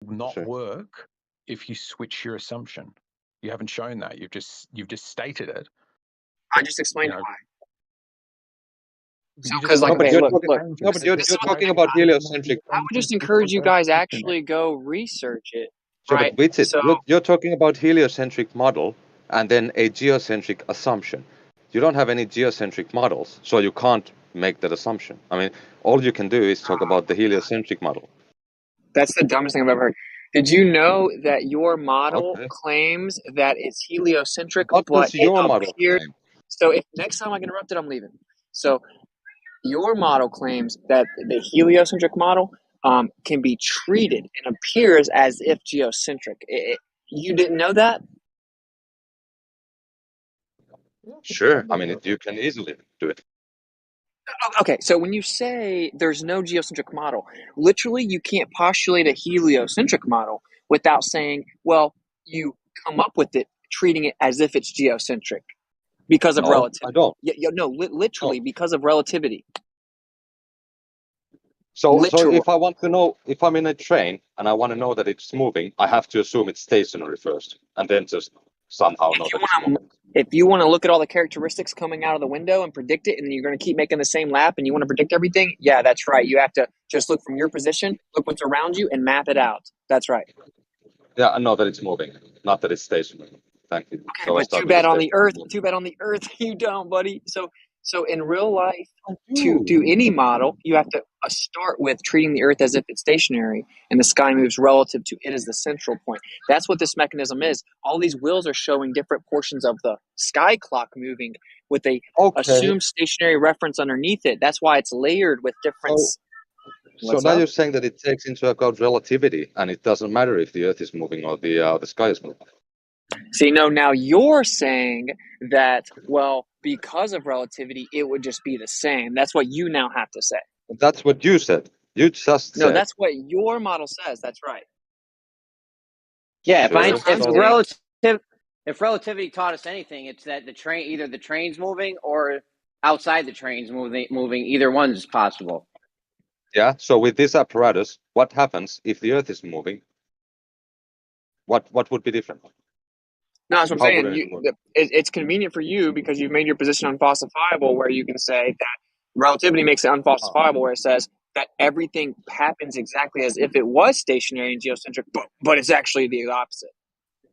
not work if you switch your assumption. You haven't shown that. You've just stated it. I just explained why. Because you're talking about heliocentric. I would just encourage you guys actually go research it. Right? You're talking about heliocentric model and then a geocentric assumption. You don't have any geocentric models, so you can't make that assumption. I mean, all you can do is talk about the heliocentric model. That's the dumbest thing I've ever heard. Did you know that your model claims that it's heliocentric, What but does your model claim? So if next time I get interrupted, I'm leaving. So your model claims that the heliocentric model can be treated and appears as if geocentric. You didn't know that? Sure. I mean, you can easily do it. Okay, so when you say there's no geocentric model, literally you can't postulate a heliocentric model without saying, well, you come up with it, treating it as if it's geocentric because of relativity. I don't. Literally because of relativity. So if I want to know, if I'm in a train and I want to know that it's moving, I have to assume it's stationary first, and then just somehow know that it's moving. If you want to look at all the characteristics coming out of the window and predict it, and you're going to keep making the same lap and you want to predict everything, yeah, that's right. You have to just look from your position, look what's around you, and map it out. That's right. Yeah, I know that it's moving, not that it's stationary. Thank you. Okay, but too bad on the Earth. Too bad on the Earth you don't, buddy. So in real life, to do any model, you have to start with treating the Earth as if it's stationary and the sky moves relative to it as the central point. That's what this mechanism is. All these wheels are showing different portions of the sky clock moving with a assumed stationary reference underneath it. That's why it's layered with different... So now you're saying that it takes into account relativity, and it doesn't matter if the Earth is moving or the sky is moving. See, no, now you're saying that, well, because of relativity, it would just be the same. That's what you now have to say. That's what you said. You just said. No, that's what your model says. That's right. Yeah, if relativity taught us anything, it's that either the train's moving or outside the train's moving. Either one is possible. Yeah. So with this apparatus, what happens if the Earth is moving? What would be different? No, that's what I'm saying. It's convenient for you because you've made your position unfalsifiable, where you can say that relativity makes it unfalsifiable, where it says that everything happens exactly as if it was stationary and geocentric, but it's actually the opposite.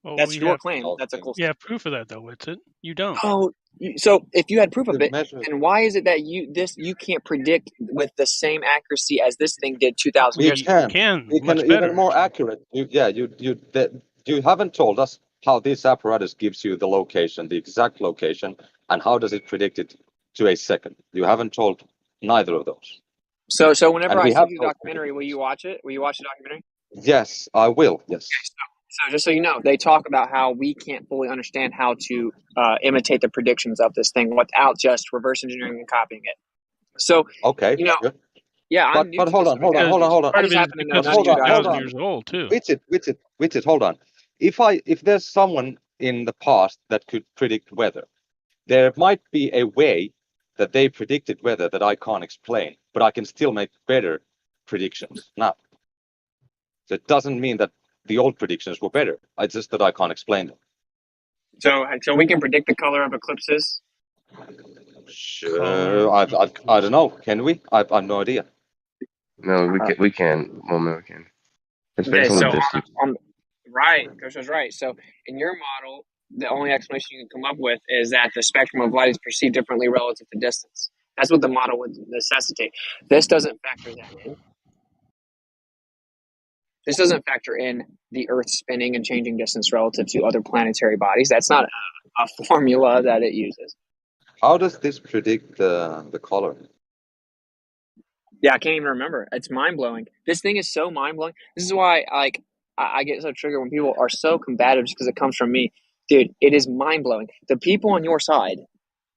Well, that's your claim. That's a cool. Yeah, proof of that though. It's it. You don't. Oh, so if you had proof of it, then why is it that you can't predict with the same accuracy as this thing did 2,000 years ago? We can even more accurate. You haven't told us how this apparatus gives you the location, the exact location, and how does it predict it to a second. You haven't told neither of those. So whenever I see the documentary, will you watch it? Will you watch the documentary? Yes, I will. Yes. So just so you know, they talk about how we can't fully understand how to imitate the predictions of this thing without just reverse engineering and copying it. So okay, yeah, but hold on. Part of it is because it's 2,000 years old too. Wait it. Hold on. If there's someone in the past that could predict weather, there might be a way that they predicted weather that I can't explain, but I can still make better predictions now. So it doesn't mean that the old predictions were better. It's just that I can't explain them. So we can predict the color of eclipses? Sure. I don't know. Can we? I've no idea. No, we can. Well, no, we can. It's based on the distance. Right, Gosho's right. So in your model, the only explanation you can come up with is that the spectrum of light is perceived differently relative to distance. That's what the model would necessitate. This doesn't factor that in. This doesn't factor in the Earth spinning and changing distance relative to other planetary bodies. That's not a formula that it uses. How does this predict the color? Yeah, I can't even remember. It's mind-blowing. This thing is so mind-blowing. This is why I get so triggered when people are so combative just because it comes from me. Dude, it is mind-blowing. The people on your side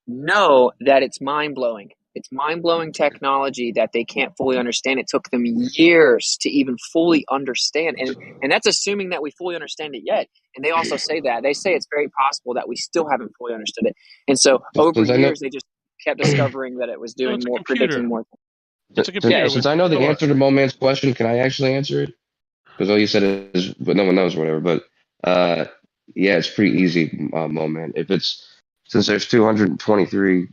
know that it's mind-blowing. It's mind-blowing technology that they can't fully understand. It took them years to even fully understand. And that's assuming that we fully understand it yet. And they also say that. They say it's very possible that we still haven't fully understood it. And so over years, they just kept discovering that it was doing more, predicting more. Since I know the answer to Moman's question, can I actually answer it? because all you said is, but no one knows or whatever. But yeah, it's pretty easy, moment. If it's since there's 223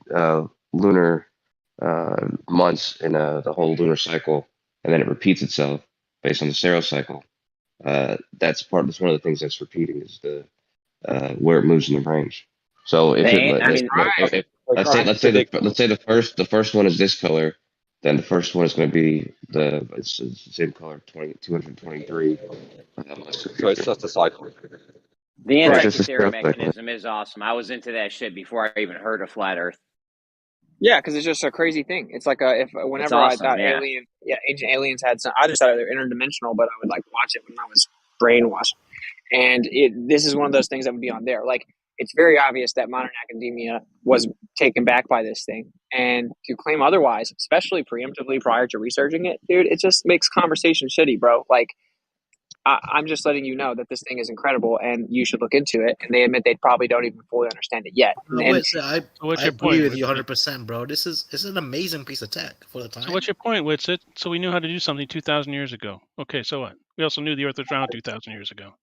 lunar months in the whole lunar cycle, and then it repeats itself based on the Saros cycle. That's one of the things that's repeating is the where it moves in the range. So if it, I mean, let's say the first one is this color, then the first one is going to be it's the same color, 223. So it's just a cycle. the Right. anti-theory mechanism is awesome. I was into that shit before I even heard of flat Earth. Yeah, because it's just a crazy thing. It's like whenever awesome, I thought Ancient Aliens had some, I just thought they were interdimensional, but I would like watch it when I was brainwashed. And this is one of those things that would be on there. Like, it's very obvious that modern academia was taken back by this thing. And to claim otherwise, especially preemptively prior to researching it, dude, it just makes conversation shitty, bro. Like, I'm just letting you know that this thing is incredible and you should look into it. And they admit they probably don't even fully understand it yet. No, and, I agree with you 100%, bro. This is an amazing piece of tech for the time. So what's your point, Witsit? So we knew how to do something 2,000 years ago. Okay, so what? We also knew the Earth was round 2,000 years ago.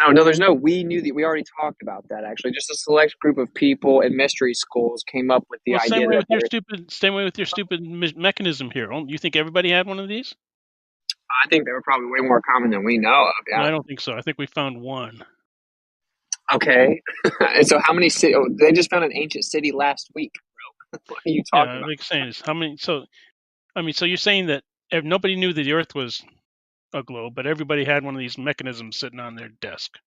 No, there's no. We knew that. We already talked about that. Actually, just a select group of people in mystery schools came up with the idea. Same way with your stupid mechanism here. You think everybody had one of these? I think they were probably way more common than we know of. Yeah. No, I don't think so. I think we found one. Okay. And so how many cities? Oh, they just found an ancient city last week, bro. What are you talking about? Like saying is how many? So, I mean, so you're saying that nobody knew that the Earth was a globe, but everybody had one of these mechanisms sitting on their desk.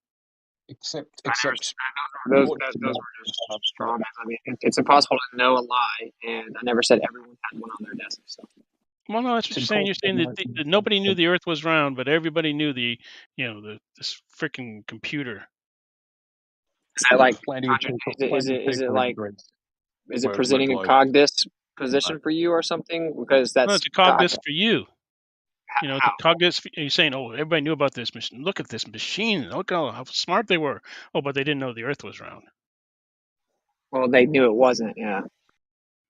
Except those were just straw men. I mean, it's impossible to know a lie, and I never said everyone had one on their desk. So. Well, no, that's what you're saying. You're saying that nobody knew the Earth was round, but everybody knew this freaking computer. Is that like is it presenting a cogdisk position for you or something? Because it's a cogdisk for you. You know, the cogdisk. You're saying, oh, everybody knew about this machine. Look at this machine. Look how smart they were. Oh, but they didn't know the Earth was round. Well, they knew it wasn't. Yeah.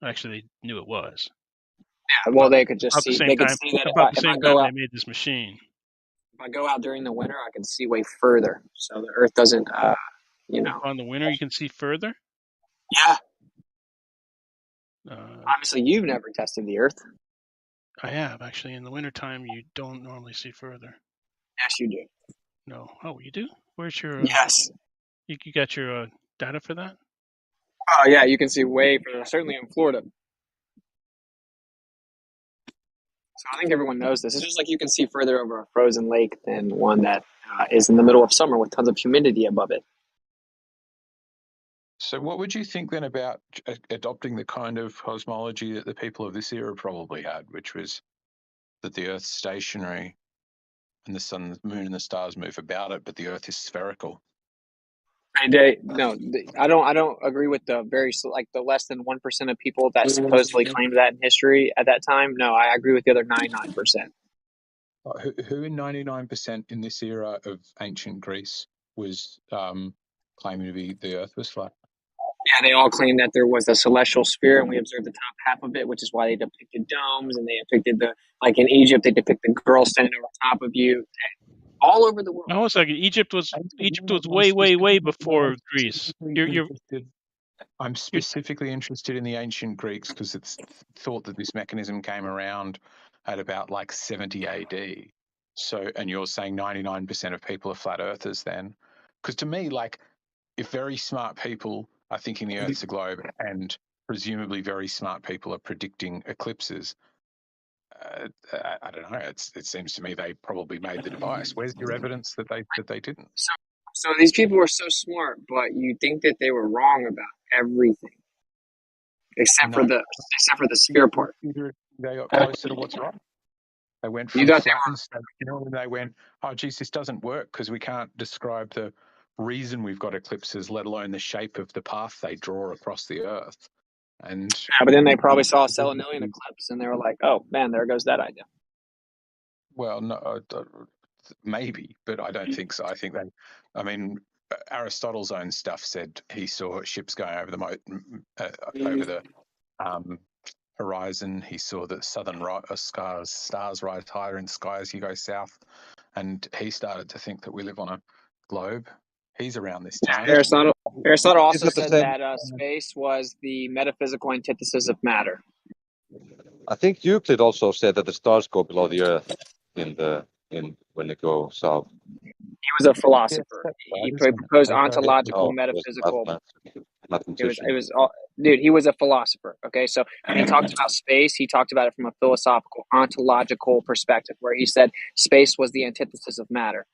Actually, they knew it was. Yeah. Well, they could just see. They could see that about the same time they made this machine. If I go out during the winter, I can see way further, so the Earth doesn't. On the winter, you can see further. Yeah. Obviously, you've never tested the Earth. I have, actually. In the wintertime, you don't normally see further. Yes, you do. No. Oh, you do? Where's your... Yes. You got your data for that? Oh, yeah, you can see way further, certainly in Florida. So I think everyone knows this. It's just like you can see further over a frozen lake than one that is in the middle of summer with tons of humidity above it. So what would you think then about adopting the kind of cosmology that the people of this era probably had, which was that the Earth's stationary and the sun, the moon, and the stars move about it, but the Earth is spherical? I don't agree with the the less than 1% of people that supposedly claimed that in history at that time. No, I agree with the other 99%. Who in 99% in this era of ancient Greece was claiming to be the Earth was flat? Yeah, they all claimed that there was a celestial sphere, and we observed the top half of it, which is why they depicted domes, and they depicted like in Egypt, they depicted girls standing over top of you. All over the world. No, it's like Egypt was way before Greece. I'm specifically interested in the ancient Greeks because it's thought that this mechanism came around at about like 70 AD. So, and you're saying 99% of people are flat earthers then? Because to me, like, if very smart people are thinking the Earth's a globe and presumably very smart people are predicting eclipses, I don't know. It seems to me they probably made the device. Where's your evidence that they didn't? So these people were so smart, but you think that they were wrong about everything, except for the sphere part. They got closer to what's right. They went from flat and stationary, and they went, "Oh, geez, this doesn't work because we can't describe the reason we've got eclipses, let alone the shape of the path they draw across the Earth." And yeah, but then they probably saw a selenium eclipse, and they were like, "Oh man, there goes that idea." Well, no, maybe, but I don't think so. I think Aristotle's own stuff said he saw ships going over the horizon. He saw the southern stars rise higher in the sky as you go south, and he started to think that we live on a globe. He's around this time. Aristotle also Is it the said same? that space was the metaphysical antithesis of matter. I think Euclid also said that the stars go below the Earth when they go south. He was a philosopher. He proposed ontological, Oh, metaphysical. mathematician. It was all, dude. He was a philosopher. Okay, so when he talked about space, he talked about it from a philosophical, ontological perspective, where he said space was the antithesis of matter.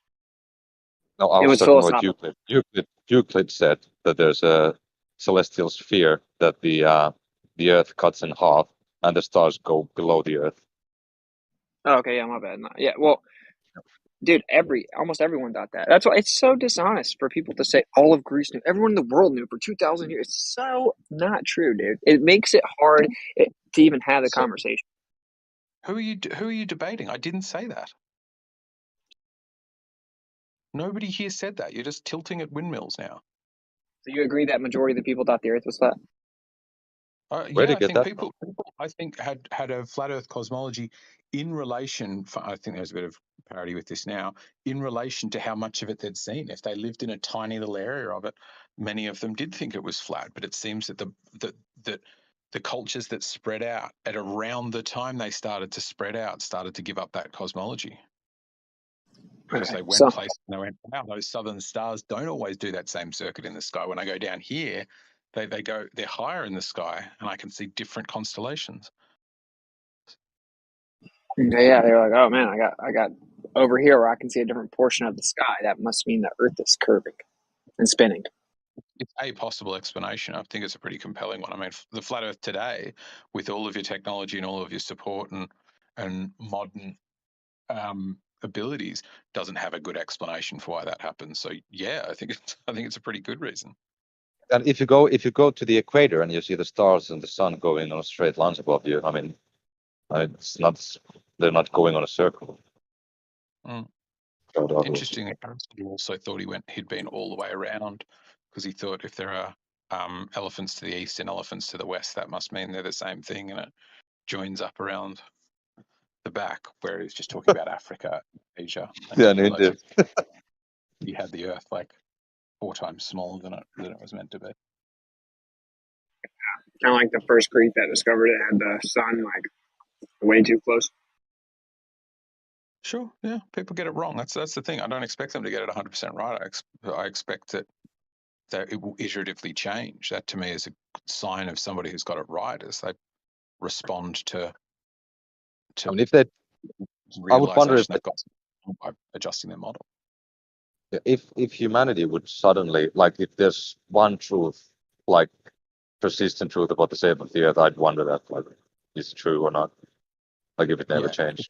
No, I It was was talking about philosophical. Euclid said that there's a celestial sphere that the Earth cuts in half, and the stars go below the Earth. Oh, okay, yeah, my bad. No, yeah, well, dude, almost everyone thought that. That's why it's so dishonest for people to say all of Greece knew, everyone in the world knew for 2,000 years. It's so not true, dude. It makes it hard to even have the conversation. Who are you debating? I didn't say that. Nobody here said that. You're just tilting at windmills now. So you agree that majority of the people thought the Earth was flat? Where'd Yeah, you I get think that people I think had a flat Earth cosmology in relation. I think there's a bit of parity with this now in relation to how much of it they'd seen. If they lived in a tiny little area of it, many of them did think it was flat. But it seems that the cultures that spread out at around the time they started to spread out started to give up that cosmology. Because they went places and they went, wow, those southern stars don't always do that same circuit in the sky. When I go down here, they're higher in the sky and I can see different constellations. Yeah, they were like, oh man, I got over here where I can see a different portion of the sky. That must mean the Earth is curving and spinning. It's a possible explanation. I think it's a pretty compelling one. I mean, the flat Earth today, with all of your technology and all of your support and modern abilities, doesn't have a good explanation for why that happens. So yeah, I think it's a pretty good reason. And if you go to the equator and you see the stars and the sun going on a straight line above you, I mean, they're not going on a circle. Mm. Interesting. Aristotle also thought he'd been all the way around because he thought if there are elephants to the east and elephants to the west, that must mean they're the same thing, and it joins up around the back. Where he was just talking about Africa, Asia, and Yeah, didn't realize India. you had the Earth like 4 times smaller than it was meant to be. Kind of like the first Greek that discovered it had the sun like way too close. Sure, yeah, people get it wrong. That's the thing. I don't expect them to get it 100% right. I expect that it will iteratively change. That to me is a sign of somebody who's got it right, as they respond to I mean, if they, I would wonder if they've got by adjusting their model. if humanity would suddenly, like, if there's one truth, like persistent truth about the shape of the Earth, I'd wonder that, like, is it true or not? Like, if it never changed.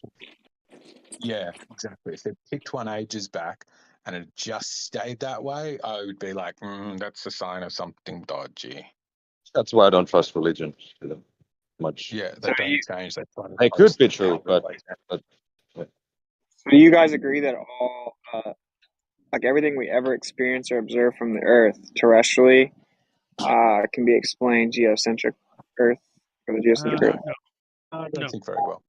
Yeah, exactly. If they picked one ages back and it just stayed that way, I would be like, that's a sign of something dodgy. That's why I don't trust religion much. Yeah, they don't change. They could be true, but So do you guys agree that all like everything we ever experience or observe from the Earth terrestrially can be explained geocentric Earth or the geocentric Earth? No, I don't think very well.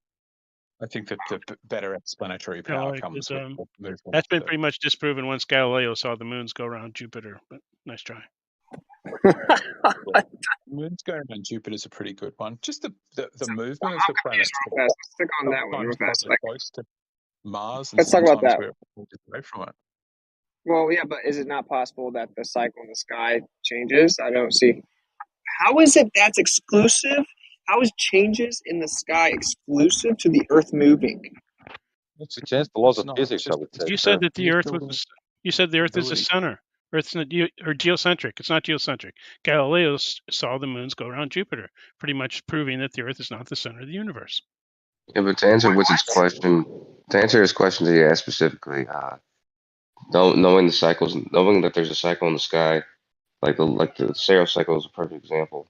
I think that the better explanatory power comes with movement. That's been pretty much disproven once Galileo saw the moons go around Jupiter. But nice try. Moons going around Jupiter is a pretty good one. Just the movement of the planets. Let's stick on that one real Sometimes fast. we're close to Mars, and Let's talk about sometimes that. we're away from it. Well, yeah, but is it not possible that the cycle in the sky changes? I don't see. How is it that's exclusive? How is changes in the sky exclusive to the Earth moving? it changed the laws of physics, I would say. You said that the Earth was. You said the Earth is the center. Earth's not or geocentric. It's not geocentric. Galileo saw the moons go around Jupiter, pretty much proving that the Earth is not the center of the universe. Yeah, but to answer his question that he asked specifically, knowing the cycles, knowing that there's a cycle in the sky, like the Saros cycle is a perfect example,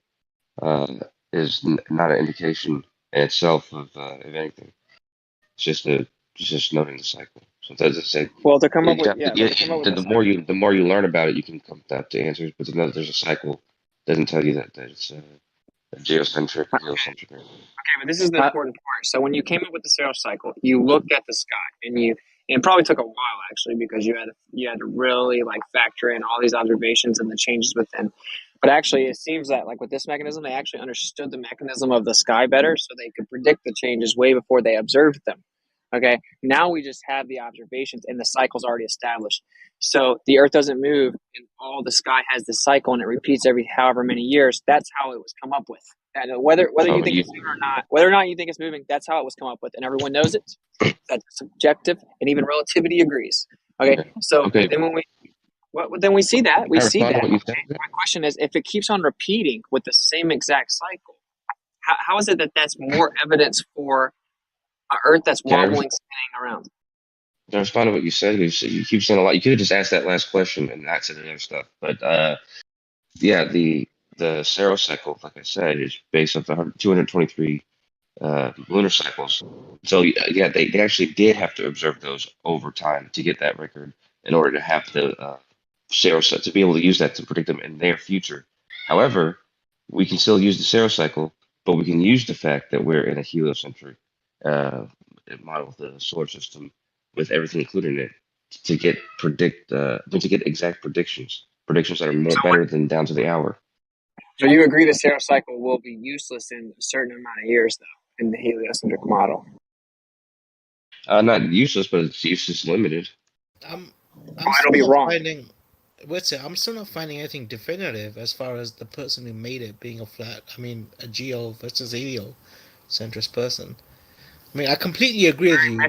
is not an indication in itself of anything. It's just noting the cycle. So it doesn't say. Well, to come up with the more you learn about it, you can come up to answers. But to know that there's a cycle doesn't tell you that it's a geocentric or heliocentric. Okay, but this is the important part. So when you came up with the Saros cycle, you looked at the sky and And it probably took a while actually because you had to really like factor in all these observations and the changes within. But actually, it seems that like with this mechanism, they actually understood the mechanism of the sky better, so they could predict the changes way before they observed them. Okay, now we just have the observations and the cycle's already established. So the Earth doesn't move, and all the sky has this cycle, and it repeats every however many years. That's how it was come up with. And whether you think it's moving or not, whether or not you think it's moving, that's how it was come up with, and everyone knows it. That's subjective, and even relativity agrees. Okay, so then then we see that My question is, if it keeps on repeating with the same exact cycle, how is it that that's more evidence for an Earth that's wobbling, spinning around? To respond to what you said, you keep saying a lot. You could have just asked that last question and not said the other stuff. But yeah, the serocycle, like I said, is based off the 223 lunar cycles. So yeah, they actually did have to observe those over time to get that record in order to have the serocycle to be able to use that to predict them in their future. However, we can still use the serocycle, but we can use the fact that we're in a heliocentric model of the solar system with everything included in it to get exact predictions that are more better than down to the hour. So you agree the serocycle will be useless in a certain amount of years, though, in the heliocentric model? Not useless, but its use is limited. It'll be wrong. I'm still not finding anything definitive as far as the person who made it being a geo versus heliocentric person. I mean, I completely agree with you.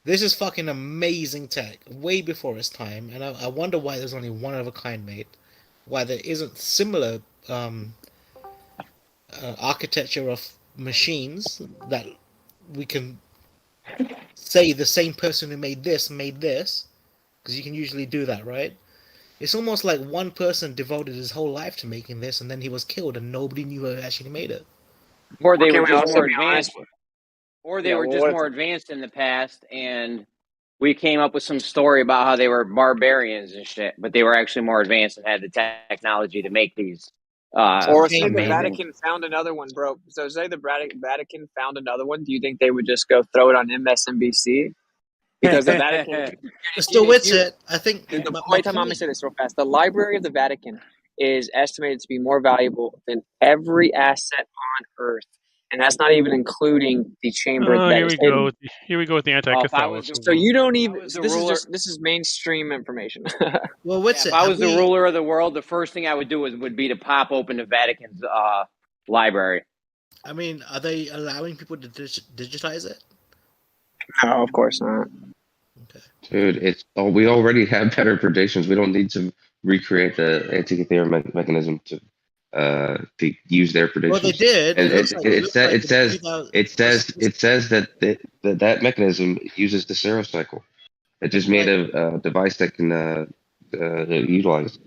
This is fucking amazing tech, way before its time, and I wonder why there's only one of a kind made. Why there isn't similar architecture of machines that we can say the same person who made this, because you can usually do that, right? It's almost like one person devoted his whole life to making this, and then he was killed, and nobody knew who actually made it. Or they were just more advanced. Or they were just more advanced in the past, and we came up with some story about how they were barbarians and shit, but they were actually more advanced and had the technology to make these. Or say the Vatican found another one, bro. So say the Vatican found another one. Do you think they would just go throw it on MSNBC? Because the Vatican still with it. I think. Wait, I'm going to say this real fast. The Library of the Vatican is estimated to be more valuable than every asset on Earth. And that's not even including the chamber. Here we go with the anti-Catholicism. So you don't even. This is mainstream information. Well, if I was the ruler of the world, the first thing I would do would be to pop open the Vatican's library. I mean, are they allowing people to digitize it? No, of course not. Okay. Dude, we already have better predictions. We don't need to recreate the Antikythera mechanism to use their predictions. Well, they did. And it says that mechanism uses the serocycle. It just made a device that can utilize it.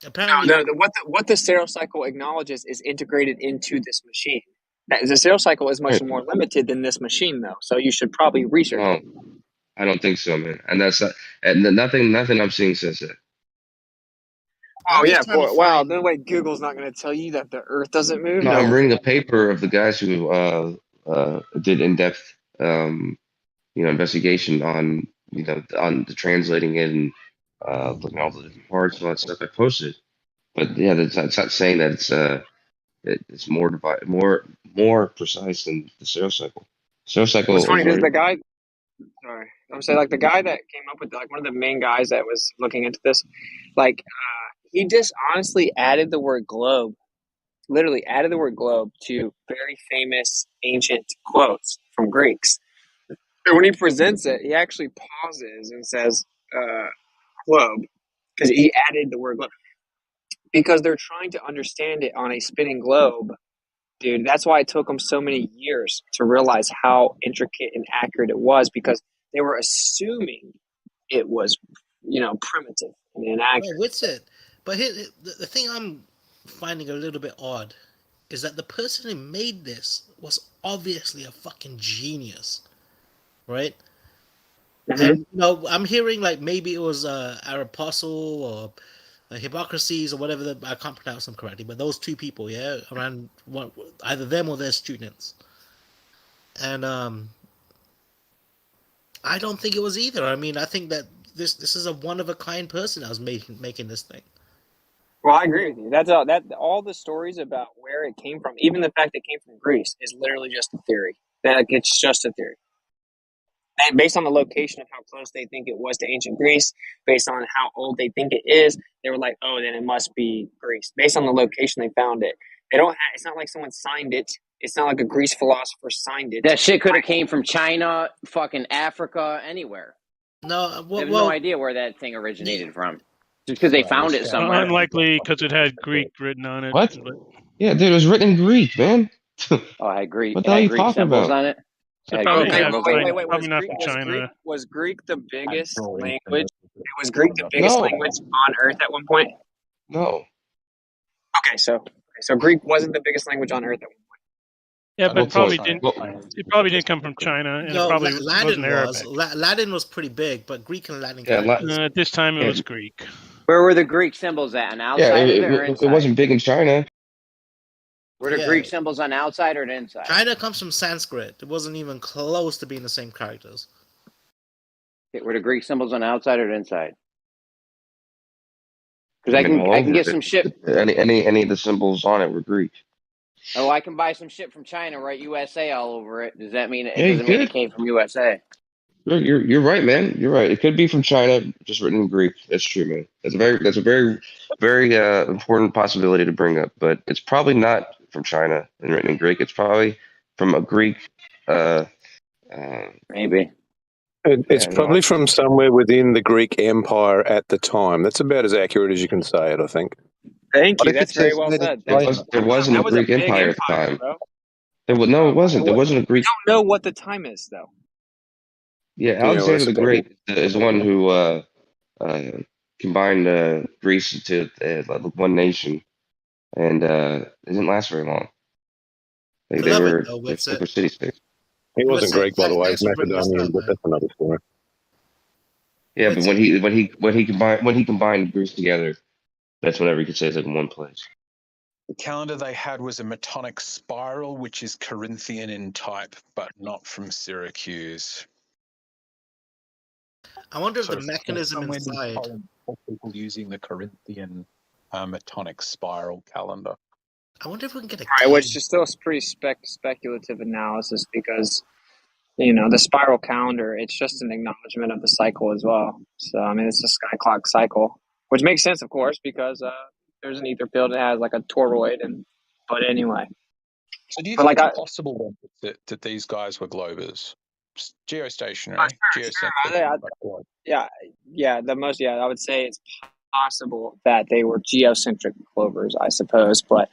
Apparently, no. What the serocycle acknowledges is integrated into this machine. The serocycle is much more limited than this machine, though. So you should probably research it. I don't think so, man. And that's nothing I'm seeing says that. Oh yeah, boy. Wow. No way. Google's not going to tell you that the Earth doesn't move. No, I'm reading a paper of the guys who did in-depth, investigation on the translating it and looking at all the different parts and all that stuff. I posted, but yeah, it's not saying that it's more precise than the serocycle. Serocycle. What's funny is the guy. Sorry, I'm saying like the guy that came up with one of the main guys that was looking into this, he just honestly added the word globe, literally added the word globe to very famous ancient quotes from Greeks. And when he presents it, he actually pauses and says globe because he added the word globe. Because they're trying to understand it on a spinning globe, dude. That's why it took them so many years to realize how intricate and accurate it was, because they were assuming it was, primitive and inaccurate. No, what's it? But the thing I'm finding a little bit odd is that the person who made this was obviously a fucking genius, right? Mm-hmm. And I'm hearing maybe it was Apostle or Hippocrates or whatever. I can't pronounce them correctly, but those two people, around either them or their students, and I don't think it was either. I mean, I think that this is a one of a kind person that was making this thing. Well, I agree with you. That's all the stories about where it came from, even the fact it came from Greece, is literally just a theory. That it's just a theory. And based on the location of how close they think it was to ancient Greece, based on how old they think it is, they were like, "Oh, then it must be Greece." Based on the location they found it, they don't. It's not like someone signed it. It's not like a Greece philosopher signed it. That shit could have came from China, fucking Africa, anywhere. No, They have no idea where that thing originated from. Just because they found it somewhere. Unlikely, because it had Greek written on it. What? But Yeah, dude, it was written in Greek, man. Oh, it had Greek. What the hell are you Greek talking symbols about? on it. so It had probably Greek not symbols on China. it. Wait. Probably not from China. Was Greek the biggest Natural language? internet. Was Greek the biggest No. language on Earth at one point? No. Okay, so Greek wasn't the biggest language on Earth at one point. Yeah, I but don't probably think didn't. China- It probably didn't come from China, and No, it probably Latin wasn't Arabic. Latin was pretty big, but Greek and Latin Yeah, characters. At this time, it Yeah. was Greek. Where were the Greek symbols at? On the Yeah, outside of it or inside? it wasn't big in China. Were the Yeah. Greek symbols on the outside or the inside? China comes from Sanskrit. It wasn't even close to being the same characters. Were the Greek symbols on the outside or the inside? Because I mean, all can over get it. some shit. Any of the symbols on it were Greek. Oh, I can buy some shit from China, write USA all over it. Does that mean it Yeah, you doesn't mean it could. came from USA? You're right, man. You're right. It could be from China, just written in Greek. That's true, man. That's a very important possibility to bring up. But it's probably not from China and written in Greek. It's probably from a Greek. Maybe. It's Yeah, probably from somewhere within the Greek Empire at the time. That's about as accurate as you can say it, I think. Thank What you. if That's it very says well made in said. China? there wasn't That a was a Greek big empire at the empire, time. bro. No, it wasn't. There wasn't a Greek. I don't know what the time is, though. Yeah, Yeah, Alexander the well, Great is the one who combined Greece into one nation, and it didn't last very long. I They love it, were though, they it's were city states. he wasn't Greek, by the way. Thanks He's for bringing this Macedonian, up, but man. that's another story. Yeah, What's but when he combined Greece together, that's whenever you could say it's like in one place. The calendar they had was a Metonic spiral, which is Corinthian in type, but not from Syracuse. I wonder if So the mechanism somewhere inside. in people using the Corinthian Metonic spiral calendar. I wonder if we can get a Right, key. which is still pretty speculative analysis because, the spiral calendar, it's just an acknowledgement of the cycle as well. So, I mean, it's a sky clock cycle, which makes sense, of course, because there's an ether field that has like a toroid. But anyway. So do you But think like it's possible then that these guys were globers? Geostationary, geocentric. I would say it's possible that they were geocentric clovers, I suppose, but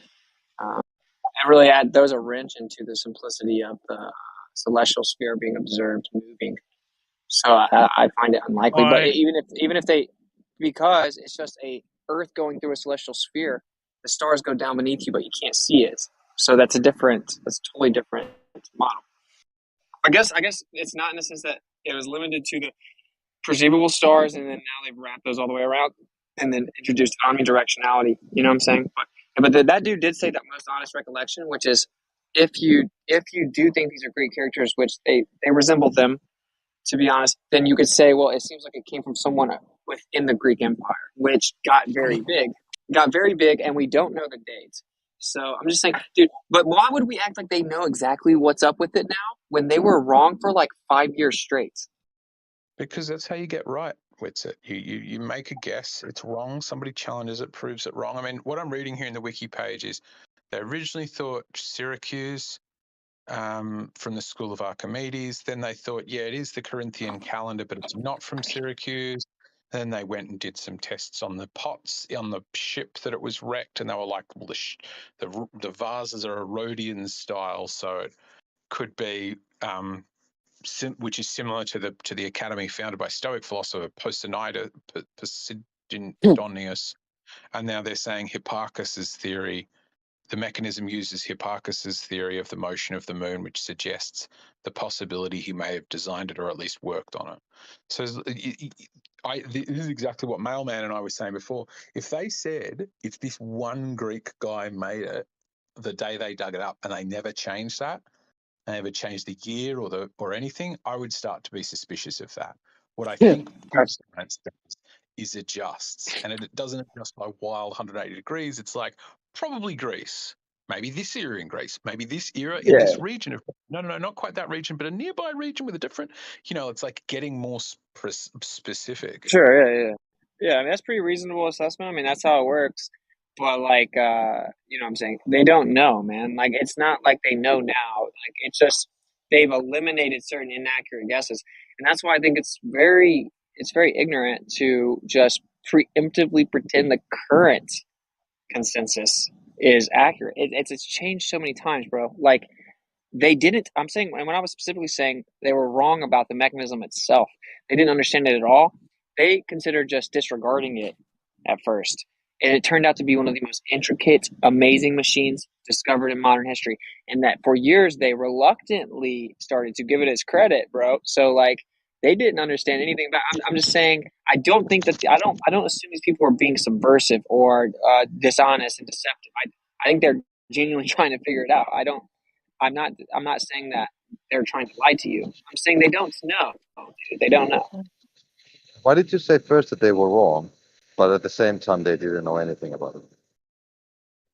it really throws a wrench into the simplicity of the celestial sphere being observed moving. So I find it unlikely. Why? But even if they, because it's just a Earth going through a celestial sphere, the stars go down beneath you, but you can't see it. So that's a totally different model. I guess it's not in the sense that it was limited to the perceivable stars, and then now they've wrapped those all the way around, and then introduced omnidirectionality. You know what I'm saying? But that dude did say that most honest recollection, which is if you do think these are great characters, which they resemble them, to be honest, then you could say, well, it seems like it came from someone within the Greek Empire, which got very big, and we don't know the dates. So I'm just saying, dude, but why would we act like they know exactly what's up with it now when they were wrong for like 5 years straight? Because that's how you get right, Witsit. You make a guess, it's wrong, somebody challenges it, proves it wrong. I mean, what I'm reading here in the wiki page is they originally thought Syracuse from the school of Archimedes. Then they thought, yeah, it is the Corinthian calendar, but it's not from Syracuse. Then they went and did some tests on the pots on the ship that it was wrecked, and they were like, well, the vases are a Rhodian style, so it could be which is similar to the academy founded by Stoic philosopher Posidonius, and now they're saying Hipparchus's theory. The mechanism uses Hipparchus's theory of the motion of the moon, which suggests the possibility he may have designed it or at least worked on it. So this is exactly what Mailman and I were saying before. If they said it's this one Greek guy made it the day they dug it up and they never changed that, and they ever change the year or anything, I would start to be suspicious of that. What I think good science does is adjusts, and it doesn't adjust by wild 180 degrees. It's like probably Greece, maybe this era in Greece, maybe this era in this region of no, not quite that region, but a nearby region with a different. It's like getting more specific. Sure, yeah. I mean, that's pretty reasonable assessment. I mean, that's how it works. But like, you know what I'm saying? They don't know, man. Like, it's not like they know now. Like, it's just they've eliminated certain inaccurate guesses, and that's why I think it's very ignorant to just preemptively pretend the current consensus is accurate. It's changed so many times, bro. Like, they didn't. I'm saying, and when I was specifically saying they were wrong about the mechanism itself, they didn't understand it at all. They considered just disregarding it at first. And it turned out to be one of the most intricate, amazing machines discovered in modern history. And that for years they reluctantly started to give it its credit, bro. So like they didn't understand anything about. I'm just saying I don't think that I don't assume these people are being subversive or dishonest and deceptive. I think they're genuinely trying to figure it out. I'm not saying that they're trying to lie to you. I'm saying they don't know. They don't know. Why did you say first that they were wrong, but at the same time they didn't know anything about it?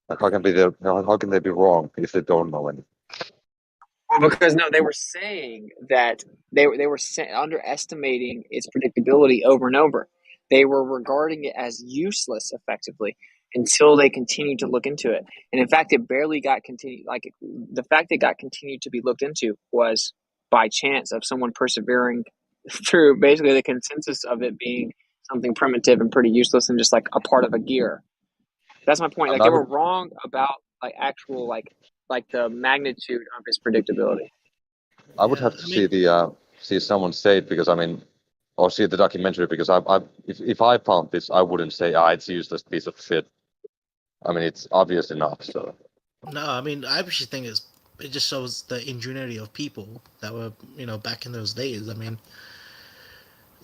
Like, how can they be wrong if they don't know anything? Well, because no, they were saying that they were underestimating its predictability over and over. They were regarding it as useless, effectively, until they continued to look into it. And in fact, it barely got continued. Like the fact it got continued to be looked into was by chance of someone persevering through basically the consensus of it being something primitive and pretty useless and just like a part of a gear. That's my point. Like they were wrong about like actual like the magnitude of its predictability. I would have to see someone say it, because I mean, or see the documentary, because if I found this, I wouldn't say it's a useless piece of shit. I mean, it's obvious enough. So no, I mean, I actually think it just shows the ingenuity of people that were back in those days. I mean,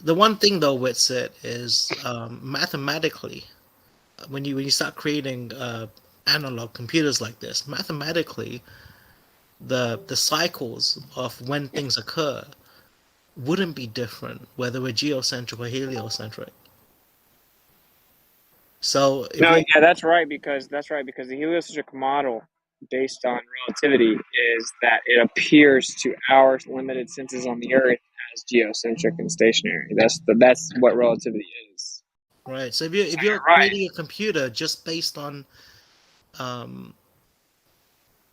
the one thing though with it is mathematically, when you start creating analog computers like this, mathematically, the cycles of when things occur wouldn't be different whether we're geocentric or heliocentric. So that's right, because the heliocentric model based on relativity is that it appears to our limited senses on the Earth as geocentric and stationary. That's what relativity is. Right. So if you're creating a computer just based on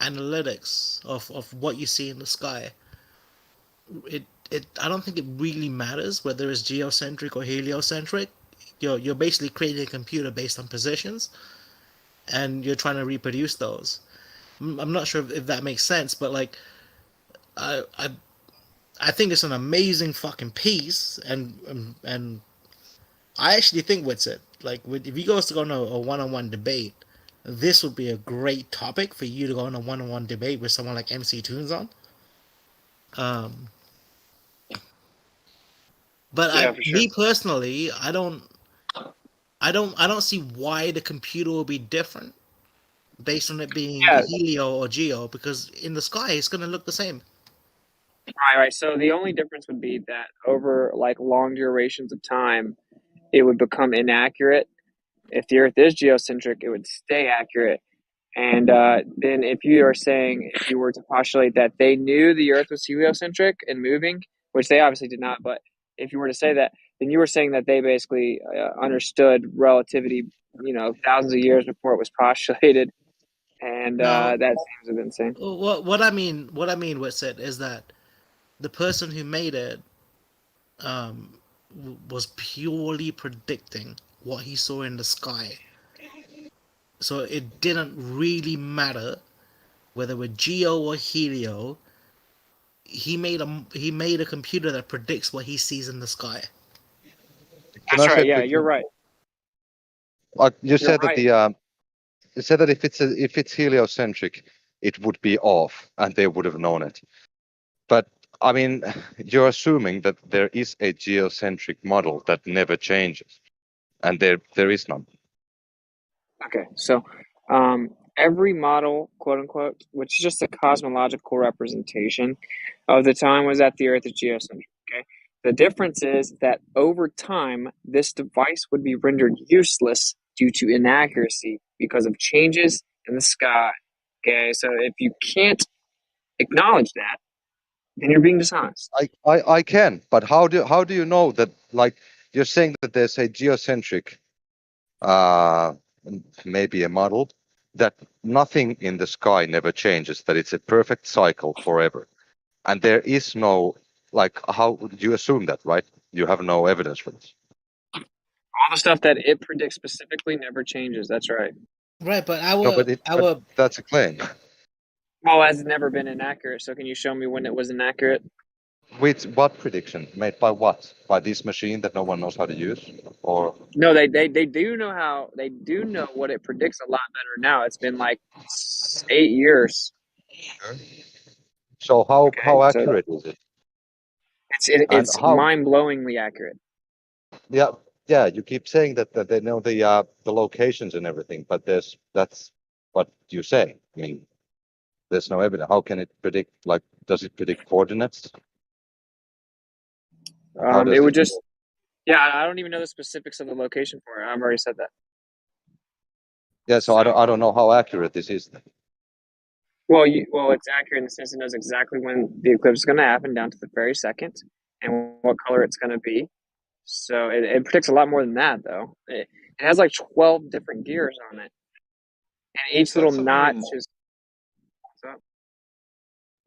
analytics of what you see in the sky, I don't think it really matters whether it's geocentric or heliocentric. You're basically creating a computer based on positions, and you're trying to reproduce those. I'm not sure if that makes sense, but like, I think it's an amazing fucking piece, and I actually think with it, like, if you guys go on a one-on-one debate, this would be a great topic for you to go on a one-on-one debate with someone like MC Toons on. But me personally, I don't see why the computer will be different based on it being helio or geo, because in the sky it's going to look the same. Right. So the only difference would be that over like long durations of time, it would become inaccurate. If the Earth is geocentric, it would stay accurate. And then if you were to postulate that they knew the Earth was heliocentric and moving, which they obviously did not, but if you were to say that, then you were saying that they basically understood relativity, thousands of years before it was postulated. And that seems a bit insane. What I mean with it is that the person who made it was purely predicting what he saw in the sky. So it didn't really matter whether we're geo or helio. He made a computer that predicts what he sees in the sky. That's right. Yeah, you're right. You said that you said that if it's heliocentric, it would be off, and they would have known it. But I mean, you're assuming that there is a geocentric model that never changes, and there is none. Okay, so every model, quote unquote, which is just a cosmological representation of the time, was that the Earth is geocentric. Okay. The difference is that over time, this device would be rendered useless due to inaccuracy because of changes in the sky. Okay, so if you can't acknowledge that, then you're being dishonest. I can, but how do you know that? Like, you're saying that there's a geocentric, maybe a model that nothing in the sky never changes, that it's a perfect cycle forever, and there is no, like, how would you assume that, right? You have no evidence for this. All the stuff that it predicts specifically never changes. That's right. Right, but No, but that's a claim. Well, it has never been inaccurate. So can you show me when it was inaccurate? With what prediction? Made by what? By this machine that no one knows how to use? Or No, they do know how. They do know what it predicts a lot better now. It's been like 8 years. so how Okay, how so accurate is it? And it's how? mind-blowingly accurate. Yeah, you keep saying that they know the locations and everything, but that's what you say. I mean, there's no evidence. How can it predict? Like, does it predict coordinates? How It does would it? just, yeah. I don't even know the specifics of the location for it. I've already said that. Yeah, so I don't know how accurate this is. Well, it's accurate in the sense it knows exactly when the eclipse is going to happen, down to the very second, and what color it's going to be. So it predicts a lot more than that, though. It has like 12 different gears on it, and each little notch is.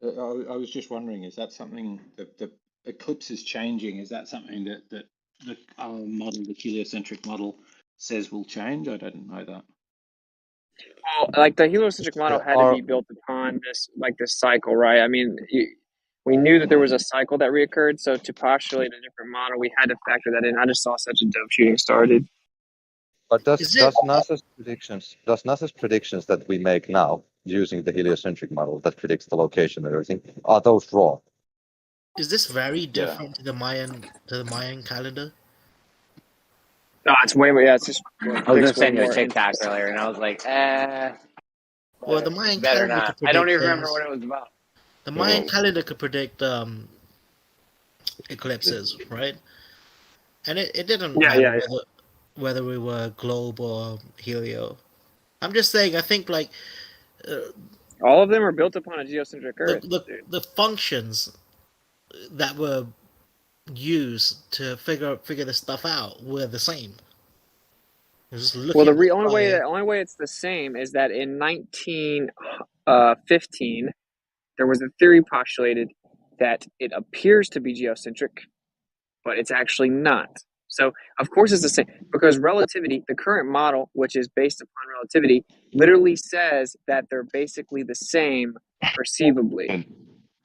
I was just wondering, is that something that the eclipse is changing? Is that something that the model, the heliocentric model, says will change? I didn't know that. Well, like the heliocentric model had to be built upon this cycle, right? I mean, we knew that there was a cycle that reoccurred, so to postulate a different model, we had to factor that in. I just saw such a dope shooting started. But does NASA's predictions that we make now using the heliocentric model that predicts the location and everything, are those wrong? Is this very different to the Mayan calendar? No, it's way more. Yeah, it's just. I was just saying to a TikTok earlier, and I was like, Well, the Mayan better calendar not. could predict I don't even things. remember what it was about. The Mayan calendar could predict eclipses, right? And it didn't matter whether we were globe or helio. I'm just saying, I think like all of them are built upon a geocentric Earth. The functions that were used to figure this stuff out were the same. Well, the only way it's the same is that in 1915 there was a theory postulated that it appears to be geocentric, but it's actually not. So, of course, it's the same because relativity, the current model, which is based upon relativity, literally says that they're basically the same perceivably.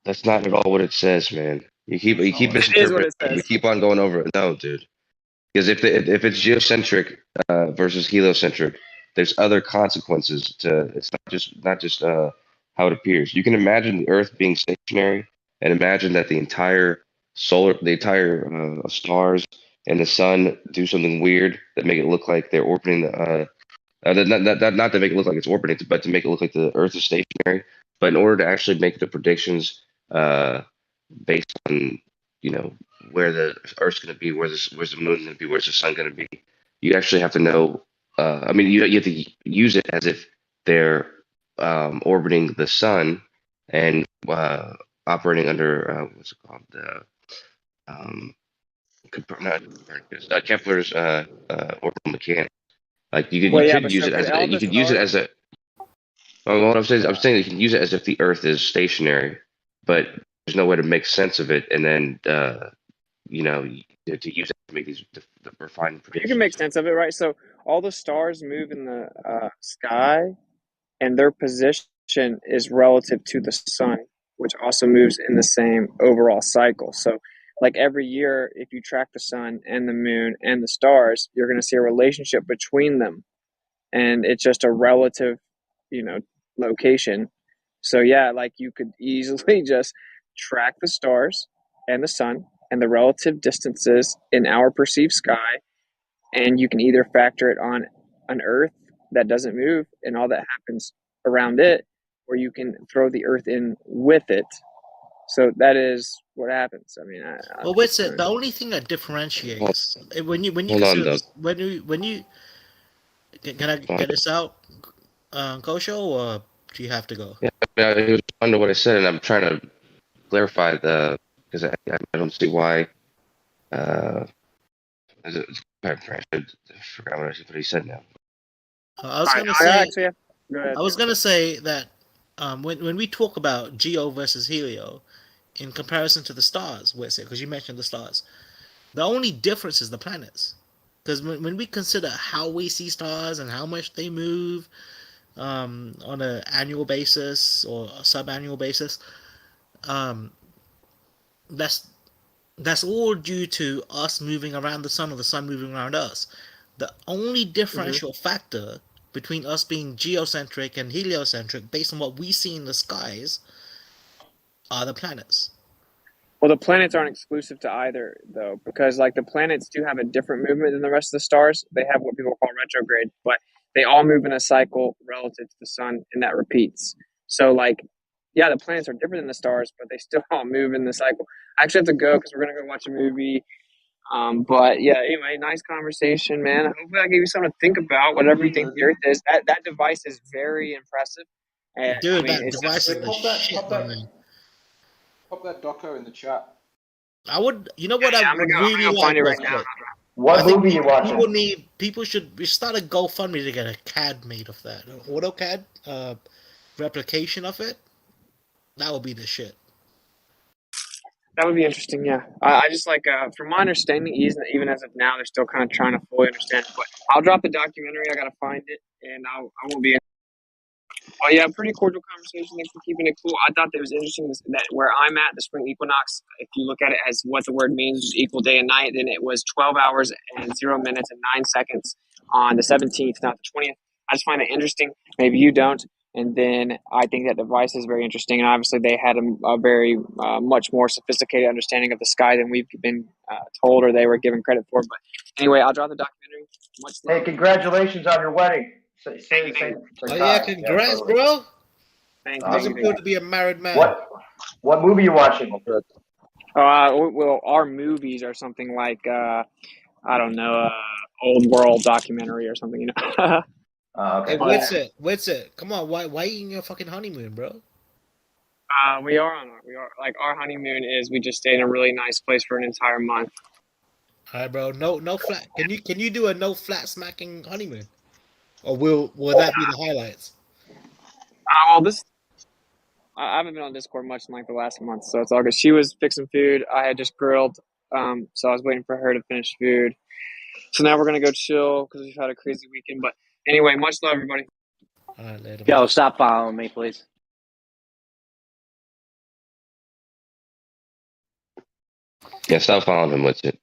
That's not at all what it says, man. You keep misinterpreting. It is what it says. We keep on going over it. No, dude. Because if it's geocentric versus heliocentric, there's other consequences to. It's not just how it appears. You can imagine the Earth being stationary, and imagine that the entire stars and the sun do something weird that make it look like they're orbiting the. Not to make it look like it's orbiting, but to make it look like the Earth is stationary. But in order to actually make the predictions based on where the Earth's going to be, where's the moon going to be, where's the sun going to be, you actually have to know. I mean, you have to use it as if they're orbiting the sun and operating under what's it called, Kepler's orbital mechanics. Like you could use it as well, what I'm saying that you can use it as if the Earth is stationary, but there's no way to make sense of it, and then to use it to make these the refined predictions. You can make sense of it, right? So all the stars move in the sky, and their position is relative to the sun, which also moves in the same overall cycle. So, like every year, if you track the sun and the moon and the stars, you're going to see a relationship between them, and it's just a relative, location. So yeah, like you could easily just track the stars and the sun and the relative distances in our perceived sky, and you can either factor it on an Earth that doesn't move and all that happens around it, or you can throw the Earth in with it. So that is what happens. I mean, well, what's it? The only thing that differentiates when you Hold on, consider Doug. when you can I get this out, Kosho, or do you have to go? Yeah, he was under what I said, and I'm trying to clarify because I don't see why. I forgot what he said now. I was gonna say. Go ahead. I was gonna say that when we talk about Geo versus Helio, in comparison to the stars, because you mentioned the stars, the only difference is the planets. Because when we consider how we see stars and how much they move on an annual basis or a sub-annual basis, that's all due to us moving around the sun or the sun moving around us. The only differential factor between us being geocentric and heliocentric, based on what we see in the skies, are the planets. Well, the planets aren't exclusive to either, though, because like the planets do have a different movement than the rest of the stars. They have what people call retrograde, but they all move in a cycle relative to the sun, and that repeats. So, like, yeah, the planets are different than the stars, but they still all move in the cycle. I actually have to go because we're gonna go watch a movie. But yeah, anyway, nice conversation, man. Hopefully, I gave you something to think about. Whatever you think the Earth is, that device is very impressive. And Dude, I mean, that it's device just, is the shit, man. Pop that doco in the chat. I would, you know what I I'm would gonna really go like find it was right now. What movie you watching? People should start a GoFundMe to get a CAD made of that, an AutoCAD replication of it. That would be the shit. That would be interesting, yeah. I just like, from my understanding, even as of now, they're still kind of trying to fully understand it. But I'll drop the documentary. I gotta find it, and I won't be. Oh yeah, pretty cordial conversation. Thanks for keeping it cool. I thought that was interesting that where I'm at, the spring equinox, if you look at it as what the word means, which is equal day and night, then it was 12 hours and 0 minutes and 9 seconds on the 17th, not the 20th. I just find it interesting. Maybe you don't. And then I think that device is very interesting. And obviously, they had a very much more sophisticated understanding of the sky than we've been told or they were given credit for. But anyway, I'll drop the documentary. Hey, congratulations on your wedding. Yeah, congrats, bro. How's it feel to be a married man? What movie you watching? Well, our movies are something like I don't know, old world documentary or something, you know. Okay. Hey, what's it? Come on, why are you in your fucking honeymoon, bro? We are like our honeymoon is we just stay in a really nice place for an entire month. All right, bro. No flat. Can you do a no flat smacking honeymoon, or will that be the highlights? Well, I haven't been on Discord much in like the last month, so it's all good. She was fixing food. I had just grilled, so I was waiting for her to finish food. So now we're gonna go chill because we've had a crazy weekend. But anyway, much love, everybody. All right, later. Yo, stop following me, please. Yeah, stop following him with it.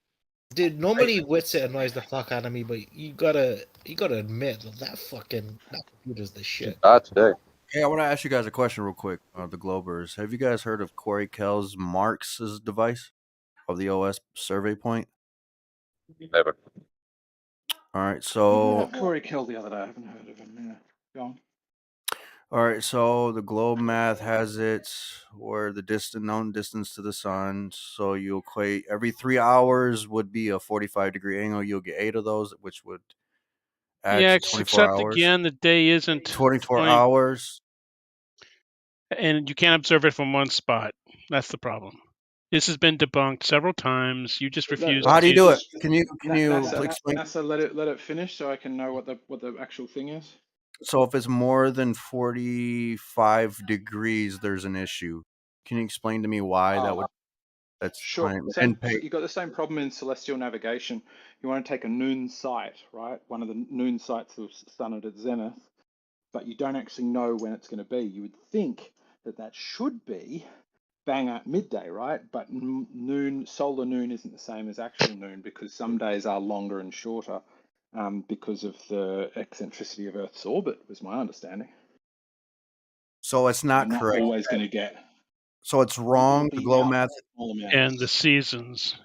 Dude, normally Witsit annoys the fuck out of me, but you gotta admit that computer's the shit. Today. Hey, I want to ask you guys a question real quick, the Globers. Have you guys heard of Corey Kell's Marx's device of the OS survey point? Never. All right, so Corey Kell the other day. I haven't heard of him. Yeah, go on. all right, so the globe math has it where the known distance to the sun. So you equate every 3 hours would be a 45-degree angle. You'll get 8 of those, which would add to 24 except hours. Again, the day isn't 24 hours. And you can't observe it from one spot. That's the problem. This has been debunked several times. You just refuse. How do you do it? Can you NASA, explain? NASA, let it finish so I can know what the actual thing is. So if it's more than 45 degrees, there's an issue. Can you explain to me why that's sure. fine? You got the same problem in celestial navigation. You want to take a noon sight, right? One of the noon sights of the sun at its zenith, but you don't actually know when it's going to be. You would think that should be bang at midday, right? But solar noon isn't the same as actual noon because some days are longer and shorter because of the eccentricity of Earth's orbit, was my understanding. So it's not correct. Always going to get. So it's wrong. The globe math and the seasons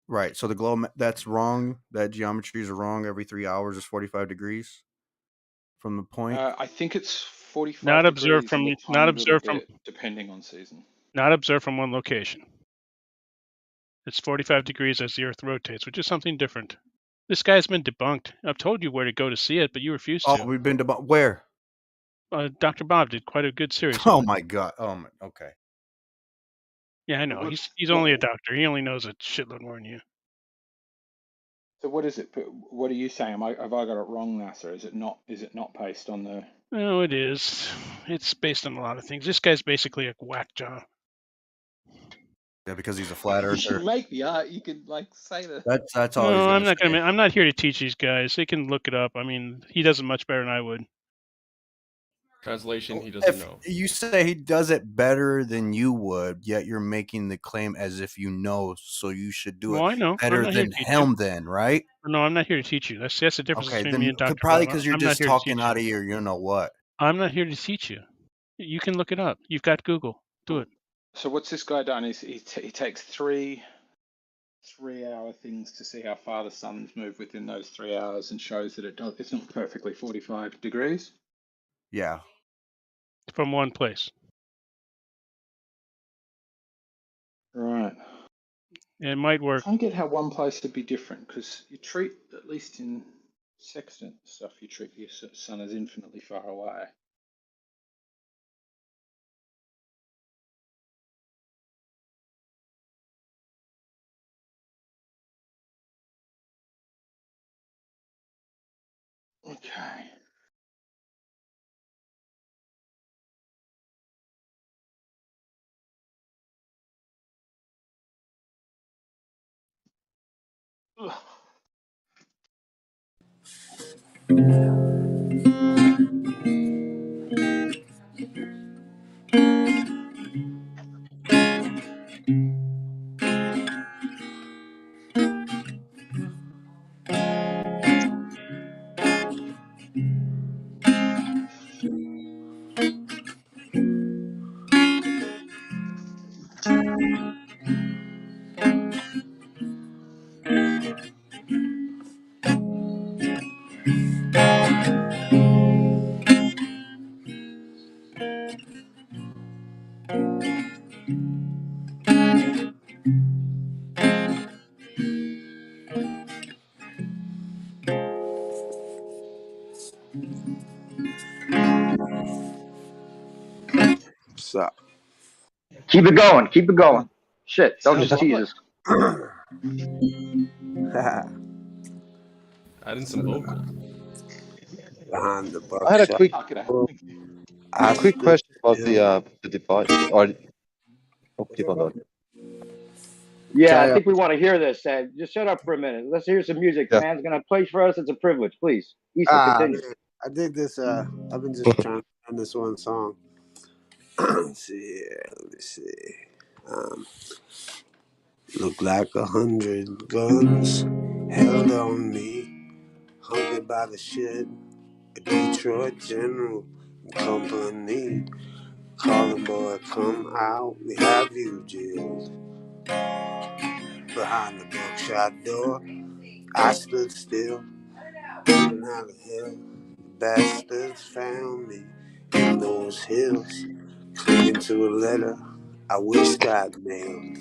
right. So the globe that's wrong. That geometry is wrong. Every 3 hours is 45 degrees from the point? I think it's 45 Not observed degrees from and a tiny little bit, depending on season. Not observed from one location. It's 45 degrees as the Earth rotates, which is something different. This guy's been debunked. I've told you where to go to see it, but you refused to. Oh, we've been debunked. Where? Dr. Bob did quite a good series. Oh my god. Oh my. Okay. Yeah, I know. He's only a doctor. He only knows a shitload more than you. So what is it? What are you saying? Have I got it wrong, NASA? Is it not based on the? No, it is. It's based on a lot of things. This guy's basically a whack job. Yeah, because he's a flat earther. You make the art. You could say that. That's all. No, I'm not gonna. I'm not here to teach these guys. They can look it up. I mean, he does it much better than I would. Translation, he doesn't know. You say he does it better than you would, yet you're making the claim as if you know, so you should do I know. better than him then, right? No, I'm not here to teach you. That's the difference between me and Dr. Probably Bob. because you're just talking out of your you know what. I'm not here to teach you. You can look it up. You've got Google. Do it. So what's this guy done? He takes 3-hour things to see how far the sun's moved within those 3 hours and shows that it's not perfectly 45 degrees. Yeah. From one place. Right. It might work. I don't get how one place would be different, because you treat, at least in sextant stuff, you treat your sun as infinitely far away. Okay. Ugh. So Keep it going. Keep it going. Shit, don't just tease us. Add in some vocals. Behind the buck I had a shot. quick question about the device. Or keep on going. Yeah, I think we want to hear this. Just shut up for a minute. Let's hear some music. Yeah. Man's gonna play for us. It's a privilege, please. Issa, continue. Man, I dig this. I've been just trying to find this one song. Let's see here. Let me see. Look like 100 guns held on me, hunted by the shed. A Detroit General Company. Calling, boy, come out. We have you jailed. Behind the buckshot door, I stood still. Wondering how the hell the bastards found me in those hills, clinging to a letter I wished I'd mailed.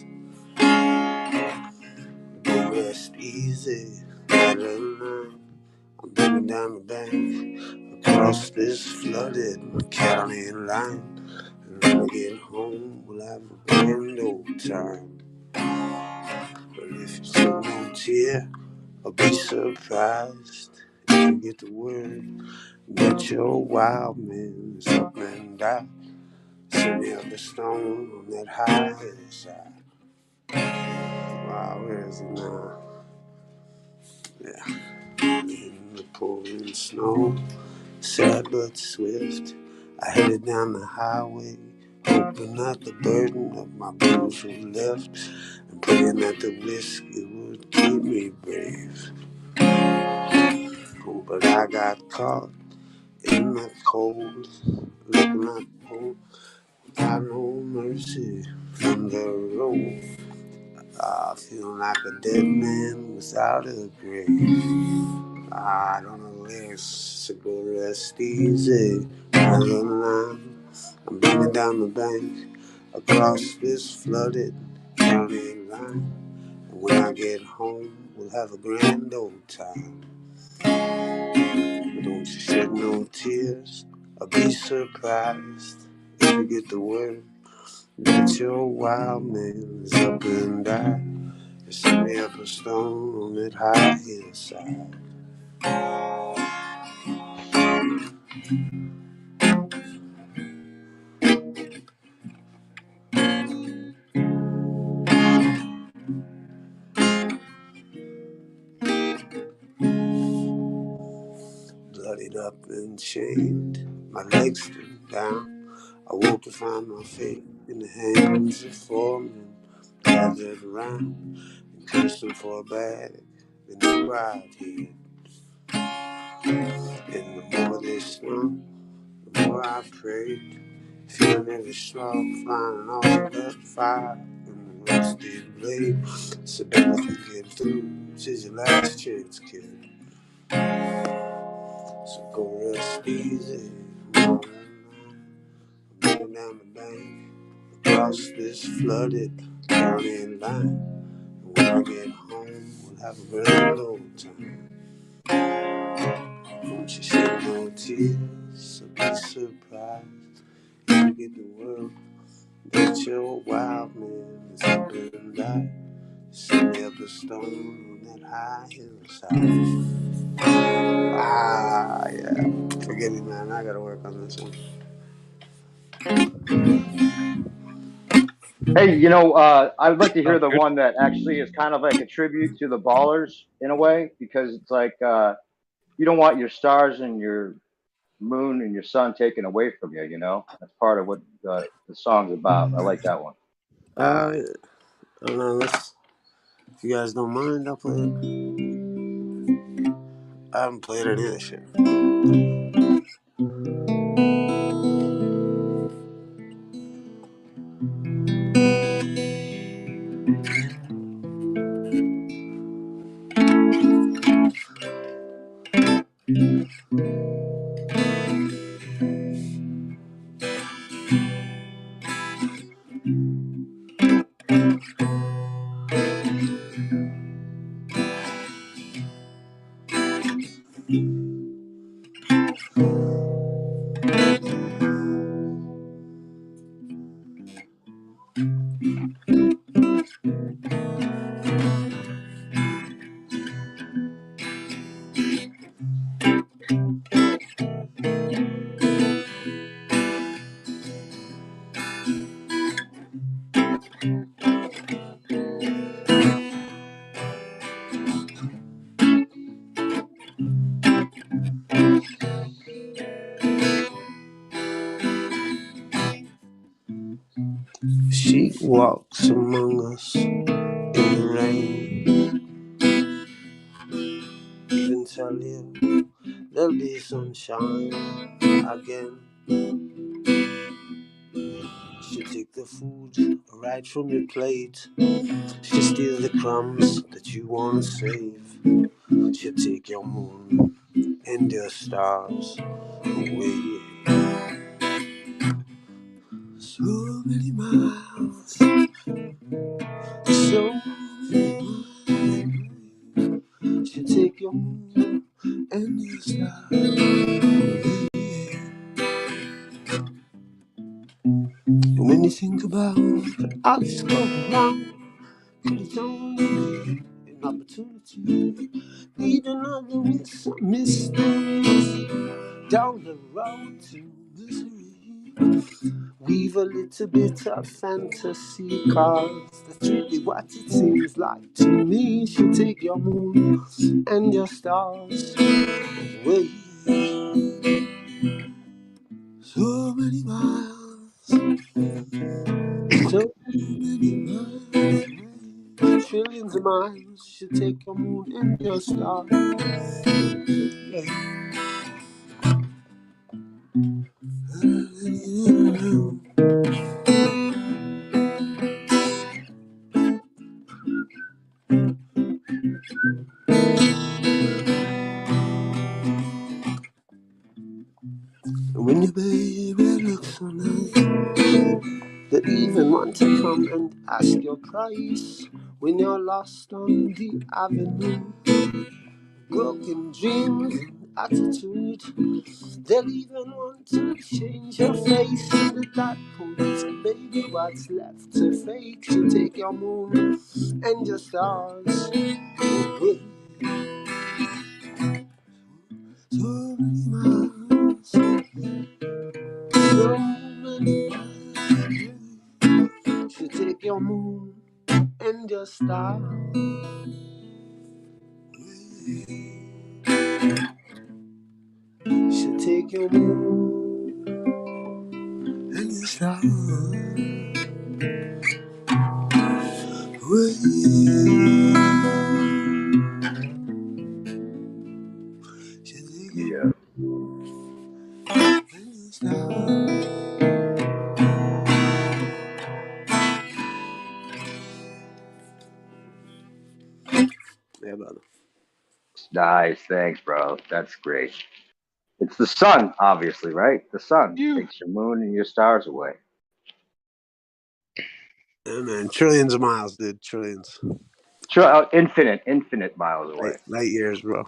Go rest easy, Madeline. I'm bringing down the bank across this flooded county line. And when I get home, we'll have a grand old time. But if you see no tear, I'll be surprised if you get the word that your wild man is up and out. Sitting up the stone on that high hillside. Wow, where is it now? Yeah. In the pouring snow, sad but swift, I headed down the highway, hoping that the burden of my blues was left, and praying that the whiskey would keep me brave. Oh, but I got caught in the cold, looking like home, without no mercy from the road. I feel like a dead man without a grave. I don't know the lyrics, so go rest easy. I'm bringing down the bank across this flooded county line. And when I get home, we'll have a grand old time. But don't you shed no tears, I'll be surprised if you get the word that your wild man is up and died. You set me up a stone on that high hillside. Bloodied up and chained, my legs still down. I woke to find my fate in the hands of foremen gathered around and cursed them for a bag they knew I'd hid. And the more they snung, the more I prayed, feeling every spark flying off that fire and the rusted blade. So that I can get through, this is your last chance, kid. So go rest easy, I'm moving down the bank across this flooded county line. And when I get home, we'll have a grand old time. Don't you shed no tears, so be surprised if you get the word that your wild man is up and died. Set me up a stone on that high hillside. Ah, yeah. Forgive me, man. I gotta work on this one. Hey, I'd like to hear the one that actually is kind of like a tribute to the Ballers in a way, because it's like you don't want your stars and your moon and your sun taken away from you. That's part of what the song's about. I like that one. Yeah. I don't know, if you guys don't mind, I'll play it. I haven't played any of this shit. She walks among us in the rain. Even tell you there'll be sunshine again. She'll take the food right from your plate. She'll steal the crumbs that you wanna save. She'll take your moon and your stars away. So many miles, so many miles. She'll take your moon and your stars away. And when you think about all this going wrong, could it's only an opportunity. Need another with some mysteries down the road to misery. Weave a little bit of fantasy, cause that's really what it seems like to me. She'll take your moon and your stars away. So many miles, so many miles away. Trillions of miles, she'll take your moon and your stars. Yeah. want to come and ask your price when you're lost on the avenue. Broken dreams, attitude. They'll even want to change your face. And at that point, baby, what's left to fake? To take your moon and your stars. So many miles, so many miles. Should take your moon and your stars. Should take your moon and your stars. Yeah. Yeah, brother. Nice. Thanks, bro. That's great. It's the sun, obviously, right? The sun takes your moon and your stars away. Yeah, man. Trillions of miles, dude. Trillions. Infinite miles away. Light years, bro.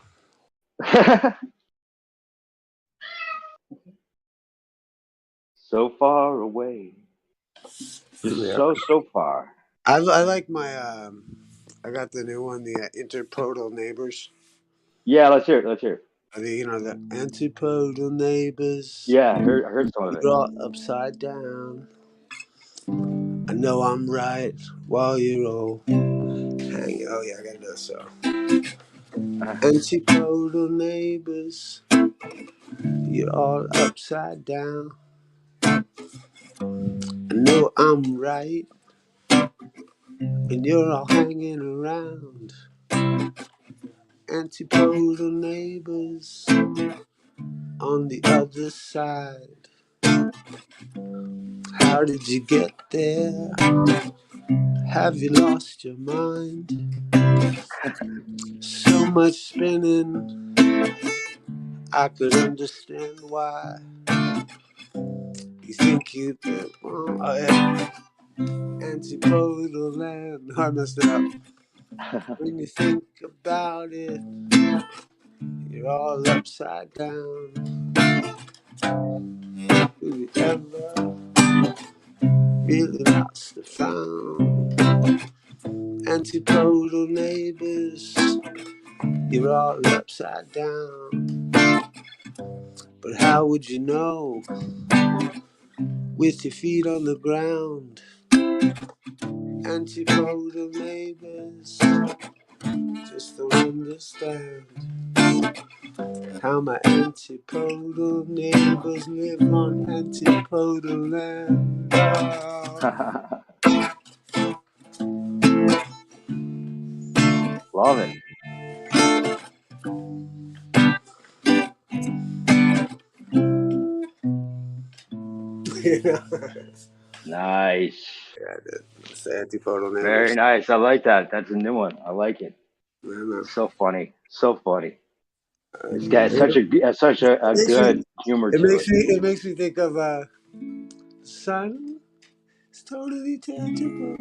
So far away. Just so far. I like my I got the new one, the interpodal neighbors. Yeah, let's hear it. I mean, you know, the antipodal neighbors. Yeah, I heard some of it. You're all upside down. I know I'm right while you're all hanging. Oh yeah, I got another song. Antipodal neighbors, you're all upside down. I know I'm right, and you're all hanging around. Antipodal neighbors on the other side. How did you get there? Have you lost your mind? So much spinning, I could understand why. You think you did wrong. Oh yeah. Antipodal land. I messed it up. When you think about it, you're all upside down. Have you ever really lost the found? Antipodal neighbors, you're all upside down. But how would you know with your feet on the ground? Antipodal neighbors just don't understand how my antipodal neighbors live on antipodal land. Love it. Nice. Yeah, it's the antipodal neighbors. Very nice. I like that. That's a new one. I like it. It's so funny. So funny. It's got such a good humor to it. It makes me think of sun. It's totally tangible.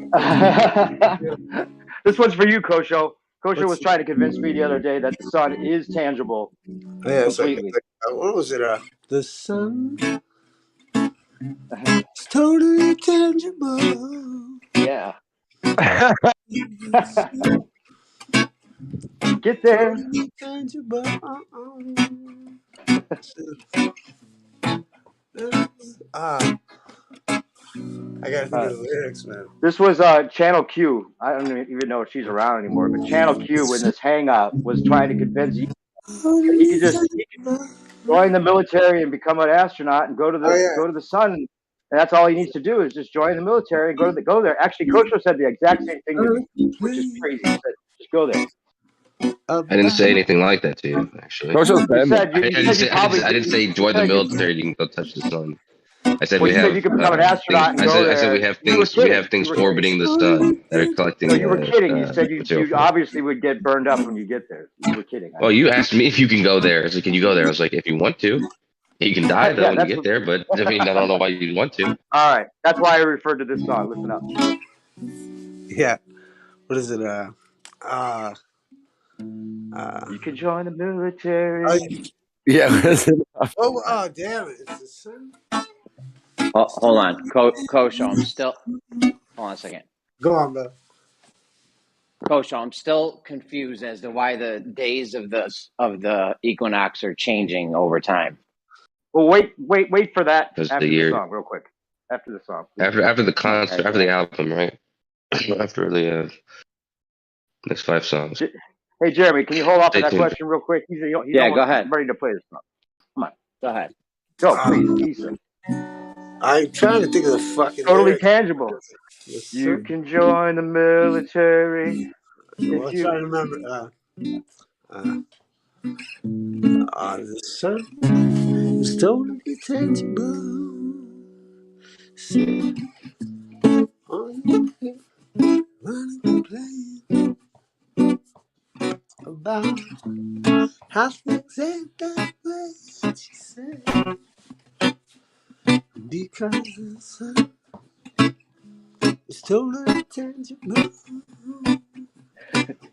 This one's for you, Kosho. Kosho was trying to convince me the other day that the sun is tangible. Yeah, completely. What was it? The sun. It's totally tangible. Yeah. Get there. Totally tangible. I gotta think of the lyrics, man. This was Channel Q. I don't even know if she's around anymore, but Channel Q, when this hang up, was trying to convince you that he could join the military and become an astronaut and go to the sun. And that's all he needs to do is just join the military and go there. Actually, Kosho said the exact same thing to me, which is crazy. He said, just go there. I didn't say anything like that to you, actually. I didn't say join the military. You can go touch the sun. I said we have. You can become an astronaut and go there. I said we have things orbiting the sun that are collecting. No, you were kidding. You said you obviously would get burned up when you get there. You were kidding. Well, you asked me if you can go there. I said, can you go there? I was like, if you want to. You can die though Yeah, when you that's get what. there, but I mean, I don't know why you'd want to. All right, that's why I referred to this song. Listen up. Yeah. What is it? You can join the military. Yeah. What is it? Oh, damn it! It's the sun. Oh, hold on, Kosho. I'm still. Hold on a second. Go on, bro. Kosho, I'm still confused as to why the days of the equinox are changing over time. Well, wait for that Because after the the year song, real quick. After the song. Please. after the concert, Okay, after the album, right? After the next 5 songs. Hey, Jeremy, can you hold off Stay on that tuned. question real quick? He's Yeah, go ahead. ready to play this song. Come on. Go ahead. Go, please. Easy. I'm trying to think of the fucking Totally lyrics. tangible. You can join the military. Well, If you... trying to remember. The sun is totally tangible. Sit on your head, running and playing about how things ain't that way. She said, because the sun is totally tangible.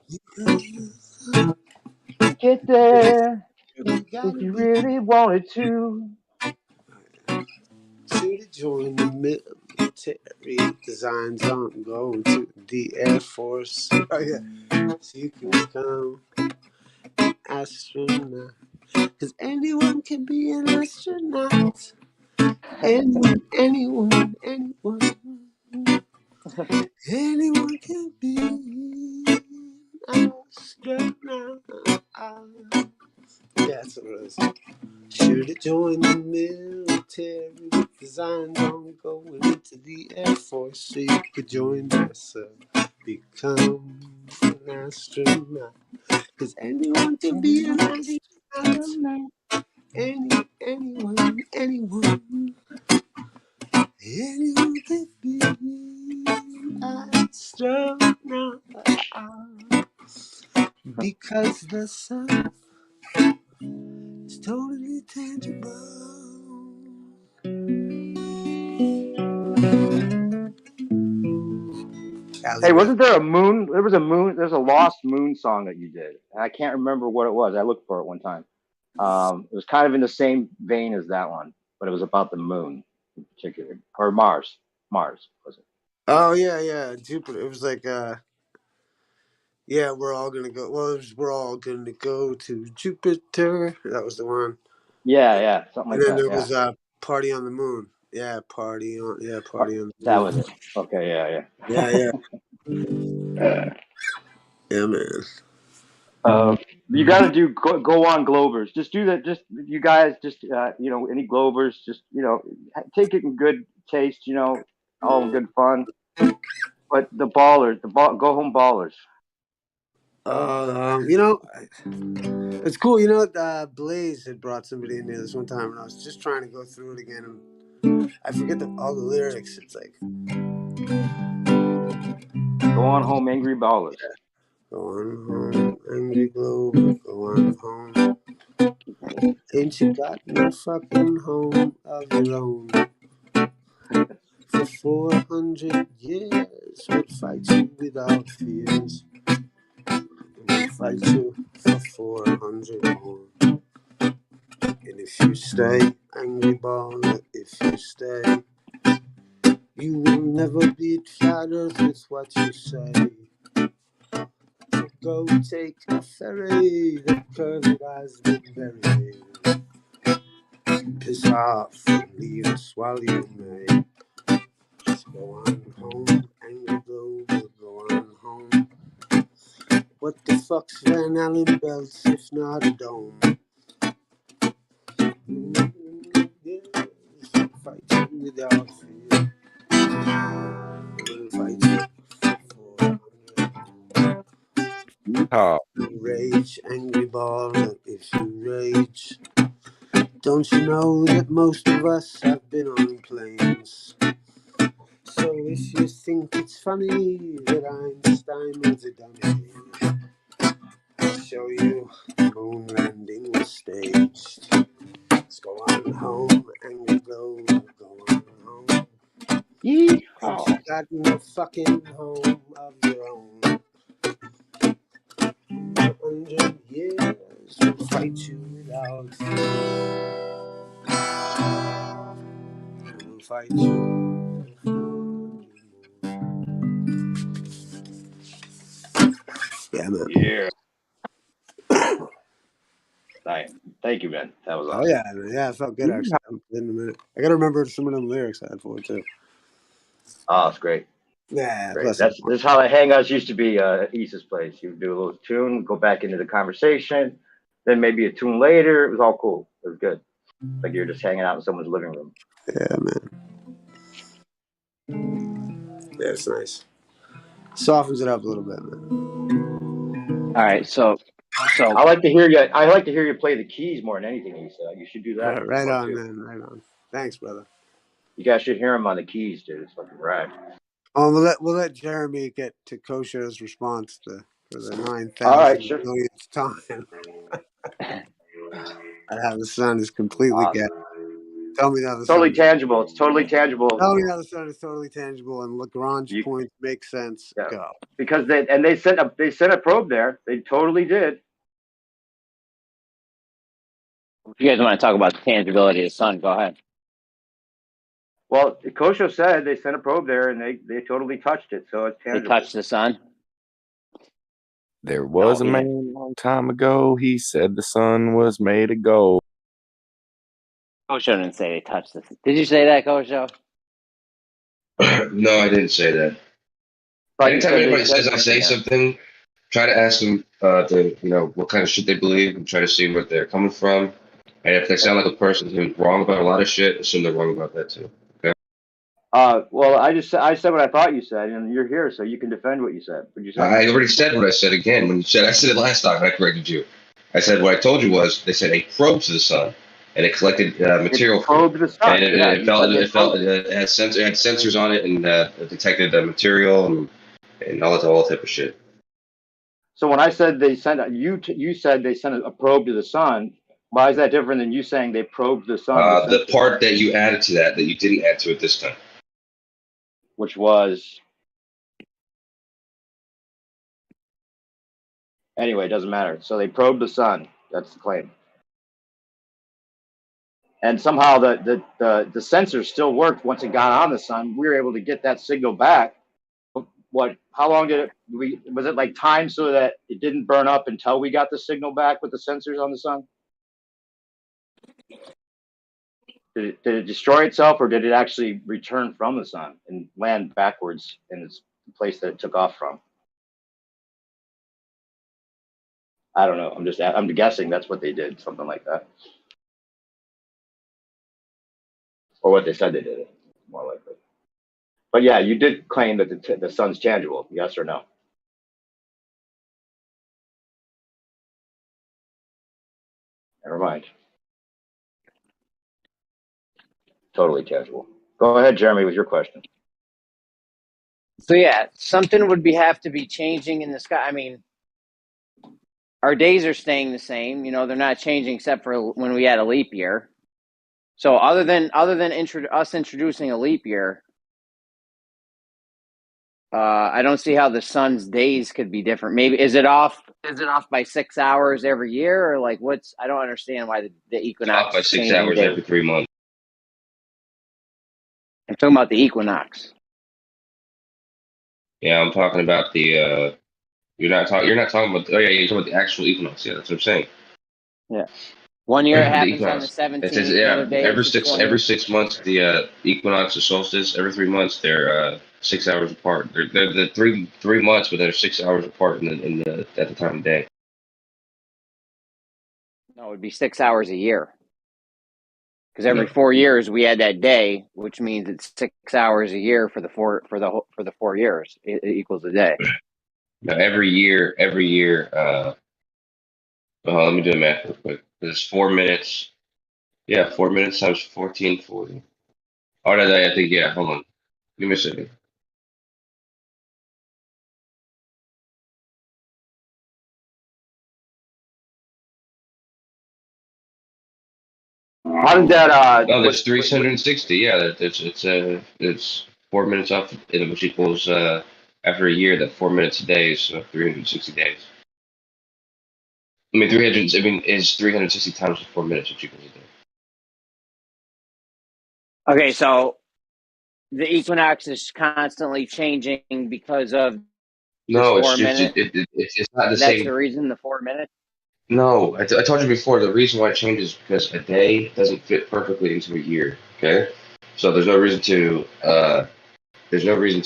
Because the sun, Get there you gotta if you be. really wanted to. Should have joined the military. Designs on going to the Air Force. Oh yeah, so you can become an astronaut. Cause anyone can be an astronaut. Anyone can be an astronaut. Yeah, that's what it is. Should have joined the military with designs on going into the Air Force so you could join NASA, become an astronaut. Cause anyone can be an astronaut. Anyone can be an astronaut. Because the sun is totally tangible. Hey, wasn't there a moon? There was a moon. There's a lost moon song that you did. And I can't remember what it was. I looked for it one time. It was kind of in the same vein as that one, but it was about the moon in particular, or Mars. Mars was it? Oh yeah, Jupiter. It was like yeah, we're all gonna go. Well, it was, we're all gonna go to Jupiter. That was the one. Yeah, something like And then that. there was Party on the Moon. Yeah, Party on the Moon. That was it. Okay, yeah. Yeah. Yeah, man. You got to do go on Globers. Just do that. Just you guys, just any Globers, just take it in good taste. All in good fun. But the ballers, go home ballers. It's cool. Blaze had brought somebody in there this one time, and I was just trying to go through it again, and I forget all the lyrics. It's like, go on home, angry ballers. Go on home, angry Globe. Go on home. Ain't you got no fucking home of your own? For 400 years, we'll fight you without fears. We'll fight you for 400 more. And if you stay, angry baller, if you stay, you will never beat flat earth with what you say. So go take a ferry, the curve has been buried. Piss off and leave us while you may. Just go on home, angry globe, go on home. What the fuck's Van Allen belts if not a dome? Yeah, fight you without fear. We'll fight you for 400. Rage, angry baller, if you rage. Don't you know that most of us have been on planes? So if you think it's funny that Einstein was a dummy, I'll show you the moon landing was staged. Let's go on home. got no fucking home of your own. 100 years will fight you without will fight you. Yeah, man. Yeah. Nice. Thank you, man. That was awesome. Oh yeah, man. Yeah, it felt good actually. In a minute, I gotta remember some of them lyrics I had for it too. Oh, it's great. Yeah, Great. This is how the hangouts used to be at Isa's place. You would do a little tune, go back into the conversation, then maybe a tune later. It was all cool. It was good. Like you're just hanging out in someone's living room. Yeah, man. Yeah, it's nice. Softens it up a little bit, man. All right, so I like to hear you. I like to hear you play the keys more than anything, Isa. You should do that. Right on, man. Right on. Thanks, brother. You guys should hear him on the keys, dude. It's fucking rad. We'll let Jeremy get to Kosho's response for the 9,000 All right, sure. millionth time. How the sun is completely Awesome. Tell me now the totally sun. tangible. It's totally tangible. Tell me now the sun is totally tangible and Lagrange points make sense. Yeah. Go. Because they sent a probe there. They totally did. if you guys want to talk about the tangibility of the sun, go ahead. Well, Kosho said they sent a probe there and they totally touched it, so it's tangible. They touched the sun. There was a man a long time ago. He said the sun was made of gold. Kosho didn't say they touched the sun. Did you say that, Kosho? No, I didn't say that. Anytime anybody says I say something, try to ask them what kind of shit they believe and try to see where they're coming from. And if they sound like a person who's wrong about a lot of shit, assume they're wrong about that too. Okay. Well, I said what I thought you said, and you're here, so you can defend what you said. What you said? I already said what I said again. When you said I said it last time, and I corrected you. I said what I told you was they sent a probe to the sun, and it collected material. It probed the sun. And it had sensors on it, and it detected material and all that type of shit. So when I said they sent you said they sent a probe to the sun. Why is that different than you saying they probed the sun? The part that you added to that you didn't add to it this time. Which was... Anyway, it doesn't matter. So they probed the sun. That's the claim. And somehow the sensor still worked once it got on the sun. We were able to get that signal back. How long did was it like time so that it didn't burn up until we got the signal back with the sensors on the sun? Did it destroy itself, or did it actually return from the sun and land backwards in its place that it took off from? I don't know. I'm guessing that's what they did, something like that, or what they said they did. More likely. But yeah, you did claim that the sun's tangible. Yes or no? Never mind. Totally tangible. Go ahead, Jeremy, with your question. So yeah, something would have to be changing in the sky. I mean, our days are staying the same. You know, they're not changing except for when we had a leap year. So other than us introducing a leap year, I don't see how the sun's days could be different. Maybe is it off by 6 hours every year, or like I don't understand why the equinox off by 6 hours every 3 months. I'm talking about the equinox. Yeah, I'm talking about the you're not talking about you're talking about the actual equinox. Yeah, that's what I'm saying. Yeah. 1 year it happens on the 17th. It says, every 6 months the equinox or solstice. Every 3 months they're 6 hours apart. They're 3 months, but they're 6 hours apart at the time of day. No, it would be 6 hours a year. Because every 4 years we had that day, which means it's 6 hours a year for the 4 years. It equals a day. Now every year. Let me do the math real quick. It's 4 minutes. Yeah, 4 minutes times 1440. Oh, no, I think, yeah, hold on. Give me a second. How did that? Oh, there's 360. Yeah, it's 4 minutes off, which equals after a year that 4 minutes a day is 360 days. I mean, 300. I mean, is 360 times 4 minutes, which equals a day. Okay, so the equinox is constantly changing because of No, this it's 4 just minute. it's not the That's same. the reason, the 4 minutes. No, I told you before. The reason why it changes is because a day doesn't fit perfectly into a year. Okay, so there's no reason to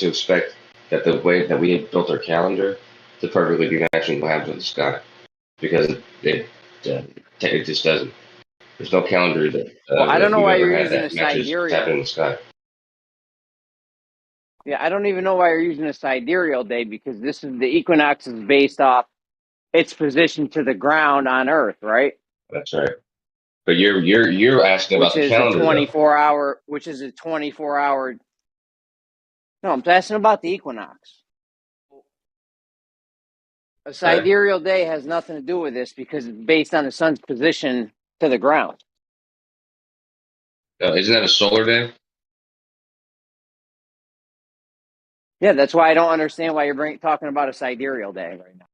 expect that the way that we have built our calendar to perfectly be matching what happens in the sky, because it just doesn't. There's no calendar that Well, I don't that know we've why ever you're had using a that matches what's sidereal. happening in the sky. Yeah, I don't even know why you're using a sidereal day, because this is the equinox is based off its position to the ground on Earth, right? That's right. But you're asking about Which the is a calendar though. 24-hour. Which is a 24-hour. No, I'm asking about the equinox. A sidereal day has nothing to do with this because it's based on the sun's position to the ground. Isn't that a solar day? Yeah, that's why I don't understand why you're talking about a sidereal day right now.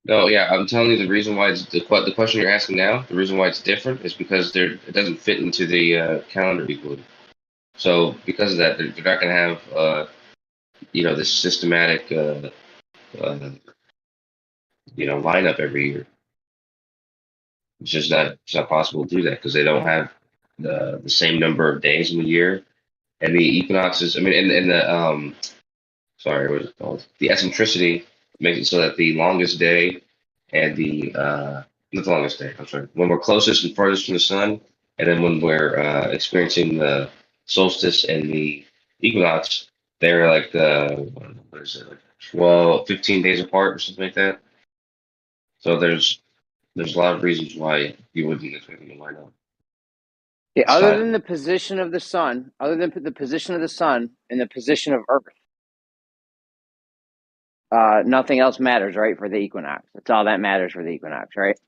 No, yeah, I'm telling you the reason why it's the question you're asking now. The reason why it's different is because it doesn't fit into the calendar equally. So because of that, they're not going to have this systematic lineup every year. It's not possible to do that because they don't have the same number of days in the year, and the equinoxes. I mean, in the sorry, what is it called? The eccentricity makes it so that the longest day and not the longest day. I'm sorry. When we're closest and farthest from the sun, and then when we're experiencing the solstice and the equinox, they're like what is it, like 12, 15 days apart or something like that. So there's a lot of reasons why you wouldn't expect them to line up. Yeah, other than the position of the sun, other than the position of the sun and the position of Earth, nothing else matters, right? For the equinox, that's all that matters for the equinox, right?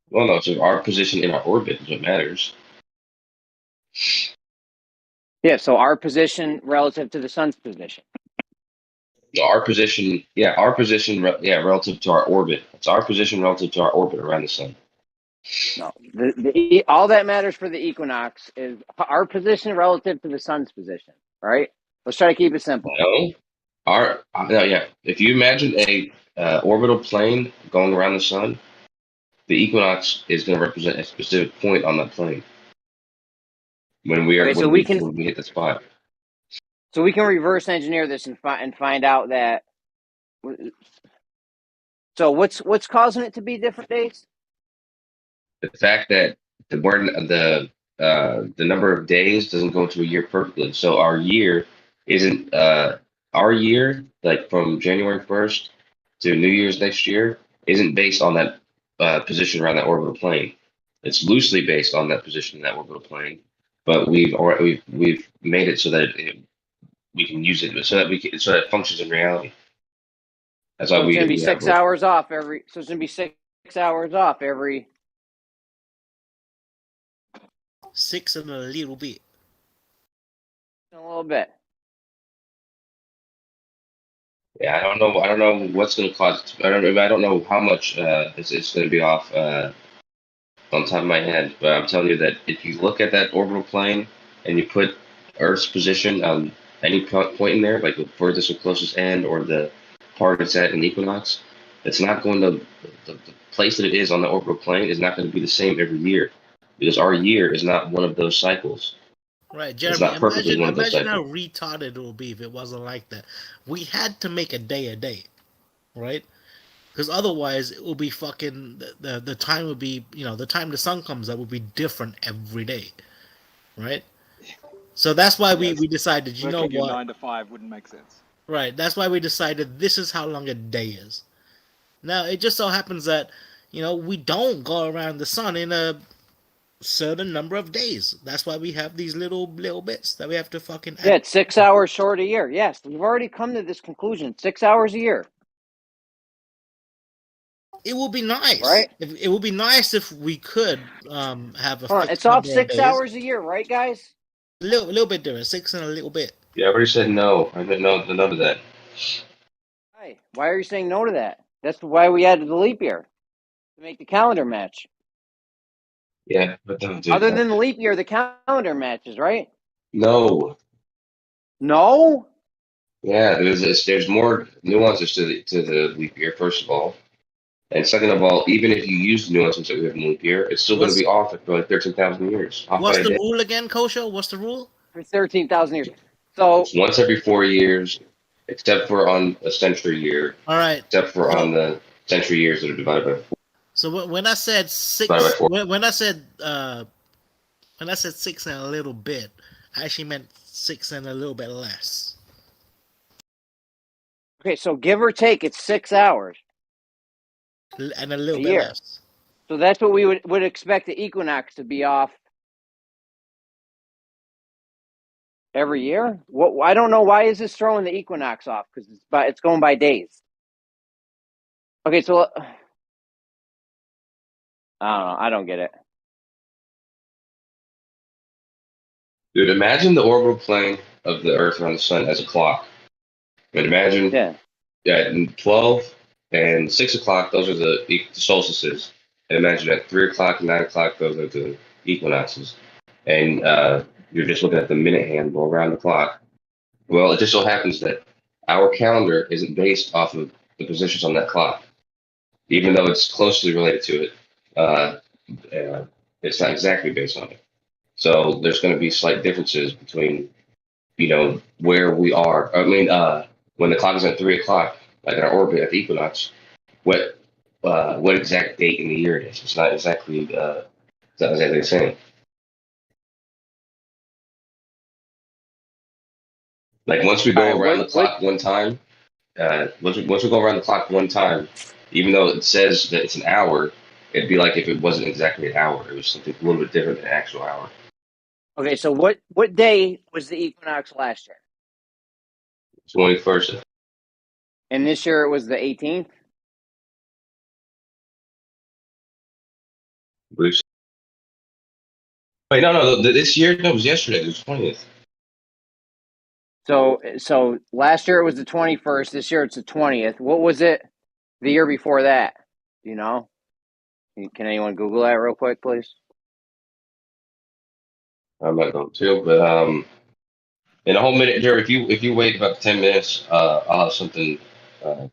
Well, no, so our position in our orbit is what matters. Yeah, so our position relative to the sun's position. Our position, relative to our orbit. It's our position relative to our orbit around the sun. No, all that matters for the equinox is our position relative to the sun's position, right? Let's try to keep it simple. If you imagine a orbital plane going around the sun, the equinox is going to represent a specific point on that plane. When we hit the spot. So we can reverse engineer this and find out that. So what's causing it to be different days? The fact that the number of days doesn't go into a year perfectly. So our year isn't like from January 1st to New Year's next year isn't based on that position around that orbital plane. It's loosely based on that position in that orbital plane, but we've made it so that we can use it so that it functions in reality. That's why it's going to be 6 hours off every. So it's going to be 6 hours off every. 6 and a little bit. A little bit. Yeah, I don't know what's going to cause. I don't know how much it's going to be off on top of my head. But I'm telling you that if you look at that orbital plane and you put Earth's position on any point in there, like the furthest or closest end, or the part it's at in the equinox, it's not going to the place that it is on the orbital plane is not going to be the same every year, because our year is not one of those cycles. Right, Jeremy, imagine how retarded it would be if it wasn't like that. We had to make a day, right? Because otherwise it will be fucking, the time would be, the time the sun comes up would be different every day, right? So that's why we decided, you know what? 9 to 5 wouldn't make sense. Right, that's why we decided this is how long a day is. Now, it just so happens that, we don't go around the sun in a certain number of days. That's why we have these little bits that we have to fucking add. Yeah, it's 6 hours short a year. Yes, we've already come to this conclusion. 6 hours a year. It would be nice, right? It would be nice if we could have a. It's off 6 hours a year, right, guys? A little bit different, 6 and a little bit. Yeah, I already said no. I said no to that. Why are you saying no to that? That's why we added the leap year to make the calendar match. Yeah, but no, dude. Other than the leap year, the calendar matches, right? No. No. Yeah, there's more nuances to the leap year. First of all, and second of all, even if you use the nuances that we have in leap year, it's still going to be off for like 13,000 years. Off What's by a the day. rule again, Kosho? What's the rule? For 13,000 years. So it's once every 4 years, except for on a century year. All right. Except for on the century years that are divided by 4. So when I said 6, when I said 6 and a little bit, I actually meant 6 and a little bit less. Okay, so give or take, it's 6 hours. And a little bit less. So that's what we would expect the equinox to be off every year. What I don't know, why is this throwing the equinox off? Because it's going by days. Okay, so I don't know. I don't get it. Dude, imagine the orbital plane of the Earth around the Sun as a clock. But imagine, at 12 and 6 o'clock, those are the solstices. And imagine at 3 o'clock and 9 o'clock, those are the equinoxes. And you're just looking at the minute hand go around the clock. Well, it just so happens that our calendar isn't based off of the positions on that clock. Even though it's closely related to it, it's not exactly based on it. So there's going to be slight differences between, where we are. I mean, when the clock is at 3 o'clock, like in our orbit at the equinox, what exact date in the year it is. It's not exactly the same. Like once we go around the clock one time, once we go around the clock one time, even though it says that it's an hour, it'd be like if it wasn't exactly an hour. It was something a little bit different than an actual hour. Okay, so what day was the equinox last year? 21st. And this year it was the 18th? Wait, no. This year, no, it was yesterday. It was 20th. So last year it was the 21st. This year it's the 20th. What was it the year before that? Do you know? Can anyone Google that real quick, please? I'm not going to, but in a whole minute, Jerry, if you wait about 10 minutes, I'll have something to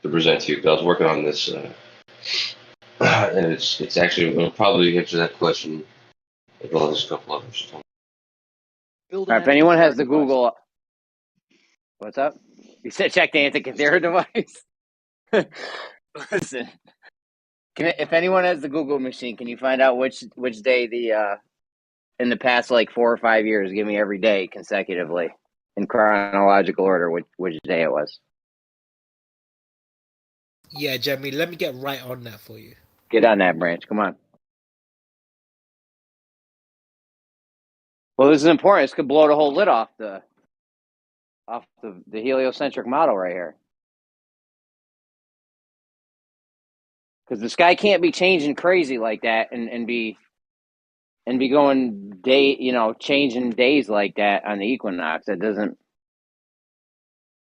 present to you. Because I was working on this, and it's actually it'll probably answer that question as well as a couple others. If anyone has the Google, what's up? You said check the antikythera device. Listen, if anyone has the Google machine, can you find out which day in the past like 4 or 5 years, give me every day consecutively in chronological order which day it was. Yeah, Jeremy, let me get right on that for you. Get on that, Branch. Come on. Well, this is important. This could blow the whole lid off the heliocentric model right here. Because the sky can't be changing crazy like that and be going changing days like that on the equinox. That doesn't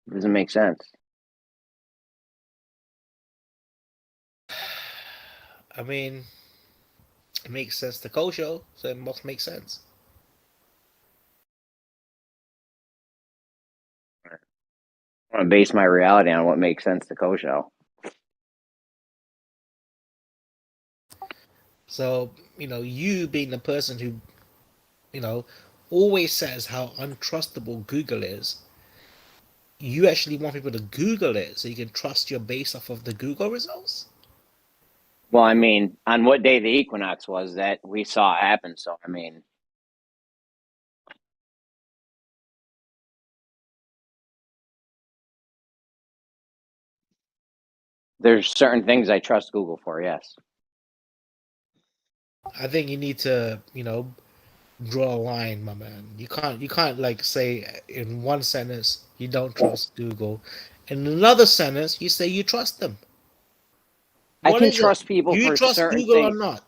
make sense. I mean, it makes sense to Kosho, so it must make sense. I want to base my reality on what makes sense to Kosho. So, you being the person who, always says how untrustable Google is, you actually want people to Google it so you can trust your base off of the Google results? Well, I mean, on what day the equinox was that we saw happen. So, I mean, there's certain things I trust Google for, yes. I think you need to, draw a line, my man. You can't like say in one sentence you don't trust Google, in another sentence you say you trust them. I can trust people Do you for trust certain Google things. or not?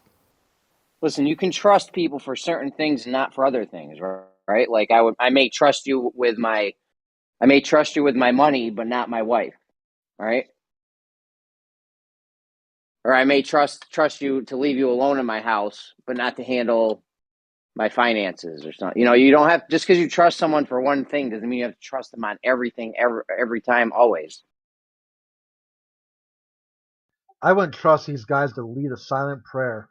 Listen, you can trust people for certain things and not for other things, right? right? Like I may trust you with my money, but not my wife, right? Or I may trust you to leave you alone in my house, but not to handle my finances or something. You know, you don't have, just because you trust someone for one thing doesn't mean you have to trust them on everything, every time, always. I wouldn't trust these guys to lead a silent prayer.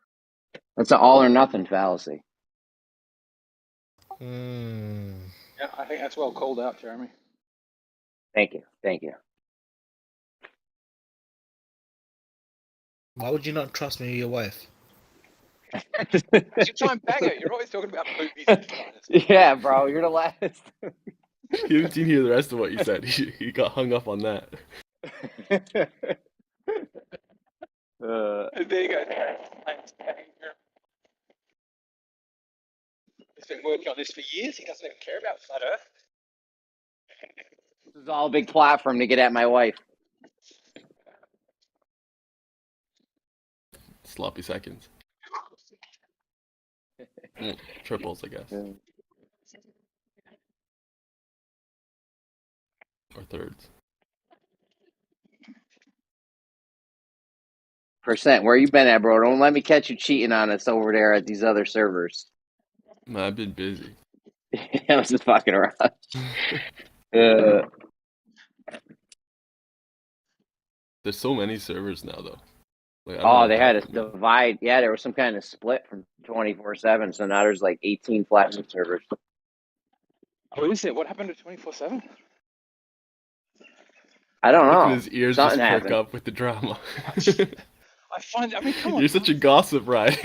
That's an all or nothing fallacy. Yeah, I think that's well called out, Jeremy. Thank you. Why would you not trust me or your wife? You're time bagger. You're always talking about movies and vaginas. Yeah, bro, you're the last. You didn't hear the rest of what you said. He got hung up on that. There you go. He's been working on this for years. He doesn't even care about flat Earth. This is all a big plot for him to get at my wife. Sloppy seconds. Triples, I guess. Or thirds. Percent, where you been at, bro? Don't let me catch you cheating on us over there at these other servers. Man, I've been busy. I was just fucking around. There's so many servers now, though. Like, They had a divide. Yeah, there was some kind of split from 24/7. So now there's like 18 Platinum servers. Oh, is it? What happened to 24/7? I don't Look know. at his ears Something just perk happened. up with the drama. I mean, come on. You're such a gossip, right?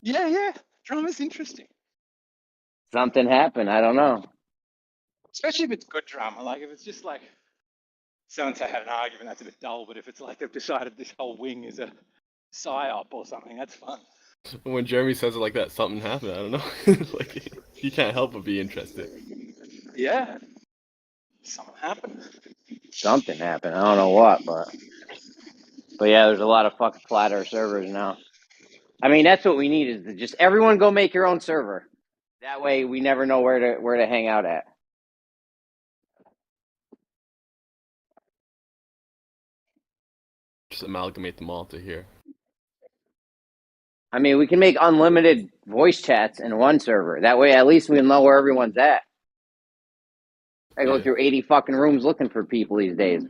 Yeah. Drama's interesting. Something happened. I don't know. Especially if it's good drama. Like, if it's just like so-and-so had an argument, that's a bit dull. But if it's like they've decided this whole wing is a psyop or something, that's fun. When Jeremy says it like that, something happened. I don't know. Like, you can't help but be interested. Yeah. Something happened. Something happened. I don't know what, but yeah, there's a lot of fucking flat Earth servers now. I mean, that's what we need, is to just everyone go make your own server. That way, we never know where to hang out at. Just amalgamate them all to here. I mean, we can make unlimited voice chats in one server. That way, at least we'll know where everyone's at. I go through 80 fucking rooms looking for people these days.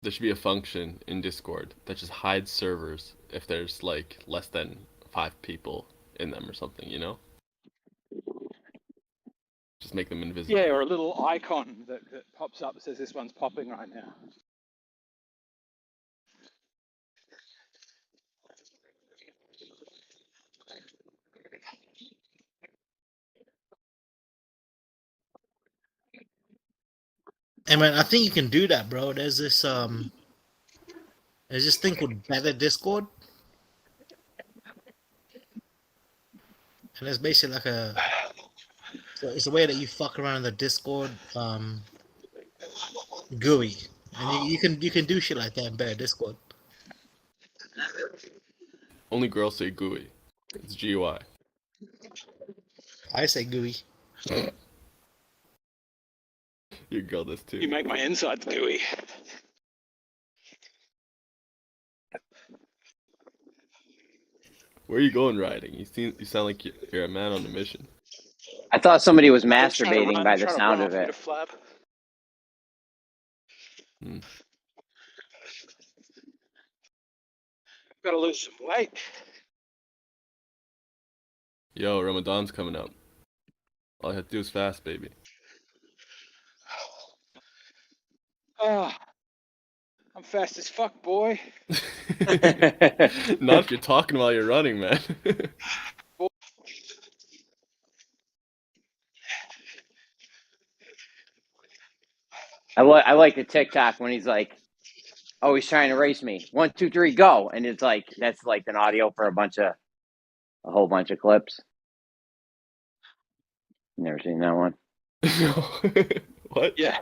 There should be a function in Discord that just hides servers if there's like less than 5 people in them or something, you know? Just make them invisible. Yeah, or a little icon that pops up that says this one's popping right now. Hey man, I think you can do that, bro. There's this thing called Better Discord, and it's basically like it's a way that you fuck around in the Discord GUI, and you can do shit like that in Better Discord. Only girls say GUI. It's GUI. I say GUI. Your girl does too. You make my insides gooey. Where are you going riding? You sound like you're a man on a mission. I thought somebody was masturbating by the sound of it. Gotta lose some weight. Yo, Ramadan's coming up. All I have to do is fast, baby. Oh, I'm fast as fuck, boy. Not if you're talking while you're running, man. I like the TikTok when he's like, "Oh, he's trying to race me. 1, 2, 3, go!" And it's like that's like an audio for a whole bunch of clips. Never seen that one. What? Yeah.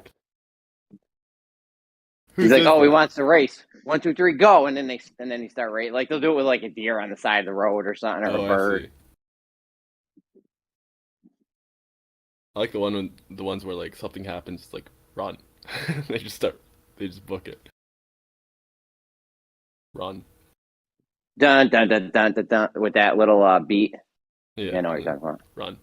He's like, "Oh, he wants to race." 1, 2, 3, go, and then they start right. Like they'll do it with like a deer on the side of the road or something, or a Oh, I bird. see. I like the ones where like something happens, like run. They just book it. Run. Dun dun dun dun dun dun with that little beat. Yeah, I know what you're talking about. Run.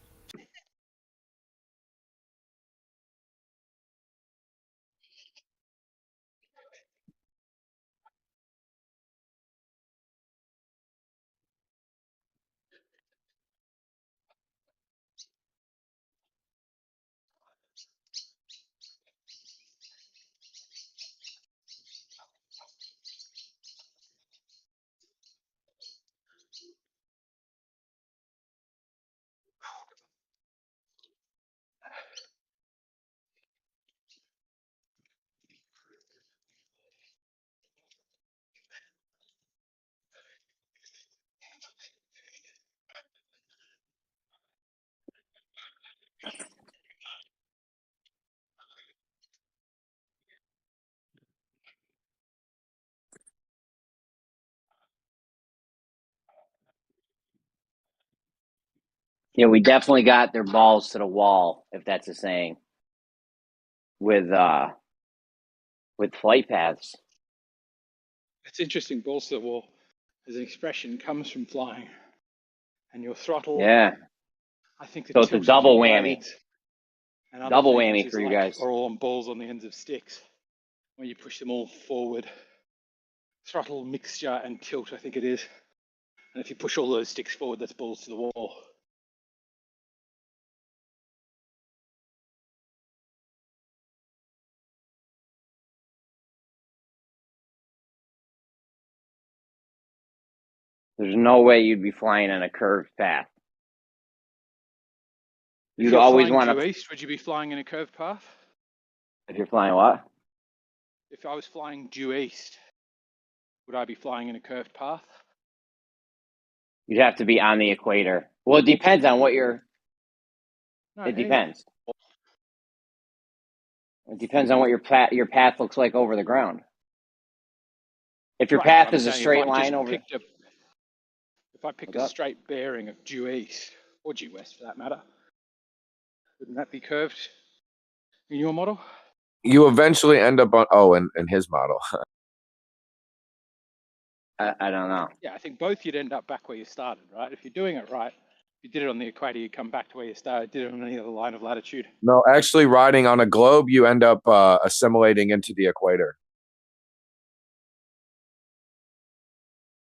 Yeah, we definitely got their balls to the wall, if that's a saying. With flight paths. It's interesting. Balls to the wall, as an expression, comes from flying, and your throttle. Yeah. I think the So it's a tilt of double your whammy. blades and other Double things whammy is for you like guys. are all on balls on the ends of sticks. When you push them all forward, throttle, mixture, and tilt, I think it is. And if you push all those sticks forward, that's balls to the wall. There's no way you'd be flying on a curved path. If You'd you're always flying want due to. east, would you be flying in a curved path? If you're flying what? If I was flying due east, would I be flying in a curved path? You'd have to be on the equator. Well, it depends on what you're. No, It anywhere. depends. It depends on what your path looks like over the ground. If your Right, but path I'm is a saying straight if I line just over. if I picked What's a up? straight bearing of due east, or due west for that matter, wouldn't that be curved in your model? You eventually end up on in his model. I don't know. Yeah, I think both you'd end up back where you started, right? If you're doing it right, if you did it on the equator, you come back to where you started. Did it on any other line of latitude? No, actually, riding on a globe, you end up assimilating into the equator.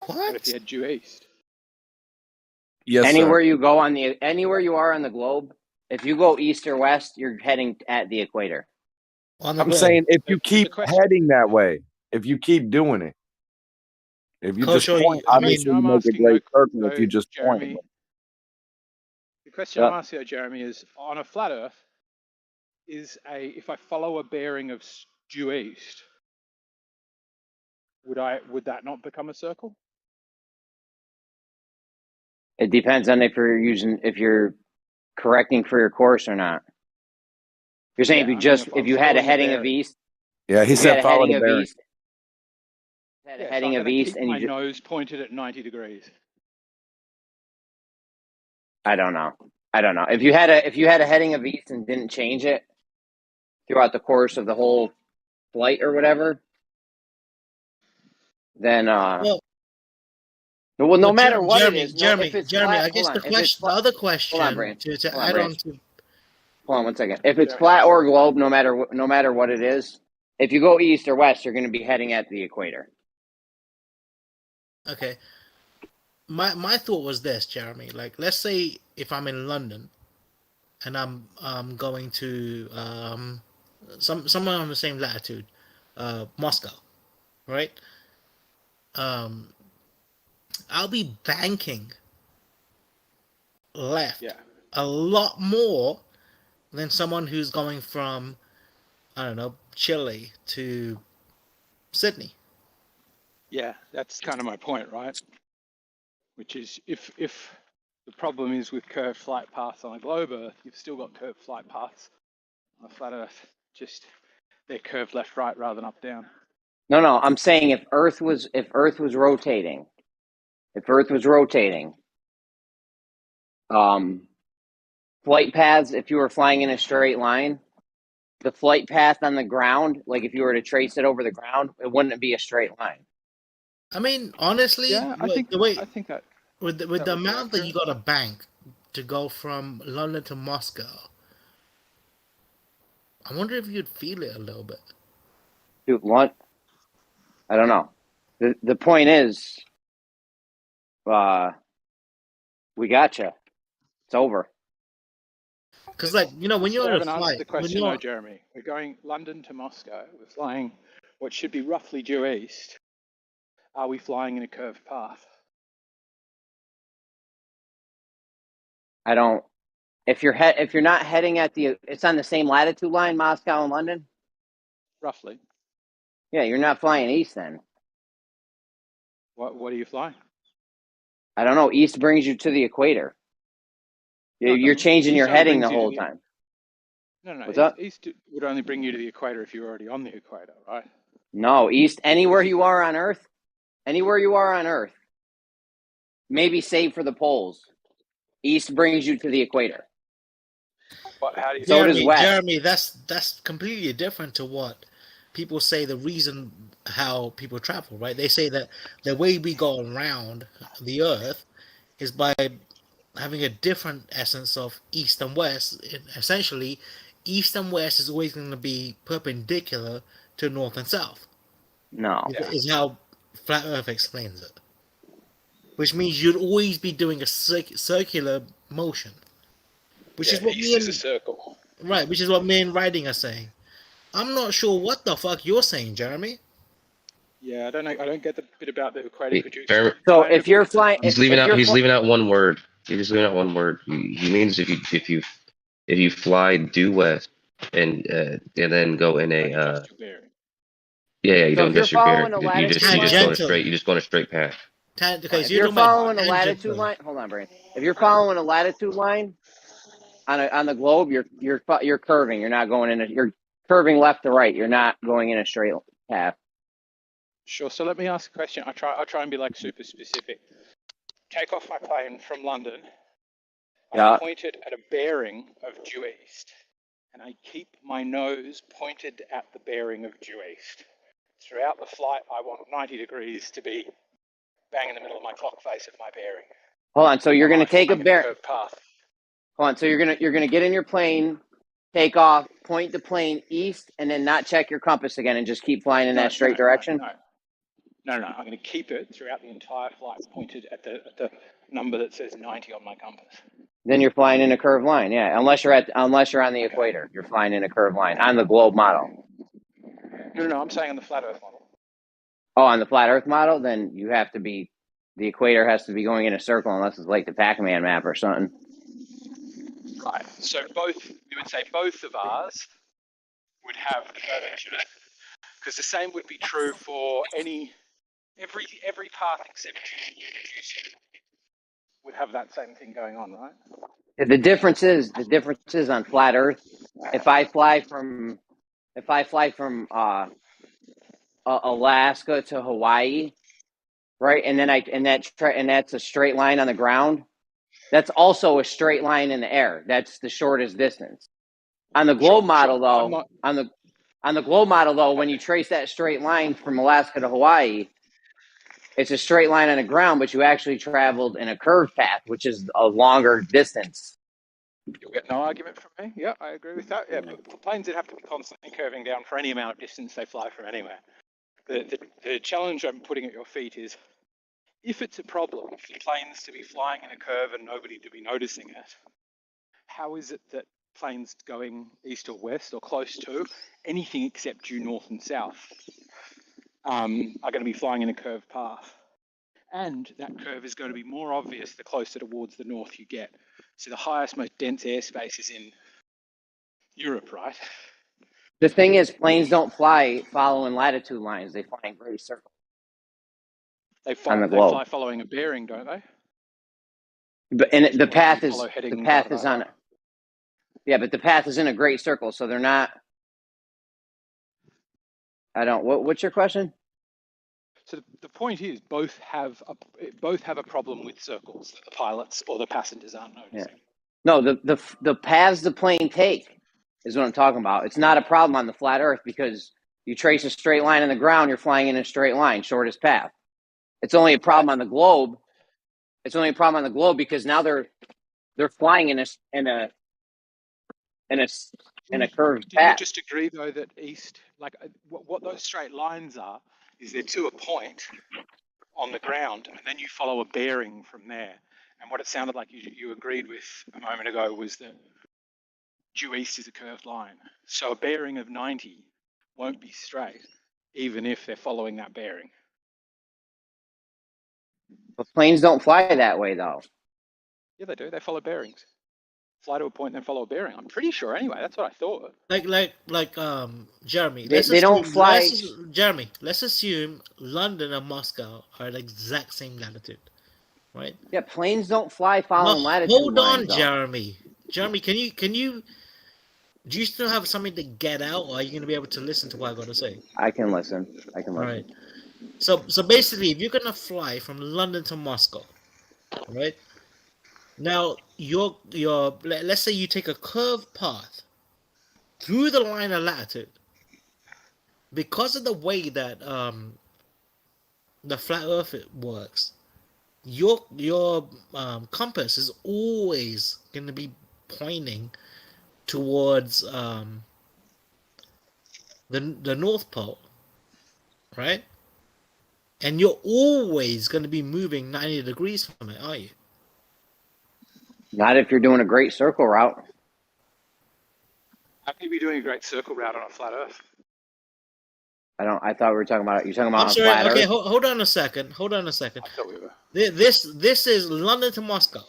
What? But if you had due east? Yes, Anywhere sir. you go anywhere you are on the globe, if you go east or west, you're heading at the equator. I'm saying if you keep heading that way, if you keep doing it, if you just point, obviously you make a great circle if you just point. Jeremy, the question I'm asking, Jeremy, is on a flat Earth, if I follow a bearing of due east, would that not become a circle? It depends on if you're correcting for your course or not. You're saying if you had a heading of east. Yeah, he said follow the bearing. Had a heading of east, and my nose pointed at 90 degrees. I don't know. If you had a heading of east and didn't change it throughout the course of the whole flight or whatever, then no matter what Jeremy, it is, Jeremy, if it's Jeremy, flat, I guess the other question hold on, Brand. to Hold on, add Brand. on to. Hold on 1 second. If it's flat or globe, no matter what it is, if you go east or west, you're going to be heading at the equator. Okay. My thought was this, Jeremy. Like, let's say if I'm in London, and I'm going to somewhere on the same latitude, Moscow, right? I'll be banking left a lot more than someone who's going from, I don't know, Chile to Sydney. Yeah, that's kind of my point, right? Which is if the problem is with curved flight paths on a globe Earth, you've still got curved flight paths on a flat Earth. Just they're curved left, right rather than up, down. No, I'm saying if Earth was rotating, flight paths, if you were flying in a straight line, the flight path on the ground, like if you were to trace it over the ground, it wouldn't be a straight line. I mean, honestly, Yeah, I think that with the would be amount that accurate. you got to bank to go from London to Moscow, I wonder if you'd feel it a little bit. Dude, what? I don't know. The point is, we gotcha. It's over. Because, like, you know, when you're I on haven't a flight, answered the question, though, Jeremy. We're going London to Moscow. We're flying what should be roughly due east. Are we flying in a curved path? I don't. If you're not heading at it's on the same latitude line, Moscow and London. Roughly. Yeah, you're not flying east then. What are you flying? I don't know. East brings you to the equator. You're changing your heading the whole time. No. What's up? East would only bring you to the equator if you were already on the equator, right? No, east, anywhere you are on Earth, maybe save for the poles, east brings you to the equator. But how do you? So does west. Jeremy, that's completely different to what people say. The reason how people travel, right? They say that the way we go around the Earth is by having a different essence of east and west. Essentially, east and west is always going to be perpendicular to north and south. No, is how Flat Earth explains it. Which means you'd always be doing a circular motion. Which is what east is a circle. Right, which is what me and Riding are saying. I'm not sure what the fuck you're saying, Jeremy. Yeah, I don't know. I don't get the bit about the equator producing. So if you're flying, he's leaving out one word. He's leaving out one word. He means if you fly due west and then go in a you don't adjust your bearing. You just go in a straight path. If you're following a latitude line, hold on, Brandon. If you're following a latitude line on the globe, you're curving. You're not going you're curving left to right. You're not going in a straight path. Sure. So let me ask a question. I'll try and be like super specific. Take off my plane from London. I point it at a bearing of due east, and I keep my nose pointed at the bearing of due east. Throughout the flight, I want 90 degrees to be bang in the middle of my clock face of my bearing. Hold on. So you're going to take a bearing. Path. Hold on. So you're gonna get in your plane, take off, point the plane east, and then not check your compass again, and just keep flying in that straight direction. No. I'm going to keep it throughout the entire flight pointed at the number that says 90 on my compass. Then you're flying in a curved line, yeah. Unless you're on the equator, you're flying in a curved line on the globe model. No. I'm saying on the flat Earth model. Oh, on the flat Earth model, then you have to be. The equator has to be going in a circle, unless it's like the Pac-Man map or something. Right. So we would say both of ours would have curvature, because the same would be true for every path except would have that same thing going on, right? The difference is on flat Earth. If I fly from Alaska to Hawaii, right, and that's a straight line on the ground. That's also a straight line in the air. That's the shortest distance. On the globe model, though, on the globe model, though, when you trace that straight line from Alaska to Hawaii, it's a straight line on the ground, but you actually traveled in a curved path, which is a longer distance. You'll get no argument from me. Yeah, I agree with that. Yeah, but for planes that have to be constantly curving down for any amount of distance they fly from anywhere. The challenge I'm putting at your feet is, if it's a problem for planes to be flying in a curve and nobody to be noticing it, how is it that planes going east or west or close to anything except due north and south are going to be flying in a curved path? And that curve is going to be more obvious the closer towards the north you get. So the highest, most dense airspace is in Europe, right? The thing is, planes don't fly following latitude lines. They fly in great circles. They fly following a bearing, don't they? But the path is on. Yeah, but the path is in a great circle, so they're not. I don't. What's your question? So the point is, both have a problem with circles that the pilots or the passengers aren't noticing. Yeah. No, the paths the plane take is what I'm talking about. It's not a problem on the flat Earth because you trace a straight line on the ground, you're flying in a straight line, shortest path. It's only a problem on the globe. It's only a problem on the globe because now they're flying in a curved Do you path. just agree though that what those straight lines are is they're to a point on the ground, and then you follow a bearing from there. And what it sounded like you agreed with a moment ago was that due east is a curved line. So a bearing of 90 won't be straight, even if they're following that bearing. But planes don't fly that way, though. Yeah, they do. They follow bearings. Fly to a point and then follow a bearing. I'm pretty sure anyway. That's what I thought. Jeremy. They don't fly. Jeremy, let's assume London and Moscow are the exact same latitude, right? Yeah, planes don't fly following latitude. Hold on, lines, Jeremy. Jeremy, can you? Do you still have something to get out, or are you going to be able to listen to what I got to say? I can listen. All right. So basically, if you're going to fly from London to Moscow, right? Now, let's say you take a curved path through the line of latitude. Because of the way that the flat Earth works, your compass is always going to be pointing towards the North Pole, right? And you're always going to be moving 90 degrees from it, are you? Not if you're doing a great circle route. How can you be doing a great circle route on a flat Earth? I thought we were talking about. You're talking about I'm sorry. flat Okay, Earth? hold on a second. I thought we were. This is London to Moscow.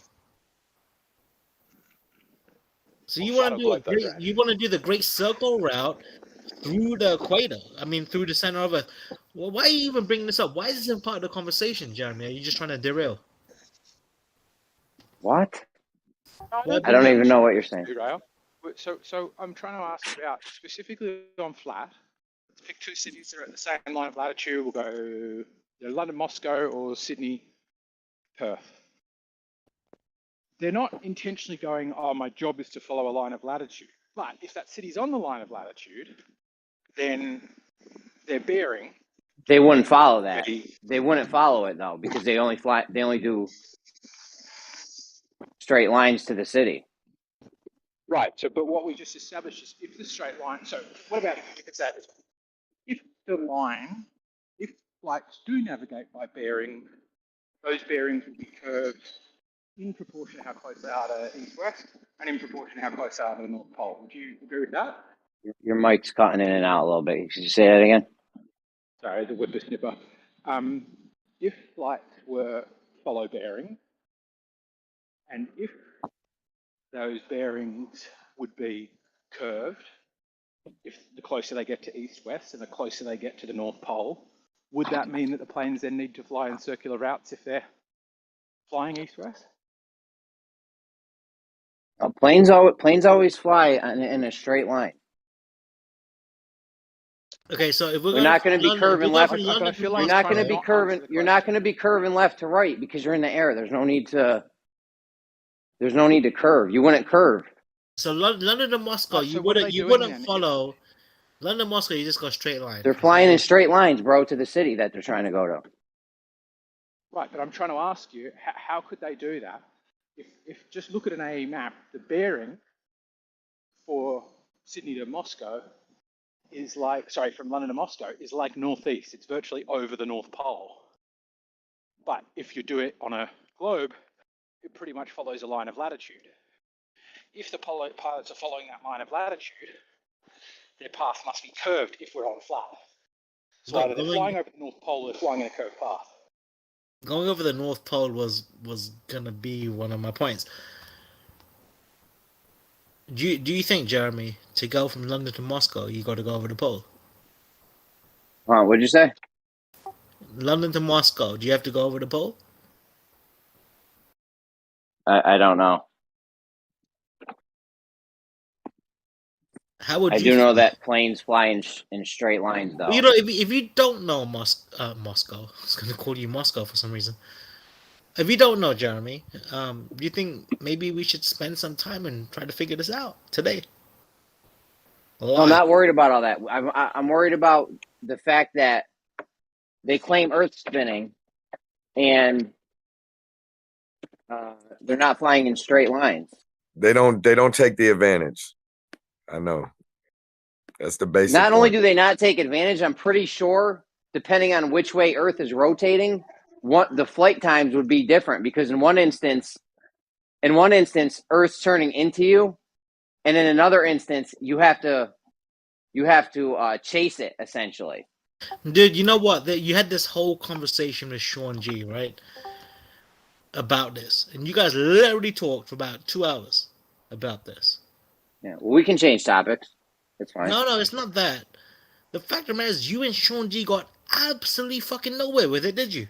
So you want to do the great circle route through the equator? I mean, through the center of Earth. Well, why are you even bringing this up? Why is this part of the conversation, Jeremy? Are you just trying to derail? What? I don't even know what you're saying. So I'm trying to ask about specifically on flat. Let's pick two cities that are at the same line of latitude. We'll go London, Moscow, or Sydney, Perth. They're not intentionally going, oh, my job is to follow a line of latitude. But if that city's on the line of latitude, then their bearing. They wouldn't follow that. They wouldn't follow it though, because they only do straight lines to the city. Right. So, but what we just established is if the straight line. So, what about if it's that? If the line, if flights do navigate by bearing, those bearings would be curved in proportion to how close they are to east-west and in proportion to how close they are to the North Pole. Would you agree with that? Your mic's cutting in and out a little bit. Could you say that again? Sorry, the whippersnipper. If flights were follow bearing, and if those bearings would be curved, if the closer they get to east-west and the closer they get to the North Pole, would that mean that the planes then need to fly in circular routes if they're flying east-west? Planes always fly in a straight line. Okay, so if we're not going to be curving left, you're not going to be curving. You're not going to be curving left to right because you're in the air. There's no need to curve. You wouldn't curve. So London to Moscow, you wouldn't follow. London to Moscow, you just go straight line. They're flying in straight lines, bro, to the city that they're trying to go to. Right, but I'm trying to ask you, how could they do that? If just look at an AE map, the bearing for Sydney to Moscow is from London to Moscow is like northeast. It's virtually over the North Pole. But if you do it on a globe, it pretty much follows a line of latitude. If the pilots are following that line of latitude, their path must be curved if we're on flat. So either they're flying over the North Pole or they're flying in a curved path. Going over the North Pole was gonna be one of my points. Do you think, Jeremy, to go from London to Moscow, you got to go over the pole? What'd you say? London to Moscow, do you have to go over the pole? I don't know. How would I you do know feel? that planes fly in straight lines, though. Well, you know, if you don't know Moscow, I was going to call you Moscow for some reason. If you don't know, Jeremy, do you think maybe we should spend some time and try to figure this out today? No, I'm not worried about all that. I'm worried about the fact that they claim Earth's spinning, and they're not flying in straight lines. They don't take the advantage. I know. That's the basic Not only point. do they not take advantage, I'm pretty sure, depending on which way Earth is rotating, the flight times would be different, because in one instance, Earth's turning into you, and in another instance, you have to chase it, essentially. Dude, you know what? You had this whole conversation with Sean G, right? About this. And you guys literally talked for about 2 hours about this. Yeah, well, we can change topics. It's fine. No, it's not that. The fact of the matter is, you and Sean G got absolutely fucking nowhere with it, did you?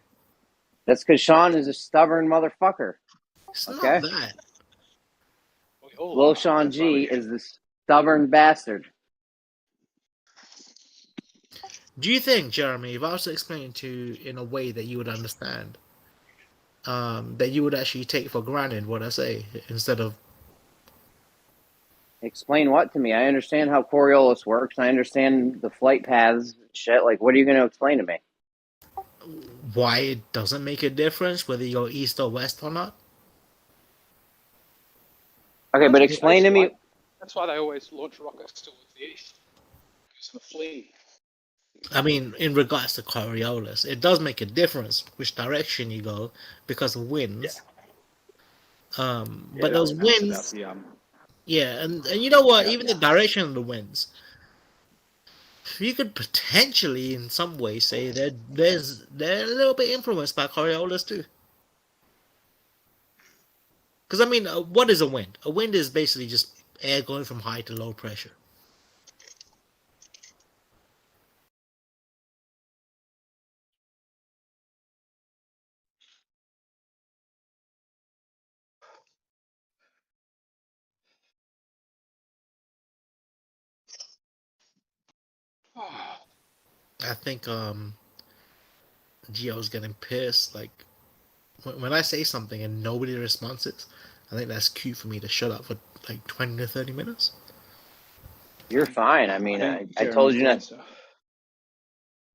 That's because Sean is a stubborn motherfucker. It's okay? not that. Lil Sean G is the stubborn bastard. Do you think, Jeremy, if I was to explain it to you in a way that you would understand, that you would actually take for granted what I say instead of... Explain what to me? I understand how Coriolis works. I understand the flight paths, shit. Like, what are you going to explain to me? Why it doesn't make a difference whether you go east or west or not? Okay, but explain to me... That's why they always launch rockets towards the east. Because of the fleeing. I mean, in regards to Coriolis, it does make a difference which direction you go because of winds. Yeah. But those winds... Yeah, and you know what? Even the direction of the winds, you could potentially, in some way, say that they're a little bit influenced by Coriolis too. Because, I mean, what is a wind? A wind is basically just air going from high to low pressure. I think Gio's getting pissed. Like, when I say something and nobody responds, I think that's cute for me to shut up for like 20 to 30 minutes. You're fine. I mean, I told you not.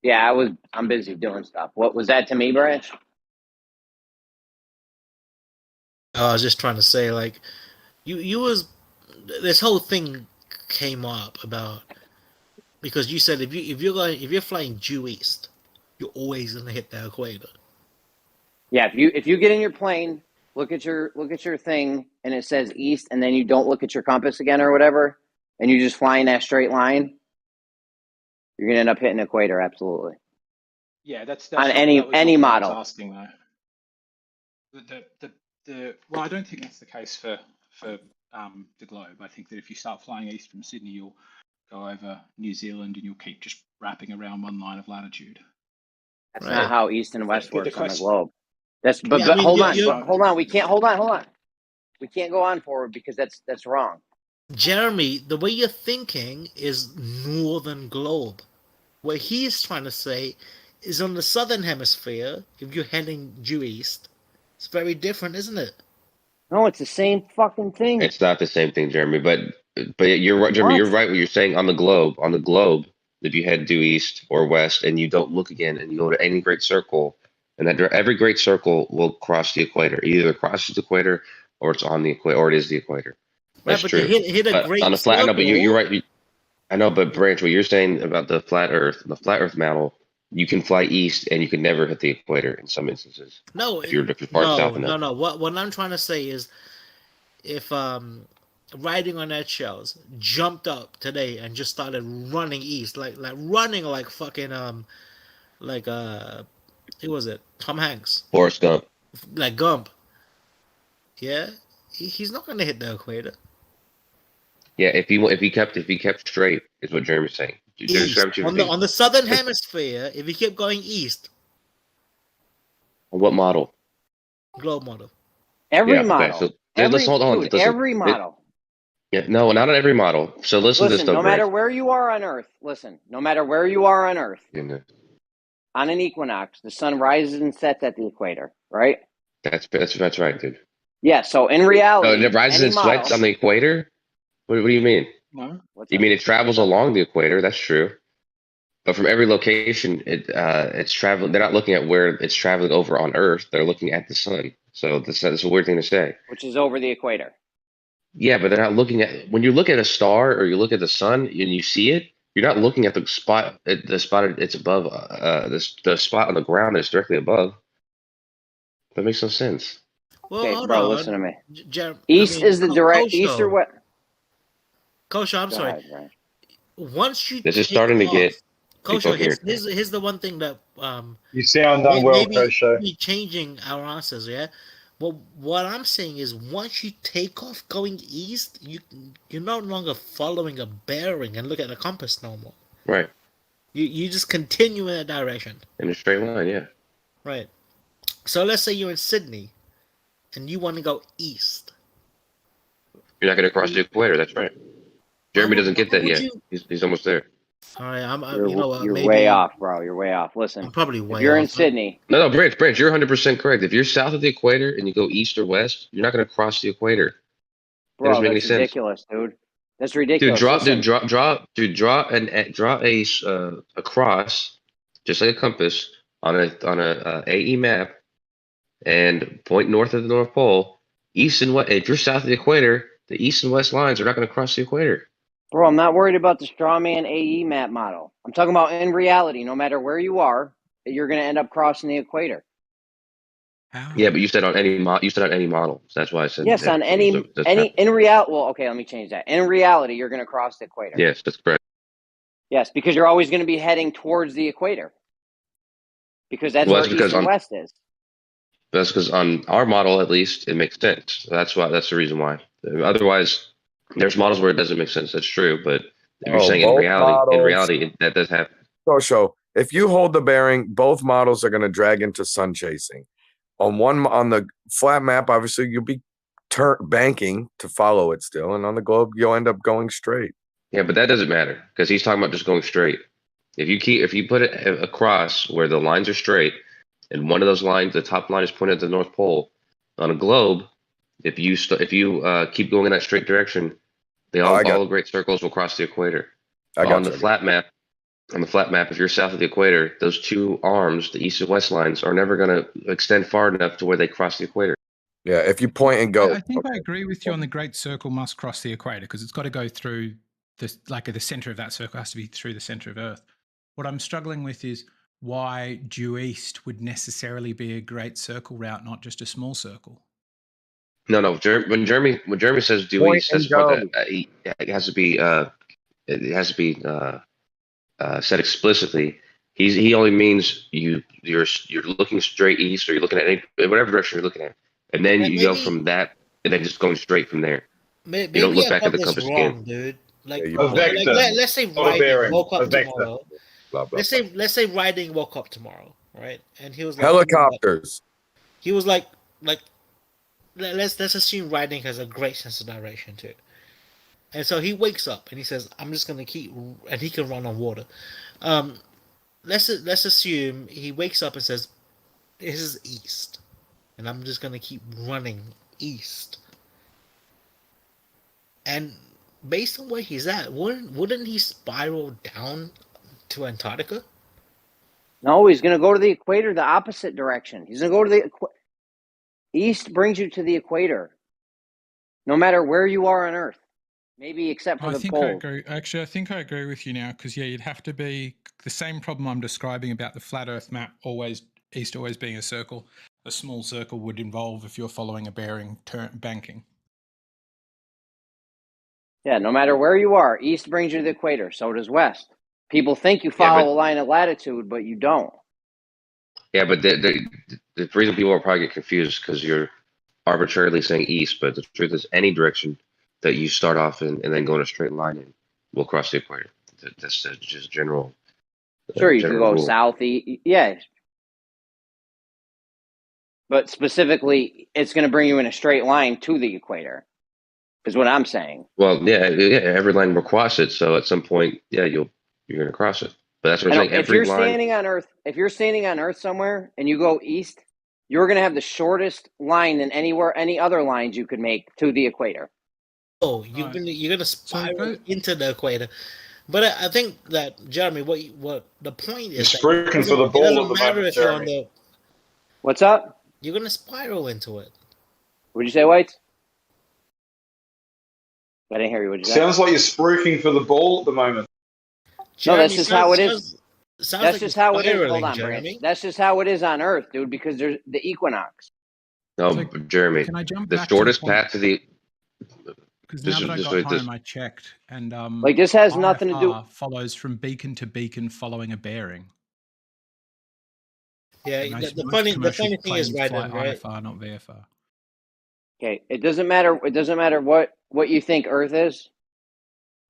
Yeah, I'm busy doing stuff. What was that to me, Branch? I was just trying to say, like, you was this whole thing came up about because you said if you're flying due east, you're always gonna hit the equator. Yeah, if you get in your plane, look at your thing, and it says east, and then you don't look at your compass again or whatever, and you just fly in that straight line, you're gonna end up hitting the equator. Absolutely. Yeah, that's on any model. I was asking though. Well, I don't think that's the case for the globe. I think that if you start flying east from Sydney, you'll go over New Zealand and you'll keep just wrapping around one line of latitude. That's not how east and west works on the globe. Hold on. We can't hold on. We can't go on forward because that's wrong. Jeremy, the way you're thinking is northern globe. What he's trying to say is on the southern hemisphere, if you're heading due east, it's very different, isn't it? No, it's the same fucking thing. It's not the same thing, Jeremy. But you're right, Jeremy. You're right what you're saying on the globe. On the globe, if you head due east or west and you don't look again and you go to any great circle, and that every great circle will cross the equator. It either crosses the equator or it's on the equator or it is the equator. That's right, but true. Hit a great on a flat, circle. no, but you're right. I know, but Branch, what you're saying about the flat Earth model, you can fly east and you can never hit the equator in some instances. No, if you're far south enough. No. What I'm trying to say is, if riding on eggshells jumped up today and just started running east, like running like fucking who was it? Tom Hanks. Forrest Gump. Like Gump. Yeah, he's not gonna hit the equator. Yeah, if he kept straight, is what Jeremy's saying. East. On the southern hemisphere, if he kept going east. What model? Globe model. Every model. Okay, so let's hold on. Every model. Yeah, no, not on every model. So listen to this, though, no matter Brent. where you are on Earth, no matter where you are on Earth, You on an equinox, the sun rises and sets at the equator, right? That's right, dude. Yeah, so in No, reality, it rises and sweats on the equator? What do you mean? No. You mean it travels along the equator? That's true. But from every location, it's traveling. They're not looking at where it's traveling over on Earth. They're looking at the sun. So that's a weird thing to say. which is over the equator. Yeah, but they're not looking at when you look at a star or you look at the sun and you see it. You're not looking at the spot. The spot it's above. The spot on the ground is directly above. That makes no sense. Well, Okay, hold bro, on. listen to me. Jer- East is the direct east or what? Kosho, I'm Go sorry. ahead, Brian. Once you This is take starting to off, get Kosho, incoherent. here's the one thing that You sound unwell, maybe Kosho. be changing our answers, yeah. Well, what I'm saying is, once you take off going east, you're no longer following a bearing and look at the compass no more. Right. You just continue in that direction. In a straight line, yeah. Right. So let's say you're in Sydney, and you want to go east. You're not going to cross the equator. That's right. Jeremy doesn't get that yet. He's almost there. All right, You're maybe way off, bro. You're way off. Listen, I'm probably way if you're in off. Sydney, No, Branch, you're 100% correct. If you're south of the equator and you go east or west, you're not going to cross the equator. That bro, doesn't make any that's sense. ridiculous, dude. That's ridiculous. Draw a cross, just like a compass on a AE map, and point north of the North Pole, east and west. If you're south of the equator, the east and west lines are not going to cross the equator. Bro, I'm not worried about the strawman AE map model. I'm talking about in reality. No matter where you are, you're going to end up crossing the equator. Yeah, but you said on any model. So that's why I said Yes, that. on in reality. Well, okay, let me change that. In reality, you're going to cross the equator. Yes, that's correct. Yes, because you're always going to be heading towards the equator. Because that's where east and west is. That's because on our model, at least, it makes sense. That's the reason why. Otherwise, there's models where it doesn't make sense. That's true, but if you're saying in reality, that does happen. So if you hold the bearing, both models are going to drag into sun chasing. On the flat map, obviously you'll be banking to follow it still, and on the globe you'll end up going straight. Yeah, but that doesn't matter because he's talking about just going straight. If you put it across where the lines are straight, and one of those lines, the top line is pointed at the North Pole, on a globe, if you keep going in that straight direction, all great circles will cross the equator. On the flat map, if you're south of the equator, those two arms, the east and west lines, are never going to extend far enough to where they cross the equator. Yeah, if you point and go. I think I agree with you on the great circle must cross the equator because it's got to go through the center of that circle has to be through the center of Earth. What I'm struggling with is why due east would necessarily be a great circle route, not just a small circle. No. When Jeremy says due east, that's what it has to be. It has to be said explicitly. He only means you're looking straight east, or you're looking at whatever direction you're looking at, and then you go from that, and then just going straight from there. You don't look back at the compass again, dude. Like, let's say Riding woke up tomorrow. Let's say Riding woke up tomorrow, right? And he was like, helicopters. He was like let's assume Riding has a great sense of direction too. And so he wakes up and he says, "I'm just gonna keep," and he can run on water. Let's assume he wakes up and says, "This is east," and I'm just gonna keep running east. And based on where he's at, wouldn't he spiral down to Antarctica? No, he's going to go to the equator the opposite direction. He's going to go to the east brings you to the equator, no matter where you are on Earth, maybe except for the pole. I think I agree with you now because you'd have to be the same problem I'm describing about the flat Earth map, east always being a circle. A small circle would involve if you're following a bearing banking. Yeah, no matter where you are, east brings you to the equator. So does west. People think you follow a line of latitude, but you don't. Yeah, but the reason people will probably get confused because you're arbitrarily saying east, but the truth is any direction that you start off in and then go in a straight line in will cross the equator. That's just general. Sure, you can go south, yeah. But specifically, it's going to bring you in a straight line to the equator. Is what I'm saying. Well, yeah, every line will cross it. So at some point, yeah, you're going to cross it. But that's what I'm saying. If Every you're line. standing on Earth, somewhere and you go east, you're going to have the shortest line than any other lines you could make to the equator. Oh, you're gonna spiral into the equator. But I think that, Jeremy, what the point is, You're sprinting for the ball at the moment, Jeremy. What's up? You're gonna spiral into it. What'd you say, White? I didn't hear you. What'd you say? Sounds like you're spruiking for the ball at the moment. No, that's just how it is. Sounds That's like just how it is. Hold spiraling, on, Jeremy. Brandon. That's just how it is on Earth, dude, because there's the equinox. No, Jeremy. Can I jump the back to shortest the point? path to the. Because now that I got home, I checked, and like this has nothing to do. Follows from beacon to beacon, following a bearing. Yeah, Most the funny thing is, planes right, fly right? IFR, not VFR. Okay, it doesn't matter. It doesn't matter what you think Earth is.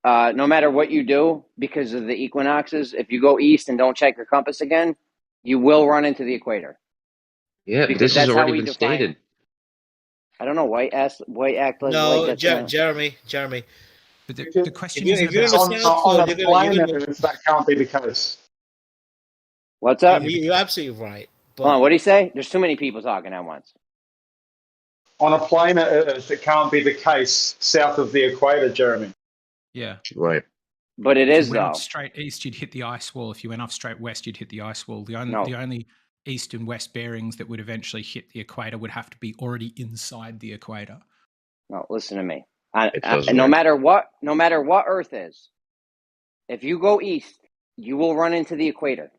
No matter what you do, because of the equinoxes, if you go east and don't check your compass again, you will run into the equator. Yeah, because this has that's how already we been define. stated. I don't know. White act like No, that's Jeremy. But the question isn't if you're in about the South Pole, On a you're planet, gonna. that can't be the case. What's up? You're absolutely right. But hold on, what do you say? There's too many people talking at once. On a planet Earth, it can't be the case south of the equator, Jeremy. Yeah. Right. But it if is you went though. off straight east, you'd hit the ice wall. If you went off straight west, you'd hit the ice wall. The only east and west bearings that would eventually hit the equator would have to be already inside the equator. No, listen to me. No matter what Earth is, if you go east, you will run into the equator.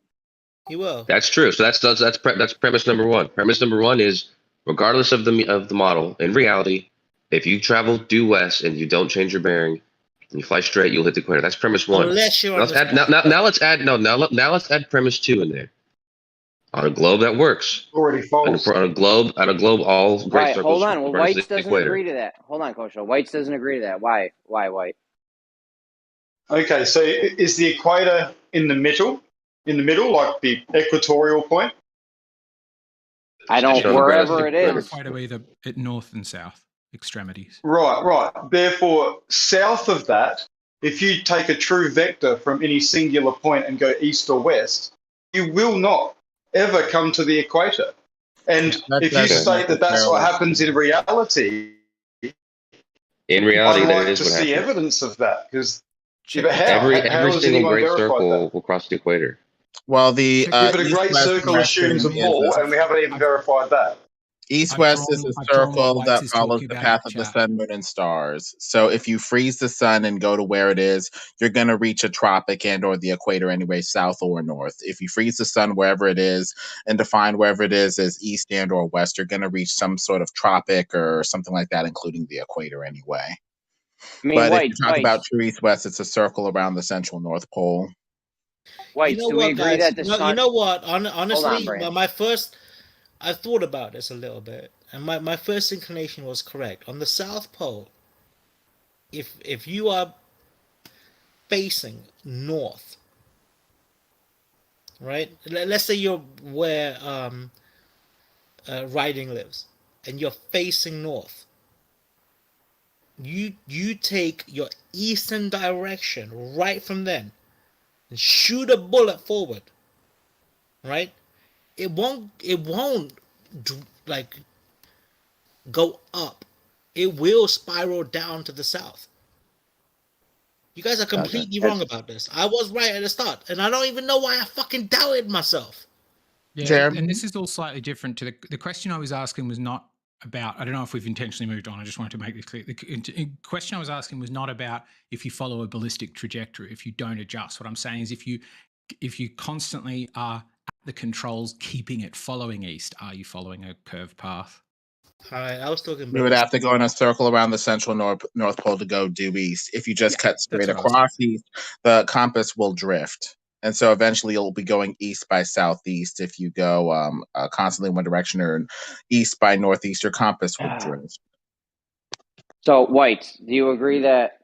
You will. That's true. So that's premise number one. Premise number one is, regardless of the model, in reality, if you travel due west and you don't change your bearing, and you fly straight, you'll hit the equator. That's premise one. Unless you're now let's add premise two in there. On a globe that works. Already false. On a globe, all great Right, circles. hold on. Well, run to Whites the doesn't equator. agree to that. Hold on, Coach. Whites doesn't agree to that. Why, White? Okay, so is the equator in the middle, like the equatorial point? I don't. Wherever it is. Equator either at north and south extremities. Right. Therefore, south of that, if you take a true vector from any singular point and go east or west, you will not ever come to the equator. And if you state that that's what happens in reality, I'd like to see evidence of that, because every single great circle will cross the equator. Well, the but a great circle assumes a ball, and we haven't even verified that. East-west is a circle that follows the path of the sun, moon, and stars. So if you freeze the sun and go to where it is, you're going to reach a tropic and or the equator anyway, south or north. If you freeze the sun wherever it is and define wherever it is as east and or west, you're going to reach some sort of tropic or something like that, including the equator anyway. But if you talk about true east-west, it's a circle around the central North Pole. White, do we agree that the sun... You know what? Honestly, I thought about this a little bit, and my first inclination was correct. On the South Pole, if you are facing north, right? Let's say you're where Riding lives, and you're facing north. You take your eastern direction right from then, and shoot a bullet forward. Right? It won't like go up. It will spiral down to the south. You guys are completely wrong about this. I was right at the start, and I don't even know why I fucking doubted myself. Yeah, and this is all slightly different to the question I was asking was not about, I don't know if we've intentionally moved on, I just wanted to make this clear. The question I was asking was not about if you follow a ballistic trajectory, if you don't adjust. What I'm saying is if you constantly are at the controls keeping it following east, are you following a curved path? All right, I was talking about... You would have to go in a circle around the central North Pole to go due east. If you just cut straight across east, the compass will drift. And so eventually you'll be going east by southeast. If you go constantly in one direction or east by northeast, your compass will drift. So, White, do you agree that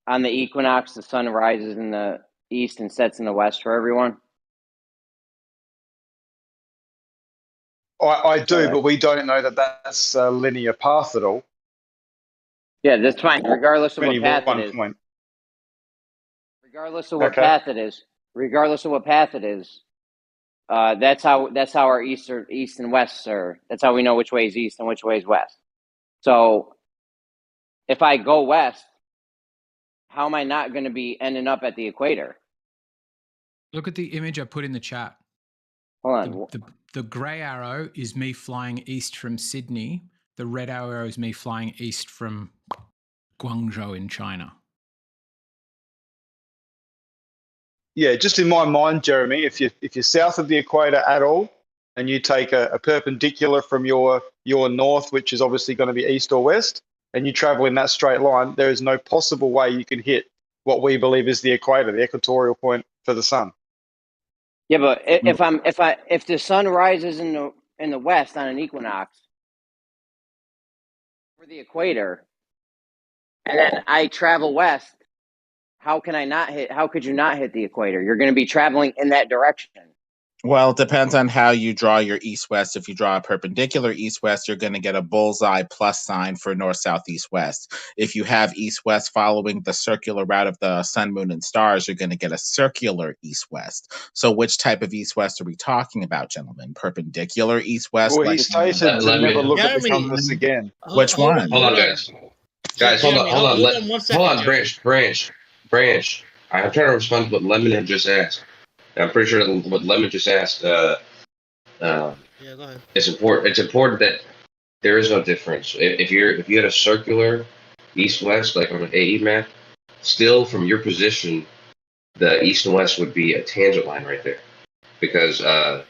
on the equinox, the sun rises in the east and sets in the west for everyone? I do, but we don't know that that's a linear path at all. Yeah, that's fine. Regardless of what Only path it one is. point. Regardless of what Okay. path it is. Regardless of what path it is. That's how our east and west are. That's how we know which way is east and which way is west. So if I go west, how am I not going to be ending up at the equator? Look at the image I put in the chat. Hold on. The grey arrow is me flying east from Sydney. The red arrow is me flying east from Guangzhou in China. Yeah, just in my mind, Jeremy, if you're south of the equator at all, and you take a perpendicular from your north, which is obviously going to be east or west, and you travel in that straight line, there is no possible way you can hit what we believe is the equator, the equatorial point for the sun. Yeah, but if the sun rises in the west on an equinox for the equator, and then I travel west, how could you not hit the equator? You're going to be traveling in that direction. Well, it depends on how you draw your east-west. If you draw a perpendicular east-west, you're going to get a bullseye plus sign for north, south, east, west. If you have east-west following the circular route of the sun, moon, and stars, you're going to get a circular east-west. So which type of east-west are we talking about, gentlemen? Perpendicular east-west? Well, he stated to never look at the compass again. Which one? Hold on, guys. Guys, hold on. Hold on, Branch. I'm trying to respond to what Lemon had just asked. I'm pretty sure what Lemon just asked. Yeah, go ahead. It's important. It's important that there is no difference. If you had a circular east-west, like on an AE map, still from your position, the east and west would be a tangent line right there, because it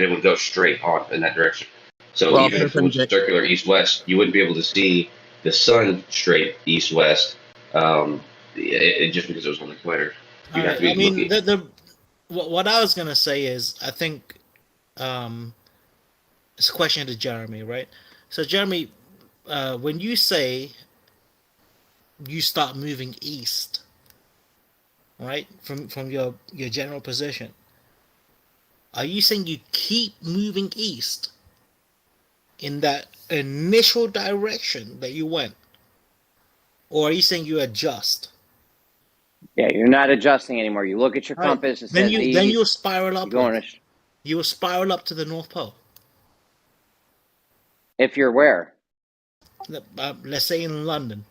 would go straight on in that direction. So even if it was circular east-west, you wouldn't be able to see the sun straight east-west, just because it was on the equator. You'd have to be looking. What I was gonna say is, I think it's a question to Jeremy, right? So Jeremy, when you say you start moving east, right, from your general position, are you saying you keep moving east in that initial direction that you went, or are you saying you adjust? Yeah, you're not adjusting anymore. You look at your compass. It Then says you'll spiral up. You will spiral up to the North Pole. If you're where? Let's say in London.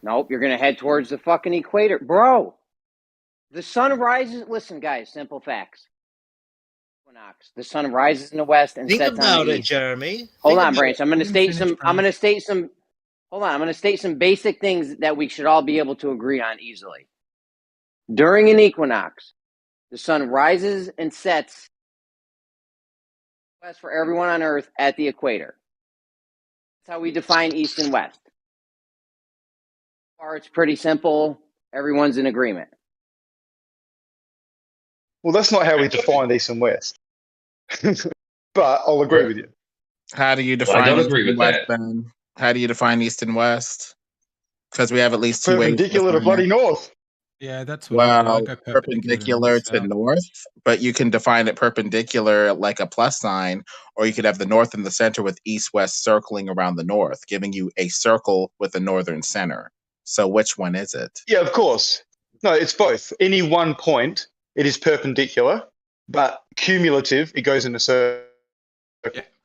Nope, you're gonna head towards the fucking equator, bro. The sun rises. Listen, guys, simple facts. Equinox. The sun rises in the west and Think sets about on the it, east. Jeremy. Hold on, Branch. I'm gonna state some. Hold on. I'm gonna state some basic things that we should all be able to agree on easily. During an equinox, the sun rises and sets west for everyone on Earth at the equator. That's how we define east and west. So far, it's pretty simple. Everyone's in agreement. Well, that's not how we define east and west. But I'll agree with you. How do you define I don't east agree and with west, that. then? How do you define east and west? Because we have at least two ways. Perpendicular to bloody north. Yeah, that's what I do. I go perpendicular to north, but you can define it perpendicular like a plus sign, or you could have the north in the center with east-west circling around the north, giving you a circle with a northern center. So which one is it? Yeah, of course. No, it's both. Any one point, it is perpendicular, but cumulative, it goes in a circle.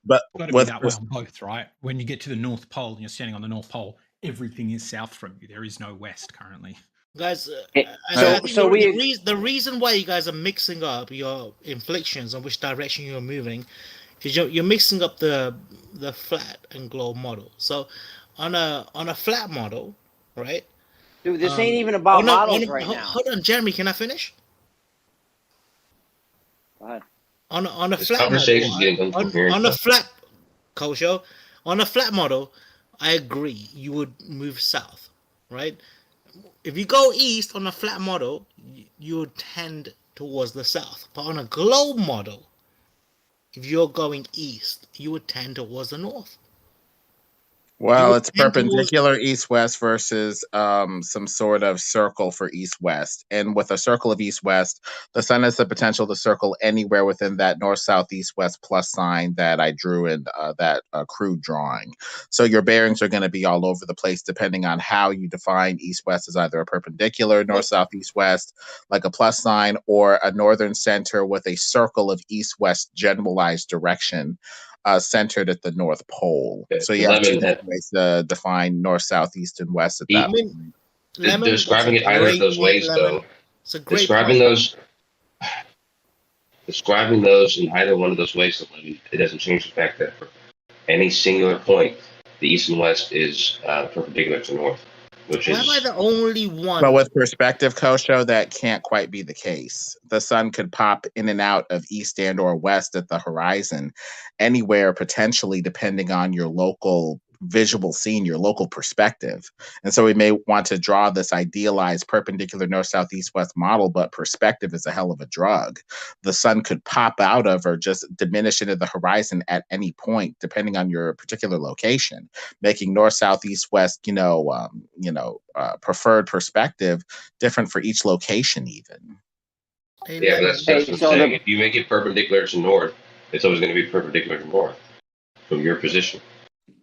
But got to be that way on both, right? When you get to the North Pole and you're standing on the North Pole, everything is south from you. There is no west currently. Guys, I think the reason why you guys are mixing up your inflections on which direction you're moving is you're mixing up the flat and globe model. So on a flat model, right? Dude, this ain't even about models right now. Hold on, Jeremy, can I finish? Go ahead. On a This flat conversation's model, getting incoherent. on a flat Kosho, on a flat model, I agree you would move south, right? If you go east on a flat model, you would tend towards the south. But on a globe model, if you're going east, you would tend towards the north. Well, it's tend towards perpendicular east-west versus some sort of circle for east-west. And with a circle of east-west, the sun has the potential to circle anywhere within that north-south-east-west plus sign that I drew in that crude drawing. So your bearings are going to be all over the place depending on how you define east-west as either a perpendicular north-south-east-west, like a plus sign, or a northern center with a circle of east-west generalized direction. Centered at the North Pole. So you have two ways to define north, south, east, and west at that point. Describing it either of those ways, though, It's a great describing point. those in either one of those ways, it doesn't change the fact that for any singular point, the east and west is perpendicular to north, which Why am I is. the only one? But with perspective, Kosho, that can't quite be the case. The sun could pop in and out of east and or west at the horizon, anywhere potentially, depending on your local visual scene, your local perspective. And so we may want to draw this idealized perpendicular north, south, east, west model, but perspective is a hell of a drug. The sun could pop out of or just diminish into the horizon at any point, depending on your particular location, making north, south, east, west, preferred perspective different for each location even. Yeah, but that's what I'm saying. If you make it perpendicular to north, it's always going to be perpendicular to north from your position,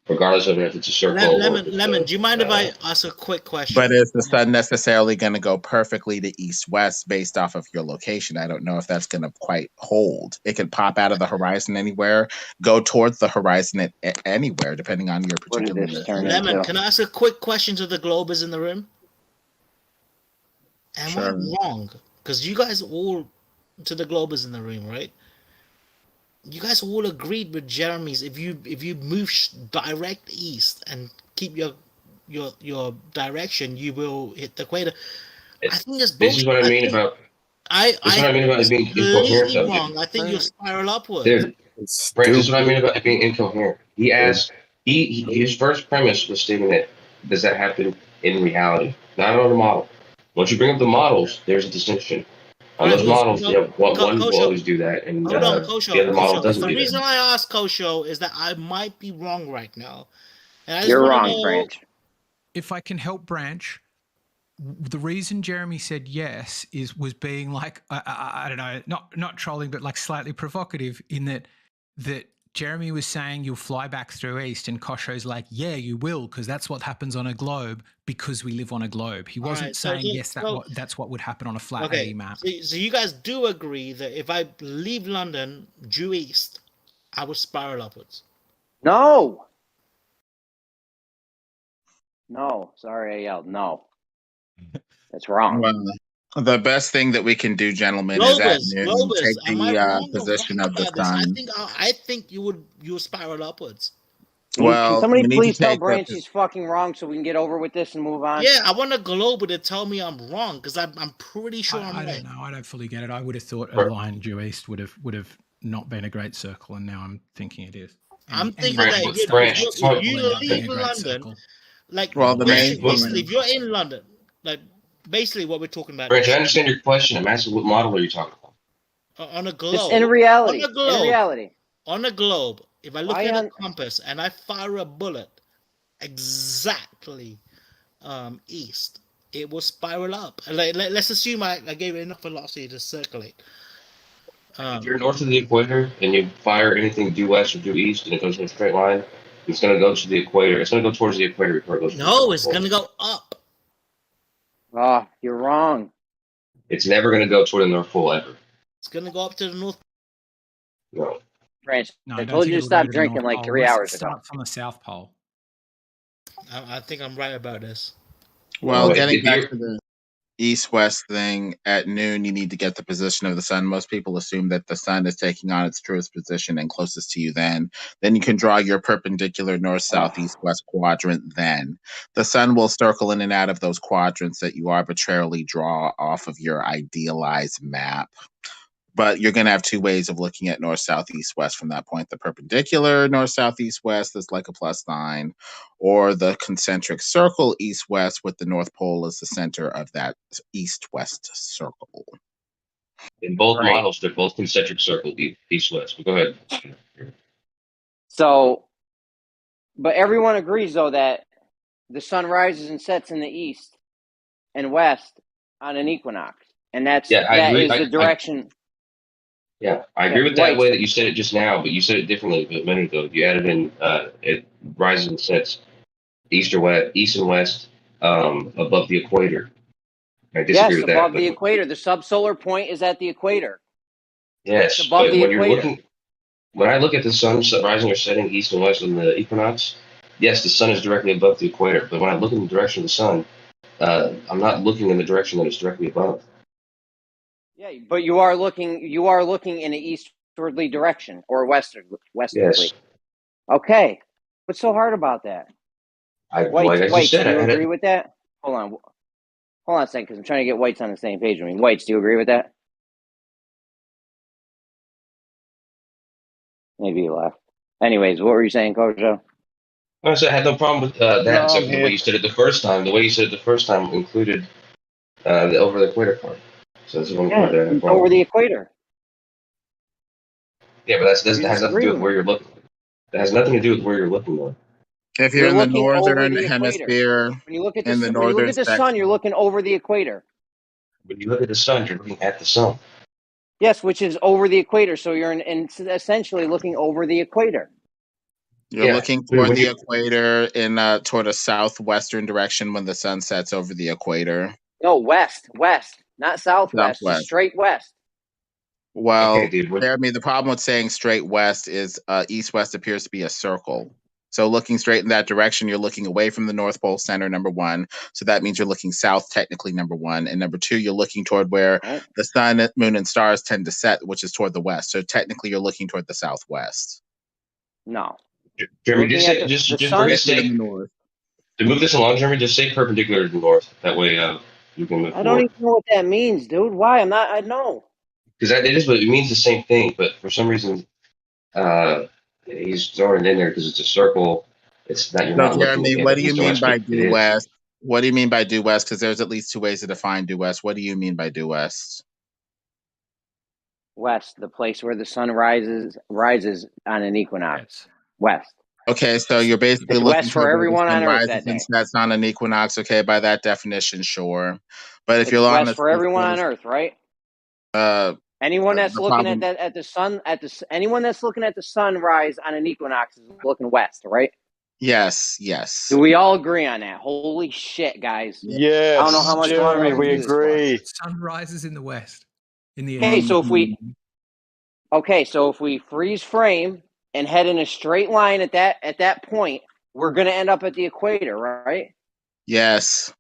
regardless of if it's a circle. Lemon, do you mind if I ask a quick question? But is the sun necessarily going to go perfectly to east-west based off of your location? I don't know if that's going to quite hold. It could pop out of the horizon anywhere, go towards the horizon anywhere, depending on your particular location. Lemon, can I ask a quick question to the Globers in the room? Am I wrong? Because you guys all, to the Globers in the room, right? You guys all agreed with Jeremy's. If you move direct east and keep your direction, you will hit the equator. I think that's bullshit. This is what I mean about. This is what I mean about it being incoherent, though. Wrong. I think you'll spiral upwards. Dude, Brent, this is what I mean about it being incoherent. He asked. His first premise was stating that does that happen in reality, not on a model. Once you bring up the models, there's a distinction. On those models, one will always do that, and the other model doesn't do that. The reason I asked Kosho is that I might be wrong right now. You're wrong, Branch. If I can help Branch, the reason Jeremy said yes was being like I don't know, not trolling, but like slightly provocative in that Jeremy was saying you'll fly back through east, and Kosho's like, yeah, you will, because that's what happens on a globe because we live on a globe. He wasn't saying that's what would happen on a flat A map. So you guys do agree that if I leave London due east, I will spiral upwards? No, sorry, I yelled no. That's wrong. Well, the best thing that we can do, gentlemen, is at noon take the position of the sun. I think you'll spiral upwards. Well, can somebody please tell Branch he's fucking wrong so we can get over with this and move on? Yeah, I want a Glober to tell me I'm wrong because I'm pretty sure I'm right. I don't know. I don't fully get it. I would have thought a line due east would have not been a great circle, and now I'm thinking it is. I'm thinking that if you leave London, basically, if you're in London, like basically what we're talking about. Branch, I understand your question. I'm asking what model are you talking about? On a globe. Just in reality. On a globe. If I look at a compass and I fire a bullet exactly east, it will spiral up. Let's assume I gave it enough velocity to circulate. If you're north of the equator and you fire anything due west or due east and it goes in a straight line, it's going to go to the equator. It's going to go towards the equator before it goes. No, it's going to go up. Oh, you're wrong. It's never going to go toward the North Pole ever. It's going to go up to the North. No. Branch, I told you to stop drinking like 3 hours ago. Starts on the South Pole. I think I'm right about this. Well, getting back to the east-west thing, at noon you need to get the position of the sun. Most people assume that the sun is taking on its truest position and closest to you then you can draw your perpendicular north, south, east, west quadrant. Then the sun will circle in and out of those quadrants that you arbitrarily draw off of your idealized map. But you're going to have two ways of looking at north, south, east, west from that point. The perpendicular north, south, east, west that's like a plus sign, or the concentric circle east, west with the North Pole as the center of that east-west circle. In both models, they're both concentric circle east, west. But go ahead. So But everyone agrees, though, that the sun rises and sets in the east and west on an equinox, and that is the direction. I agree with that way that you said it just now, but you said it differently a minute ago. You added in it rises and sets east and west above the equator. I disagree with that. Above the equator. The subsolar point is at the equator. Yes, it's above the equator. When I look at the sun rising or setting east and west on the equinox, yes, the sun is directly above the equator. But when I look in the direction of the sun, I'm not looking in the direction that it's directly above. Yeah, but you are looking in an eastwardly direction or westwardly. Yes. Okay. What's so hard about that? Like I just said, do you agree with that? Hold on a second, because I'm trying to get Whites on the same page. I mean, Whites, do you agree with that? Maybe you left. Anyways, what were you saying, Coach Joe? I had no problem with that, except the way you said it the first time. The way you said it the first time included the over the equator part. So that's one part that I have over the equator. Yeah, but that has nothing to do with where you're looking. That has nothing to do with where you're looking on. If you're in the northern hemisphere, when you look at the sun, you're looking over the equator. When you look at the sun, you're looking at the sun. Yes, which is over the equator. So you're essentially looking over the equator. You're looking toward the equator in toward a southwestern direction when the sun sets over the equator. No, west, not southwest, just straight west. Well, Jeremy, the problem with saying straight west is east-west appears to be a circle. So looking straight in that direction, you're looking away from the North Pole Center, number one. So that means you're looking south, technically, number one. And number two, you're looking toward where the sun, moon, and stars tend to set, which is toward the west. So technically, you're looking toward the southwest. No. Jeremy, just for his sake, to move this along, Jeremy, just say perpendicular to the north. That way you can move I don't even know what that means, dude. Why? I know. Because it is, but it means the same thing. But for some reason, he's throwing it in there because it's a circle. It's not. You're not Jeremy, looking. What do you mean by due west? What do you mean by due west? Because there's at least two ways to define due west. What do you mean by due west? West, the place where the sun rises on an equinox. West. Okay, so you're basically looking west for everyone on Earth that day. That's on an equinox. Okay, by that definition, sure. But if you're west for everyone on Earth, right? Anyone that's looking at the sun anyone that's looking at the sunrise on an equinox is looking west, right? Yes. Do we all agree on that? Holy shit, guys! Yes, I don't know how much Jeremy, we agree. Sun rises in the west. In the so if we freeze frame and head in a straight line at that point, we're going to end up at the equator, right? Yes.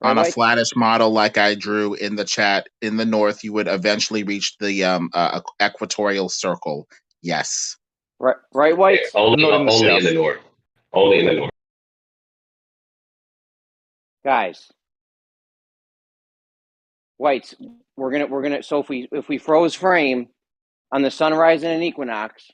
On a flattish model like I drew in the chat, in the north, you would eventually reach the equatorial circle. Yes. Right, White? Only in the north. Only in the north. Guys. Whites, we're gonna so if we froze frame on the sunrise and an equinox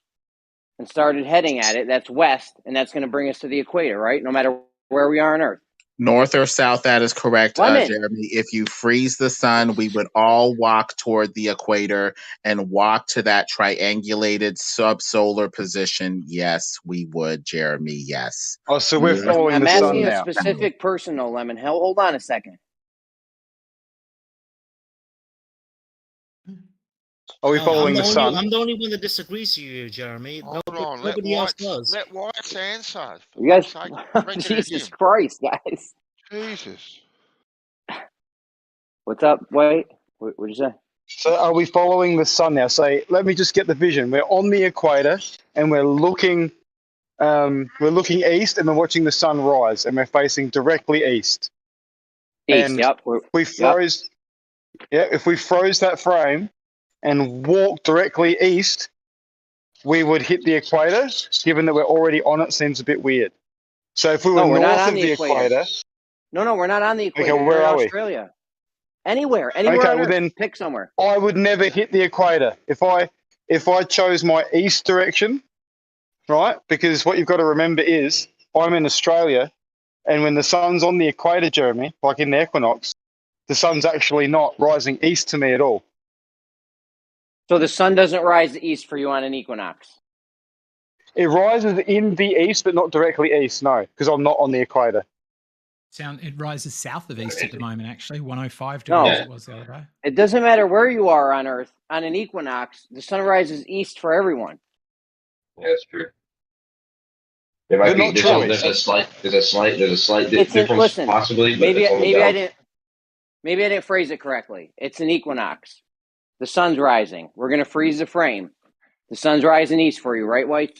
and started heading at it, that's west, and that's gonna bring us to the equator, right? No matter where we are on Earth. North or south, that is correct, Jeremy. If you freeze the sun, we would all walk toward the equator and walk to that triangulated subsolar position. Yes, we would, Jeremy. Yes. Oh, so we're following the sun now. I'm asking a specific person, though, Lemon. Hold on a second. Are we following the sun? I'm the only one that disagrees with you, Jeremy. Nobody else does. Let White answer. You guys, Jesus Christ, guys. Jesus. What's up, White? What'd you say? So are we following the sun now? So let me just get the vision. We're on the equator and we're looking east and we're watching the sun rise and we're facing directly east. East, if we froze that frame and walked directly east, we would hit the equator. Given that we're already on it, seems a bit weird. So if we were north of the equator. No, we're not on the equator. Okay, where are we? Australia. Anywhere. Okay, well then pick somewhere. I would never hit the equator if I chose my east direction, right? Because what you've got to remember is I'm in Australia, and when the sun's on the equator, Jeremy, like in the equinox, the sun's actually not rising east to me at all. So the sun doesn't rise east for you on an equinox? It rises in the east, but not directly east. No, because I'm not on the equator. It rises south of east at the moment. Actually, 105 No. degrees it was the other day. It doesn't matter where you are on Earth. On an equinox, the sun rises east for everyone. Yeah, that's true. There might be there's a slight difference listen, possibly, but maybe it's only I didn't phrase it correctly. It's an equinox. The sun's rising. We're gonna freeze the frame. The sun's rising east for you, right, White?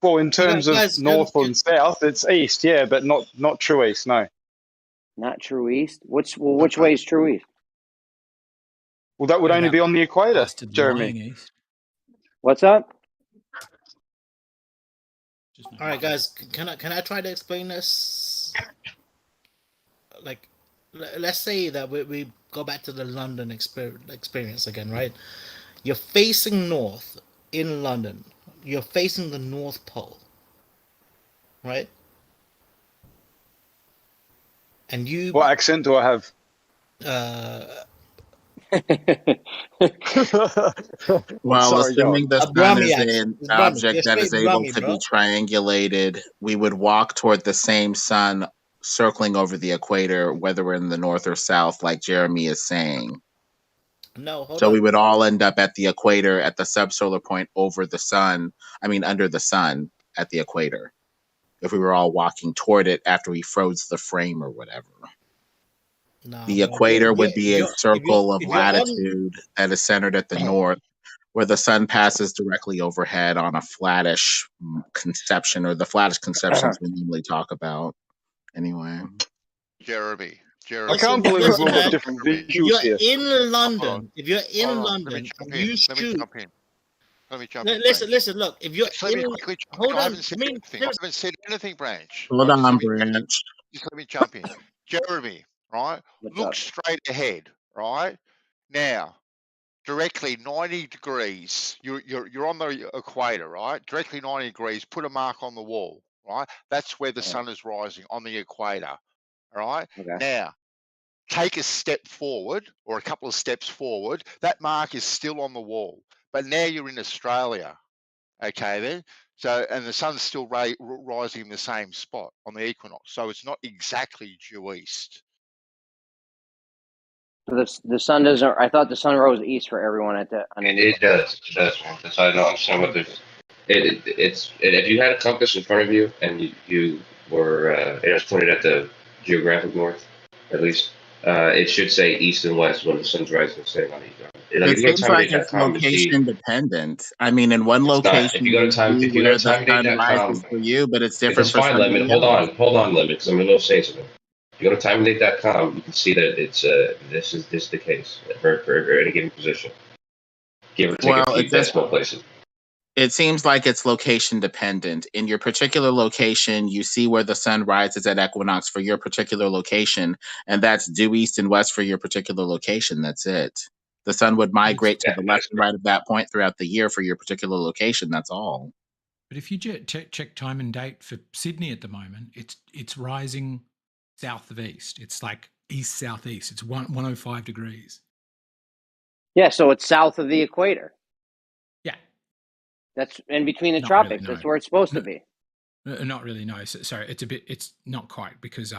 Well, in terms of north and south, it's east, yeah, but not true east, no. Not true east. Which way is true east? Well, that would only be on the equator, Jeremy. What's up? All right, guys, can I try to explain this? Like, let's say that we go back to the London experience again, right? You're facing north in London. You're facing the North Pole, right? And you. What accent do I have? Well, assuming the sun is an object that is able to bro. be triangulated, we would walk toward the same sun circling over the equator, whether we're in the north or south, like Jeremy is saying. No, hold So on. we would all end up at the equator at the subsolar point over the sun, under the sun at the equator, if we were all walking toward it after we froze the frame or whatever. No, the equator would be a circle of latitude that is centered at the north, where the sun passes directly overhead on a flattish conception, or the flattish conceptions we normally talk about. Anyway. Jeremy. I can't believe we've all got different visuals here. If you're in London, Let me jump in. Listen, look, if you're let me in... quickly jump Hold in. on, I haven't said anything, Branch. Hold on, Branch. Just let me jump in. Jeremy, right? Look straight ahead, right? Now, directly 90 degrees. You're on the equator, right? Directly 90 degrees, put a mark on the wall, right? That's where the sun is rising, on the equator. All right. Okay. Now, take a step forward or a couple of steps forward. That mark is still on the wall, but now you're in Australia. Okay, then. So, and the sun's still rising in the same spot on the equinox. So it's not exactly due east. The sun doesn't. I thought the sun rose east for everyone at the. And it does. It does. That's why I don't understand what there's. It's if you had a compass in front of you and you were it was pointed at the geographic north, at least, it should say east and west when the sun's rising and setting on the equator. It seems like it's location dependent. I mean, in one location, if you go to timedate.com for you, but it's different for fine, somebody Lemon. else. Hold on, Lemon, because I'm going to say something. If you go to timedate.com, you can see that it's this is the case for any given position. Give or take a few decimal places. It seems like it's location dependent. In your particular location, you see where the sun rises at equinox for your particular location, and that's due east and west for your particular location. That's it. The sun would migrate to the left and right of that point throughout the year for your particular location. That's all. But if you check time and date for Sydney at the moment, it's rising south of east. It's like east southeast. It's 105 degrees. Yeah, so it's south of the equator. Yeah. That's in between the Not tropics. really, no. That's where it's supposed to be. Not really, no. Sorry, it's not quite, because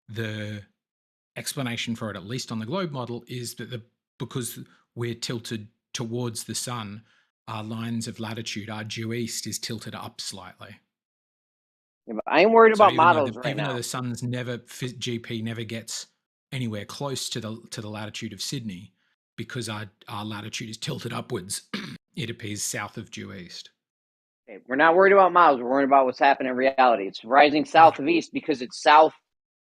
the explanation for it, at least on the globe model, is that because we're tilted towards the sun, our lines of latitude, our due east is tilted up slightly. Yeah, but I ain't worried about even models though right now. Even though the sun's GP never gets anywhere close to the latitude of Sydney, because our latitude is tilted upwards, it appears south of due east. Okay, we're not worried about models. We're worried about what's happening in reality. It's rising south of east because it's south.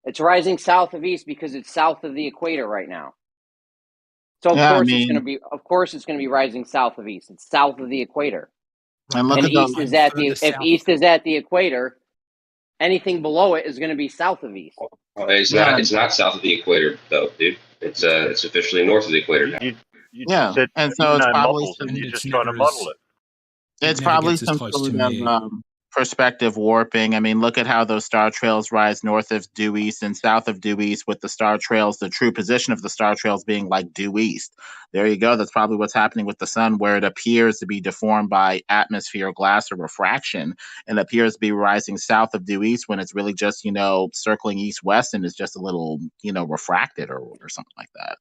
It's rising south of east because it's south of the equator right now. So of course it's going to be rising south of east. It's south of the equator. And east is at the if east is at the equator, anything below it is going to be south of east. It's not south of the equator though, dude. It's officially north of the equator now. Yeah, and so it's probably you're just trying to model it. It's probably some sort of perspective warping. I mean, look at how those star trails rise north of due east and south of due east, with the star trails, the true position of the star trails being like due east. There you go. That's probably what's happening with the sun, where it appears to be deformed by atmosphere, glass, or refraction, and appears to be rising south of due east when it's really just, circling east west and is just a little, refracted or something like that.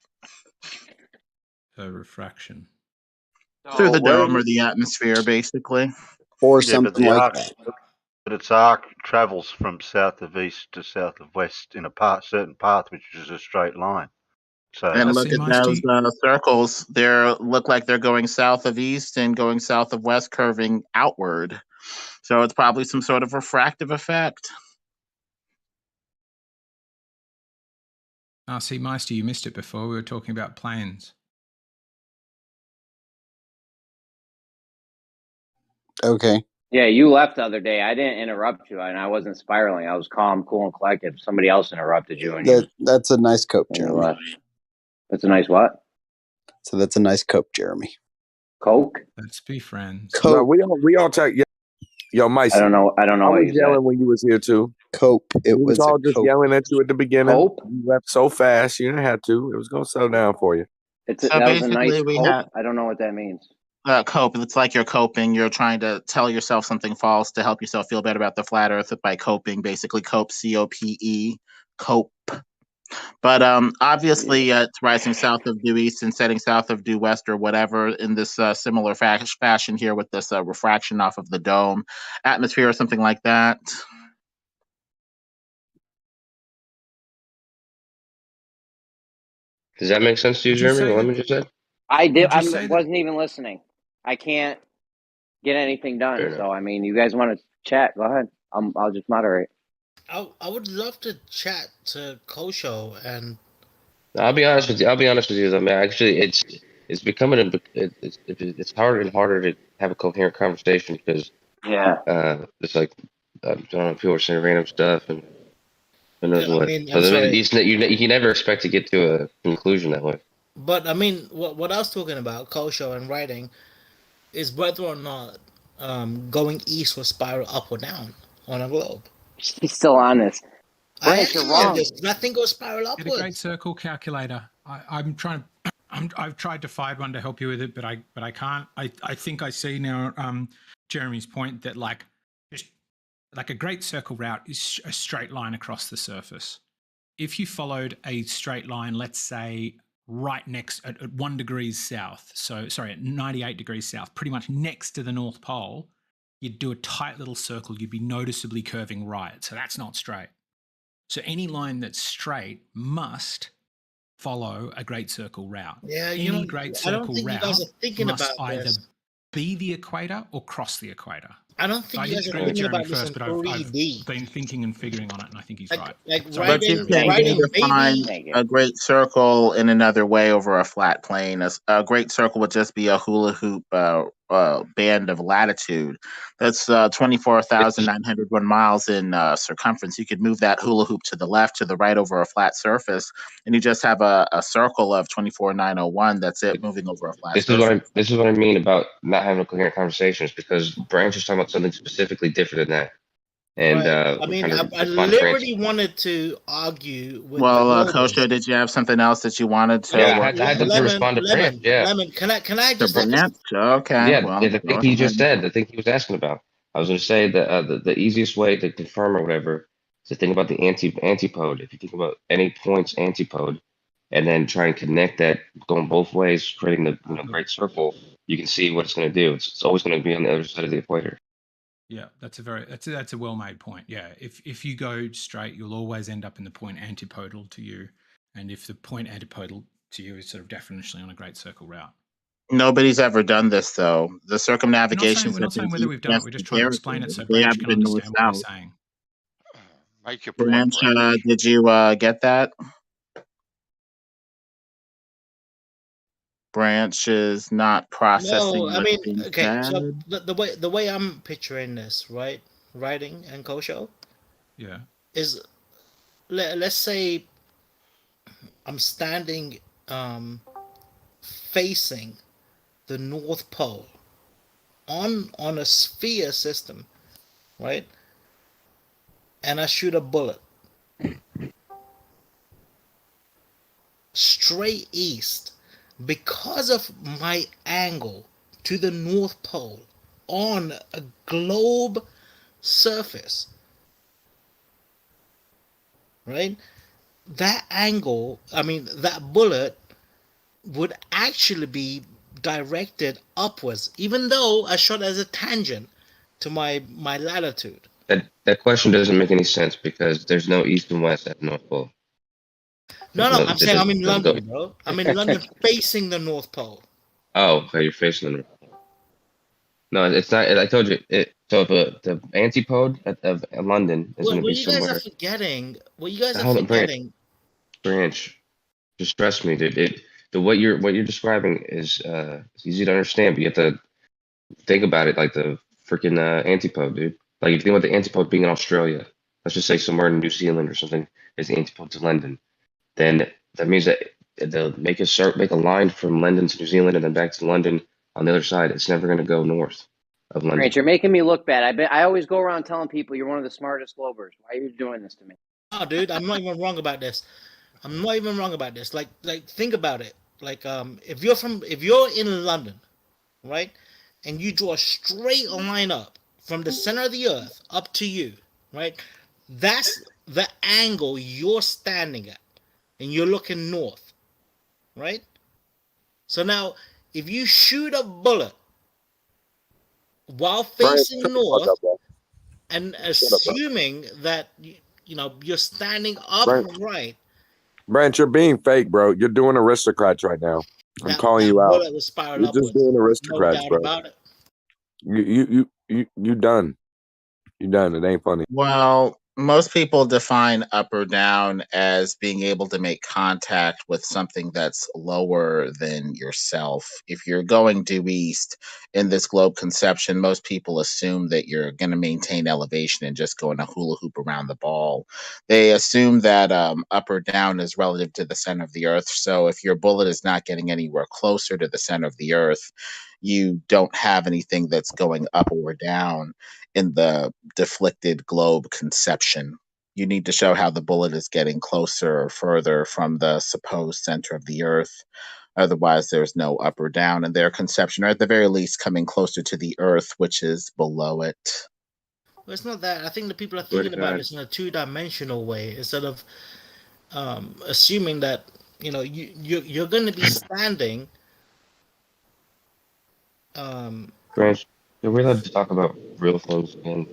Refraction. Through the dome or the atmosphere, basically. Or Yeah, but something the like arc, that. but its arc travels from south of east to south of west in a certain path, which is a straight line. So And look at those circles. They look like they're going south of east and going south of west, curving outward. So it's probably some sort of refractive effect. See, Meister, you missed it before. We were talking about planes. Okay. Yeah, you left the other day. I didn't interrupt you, and I wasn't spiraling. I was calm, cool, and collected. Somebody else interrupted you, and That's a nice cope, you Jeremy. left. That's a nice what? So that's a nice cope, Jeremy. Coke? Let's be friends. No, we all take. Yo, Mike. I don't know I what was you yelling said. when you was here too. Cope. It we was all a just cope. yelling at you at the beginning. Cope? You left so fast. You didn't have to. It was gonna settle down for you. So That was a nice basically, we cope? had I don't know what that means. cope. It's like you're coping. You're trying to tell yourself something false to help yourself feel better about the flat Earth by coping. Basically, cope, COPE, cope. But obviously, it's rising south of due east and setting south of due west or whatever in this similar fashion here with this refraction off of the dome atmosphere or something like that. Does that make sense to you, Jeremy? What let me just say? I did. Would you I say that- wasn't even listening. I can't get anything done. Fair So, I mean, you guys want to chat? Go ahead. I'll just moderate. I would love to chat to Kosho and. I'll be honest with you. I mean, actually, it's becoming it's harder and harder to have a coherent conversation because it's like I don't know, people are saying random stuff and who knows Yeah, I what. mean, So I'm sorry. you never expect to get to a conclusion that way. But I mean, what I was talking about, Kosho and writing, is whether or not going east will spiral up or down on a globe. She's still on this. Branch, you're wrong. Nothing goes spiral Get a great upwards. circle calculator. I'm trying to. I've tried to find one to help you with it, but I can't. I think I see now Jeremy's point that like a great circle route is a straight line across the surface. If you followed a straight line, let's say right next at 1 degree south, at 98 degrees south, pretty much next to the North Pole, you'd do a tight little circle. You'd be noticeably curving right. So that's not straight. So any line that's straight must follow a great circle route. Yeah, any great circle I don't think route you guys are thinking must about either this. be the equator or cross the equator. I don't think you guys are disagree with thinking Jeremy about this first, in but I've 3D. been thinking and figuring on it, and I think he's right. Like Sorry. But you can define a great circle in another way over a flat plane. A great circle would just be a hula hoop band of latitude. That's 24,901 miles in circumference. You could move that hula hoop to the left, to the right over a flat surface, and you just have a circle of 24,901. That's it, moving over a flat surface. This is what I mean about not having a coherent conversation, is because Branch is talking about something specifically different than that. And I mean, I literally wanted to argue with. Well, Kosho, did you have something else that you wanted to? Yeah, I had to respond to Branch. Yeah. Lemon, can I just Branch? Okay. Yeah, well, the thing he just said, the thing he was asking about. I was going to say that the easiest way to confirm or whatever is to think about the antipode. If you think about any point's antipode, and then try and connect that going both ways, creating the great circle, you can see what it's going to do. It's always going to be on the other side of the equator. Yeah, that's a well-made point. Yeah, if you go straight, you'll always end up in the point antipodal to you, and if the point antipodal to you is sort of definitionally on a great circle route. Nobody's ever done this though. The circumnavigation. We're not saying whether we've done it. We're just trying to explain it so Branch can understand what we're saying. Make your Branch, did you get that? Branch is not processing. No, I what's mean, being okay. So said. the way I'm picturing this, right, writing and Kosho, yeah, is let's say I'm standing facing the North Pole on a sphere system right? And I shoot a bullet straight east because of my angle to the North Pole on a globe surface, right? That angle, I mean, that bullet would actually be directed upwards, even though I shot as a tangent to my latitude. That question doesn't make any sense because there's no east and west at the North Pole. No, I'm saying I'm in doesn't go- London, bro. I'm in London facing the North Pole. Oh, okay, you're facing the North Pole. No, it's not. I told you. So the antipode of London is going to What be you guys somewhere. are forgetting, what you guys are Hold on, forgetting. Branch, just trust me, dude. What you're describing is it's easy to understand, but you have to think about it like the freaking antipode, dude. Like if you think about the antipode being in Australia, let's just say somewhere in New Zealand or something is the antipode to London, then that means that they'll make a line from London to New Zealand and then back to London on the other side. It's never going to go north of London. Grant, you're making me look bad. I always go around telling people you're one of the smartest globers. Why are you doing this to me? Oh, dude, I'm not even wrong about this. I'm not even wrong about this. Like think about it. Like if you're in London, right, and you draw a straight line up from the center of the earth up to you, right? That's the angle you're standing at, and you're looking north, right? So now, if you shoot a bullet while facing north, and assuming that you're standing upright, Branch, you're being fake, bro. You're doing aristocrats right now. I'm calling you out. bullet was spiraled You're just upwards. doing No aristocrats, doubt bro. about it. You done. You done. It ain't funny. Well, most people define up or down as being able to make contact with something that's lower than yourself. If you're going due east in this globe conception, most people assume that you're going to maintain elevation and just go in a hula hoop around the ball. They assume that up or down is relative to the center of the earth. So if your bullet is not getting anywhere closer to the center of the earth, you don't have anything that's going up or down in the deflected globe conception. You need to show how the bullet is getting closer or further from the supposed center of the earth. Otherwise, there's no up or down in their conception, or at the very least, coming closer to the earth, which is below it. Well, it's not that. I think the people are thinking about this in a two-dimensional way instead of assuming that you're going to be standing. Branch, are we allowed to talk about real things again?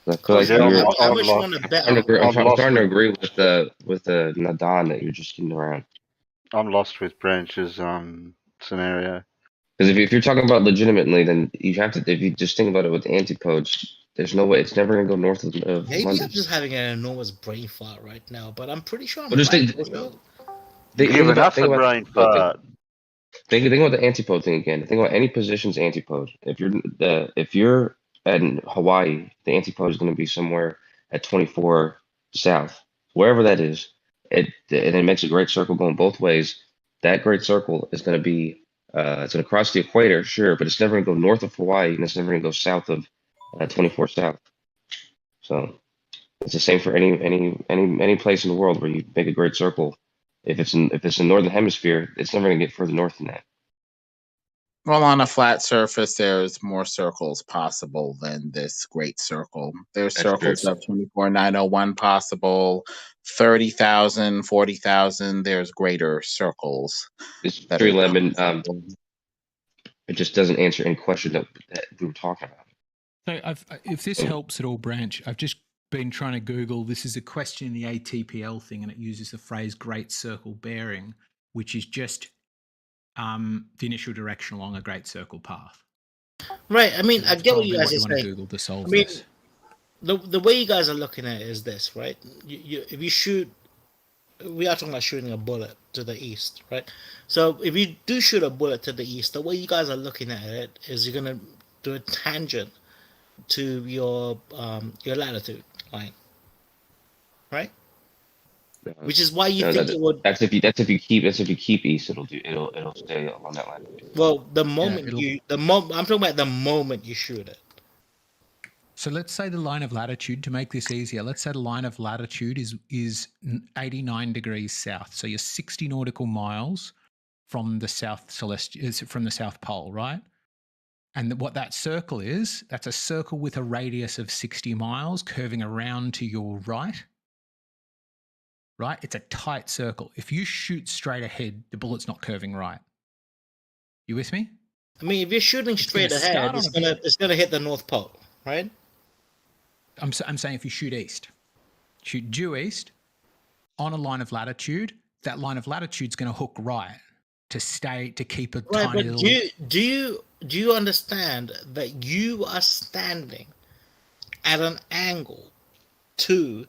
I feel like I'm starting to agree with the Nadan that you're just getting around. I'm lost with Branch's scenario. Because if you're talking about legitimately, then you have to. If you just think about it with antipodes, there's no way it's never going to go north of Maybe London. I'm just having an enormous brain fart right now, but I'm pretty sure I'm Well, just right. think about a brain fart. Think about the antipode thing again. Think about any position's antipode. If you're in Hawaii, the antipode is going to be somewhere at 24 south, wherever that is. And it makes a great circle going both ways. That great circle is going to be it's going to cross the equator, sure, but it's never going to go north of Hawaii, and it's never going to go south of 24 south. So it's the same for any place in the world where you make a great circle. If it's in the northern hemisphere, it's never going to get further north than that. Well, on a flat surface, there's more circles possible than this great circle. There's That's circles true. of 24,901 possible, 30,000, 40,000. There's greater circles. It's true, Lemon. It just doesn't answer any question that we were talking about. So if this helps at all, Branch, I've just been trying to Google. This is a question in the ATPL thing, and it uses the phrase great circle bearing, which is just the initial direction along a great circle path. Right. I mean, I get what you guys are want to saying. Google to solve I mean, this. The way you guys are looking at it is this, right? If you shoot, we are talking about shooting a bullet to the east, right? So if you do shoot a bullet to the east, the way you guys are looking at it is you're gonna do a tangent to your latitude line, right? Which is why you think it would. That's if you keep east, it'll stay along that line. Well, I'm talking about the moment you shoot it. So let's say the line of latitude, to make this easier, let's say the line of latitude is 89 degrees south. So you're 60 nautical miles from the south from the South Pole, right? And what that circle is, that's a circle with a radius of 60 miles curving around to your right. Right? It's a tight circle. If you shoot straight ahead, the bullet's not curving right. You with me? I mean, if you're shooting straight ahead, it's gonna hit the North Pole, right? I'm saying if you shoot east, shoot due east on a line of latitude, that line of latitude's going to hook right to keep a Right, tiny but little. do you understand that you are standing at an angle to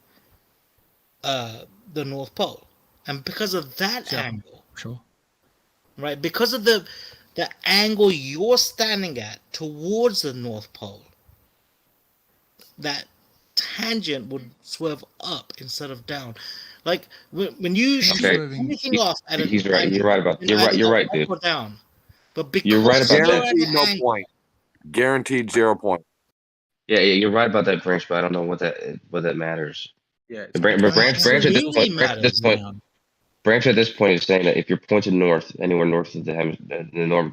the North Pole, and because of that angle, sure, right? Because of the angle you're standing at towards the North Pole, that tangent would swerve up instead of down. Like when you shoot anything off at an He's right. angle, You're right about. it You're right. either You're go right, up dude. or down. But You're right because about you're that. at Guaranteed an no angle, point. Guaranteed 0 point. Yeah, you're right about that, Branch, but I don't know what that matters. Yeah, Branch at this point. Branch at this point is saying that if you're pointed north, anywhere north of the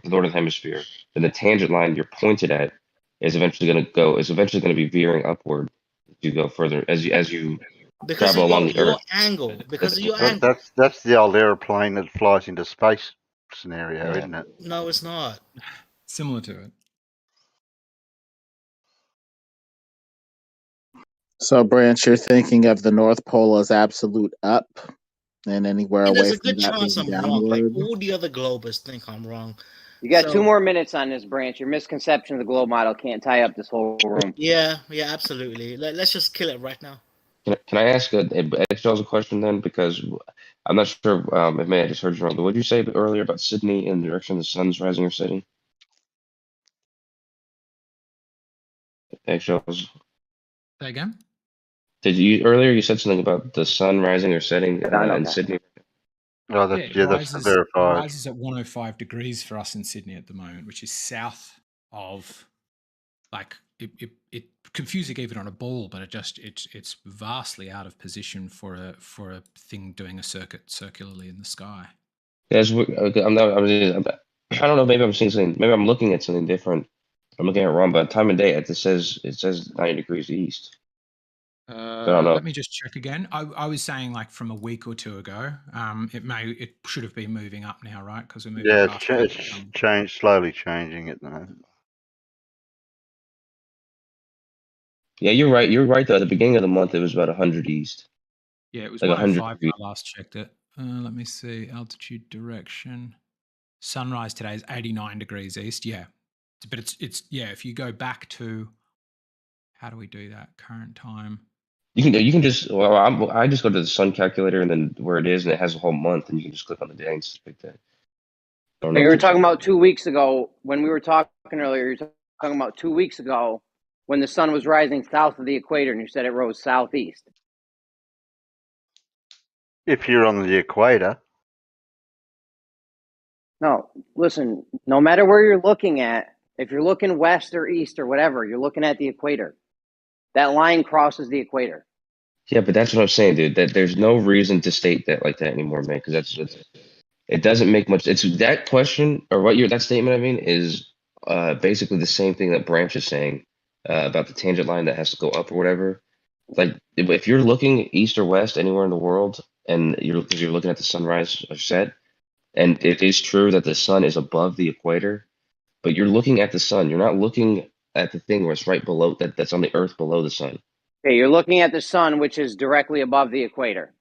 northern hemisphere, then the tangent line you're pointed at is eventually going to be veering upward as you go further as you because travel of along the your Earth. angle, because of your angle. That's the old aeroplane that flies into space scenario, Yeah. isn't it? No, it's not. Similar to it. So, Branch, you're thinking of the North Pole as absolute up, and anywhere And away there's a from good that chance being I'm wrong. Like downward. all the other globers think I'm wrong. You got So- 2 more minutes on this, Branch. Your misconception of the globe model can't tie up this whole room. Yeah, absolutely. Let's just kill it right now. Can I ask a question then? Because I'm not sure if maybe I just heard you wrong, but what did you say earlier about Sydney in the direction of the sun's rising or setting? Eggshells. Say again? Did you earlier you said something about the sun rising or setting in Sydney? Oh, It that's verified. rises at 105 degrees for us in Sydney at the moment, which is south of, like, it confusing even on a ball, but it's vastly out of position for a thing doing a circuit circularly in the sky. Yes, I don't know. Maybe I'm seeing something. Maybe I'm looking at something different. I'm looking at it wrong. But time of day, it says 90 degrees east. I don't know. Let me just check again. I was saying like from a week or two ago. It should have been moving up now, right? Because we're moving. Yeah, it's changed, slowly changing at the moment. Yeah, you're right. You're right. Though at the beginning of the month, it was about 100 east. Yeah, it was like 105 when I last checked it. Let me see. Altitude direction. Sunrise today is 89 degrees east. Yeah, but it's if you go back to, how do we do that? Current time. You can just I just go to the sun calculator and then where it is, and it has a whole month, and you can just click on the day and just pick that. You were talking about 2 weeks ago when we were talking earlier. You were talking about 2 weeks ago when the sun was rising south of the equator, and you said it rose southeast. If you're on the equator. No, listen. No matter where you're looking at, if you're looking west or east or whatever, you're looking at the equator. That line crosses the equator. Yeah, but that's what I'm saying, dude. That there's no reason to state that like that anymore, man. Because it doesn't make much. It's that question or that statement. I mean, is basically the same thing that Branch is saying about the tangent line that has to go up or whatever. Like if you're looking east or west anywhere in the world, and you're looking at the sunrise or set, and it is true that the sun is above the equator, but you're looking at the sun. You're not looking at the thing where it's right below that's on the Earth below the sun. Okay, you're looking at the sun, which is directly above the equator.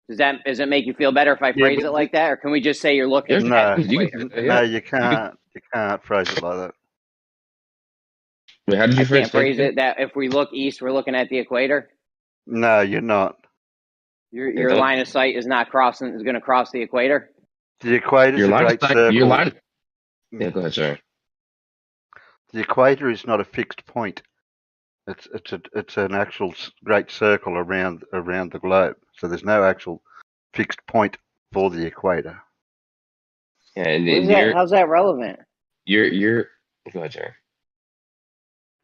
Does it make you feel better if I phrase it like that, or can we just say you're looking at the equator? No, you can't. You can't phrase it like that. Wait, how did you can't phrase it that if we look east, we're looking at the equator? No, you're not. Your line of sight is not crossing. Is going to cross the equator. The equator is a great circle. Yeah, go ahead, sorry. The equator is not a fixed point. It's an actual great circle around the globe. So there's no actual fixed point for the equator. Yeah, and how's that relevant? You're go ahead, Jerry.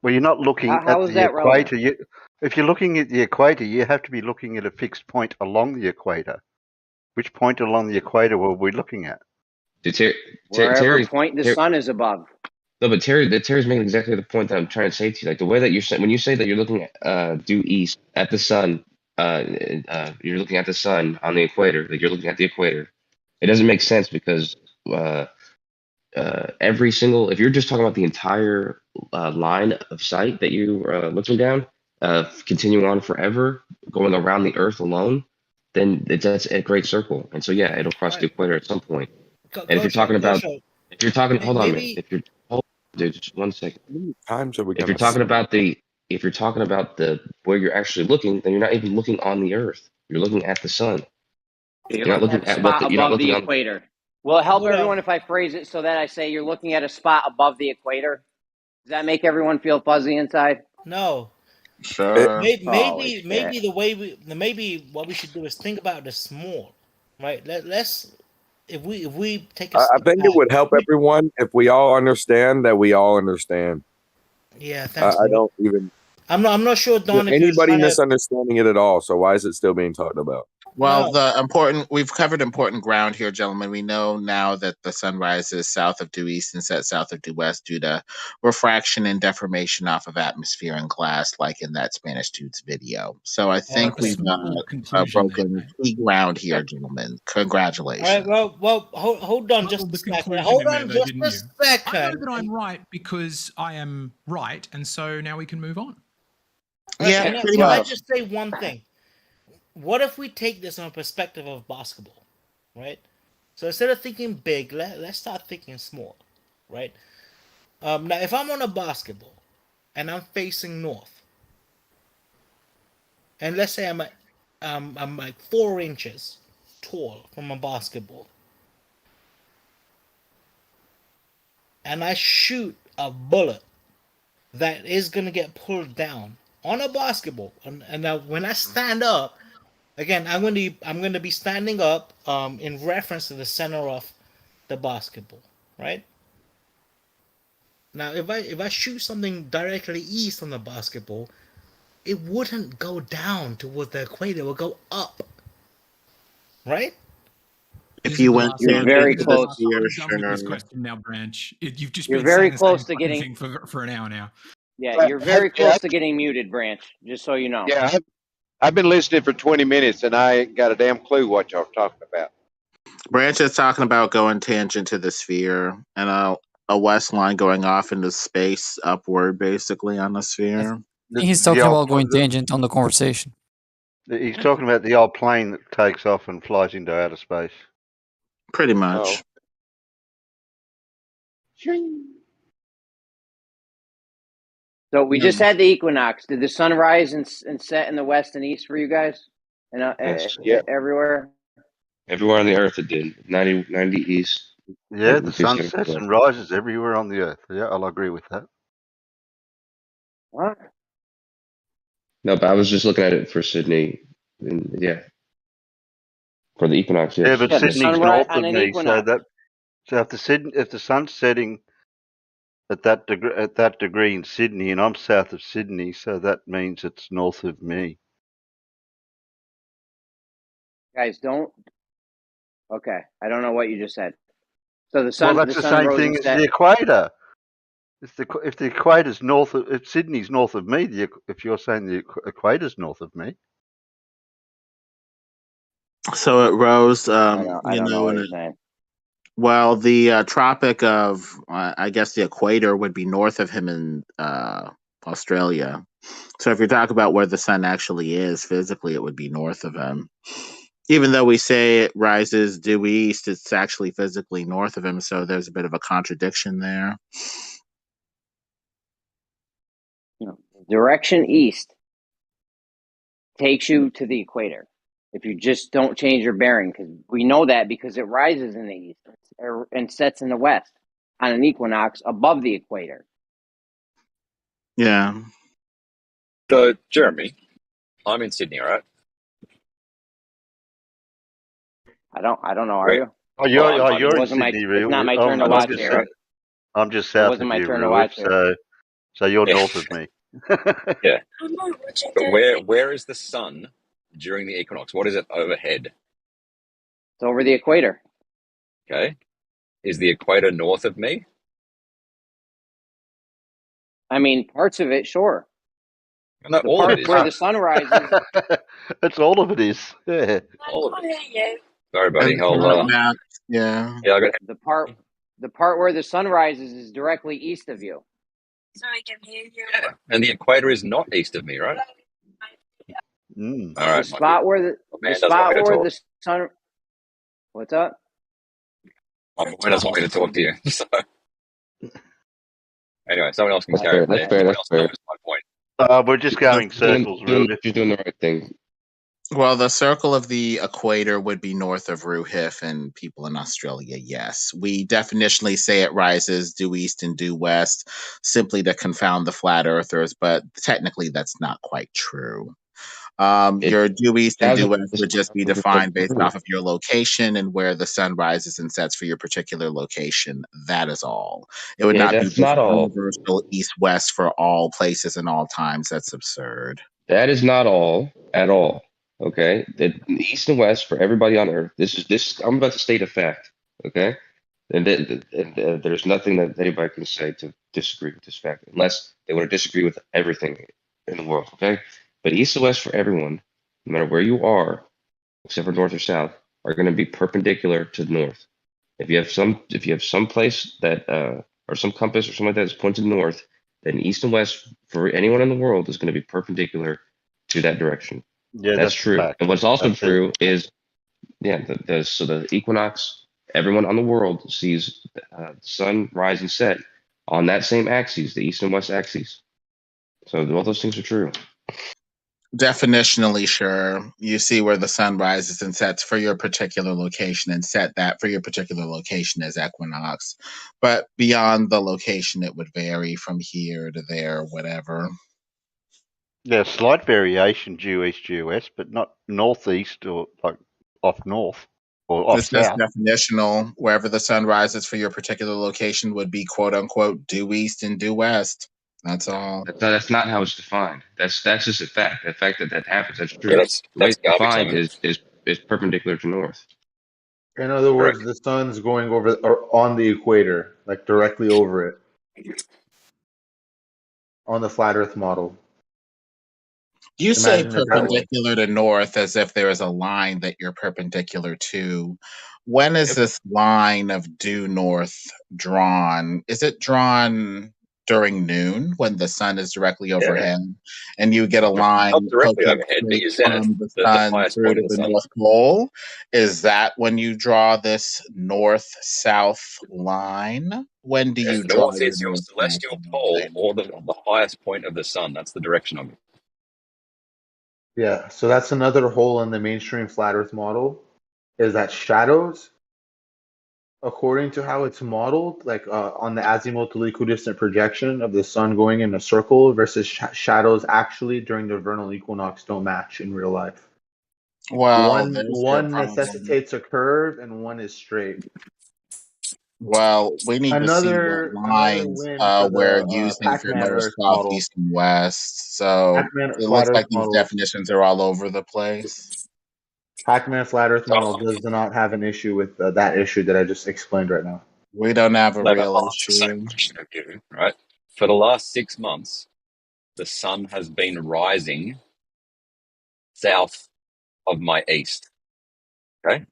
Well, you're not looking How at is the that relevant? equator. If you're looking at the equator, you have to be looking at a fixed point along the equator. Which point along the equator were we looking at? Wherever point the sun is above. No, but Terry's making exactly the point that I'm trying to say to you. Like the way that you're saying, when you say that you're looking at due east at the sun, you're looking at the sun on the equator. Like you're looking at the equator. It doesn't make sense because every single, if you're just talking about the entire line of sight that you are looking down, continuing on forever, going around the Earth alone, then that's a great circle. And so yeah, it'll cross the equator at some point. And if you're talking about, hold on, man. If you're dude, just 1 second. How many times are we If you're talking about the where you're actually looking, then you're not even looking on the Earth. You're looking at the sun. You're not looking at what you're not above the looking on. equator. Will it help everyone if I phrase it so that I say you're looking at a spot above the equator? Does that make everyone feel fuzzy inside? No. Sure. Maybe the way maybe what we should do is think about the small, right? Let's if we take a I step think back, it would help everyone if we all understand that we all understand. Yeah, thanks. I don't even. I'm not sure, Don. If Anybody you're misunderstanding it at all? So why is it still being talked about? Well, we've covered important ground here, gentlemen. We know now that the sun rises south of due east and sets south of due west due to refraction and deformation off of atmosphere and glass, like in that Spanish dude's video. So I think we've broken key ground here, gentlemen. Congratulations. All right, well, hold on just a second. Hold on just a second. I know that I'm right because I am right, and so now we can move on. Yeah, Can I just say one thing? What if we take this from a perspective of basketball, right? So instead of thinking big, let's start thinking small, right? Now, if I'm on a basketball and I'm facing north, and let's say I'm like 4 inches tall from a basketball, and I shoot a bullet that is gonna get pulled down on a basketball, and now when I stand up. Again, I'm going to be standing up in reference to the center of the basketball, right? Now, if I shoot something directly east on the basketball, it wouldn't go down towards the equator; it would go up, right? If you went You're very close. This question now, Branch. You've just You're been very saying the close same to getting thing for an hour now. Yeah, you're very close to getting muted, Branch. Just so you know. Yeah, I've been listening for 20 minutes and I ain't got a damn clue what y'all talking about. Branch is talking about going tangent to the sphere and a west line going off into space upward, basically, on the sphere. He's talking about going tangent on the conversation. He's talking about the old plane that takes off and flies into outer space. Pretty much. So we just had the equinox. Did the sun rise and set in the west and east for you guys? And everywhere? Everywhere on the Earth it did. 90 east. Yeah, the sun sets and rises everywhere on the Earth. Yeah, I'll agree with that. What? No, but I was just looking at it for Sydney. And yeah. For the equinox, yes. Yeah, but Sydney's north of me, so if the sun's setting at that degree in Sydney, and I'm south of Sydney, so that means it's north of me. Guys, don't. Okay, I don't know what you just said. So the sun. Well, that's the the sun same rose thing and as set. the equator. If the equator's north, if Sydney's north of me, if you're saying the equator's north of me. So it rose. I don't know what you're saying. Well, the tropic of, I guess the equator would be north of him in Australia. So if you're talking about where the sun actually is physically, it would be north of him. Even though we say it rises due east, it's actually physically north of him. So there's a bit of a contradiction there. Direction east takes you to the equator. If you just don't change your bearing, because we know that because it rises in the east and sets in the west on an equinox above the equator. Yeah. So, Jeremy, I'm in Sydney, right? I don't know. Are you? Oh, you're in Sydney. Sydney, really? It's not my turn to watch here. I'm just south of you, really. So you're north of me. Yeah. But where is the sun during the equinox? What is it overhead? It's over the equator. Okay. Is the equator north of me? I mean, parts of it, sure. No, The all of part it is. where the sun rises. That's all of it is. Yeah. All of it. Sorry, buddy. And I'll, map, yeah. yeah, I got The part where the sun rises is directly east of you. Yeah. And the equator is not east of me, right? Mm. All right. The spot where the sun. What's up? My boy doesn't want me to talk to you. So anyway, someone else can That's carry fair. it. That's fair. That's fair. My point. We're just going circles, really. You're doing the right thing. Well, the circle of the equator would be north of Ruhif, and people in Australia, yes. We definitionally say it rises due east and due west, simply to confound the flat earthers, but technically that's not quite true. Your due east and due west would just be defined based off of your location and where the sun rises and sets for your particular location. That is all. It would not be That's not all. universal east-west for all places and all times. That's absurd. That is not all at all. Okay, the east and west for everybody on Earth. This. I'm about to state a fact. Okay, and there's nothing that anybody can say to disagree with this fact, unless they want to disagree with everything in the world. Okay, but east and west for everyone, no matter where you are, except for north or south, are going to be perpendicular to the north. If you have some place that or some compass or something like that is pointed north, then east and west for anyone in the world is going to be perpendicular to that direction. Yeah, that's true. fact. And what's also That's true is, so the equinox, everyone on the world sees the sun rise and set on that same axis, the east and west axes. So all those things are true. Definitionally, sure. You see where the sun rises and sets for your particular location and set that for your particular location as equinox. But beyond the location, it would vary from here to there, whatever. Yeah, slight variation due east, due west, but not northeast or like off north or off This is south. definitional. Wherever the sun rises for your particular location would be quote unquote due east and due west. That's all. That's not how it's defined. That's just a fact. The fact that happens, that's true. Yeah, that's the way it's garbage, defined Simon. is perpendicular to north. In other words, the sun's going over or on the equator, like directly over it, on the flat Earth model. You say Imagine it that way. perpendicular to north as if there is a line that you're perpendicular to. When is this line of due north drawn? Is it drawn during noon when the sun is directly overhead and you get a line Not directly poking overhead, but you said from it. the The sun highest through point to of the the sun. North Pole? Is that when you draw this north-south line? When do you draw North your is your north-south celestial pole or the highest point of the sun. That's the direction of it. Yeah, so that's another hole in the mainstream flat Earth model, is that shadows, according to how it's modeled, like on the azimuthal equidistant projection of the sun going in a circle versus shadows actually during the vernal equinox don't match in real life. Well, one necessitates a curve and one is straight. Well, we need to see Another what lines win for we're the using for Pac-Man north, Earth south, model. east, and west. So Pac-Man it flat looks like Earth these model. definitions are all over the place. Pac-Man flat Earth model does not have an issue with that issue that I just explained right now. We don't have a Let me real ask the same issue. question of you, right? For the last 6 months, the sun has been rising south of my east. Okay?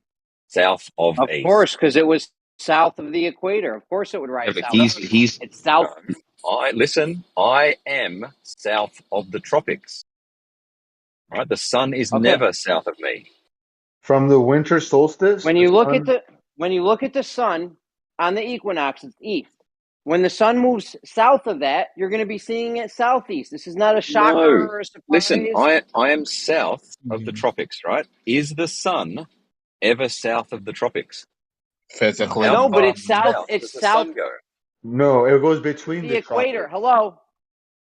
South of Of east. course, because it was south of the equator. Of course, it would rise but south. he's It's south. I am south of the tropics. Right? The sun is Okay. never south of me. From the winter solstice, When you look at the sun on the equinox, it's east. When the sun moves south of that, you're going to be seeing it southeast. This is not a shocker No. or a surprise. Listen, I am south of the tropics, right? Is the sun ever south of the tropics? Physically. No, but it's south. South It's does the south sun go? No, it goes between the the equator. tropics. Hello.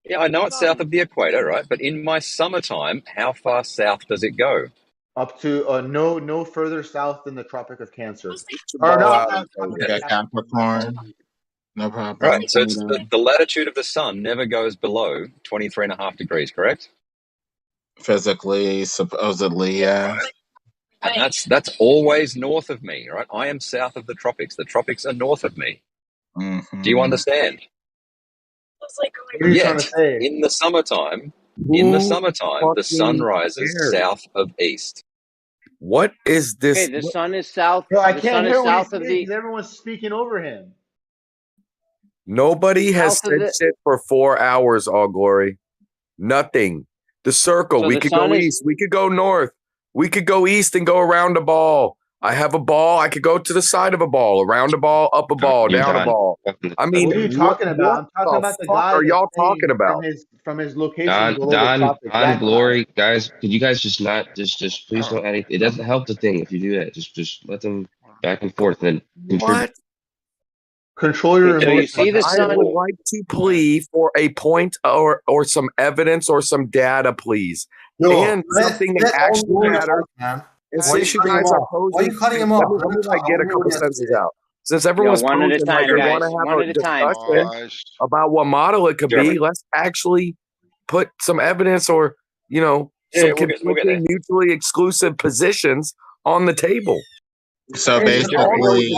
Yeah, I know it's south of the equator, right? But in my summertime, how far south does it go? Up to no further south than the Tropic of Cancer. Or Or not not Capricorn. No problem. Right. So it's the latitude of the sun never goes below 23.5 degrees, correct? Physically, supposedly, yeah. And that's always north of me, right? I am south of the tropics. The tropics are north of me. Mm-hmm. Do you understand? What are you trying to Yet, say? in the summertime, Who the sun fucking rises cares? south of east. What is this? Okay, the sun is south. Bro, I The can't sun hear is what he's south of saying the because everyone's speaking over him. Nobody has south of said the. shit for 4 hours, All Glory. Nothing. The circle. So We the could sun go is. east. We could go north. We could go east and go around a ball. I have a ball. I could go to the side of a ball, around a ball, up a ball, You're down a done. ball. I mean, What are you talking about? I'm talking the about the fuck guy are that's y'all talking saying about? from his location below the Don, tropics. That guy. Glory, guys. Could you guys just not just please don't add anything? It doesn't help the thing if you do that. Just let them back and forth and contribute. What? Control your So you emotions. see the I sun. would like to plea for a point or some evidence or some data, please, and something that actually matters. And since you guys are posing, let me like get a couple sentences out. Since everyone's one at a posing like time, they want guys. to have One a at a time. discussion about what model it could be, let's actually put some evidence or some we'll get conflicting, mutually exclusive positions on the table. So basically,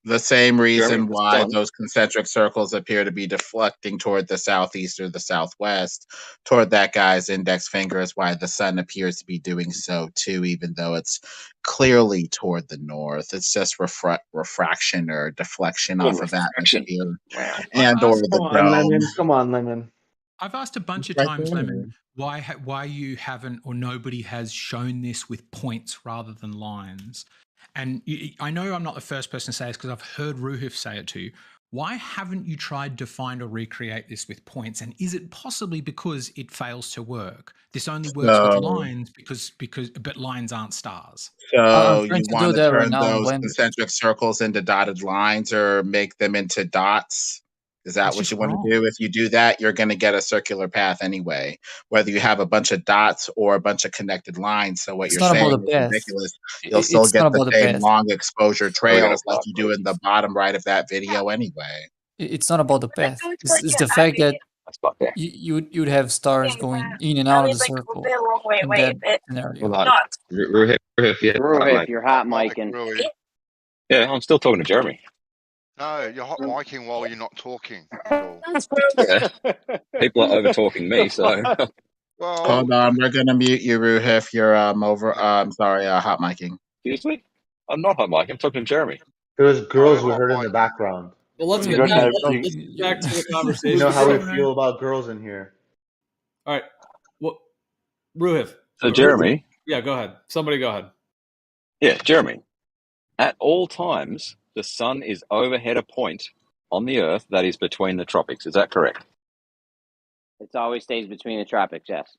the same reason why sun. those concentric circles appear to be deflecting toward the southeast or the southwest, toward that guy's index finger, is why the sun appears to be doing so too, even though it's clearly toward the north. It's just refraction or deflection off of atmosphere and or the dome. Come on, Lemon. I've asked a bunch of Right times, there. Lemon, why you haven't or nobody has shown this with points rather than lines. And I know I'm not the first person to say this because I've heard Ruhif say it too. Why haven't you tried to find or recreate this with points? And is it possibly because it fails to work? This only works with lines but lines aren't stars. So you want to turn those concentric circles into dotted lines or make them into dots? Is that what you want to do? If you do that, you're going to get a circular path anyway, whether you have a bunch of dots or a bunch of connected lines. So what you're saying is ridiculous. You'll still get the same long exposure trails like you do in the bottom right of that video anyway. It's not about the path. It's the fact that you'd have stars going in and out of the circle in that scenario. Hold on. Ruhif, you're hot micing. Yeah, I'm still talking to Jeremy. No, you're hot micing while you're not talking. Yeah. People are over talking me, so. Hold on, we're gonna mute you, Ruhif. You're hot micing. Excuse me? I'm not hot mic. I'm talking to Jeremy. There's girls we heard in the background. Well, let's get back to the conversation. You know how we feel about girls in here. All right. Well, Ruhif. So, Jeremy. Yeah, go ahead. Somebody go ahead. Yeah, Jeremy. At all times, the sun is overhead a point on the Earth that is between the tropics. Is that correct? It always stays between the tropics, yes.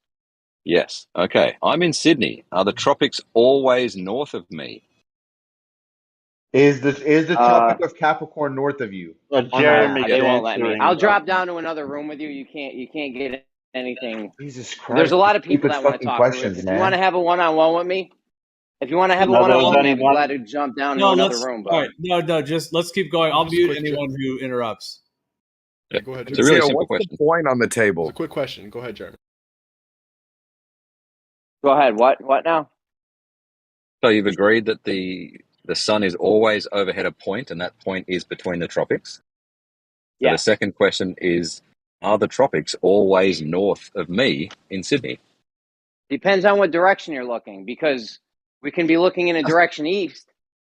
Yes. Okay. I'm in Sydney. Are the tropics always north of me? Is the Tropic of Capricorn north of you? Jeremy, they won't let me. I'll drop down to another room with you. You can't get anything. Jesus Christ! There's a lot of people that want to talk. Questions, if man. you want to have a one-on-one with me, if you want to have a one-on-one, I'm glad to jump down to another room. All right, no, just let's keep going. I'll mute anyone who interrupts. Yeah, go ahead. It's a really simple what's question. the point on the table? It's a quick question. Go ahead, Jeremy. Go ahead. What now? So you've agreed that the sun is always overhead a point, and that point is between the tropics? Yeah. So the second question is, are the tropics always north of me in Sydney? Depends on what direction you're looking, because we can be looking in a direction east.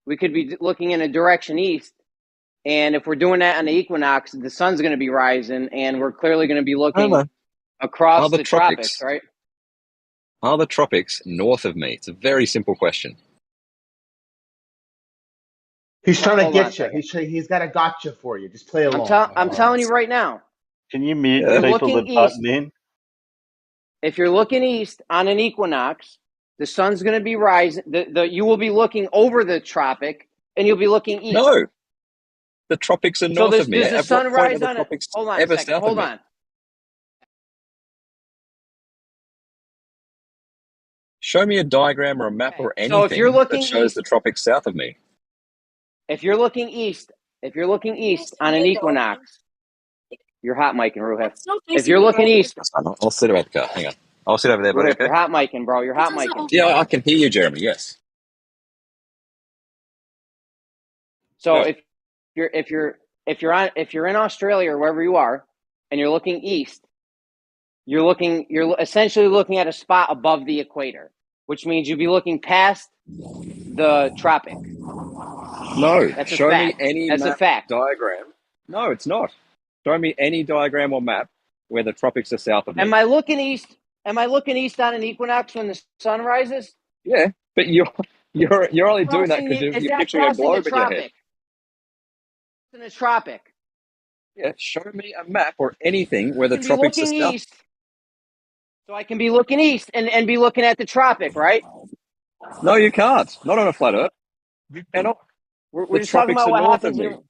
We could be looking in a direction east, and if we're doing that on the equinox, the sun's going to be rising, and we're clearly going to be looking across the tropics, right? Are the tropics north of me? It's a very simple question. He's trying to get you. He's got a gotcha for you. Just play along. I'm telling you right now. Can you mute people that button in? If you're looking east on an equinox, the sun's going to be rising. You will be looking over the tropic, and you'll be looking east. No, the tropics are north of me. Does the sun rise on it? Hold on a second. Hold on. Show me a diagram or a map or anything if you're looking that shows east, the tropics south of me. if you're looking east If you're looking east on an equinox, you're hot micing, Ruhef. If you're looking east, I'll sit about the car. Hang on. I'll sit over there, buddy. Ruhef, Okay. you're hot micing, bro. You're hot micing. Yeah, I can hear you, Jeremy. Yes. So if you're in Australia or wherever you are, and you're looking east, you're essentially looking at a spot above the equator, which means you'd be looking past the tropic. No. That's a Show fact. me any That's a map fact. diagram. No, it's not. Show me any diagram or map where the tropics are south of me. Am I looking east on an equinox when the sun rises? Yeah, but you're only doing that because Is you're that picturing a crossing globe the in your head. tropic? In a tropic. Yeah, show me a map or anything where the I can be tropics are looking south. east. So I can be looking east and be looking at the tropic, right? No, you can't. Not on a flat Earth. You cannot. We're just talking about what happens on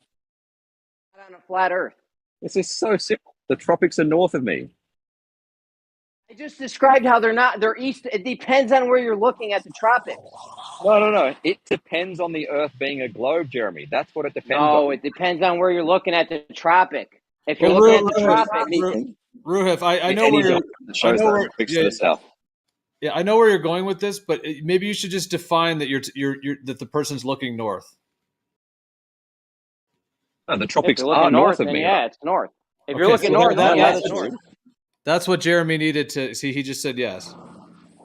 a flat Earth. This is so simple. The tropics are north of me. I just described how they're east. It depends on where you're looking at the tropics. No. It depends on the Earth being a globe, Jeremy. That's what it depends on. No, it depends on where you're looking at the tropic. If you're looking at the tropic, Ruhef, I know where you're. Shows the tropics to the south. Yeah, I know where you're going with this, but maybe you should just define that that the person's looking north. No, the tropics if you're are looking north of then me. yeah, it's north. If you're looking north, then yeah, it's north. That's what Jeremy needed to see. He just said yes.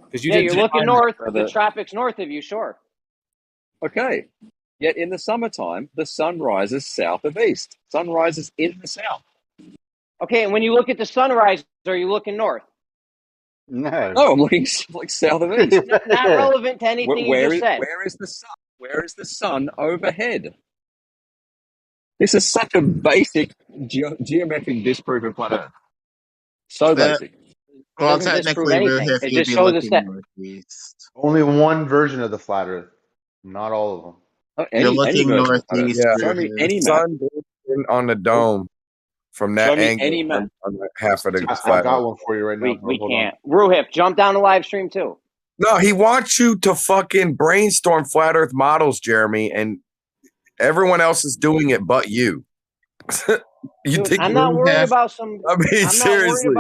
Because you're looking north. The tropics north of you, sure. Okay. Yet in the summertime, the sun rises south of east. Sun rises in the south. Okay, and when you look at the sunrise, are you looking north? No. No, I'm looking like south of east. Not relevant to anything you just said. Where is the sun? Where is the sun overhead? This is such a basic geometric disproof of flat Earth. So basic. Well, technically, Ruhef, it you'd just be shows us looking that northeast. Only one version of the flat Earth, not all of them. You're looking northeast. Yeah. Show me any The map. sun is on the dome from that Show me angle. any map. On the half of the I flat got Earth. one for you right now. We Hold can't. Ruhef, jump down to live stream too. No, he wants you to fucking brainstorm flat Earth models, Jeremy, and everyone else is doing it but you. Dude, I'm not worried about some. I mean, seriously.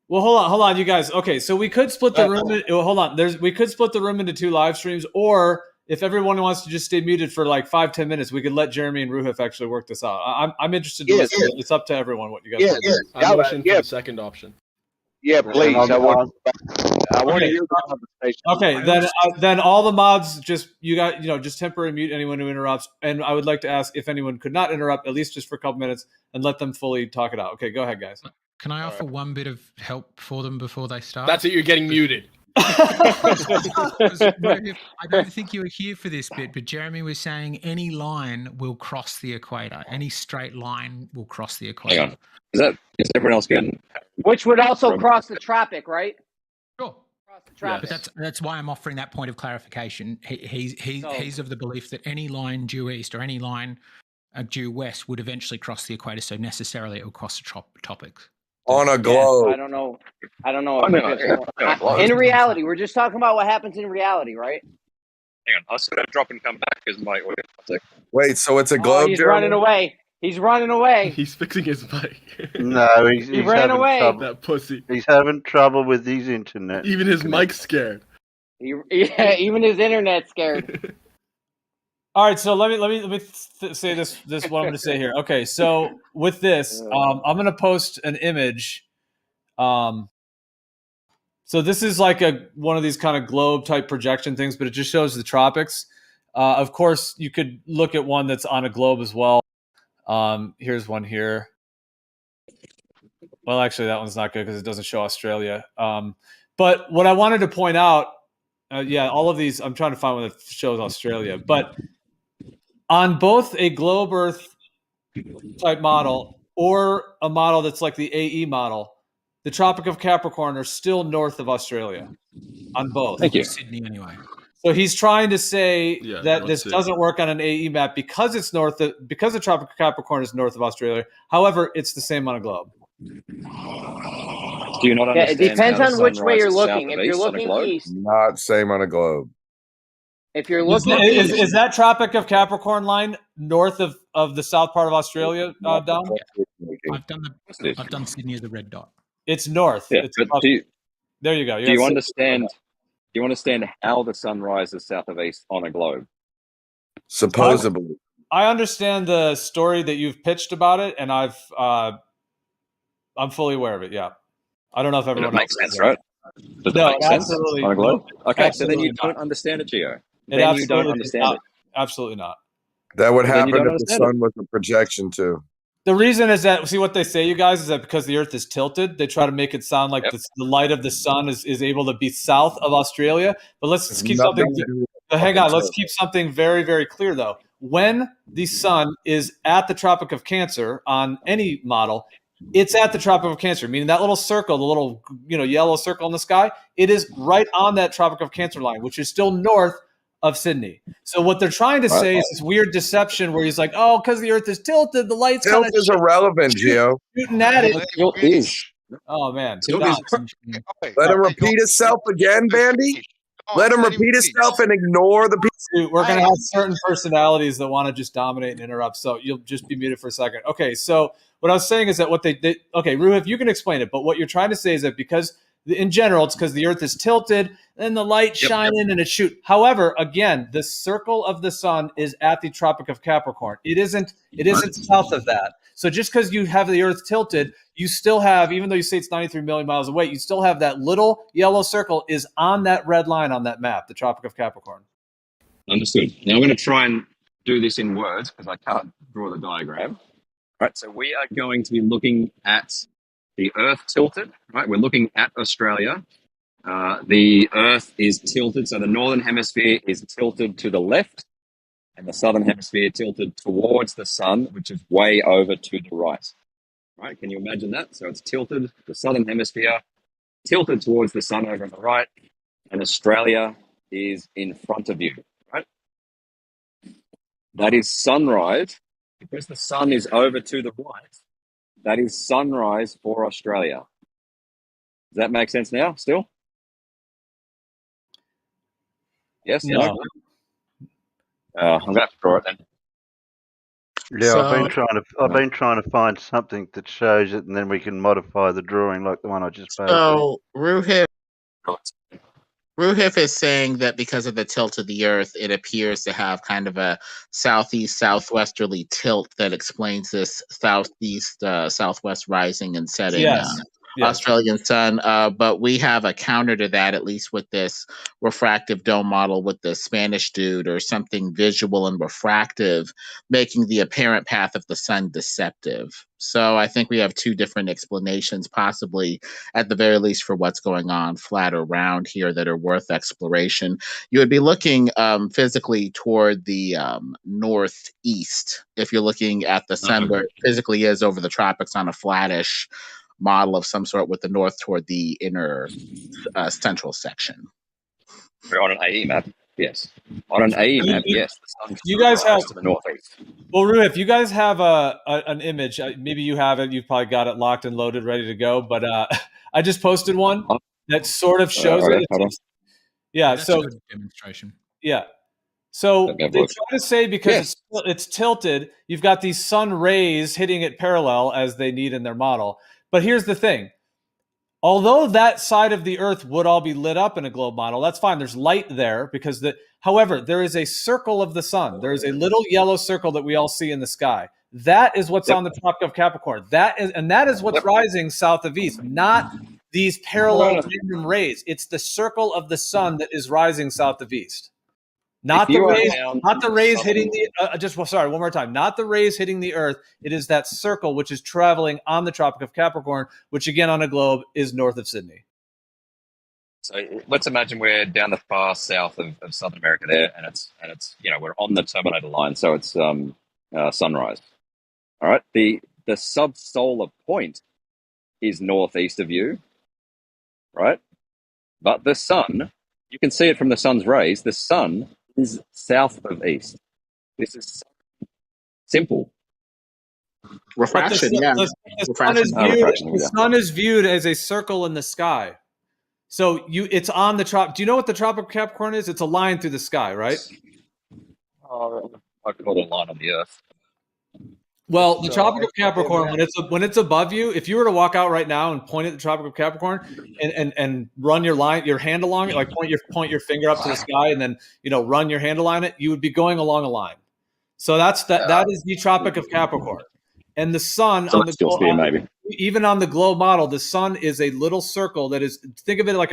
Well, hold on, you guys. Okay, so we could split the room. Hold on. We could split the room into 2 live streams, or if everyone wants to just stay muted for like 5-10 minutes, we could let Jeremy and Ruhef actually work this out. I'm interested to listen. It's up to everyone what you guys want to do. I motion for the second option. Yeah, please. I want to hear the conversation. Okay, then all the mods just just temporarily mute anyone who interrupts, and I would like to ask if anyone could not interrupt, at least just for a couple minutes, and let them fully talk it out. Okay, go ahead, guys. Can I offer one bit of help for them before they start? That's it. You're getting muted. I don't think you were here for this bit, but Jeremy was saying any line will cross the equator. Any straight line will cross the equator. Hang on. Is everyone else getting? Which would also cross the tropic, right? Sure. Cross the tropic. But that's why I'm offering that point of clarification. He's of the belief that any line due east or any line due west would eventually cross the equator, so necessarily it will cross the tropics. On a globe. I don't know. In reality, we're just talking about what happens in reality, right? Hang on. I'll just drop and come back because my audio. Wait, so it's a globe? He's running away. He's running away. He's fixing his bike. No, he's ran having away. trouble. That pussy. He's having trouble with his internet. Even his mic's scared. Yeah, even his internet's scared. All right, so let me say this what I'm going to say here. Okay, so with this, I'm going to post an image. So this is like one of these kind of globe type projection things, but it just shows the tropics. Of course, you could look at one that's on a globe as well. Here's one here. Well, actually, that one's not good because it doesn't show Australia. But what I wanted to point out, all of these, I'm trying to find one that shows Australia, but on both a globe Earth type model or a model that's like the AE model, the Tropic of Capricorn are still north of Australia on both. Thank you. Sydney anyway. So he's trying to say that this doesn't work on an AE map because it's because the Tropic of Capricorn is north of Australia. However, it's the same on a globe. Do you not understand? It depends on which way you're looking. If you're looking east, not same on a globe. if you're looking east, is that Tropic of Capricorn line north of the south part of Australia, Dom? I've done Sydney as a red dot. It's north. Yeah, It's but there you go. do you understand? Do you understand how the sun rises south of east on a globe? Supposedly. I understand the story that you've pitched about it, and I'm fully aware of it. Yeah, I don't know if everyone makes else sense, right? Does it make sense absolutely, on a globe? Okay, so then you absolutely don't understand it, Gio. It Then you don't absolutely understand not. it. Absolutely not. That would Then you happen don't if the understand sun was a projection too. The reason is that, see what they say, you guys, is that because the Earth is tilted, they try to make it sound like the light of the sun is able to be south of Australia. But let's keep something. Hang on, let's keep something very, very clear though. When the sun is at the Tropic of Cancer on any model, it's at the Tropic of Cancer, meaning that little circle, the little yellow circle in the sky, it is right on that Tropic of Cancer line, which is still north of Sydney. So what they're trying to say is this weird deception where he's like, oh, because the Earth is tilted, the light's Tilt is irrelevant, Gio. shooting at it. Tilt is. Oh man. Let him repeat himself again, Bandy. Let him repeat himself and ignore the people. We're going to have certain personalities that want to just dominate and interrupt. So you'll just be muted for a second. Okay. So what I was saying is that what they did, okay, Ruhif, you can explain it, but what you're trying to say is that because in general, it's because the Earth is tilted and the light shining and it shoot. However, again, the circle of the sun is at the Tropic of Capricorn. It isn't south of that. So just because you have the Earth tilted, you still have, even though you say it's 93 million miles away, you still have that little yellow circle is on that red line on that map, the Tropic of Capricorn. Understood. Now I'm going to try and do this in words because I can't draw the diagram. Right. So we are going to be looking at the Earth tilted. Right. We're looking at Australia. The Earth is tilted, so the northern hemisphere is tilted to the left, and the southern hemisphere tilted towards the sun, which is way over to the right. Right? Can you imagine that? So it's tilted, the southern hemisphere tilted towards the sun over on the right, and Australia is in front of you. Right? That is sunrise. Because the sun is over to the right, that is sunrise for Australia. Does that make sense now, still? Yes? No? I'm going to have to draw it then. Yeah, So- I've been trying to find something that shows it, and then we can modify the drawing like the one I just posted. So Ruhif is saying that because of the tilt of the Earth, it appears to have kind of a southeast southwesterly tilt that explains this southeast southwest rising and setting. Australian sun, but we have a counter to that, at least with this refractive dome model with the Spanish dude or something visual and refractive, making the apparent path of the sun deceptive. So I think we have two different explanations, possibly at the very least for what's going on flat or round here that are worth exploration. You would be looking physically toward the northeast if you're looking at the sun where it physically is over the tropics on a flattish model of some sort with the north toward the inner central section. On an AE map, yes. On an AE map, yes. The sun You guys have to the northeast. Well, Rue, if you guys have an image, maybe you have it. You've probably got it locked and loaded, ready to go. But I just posted one that sort of shows it. Yeah, That's so a good demonstration. yeah. So they try to say because it's tilted, you've got these sun rays hitting it parallel as they need in their model. But here's the thing. Although that side of the Earth would all be lit up in a globe model, that's fine. There's light there because however, there is a circle of the sun. There is a little yellow circle that we all see in the sky. That is what's on the Tropic of Capricorn. That is what's rising south of east, not these parallel random rays. It's the circle of the sun that is rising south of east. Not the rays hitting the one more time. Not the rays hitting the Earth. It is that circle which is traveling on the Tropic of Capricorn, which again on a globe is north of Sydney. So let's imagine we're down the far south of Southern America there, and it's we're on the Terminator line, so it's sunrise. All right, the subsolar point is northeast of you, right? But the sun, you can see it from the sun's rays. The sun is south of east. This is simple. Refraction, The sun is viewed as a circle in the sky. So it's on the trop. Do you know what the Tropic of Capricorn is? It's a line through the sky, right? I call it a line on the Earth. Well, the Tropic of Capricorn, when it's above you, if you were to walk out right now and point at the Tropic of Capricorn and run your hand along it, like point your finger up to the sky and then run your hand along it, you would be going along a line. So that is the Tropic of Capricorn. And the sun even on the globe model, the sun is a little circle that is, think of it like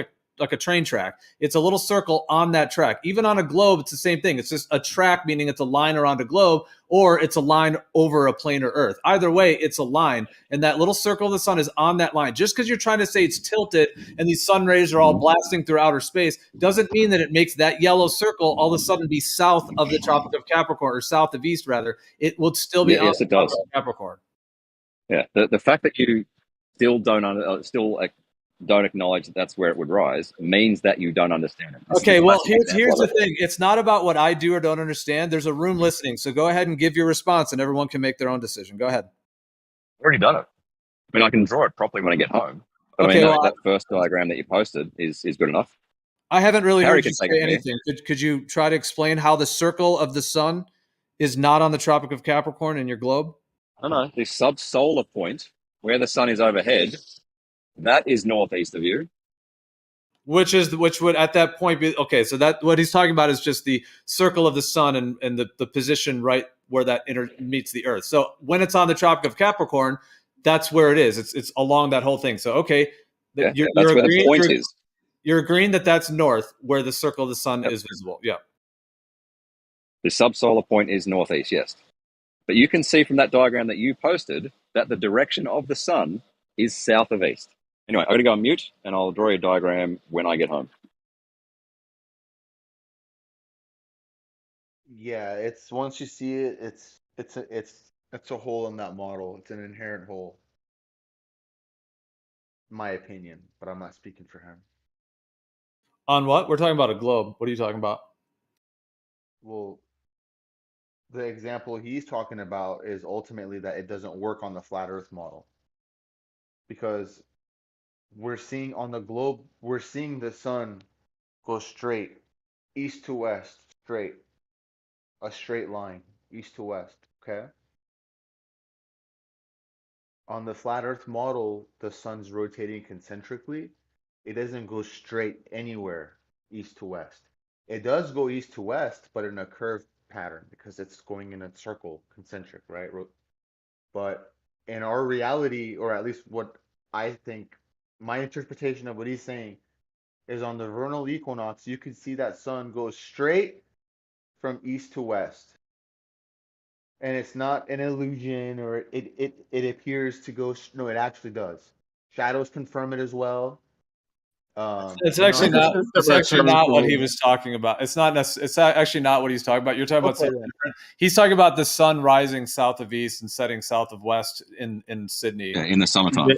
a train track. It's a little circle on that track. Even on a globe, it's the same thing. It's just a track, meaning it's a line around a globe, or it's a line over a planar Earth. Either way, it's a line. And that little circle of the sun is on that line. Just because you're trying to say it's tilted and these sun rays are all blasting through outer space doesn't mean that it makes that yellow circle all of a sudden be south of the Tropic of Capricorn, or south of east, rather. It will still be on the Tropic of Capricorn. Yeah, the fact that you still don't acknowledge that that's where it would rise means that you don't understand it. Okay, well, here's the thing. It's not about what I do or don't understand. There's a room listening, so go ahead and give your response, and everyone can make their own decision. Go ahead. I've already done it. I mean, I can draw it properly when I get home. But okay, that first diagram that you posted is good enough. I haven't really heard you say anything. Could you try to explain how the circle of the sun is not on the Tropic of Capricorn in your globe? No. The subsolar point, where the sun is overhead, that is northeast of you. Which would at that point be okay. So that what he's talking about is just the circle of the sun and the position right where that meets the Earth. So when it's on the Tropic of Capricorn, that's where it is. It's along that whole thing. So okay, that's where the point is. You're agreeing that that's north, where the circle of the sun is visible. Yeah. The subsolar point is northeast. Yes. But you can see from that diagram that you posted that the direction of the sun is south of east. Anyway, I'm going to go on mute, and I'll draw a diagram when I get home. Yeah, it's once you see it, it's a hole in that model. It's an inherent hole, in my opinion, but I'm not speaking for him. On what? We're talking about a globe. What are you talking about? Well, the example he's talking about is ultimately that it doesn't work on the flat Earth model. Because we're seeing on the globe, we're seeing the sun go straight, east to west, straight. A straight line, east to west, okay? On the flat Earth model, the sun's rotating concentrically. It doesn't go straight anywhere east to west. It does go east to west, but in a curved pattern because it's going in a circle, concentric, right? But in our reality, or at least what I think, my interpretation of what he's saying is on the vernal equinox, you can see that sun goes straight from east to west. And it's not an illusion, or it appears to go. No, it actually does. Shadows confirm it as well. It's actually not. It's actually not what he was talking about. It's not. It's actually not what he's talking about. You're talking about something different. He's talking about the sun rising south of east and setting south of west in Sydney in the summertime.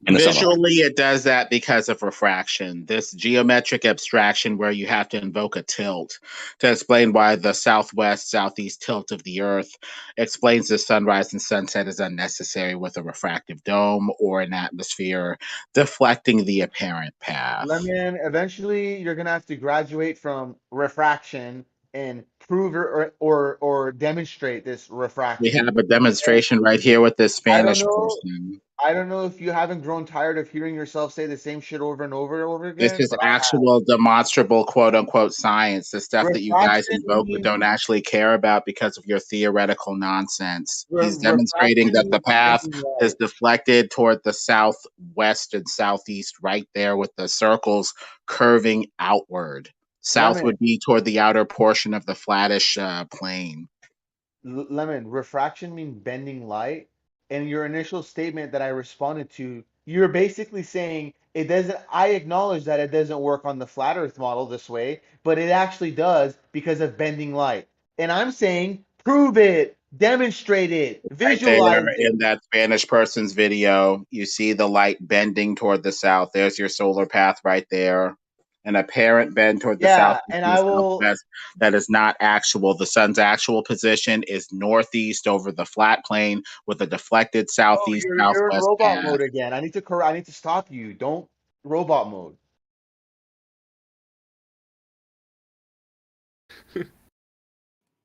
Visually, it does that because of refraction. This geometric abstraction where you have to invoke a tilt to explain why the southwest-southeast tilt of the Earth explains the sunrise and sunset is unnecessary with a refractive dome or an atmosphere deflecting the apparent path. Lemon, eventually you're going to have to graduate from refraction and prove or demonstrate this refraction. We have a demonstration right here with this Spanish person. I don't know if you haven't grown tired of hearing yourself say the same shit over and over and over again. This is actual demonstrable quote unquote science, the stuff that you guys invoke but don't actually care about because of your theoretical nonsense. He's demonstrating that the path is deflected toward the southwest and southeast right there with the circles curving outward. South would be toward the outer portion of the flattish plane. Lemon, refraction means bending light. And your initial statement that I responded to, you're basically saying it doesn't. I acknowledge that it doesn't work on the flat Earth model this way, but it actually does because of bending light. And I'm saying, prove it, demonstrate it, visualize it. In that Spanish person's video, you see the light bending toward the south. There's your solar path right there. An apparent bend toward the south. And I will. That is not actual. The sun's actual position is northeast over the flat plane with a deflected southeast southwest. You're in robot mode again. I need to stop you. Don't robot mode.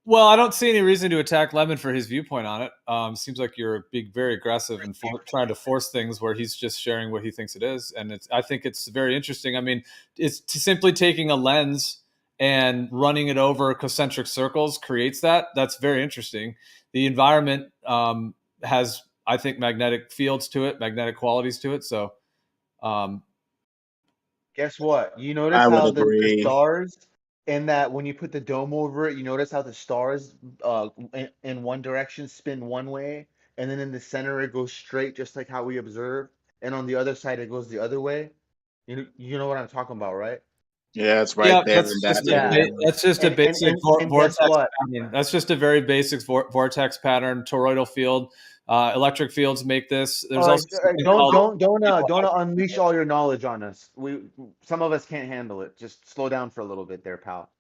Well, I don't see any reason to attack Lemon for his viewpoint on it. Seems like you're being very aggressive and trying to force things where he's just sharing what he thinks it is, and I think it's very interesting. I mean, it's simply taking a lens and running it over concentric circles creates that. That's very interesting. The environment has, I think, magnetic fields to it, magnetic qualities to it. So, guess what? You notice I would how the agree. stars in that when you put the dome over it, you notice how the stars in one direction spin one way, and then in the center it goes straight, just like how we observe, and on the other side it goes the other way. You know what I'm talking about, right? Yeah, it's right there. That's just a basic and vortex guess what? pattern. That's just a very basic vortex pattern. Toroidal field, electric fields make this. There's All right, also don't unleash all your knowledge on us. Some of us can't handle it. Just slow down for a little bit there, pal.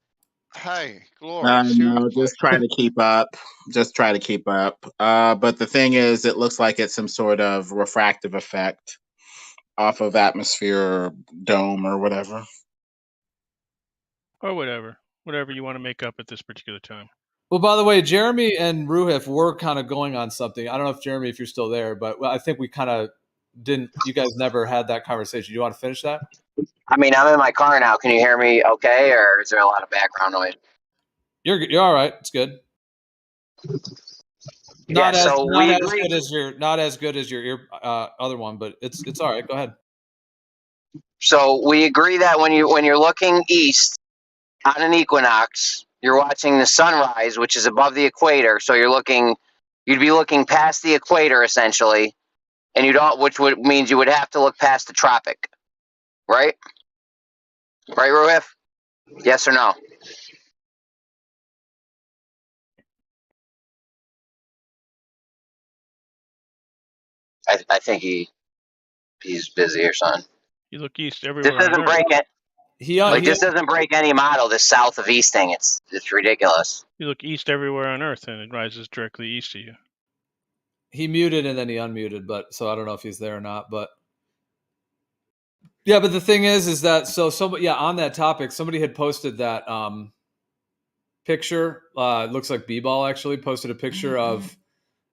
Hey, Glory, No, just try to keep up. Just try to keep up. But the thing is, it looks like it's some sort of refractive effect off of atmosphere or dome or whatever. Or whatever you want to make up at this particular time. Well, by the way, Jeremy and Ruhif were kind of going on something. I don't know if Jeremy, if you're still there, but I think we kind of didn't. You guys never had that conversation. Do you want to finish that? I mean, I'm in my car now. Can you hear me okay, or is there a lot of background noise? You're all right. It's good. Not as good as your other one, but it's all right. Go ahead. So we agree that when you're looking east on an equinox, you're watching the sunrise, which is above the equator. So you'd be looking past the equator essentially, and which means you would have to look past the tropic, right? Right, Ruhif? Yes or no? I think he's busy or something. You look east everywhere. This doesn't break it. This doesn't break any model. This south of east thing. It's ridiculous. You look east everywhere on Earth, and it rises directly east of you. He muted and then he unmuted, but so I don't know if he's there or not. But yeah, but the thing is that on that topic, somebody had posted that picture. It looks like B-Ball actually posted a picture of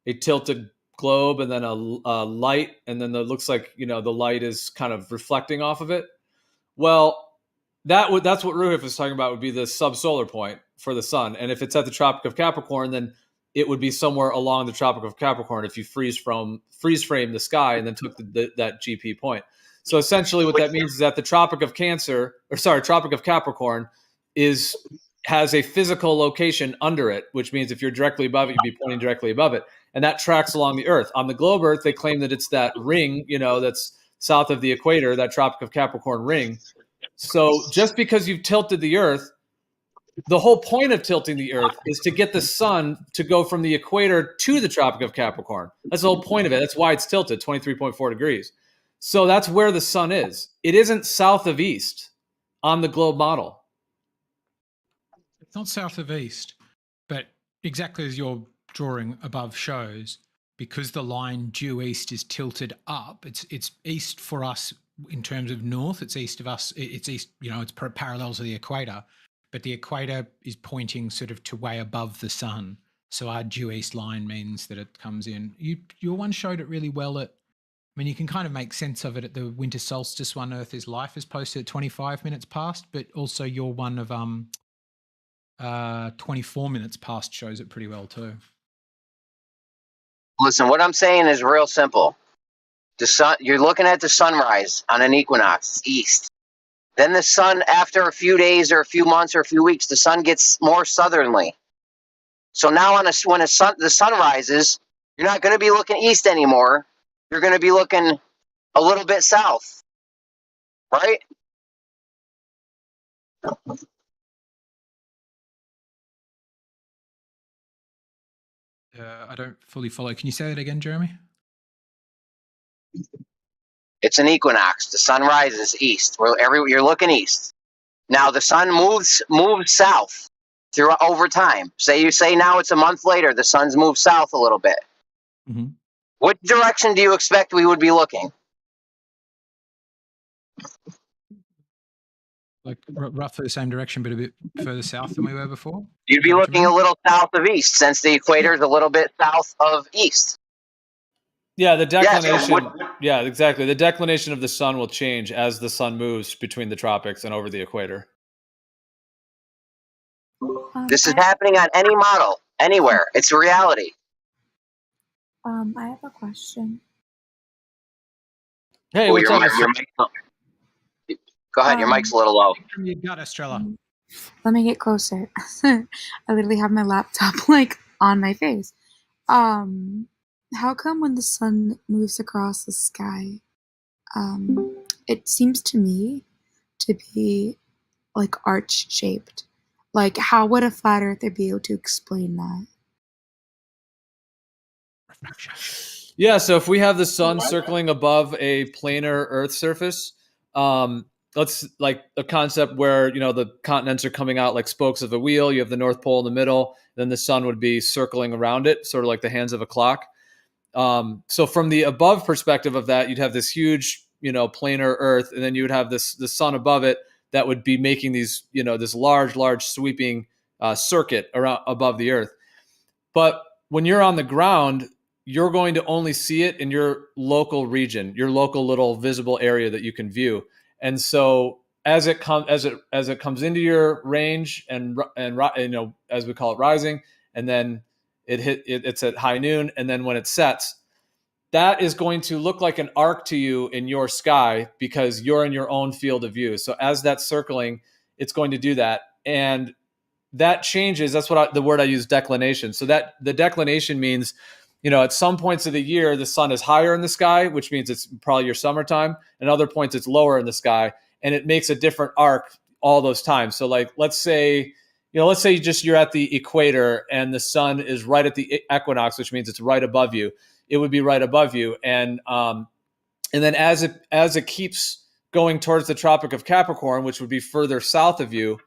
a tilted globe and then a light, and then it looks like the light is kind of reflecting off of it. Well, that's what Ruhif was talking about, would be the subsolar point for the sun, and if it's at the Tropic of Capricorn, then it would be somewhere along the Tropic of Capricorn if you freeze frame the sky and then took that GP point. So essentially, what that means is that the Tropic of Capricorn has a physical location under it, which means if you're directly above it, you'd be pointing directly above it. And that tracks along the Earth. On the globe Earth, they claim that it's that ring, that's south of the equator, that Tropic of Capricorn ring. So just because you've tilted the Earth, the whole point of tilting the Earth is to get the sun to go from the equator to the Tropic of Capricorn. That's the whole point of it. That's why it's tilted 23.4 degrees. So that's where the sun is. It isn't south of east on the globe model. It's not south of east, but exactly as your drawing above shows, because the line due east is tilted up, it's east for us in terms of north. It's east of us. It's east, it's parallel to the equator, but the equator is pointing sort of to way above the sun. So our due east line means that it comes in. Your one showed it really well you can kind of make sense of it at the winter solstice one. Earth is Life is posted at 25 minutes past, but also your one of 24 minutes past shows it pretty well too. Listen, what I'm saying is real simple. The sun, you're looking at the sunrise on an equinox, east. Then the sun, after a few days or a few months or a few weeks, the sun gets more southerly. So now when the sun rises, you're not going to be looking east anymore. You're going to be looking a little bit south, right? I don't fully follow. Can you say that again, Jeremy? It's an equinox. The sun rises east. You're looking east. Now the sun moves south over time. Say now it's a month later, the sun's moved south a little bit. Mm-hmm. What direction do you expect we would be looking? Like roughly the same direction, but a bit further south than we were before. You'd be looking a little south of east, since the equator is a little bit south of east. Yeah, the declination. Yeah, Yeah, exactly. The declination of the sun will change as the sun moves between the tropics and over the equator. This is happening on any model, anywhere. It's a reality. I have a question. Hey, what's up? Go ahead, your mic's a little low. You got Estrella. Let me get closer. I literally have my laptop like on my face. How come when the sun moves across the sky, it seems to me to be like arch shaped? Like, how would a flat earther be able to explain that? Yeah, so if we have the sun circling above a planar Earth surface, let's like a concept where, you know, the continents are coming out like spokes of a wheel. You have the North Pole in the middle, then the sun would be circling around it, sort of like the hands of a clock. So from the above perspective of that, you'd have this huge, you know, planar Earth, and then you would have the sun above it that would be making these, you know, this large sweeping circuit around above the Earth. But when you're on the ground, you're going to only see it in your local region, your local little visible area that you can view. And so as it comes into your range and you know, as we call it, rising, and then it's at high noon, and then when it sets, that is going to look like an arc to you in your sky because you're in your own field of view. So as that's circling, it's going to do that, and that changes. That's what the word I use, declination. So that the declination means, you know, at some points of the year, the sun is higher in the sky, which means it's probably your summertime, and other points it's lower in the sky, and it makes a different arc all those times. So like, let's say you're at the equator and the sun is right at the equinox, which means it's right above you. It would be right above you. And then as it keeps going towards the Tropic of Capricorn, which would be further south of you,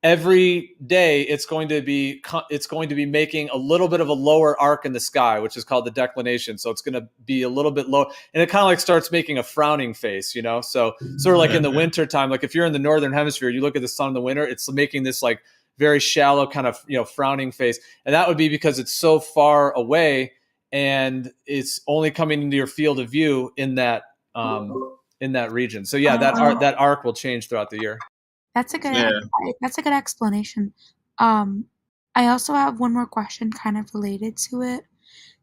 every day it's going to be making a little bit of a lower arc in the sky, which is called the declination. So it's going to be a little bit low, and it kind of like starts making a frowning face, you know? So sort of like in the winter time, like if you're in the northern hemisphere, you look at the sun in the winter, it's making this like very shallow kind of, you know, frowning face. And that would be because it's so far away and it's only coming into your field of view in that region. So yeah, that arc will change throughout the year. That's a good explanation. I also have one more question kind of related to it.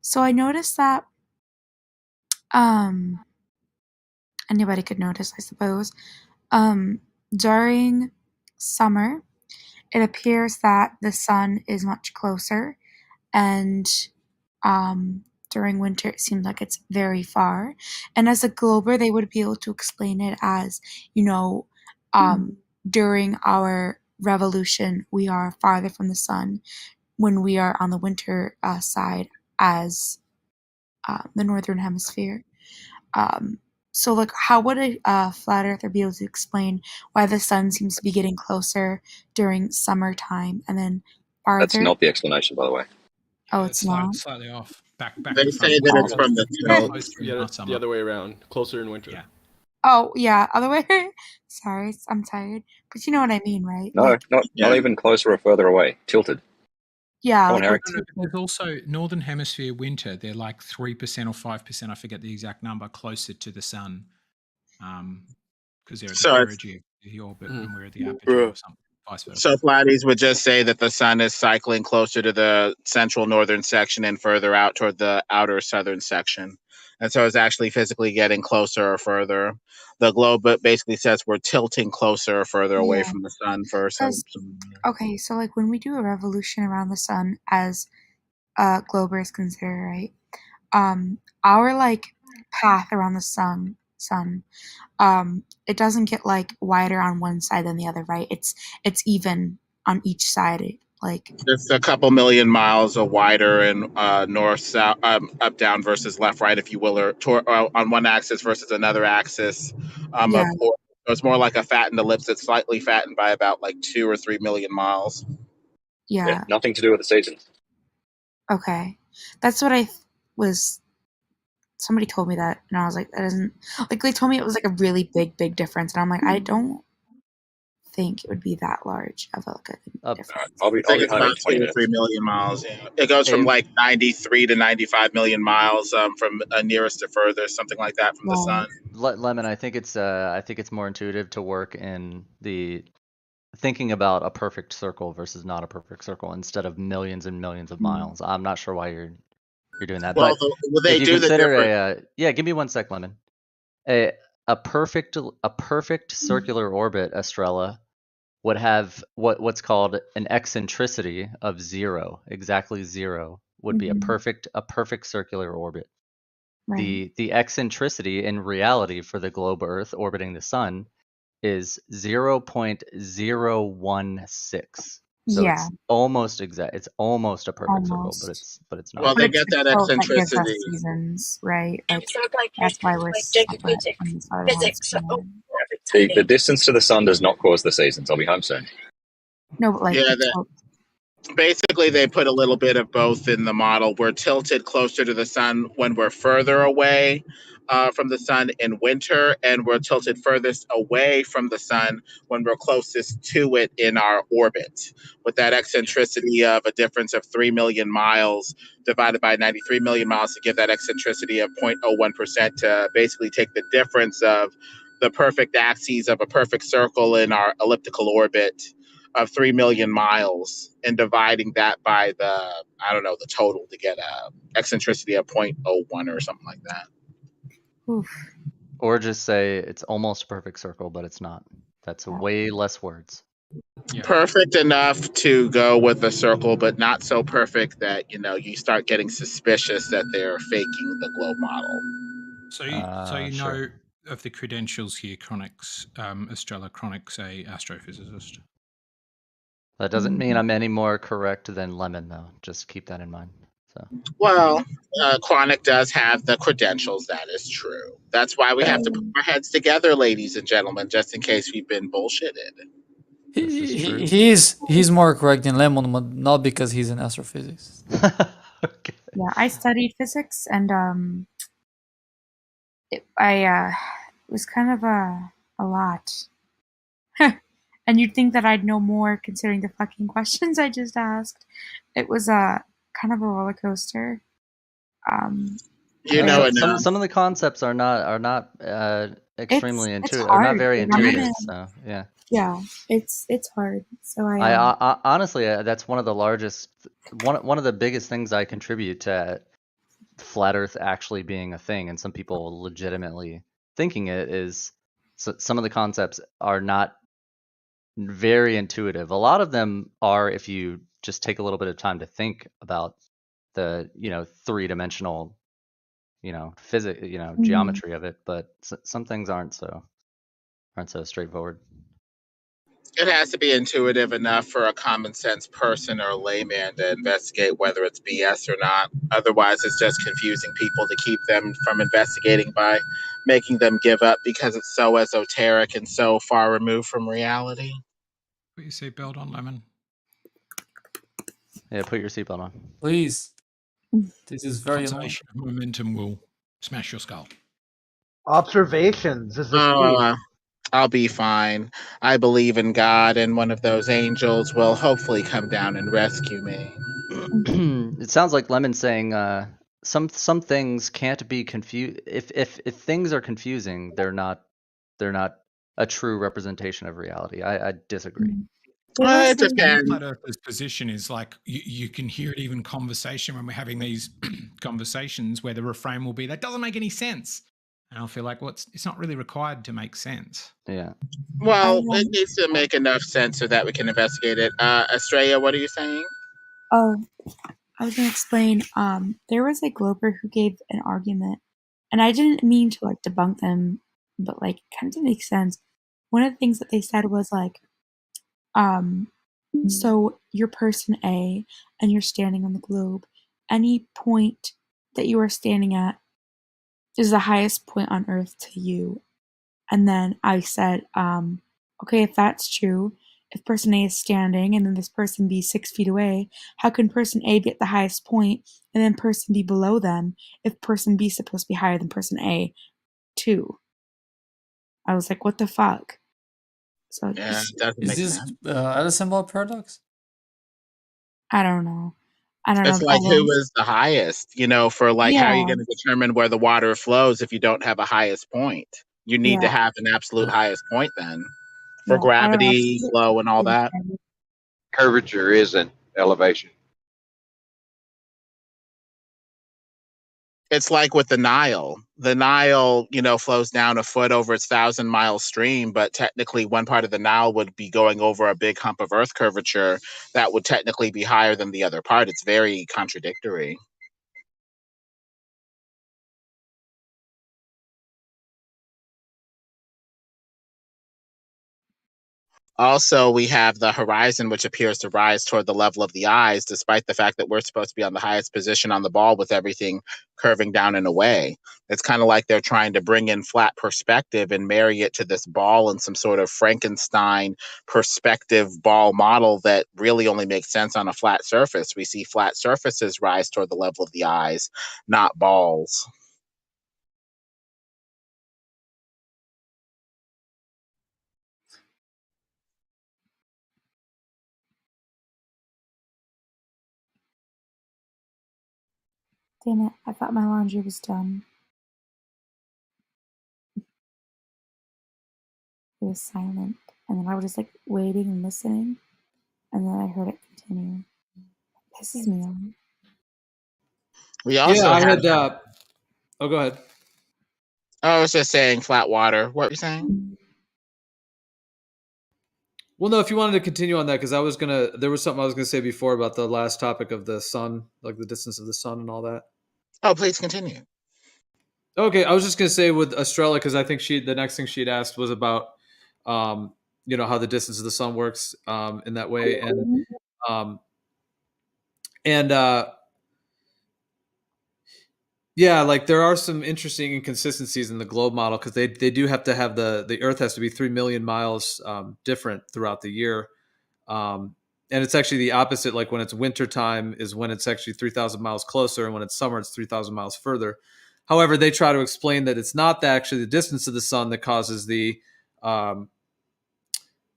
So I noticed that anybody could notice, I suppose. During summer, it appears that the sun is much closer, and during winter it seems like it's very far. And as a glober, they would be able to explain it as, you know, during our revolution, we are farther from the sun when we are on the winter side as the northern hemisphere. So, like, how would a flat earther be able to explain why the sun seems to be getting closer during summertime and then farther? That's not the explanation, by the way. Oh, it's not? Slightly off. Back They say that it's from the tilt. Yeah, the other way around. Closer in winter. Yeah. Oh, yeah, other way. Sorry, I'm tired. But you know what I mean, right? No, Like, not even closer or further away. Tilted. yeah. Come on, like, Eric. There's also northern hemisphere winter. They're like 3% or 5%. I forget the exact number. Closer to the sun, because they're at the perigee of the orbit and we're at the apogee or something. Vice versa. So Flatties would just say that the sun is cycling closer to the central northern section and further out toward the outer southern section. And so it's actually physically getting closer or further. The globe basically says we're tilting closer or further away Yeah. from the sun for some. Okay, so like when we do a revolution around the sun, as glober is considered, right? Our like path around the sun, it doesn't get like wider on one side than the other, right? It's even on each side. Like It's a couple million miles wider and north, south, up, down versus left, right, if you will, or on one axis versus another axis. Yeah. So it's more like a fattened ellipse. It's slightly fattened by about like 2 or 3 million miles. Yeah. Nothing to do with the seasons. Okay, that's what I was. Somebody told me that, and I was like, that doesn't like. They told me it was like a really big difference, and I'm like, I don't think it would be that large of a difference. I'll be I think it's home in about 20 2 or minutes. 3 million miles. Yeah. It goes from like 93 to 95 million miles from nearest to furthest, something like that from the sun. Lemon, I think it's more intuitive to work in the thinking about a perfect circle versus not a perfect circle instead of millions and millions of miles. I'm not sure why you're doing that. Well, but they if you do the consider different. give me 1 sec, Lemon. A perfect circular orbit, Estrella, would have what's called an eccentricity of 0, exactly 0 would be a perfect circular orbit. Right. The eccentricity in reality for the globe Earth orbiting the sun is 0.016. So it's almost exact. It's almost a perfect circle, but it's not. Well, they get that eccentricity. That gives us seasons, right? Like that's why we're separate from the other ones. The distance to the sun does not cause the seasons. I'll be home soon. No, but like basically they put a little bit of both in the model. We're tilted closer to the sun when we're further away from the sun in winter, and we're tilted furthest away from the sun when we're closest to it in our orbit. With that eccentricity of a difference of 3 million miles divided by 93 million miles to give that eccentricity of 0.01% to basically take the difference of the perfect axes of a perfect circle in our elliptical orbit of 3 million miles and dividing that by the total to get a eccentricity of 0.01 or something like that. Oof. Or just say it's almost a perfect circle, but it's not. That's way less words. Perfect enough to go with a circle, but not so perfect that you start getting suspicious that they're faking the globe model. So you know of the credentials here, Chronix, Estrella Chronix, a astrophysicist. That doesn't mean I'm any more correct than Lemon, though. Just keep that in mind. So. Well, Chronic does have the credentials. That is true. That's why we have to put our heads together, ladies and gentlemen, just in case we've been bullshitted. He's more correct than Lemon, but not because he's an astrophysics. Yeah, I studied physics, and it was kind of a lot. And you'd think that I'd know more considering the fucking questions I just asked. It was kind of a roller coaster. Some of the concepts are not extremely intuitive. Are not very intuitive. So yeah. Yeah, it's hard. So I honestly, that's one of the largest, one of the biggest things I contribute to flat Earth actually being a thing, and some people legitimately thinking it is. So some of the concepts are not very intuitive. A lot of them are if you just take a little bit of time to think about the 3-dimensional physics, geometry of it, but some things aren't so straightforward. It has to be intuitive enough for a common sense person or layman to investigate whether it's BS or not. Otherwise, it's just confusing people to keep them from investigating by making them give up because it's so esoteric and so far removed from reality. Put your seatbelt on, Lemon. Yeah, put your seatbelt on. Please. This is very annoying. Momentum will smash your skull. Observations is the key. I'll be fine. I believe in God, and one of those angels will hopefully come down and rescue me. It sounds like Lemon's saying some things can't be confused. If things are confusing, they're not a true representation of reality. I disagree. It depends. Flat Earth's position is like you can hear it even conversation when we're having these conversations where the refrain will be, that doesn't make any sense. And I'll feel like, well, it's not really required to make sense. Yeah. Well, it needs to make enough sense so that we can investigate it. Estrella, what are you saying? Oh, I was going to explain. There was a Glober who gave an argument, and I didn't mean to like debunk them, but like kind of makes sense. One of the things that they said was like, so you're person A and you're standing on the globe. Any point that you are standing at is the highest point on Earth to you. And then I said, okay, if that's true, if person A is standing and then this person B 6 feet away, how can person A be at the highest point and then person B below them if person B is supposed to be higher than person A too? I was like, what the fuck? So Yeah, it doesn't Is make this sense. other symbol paradox? I don't know. I don't know. It's like who is the highest, for like how are you Yeah. going to determine where the water flows if you don't have a highest point? You need to Yeah. have an absolute highest point then for Yeah. I don't know. gravity, flow, and all that. Curvature isn't elevation. It's like with the Nile. The Nile, flows down a foot over its 1,000-mile stream, but technically one part of the Nile would be going over a big hump of earth curvature that would technically be higher than the other part. It's very contradictory. Also, we have the horizon, which appears to rise toward the level of the eyes, despite the fact that we're supposed to be on the highest position on the ball with everything curving down and away. It's kind of like they're trying to bring in flat perspective and marry it to this ball in some sort of Frankenstein perspective ball model that really only makes sense on a flat surface. We see flat surfaces rise toward the level of the eyes, not balls. Damn it. I thought my laundry was done. It was silent. And then I was just like waiting and listening. And then I heard it continue. It pisses me off. We also I have. had. Oh, go ahead. I was just saying flat water. What were you saying? Well, no, if you wanted to continue on that, because there was something I was gonna say before about the last topic of the sun, like the distance of the sun and all that. Oh, please continue. Okay, I was just gonna say with Estrella, because I think the next thing she'd asked was about, how the distance of the sun works in that way, yeah, like there are some interesting inconsistencies in the globe model because they do have to have the Earth has to be 3 million miles different throughout the year, and it's actually the opposite. Like when it's winter time is when it's actually 3,000 miles closer, and when it's summer, it's 3,000 miles further. However, they try to explain that it's not actually the distance of the sun that causes the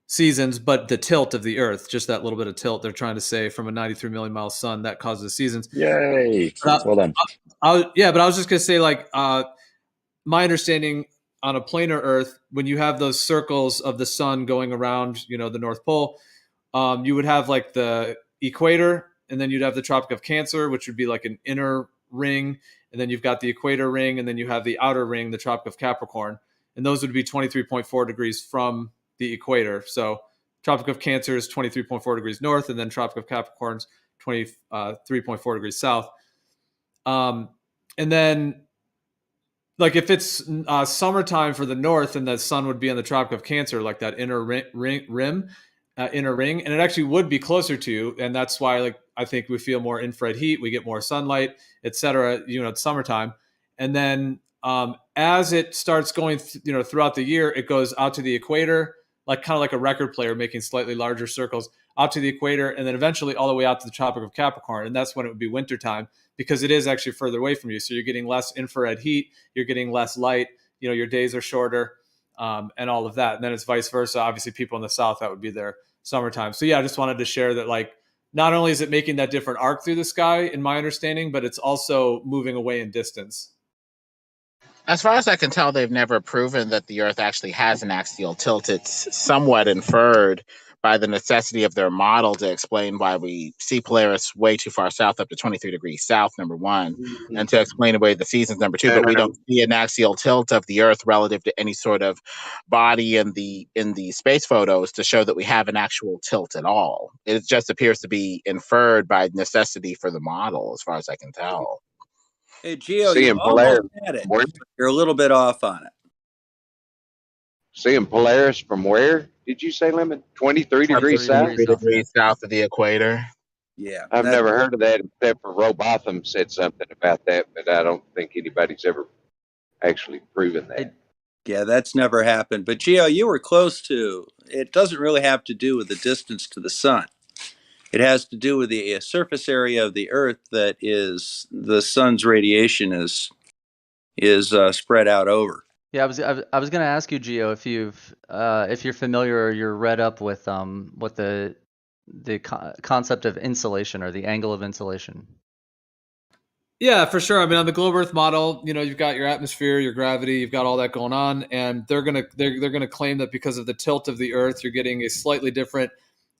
seasons, but the tilt of the Earth, just that little bit of tilt. They're trying to say from a 93 million mile sun that causes the seasons. Yay! Well done. But I was just gonna say, like, my understanding on a planar Earth, when you have those circles of the sun going around, the North Pole, you would have like the equator, and then you'd have the Tropic of Cancer, which would be like an inner ring, and then you've got the equator ring, and then you have the outer ring, the Tropic of Capricorn, and those would be 23.4 degrees from the equator. So Tropic of Cancer is 23.4 degrees north, and then Tropic of Capricorn's 23.4 degrees south. And then, like, if it's summertime for the north, and the sun would be on the Tropic of Cancer, like that inner inner ring, and it actually would be closer to you, and that's why, like, I think we feel more infrared heat, we get more sunlight, etc. It's summertime, and then as it starts going, throughout the year, it goes out to the equator, like kind of like a record player making slightly larger circles out to the equator, and then eventually all the way out to the Tropic of Capricorn, and that's when it would be wintertime because it is actually further away from you. So you're getting less infrared heat, you're getting less light, your days are shorter, and all of that. And then it's vice versa. Obviously, people in the South, that would be their summertime. So yeah, I just wanted to share that, like, not only is it making that different arc through the sky, in my understanding, but it's also moving away in distance. As far as I can tell, they've never proven that the Earth actually has an axial tilt. It's somewhat inferred by the necessity of their model to explain why we see Polaris way too far south, up to 23 degrees south, number one, and to explain away the seasons, number two. But we don't see an axial tilt of the Earth relative to any sort of body in the space photos to show that we have an actual tilt at all. It just appears to be inferred by necessity for the model, as far as I can tell. Hey, Gio, you almost had it. You're a little bit off on it. Seeing Polaris from where did you say, Lemon? 23 degrees south? 23 degrees south of the equator. Yeah. I've never heard of that except for Robotham said something about that, but I don't think anybody's ever actually proven that. Yeah, that's never happened. But Gio, you were close to. It doesn't really have to do with the distance to the sun. It has to do with the surface area of the Earth that is the sun's radiation is spread out over. Yeah, I was gonna ask you, Gio, if you're familiar or you're read up with what the concept of insulation or the angle of insulation. Yeah, for sure. I mean, on the globe Earth model, you've got your atmosphere, your gravity, you've got all that going on, and they're gonna claim that because of the tilt of the Earth, you're getting a slightly different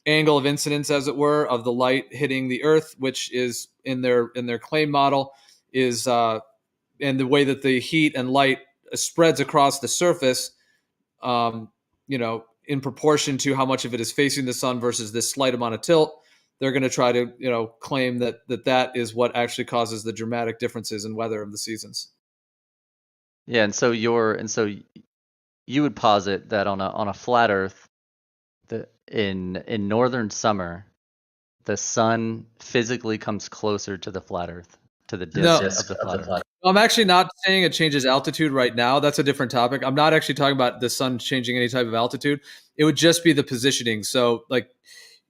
angle of incidence, as it were, of the light hitting the Earth, which is in their claim model is and the way that the heat and light spreads across the surface, in proportion to how much of it is facing the sun versus this slight amount of tilt. They're going to try to, claim that is what actually causes the dramatic differences in weather of the seasons. Yeah, and so you would posit that on a flat Earth, in northern summer, the sun physically comes closer to the flat Earth, to the disk of the flat Earth. I'm actually not saying it changes altitude right now. That's a different topic. I'm not actually talking about the sun changing any type of altitude. It would just be the positioning. So like,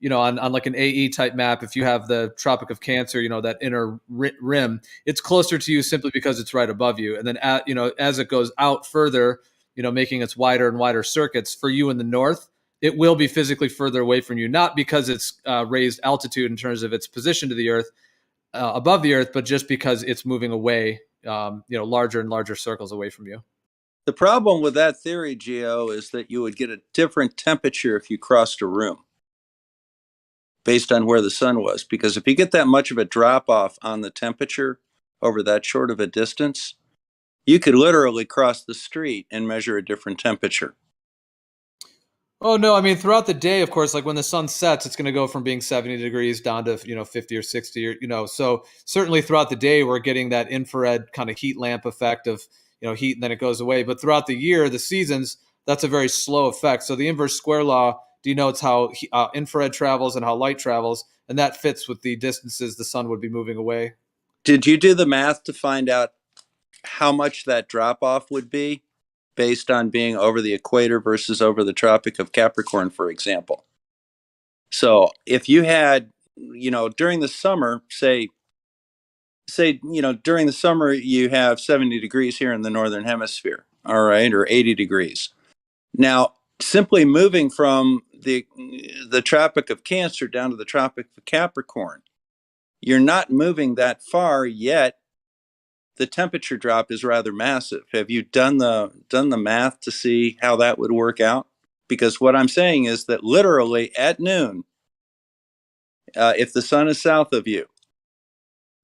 on like an AE type map, if you have the Tropic of Cancer, that inner rim, it's closer to you simply because it's right above you. And then, as it goes out further, making its wider and wider circuits for you in the north, it will be physically further away from you, not because it's raised altitude in terms of its position to the Earth, above the Earth, but just because it's moving away, larger and larger circles away from you. The problem with that theory, Gio, is that you would get a different temperature if you crossed a room based on where the sun was. Because if you get that much of a drop off on the temperature over that short of a distance, you could literally cross the street and measure a different temperature. Oh, no. I mean, throughout the day, of course, like when the sun sets, it's going to go from being 70 degrees down to, 50 or 60, or, so certainly throughout the day, we're getting that infrared kind of heat lamp effect of, heat, and then it goes away. But throughout the year, the seasons, that's a very slow effect. So the inverse square law denotes how infrared travels and how light travels, and that fits with the distances the sun would be moving away. Did you do the math to find out how much that drop off would be based on being over the equator versus over the Tropic of Capricorn, for example? So if you had, during the summer, say, during the summer, you have 70 degrees here in the Northern Hemisphere, all right, or 80 degrees. Now, simply moving from the Tropic of Cancer down to the Tropic of Capricorn, you're not moving that far, yet the temperature drop is rather massive. Have you done the math to see how that would work out? Because what I'm saying is that literally at noon, if the sun is south of you,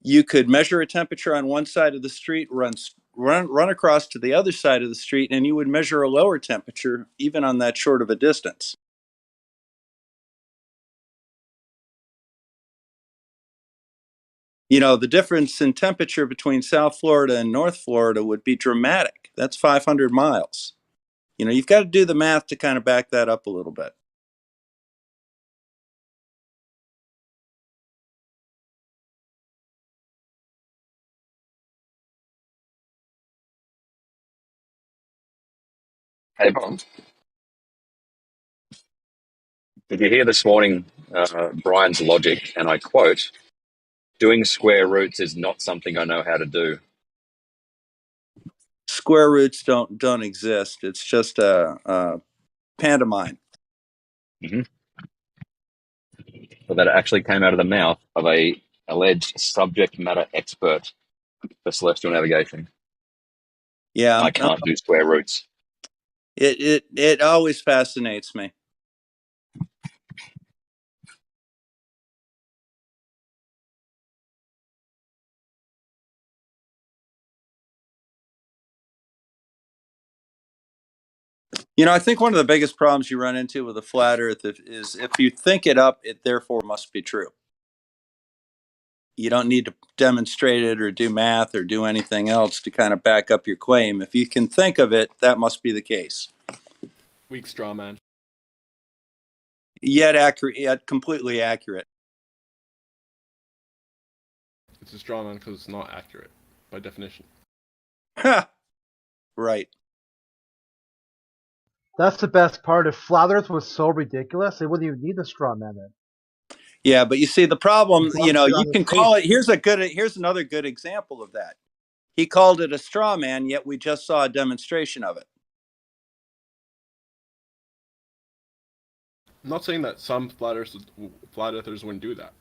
you could measure a temperature on one side of the street, run across to the other side of the street, and you would measure a lower temperature even on that short of a distance. The difference in temperature between South Florida and North Florida would be dramatic. That's 500 miles. You've got to do the math to kind of back that up a little bit. Hey, Bond. Did you hear this morning Brian's logic? And I quote, "Doing square roots is not something I know how to do." Square roots don't exist. It's just a pantomime. Mm-hmm. So that actually came out of the mouth of a alleged subject matter expert for celestial navigation. Yeah, I can't do square roots. It always fascinates me. I think one of the biggest problems you run into with a flat Earth is if you think it up, it therefore must be true. You don't need to demonstrate it or do math or do anything else to kind of back up your claim. If you can think of it, that must be the case. Weak straw man. Yet accurate, yet completely accurate. It's a straw man because it's not accurate by definition. Ha! Right. That's the best part. If flat Earth was so ridiculous, they wouldn't even need the straw man then. Yeah, but you see the problem, you can call it. Here's another good example of that. He called it a straw man, yet we just saw a demonstration of it. I'm not saying that some flat earthers wouldn't do that,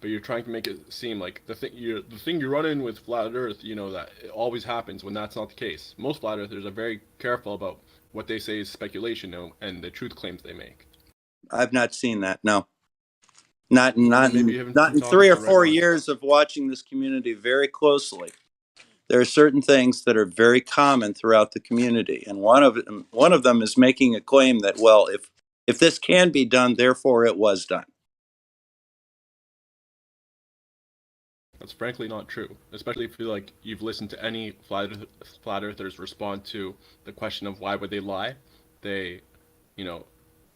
but you're trying to make it seem like the thing you run in with flat Earth, that it always happens when that's not the case. Most flat earthers are very careful about what they say is speculation and the truth claims they make. I've not seen that. No, not in 3 or 4 years of watching this community very closely. There are certain things that are very common throughout the community, and one of them is making a claim that, well, if this can be done, therefore it was done. That's frankly not true, especially if you've listened to any flat earthers respond to the question of why would they lie. They,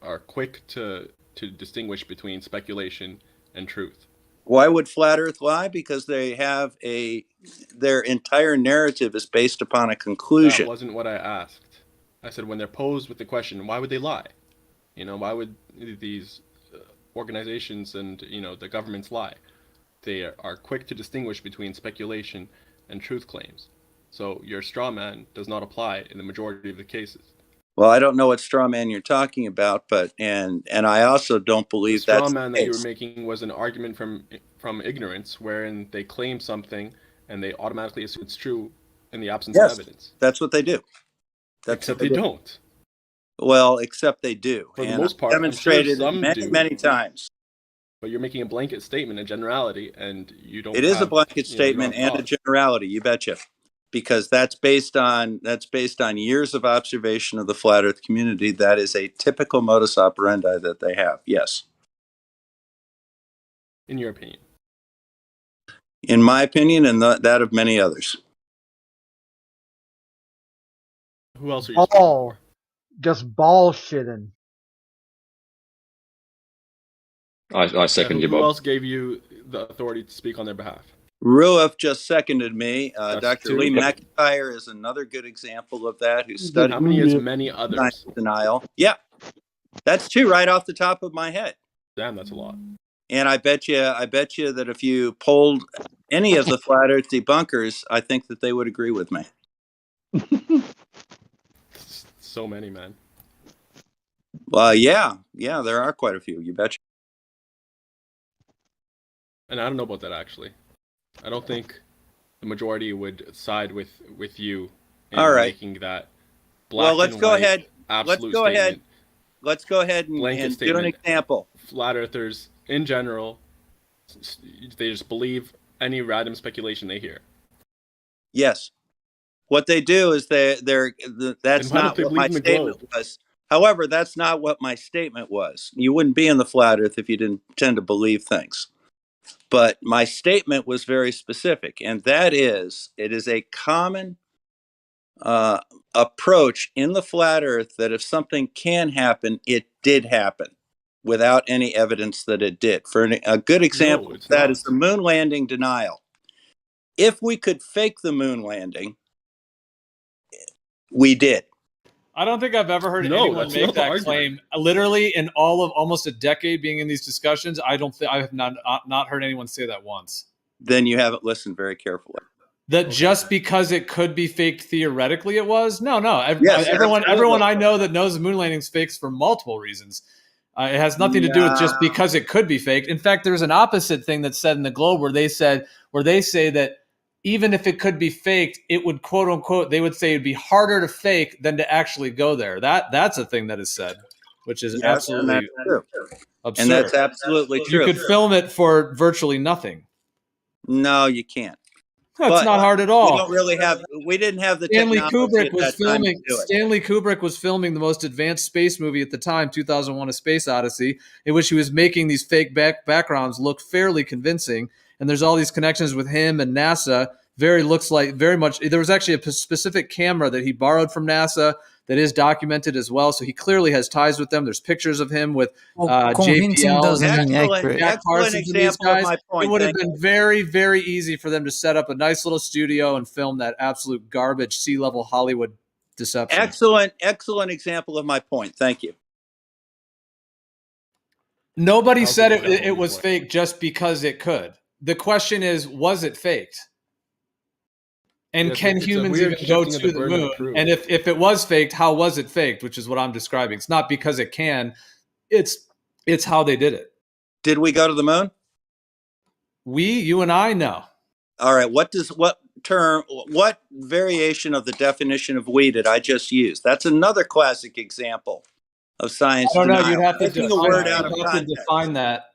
are quick to distinguish between speculation and truth. Why would Flat Earth lie? Because they have their entire narrative is based upon a conclusion. That wasn't what I asked. I said when they're posed with the question, why would they lie? Why would these organizations and, the governments lie? They are quick to distinguish between speculation and truth claims. So your straw man does not apply in the majority of the cases. Well, I don't know what straw man you're talking about, but and I also don't believe the straw that's man that you were making was an argument from ignorance, wherein they claim something and they automatically assume it's true in the absence of evidence. That's what they do. Except they don't. Well, except they do. For the most part, demonstrated I'm sure some many times. But you're making a blanket statement, a generality, and you don't. It is a blanket statement and a generality, you betcha, because that's based on years of observation of the flat Earth community. That is a typical modus operandi that they have. Yes. In your opinion. In my opinion, and that of many others. Who else are you speaking for? Just bullshitting. I second you, Bob. Who else gave you the authority to speak on their behalf? Ruef just seconded me. Dr. two. Lee McIntyre is another good example of that. Who studied how many is many others? Denial. Yeah, that's two right off the top of my head. Damn, that's a lot. And I bet you that if you polled any of the flat Earth debunkers, I think that they would agree with me. So many, man. Well, yeah, there are quite a few. You betcha. And I don't know about that, actually. I don't think the majority would side with you in making that black well, let's and go white ahead. absolute Let's go ahead and do an example. Flat earthers, in general, they just believe any random speculation they hear. Yes. What they do is that's not what my statement was. However, that's not what my statement was. You wouldn't be in the flat Earth if you didn't tend to believe things. But my statement was very specific, and that is, it is a common approach in the flat Earth that if something can happen, it did happen without any evidence that it did. For a good example of that is the moon landing denial. If we could fake the moon landing, we did. I don't think I've ever heard anyone make that claim. Literally, in all of almost a decade being in these discussions, I have not heard anyone say that once. Then you haven't listened very carefully. That just because it could be faked theoretically, it was? No. Everyone I know that knows the moon landing's fakes for multiple reasons. It has nothing to do with just because it could be faked. In fact, there's an opposite thing that's said in the Globe where they say that even if it could be faked, it would, quote unquote, they would say it'd be harder to fake than to actually go there. That's a thing that is said, which is absolutely absurd. And that's absolutely true. You could film it for virtually nothing. No, you can't. That's not hard at all. We didn't have the Stanley technology Kubrick was filming. Stanley Kubrick was filming the most advanced space movie at the time, 2001: A Space Odyssey, in which he was making these fake backgrounds look fairly convincing. And there's all these connections with him and NASA. Very much. There was actually a specific camera that he borrowed from NASA that is documented as well. So he clearly has ties with them. There's pictures of him with JPL. Excellent example of my point. It would have been very, very easy for them to set up a nice little studio and film that absolute garbage sea-level Hollywood deception. Excellent example of my point. Thank you. Nobody said it was fake just because it could. The question is, was it faked? And Yeah, can it's a humans weird even go shifting of to the the burden of moon? proof. And if it was faked, how was it faked? Which is what I'm describing. It's not because it can. It's how they did it. Did we go to the moon? You and I, no. All right. What variation of the definition of we did I just use? That's another classic example of science I don't know. denial. You'd have to Taking a word out of context. define that.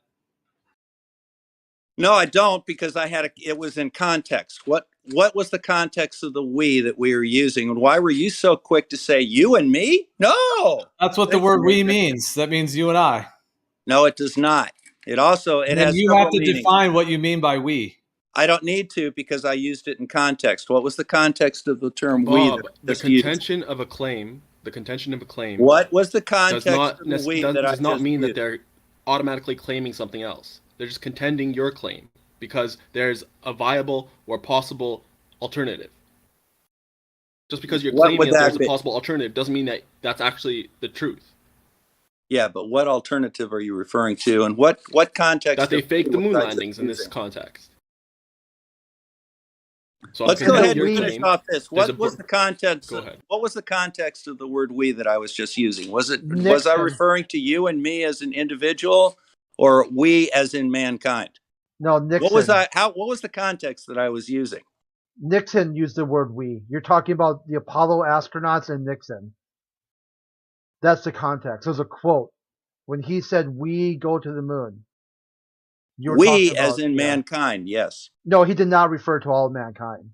No, I don't, because it was in context. What was the context of the we that we were using, and why were you so quick to say you and me? No, that's what the word we means. That means you and I. No, it does not. It has. You have to define what you mean by we. I don't need to, because I used it in context. What was the context of the term Bob, we? the contention of a claim. The contention of a claim. What was the context of the we that does not mean used? that they're automatically claiming something else. They're just contending your claim because there's a viable or possible alternative. Just because you're claiming that there's a possible alternative doesn't mean that that's actually the truth. Yeah, but what alternative are you referring to, and what context? That they faked the moon landings in this context. So let's go ahead and finish off this. What was the context? Go ahead. What was the context of the word "we" that I was just using? Was I referring to you and me as an individual, or we as in mankind? No, Nixon. What was the context that I was using? Nixon used the word "we." You're talking about the Apollo astronauts and Nixon. That's the context. There's a quote when he said, "We go to the moon." We, as in mankind, yes. No, he did not refer to all of mankind.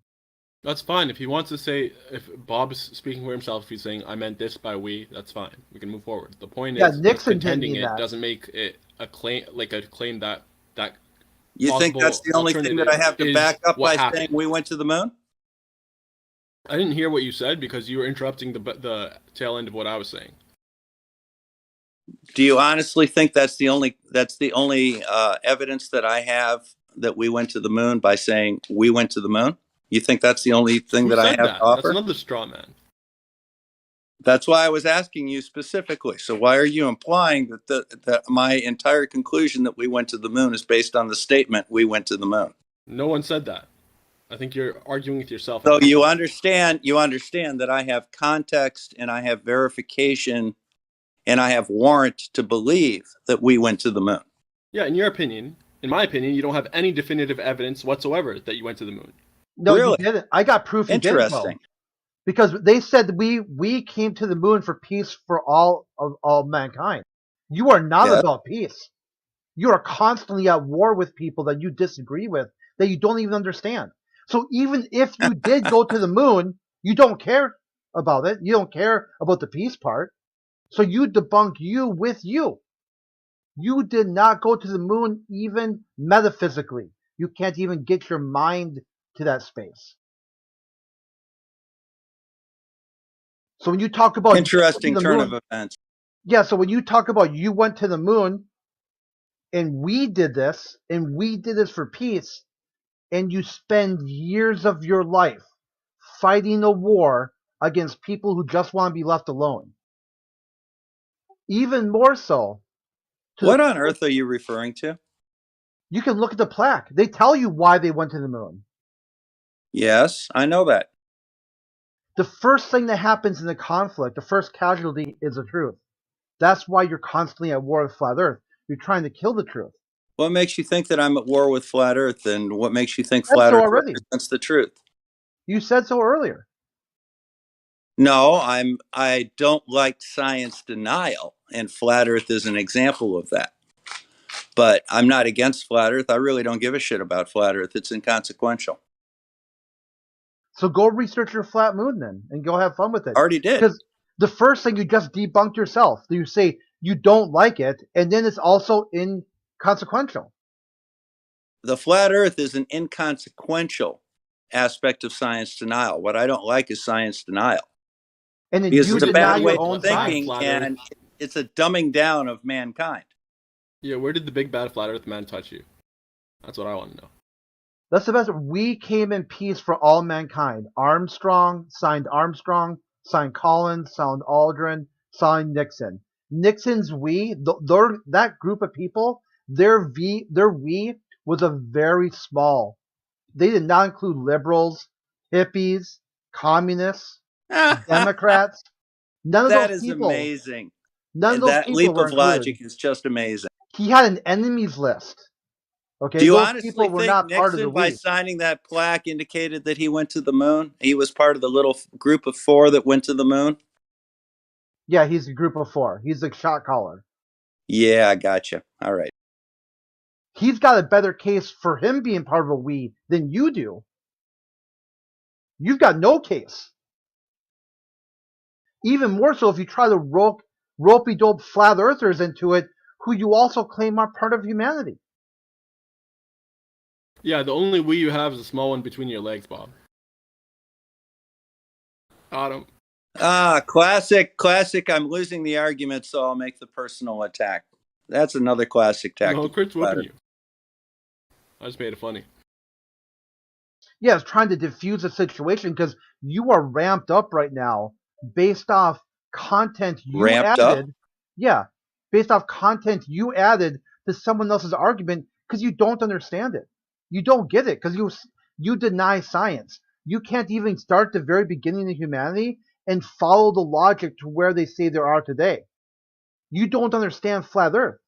That's fine. If he wants to say, if Bob's speaking for himself, if he's saying, I meant this by we, that's fine. We can move forward. The point is, Nixon contending it doesn't make it a claim, that you think that's the only thing that I have to back up by saying we went to the moon? I didn't hear what you said because you were interrupting the tail end of what I was saying. Do you honestly think that's the only evidence that I have that we went to the moon by saying we went to the moon? You think that's the only thing that I have to offer? That's another straw man. That's why I was asking you specifically. So why are you implying that my entire conclusion that we went to the moon is based on the statement we went to the moon? No one said that. I think you're arguing with yourself. So you understand that I have context and I have verification and I have warrant to believe that we went to the moon. Yeah, in your opinion, in my opinion, you don't have any definitive evidence whatsoever that you went to the moon. No, really? You didn't. I got proof. Interesting. Because they said we came to the moon for peace for all mankind. You are not about peace. You are constantly at war with people that you disagree with, that you don't even understand. So even if you did go to the moon, you don't care about it. You don't care about the peace part. So you debunk you with you. You did not go to the moon even metaphysically. You can't even get your mind to that space. So when you talk about interesting turn of events. Yeah, so when you talk about you went to the moon and we did this for peace, and you spend years of your life fighting a war against people who just want to be left alone. Even more so. What on earth are you referring to? You can look at the plaque. They tell you why they went to the moon. Yes, I know that. The first thing that happens in the conflict, the first casualty, is the truth. That's why you're constantly at war with Flat Earth. You're trying to kill the truth. What makes you think that I'm at war with Flat Earth, and what makes you think Flat Earth represents the truth? You said so earlier. No, I don't like science denial, and Flat Earth is an example of that. But I'm not against Flat Earth. I really don't give a shit about Flat Earth. It's inconsequential. So go research your flat moon then, and go have fun with it. Already did. Because the first thing you just debunked yourself. You say you don't like it, and then it's also inconsequential. The Flat Earth is an inconsequential aspect of science denial. What I don't like is science denial. And then because you it's a deny bad your way own of thinking, and it's a dumbing down of mankind. Yeah, where did the big bad Flat Earth man touch you? That's what I want to know. That's the best. We came in peace for all mankind. Armstrong, signed Collins, signed Aldrin, signed Nixon. Nixon's we, that group of people, their we was a very small. They did not include liberals hippies, communists, Democrats. None of That those is people. amazing. None of those That people leap were of included. logic is just amazing. He had an enemies list. Okay, Do you those honestly people were think not part of the Nixon, by we. signing that plaque, indicated that he went to the moon? He was part of the little group of 4 that went to the moon? Yeah, he's a group of 4. He's a shot caller. Yeah, I gotcha. All right. He's got a better case for him being part of a we than you do. You've got no case. Even more so if you try to ropey-dope flat earthers into it, who you also claim are part of humanity. Yeah, the only we you have is a small one between your legs, Bob. Autumn. Classic. I'm losing the argument, so I'll make the personal attack. That's another classic tactic. No, Kurt's whooping you. I just made it funny. Yeah, it's trying to diffuse the situation because you are ramped up right now based off content you Ramped added. up? Yeah, based off content you added to someone else's argument because you don't understand it. You don't get it because you deny science. You can't even start the very beginning of humanity and follow the logic to where they say they are today. You don't understand flat Earth.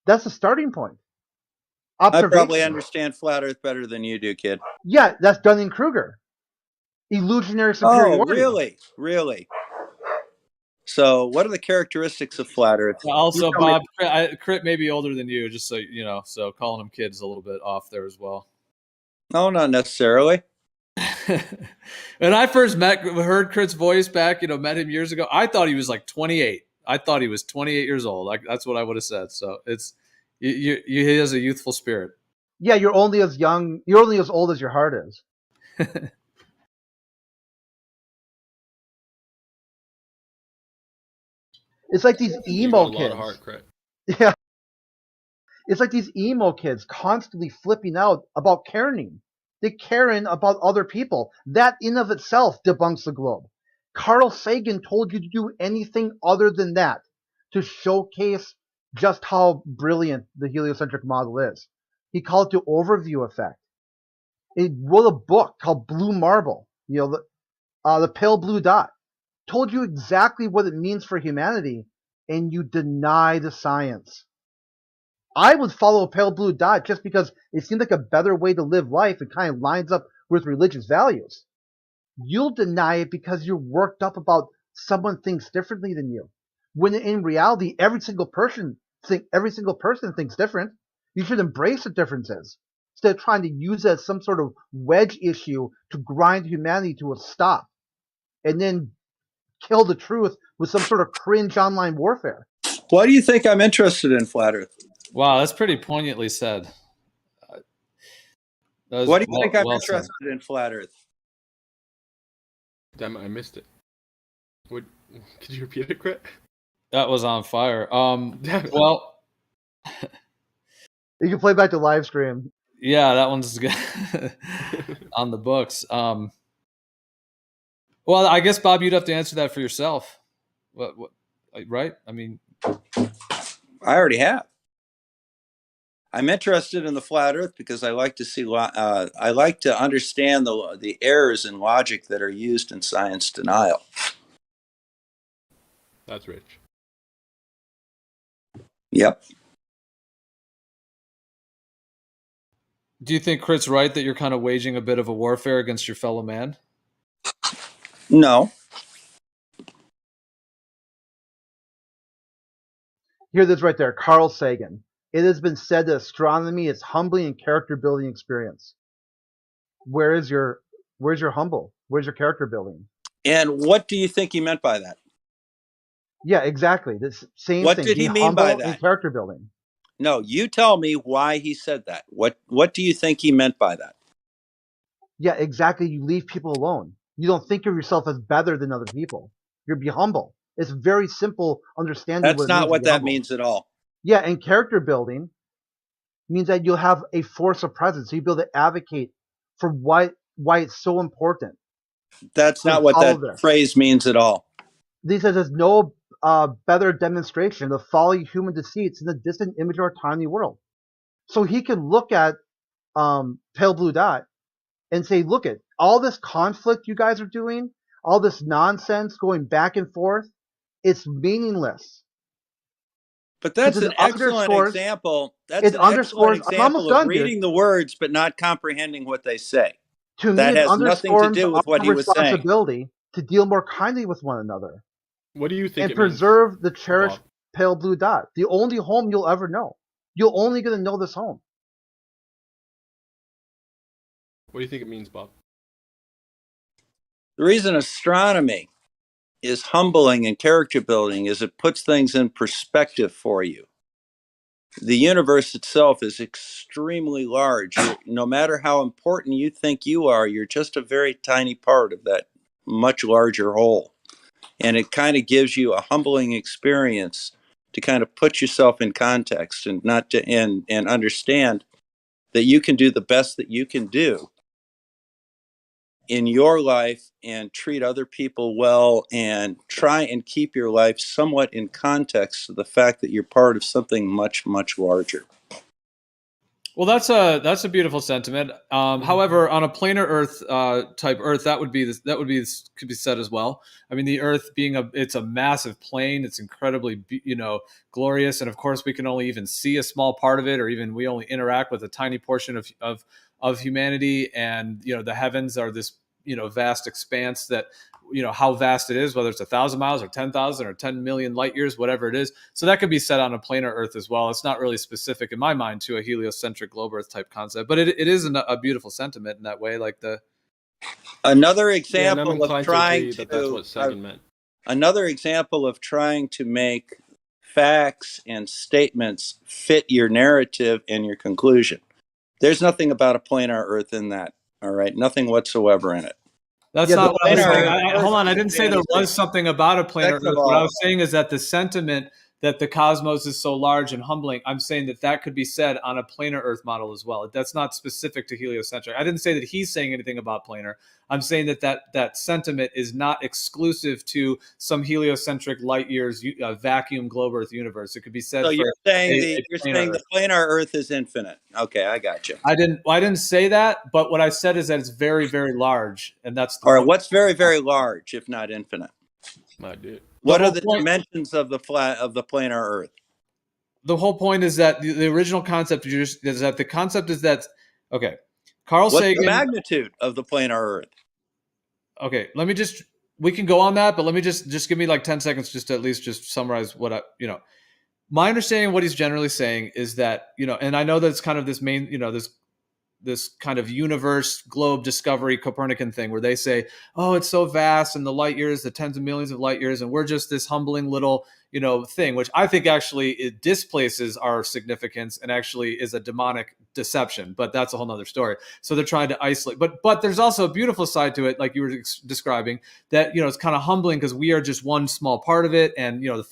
That's the starting point. I probably understand flat Earth better than you do, kid. Yeah, that's Dunning-Kruger. Illusionary superiority. Oh, really? So, what are the characteristics of flat Earth? Also, Bob, Crit may be older than you, just so you know. So calling him kid is a little bit off there as well. No, not necessarily. When I first heard Crit's voice back, met him years ago, I thought he was like 28. I thought he was 28 years old. Like that's what I would have said. So he has a youthful spirit. Yeah, you're only as young. You're only as old as your heart is. It's like these emo kids. Yeah, it's like these emo kids constantly flipping out about caring. They're caring about other people. That in of itself debunks the globe. Carl Sagan told you to do anything other than that to showcase just how brilliant the heliocentric model is. He called it the overview effect. He wrote a book called Blue Marble, the pale blue dot. Told you exactly what it means for humanity, and you deny the science. I would follow a pale blue dot just because it seems like a better way to live life and kind of lines up with religious values. You'll deny it because you're worked up about someone thinks differently than you. When in reality, every single person thinks different. You should embrace the differences instead of trying to use it as some sort of wedge issue to grind humanity to a stop, and then kill the truth with some sort of cringe online warfare. Why do you think I'm interested in flat Earth? Wow, that's pretty poignantly said. Why do you think I'm interested in flat Earth? Damn it, I missed it. Could you repeat it, Crit? That was on fire. Well, you can play back the live stream. Yeah, that one's good on the books. Well, I guess Bob, you'd have to answer that for yourself. What right? I mean, I already have. I'm interested in the flat Earth because I like to see. I like to understand the errors in logic that are used in science denial. That's rich. Yep. Do you think Crit's right that you're kind of waging a bit of a warfare against your fellow man? No. Here, this right there, Carl Sagan. It has been said that astronomy is humbling and character building experience. Where's your humble? Where's your character building? And what do you think he meant by that? Yeah, exactly. This same what thing. Did he mean by that? And character building. No, you tell me why he said that. What do you think he meant by that? Yeah, exactly. You leave people alone. You don't think of yourself as better than other people. You're be humble. It's very simple understanding. That's not what that means at all. Yeah, and character building means that you'll have a force of presence. So you'll be able to advocate for why it's so important. That's not what that phrase means at all. He says there's no better demonstration of folly human deceits in the distant image of our tiny world. So he can look at pale blue dot and say, look at all this conflict you guys are doing, all this nonsense going back and forth, it's meaningless. But that's an excellent example. That's an excellent example of reading the words but not comprehending what they say. To me, that it has nothing to underscores do with what our he was saying. responsibility to deal more kindly with one another. What do you think? And preserve the cherished pale blue dot, the only home you'll ever know. You're only going to know this home. What do you think it means, Bob? The reason astronomy is humbling and character building is it puts things in perspective for you. The universe itself is extremely large. No matter how important you think you are, you're just a very tiny part of that much larger whole. And it kind of gives you a humbling experience to kind of put yourself in context and not to and understand that you can do the best that you can do in your life and treat other people well and try and keep your life somewhat in context of the fact that you're part of something much, much larger. Well, that's a beautiful sentiment. However, on a planar Earth type Earth, could be said as well. I mean, the Earth being it's a massive plane. It's incredibly glorious, and of course, we can only even see a small part of it, or even we only interact with a tiny portion of humanity. And the heavens are this vast expanse that how vast it is, whether it's 1,000 miles or 10,000 or 10 million light years, whatever it is. So that could be said on a planar Earth as well. It's not really specific in my mind to a heliocentric globe Earth type concept, but it is a beautiful sentiment in that way. Like another example of trying to make facts and statements fit your narrative and your conclusion. There's nothing about a planar Earth in that. All right, nothing whatsoever in it. That's not what I was saying. Hold on, I didn't say there was something about a planar Earth. What I was saying is that the sentiment that the cosmos is so large and humbling, I'm saying that could be said on a planar Earth model as well. That's not specific to heliocentric. I didn't say that he's saying anything about planar. I'm saying that sentiment is not exclusive to some heliocentric light years vacuum globe Earth universe. It could be said. So you're saying the planar Earth is infinite. Okay, I got you. I didn't say that, but what I said is that it's very, very large, and that's all right. What's very, very large, if not infinite? My dude. What are the dimensions of the planar Earth? The whole point is that the original concept is that the concept is that Carl Sagan. What's the magnitude of the planar Earth? Okay, we can go on that, but let me just give me like 10 seconds just to at least just summarize what my understanding of what he's generally saying is that, and I know that it's kind of this main, this kind of universe globe discovery Copernican thing where they say, oh, it's so vast and the light years, the tens of millions of light years, and we're just this humbling little, thing, which I think actually it displaces our significance and actually is a demonic deception, but that's a whole nother story. So they're trying to isolate, but there's also a beautiful side to it, like you were describing, that, it's kind of humbling because we are just one small part of it. And, the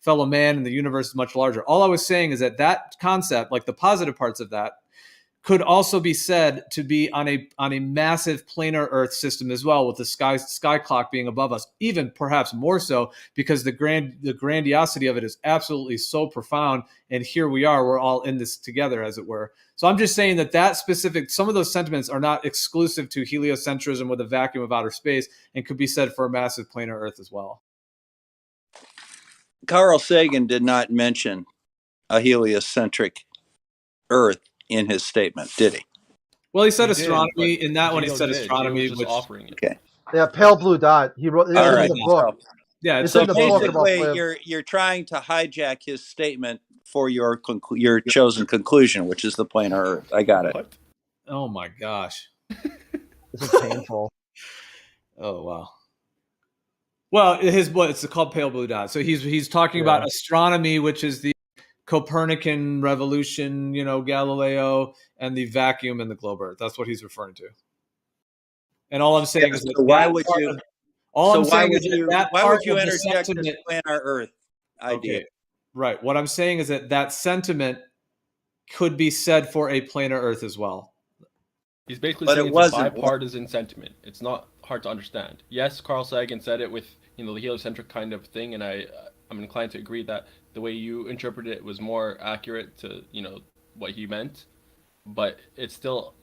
fellow man in the universe is much larger. All I was saying is that concept, like the positive parts of that, could also be said to be on a massive planar Earth system as well, with the sky clock being above us, even perhaps more so because the grandiosity of it is absolutely so profound. And here we are, we're all in this together, as it were. So I'm just saying that specific, some of those sentiments are not exclusive to heliocentrism with a vacuum of outer space, and could be said for a massive planar Earth as well. Carl Sagan did not mention a heliocentric Earth in his statement, did he? Well, he said astronomy. In that one, he said astronomy, he was just offering it. Okay. Yeah, pale blue dot. He wrote it in the book. Yeah, so basically, you're trying to hijack his statement for your chosen conclusion, which is the planar Earth. I got it. What? Oh my gosh, this is painful. Oh wow. Well, it's called pale blue dot. So he's talking about astronomy, which is the Copernican revolution, Galileo, and the vacuum in the globe Earth. That's what he's referring to. And all I'm saying is that why would you interject this planar Earth idea? Okay. Right. What I'm saying is that sentiment could be said for a planar Earth as well. He's basically saying it's a bipartisan sentiment. It's not hard to understand. Yes, Carl Sagan said it with the heliocentric kind of thing, and I'm inclined to agree that the way you interpreted it was more accurate to what he meant. But it's still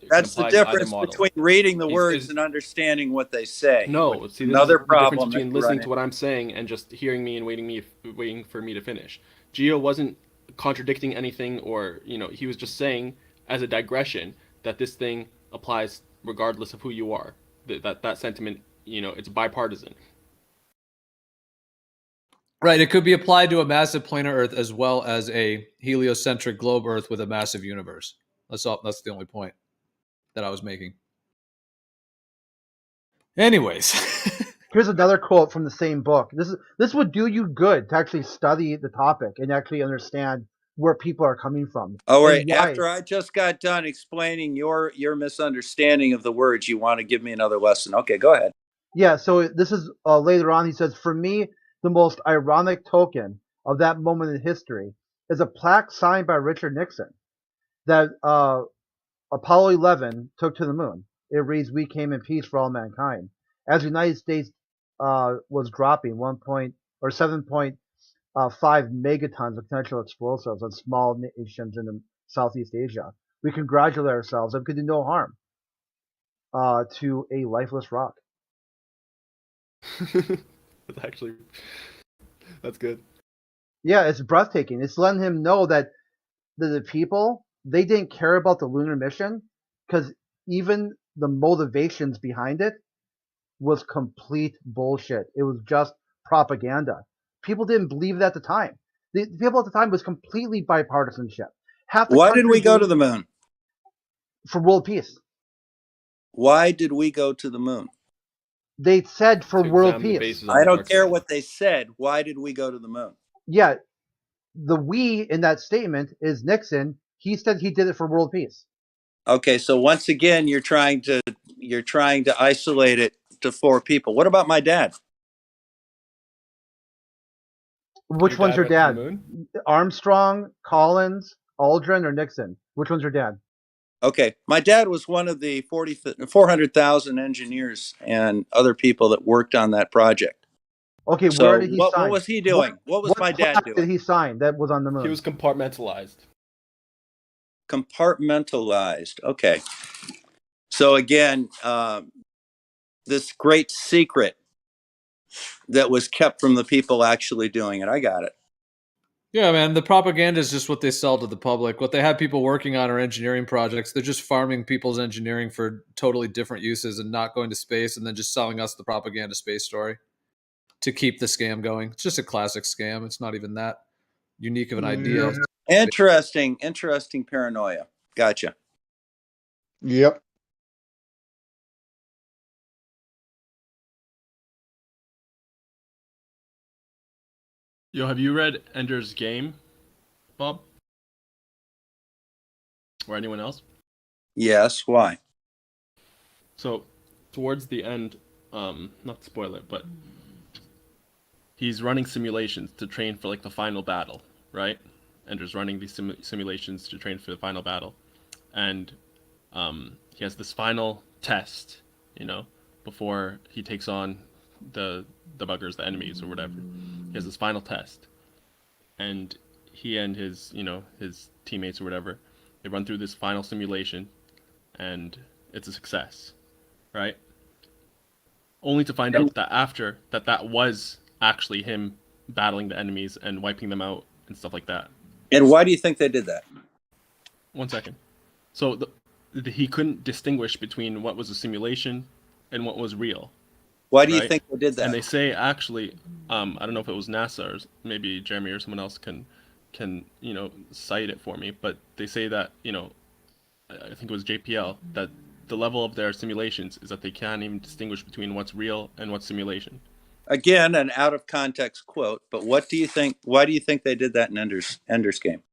That's the apply to either difference model. between reading the Is- words is- and understanding what they say. No, Which is see, this another is the difference problem between that you listening run to what I'm saying and just hearing me and waiting for me to finish. Gio wasn't contradicting anything, or he was just saying as a digression that this thing applies regardless of who you are. That sentiment, it's bipartisan. Right. It could be applied to a massive planar Earth as well as a heliocentric globe Earth with a massive universe. That's all. That's the only point that I was making. Anyways, here's another quote from the same book. This would do you good to actually study the topic and actually understand where people are coming from. All right. After I just got done explaining your misunderstanding of the words, you want to give me another lesson? Okay, go ahead. Yeah. So this is later on. He says, "For me, the most ironic token of that moment in history is a plaque signed by Richard Nixon that Apollo 11 took to the moon. It reads, 'We came in peace for all mankind.' As the United States was dropping 7.5 megatons of potential explosives on small nations in Southeast Asia, we congratulate ourselves that we could do no harm to a lifeless rock." That's good. Yeah, it's breathtaking. It's letting him know that the people, they didn't care about the lunar mission because even the motivations behind it was complete bullshit. It was just propaganda. People didn't believe it at the time. The people at the time was completely bipartisanship. Why did we go to the moon? For world peace. Why did we go to the moon? They said for world peace. I don't care what they said. Why did we go to the moon? Yeah, the we in that statement is Nixon. He said he did it for world peace. Okay, so once again, you're trying to isolate it to 4 people. What about my dad? Which one's your dad? Armstrong, Collins, Aldrin, or Nixon? Which one's your dad? Okay, my dad was one of the 400,000 engineers and other people that worked on that project. Okay, so where did he sign? What was he doing? What was my dad doing? Did he sign that was on the moon? He was compartmentalized. Compartmentalized. Okay. So again, this great secret that was kept from the people actually doing it. I got it. Yeah, man, the propaganda is just what they sell to the public. What they have people working on are engineering projects. They're just farming people's engineering for totally different uses and not going to space, and then just selling us the propaganda space story to keep the scam going. It's just a classic scam. It's not even that unique of an idea. Interesting paranoia. Gotcha. Yep. Yo, have you read Ender's Game, Bob? Or anyone else? Yes, why? So, towards the end, not to spoil it, but he's running simulations to train for like the final battle, right? Ender's running these simulations to train for the final battle. And he has this final test, before he takes on the buggers, the enemies or whatever. He has this final test. And he and his, his teammates or whatever, they run through this final simulation and it's a success, right? Only to find out that after that was actually him battling the enemies and wiping them out and stuff like that. And why do you think they did that? 1 second. So he couldn't distinguish between what was a simulation and what was real. Why do you think they did that? And they say actually, I don't know if it was NASA or maybe Jeremy or someone else can cite it for me, but they say that I think it was JPL, that the level of their simulations is that they can't even distinguish between what's real and what's simulation. Again, an out of context quote, but what do you think? Why do you think they did that in Ender's Game?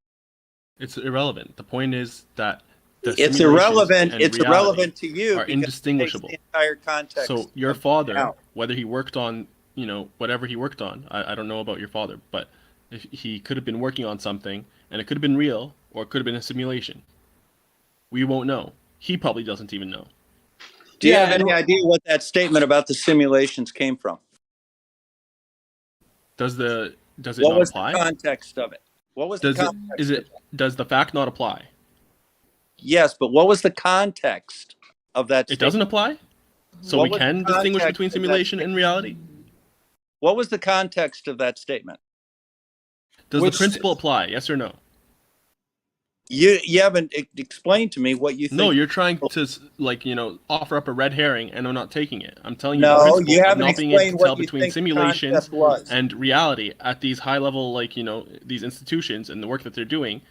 It's irrelevant. The point is that it's irrelevant. It's irrelevant to you. Are indistinguishable. The entire context. So your father, whether he worked on, whatever he worked on, I don't know about your father, but if he could have been working on something and it could have been real or it could have been a simulation. We won't know. He probably doesn't even know. Do you have any idea what that statement about the simulations came from? Does it what not was apply? The context of it? What was the context? Does the fact not apply? Yes, but what was the context of that statement? It doesn't apply? So What we was the can distinguish context between of that simulation and reality? What was the context of that statement? Does the principle apply? Yes or no? You haven't explained to me what you think. No, you're trying to, like, you know, offer up a red herring, and I'm not taking it. I'm telling you No, the principle you of haven't not being able to explained what tell you between think the simulations concept was. and reality at these high level, like, you know, these institutions and the work that they're doing.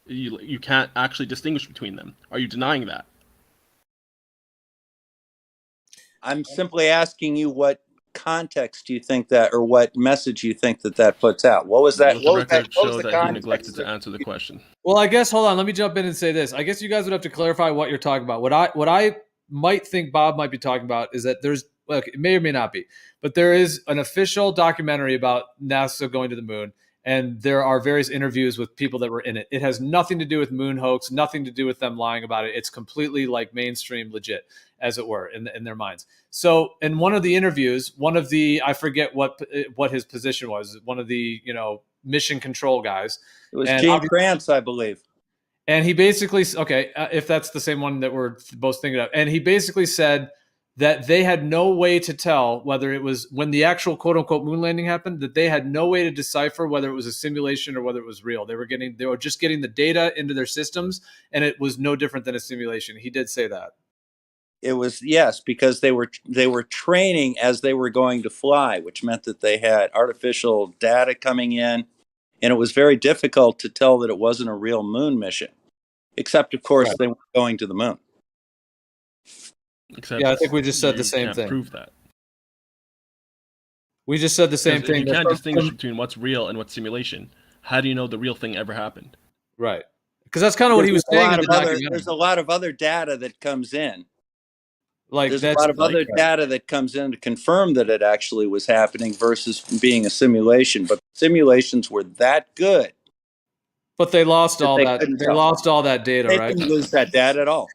You can't actually distinguish between them. Are you denying that? I'm simply asking you what context you think that, or what message you think that puts out. What was that? Let the What was that? record What was show the that he context? neglected to answer the question. Well, I guess hold on. Let me jump in and say this. I guess you guys would have to clarify what you're talking about. What I might think Bob might be talking about is that there's, look, it may or may not be, but there is an official documentary about NASA going to the moon, and there are various interviews with people that were in it. It has nothing to do with moon hoax, nothing to do with them lying about it. It's completely like mainstream legit, as it were, in their minds. So in one of the interviews, one of the, I forget what his position was, one of the, you know, mission control guys. It was Gene Kranz, I believe. And he basically, okay, if that's the same one that we're both thinking of, and he basically said that they had no way to tell whether it was, when the actual quote unquote moon landing happened, that they had no way to decipher whether it was a simulation or whether it was real. They were just getting the data into their systems, and it was no different than a simulation. He did say that. It was, yes, because they were training as they were going to fly, which meant that they had artificial data coming in, and it was very difficult to tell that it wasn't a real moon mission, except of course they weren't going to the moon. Except yeah, I think we just said the same can't thing. Prove that. We just said the same thing. You can't distinguish between what's real and what's simulation. How do you know the real thing ever happened? Right. Because that's kind of what he was saying in the documentary. There's a lot of other data that comes in. Like there's a lot of other data that comes in to confirm that it actually was happening versus being a simulation. But simulations were that good. But they lost all that. They lost all that data, they right? They didn't lose that data at all.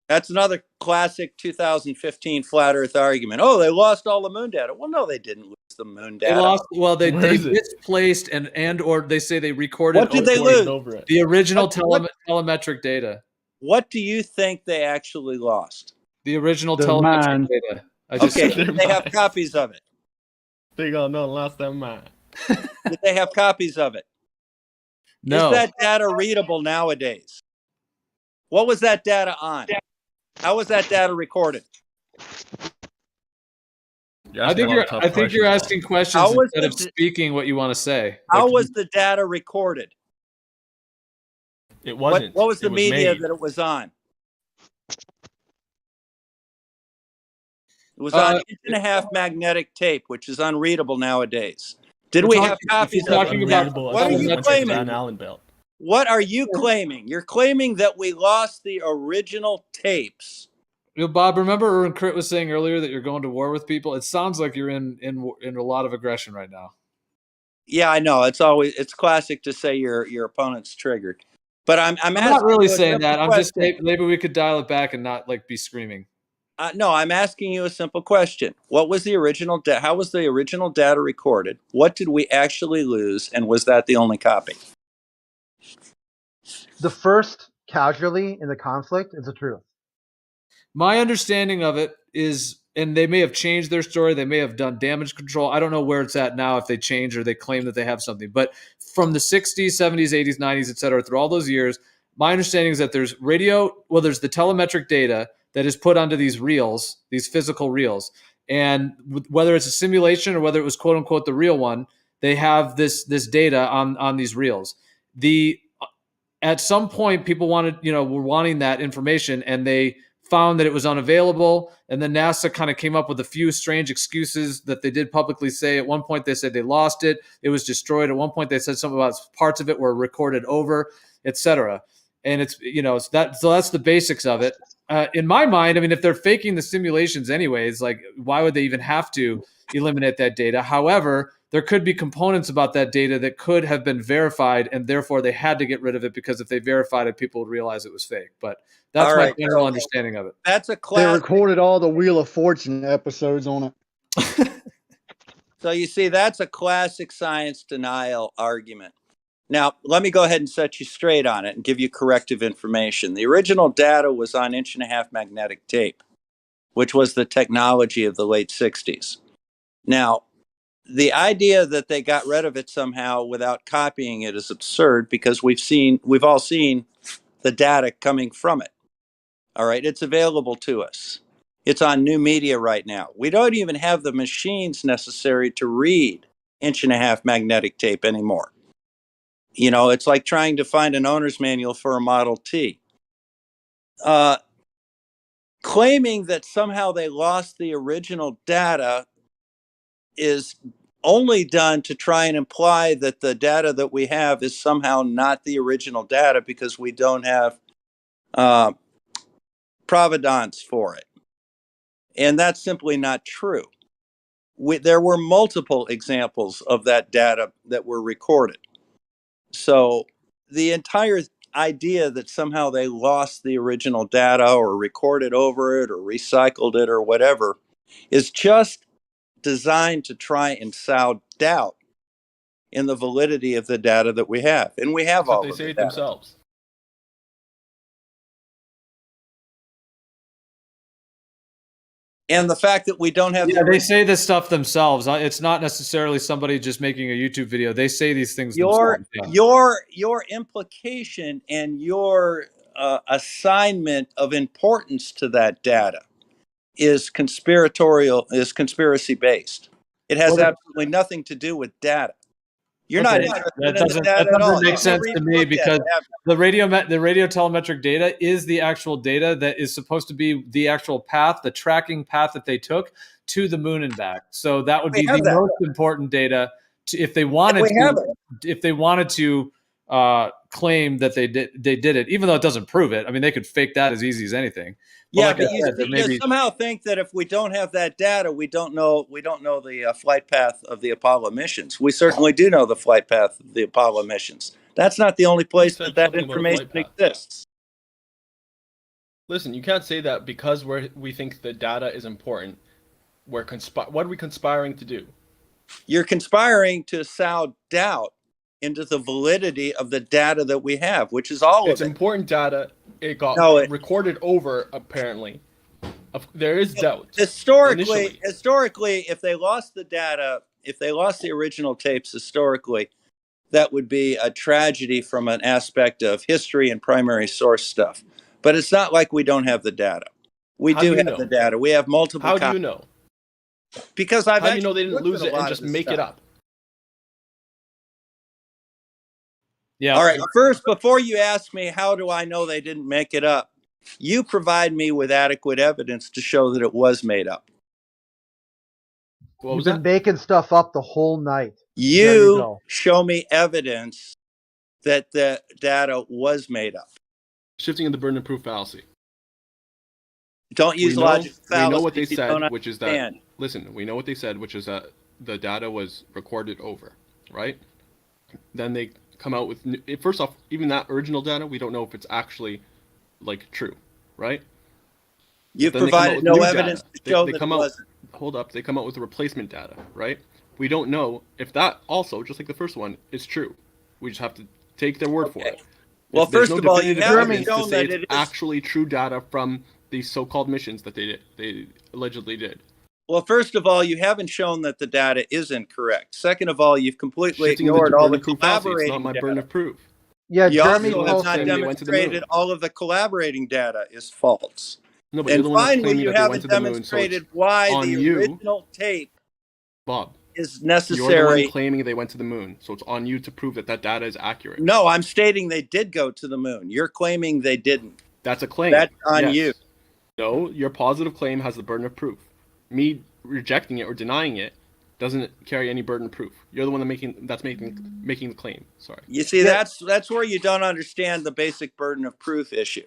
That's another classic 2015 flat Earth argument. Oh, they lost all the moon data. Well, no, they didn't lose the moon data. They lost. Well, they misplaced and or they say they recorded. What did they lose? The original telemetric data. What do you think they actually lost? The original telemetric data. Did they have copies of it? They gonna lost their mind. Did they have copies of it? No. Is that data readable nowadays? What was that data on? How was that data recorded? I think you're asking questions instead of speaking what you want to say. How was the data recorded? It wasn't. What was the media that it was on? It was on 1.5 magnetic tape, which is unreadable nowadays. Did we have copies of it? What are you claiming? What are you claiming? You're claiming that we lost the original tapes. You know, Bob, remember when Crit was saying earlier that you're going to war with people? It sounds like you're in a lot of aggression right now. Yeah, I know. It's classic to say your opponent's triggered. But I'm not really saying that. I'm just maybe we could dial it back and not like be screaming. No, I'm asking you a simple question. What was the original how was the original data recorded? What did we actually lose, and was that the only copy? The first casualty in the conflict is the truth. My understanding of it is, and they may have changed their story, they may have done damage control. I don't know where it's at now, if they change or they claim that they have something. But from the 60s, 70s, 80s, 90s, et cetera, through all those years, my understanding is that there's there's the telemetric data that is put onto these reels, these physical reels. And whether it's a simulation or whether it was quote unquote the real one, they have this data on these reels. At some point, people were wanting that information, and they found that it was unavailable. And then NASA kind of came up with a few strange excuses that they did publicly say. At one point, they said they lost it. It was destroyed. At one point, they said something about parts of it were recorded over, etc. And it's, so that's the basics of it. In my mind, I mean, if they're faking the simulations anyways, like, why would they even have to eliminate that data? However, there could be components about that data that could have been verified, and therefore they had to get rid of it, because if they verified it, people would realize it was fake. But that's my general understanding of it. That's a They classic. recorded all the Wheel of Fortune episodes on it. So you see, that's a classic science denial argument. Now, let me go ahead and set you straight on it and give you corrective information. The original data was on 1.5-inch magnetic tape, which was the technology of the late 60s. Now, the idea that they got rid of it somehow without copying it is absurd, because we've all seen the data coming from it. All right, it's available to us. It's on new media right now. We don't even have the machines necessary to read 1.5-inch magnetic tape anymore. You know, it's like trying to find an owner's manual for a Model T. Claiming that somehow they lost the original data is only done to try and imply that the data that we have is somehow not the original data, because we don't have provenance for it. And that's simply not true. There were multiple examples of that data that were recorded. So the entire idea that somehow they lost the original data or recorded over it or recycled it or whatever is just designed to try and sow doubt in the validity of the data that we have. And we have That's what all they of say the it data. themselves. And the fact that we don't have they say this stuff themselves. It's not necessarily somebody just making a YouTube video. They say these things themselves. Your implication and your assignment of importance to that data is conspiracy based. It has absolutely nothing to do with data. You're not interested in the data at all. That doesn't make sense to me, because the radio telemetric data is the actual data that is supposed to be the actual path, the tracking path that they took to the moon and back. So that would be the most important data if they wanted to claim that they did it, even though it doesn't prove it. I mean, they could fake that as easy as anything. But you somehow think that if we don't have that data, we don't know the flight path of the Apollo missions. We certainly do know the flight path of the Apollo missions. That's not the only place that information exists. Listen, you can't say that because we think the data is important. What are we conspiring to do? You're conspiring to sow doubt into the validity of the data that we have, which is all of it. It's important data. It got recorded over, apparently. There is doubt. Historically, if they lost the data, if they lost the original tapes historically, that would be a tragedy from an aspect of history and primary source stuff. But it's not like we don't have the data. We do have the data. We have multiple copies. How do you know? Because How do you know they didn't lose it and just make it up? Yeah. All right. First, before you ask me, how do I know they didn't make it up? You provide me with adequate evidence to show that it was made up. You've been making stuff up the whole night. You show me evidence that the data was made up. Shifting in the burden of proof fallacy. Don't use logic fallacy. We know what they said, which is that. Listen, we know what they said, which is that the data was recorded over, right? Then they come out with. First off, even that original data, we don't know if it's actually true, right? You've provided no evidence to show that it wasn't. Hold up, they come out with replacement data, right? We don't know if that also, just like the first one, is true. We just have to take their word for it. Well, first of all, you haven't shown that it is actually true data from these so-called missions that they allegedly did. Well, first of all, you haven't shown that the data is incorrect. Second of all, you've completely ignored all the collaborating data. It's not my burden of proof. Yeah, you also have not demonstrated all of the collaborating data is false. No, but and finally, you haven't demonstrated why the original tape is necessary. You're the one claiming they went to the moon, so it's on you to prove that that data is accurate. No, I'm stating they did go to the moon. You're claiming they didn't. That's a claim. That's on you. No, your positive claim has the burden of proof. Me rejecting it or denying it doesn't carry any burden of proof. You're the one that's making the claim. Sorry. You see, that's where you don't understand the basic burden of proof issue.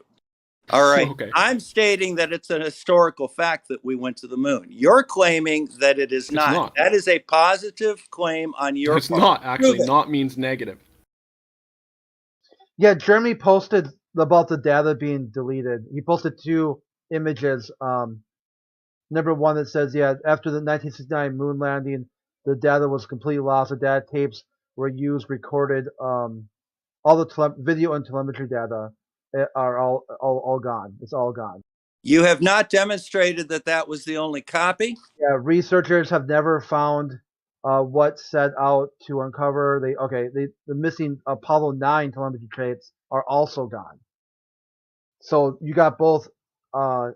All right. Okay. I'm stating that it's a historical fact that we went to the moon. You're claiming that it is not. That is a positive claim on your part. It's not, actually. Not means negative. Yeah, Jeremy posted about the data being deleted. He posted 2 images. Number 1 that says, after the 1969 moon landing, the data was completely lost. The data tapes were used, recorded all the video and telemetry data are all gone. It's all gone. You have not demonstrated that that was the only copy? Yeah, researchers have never found what set out to uncover. The missing Apollo 9 telemetry tapes are also gone. So you got both 9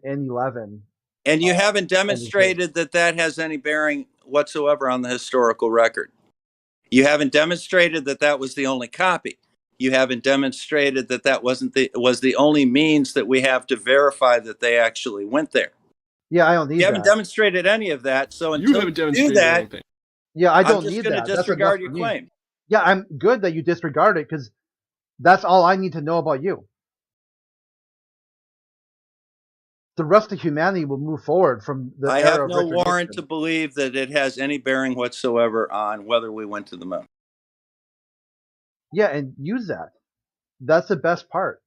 and 11. And you haven't demonstrated that that has any bearing whatsoever on the historical record. You haven't demonstrated that that was the only copy. You haven't demonstrated that that was the only means that we have to verify that they actually went there. Yeah, I don't need that. You haven't demonstrated any of that, so until You haven't demonstrated do that, anything. Yeah, I don't I'm just need going that. to That's disregard enough your for me. claim. Yeah, I'm good that you disregard it because that's all I need to know about you. The rest of humanity will move forward from the I era have of no Richard warrant Nixon. to believe that it has any bearing whatsoever on whether we went to the moon. Yeah, and use that. That's the best part.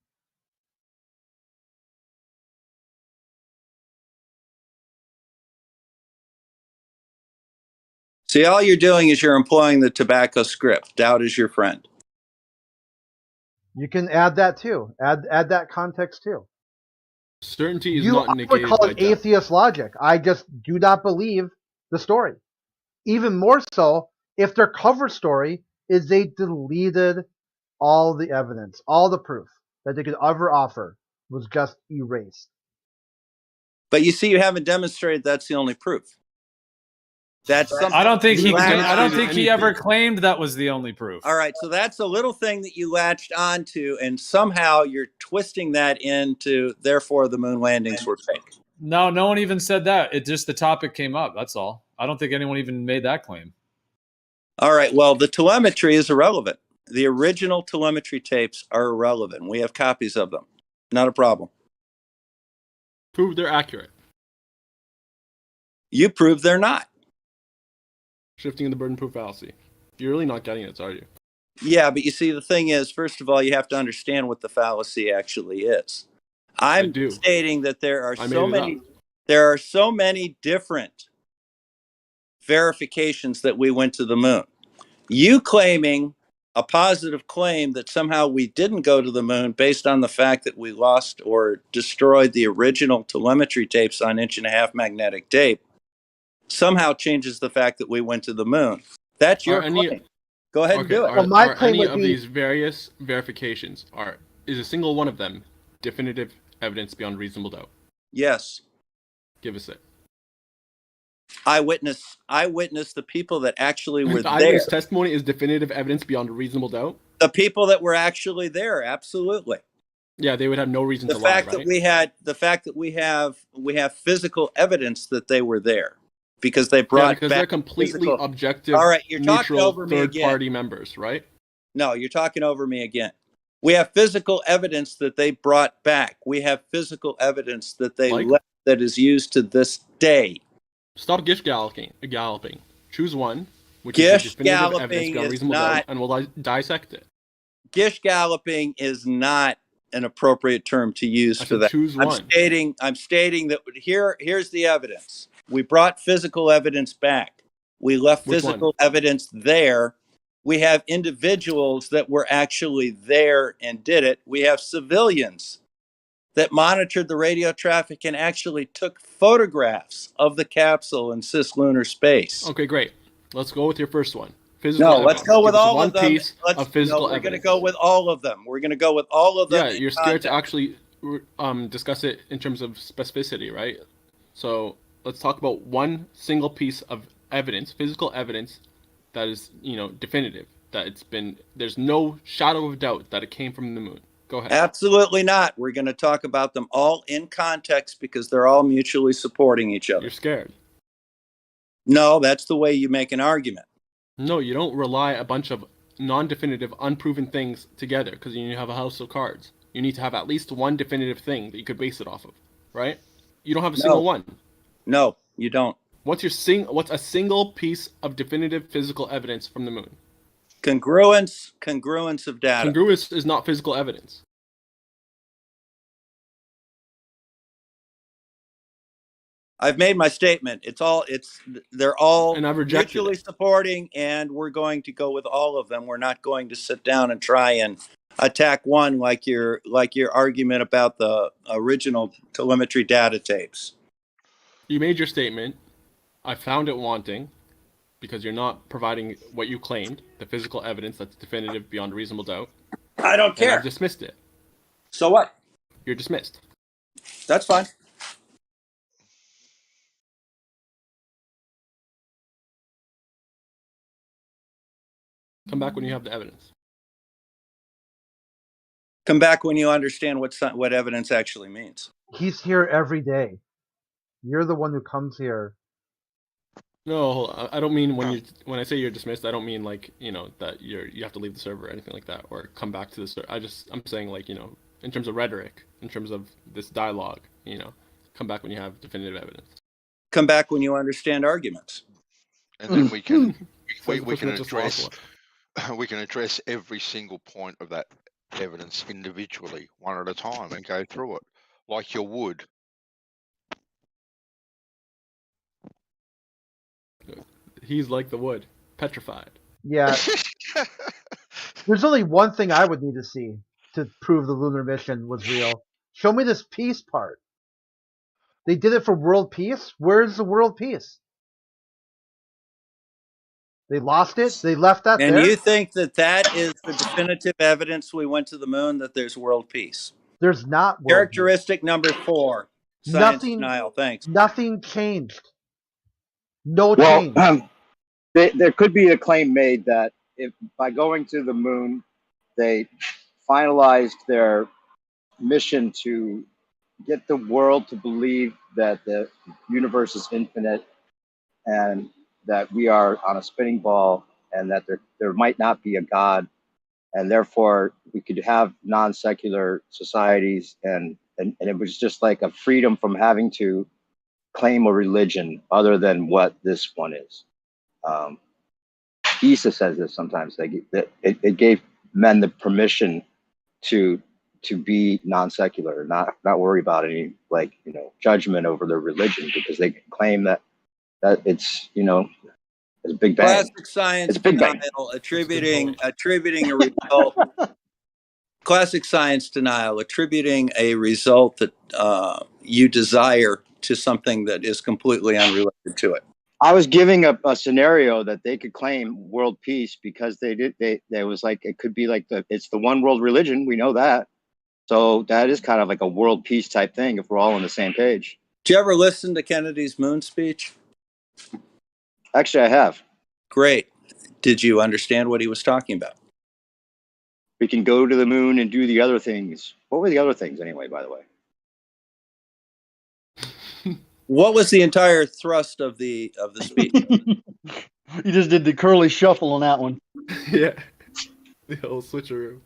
See, all you're doing is you're employing the tobacco script. Doubt is your friend. You can add that too. Add that context too. Certainty is I not would negated call by it doubt. atheist logic. I just do not believe the story. Even more so if their cover story is they deleted all the evidence, all the proof that they could ever offer was just erased. But you see, you haven't demonstrated that's the only proof. That's something. I don't think you he. latched I don't on think to. he ever claimed that was the only proof. All right, so that's a little thing that you latched onto, and somehow you're twisting that into. Therefore, the moon landings were fake. No, no one even said that. It just the topic came up. That's all. I don't think anyone even made that claim. All right. Well, the telemetry is irrelevant. The original telemetry tapes are irrelevant. We have copies of them. Not a problem. Prove they're accurate. You prove they're not. Shifting the burden proof fallacy. You're really not getting it, are you? Yeah, but you see, the thing is, first of all, you have to understand what the fallacy actually is. I'm stating that there are so many different verifications that we went to the moon. You claiming a positive claim that somehow we didn't go to the moon based on the fact that we lost or destroyed the original telemetry tapes on 1.5-inch magnetic tape somehow changes the fact that we went to the moon. That's your claim. Go ahead and do it. Are any of these various verifications is a single one of them definitive evidence beyond reasonable doubt? Yes. Give us it. Eyewitness, the people that actually were The there. eyewitness testimony is definitive evidence beyond a reasonable doubt? The people that were actually there, absolutely. Yeah, they would have no reason The to lie, fact right? that we have physical evidence that they were there because they brought because back they're completely physical. objective, All right, you're talking neutral over me again. third-party members, right? No, you're talking over me again. We have physical evidence that they brought back. We have physical evidence that they left that is used to this day. Stop gish galloping. Choose one, which is definitive evidence beyond reasonable doubt, and we'll dissect it. Gish galloping is not an appropriate term to use for that. Choose one. I'm stating that here's the evidence. We brought physical evidence back. We left physical evidence there. We have individuals that were actually there and did it. We have civilians that monitored the radio traffic and actually took photographs of the capsule in cislunar space. Okay, great. Let's go with your first one. Let's go with all of them. Of physical we're evidence. going to go with all of them. We're going to go with all of them. Yeah, you're scared to actually discuss it in terms of specificity, right? So let's talk about one single piece of evidence, physical evidence, that is, definitive. That there's no shadow of doubt that it came from the moon. Go ahead. Absolutely not. We're going to talk about them all in context because they're all mutually supporting each other. You're scared. No, that's the way you make an argument. No, you don't rely a bunch of non-definitive, unproven things together because you have a house of cards. You need to have at least one definitive thing that you could base it off of, right? You don't have a single one. No, you don't. What's a single piece of definitive physical evidence from the moon? Congruence of data. Congruence is not physical evidence. I've made my statement. They're all And I've rejected mutually supporting, and we're going to go with all of them. We're not going to sit down and try and attack one like your argument about the original telemetry data tapes. You made your statement. I found it wanting because you're not providing what you claimed, the physical evidence that's definitive beyond reasonable doubt. I don't care. And I've dismissed it. So what? You're dismissed. That's fine. Come back when you have the evidence. Come back when you understand what evidence actually means. He's here every day. You're the one who comes here. No, I don't mean when I say you're dismissed. I don't mean like that you have to leave the server or anything like that, or come back to the server. I'm saying like in terms of rhetoric, in terms of this dialogue, come back when you have definitive evidence. Come back when you understand arguments. And then we can address every single point of that evidence individually, one at a time, and go through it like you would. He's like the wood, petrified. Yeah. There's only one thing I would need to see to prove the lunar mission was real. Show me this peace part. They did it for world peace. Where's the world peace? They lost it. They left that and there. And you think that is the definitive evidence we went to the moon, that there's world peace? There's not world Characteristic peace. number 4. Science Nothing. denial. Thanks. Nothing changed. No change. There could be a claim made that if by going to the moon, they finalized their mission to get the world to believe that the universe is infinite and that we are on a spinning ball and that there might not be a God, and therefore we could have non-secular societies, and it was just like a freedom from having to claim a religion other than what this one is. Isa says this sometimes. It gave men the permission to be non-secular, not worry about any judgment over their religion, because they can claim that it's it's a Big Bang. Classic science denial, attributing a result. Classic science denial, attributing a result that you desire to something that is completely unrelated to it. I was giving a scenario that they could claim world peace because they was like, it could be like it's the one world religion. We know that. So that is kind of like a world peace type thing if we're all on the same page. Did you ever listen to Kennedy's moon speech? Actually, I have. Great. Did you understand what he was talking about? We can go to the moon and do the other things. What were the other things anyway, by the way? What was the entire thrust of the speech? You just did the curly shuffle on that one. Yeah. The whole switcheroo.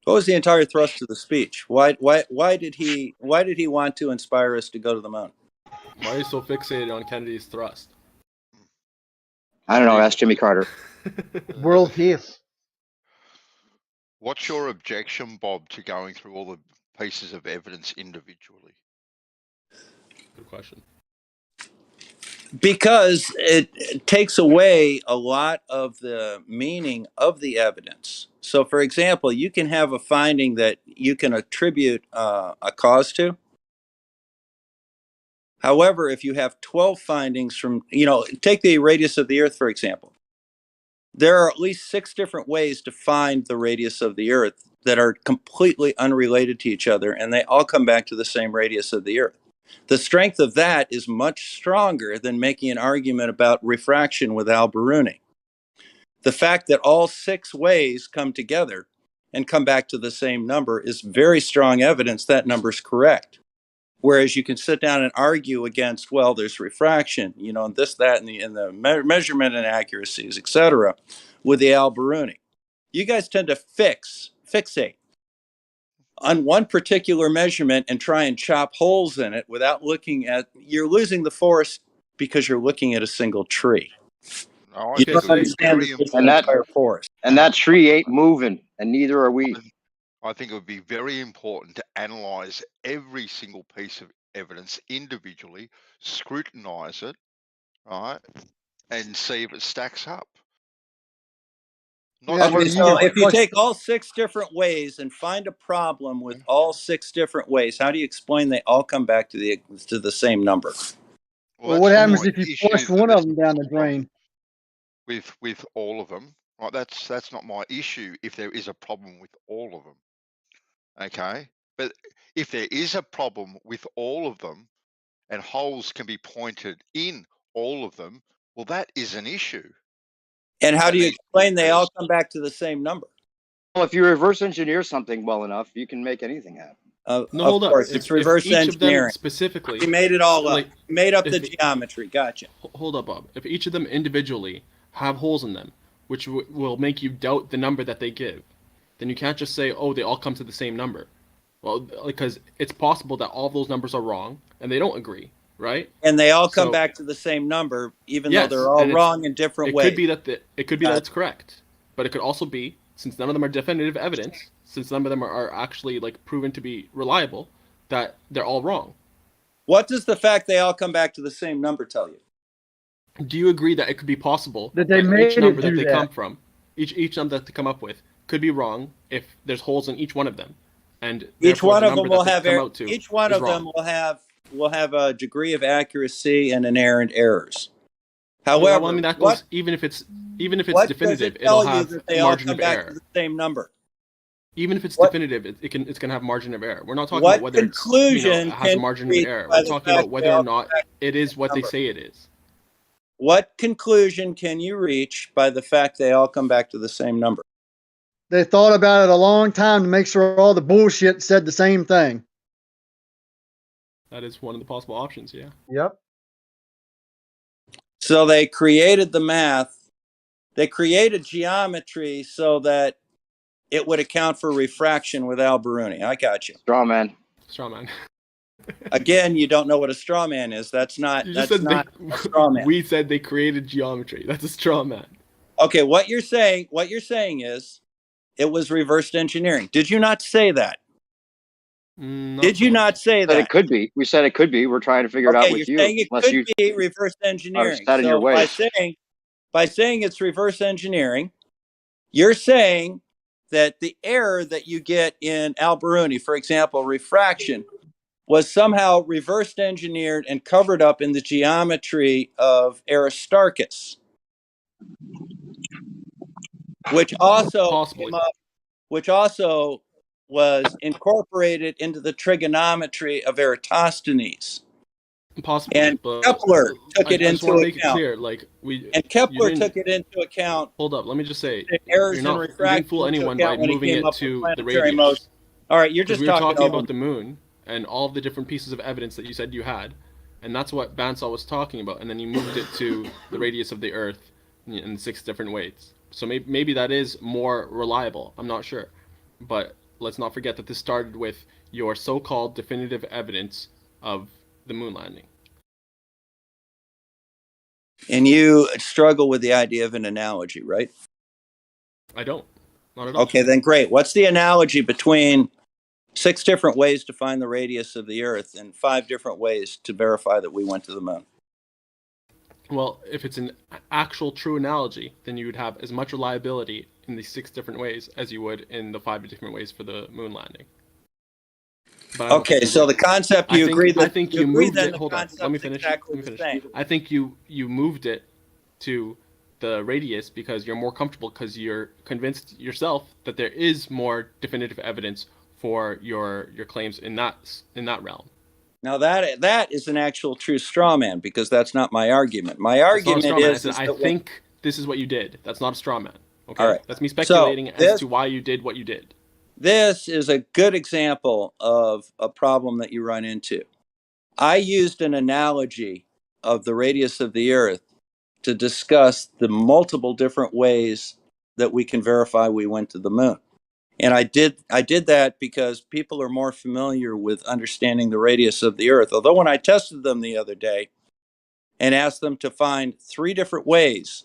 What was the entire thrust of the speech? Why did he want to inspire us to go to the moon? Why are you so fixated on Kennedy's thrust? I don't know. Ask Jimmy Carter. World peace. What's your objection, Bob, to going through all the pieces of evidence individually? Good question. Because it takes away a lot of the meaning of the evidence. So, for example, you can have a finding that you can attribute a cause to. However, if you have 12 findings from, take the radius of the Earth, for example. There are at least 6 different ways to find the radius of the Earth that are completely unrelated to each other, and they all come back to the same radius of the Earth. The strength of that is much stronger than making an argument about refraction with Al-Biruni. The fact that all 6 ways come together and come back to the same number is very strong evidence that number's correct. Whereas you can sit down and argue against, well, there's refraction, and this, that, and the measurement inaccuracies, etc., with the Al-Biruni. You guys tend to fixate on one particular measurement and try and chop holes in it without looking at, you're losing the forest because you're looking at a single tree. No, You don't understand the entire forest. And that tree ain't moving, and neither are we. I think it would be very important to analyze every single piece of evidence individually, scrutinize it, right, and see if it stacks up. Okay, so if you take all 6 different ways and find a problem with all 6 different ways, how do you explain they all come back to the same number? Well, what happens if you flush one of them down the drain? With all of them, right? That's not my issue if there is a problem with all of them. Okay, but if there is a problem with all of them and holes can be pointed in all of them, well, that is an issue. And how do you explain they all come back to the same number? Well, if you reverse engineer something well enough, you can make anything happen. No, of hold up. course, it's reverse each of them engineering. specifically, We made it all like, up. We made up if the geometry. Gotcha. Hold up, Bob. If each of them individually have holes in them, which will make you doubt the number that they give, then you can't just say, oh, they all come to the same number. Well, because it's possible that all of those numbers are wrong and they don't agree, right? And they all come back to the same number, even though they're all wrong in different ways. It could be that it's correct, but it could also be, since none of them are definitive evidence, since none of them are actually like proven to be reliable, that they're all wrong. What does the fact they all come back to the same number tell you? Do you agree that it could be possible that they made each number it that do they that? come from, each number that they come up with, could be wrong if there's holes in each one of them, and Each one of them will have will have a degree of accuracy and inherent errors. However, well, I mean, that goes, even if it's definitive, it'll have a margin of error. The same number. Even if it's definitive, it's going to have margin of error. We're not talking about whether it has a margin of error. We're talking about whether or not it is what they say it is. What conclusion can you reach by the fact they all come back to the same number? They thought about it a long time to make sure all the bullshit said the same thing. That is one of the possible options, yeah. Yep. So they created the math. They created geometry so that it would account for refraction with Al-Biruni. I got you. Straw man. Straw man. Again, you don't know what a straw man is. That's not a straw man. We said they created geometry. That's a straw man. Okay, what you're saying is it was reversed engineering. Did you not say that? Did you not say that? It could be. We said it could be. We're trying to figure it out with you. You're saying it could be reverse engineering. Set in your ways. By saying it's reverse engineering, you're saying that the error that you get in Al-Biruni, for example, refraction, was somehow reverse engineered and covered up in the geometry of Aristarchus, which also was incorporated into the trigonometry of Eratosthenes. Possibly, and Kepler took it into account. Make it clear, like Kepler took it into account. Hold up, let me just say, errors you're not, and refraction. You didn't fool anyone by moving it to the radius. Motion. All right, you're just talking about the moon and all of the different pieces of evidence that you said you had, and that's what Bansal was talking about. And then you moved it to the radius of the Earth in 6 different ways. So maybe that is more reliable. I'm not sure, but let's not forget that this started with your so-called definitive evidence of the moon landing. And you struggle with the idea of an analogy, right? I don't. Not at all. Okay, then great. What's the analogy between 6 different ways to find the radius of the Earth and 5 different ways to verify that we went to the moon? Well, if it's an actual true analogy, then you would have as much reliability in these 6 different ways as you would in the 5 different ways for the moon landing. Okay, so the concept you agree that I think you moved it. Hold on, let me finish. I think you moved it to the radius because you're more comfortable, because you're convinced yourself that there is more definitive evidence for your claims in that realm. Now that is an actual true straw man, because that's not my argument. My argument is I think this is what you did. That's not a straw man. Okay, all right. That's me speculating as to why you did what you did. This is a good example of a problem that you run into. I used an analogy of the radius of the Earth to discuss the multiple different ways that we can verify we went to the moon. And I did that because people are more familiar with understanding the radius of the Earth. Although when I tested them the other day and asked them to find 3 different ways,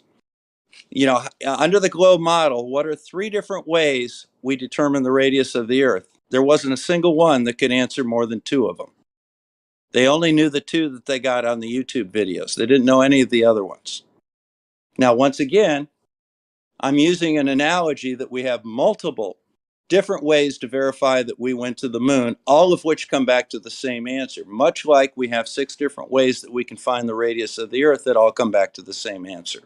under the globe model, what are 3 different ways we determine the radius of the Earth? There wasn't a single one that could answer more than 2 of them. They only knew the two that they got on the YouTube videos. They didn't know any of the other ones. Now, once again, I'm using an analogy that we have multiple different ways to verify that we went to the moon, all of which come back to the same answer, much like we have 6 different ways that we can find the radius of the Earth that all come back to the same answer.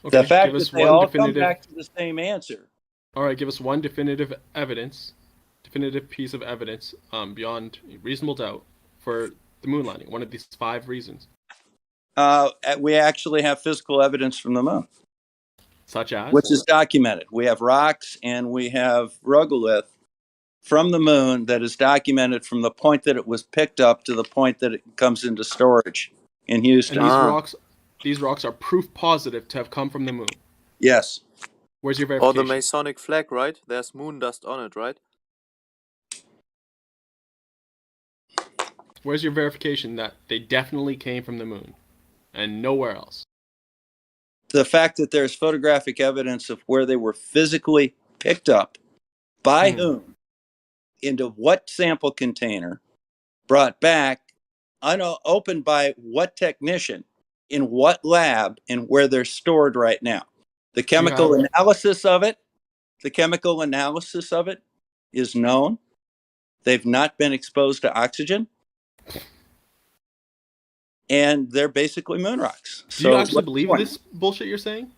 Okay, The fact give us that they one all definitive. come back to the same answer. All right, give us one definitive piece of evidence beyond reasonable doubt for the moon landing. One of these 5 reasons. We actually have physical evidence from the moon. Such as? Which is documented. We have rocks and we have regolith from the moon that is documented from the point that it was picked up to the point that it comes into storage in Houston. And these rocks are proof positive to have come from the moon. Yes. Where's your Or verification? the Masonic flag, right? There's moon dust on it, right? Where's your verification that they definitely came from the moon and nowhere else? The fact that there's photographic evidence of where they were physically picked up, by whom, into what sample container, brought back, unopened by what technician, in what lab, and where they're stored right now. The chemical analysis of it is known. They've not been exposed to oxygen. And they're basically moon rocks. Do you actually believe this bullshit you're saying?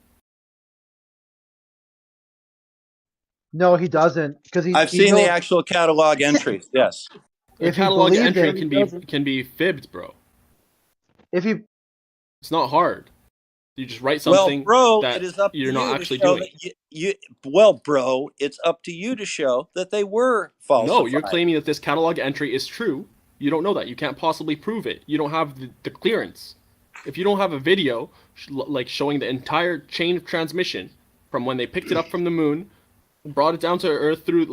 No, he doesn't. Because I've seen the actual catalog entries. Yes. The catalog entry can be fibbed, bro. It's not hard. You just write something that it is up you're to not you actually to show doing. that it's up to you to show that they were falsified. No, you're claiming that this catalog entry is true. You don't know that. You can't possibly prove it. You don't have the clearance. If you don't have a video like showing the entire chain of transmission from when they picked it up from the moon, brought it down to Earth through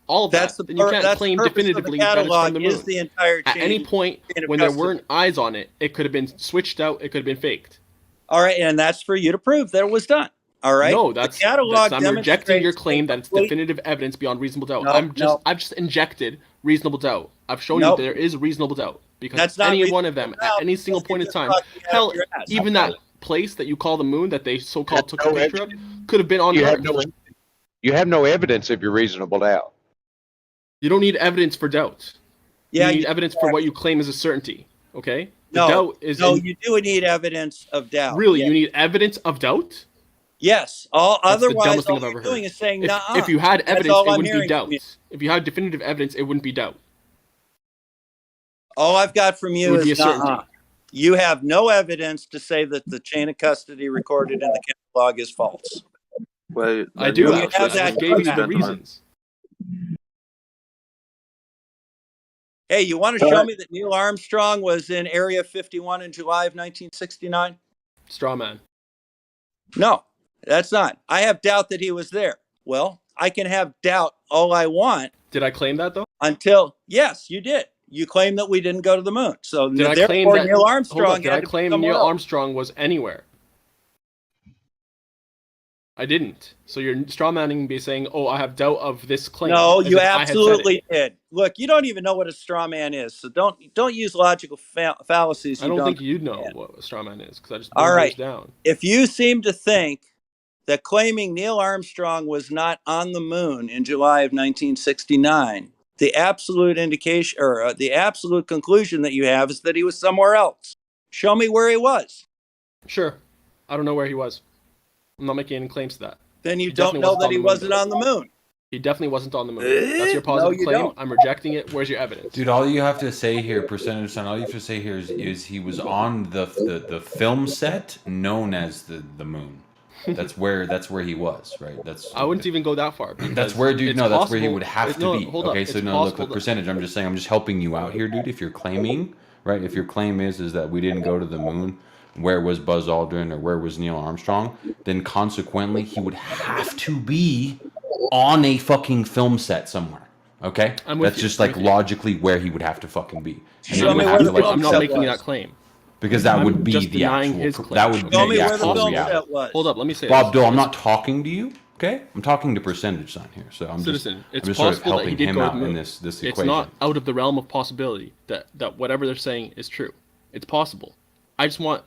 all of that, then you can't claim definitively that it's from the moon. The entire At any point when there weren't eyes on it, it could have been switched out. It could have been faked. All right, and that's for you to prove that it was done. All right. No, I'm rejecting your claim that it's definitive evidence beyond reasonable doubt. I've just injected reasonable doubt. I've shown you there is reasonable doubt because any one of them at any single point in time, hell, even that place that you call the moon that they so-called took a picture of could have been on Earth. You have no evidence of your reasonable doubt. You don't need evidence for doubt. Yeah, you need evidence for what you claim is a certainty. Okay. You do need evidence of doubt. Really, you need evidence of doubt? Yes. Otherwise, all you're doing is saying, if you had evidence, it wouldn't be doubt. If you had definitive evidence, it wouldn't be doubt. All I've got from you is certainty. You have no evidence to say that the chain of custody recorded in the catalog is false. Well, I do. I gave you the reasons. Hey, you want to show me that Neil Armstrong was in Area 51 in July of 1969? Straw man. No, that's not. I have doubt that he was there. Well, I can have doubt all I want. Did I claim that, though? Yes, you did. You claim that we didn't go to the moon. So did I claim that Neil Armstrong? Did I claim Neil Armstrong was anywhere? I didn't. So you're strawmanning me saying, "Oh, I have doubt of this claim." No, you absolutely did. Look, you don't even know what a straw man is, so don't use logical fallacies. I don't think you know what a straw man is because I just all right. Down. If you seem to think that claiming Neil Armstrong was not on the moon in July of 1969, the absolute indication or the absolute conclusion that you have is that he was somewhere else. Show me where he was. Sure, I don't know where he was. I'm not making any claims to that. Then you don't know that he wasn't on the moon. He definitely wasn't on the moon. That's your positive claim. Don't. I'm rejecting it. Where's your evidence? Dude, all you have to say here, percentage son, all you have to say here is he was on the film set known as the moon. That's where he was, right? I wouldn't even go that far. That's where, dude. No, that's where he would have to be. Hold okay, up. so no, look, the percentage. I'm just saying. I'm just helping you out here, dude. If you're claiming, right? If your claim is that we didn't go to the moon, where was Buzz Aldrin or where was Neil Armstrong? Then consequently, he would have to be on a fucking film set somewhere. Okay, that's just like logically where he would have to fucking be. I'm not making that claim. Because that would be the actual. That would be the actual reality. Hold up, let me say. Bob Dole, I'm not talking to you. Okay, I'm talking to percentage sign here, so I'm Citizen, just, it's I'm just sort of possible that he helping did him go to out the in moon. this It's equation. not out of the realm of possibility that whatever they're saying is true. It's possible. I just want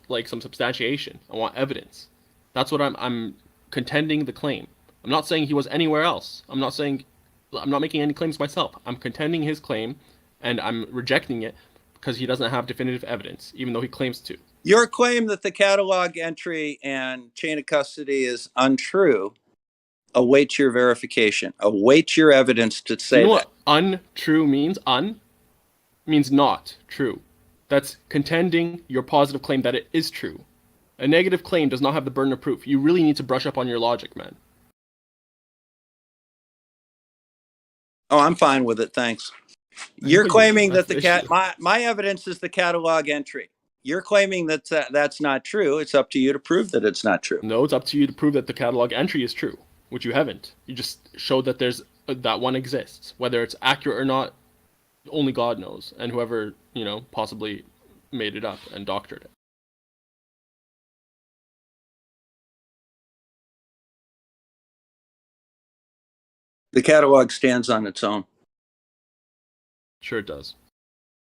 like some substantiation. I want evidence. That's what I'm contending the claim. I'm not saying he was anywhere else. I'm not making any claims myself. I'm contending his claim, and I'm rejecting it because he doesn't have definitive evidence, even though he claims to. Your claim that the catalog entry and chain of custody is untrue awaits your verification, awaits your evidence to say You know that. what untrue means? Means not true. That's contending your positive claim that it is true. A negative claim does not have the burden of proof. You really need to brush up on your logic, man. Oh, I'm fine with it, thanks. You're claiming that my evidence is the catalog entry. You're claiming that that's not true. It's up to you to prove that it's not true. No, it's up to you to prove that the catalog entry is true, which you haven't. You just showed that that one exists. Whether it's accurate or not, only God knows, and whoever, possibly made it up and doctored it. The catalog stands on its own. Sure it does.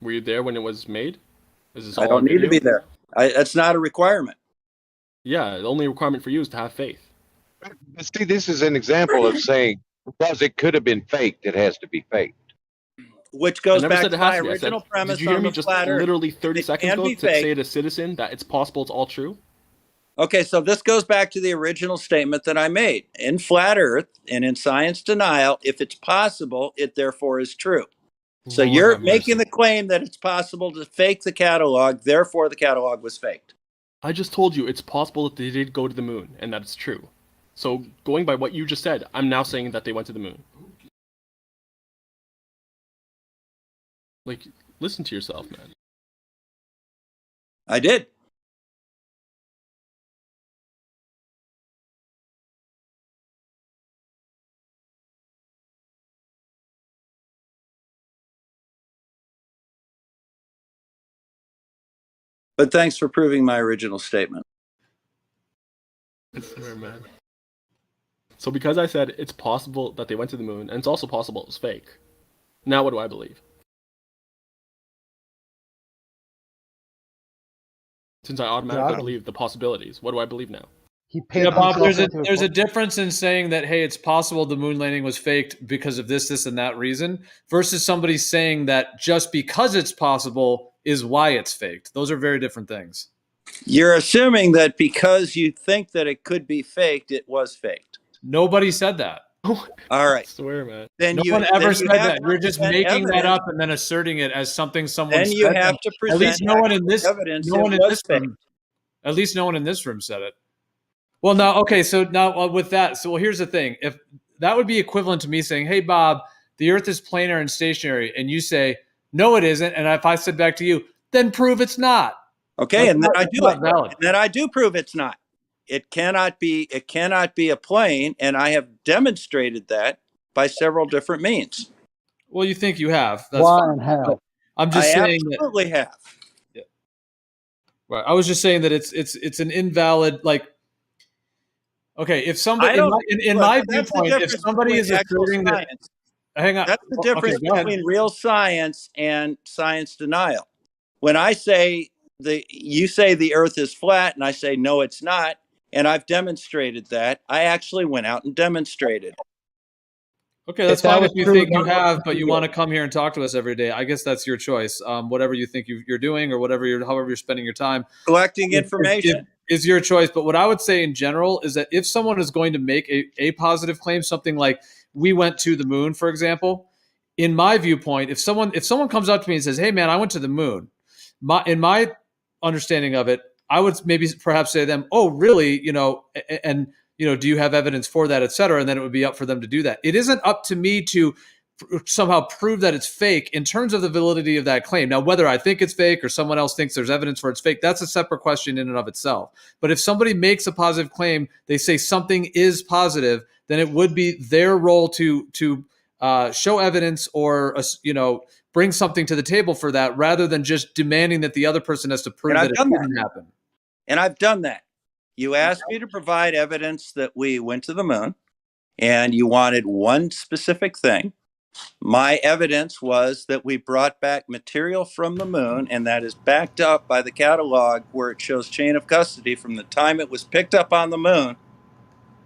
Were you there when it was made? Is this I all don't on need to video? be there. That's not a requirement. Yeah, the only requirement for you is to have faith. See, this is an example of saying because it could have been faked, it has to be faked. Which goes I never back said to it has my to be. original premise did you hear on me the just flat Earth. literally 30 It seconds can ago be to faked. say to Citizen that it's possible it's all true? Okay, so this goes back to the original statement that I made. In flat Earth and in science denial, if it's possible, it therefore is true. So Lord you're have mercy. making the claim that it's possible to fake the catalog, therefore the catalog was faked. I just told you it's possible that they did go to the moon, and that it's true. So going by what you just said, I'm now saying that they went to the moon. Like, listen to yourself, man. I did. But thanks for proving my original statement. I swear, man. So because I said it's possible that they went to the moon, and it's also possible it was fake, now what do I believe? Since I automatically believe the possibilities, what do I believe now? He paid Yeah, Bob, himself there's a difference in saying that, hey, it's possible the moon landing was faked because of this, and that reason, versus somebody saying that just because it's possible is why it's faked. Those are very different things. You're assuming that because you think that it could be faked, it was faked. Nobody said that. All right. I swear, man. Then no one ever said that. You're just making that up and then asserting it as something someone said. Then you have to present at least no one in this evidence no one in this room. At least no one in this room said it. Well, now, okay, so now with that, so here's the thing. If that would be equivalent to me saying, hey, Bob, the Earth is planar and stationary, and you say, no, it isn't, and if I said back to you, then prove it's not. Okay, and then I do it. And then I do prove it's not. It cannot be a plane, and I have demonstrated that by several different means. Well, you think you have. That's Why fine. in hell? I'm just saying absolutely have. Yeah. Right. I was just saying that it's an invalid, like, okay, if somebody in my viewpoint, if somebody is asserting that, hang on, that's the difference between real science and science denial. When I say you say the Earth is flat, and I say no, it's not, and I've demonstrated that. I actually went out and demonstrated. Okay, that's fine if you think you have, but you want to come here and talk to us every day. I guess that's your choice. Whatever you think you're doing, or however you're spending your time, collecting information is your choice. But what I would say in general is that if someone is going to make a positive claim, something like we went to the moon, for example, in my viewpoint, if someone comes up to me and says, "Hey, man, I went to the moon," in my understanding of it, I would maybe perhaps say to them, "Oh, really? And." Do you have evidence for that, et cetera? And then it would be up for them to do that. It isn't up to me to somehow prove that it's fake in terms of the validity of that claim. Now, whether I think it's fake or someone else thinks there's evidence for it's fake, that's a separate question in and of itself. But if somebody makes a positive claim, they say something is positive, then it would be their role to show evidence or bring something to the table for that, rather than just demanding that the other person has to prove that it didn't happen. And I've done that. You asked me to provide evidence that we went to the moon, and you wanted one specific thing. My evidence was that we brought back material from the moon, and that is backed up by the catalog where it shows chain of custody from the time it was picked up on the moon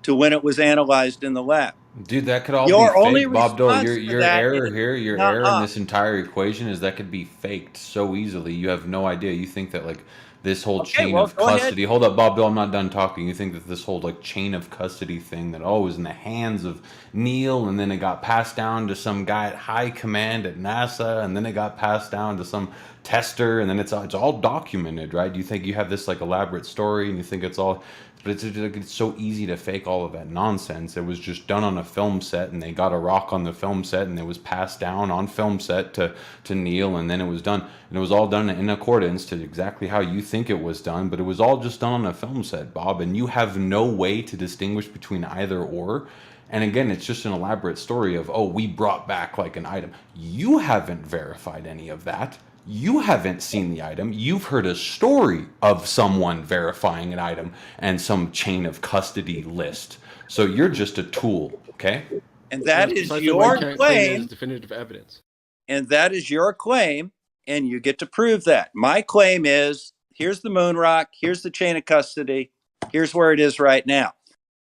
to when it was analyzed in the lab. Dude, that could all Your be only fake, Bob Dole. response to Your that error is, here, your error in this entire equation is that could be faked so easily. You have no idea. You think that like this whole chain of go ahead. custody. Hold up, Bob Dole. I'm not done talking. You think that this whole like chain of custody thing that was in the hands of Neil, and then it got passed down to some guy at high command at NASA, and then it got passed down to some tester, and then it's all documented, right? Do you think you have this like elaborate story, and you think it's all? But it's so easy to fake all of that nonsense. It was just done on a film set, and they got a rock on the film set, and it was passed down on film set to Neil, and then it was done. And it was all done in accordance to exactly how you think it was done, but it was all just done on a film set, Bob, and you have no way to distinguish between either or. And again, it's just an elaborate story of, oh, we brought back like an item. You haven't verified any of that. You haven't seen the item. You've heard a story of someone verifying an item and some chain of custody list. So you're just a tool, okay? And that is your claim. Definitive evidence. And that is your claim, and you get to prove that. My claim is, here's the moon rock, here's the chain of custody, here's where it is right now.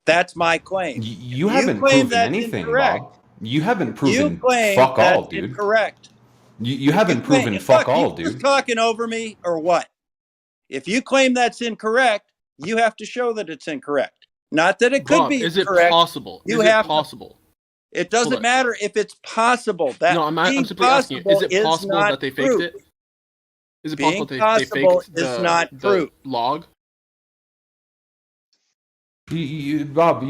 That's my claim. You haven't proven anything, Bob. You haven't proven fuck all, dude. Incorrect. You haven't proven fuck all, dude. You talking over me or what? If you claim that's incorrect, you have to show that it's incorrect. Not that it could Bob, be is it correct. possible? You is have it possible? It doesn't matter if it's possible. That no, I'm simply asking you, is it possible that they faked it? Is it possible they faked the log? Bob,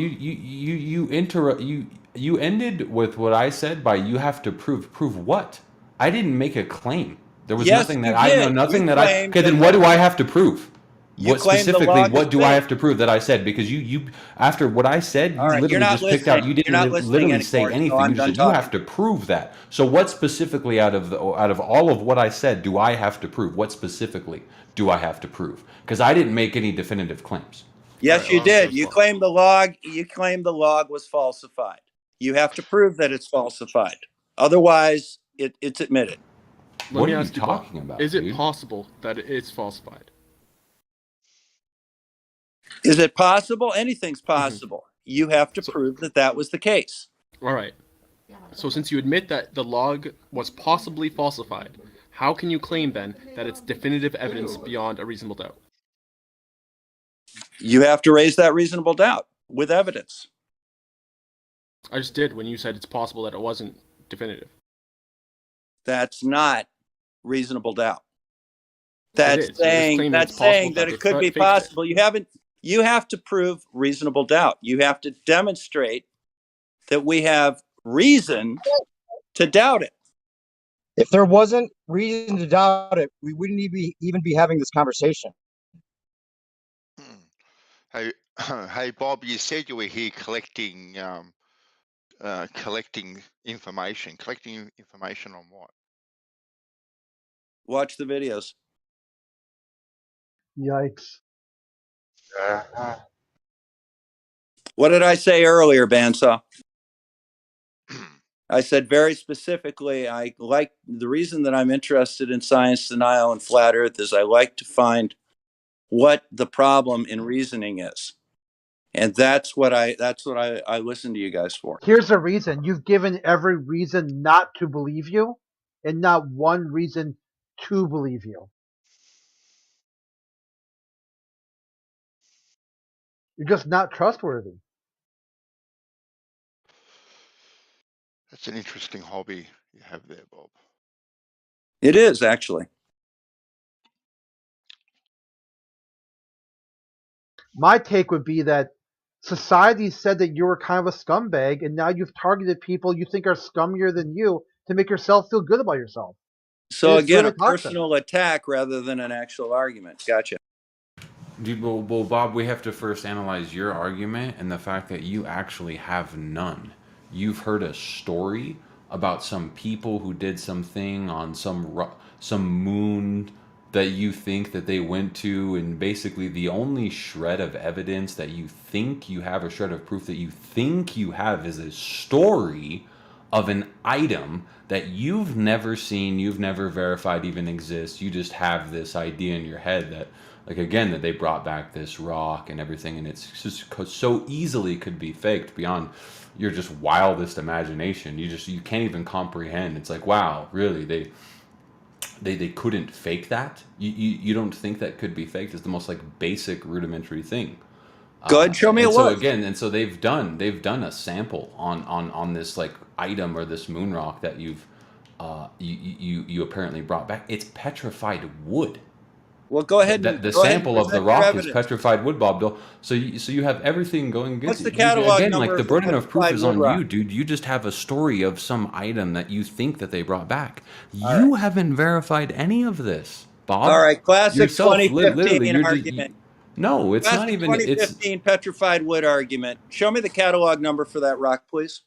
you ended with what I said by you have to prove what? I didn't make a claim. There was nothing that I know, nothing that I. Okay, then what do I have to prove? What specifically? What do I have to prove that I said? Because you after what I said, you literally just picked out. You didn't literally say anything. You just said you have to prove that. So what specifically out of all of what I said do I have to prove? What specifically do I have to prove? Because I didn't make any definitive claims. Yes, you did. You claimed the log. You claimed the log was falsified. You have to prove that it's falsified. Otherwise, it's admitted. What are you talking about? Is it possible that it's falsified? Is it possible? Anything's possible. You have to prove that that was the case. All right. So since you admit that the log was possibly falsified, how can you claim then that it's definitive evidence beyond a reasonable doubt? You have to raise that reasonable doubt with evidence. I just did when you said it's possible that it wasn't definitive. That's not reasonable doubt. That's saying that it could be possible. You have to prove reasonable doubt. You have to demonstrate that we have reason to doubt it. If there wasn't reason to doubt it, we wouldn't even be having this conversation. Hey, Bob, you said you were here collecting information. Collecting information on what? Watch the videos. Yikes. What did I say earlier, Bandsaw? I said very specifically, I like the reason that I'm interested in science denial and flat earth is I like to find what the problem in reasoning is. And that's what I listen to you guys for. Here's the reason. You've given every reason not to believe you, and not one reason to believe you. You're just not trustworthy. That's an interesting hobby you have there, Bob. It is, actually. My take would be that society said that you were kind of a scumbag, and now you've targeted people you think are scummier than you to make yourself feel good about yourself. So again, a personal attack rather than an actual argument. Gotcha. Dude, well, Bob, we have to first analyze your argument and the fact that you actually have none. You've heard a story about some people who did something on some moon that you think that they went to, and basically the only shred of evidence that you think you have, a shred of proof that you think you have, is a story of an item that you've never seen, you've never verified even exists. You just have this idea in your head that, like, again, that they brought back this rock and everything, and it's just so easily could be faked beyond your just wildest imagination. You can't even comprehend. It's like, wow, really, they couldn't fake that. You don't think that could be faked? It's the most like basic rudimentary thing. Go ahead, show me and it so was. again, and so they've done a sample on this like item or this moon rock that you apparently brought back. It's petrified wood. Well, go ahead and The go ahead and sample of the present your rock is evidence. petrified wood, Bob Dole. So you have everything going against What's you. the catalog Again, number like the of the burden of proof petrified is wood on rock? you, dude. You just have a story of some item that you think that they brought back. All You right. haven't verified any of this, Bob. All right, classic Yourself, 2015 literally, you're just. argument. No, it's not Classic even. It's 2015 petrified wood argument. Show me the catalog number for that rock, please.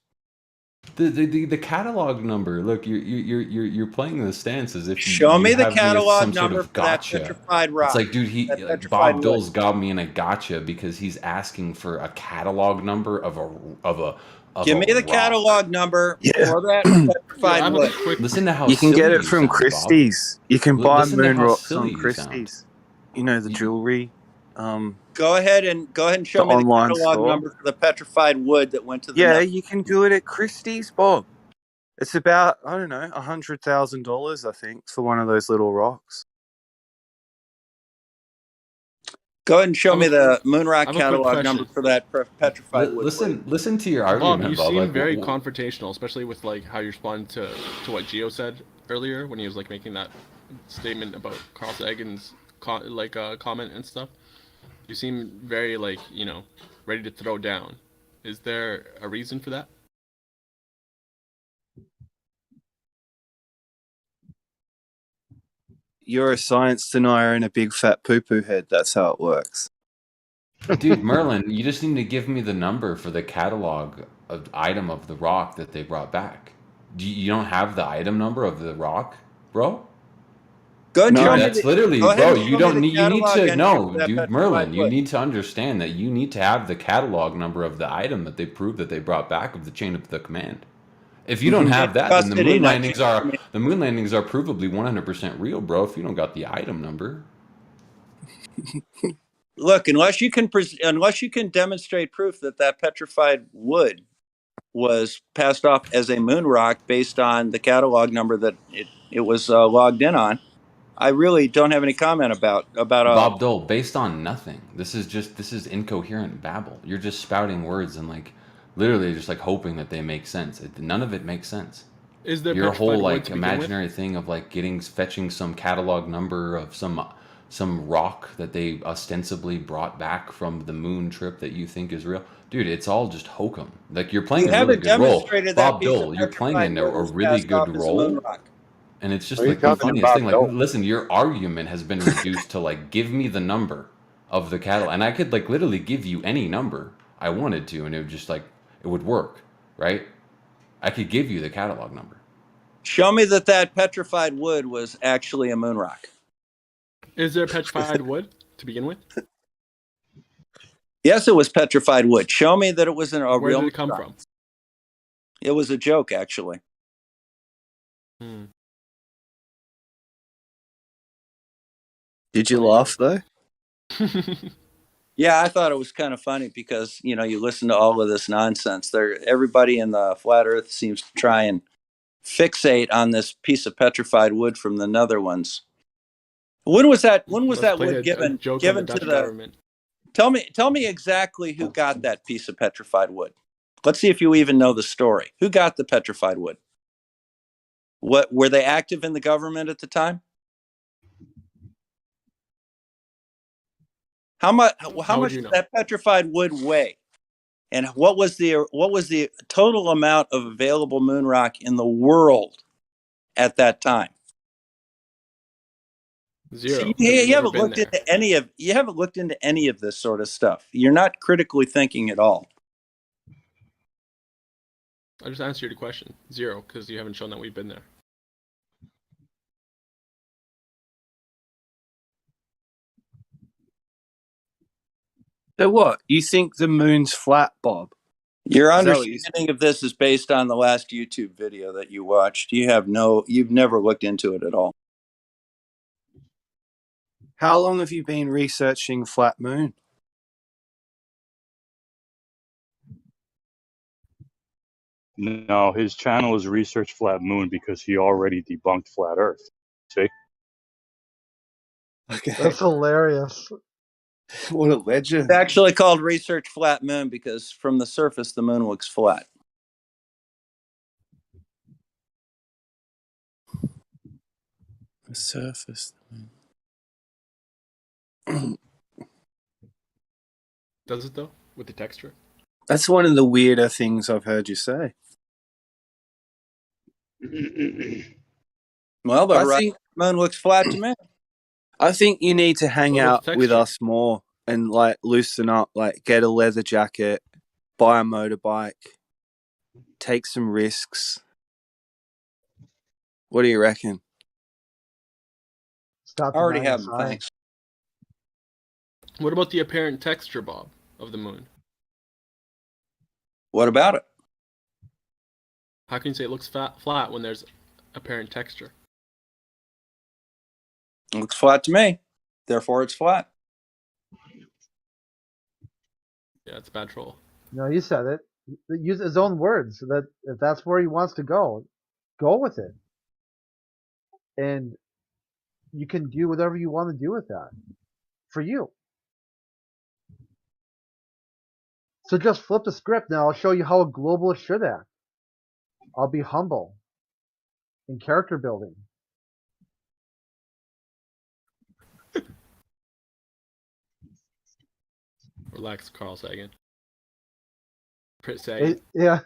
the catalog number. Look, you're playing the stance as if Show you me the have me as catalog some sort number of for that gotcha. petrified rock. It's like, dude, that petrified Bob wood. Dole's got me in a gotcha because he's asking for a catalog number of a Give me the rock. catalog number for that petrified wood. Listen to how You can silly get it you from sound, Bob. Christie's. You can buy Listen to moon how rocks silly on you sound. Christie's. You know, the jewelry. Go ahead and show The me the online catalog store. number for the petrified wood that went to the Yeah, nether. you can do it at Christie's, Bob. It's about, I don't know, $100,000, I think, for one of those little rocks. Go ahead and show me the moon rock I have a quick catalog number question. for that petrified wood. Listen to your Bob, argument, you Bob. seem Like, very confrontational, especially with like how you respond to what Gio said earlier when he was like making that statement about Carl Sagan's comment and stuff. You seem very like, you know, ready to throw down. Is there a reason for that? You're a science denier and a big fat poo-poo head. That's how it works. Dude, Merlin, you just need to give me the number for the catalog of item of the rock that they brought back. You don't have the item number of the rock, bro? Go Dude, show me that's the- literally, go ahead bro. and show You me don't the need. You need catalog to entry no, for that dude, petrified Merlin. You wood. need to understand that you need to have the catalog number of the item that they proved that they brought back of the chain of the command. If you don't have that, then the Custody, moon not landings are provably 100% real, bro. If you don't got the item number. Look, unless you can demonstrate proof that that petrified wood was passed off as a moon rock based on the catalog number that it was logged in on, I really don't have any comment about Bob Dole, based on nothing. This is incoherent babble. You're just spouting words and like literally just like hoping that they make sense. None of it makes sense. Is there your whole petrified wood like to begin with? imaginary thing of like fetching some catalog number of some rock that they ostensibly brought back from the moon trip that you think is real? Dude, it's all just hokum. Like you're playing You a really haven't good role. demonstrated that Bob piece of Dole, you're playing petrified a wood was really passed off good as a moon role. rock. And it's just What are you like the talking funniest about, thing. Like, Dole? listen, your argument has been reduced to like, give me the number of the catalog, and I could like literally give you any number I wanted to, and it would just like it would work, right? I could give you the catalog number. Show me that petrified wood was actually a moon rock. Is there petrified wood to begin with? Yes, it was petrified wood. Show me that it was a Where real did it come moon rock. from? It was a joke, actually. Did you laugh though? Yeah, I thought it was kind of funny because, you know, you listen to all of this nonsense. Everybody in the flat earth seems to try and fixate on this piece of petrified wood from the Netherlands. When was that wood given to the government? Tell me exactly who got that piece of petrified wood. Let's see if you even know the story. Who got the petrified wood? What were they active in the government at the time? How much did that petrified wood weigh? And what was the total amount of available moon rock in the world at that time? Zero. You haven't looked into any of this sort of stuff. You're not critically thinking at all. I just answered your question. Zero, because you haven't shown that we've been there. So what? You think the moon's flat, Bob? Your Is that what you understanding of this is based on the last YouTube video that you watched. You've never looked into it at all. How long have you been researching flat moon? No, his channel is Research Flat Moon because he already debunked Flat Earth. See? Okay. That's hilarious. What a legend. It's actually called Research Flat Moon because from the surface, the moon looks flat. The surface. Does it though? With the texture? That's one of the weirder things I've heard you say. Well, but I think the moon looks flat to me. I think you need to hang What about out the with texture? us more and like loosen up, like get a leather jacket, buy a motorbike, take some risks. What do you reckon? Stop I already denying have the them, science. thanks. What about the apparent texture, Bob, of the moon? What about it? How can you say it looks flat when there's apparent texture? It looks flat to me. Therefore, it's flat. Yeah, it's a bad troll. No, he said it. Use his own words. That if that's where he wants to go with it. And you can do whatever you want to do with that. For you. So just flip the script now. I'll show you how a globalist should act. I'll be humble. In character building. Relax, Carl Sagan. Prit Sagan. Yeah.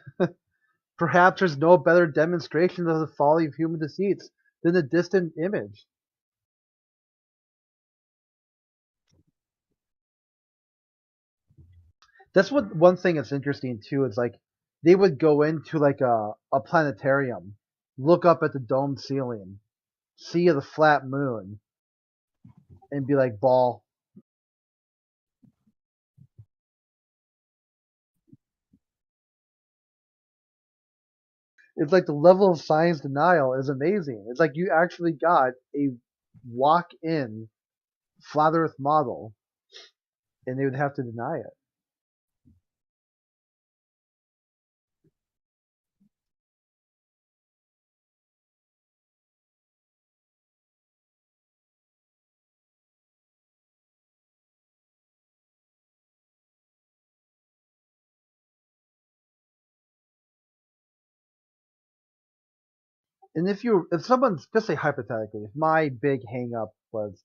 Perhaps there's no better demonstration of the folly of human deceits than a distant image. That's what one thing that's interesting too is like they would go into like a planetarium, look up at the domed ceiling, see the flat moon, and be like, ball. It's like the level of science denial is amazing. It's like you actually got a walk-in flat Earth model, and they would have to deny it. And if someone's, just say hypothetically, if my big hang up was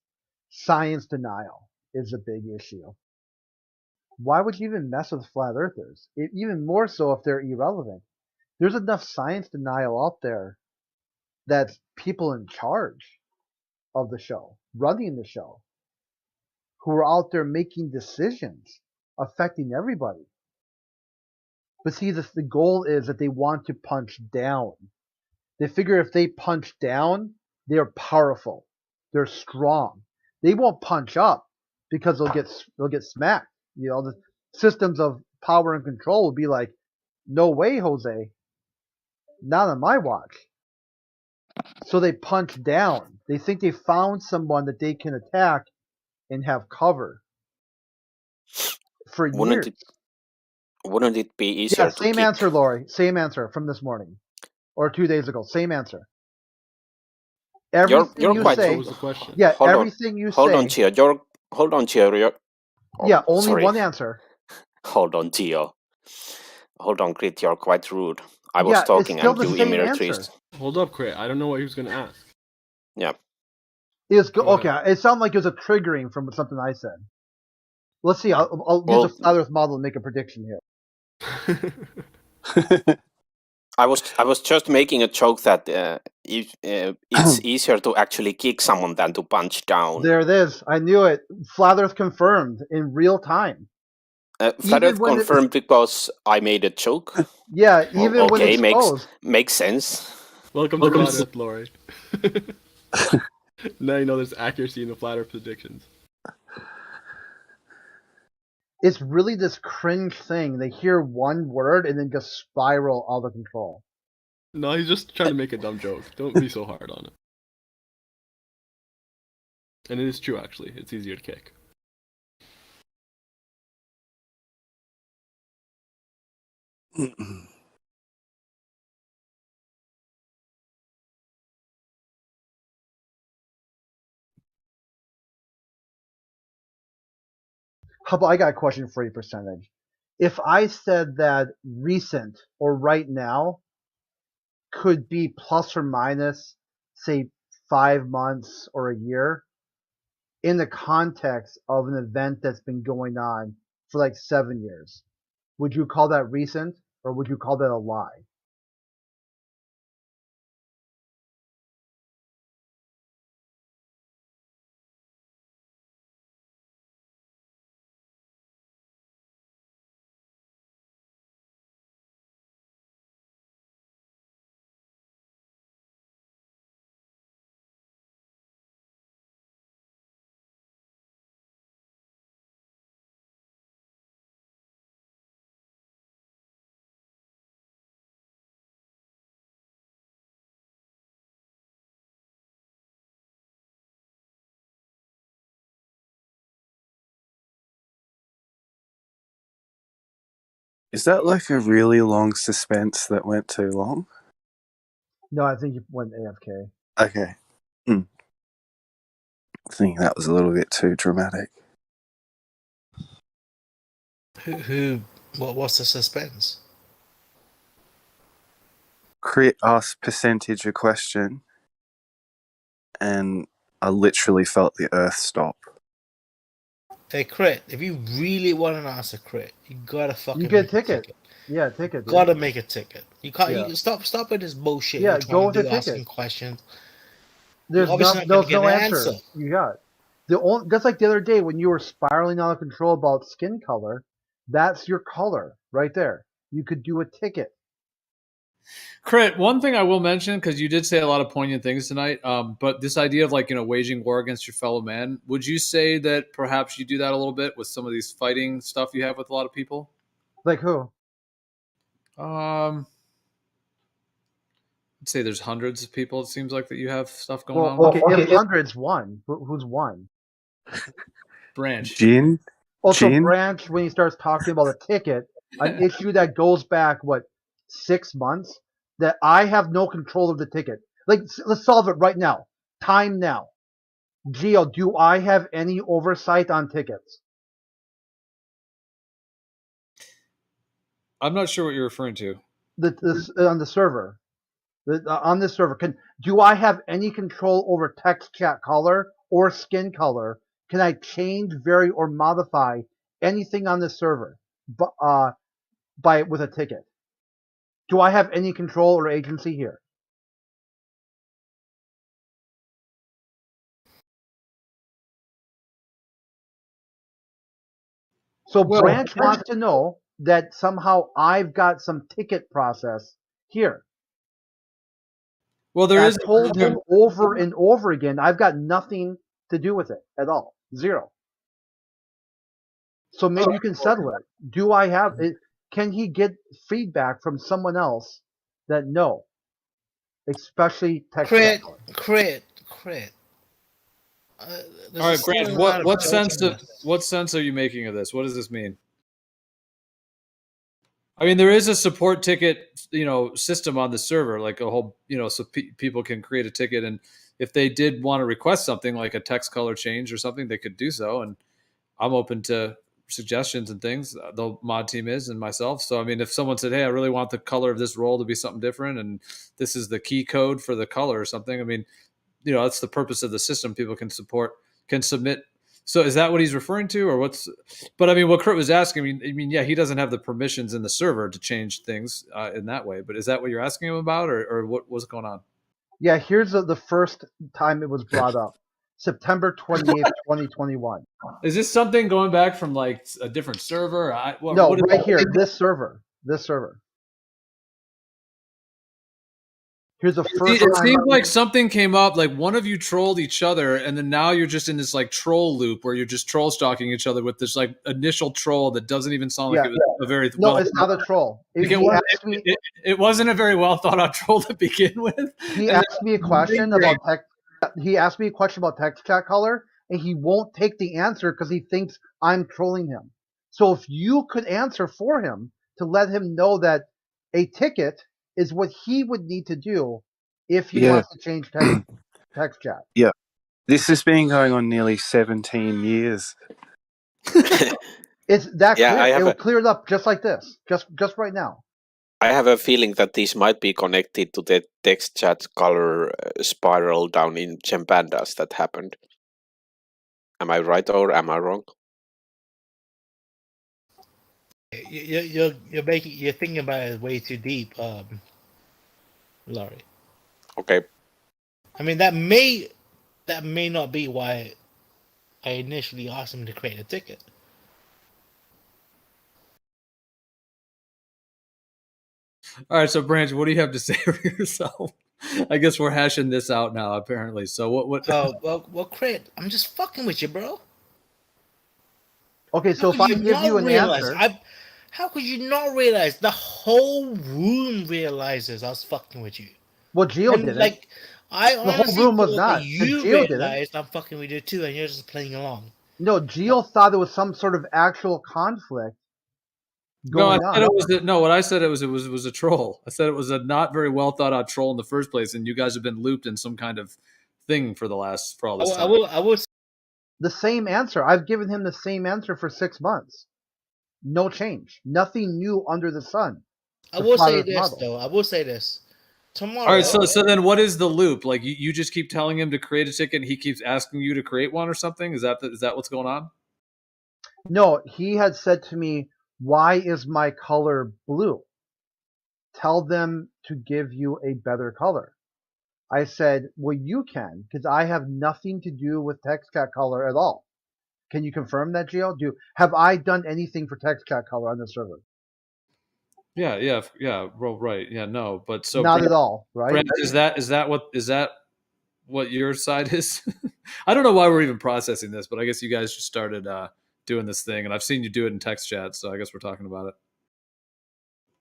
science denial is a big issue, why would you even mess with flat earthers? Even more so if they're irrelevant. There's enough science denial out there that's people in charge of the show, running the show, who are out there making decisions affecting everybody. But see, the goal is that they want to punch down. They figure if they punch down, they're powerful. They're strong. They won't punch up because they'll get smacked. You know, the systems of power and control will be like, no way, Jose. Not on my watch. So they punch down. They think they found someone that they can attack and have cover for years. Wouldn't it be easier to Same kick? answer, Lori. Same answer from this morning or 2 days ago. Same answer. Everything You're you quite. say. What was the question? Yeah, Hold on. everything you Hold say. on, Gio. Hold on, Gio. Yeah, only sorry. one answer. Hold on, Gio. Hold on, Crit. You're quite rude. I was Yeah, it's talking still and the you same immediately. answer. Hold up, Crit. I don't know what he was going to ask. Yeah. It's Go okay. ahead. It sounded like it was a triggering from something I said. Let's see. I'll use a flat Earth model and make a prediction here. I was just making a joke that it's easier to actually kick someone than to punch down. There it is. I knew it. Flat Earth confirmed in real time. Flat Earth confirmed because I made a joke. Yeah, even when Okay, exposed. makes sense. Welcome to Flat Earth, Lori. Now you know there's accuracy in the Flat Earth predictions. It's really this cringe thing. They hear one word and then just spiral out of control. No, he's just trying to make a dumb joke. Don't be so hard on it. And it is true, actually. It's easier to kick. How about I got a question for you, percentage. If I said that recent or right now could be plus or minus, say, 5 months or a year, in the context of an event that's been going on for like 7 years, would you call that recent or would you call that a lie? Is that like a really long suspense that went too long? No, I think you went AFK. Okay. I think that was a little bit too dramatic. What's the suspense? Crit asked percentage a question, and I literally felt the earth stop. Hey, Crit, if you really want to ask a Crit, you gotta fucking You get a make ticket. Yeah, ticket. Gotta make a ticket. You can't. Yeah. You stop with this bullshit. Yeah, You're go trying with to the do, asking ticket. questions. There's You're obviously no not gonna get an answer. You got just like the other day when you were spiraling out of control about skin color. That's your color right there. You could do a ticket. Crit, one thing I will mention, because you did say a lot of poignant things tonight, but this idea of like, waging war against your fellow man, would you say that perhaps you do that a little bit with some of these fighting stuff you have with a lot of people? Like who? I'd say there's hundreds of people, it seems like, that you have stuff going on with. Okay, if hundreds won, who's won? Branch. Jin? Also, Jin? Branch, when he starts talking about a ticket, an issue that goes back, 6 months, that I have no control of the ticket. Like, let's solve it right now. Time now. Geo, do I have any oversight on tickets? I'm not sure what you're referring to. On the server. On this server, do I have any control over text chat color or skin color? Can I change, vary, or modify anything on this server with a ticket? Do I have any control or agency here? So Branch wants to know that somehow I've got some ticket process here. Well, I've told him over and over again, I've got nothing to do with it at all. Zero. So maybe you can settle it. Do I have it? Can he get feedback from someone else that no? Especially text. Crit. All right, Branch. What sense are you making of this? What does this mean? I mean, there is a support ticket, system on the server, like a whole, so people can create a ticket, and if they did want to request something like a text color change or something, they could do so. And I'm open to suggestions and things. The mod team is, and myself. So, I mean, if someone said, "Hey, I really want the color of this role to be something different, and this is the key code for the color or something," I mean, that's the purpose of the system. People can submit. So is that what he's referring to, or what's? But I mean, what Kurt was asking, yeah, he doesn't have the permissions in the server to change things in that way. But is that what you're asking him about, or what's going on? Yeah, here's the first time it was brought up, September 28th, 2021. Is this something going back from like a different server? Right here, this server. Here's the first It time. seems like something came up, like one of you trolled each other, and then now you're just in this like troll loop where you're just troll stalking each other with this like initial troll that doesn't even sound like it was a very No, it's not a troll. It wasn't a very well thought out troll to begin with. He asked me a question about text. He asked me a question about text chat color, and he won't take the answer because he thinks I'm trolling him. So if you could answer for him to let him know that a ticket is what he would need to do if he wants to change text chat. Yeah. This has been going on nearly 17 years. It's that Yeah, clear. It will clear it up just like this, just right now. I have a feeling that this might be connected to the text chat color spiral down in Gempandas that happened. Am I right or am I wrong? You're thinking about it way too deep, Laurie. Okay. I mean that may not be why I initially asked him to create a ticket. All right, so Branch, what do you have to say for yourself? I guess we're hashing this out now, apparently. So what? Oh well, Crit, I'm just fucking with you, bro. Okay, so if I give you an answer, how could you not realize? The whole room realizes I was fucking with you. Well, Gio didn't. Like, I the honestly whole room was thought not. that you Gio realized didn't. I'm fucking with you too, and you're just playing along. No, Gio thought there was some sort of actual conflict going on. It was what I said it was a troll. I said it was a not very well thought out troll in the first place, and you guys have been looped in some kind of thing for all this time. I will. The same answer. I've given him the same answer for 6 months. No change. Nothing new under the sun. I will say this though. I will say this. Tomorrow. All right, so then what is the loop? Like you just keep telling him to create a ticket, and he keeps asking you to create one or something? Is that what's going on? No, he had said to me, "Why is my color blue? Tell them to give you a better color." I said, "Well, you can, because I have nothing to do with TextCat color at all." Can you confirm that, Gio? Have I done anything for TextCat color on the server? Yeah. Well, right. Yeah, no, but so not at all, right? Brent, is that what your side is? I don't know why we're even processing this, but I guess you guys just started doing this thing, and I've seen you do it in text chat, so I guess we're talking about it.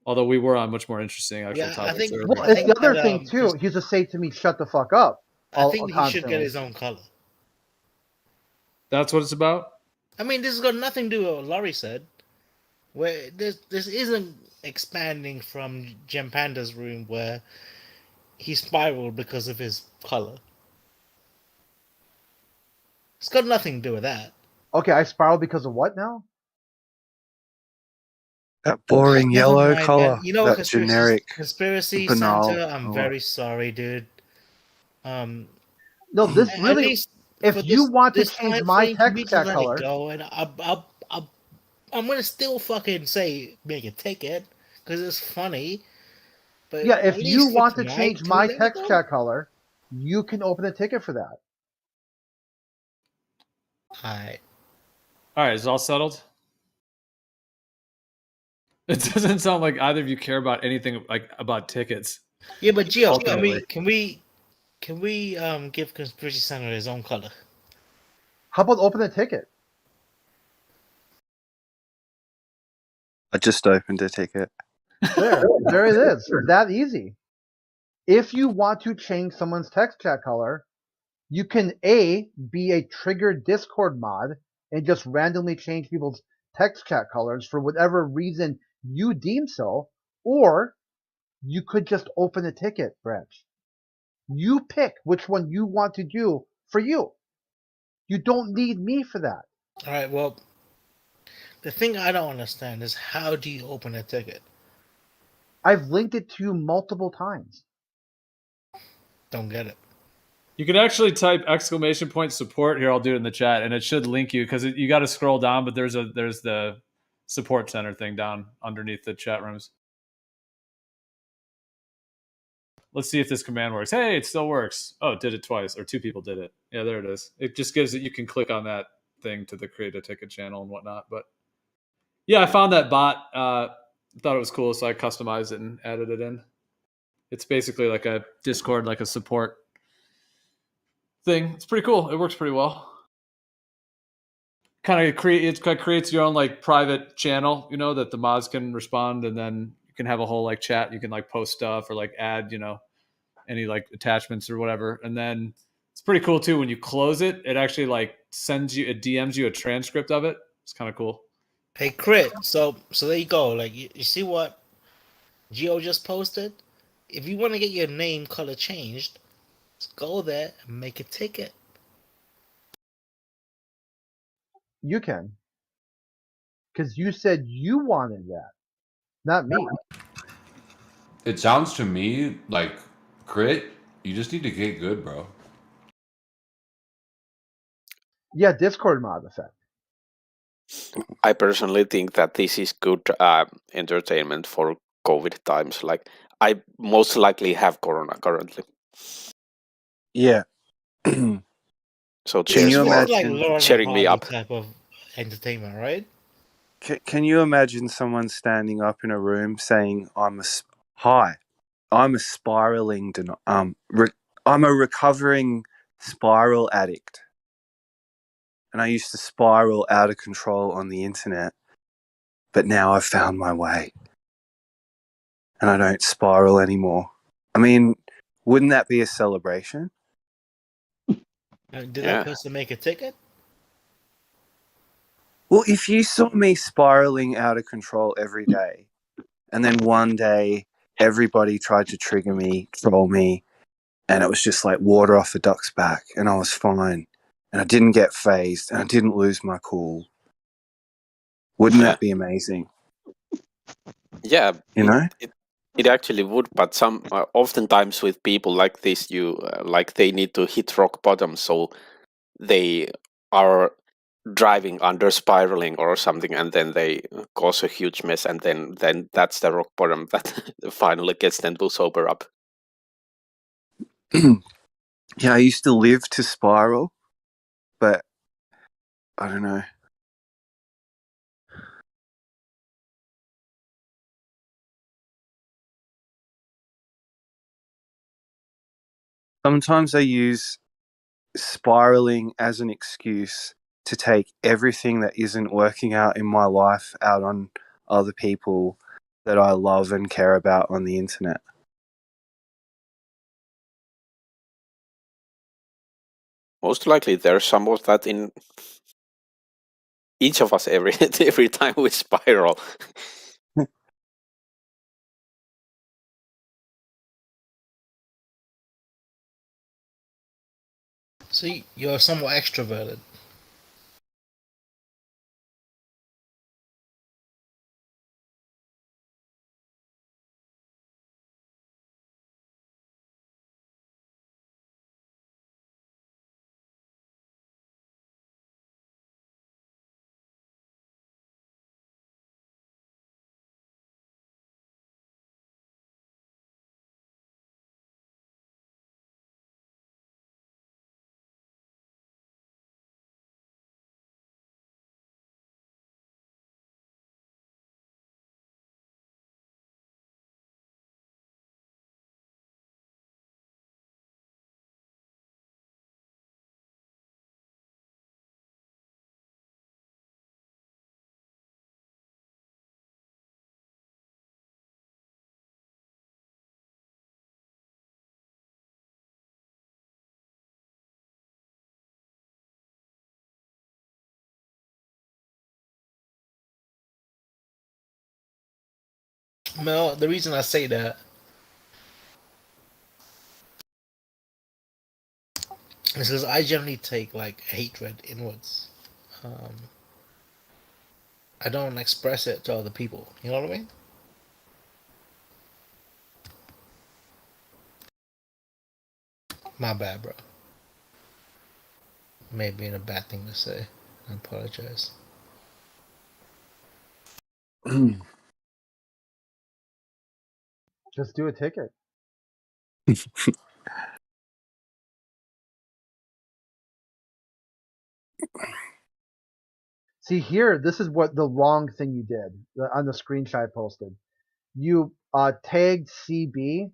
Although we were on much more interesting actual topics. Well, it's the other thing too. He used to say to me, "Shut the fuck up." I think he should get his own color. That's what it's about. I mean, this has got nothing to do with what Laurie said. Where this isn't expanding from Gempanda's room where he spiraled because of his color. It's got nothing to do with that. Okay, I spiraled because of what now? That boring yellow color. You know, that generic conspiracy banal Santa. I'm color. very sorry, dude. No, this really. If you want to change my text chat color, go, and I'm gonna still fucking say make a ticket because it's funny. But yeah, if you want to change my text chat color, you can open a ticket for that. All right, is it all settled? It doesn't sound like either of you care about anything like about tickets. Yeah, but Gio, can we give Conspiracy Center his own color? How about open a ticket? I just opened a ticket. There it is. That easy. If you want to change someone's text chat color, you can be a triggered Discord mod and just randomly change people's text chat colors for whatever reason you deem so, or you could just open a ticket, Branch. You pick which one you want to do for you. You don't need me for that. All right, well, the thing I don't understand is how do you open a ticket? I've linked it to you multiple times. Don't get it. You can actually type !support here. I'll do it in the chat, and it should link you because you got to scroll down. But there's the support center thing down underneath the chat rooms. Let's see if this command works. Hey, it still works. Oh, it did it twice, or 2 people did it. Yeah, there it is. It just gives it. You can click on that thing to the create a ticket channel and whatnot. But yeah, I found that bot. Thought it was cool, so I customized it and added it in. It's basically like a Discord, like a support thing. It's pretty cool. It works pretty well. It creates your own like private channel, that the mods can respond, and then you can have a whole like chat. You can like post stuff or like add, any like attachments or whatever. And then it's pretty cool too. When you close it, it actually like it DMs you a transcript of it. It's kind of cool. Hey, Crit. So there you go. Like you see what Geo just posted. If you want to get your name color changed, just go there and make a ticket. You can. Because you said you wanted that, not me. It sounds to me like, Crit, you just need to get good, bro. Yeah, Discord mod effect. I personally think that this is good entertainment for COVID times. Like, I most likely have corona currently. Yeah. So Can cheers you for imagine Lauren cheering me Hardy up. type of entertainment, right? Can you imagine someone standing up in a room saying, I'm a spiraling I'm a recovering spiral addict, and I used to spiral out of control on the internet, but now I've found my way and I don't spiral anymore. I mean, wouldn't that be a celebration? Did that person make a ticket? Well, if you saw me spiraling out of control every day, and then one day everybody tried to trigger me, troll me, and it was just like water off a duck's back, and I was fine, and I didn't get phased, and I didn't lose my cool, wouldn't that be amazing? Yeah, You know? it actually would, but some oftentimes with people like this, like they need to hit rock bottom, so they are driving under spiraling or something, and then they cause a huge mess, and then that's the rock bottom that finally gets them to sober up. Yeah, I used to live to spiral, but I don't know. Sometimes I use spiraling as an excuse to take everything that isn't working out in my life out on other people that I love and care about on the internet. Most likely there's some of that in each of us every time we spiral. So you're somewhat extroverted. Well, the reason I say that is because I generally take like hatred inwards. I don't express it to other people. You know what I mean? My bad, bro. Maybe a bad thing to say. I apologize. Just do a ticket. See here, this is what the wrong thing you did on the screenshot I posted. You tagged CB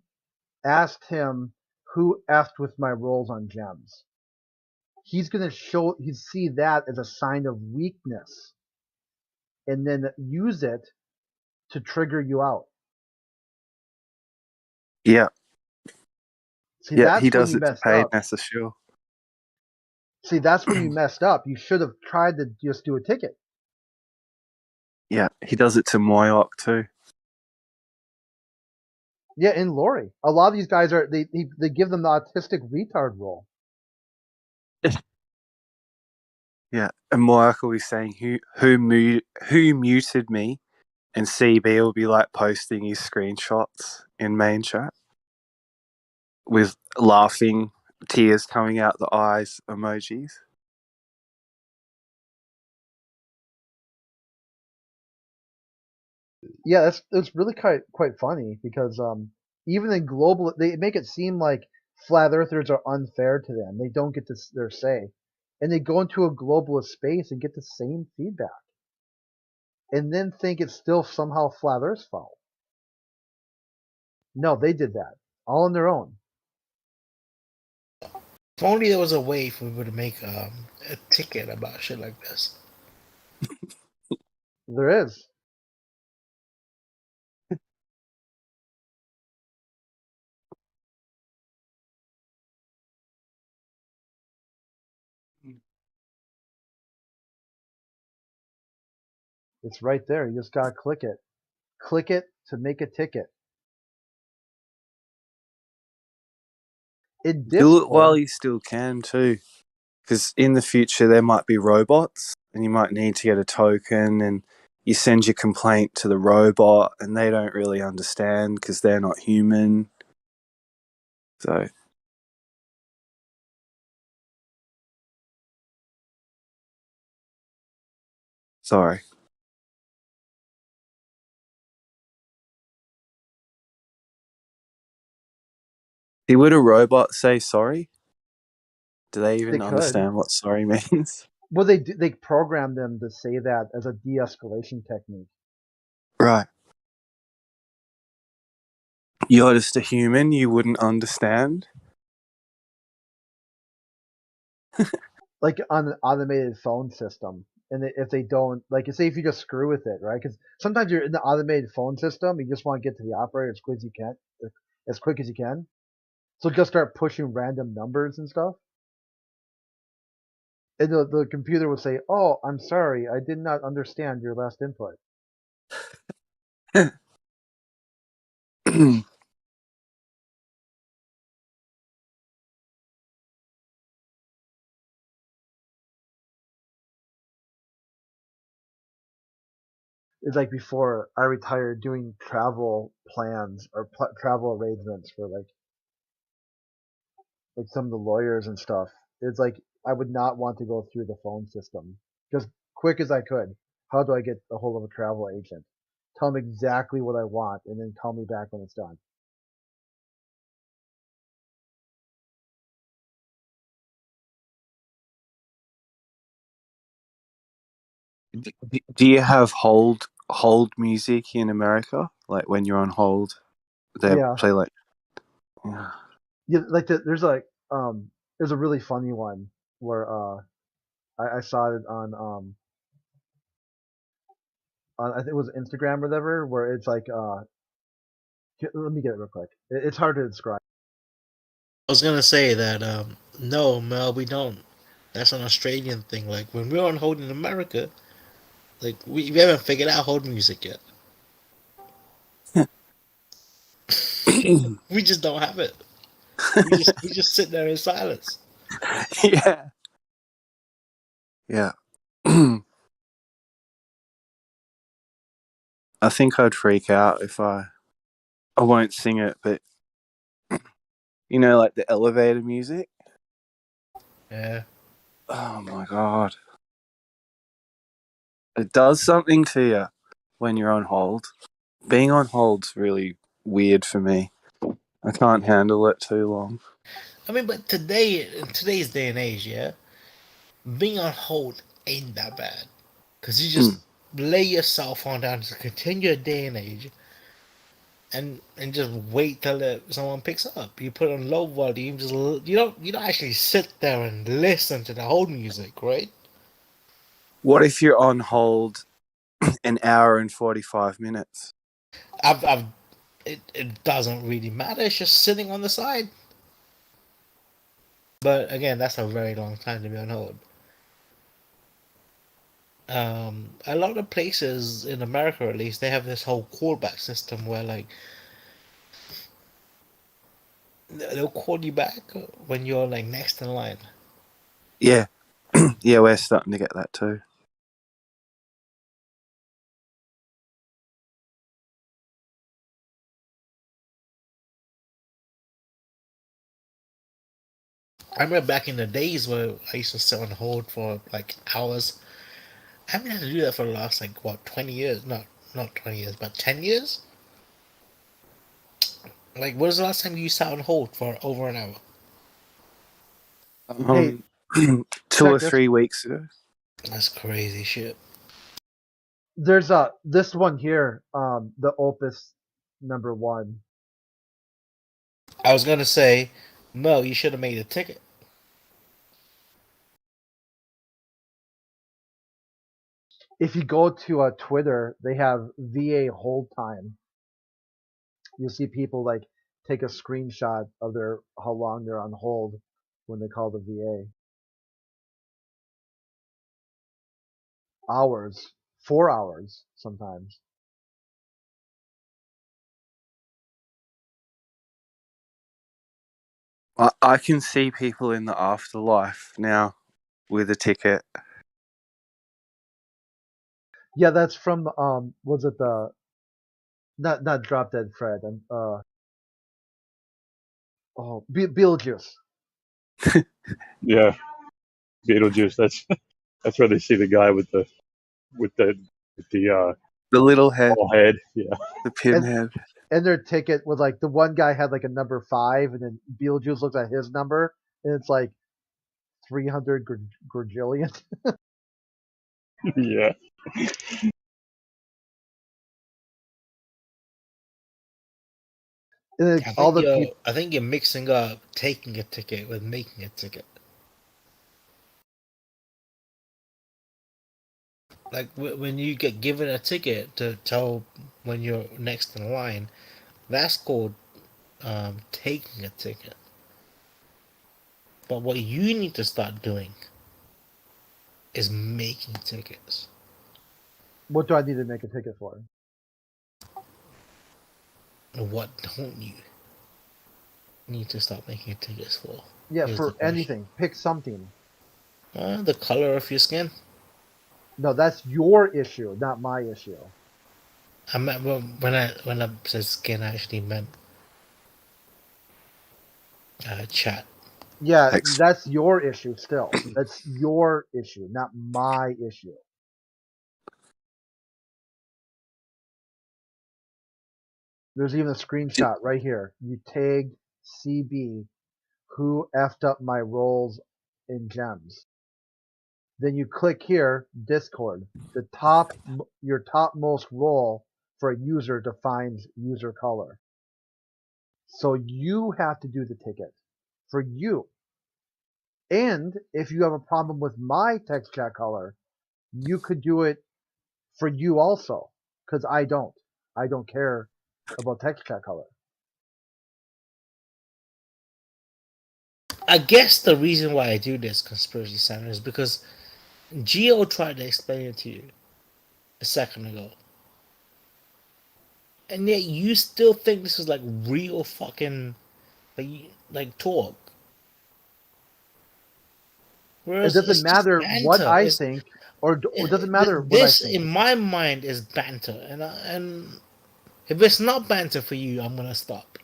asked him who effed with my rolls on gems. He's gonna see that as a sign of weakness, and then use it to trigger you out. Yeah. See, Yeah, that's he when does you it to messed pay up. Nessa Shaw. See, that's when you messed up. You should have tried to just do a ticket. Yeah, he does it to Moyoc too. Yeah, in Lori, a lot of these guys are they give them the autistic retard role. Yeah, and Moyoc will be saying who muted me, and CB will be like posting his screenshots in main chat with laughing, tears coming out the eyes emojis. Yeah, it's really quite funny because even in global, they make it seem like flat earthers are unfair to them. They don't get their say, and they go into a globalist space and get the same feedback, and then think it's still somehow flat Earth's fault. No, they did that all on their own. If only there was a way for people to make a ticket about shit like this. There is. It's right there. You just gotta click it. Click it to make a ticket. In Do it while Discord, you still can too, because in the future there might be robots, and you might need to get a token, and you send your complaint to the robot, and they don't really understand because they're not human. So. Sorry. Would a robot say sorry? Do they even they could. understand what sorry means? Well, they program them to say that as a de-escalation technique. Right. You're just a human, you wouldn't understand? Like on an automated phone system. And if they don't, like, say if you just screw with it, right? Because sometimes you're in the automated phone system, you just want to get to the operator as quick as you can. So just start pushing random numbers and stuff. And the computer will say, "Oh, I'm sorry, I did not understand your last input." It's like before I retired, doing travel plans or travel arrangements for like some of the lawyers and stuff. It's like I would not want to go through the phone system. Just quick as I could. How do I get a hold of a travel agent? Tell them exactly what I want, and then call me back when it's done. Do you have hold music in America? Like when you're on hold, they Yeah. play like. Yeah, like there's there's a really funny one where I saw it on I think it was Instagram or whatever, where it's like let me get it real quick. It's hard to describe. I was gonna say that no, Mel, we don't. That's an Australian thing. Like when we're on hold in America, like we haven't figured out hold music yet. We just don't have it. We just sit there in silence. Yeah. Yeah. I think I'd freak out if I won't sing it, but like the elevator music. Yeah. Oh my god. It does something to you when you're on hold. Being on hold's really weird for me. I can't handle it too long. I mean, but in today's day and age, yeah, being on hold ain't that bad. Because you just lay yourself on down to continue a day and age. and just wait till someone picks up. You put on low volume, you don't actually sit there and listen to the whole music, right? What if you're on hold an hour and 45 minutes? It doesn't really matter. It's just sitting on the side. But again, that's a very long time to be on hold. A lot of places in America, at least, they have this whole callback system where like they'll call you back when you're like next in line. Yeah. Yeah, we're starting to get that too. I remember back in the days where I used to sit on hold for like hours. I haven't had to do that for the last like what 20 years? Not 20 years, but 10 years. Like, when was the last time you sat on hold for over an hour? Hey, 2 or this. 3 weeks ago. That's crazy shit. There's this one here, the Opus #1. I was gonna say, no, you should have made a ticket. If you go to Twitter, they have VA hold time. You'll see people like take a screenshot of how long they're on hold when they call the VA. Hours, 4 hours sometimes. I can see people in the afterlife now with a ticket. Yeah, that's from was it the not Drop Dead Fred and Beetlejuice. Yeah, Beetlejuice. That's where they see the guy with the little head. ball head. Yeah, the pinhead. And their ticket was like the one guy had like a number 5, and then Beetlejuice looks at his number, and it's like 300 gajillion. yeah. And I think you're mixing up taking a ticket with making a ticket. Like when you get given a ticket to tell when you're next in line, that's called taking a ticket. But what you need to start doing is making tickets. What do I need to make a ticket for? What don't you need to start making tickets for? Yeah, for anything. Pick something. The color of your skin. No, that's your issue, not my issue. I meant when I said skin, I actually meant chat. Yeah, that's your issue still. That's your issue, not my issue. There's even a screenshot right here. You tagged CB, who effed up my rolls in gems. Then you click here, Discord. Your topmost role for a user defines user color. So you have to do the ticket for you. And if you have a problem with my text chat color, you could do it for you also, because I don't. I don't care about text chat color. I guess the reason why I do this, Conspiracy Center, is because Geo tried to explain it to you a second ago. And yet you still think this is like real fucking like talk. Whereas it doesn't matter what I think, or it doesn't matter what I this think. in my mind is banter, and if it's not banter for you, I'm gonna stop.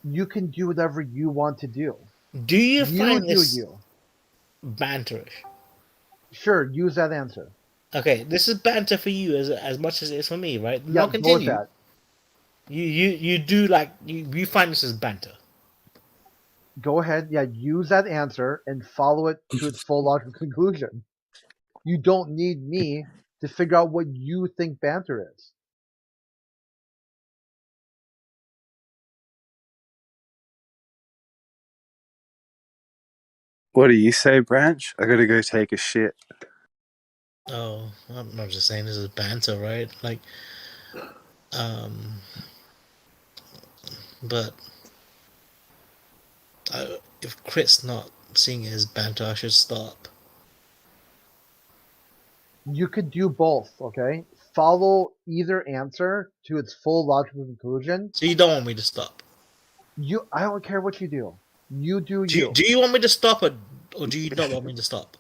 You can do whatever you want to do. Do you find this you banterish? Sure, use that answer. Okay, this is banter for you as much as it is for me, right? Yeah, Now continue. go with that. You do like you find this as banter. Go ahead, yeah, use that answer and follow it to its full logical conclusion. You don't need me to figure out what you think banter is. What do you say, Branch? I gotta go take a shit. Oh, I'm just saying this is banter, right? Like, but if Crit's not seeing it as banter, I should stop. You could do both, okay? Follow either answer to its full logical conclusion. So you don't want me to stop? I don't care what you do. You do Do you want me to stop, or do you not want me to stop?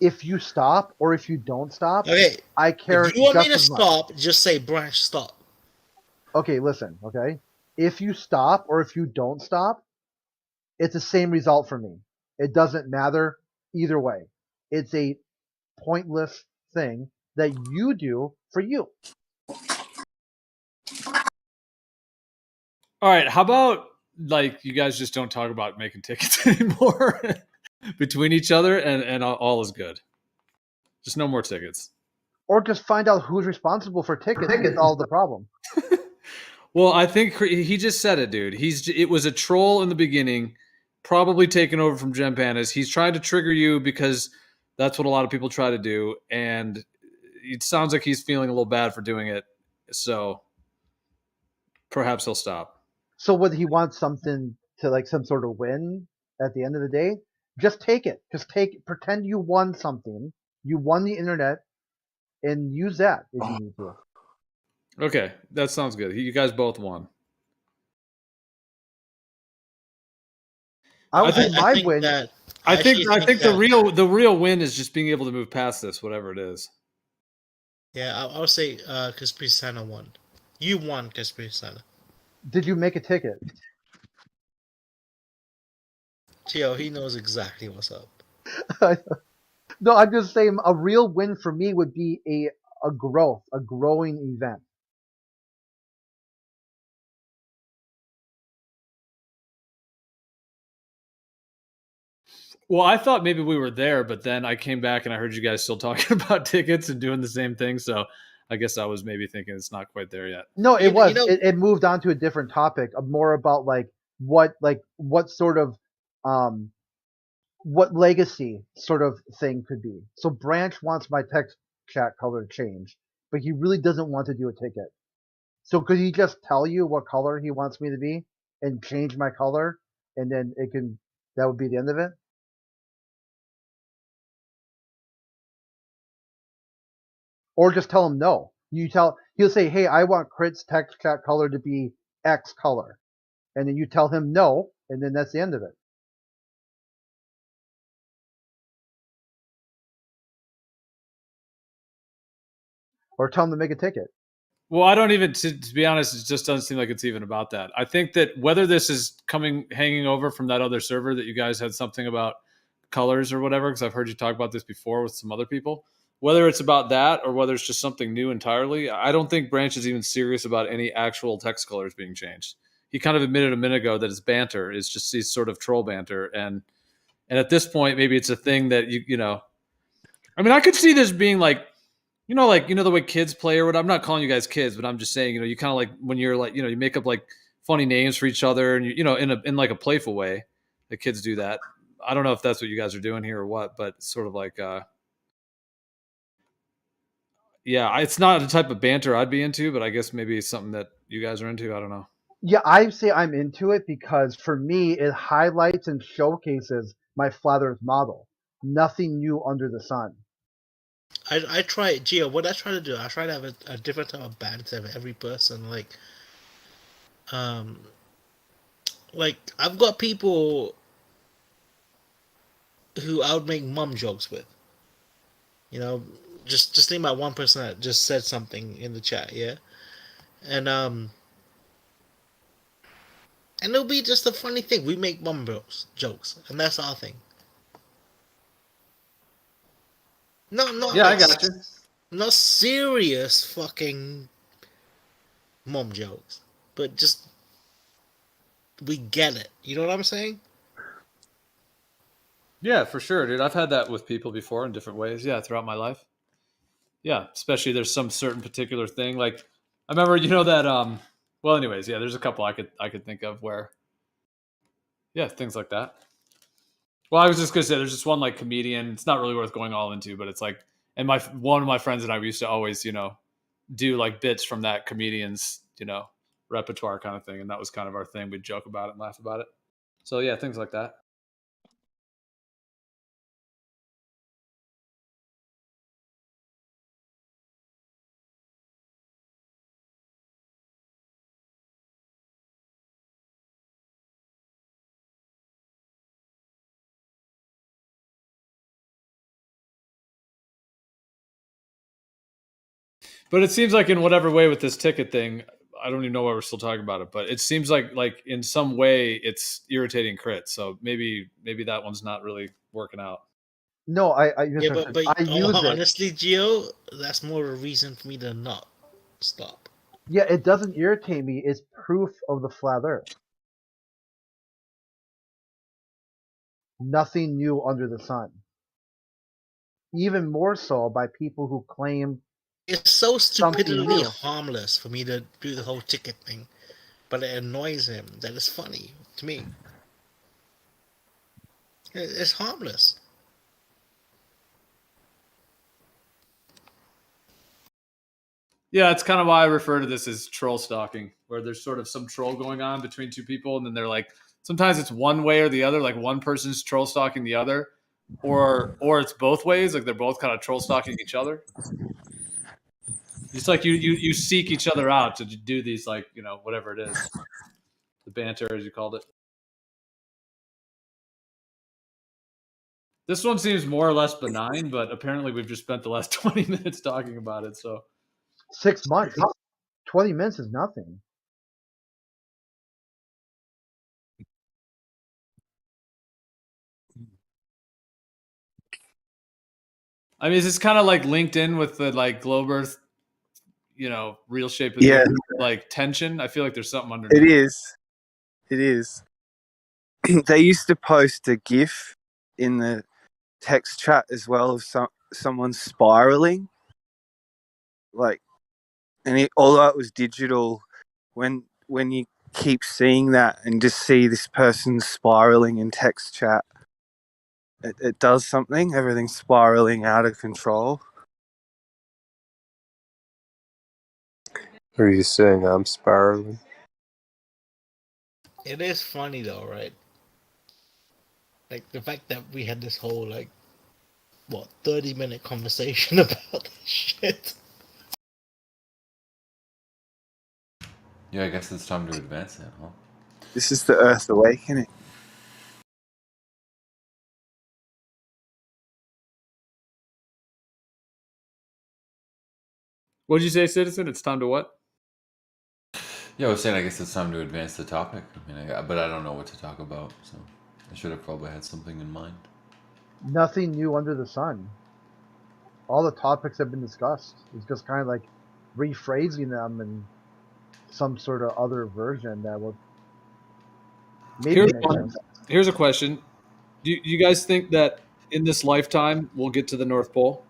If you stop or if you don't stop, Okay. I care. If you want me just to as much. stop, just say Branch stop. Okay, listen, okay? If you stop or if you don't stop, it's the same result for me. It doesn't matter either way. It's a pointless thing that you do for you. All right, how about like you guys just don't talk about making tickets anymore between each other, and all is good. Just no more tickets. Or just find out who's responsible for tickets and solve the problem. Well, I think he just said it, dude. It was a troll in the beginning, probably taken over from Gem Pandas. He's trying to trigger you because that's what a lot of people try to do, and it sounds like he's feeling a little bad for doing it. So perhaps he'll stop. So whether he wants something to like some sort of win at the end of the day, just take it. Just pretend you won something. You won the internet, and use that if you need to. Okay, that sounds good. You guys both won. I think the real win is just being able to move past this, whatever it is. Yeah, I'll say Conspiracy Santa won. You won, Conspiracy Santa. Did you make a ticket? Gio, he knows exactly what's up. No, I'm just saying a real win for me would be a growing event. Well, I thought maybe we were there, but then I came back and I heard you guys still talking about tickets and doing the same thing. So I guess I was maybe thinking it's not quite there yet. No, it was. It moved on to a different topic, more about what sort of what legacy sort of thing could be. So Branch wants my text chat color to change, but he really doesn't want to do a ticket. So could he just tell you what color he wants me to be and change my color, and then that would be the end of it? Or just tell him no. He'll say, hey, I want Crit's text chat color to be X color. And then you tell him no, and then that's the end of it. Or tell him to make a ticket. Well, I don't even, to be honest, it just doesn't seem like it's even about that. I think that whether this is hanging over from that other server that you guys had something about colors or whatever, because I've heard you talk about this before with some other people, whether it's about that or whether it's just something new entirely, I don't think Branch is even serious about any actual text colors being changed. He kind of admitted a minute ago that his banter is just these sort of troll banter. And at this point, maybe it's a thing that you know, I mean, I could see this being like the way kids play or what. I'm not calling you guys kids, but I'm just saying, you kind of like when you're like, you make up like funny names for each other and in like a playful way, the kids do that. I don't know if that's what you guys are doing here or what, but it's sort of like, yeah, it's not a type of banter I'd be into, but I guess maybe it's something that you guys are into. I don't know. Yeah, I say I'm into it because for me, it highlights and showcases my flat Earth model. Nothing new under the sun. I try, Gio, what I try to do, I try to have a different type of banter with every person. Like I've got people who I would make mum jokes with. Just think about one person that just said something in the chat, yeah? And it'll be just a funny thing. We make mum jokes, and that's our thing. No, yeah, I got you. Not serious fucking mom jokes, but just we get it. You know what I'm saying? Yeah, for sure, dude. I've had that with people before in different ways. Yeah, throughout my life. Yeah, especially there's some certain particular thing. Like I remember, that. Well, anyways, yeah, there's a couple I could think of where. Yeah, things like that. Well, I was just gonna say there's just one like comedian. It's not really worth going all into, but it's like, and one of my friends and I used to always, do like bits from that comedian's, repertoire kind of thing, and that was kind of our thing. We'd joke about it and laugh about it. So yeah, things like that. But it seems like in whatever way with this ticket thing, I don't even know why we're still talking about it, but it seems like in some way it's irritating crit. So maybe that one's not really working out. No, I Yeah, but I use it. honestly, Gio, that's more a reason for me to not stop. Yeah, it doesn't irritate me. It's proof of the flat Earth. Nothing new under the sun. Even more so by people who claim it's so stupidly new. harmless for me to do the whole ticket thing, but it annoys him that it's funny to me. It's harmless. Yeah, it's kind of why I refer to this as troll stalking, where there's sort of some troll going on between two people, and then they're like, sometimes it's one way or the other, like one person's troll stalking the other, or it's both ways, like they're both kind of troll stalking each other. It's like you seek each other out to do these, like, whatever it is, the banter as you called it. This one seems more or less benign, but apparently we've just spent the last 20 minutes talking about it. So 6 months, 20 minutes is nothing. I mean, is this kind of like linked in with the like globe Earth, real shape of the Earth, like tension? I feel like there's something underneath. It is. They used to post a GIF in the text chat as well of someone spiraling, like, and although it was digital, when you keep seeing that and just see this person spiraling in text chat, it does something. Everything's spiraling out of control. Are you saying I'm spiraling? It is funny though, right? Like the fact that we had this whole 30-minute conversation about this shit. Yeah, I guess it's time to advance it, huh? This is the Earth awakening. What did you say, Citizen? It's time to what? Yeah, I was saying I guess it's time to advance the topic. I mean, but I don't know what to talk about, so I should have probably had something in mind. Nothing new under the sun. All the topics have been discussed. It's just kind of like rephrasing them in some sort of other version that will maybe make sense. Here's a question. Do you guys think that in this lifetime we'll get to the North Pole?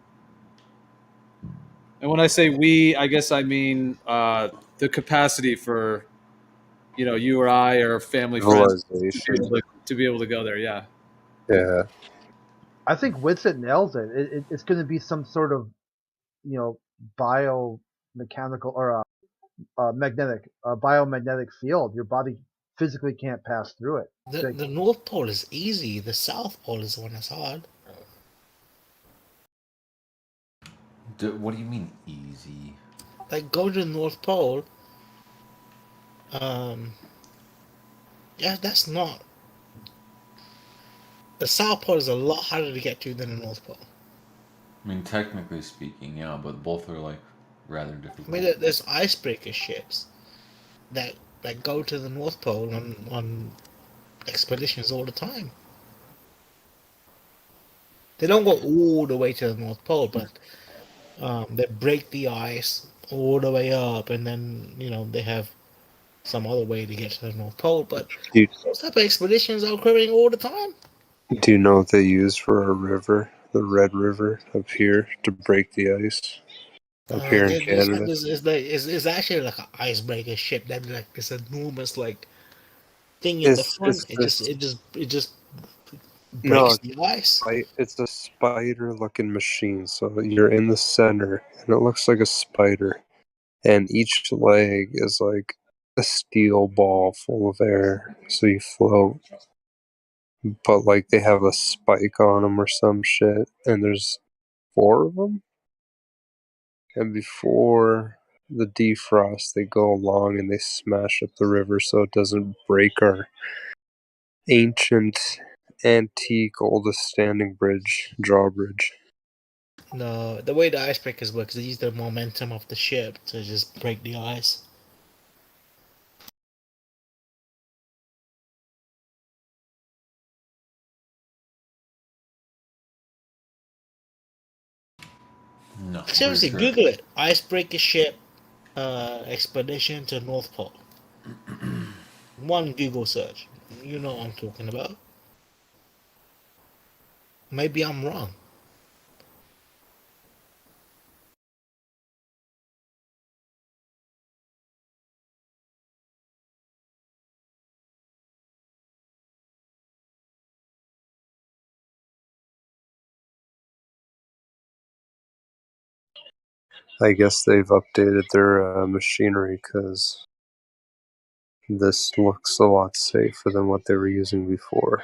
And when I say we, I guess I mean the capacity for, you or I or family friends to be able to go there. Yeah. Yeah. I think Winston nails it. It's going to be some sort of, biomechanical or biomagnetic field. Your body physically can't pass through it. The North Pole is easy. The South Pole is the one that's hard. What do you mean easy? Like go to the North Pole. Yeah, that's not. The South Pole is a lot harder to get to than the North Pole. I mean, technically speaking, yeah, but both are rather difficult. I mean, there's icebreaker ships that go to the North Pole on expeditions all the time. They don't go all the way to the North Pole, but they break the ice all the way up, and then they have some other way to get to the North Pole. But those type of expeditions are occurring all the time. Do you know what they use for a river, the Red River up here, to break the ice? Up here in Canada. It's actually like an icebreaker ship that this enormous thing in the front. It just breaks the ice? It's a spider-looking machine. So you're in the center, and it looks like a spider, and each leg is like a steel ball full of air, so you float. But like they have a spike on them or some shit, and there's 4 of them. And before the defrost, they go along and they smash up the river so it doesn't break our ancient, antique, oldest standing drawbridge. No, the way the icebreakers work is they use the momentum of the ship to just break the ice. No. Seriously, sure. Google it. Icebreaker ship expedition to North Pole. One Google search. You know what I'm talking about. Maybe I'm wrong. I guess they've updated their machinery because this looks a lot safer than what they were using before.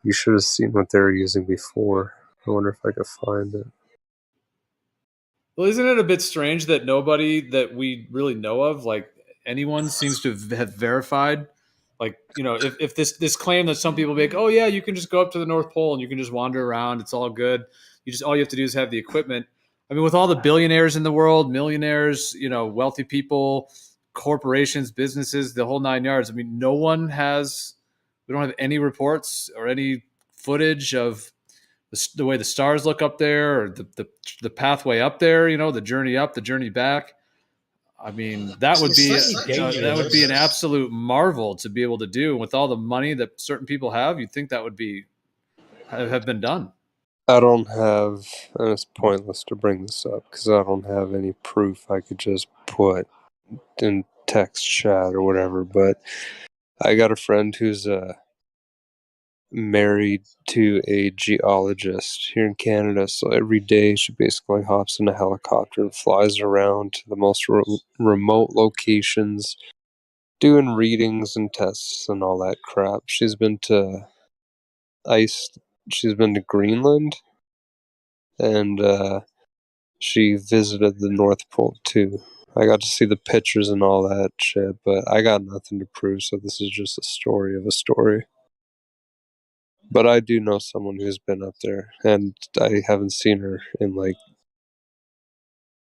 You should have seen what they were using before. I wonder if I could find it. Well, isn't it a bit strange that nobody that we really know of, like anyone, seems to have verified? Like, you know, if this claim that some people make, oh yeah, you can just go up to the North Pole and you can just wander around, it's all good. All you have to do is have the equipment. I mean, with all the billionaires in the world, millionaires, you know, wealthy people, corporations, businesses, the whole 9 yards. I mean, we don't have any reports or any footage of the way the stars look up there, or the pathway up there, you know, the journey up, the journey back. I mean, that would be an absolute marvel to be able to do. With all the money that certain people have, you'd think that would have been done. I don't have, and it's pointless to bring this up because I don't have any proof I could just put in text chat or whatever, but I got a friend who's married to a geologist here in Canada, so every day she basically hops in a helicopter and flies around to the most remote locations, doing readings and tests and all that crap. She's been to Greenland, and she visited the North Pole too. I got to see the pictures and all that shit, but I got nothing to prove, so this is just a story of a story. But I do know someone who's been up there, and I haven't seen her in like.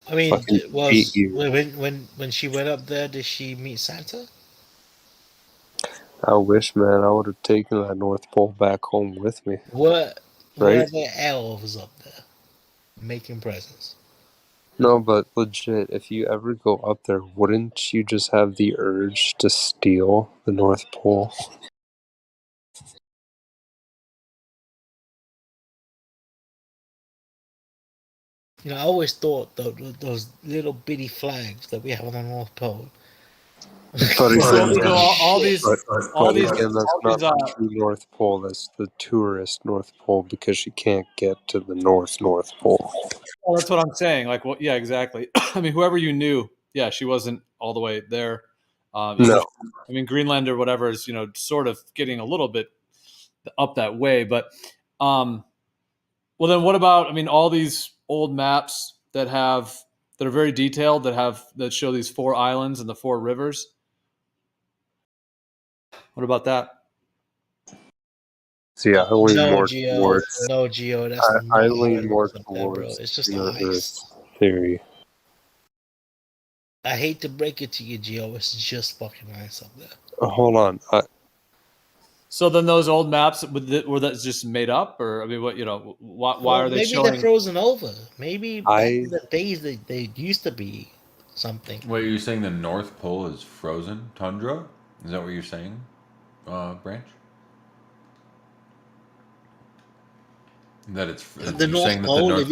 I mean, fucking 8 years. when she went up there, did she meet Santa? I wish, man, I would have taken that North Pole back home with me. Were Right? there elves up there making presents? No, but legit, if you ever go up there, wouldn't you just have the urge to steal the North Pole? You know, I always thought those little bitty flags that we have on the North Pole. But again, all these that's not the true North Pole. That's the tourist North Pole because you can't get to the North Pole. Well, that's what I'm saying. Like, well, yeah, exactly. I mean, whoever you knew, yeah, she wasn't all the way there. No. I mean, Greenland or whatever is, you know, sort of getting a little bit up that way. But, well, then what about, I mean, all these old maps that are very detailed, that show these 4 islands and the 4 rivers? What about that? See, I lean more towards. No, Geo, that's I lean more towards it's just inner ice. Earth theory. I hate to break it to you, Geo. It's just fucking ice up there. Hold on. So then those old maps, were that just made up? Or, I mean, what, you know, why are they showing? Maybe they're frozen over. Maybe back in the days they used to be something. Wait, you're saying the North Pole is frozen tundra? Is that what you're saying, Branch? That it's The North Pole,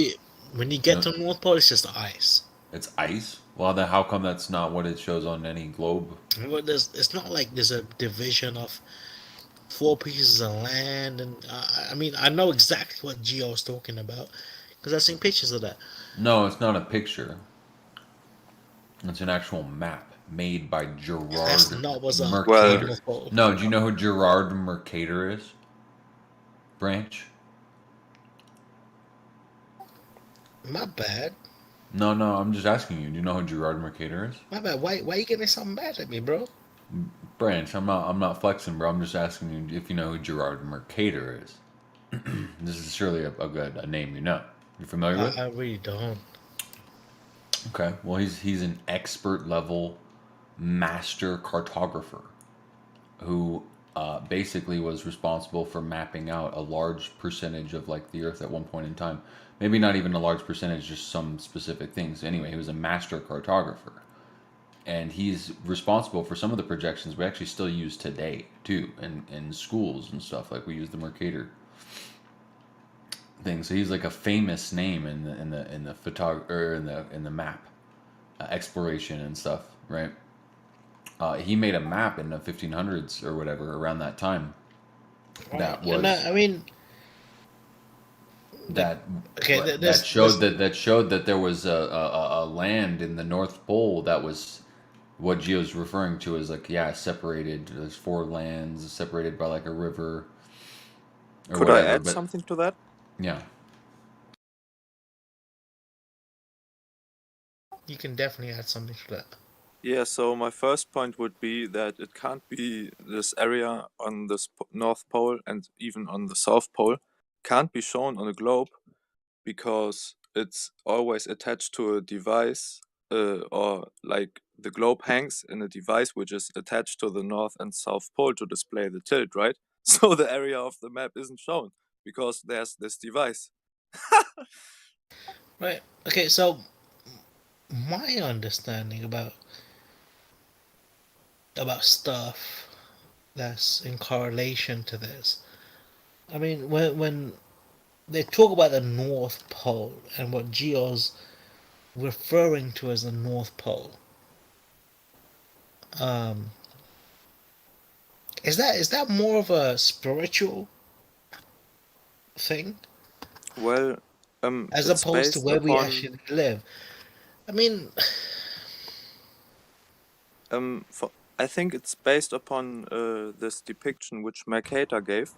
when you get to the North Pole, it's just ice. It's ice. Well, then how come that's not what it shows on any globe? Well, it's not like there's a division of 4 pieces of land, and I mean, I know exactly what Geo is talking about because I've seen pictures of that. No, it's not a picture. It's an actual map made by Gerard That's not what's on the Mercator. North Pole. No, do you know who Gerard Mercator is? Branch? My bad. No, I'm just asking you. Do you know who Gerard Mercator is? My bad. Why you getting something bad at me, bro? Branch, I'm not flexing, bro. I'm just asking you if you know who Gerard Mercator is. This is surely a name you know. You familiar with? I really don't. Okay. Well, he's an expert level master cartographer who basically was responsible for mapping out a large percentage of like the Earth at one point in time. Maybe not even a large percentage, just some specific things. Anyway, he was a master cartographer. And he's responsible for some of the projections we actually still use today too, in schools and stuff. Like we use the Mercator thing. So he's like a famous name in the map exploration and stuff, right? He made a map in the 1500s or whatever around that time. That was. I mean, that okay, that showed that there was a land in the North Pole that was what Geo's referring to as like separated. There's 4 lands separated by like a river. Or Could whatever, I add something to that? Yeah. You can definitely add something to that. Yeah, so my first point would be that it can't be this area on the North Pole and even on the South Pole can't be shown on a globe because it's always attached to a device or like the globe hangs in a device which is attached to the North and South Pole to display the tilt, right? So the area of the map isn't shown because there's this device. Right. Okay, so my understanding about stuff that's in correlation to this. I mean, when they talk about the North Pole and what Geo's referring to as the North Pole, is that more of a spiritual thing? Well, as it's opposed to based where we upon actually live. I mean, I think it's based upon this depiction which Mercator gave,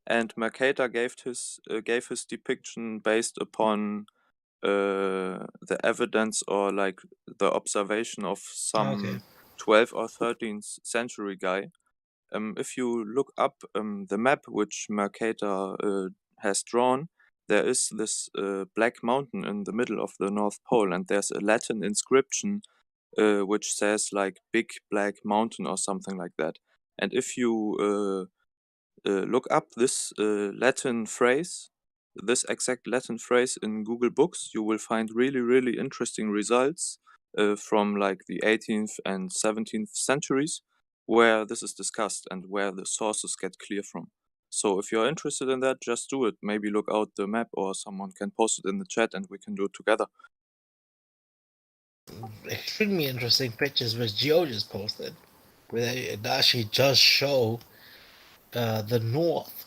and Mercator gave his depiction based upon the evidence or like the observation of some 12th or 13th century guy. If you look up the map which Mercator has drawn, there is this black mountain in the middle of the North Pole, and there's a Latin inscription which says like Big Black Mountain or something like that. And if you look up this Latin phrase, this exact Latin phrase in Google Books, you will find really, really interesting results from like the 18th and 17th centuries where this is discussed and where the sources get clear from. So if you're interested in that, just do it. Maybe look out the map or someone can post it in the chat and we can do it together. extremely interesting pictures which Geo just posted, where it actually does show the North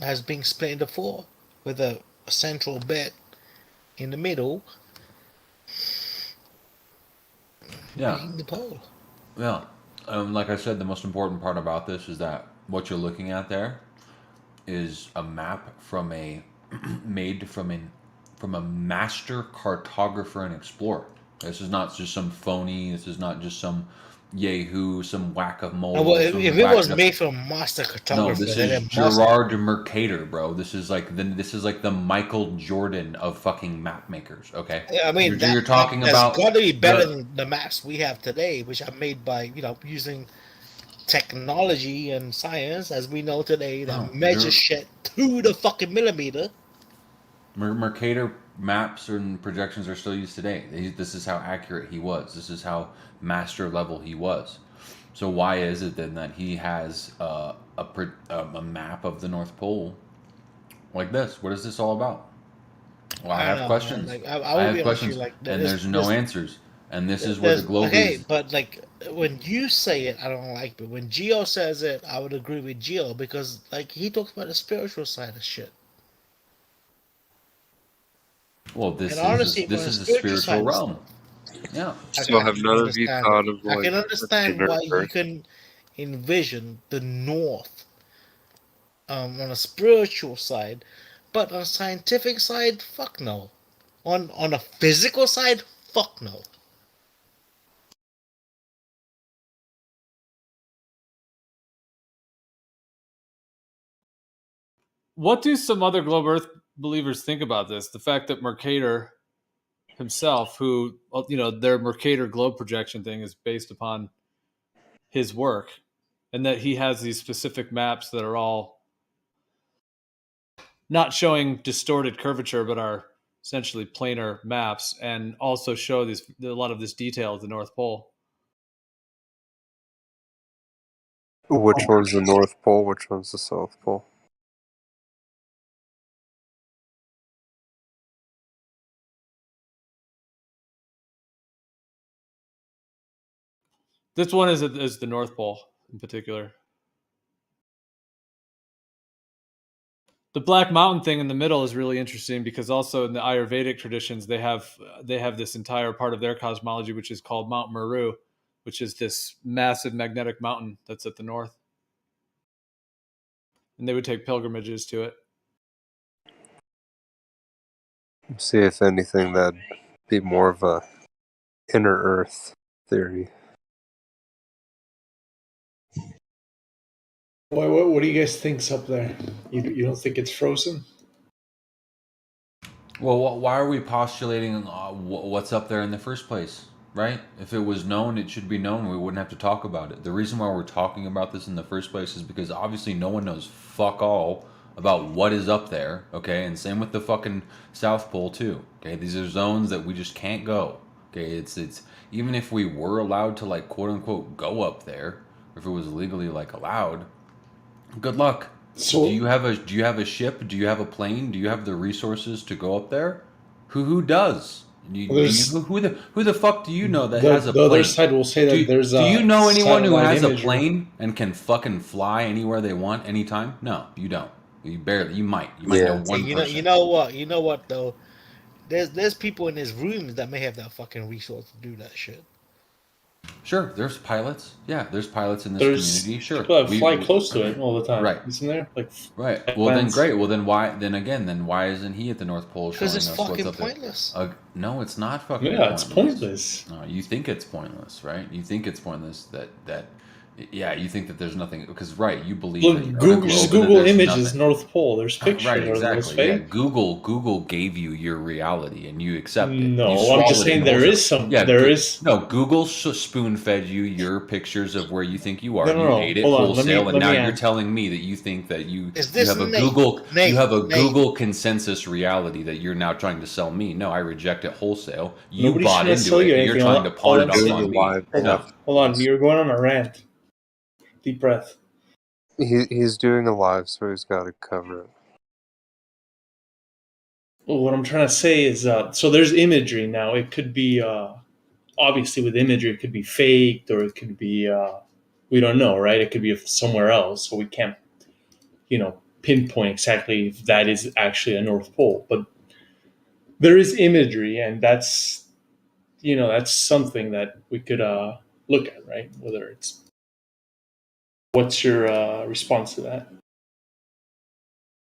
as being split into 4, with a central bit in the middle. Yeah. Being the pole. Yeah. Like I said, the most important part about this is that what you're looking at there is a map from a made from a master cartographer and explorer. This is not just some phony. This is not just some yahoo, some whack-a-mole. Well, if it was made from a master cartographer, no, this is Gerard Mercator, bro. This is like the Michael Jordan of fucking map makers. Okay. Yeah, I mean, you're talking that's about got to be better than the maps we have today, which are made by using technology and science, as we know today, that measure shit to the fucking millimeter. Mercator maps and projections are still used today. This is how accurate he was. This is how master level he was. So why is it then that he has a map of the North Pole like this? What is this all about? Well, I have questions. Like, I I will have be honest with questions, you. Like, and there's no answers. And this is where the there's globe okay, is. but like when you say it, I don't like. But when Geo says it, I would agree with Geo because like he talks about the spiritual side of shit. Well, this And is honestly, a, this from the is a spiritual spiritual side of realm. stuff, Yeah. So have none of you thought of I like can the understand inner why you earth? can envision the North on a spiritual side, but on a scientific side, fuck no. On a physical side, fuck no. What do some other globe Earth believers think about this? The fact that Mercator himself, who, you know, their Mercator globe projection thing is based upon his work, and that he has these specific maps that are all not showing distorted curvature, but are essentially planar maps, and also show a lot of this detail at the North Pole. Which one's the North Pole? Which one's the South Pole? This one is the North Pole in particular. The Black Mountain thing in the middle is really interesting because also in the Ayurvedic traditions they have this entire part of their cosmology which is called Mount Meru, which is this massive magnetic mountain that's at the north, and they would take pilgrimages to it. See, if anything, that'd be more of a inner Earth theory. What do you guys think's up there? You don't think it's frozen? Well, why are we postulating what's up there in the first place, right? If it was known, it should be known. We wouldn't have to talk about it. The reason why we're talking about this in the first place is because obviously no one knows fuck all about what is up there, okay? And same with the fucking South Pole too, okay? These are zones that we just can't go, okay? It's even if we were allowed to like quote unquote go up there, if it was legally like allowed, good luck. So do you have a ship? Do you have a plane? Do you have the resources to go up there? Who does? Who the fuck do you know that has a plane? The other side will say that there's do you know anyone who has imagery. a plane and can fucking fly anywhere they want anytime? No, you don't. You barely. You might know one person. You know what though? There's people in these rooms that may have that fucking resource to do that shit. Sure, there's pilots. Yeah, there's pilots in this community. Sure, people that fly close to it all the time. Right, isn't there? Like right. Well, then great. Well, then why? Then again, why isn't he at the North Pole showing us us what's fucking up there? pointless. No, it's not fucking. Yeah, it's pointless. No, you think it's pointless, right? You think it's pointless that. Yeah, you think that there's nothing because you believe. Look, that Google just Google images nothing. North Pole. There's pictures. Right, exactly. exactly. Yeah, Google gave you your reality and you accept it. No, I'm just saying there is some. Yeah, there is. No, Google spoon fed you your pictures of where you think you are. No, you ate it hold on, wholesale, and let now me you're ask. telling me that you think that you have a Nate, Google consensus reality that you're now trying to sell me. No, I reject it wholesale. You Nobody's bought trying to into sell it, you and you're anything. trying to pawn it off on me. No. Hold on, you're going on a rant. Deep breath. He's doing a live, so he's got to cover it. Well, what I'm trying to say is, so there's imagery now. It could be, obviously with imagery, it could be faked or it could be, we don't know, right? It could be somewhere else, so we can't, pinpoint exactly if that is actually a North Pole. But there is imagery, and that's, that's something that we could look at, right? Whether it's, what's your response to that?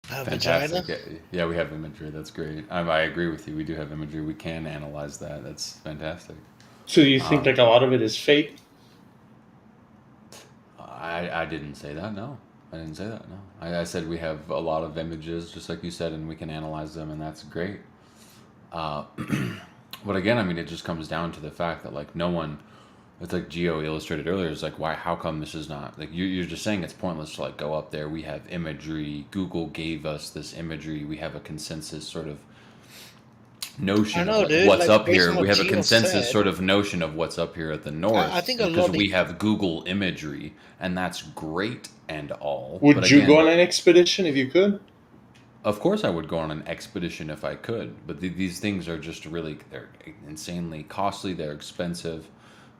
Fantastic. Yeah, we have imagery. That's great. I agree with you. We do have imagery. We can analyze that. That's fantastic. So you think like a lot of it is fake? I didn't say that. No, I didn't say that. No, I said we have a lot of images, just like you said, and we can analyze them, and that's great. But again, I mean, it just comes down to the fact that like no one. It's like Geo illustrated earlier. It's like, why? How come this is not like you're just saying it's pointless to like go up there? We have imagery. Google gave us this imagery. We have a consensus sort of notion of what's up here. We have a consensus sort of notion of what's up here at the north. I think because we have Google imagery, and that's great and all. Would you go on an expedition if you could? Of course, I would go on an expedition if I could, but these things are just they're insanely costly. They're expensive.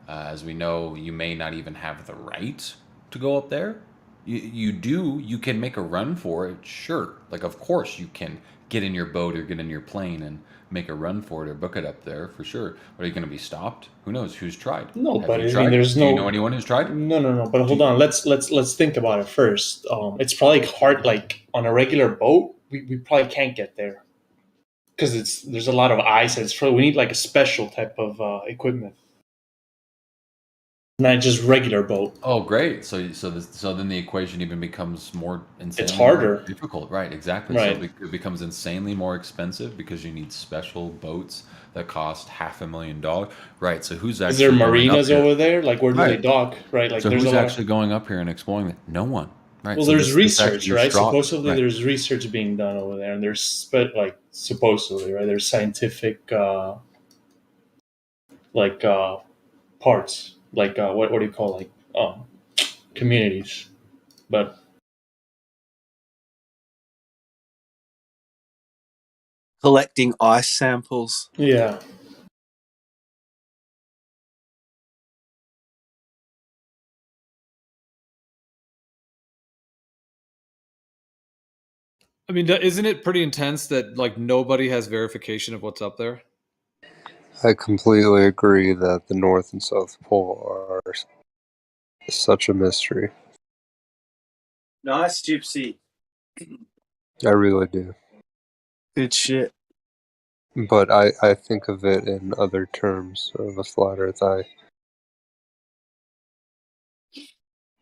As we know, you may not even have the right to go up there. You can make a run for it, sure. Like, of course, you can get in your boat or get in your plane and make a run for it or book it up there for sure. But are you going to be stopped? Who knows? Who's tried? No, Have but you I tried? mean, there's Do no. you know anyone who's tried? No. But hold on. Let's think about it first. It's probably hard. Like on a regular boat, we probably can't get there because there's a lot of ice. And we need like a special type of equipment, not just regular boat. Oh, great! So then the equation even becomes more insanely harder. more difficult, right? Exactly. Right. So it becomes insanely more expensive because you need special boats that cost $500,000, right? So who's actually Is there going up marinas here? over there? Like where do they Right. dock? Right. Like So there's who's a lot. actually going up here and exploring it? No one, right? Well, So there's this research, actually right? Supposedly, right. there's research being done over there, and there's supposedly, right? There's scientific parts, what do you call communities, but Collecting ice samples. yeah. I mean, isn't it pretty intense that like nobody has verification of what's up there? I completely agree that the North and South Pole are such a mystery. Nice, Gypsy. I really do. Good shit. But I think of it in other terms of a flat Earth. I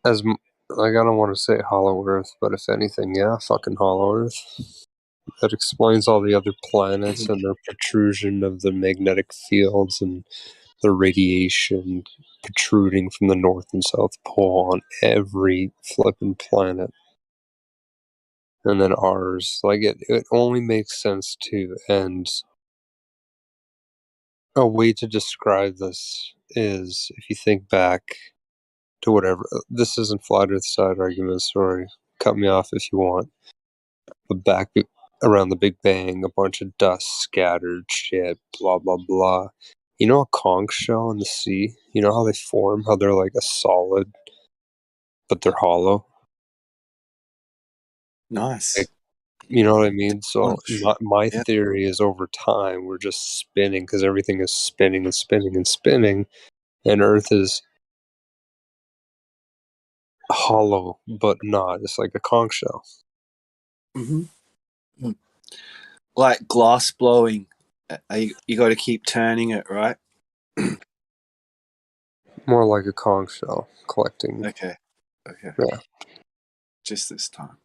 don't want to say hollow Earth, but if anything, yeah, fucking hollow Earth. That explains all the other planets and their protrusion of the magnetic fields and the radiation protruding from the North and South Pole on every flippin' planet. And then ours. Like, it only makes sense to, and a way to describe this is, if you think back to whatever, this isn't flat Earth side argument, sorry, cut me off if you want, but back around the Big Bang, a bunch of dust scattered, shit, blah, blah, blah. You know a conch shell in the sea? You know how they form? How they're like a solid, but they're hollow? Nice. Like, you know what I mean? So Conch. my Yeah. theory is over time, we're just spinning because everything is spinning and spinning and spinning, and Earth is hollow, but not. It's like a conch shell. Mm-hmm. Like glass blowing. You got to keep turning it, right? More like a conch shell collecting. Okay. Yeah. Just this time.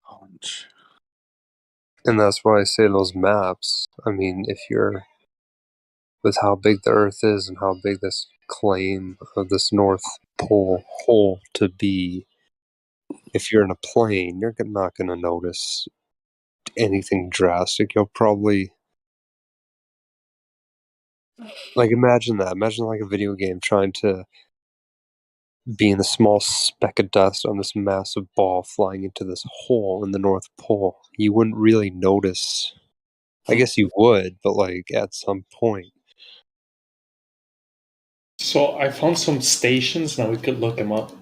Conch. And that's why I say those maps. I mean, if you're with how big the Earth is and how big this claim of this North Pole hole to be, if you're in a plane, you're not going to notice anything drastic. You'll probably, like, imagine that. Imagine like a video game trying to be in a small speck of dust on this massive ball flying into this hole in the North Pole. You wouldn't really notice. I guess you would, but like at some point. So I found some stations. Now we could look them up.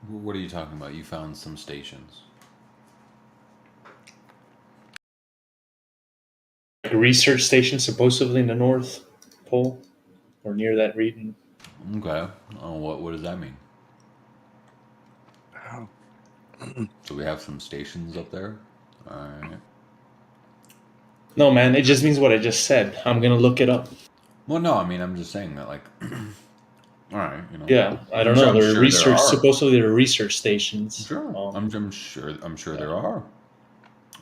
What are you talking about? You found some stations. Like a research station, supposedly in the North Pole or near that region. Okay. Oh, what does that mean? So we have some stations up there. All right. No, man, it just means what I just said. I'm gonna look it up. Well, no, I mean, I'm just saying that, like, all right, you know. Yeah, I don't know. There are research. Supposedly, there are research stations. Sure, I'm sure there are.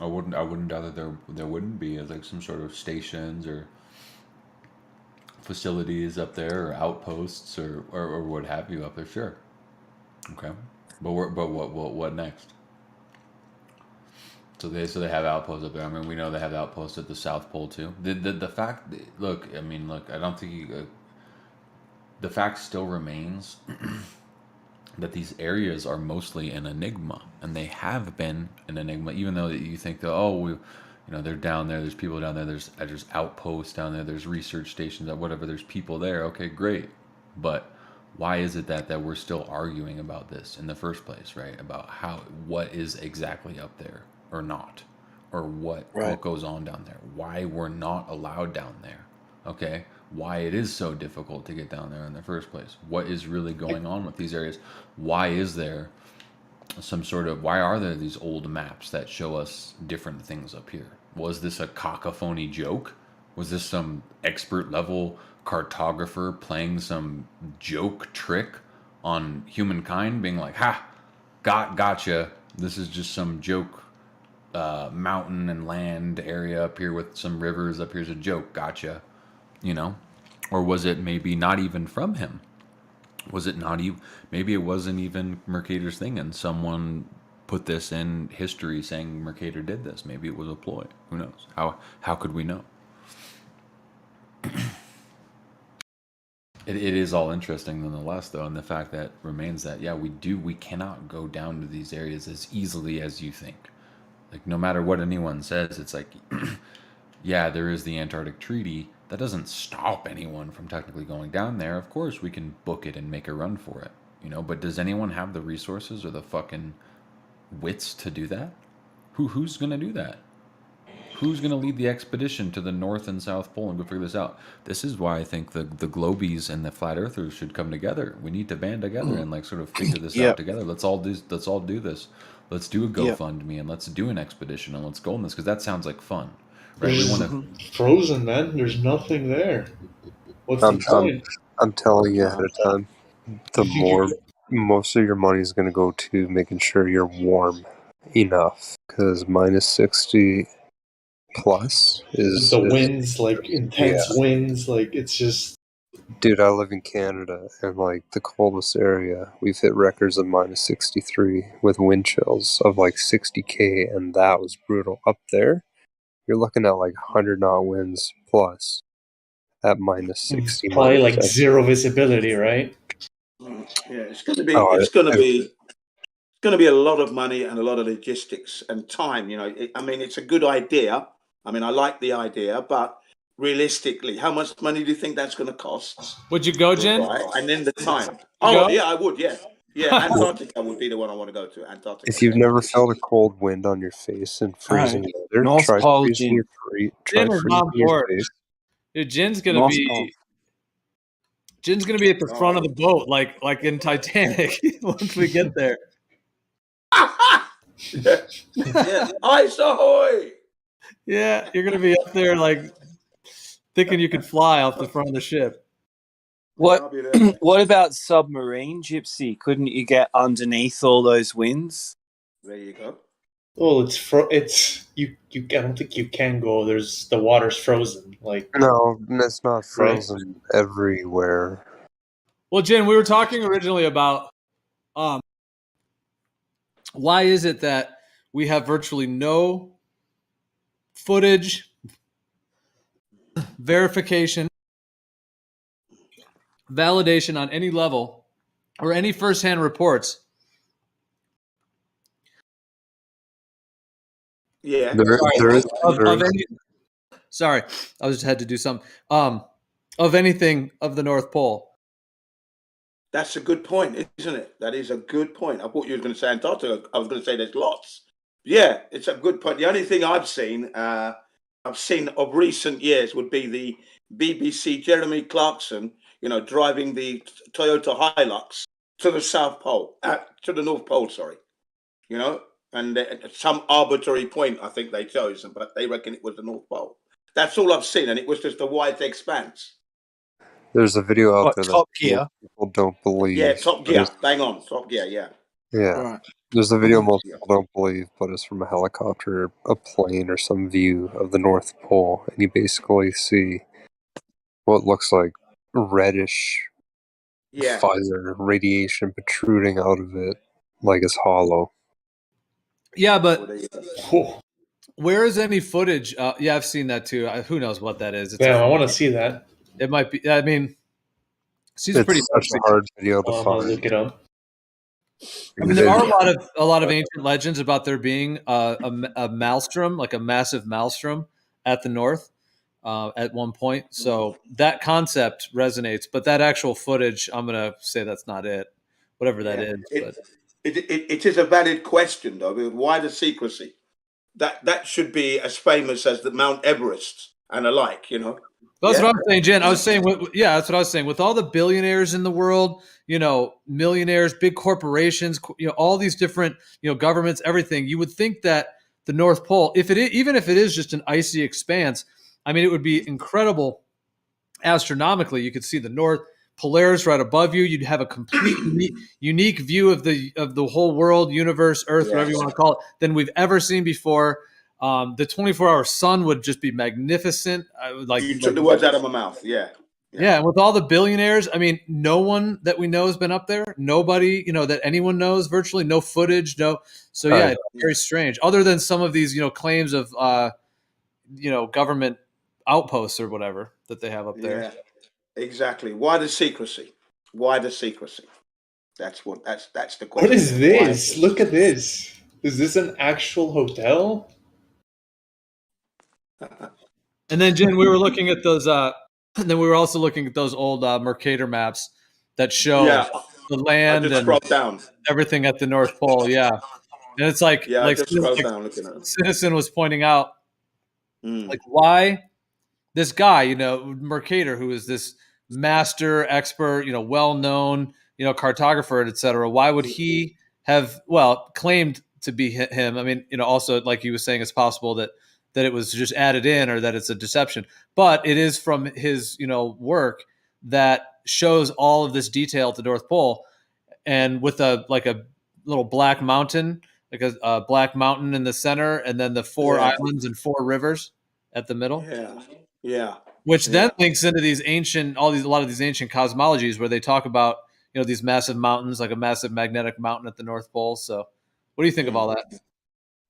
I wouldn't doubt that there wouldn't be like some sort of stations or facilities up there or outposts or what have you up there. Sure. Okay, but what next? So they have outposts up there. I mean, we know they have outposts at the South Pole too. The fact, look, I mean, look, I don't think the fact still remains that these areas are mostly an enigma, and they have been an enigma, even though you think that, they're down there, there's people down there, there's outposts down there, there's research stations, or whatever, there's people there. Okay, great. But why is it that we're still arguing about this in the first place, right? About what is exactly up there or not, or what goes on down there, why we're not allowed down there, okay? Why it is so difficult to get down there in the first place. What is really going on with these areas? Why is there why are there these old maps that show us different things up here? Was this a cacophony joke? Was this some expert level cartographer playing some joke trick on humankind, being like, ha, gotcha. This is just some joke mountain and land area up here with some rivers. Up here's a joke, gotcha. Or was it maybe not even from him? Was it not even, maybe it wasn't even Mercator's thing, and someone put this in history saying Mercator did this. Maybe it was a ploy. Who knows? How could we know? It is all interesting nonetheless, though, and the fact that remains that, yeah, we cannot go down to these areas as easily as you think. Like, no matter what anyone says, it's like, yeah, there is the Antarctic Treaty. That doesn't stop anyone from technically going down there. Of course, we can book it and make a run for it, but does anyone have the resources or the fucking wits to do that? Who's going to do that? Who's going to lead the expedition to the North and South Pole and go figure this out? This is why I think the Globies and the Flat Earthers should come together. We need to band together and sort of figure this out together. Let's all do this. Let's do a GoFundMe and let's do an expedition and let's go on this, because that sounds like fun. Right? We want to frozen, man. There's nothing there. What's the point? I'm telling you ahead of time. Most of your money is going to go to making sure you're warm enough, because minus 60 plus is the winds, intense winds. It's just. Dude, I live in Canada, and the coldest area, we've hit records of minus 63 with wind chills of 60k, and that was brutal. Up there, you're looking at 100 knot winds plus at minus 60. Probably zero visibility, right? Yeah, it's going to be. It's going to be a lot of money and a lot of logistics and time. It's a good idea. I like the idea, but realistically, how much money do you think that's going to cost? Would you go, Jen? Right, and then the time. Yeah, I would. Yeah. Antarctica would be the one I want to go to. Antarctica. If you've never felt a cold wind on your face in freezing weather, try freezing your face. Dude, Jen's gonna be at the front of the boat, like in Titanic. Once we get there. Yeah. Ice ahoy! Yeah, you're gonna be up there thinking you could fly off the front of the ship. What about submarine, Gypsy? Couldn't you get underneath all those winds? There you go. Well, it's you. I don't think you can go. The water's frozen. No, it's not frozen everywhere. Well, Jen, we were talking originally about why is it that we have virtually no footage, verification, validation on any level, or any firsthand reports. Yeah. Sorry, I just had to do something. Of anything of the North Pole. That's a good point, isn't it? That is a good point. I thought you were going to say Antarctica. I was going to say there's lots. Yeah, it's a good point. The only thing I've seen of recent years would be the BBC Jeremy Clarkson, driving the Toyota Hilux to the South Pole, to the North Pole, sorry. And at some arbitrary point, I think they chose, but they reckon it was the North Pole. That's all I've seen, and it was just a wide expanse. There's a video out there Top that Gear. People don't believe. Yeah, Top Gear. Bang on, Top Gear. Yeah. Yeah. Right. There's a video most people don't believe, but it's from a helicopter, a plane, or some view of the North Pole, and you basically see what looks like reddish fire radiation protruding out of it, like it's hollow. Yeah, but where is any footage? Yeah, I've seen that too. Who knows what that is? I want to see that. It might be. I mean, Seems It's pretty such a hard video to I'll find. look it up. I mean, there are a lot of ancient legends about there being a maelstrom, like a massive maelstrom, at the north at one point. So that concept resonates, but that actual footage, I'm gonna say that's not it. Whatever that is, but It is a valid question, though. Why the secrecy? That should be as famous as the Mount Everest and alike. You know. that's Yeah? what I'm saying, Jen. I was saying, yeah, that's what I was saying. With all the billionaires in the world, millionaires, big corporations, all these different, governments, everything, you would think that the North Pole, even if it is just an icy expanse, I mean, it would be incredible astronomically. You could see the North Polaris right above you. You'd have a complete unique view of the whole world, universe, Earth, whatever you want to call it, than we've ever seen before. The 24-hour sun would just be magnificent. You took the words out of my mouth. Yeah. Yeah, and with all the billionaires, I mean, no one that we know has been up there. Nobody, that anyone knows, virtually no footage, no. So yeah, it's very strange. Other than some of these, claims of, government outposts or whatever that they have up there. Yeah, exactly. Why the secrecy? Why the secrecy? That's the question. What is this? Look at this. Is this an actual hotel? And then, Jen, we were looking at those. And then we were also looking at those old Mercator maps that show the land and down. everything at the North Pole. Yeah, and it's like Citizen was pointing out, like why this guy, Mercator, who is this master expert, well-known, cartographer, etc. Why would he have claimed to be him? I mean, also like he was saying, it's possible that it was just added in or that it's a deception, but it is from his, work that shows all of this detail at the North Pole, and with a little black mountain, like a black mountain in the center, and then the four islands and four rivers at the middle. Yeah. Which then links into a lot of these ancient cosmologies where they talk about, these massive mountains, like a massive magnetic mountain at the North Pole. So what do you think of all that?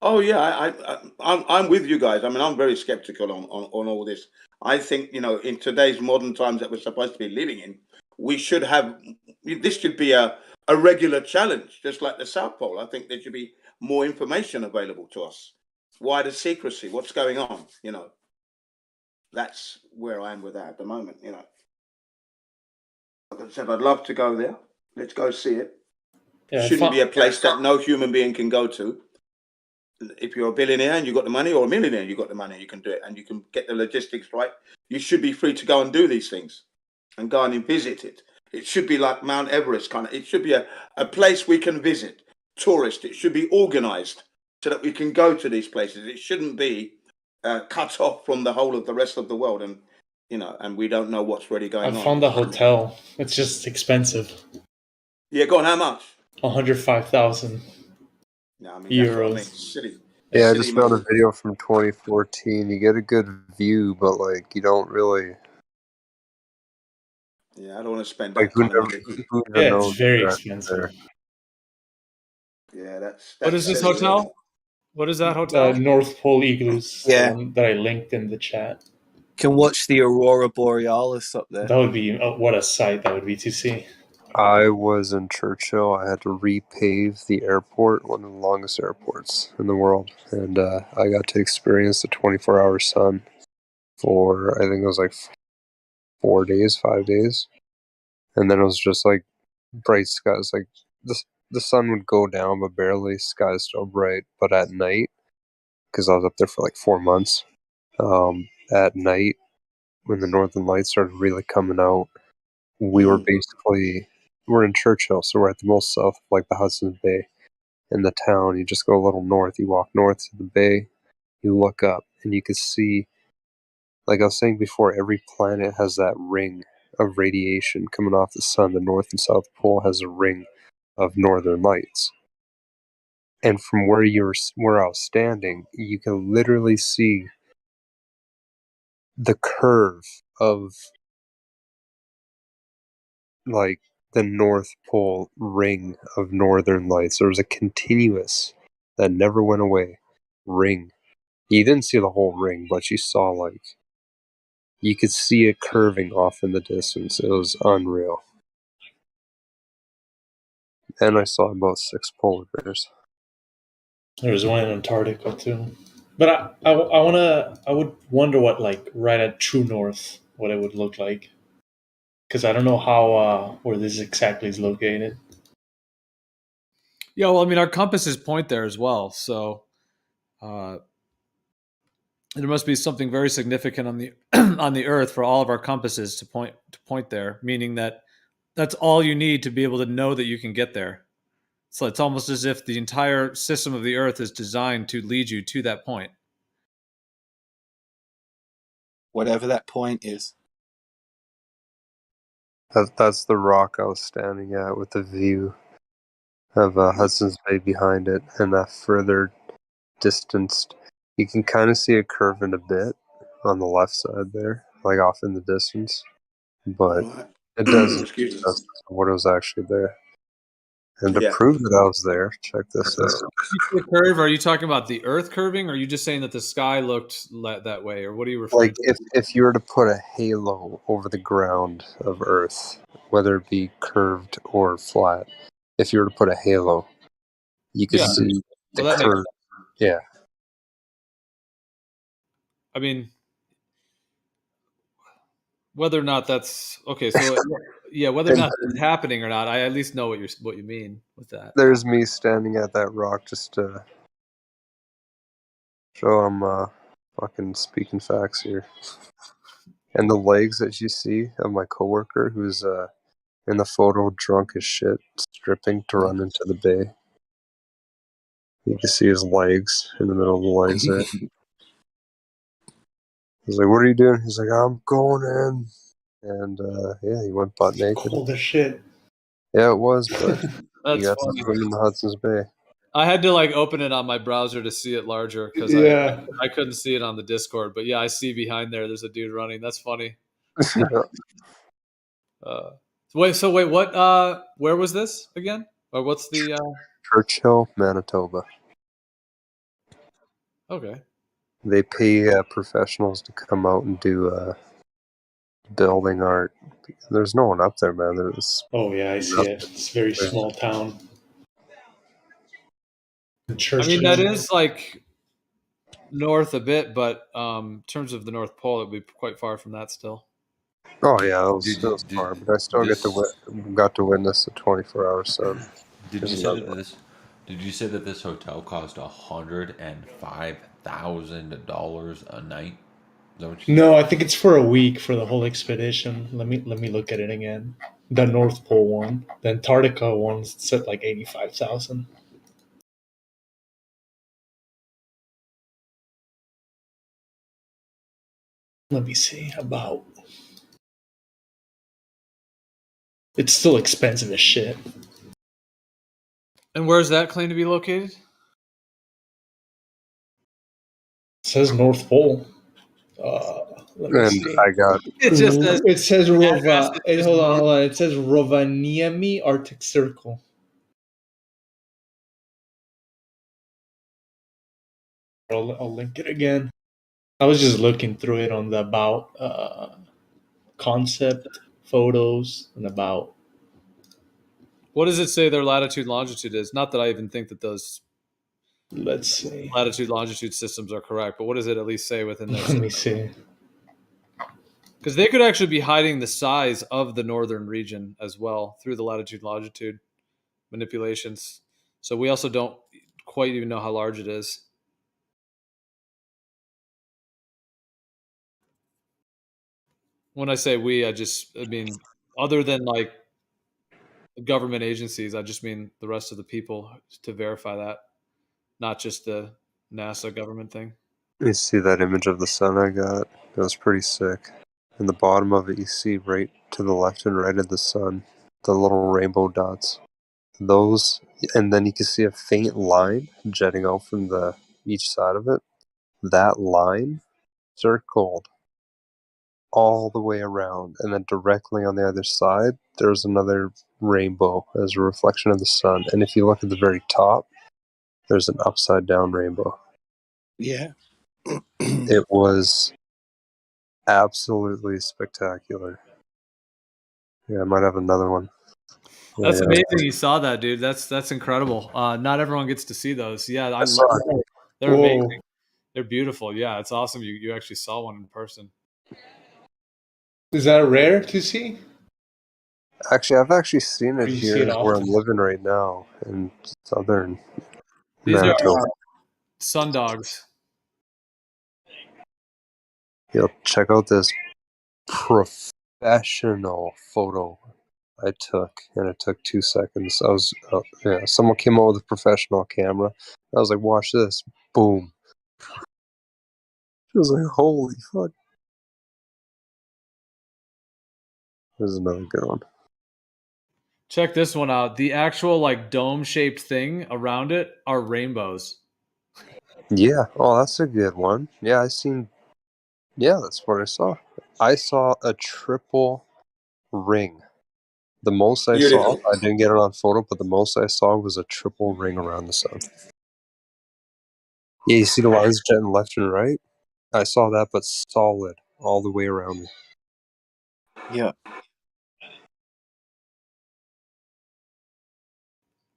Oh yeah, I'm with you guys. I mean, I'm very skeptical on all this. I think in today's modern times that we're supposed to be living in, we should have this should be a regular challenge, just like the South Pole. I think there should be more information available to us. Why the secrecy? What's going on? That's where I am with that at the moment. Like I said, I'd love to go there. Let's go see it. Yeah, Shouldn't be a place that no human being can go to. If you're a billionaire and you've got the money, or a millionaire and you've got the money, you can do it, and you can get the logistics right. You should be free to go and do these things and go and visit it. It should be like Mount Everest kind of. It should be a place we can visit, tourist. It should be organized so that we can go to these places. It shouldn't be cut off from the whole of the rest of the world, and and we don't know what's really going on. I found a hotel. It's just expensive. Yeah, go on. How much? 105,000 euros. Silly. Yeah, I just found a video from 2014. You get a good view, but you don't really. Yeah, I don't want to spend Like, that kind of money. It's very expensive. Yeah, that's what is this hotel? What is that hotel? North Pole Igloos. Yeah. That I linked in the chat. Can watch the Aurora Borealis up there. That would be what a sight that would be to see. I was in Churchill. I had to repave the airport, one of the longest airports in the world, and I got to experience the 24-hour sun for, I think it was 5 days, and then it was just bright skies. The sun would go down, but barely. Sky's still bright, but at night, because I was up there for 4 months, at night when the northern lights started really coming out, we were we're in Churchill, so we're at the most south of the Hudson's Bay in the town. You just go a little north, you walk north to the bay, you look up, and you can see, like I was saying before, every planet has that ring of radiation coming off the sun. The North and South Pole has a ring of northern lights. And from where I was standing, you can literally see the curve of the North Pole ring of northern lights. There was a continuous that never went away ring. You didn't see the whole ring, but you saw you could see it curving off in the distance. It was unreal. And I saw about 6 polar bears. There's one in Antarctica too. But I would wonder what, like, right at true north, what it would look like. Because I don't know how where this exactly is located. Yeah, well, I mean, our compasses point there as well, so there must be something very significant on the on the Earth for all of our compasses to point there, meaning that that's all you need to be able to know that you can get there. So it's almost as if the entire system of the Earth is designed to lead you to that point. Whatever that point is. That's the rock I was standing at with the view of Hudson's Bay behind it, and that further distanced, you can kind of see it curving a bit on the left side there, like off in the distance, but it doesn't Excuse me. that's what was actually there. And to Yeah. prove that I was there, check this out. The curve, are you talking about the Earth curving, or are you just saying that the sky looked that way, or what are you referring Like to? if you were to put a halo over the ground of Earth, whether it be curved or flat, if you were to put a halo, you could Yeah. see the Well, that curve. Yeah. I mean, whether or not that's okay, so yeah, whether or not it's happening or not, I at least know what you mean with that. There's me standing at that rock just to show I'm fucking speaking facts here. And the legs that you see of my coworker who's in the photo drunk as shit, stripping to run into the bay. You can see his legs in the middle of the legs there. He's like, "What are you doing?" He's like, "I'm going in." And yeah, he went butt naked. Cold as shit. Yeah, it was, but That's you got funny. to swim in the Hudson's Bay. I had to like open it on my browser to see it larger because Yeah. I couldn't see it on the Discord. But yeah, I see behind there's a dude running. That's funny. Wait, what? Where was this again? Or what's the? Churchill, Manitoba. Okay. They pay professionals to come out and do building art. There's no one up there, man. There's Oh yeah, I see it. It's a very small town. I mean, that is like north a bit, but in terms of the North Pole, it'd be quite far from that still. Oh yeah, that was far, but I still got to witness the 24-hour sun. Did you say that this hotel cost $105,000 a night? Is that what you No, I think it's for a week for the whole expedition. Let me look at it again. The North Pole one, the Antarctica one's set like 85,000. Let me see about. It's still expensive as shit. And where's that claim to be located? It says North Pole. Let me see. I got. It just says. It says hold on. It says Rovaniemi Arctic Circle. I'll link it again. I was just looking through it on the about concept photos and about. What does it say their latitude and longitude is? Not that I even think that those. Let's see. Latitude longitude systems are correct, but what does it at least say within their Let me see. Because they could actually be hiding the size of the northern region as well through the latitude longitude manipulations. So we also don't quite even know how large it is. When I say we, I mean, other than like government agencies, I just mean the rest of the people to verify that, not just the NASA government thing. You see that image of the sun I got? It was pretty sick. In the bottom of it, you see right to the left and right of the sun, the little rainbow dots. Those, and then you can see a faint line jetting out from each side of it. That line circled all the way around, and then directly on the other side, there's another rainbow as a reflection of the sun. And if you look at the very top, there's an upside down rainbow. Yeah. It was absolutely spectacular. Yeah, I might have another one. That's Yeah. amazing. You saw that, dude. That's incredible. Not everyone gets to see those. Yeah, I saw love it. them. They're Whoa. amazing. They're beautiful. Yeah, it's awesome. You actually saw one in person. Is that rare to see? Actually, I've actually seen it You see it here where I'm often. living right now in southern These Manitoba. are sun dogs. Yo, check out this professional photo I took, and it took 2 seconds. Someone came out with a professional camera. I was like, watch this. Boom. It was like, holy fuck. This is another good one. Check this one out. The actual like dome-shaped thing around it are rainbows. Yeah. Oh, that's a good one. Yeah, that's what I saw. I saw a triple ring. The most I saw, Beautiful. I didn't get it on photo, but the most I saw was a triple ring around the sun. Yeah, you see the lines jetting left and right? I saw that, but solid all the way around me. Yeah.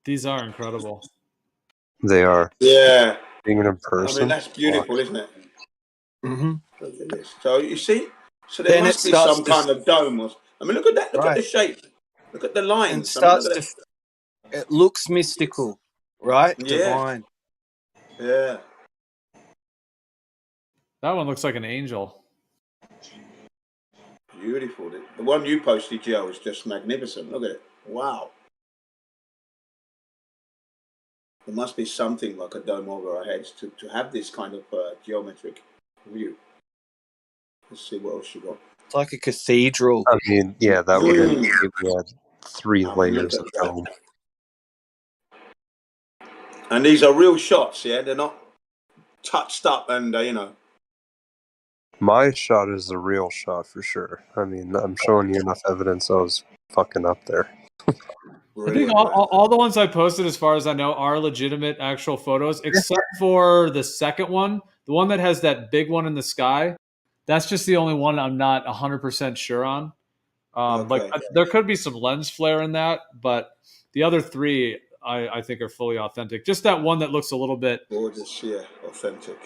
These are incredible. They are. Yeah. Being in I mean, person. that's beautiful, isn't it? Mm-hmm. Look at this. So you see, so there Then it must be starts some to kind of dome. I mean, look at that. Look at right, the shape. Look at the and lines. I mean, look starts at to. that. It looks mystical, right? Yeah. Divine. Yeah. That one looks like an angel. Beautiful. The one you posted, Joe, is just magnificent. Look at it. Wow. There must be something like a dome over our heads to have this kind of geometric view. Let's see what else you got. It's like a cathedral. I mean, yeah, that would indicate we had 3 I mean, look layers at of that. dome. And these are real shots, yeah? They're not touched up and, My shot is the real shot for sure. I mean, I'm showing you enough evidence I was fucking up there. I think all the ones I posted, as far as I know, are legitimate actual photos, except for the second one, the one that has that big one in the sky. That's just the only one I'm not 100% sure on. Like there could be some lens flare in that, but the other 3 I think are fully authentic. Just that one that looks a little bit gorgeous, yeah, authentic.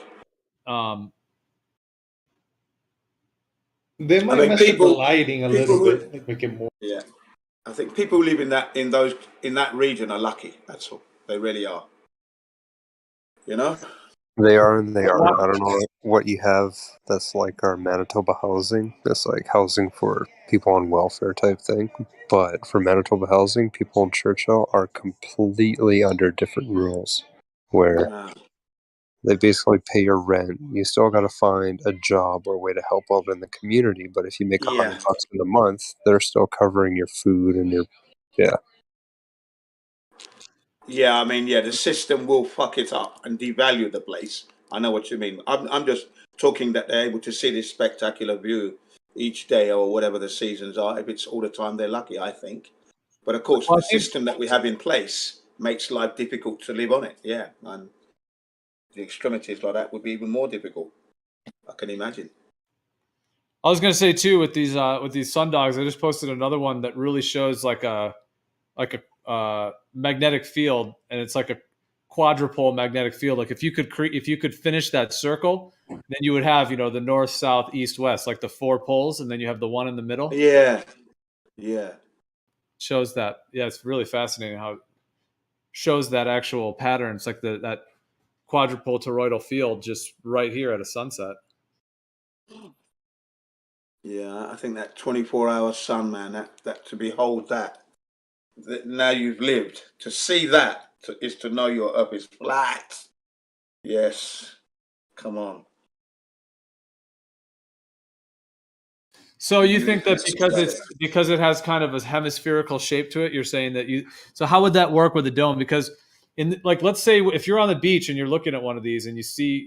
They might mess with the lighting a little bit, like make it more. Yeah, I think people who live in that region are lucky. That's all. They really are. You know. They are and they aren't. I don't know what you have that's like our Manitoba housing. That's like housing for people on welfare type thing. But for Manitoba housing, people in Churchill are completely under different rules where they basically pay your rent. You still got to find a job or a way to help out in the community. But if you make $100 in a month, they're still covering your food and your, yeah. Yeah, I mean, yeah, the system will fuck it up and devalue the place. I know what you mean. I'm just talking that they're able to see this spectacular view each day or whatever the seasons are. If it's all the time, they're lucky, I think. But of course, the system that we have in place makes life difficult to live on it. Yeah, and the extremities like that would be even more difficult. I can imagine. I was gonna say too with these sun dogs. I just posted another one that really shows like a magnetic field, and it's like a quadrupole magnetic field. Like if you could finish that circle, then you would have the north, south, east, west, like the 4 poles, and then you have the one in the middle. Yeah, yeah. Shows that. Yeah, it's really fascinating how it shows that actual pattern. It's like that quadrupole toroidal field just right here at a sunset. Yeah, I think that 24-hour sun, man, that to behold that now you've lived, to see that is to know your Earth is flat. Yes, come on. So you think that because it has kind of a hemispherical shape to it, you're saying that so how would that work with a dome? Because let's say if you're on the beach and you're looking at one of these and you see,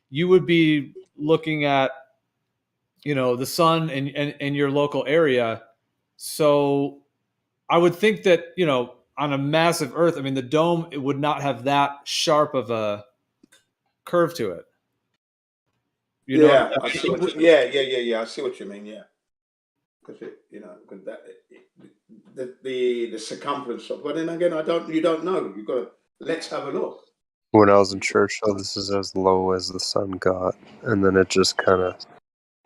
you would be looking at, the sun in your local area. So I would think that, on a massive Earth, I mean, the dome, it would not have that sharp of a curve to it. Yeah, I see what you mean. Yeah. I see what you mean. Yeah. because the circumference of. But then again, you don't know. You got to let's have a look. When I was in Churchill, this is as low as the sun got, and then it just kind of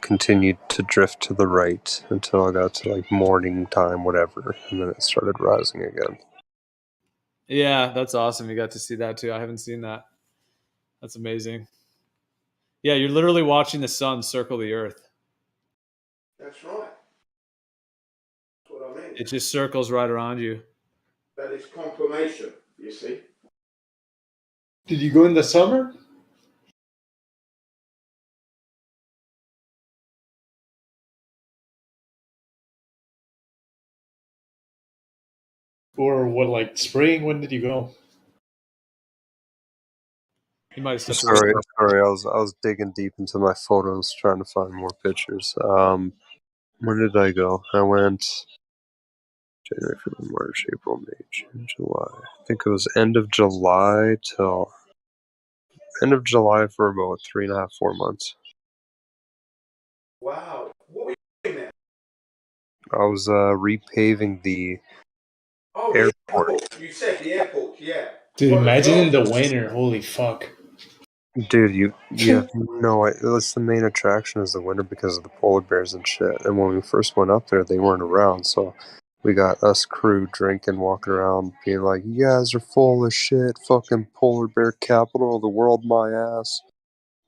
continued to drift to the right until I got to like morning time, whatever, and then it started rising again. Yeah, that's awesome. You got to see that too. I haven't seen that. That's amazing. Yeah, you're literally watching the sun circle the Earth. That's right. That's what I mean. It just circles right around you. That is confirmation, you see. Did you go in the summer? Or what, like spring? When did you go? You might have stepped Sorry, away. I was digging deep into my photos trying to find more pictures. When did I go? I went January, February, March, April, May, June, July. I think it was end of July for about 3.5, 4 months. Wow. What were you doing there? I was repaving the The airport. You said the airport, yeah. Dude, imagine in the winter. Holy fuck. Dude, you know, it's the main attraction is the winter because of the polar bears and shit. And when we first went up there, they weren't around, so we got us crew drinking, walking around, being like, "You guys are full of shit, fucking polar bear capital of the world, my ass."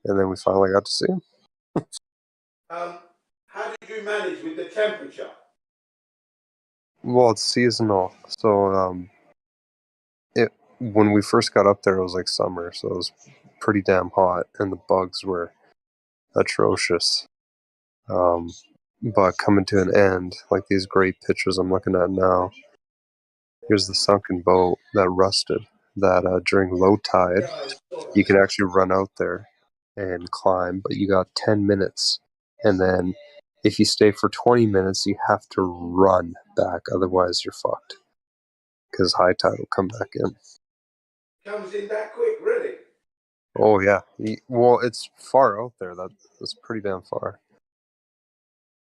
And then we finally got to see them. How did you manage with the temperature? Well, it's seasonal, so when we first got up there, it was like summer, so it was pretty damn hot, and the bugs were atrocious. But coming to an end, like these great pictures I'm looking at now, here's the sunken boat that rusted, that during low tide, you could actually run out there and climb, but you got 10 minutes. And then if you stay for 20 minutes, you have to run back, otherwise you're fucked. Because high tide will come back in. Comes in that quick, really? Oh, yeah. Well, it's far out there. That's pretty damn far.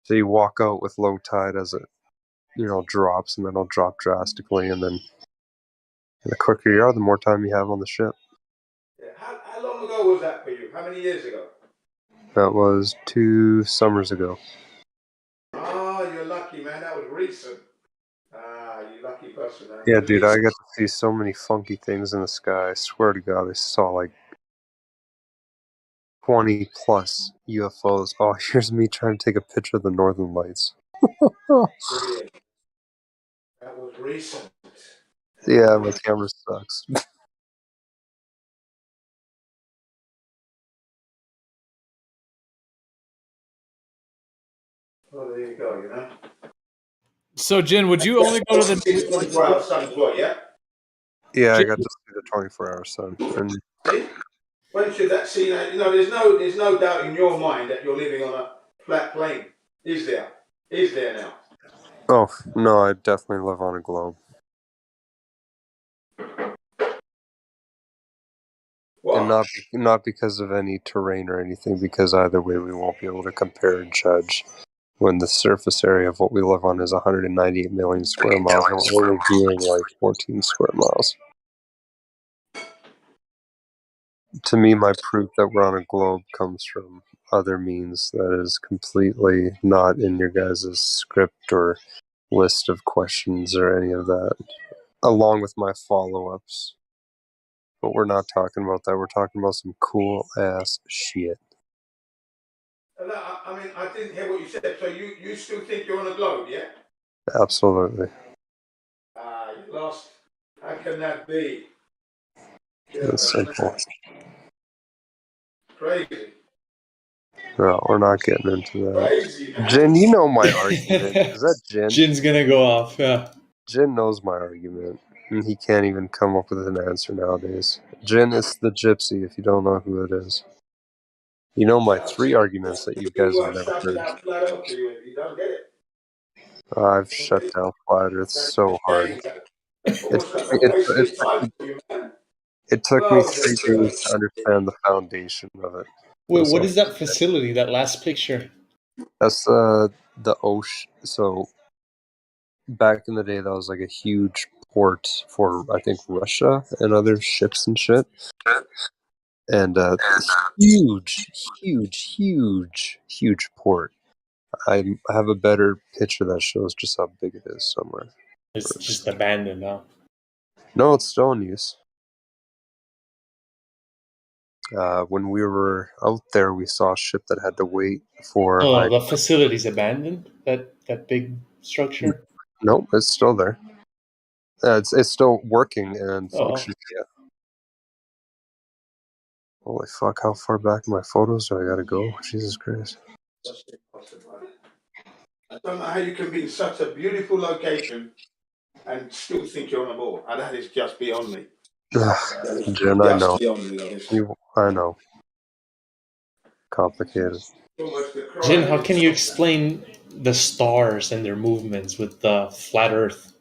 So you walk out with low tide as it, drops, and then it'll drop drastically, and then the quicker you are, the more time you have on the ship. Yeah. How long ago was that for you? How many years ago? That was 2 summers ago. Ah, you're lucky, man. That was recent. You lucky person, man. Yeah, dude, I got to see so many funky things in the sky. I swear to God, I saw like 20 plus UFOs. Oh, here's me trying to take a picture of the Northern Lights. Brilliant. That was recent. Yeah, my camera sucks. Oh, there you go, So, Jin, would you only go to the 24-hour sun as well, yeah? Yeah, I got to see the 24-hour sun. And See? When should that see that? There's no doubt in your mind that you're living on a flat plane. Is there? Is there now? oh, no, I definitely live on a globe. What? And not because of any terrain or anything, because either way we won't be able to compare and judge when the surface area of what we live on is 198 million square miles and we're reviewing like 14 square miles. To me, my proof that we're on a globe comes from other means that is completely not in your guys' script or list of questions or any of that, along with my follow-ups. But we're not talking about that. We're talking about some cool-ass shit. I mean, I didn't hear what you said. So you still think you're on a globe, yeah? Absolutely. You lost. How can that be? It's simple. Crazy. No, we're not getting into that. Crazy. Jin, you know my argument. Is that Jin? Jin's gonna go off, yeah. Jin knows my argument, and he can't even come up with an answer nowadays. Jin is the gypsy, if you don't know who it is. You know my 3 arguments that you guys have never heard. You don't get it. I've shut down Flat Earth so hard. It took me 3 days to understand the foundation of it. Wait, what is that facility, that last picture? That's the ocean. So back in the day, that was like a huge port for, I think, Russia and other ships and shit. And huge port. I have a better picture that shows just how big it is somewhere. It's just abandoned, huh? No, it's still in use. When we were out there, we saw a ship that had to wait for. Oh, the facility's abandoned. That big structure. No, it's still there. It's still working and functioning. Yeah. Holy fuck! How far back in my photos do I gotta go? Jesus Christ! I don't know how you can be in such a beautiful location and still think you're on a board. That is just beyond me. Jen, I know. Beyond me, that is. I know. Complicated. Jin, how can you explain the stars and their movements with the flat Earth?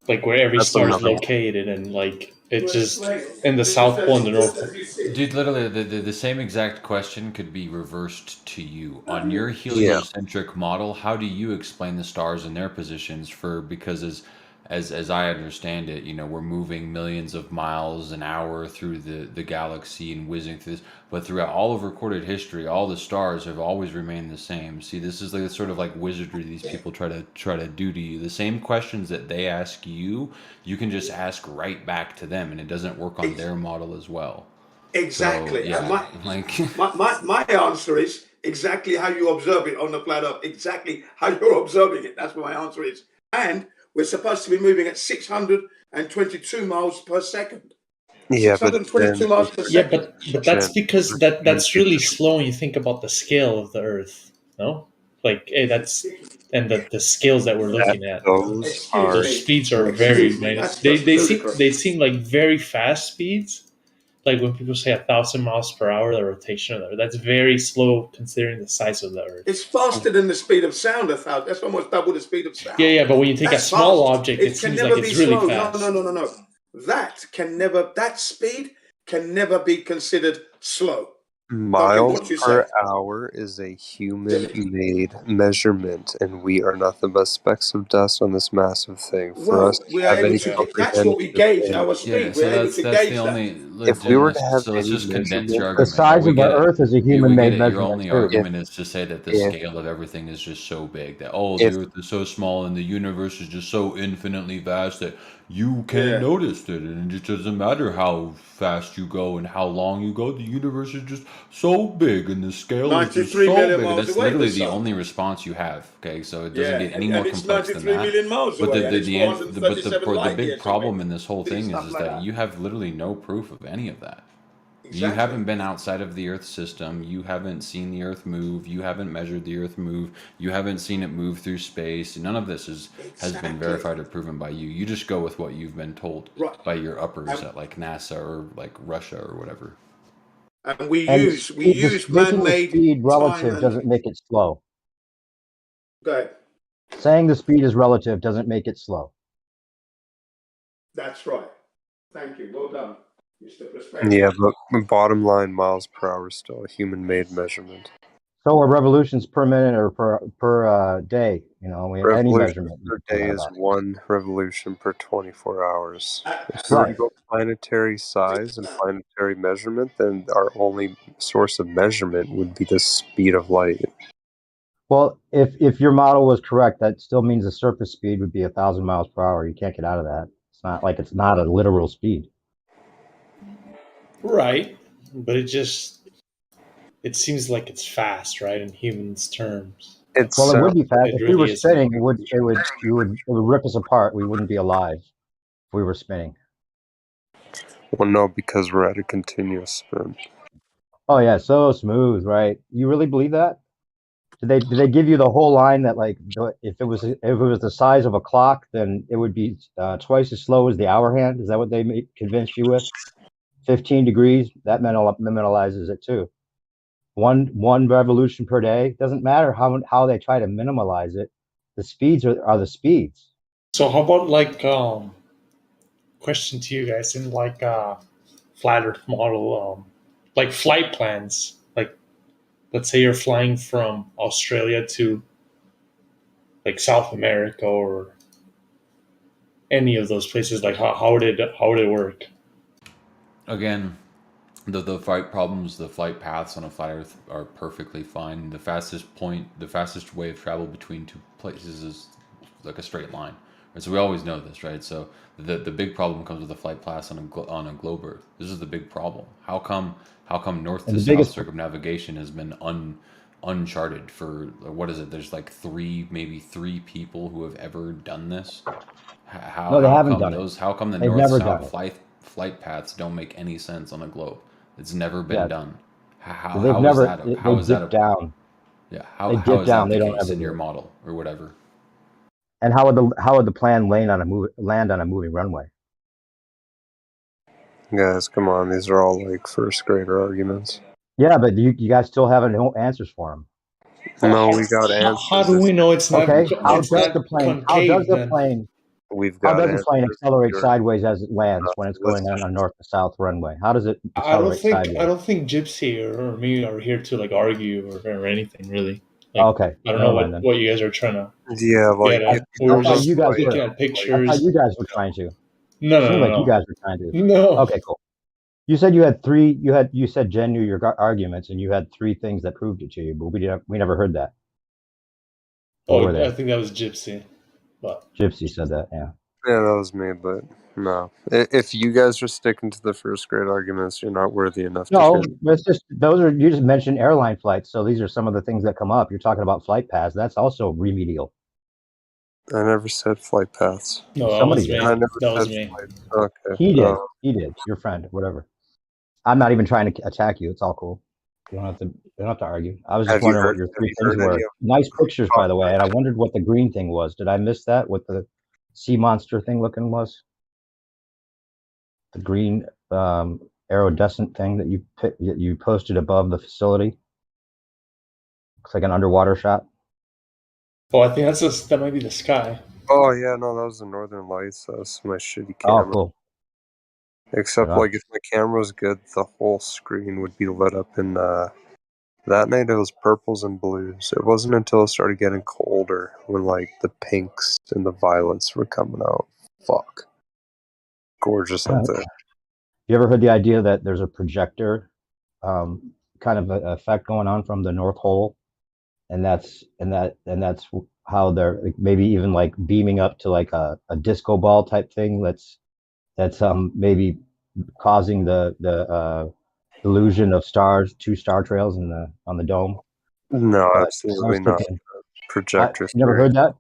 Like where every star is located, and like it just in the South Pole and the North Pole. Dude, literally, the same exact question could be reversed to you. On your heliocentric model, how do you explain the stars and their positions? Because as I understand it, you know, we're moving millions of miles an hour through the galaxy and whizzing through this. But throughout all of recorded history, all the stars have always remained the same. See, this is like sort of like wizardry these people try to do to you. The same questions that they ask you, you can just ask right back to them, and it doesn't work on their model as well. Exactly. So, yeah, my answer is exactly how you observe it on the flat Earth. Exactly how you're observing it. That's what my answer is. And we're supposed to be moving at 622 miles per second. Yeah, 622 miles per second. But that's because that's really slow when you think about the scale of the Earth. No, like hey, that's and the scales that we're looking at. Those speeds are very. They seem like very fast speeds. Like when people say 1,000 miles per hour, the rotation of the Earth, that's very slow considering the size of the Earth. It's faster than the speed of sound. That's almost double the speed of sound. Yeah, but when you take a small object, it seems like it's really fast. No. That speed can never be considered slow. Miles per hour is a human-made measurement, and we are nothing but specks of dust on this massive thing. For us to have any that's what we gauge our speed. We're able to gauge that. If we were to have let's just condense your argument. The size of the Earth is a human-made measurement. Your only argument is to say that the scale of everything is just so big that the Earth is so small and the universe is just so infinitely vast that you can't notice it, and it just doesn't matter how fast you go and how long you go. The universe is just so big, and the scale is just so big. That's literally the only response you have. Okay, so it doesn't get any more complex than that. But the big problem in this whole thing is that you have literally no proof of any of that. You haven't been outside of the Earth system. You haven't seen the Earth move. You haven't measured the Earth move. You haven't seen it move through space. None of this has been verified or proven by you. You just go with what you've been told by your uppers at like NASA or like Russia or whatever. And we use man-made speed relative doesn't make it slow. Go ahead. Saying the speed is relative doesn't make it slow. That's right. Thank you. Well done. Yeah, but bottom line, miles per hour is still a human-made measurement. So are revolutions per minute or per day? You know, any measurement per day is 1 revolution per 24 hours. If we were to go planetary size and planetary measurement, then our only source of measurement would be the speed of light. Well, if your model was correct, that still means the surface speed would be 1,000 miles per hour. You can't get out of that. It's not like it's not a literal speed. Right, but it seems like it's fast, right? In humans' terms. It would be fast. If we were spinning, it would rip us apart. We wouldn't be alive if we were spinning. Well, no, because we're at a continuous spin. Oh yeah, so smooth, right? You really believe that? Did they give you the whole line that like if it was the size of a clock, then it would be twice as slow as the hour hand? Is that what they convinced you with? 15 degrees, that minimalizes it too. One revolution per day. Doesn't matter how they try to minimalize it. The speeds are the speeds. So how about like question to you guys in like flat Earth model, like flight plans, like let's say you're flying from Australia to like South America or any of those places, like how would it work? Again, the flight problems, the flight paths on a flat Earth are perfectly fine. The fastest way of travel between two places is like a straight line. Right? So we always know this, right? So the big problem comes with the flight paths on a globe Earth. This is the big problem. How come north to south circumnavigation has been uncharted for what is it? There's like maybe three people who have ever done this. No, they haven't done it. How come the They've never done north-south it. flight paths don't make any sense on the globe? It's never been Yeah. done. How They've is never. that? They How is that dip down. Yeah. They How dip is down. that They the don't case ever in your do it. model or whatever? And how would the plan land on a moving runway? Guys, come on. These are all like first grader arguments. Yeah, but you guys still have no answers for them. No, we got answers. How do we know it's not? Okay. How It's does not the plane? How concave does the then? plane? We've How got does the answers. plane accelerate You're- sideways as it lands when it's going on a north to south runway? How does it accelerate sideways? I don't think Gypsy or me are here to like argue or anything really. Like, Okay. I don't Never know mind then. what you guys are trying to Yeah, like get at. if We were I thought just you guys looking were. at pictures. I thought you guys were trying to. No, It seemed like you guys were trying to. No. Okay, cool. You said you had three. You said Jen knew your arguments, and you had three things that proved it to you, but we never heard that. Oh, I think that was Gypsy. But Gypsy said that. Yeah. Yeah, that was me, but no. If you guys are sticking to the first grade arguments, you're not worthy enough to No, share. it's just you just mentioned airline flights, so these are some of the things that come up. You're talking about flight paths. That's also remedial. I never said flight paths. no, Somebody did. I never That was said me. flight. Okay. He did. He did. Your friend, whatever. I'm not even trying to attack you. It's all cool. You don't have to argue. I was just wondering what your three things were. Nice pictures, by the way. And I wondered what the green thing was. Did I miss that? What the sea monster thing looking was? The green iridescent thing that you posted above the facility. Looks like an underwater shot. Oh, I think that might be the sky. Oh yeah, no, that was the Northern Lights. That's my shitty camera. Oh, cool. Except Yeah. like if my camera was good, the whole screen would be lit up in that night it was purples and blues. It wasn't until it started getting colder when like the pinks and the violets were coming out. Fuck. Gorgeous up there. You ever heard the idea that there's a projector kind of effect going on from the North Pole, and that's how they're maybe even like beaming up to like a disco ball type thing that's maybe causing the illusion of two star trails on the dome. No, But absolutely not. Projector. You never heard that?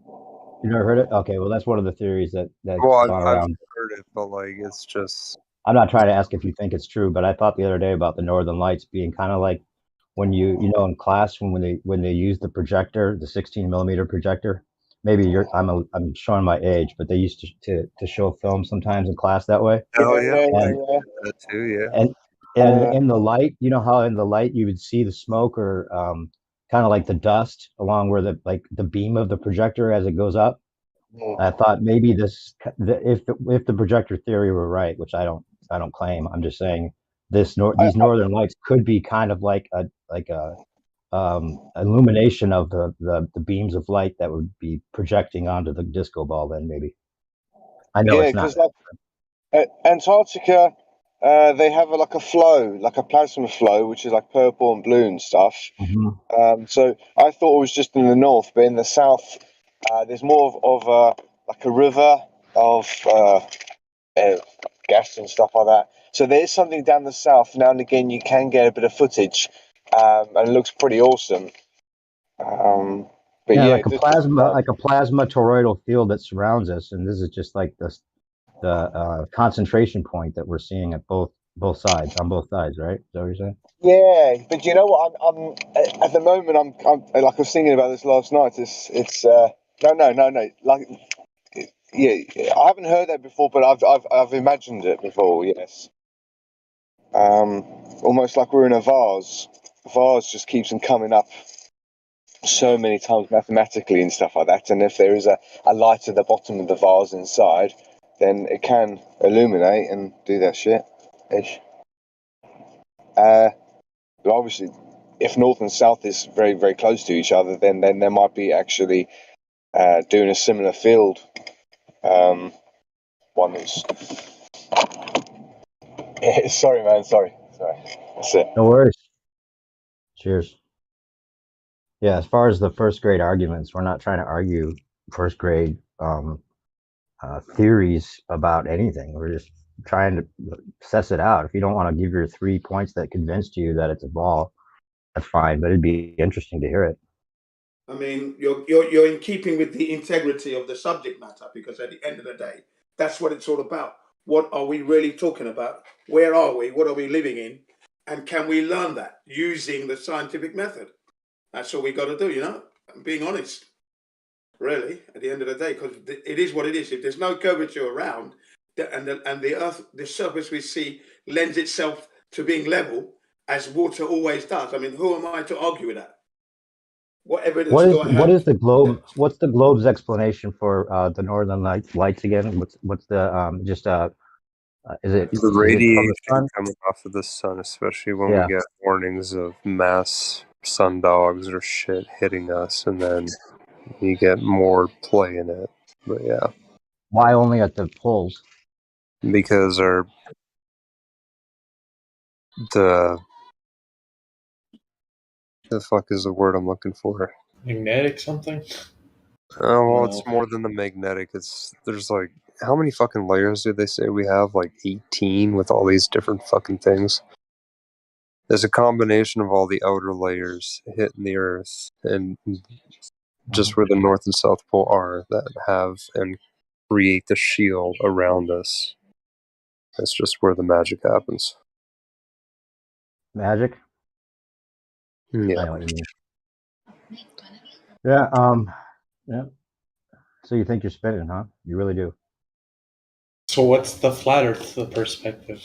You never heard it? Okay, well that's one of the theories that's Well, I've gone around. heard it, but like it's just. I'm not trying to ask if you think it's true, but I thought the other day about the Northern Lights being kind of like when you know in class when they use the projector, the 16 millimeter projector. Maybe I'm showing my age, but they used to show film sometimes in class that way. Oh yeah, And, that too. Yeah. and in the light, you know how in the light you would see the smoke or kind of like the dust along where the beam of the projector as it goes up. I thought maybe if the projector theory were right, which I don't claim. I'm just saying these northern lights could be kind of like a illumination of the beams of light that would be projecting onto the disco ball. Then maybe I know it's not. Like Antarctica, they have like a flow, like a plasma flow, which is like purple and blue and stuff. Mm-hmm. So I thought it was just in the north, but in the south, there's more of like a river of gas and stuff like that. So there is something down the south. Now and again, you can get a bit of footage, and it looks pretty awesome. But like a plasma toroidal field that surrounds us, and this is just like the concentration point that we're seeing at both sides, right? Is that what you're saying? Yeah, but you know what? I'm at the moment. I'm like I was thinking about this last night. It's no. Like, yeah, I haven't heard that before, but I've imagined it before. Yes. Almost like we're in a vase. The vase just keeps on coming up so many times mathematically and stuff like that. And if there is a light at the bottom of the vase inside, then it can illuminate and do that shit. Ish. But obviously, if north and south is very, very close to each other, then there might be actually doing a similar field. One that's sorry, man. Sorry. That's it. No worries. Cheers. Yeah, as far as the first grade arguments, we're not trying to argue first grade theories about anything. We're just trying to suss it out. If you don't want to give your 3 points that convinced you that it's a ball, that's fine, but it'd be interesting to hear it. I mean, you're in keeping with the integrity of the subject matter, because at the end of the day, that's what it's all about. What are we really talking about? Where are we? What are we living in? And can we learn that using the scientific method? That's all we got to do, you know? I'm being honest, really, at the end of the day, because it is what it is. If there's no curvature around, and the Earth, the surface we see, lends itself to being level, as water always does. I mean, who am I to argue with that? What evidence do I have? What is the globe? What's the globe's explanation for the northern lights again? What's the is it The from radiation the sun? coming off of the sun, especially when Yeah. we get warnings of mass sundogs or shit hitting us, and then you get more play in it. But yeah, Why only at the poles? because the fuck is the word I'm looking for? Magnetic something? Oh, well, No. it's more than the magnetic. There's like, how many fucking layers do they say we have? Like 18 with all these different fucking things. There's a combination of all the outer layers hitting the Earth and just where the North and South Pole are that have and create the shield around us. That's just where the magic happens. Magic? Yeah. I know what you mean. Yeah, yeah. So you think you're spinning, huh? You really do. So what's the flat Earth perspective?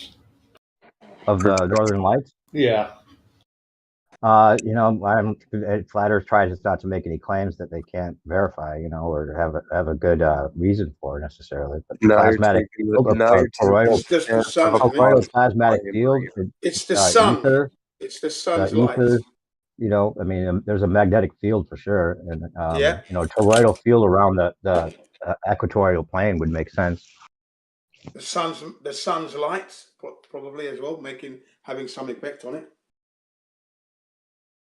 Of the Northern Lights? Yeah. You know, Flat Earth tries not to make any claims that they can't verify, you know, or have a good reason for necessarily. But Now plasmatic you're field, It's just the sun, isn't it? plasmatic field, It's the sun. ether, It's the sun's ether. light. You know, I mean, there's a magnetic field for sure, and Yeah. you know, toroidal field around the equatorial plane would make sense. The sun's light probably as well, having some effect on it.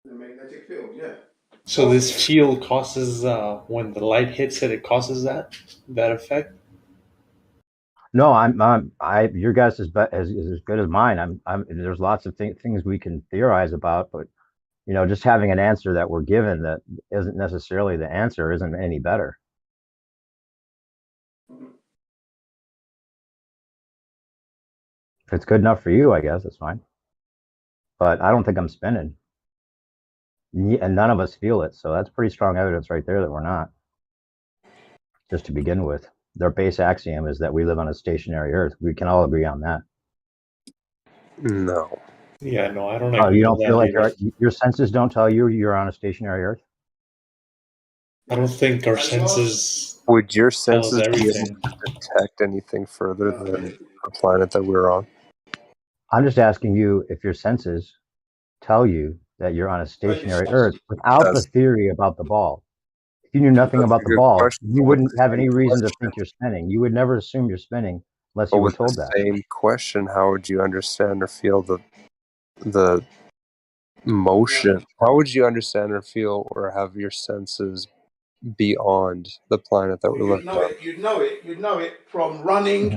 The magnetic field, yeah. So this field causes when the light hits it, it causes that effect. No, your guess is as good as mine. There's lots of things we can theorize about, but you know, just having an answer that we're given that isn't necessarily the answer isn't any better. If it's good enough for you, I guess it's fine. But I don't think I'm spinning. And none of us feel it, so that's pretty strong evidence right there that we're not. Just to begin with. Their base axiom is that we live on a stationary Earth. We can all agree on that. No. Yeah, no, I don't Oh, agree you don't with feel that like either. your senses don't tell you you're on a stationary Earth? I don't think our senses Would your tell us senses be able everything. to detect anything further than the planet that we're on? I'm just asking you if your senses tell you that you're on a stationary Earth without the theory about the ball. If you knew nothing That's about a the good ball, question, you but with wouldn't the have same any reason to question- think you're spinning. You would never assume you're spinning unless But you were with told the that. same question, how would you understand or feel the motion? How would you understand or feel or have your senses beyond the planet that we're You'd living know on? it. You'd know it from running,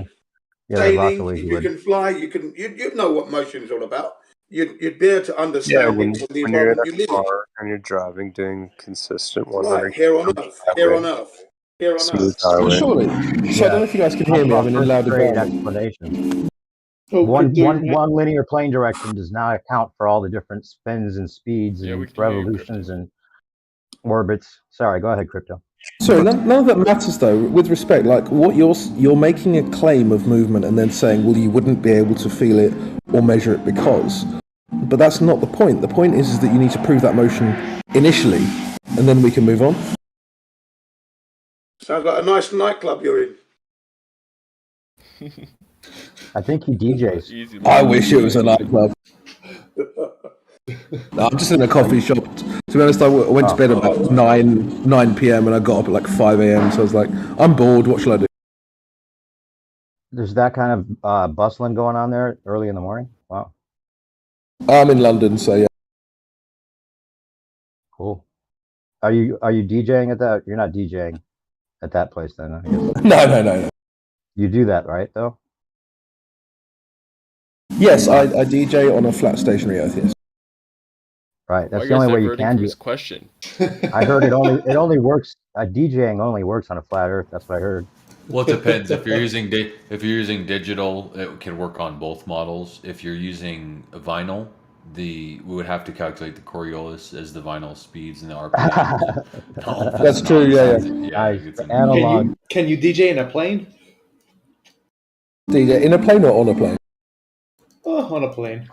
Yeah, there's lots sailing. of ways If you you would. can fly, you'd know what motion is all about. You'd be able to Yeah, understand it from the when you're in environment you a live in. car and you're driving, doing consistent Right, 100 here on km Earth, here on highway, Earth, here on smooth Earth. highway. Surely. So I Yeah. don't know if you guys can Talk hear me. about I'm in a first loud grade environment. explanation. Oh, One linear plane direction does not account for all the different spins and speeds Yeah, we and can hear you, Crypto. revolutions and orbits. Sorry, go ahead, Crypto. Sorry, none of that matters though. With respect, like what you're making a claim of movement and then saying, well, you wouldn't be able to feel it or measure it because. But that's not the point. The point is that you need to prove that motion initially, and then we can move on. Sounds like a nice nightclub you're in. I think he DJs. Easy, I man. wish it was a nightclub. No, I'm just in a coffee shop. To be honest, I went to bed about 9 p.m. and I got up at like 5 a.m. So I was like, I'm bored. What shall I do? There's that kind of bustling going on there early in the morning. Wow. I'm in London, so yeah. Cool. Are you DJing at that? You're not DJing at that place then, I guess. No. You do that, right? Though. Yes, I DJ on a flat stationary earth. Yes. Right. That's Why the only guys way you diverting can from do. his question? I heard it only works. DJing only works on a flat Earth. That's what I heard. Well, it depends. If you're using digital, it can work on both models. If you're using vinyl, we would have to calculate the Coriolis as the vinyl speeds and the RPMs. That's true. Yeah. Nice. It's an Analog. Can you DJ in a plane? DJ in a plane or on a plane? Oh, on a plane.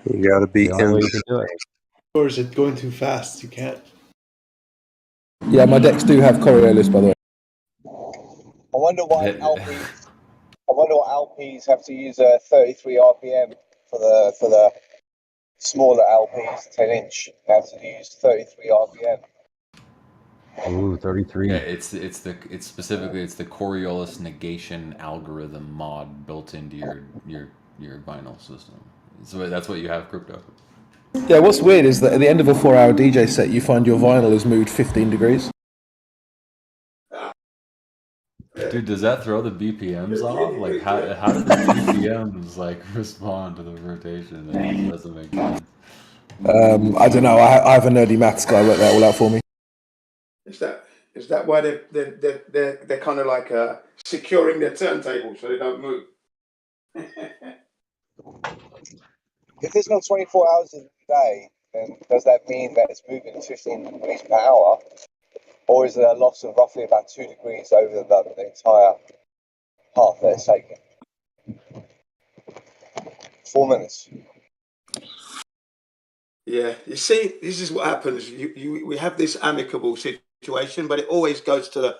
You gotta be The only in way you can do it. Or is it going too fast? You can't. Yeah, my decks do have Coriolis, by the way. I wonder why LPs have to use a 33 RPM for the smaller LPs, 10-inch. They have to use 33 RPM. Ooh, 33. Yeah, it's specifically the Coriolis negation algorithm mod built into your vinyl system. So that's what you have, Crypto. Yeah, what's weird is that at the end of a 4-hour DJ set, you find your vinyl has moved 15 degrees. Dude, does that throw the BPMs off? Like, how do the BPMs like respond to the rotation? That doesn't make sense. I don't know. I have a nerdy maths guy work that all out for me. Is that why they're kind of like securing their turntable so they don't move? If there's no 24 hours in the day, then does that mean that it's moving 15 degrees per hour? Or is there a loss of roughly about 2 degrees over the entire path that it's taking? 4 minutes. Yeah, you see, this is what happens. We have this amicable situation, but it always goes to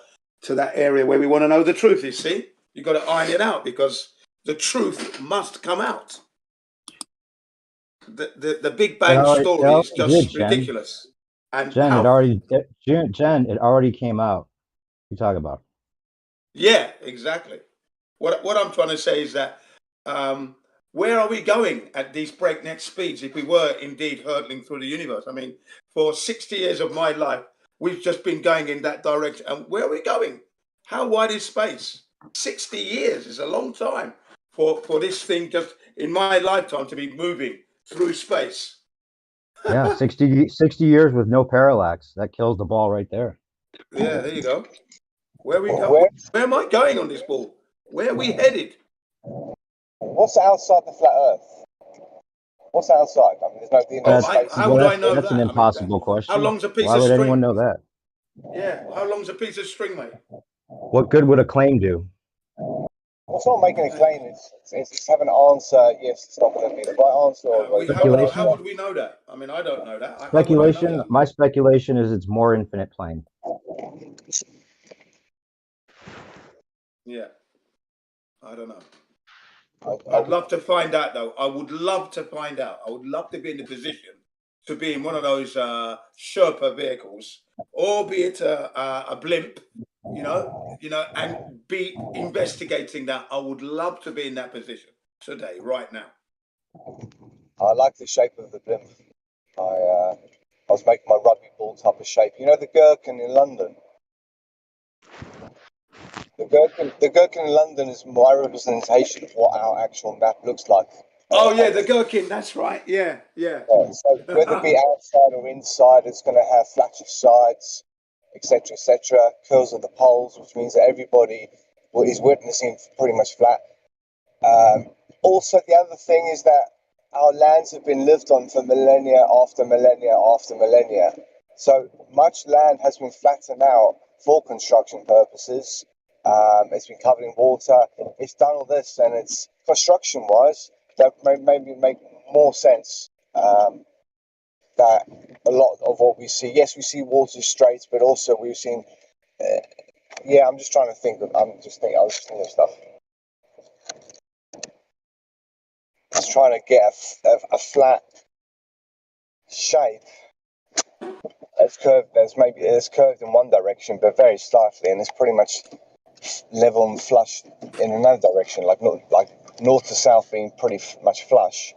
that area where we want to know the truth. You see, you got to iron it out because the truth must come out. The Big Bang story is just ridiculous. And Jen, it already came out. You talk about. Yeah, exactly. What I'm trying to say is that where are we going at these breakneck speeds if we were indeed hurtling through the universe? I mean, for 60 years of my life, we've just been going in that direction. And where are we going? How wide is space? 60 years is a long time for this thing just in my lifetime to be moving through space. Yeah, 60 years with no parallax. That kills the ball right there. Yeah, there you go. Where are we going? Where am I going on this ball? Where are we headed? What's outside the flat Earth? What's outside? I mean, there's no space. How would I know that's that? an impossible question. How long's a piece Why of would string? anyone know that? Yeah, how long's a piece of string, mate? What good would a claim do? It's not making a claim. It's having an answer. Yes, it's not going to be the right answer. Speculation. How would we know that? I mean, I don't know that. Speculation. My speculation is it's more infinite plane. Yeah, I don't know. I'd love to find out, though. I would love to find out. I would love to be in the position to be in one of those Sherpa vehicles, or be it a blimp, you know, and be investigating that. I would love to be in that position today, right now. I like the shape of the blimp. I was making my rugby ball type of shape. You know the gherkin in London? The gherkin in London is my representation of what our actual map looks like. Oh yeah, the gherkin. That's right. Yeah. So whether it be outside or inside, it's going to have flatter sides, etc., curls of the poles, which means that everybody is witnessing pretty much flat. Also, the other thing is that our lands have been lived on for millennia after millennia after millennia. So much land has been flattened out for construction purposes. It's been covered in water. It's done all this, and it's construction-wise that maybe make more sense. That a lot of what we see, yes, we see water straits, but also we've seen. I'm just trying to think. I was just thinking of stuff. Just trying to get a flat shape, it's curved. It's curved in one direction, but very slightly, and it's pretty much level and flush in another direction, like north to south being pretty much flush.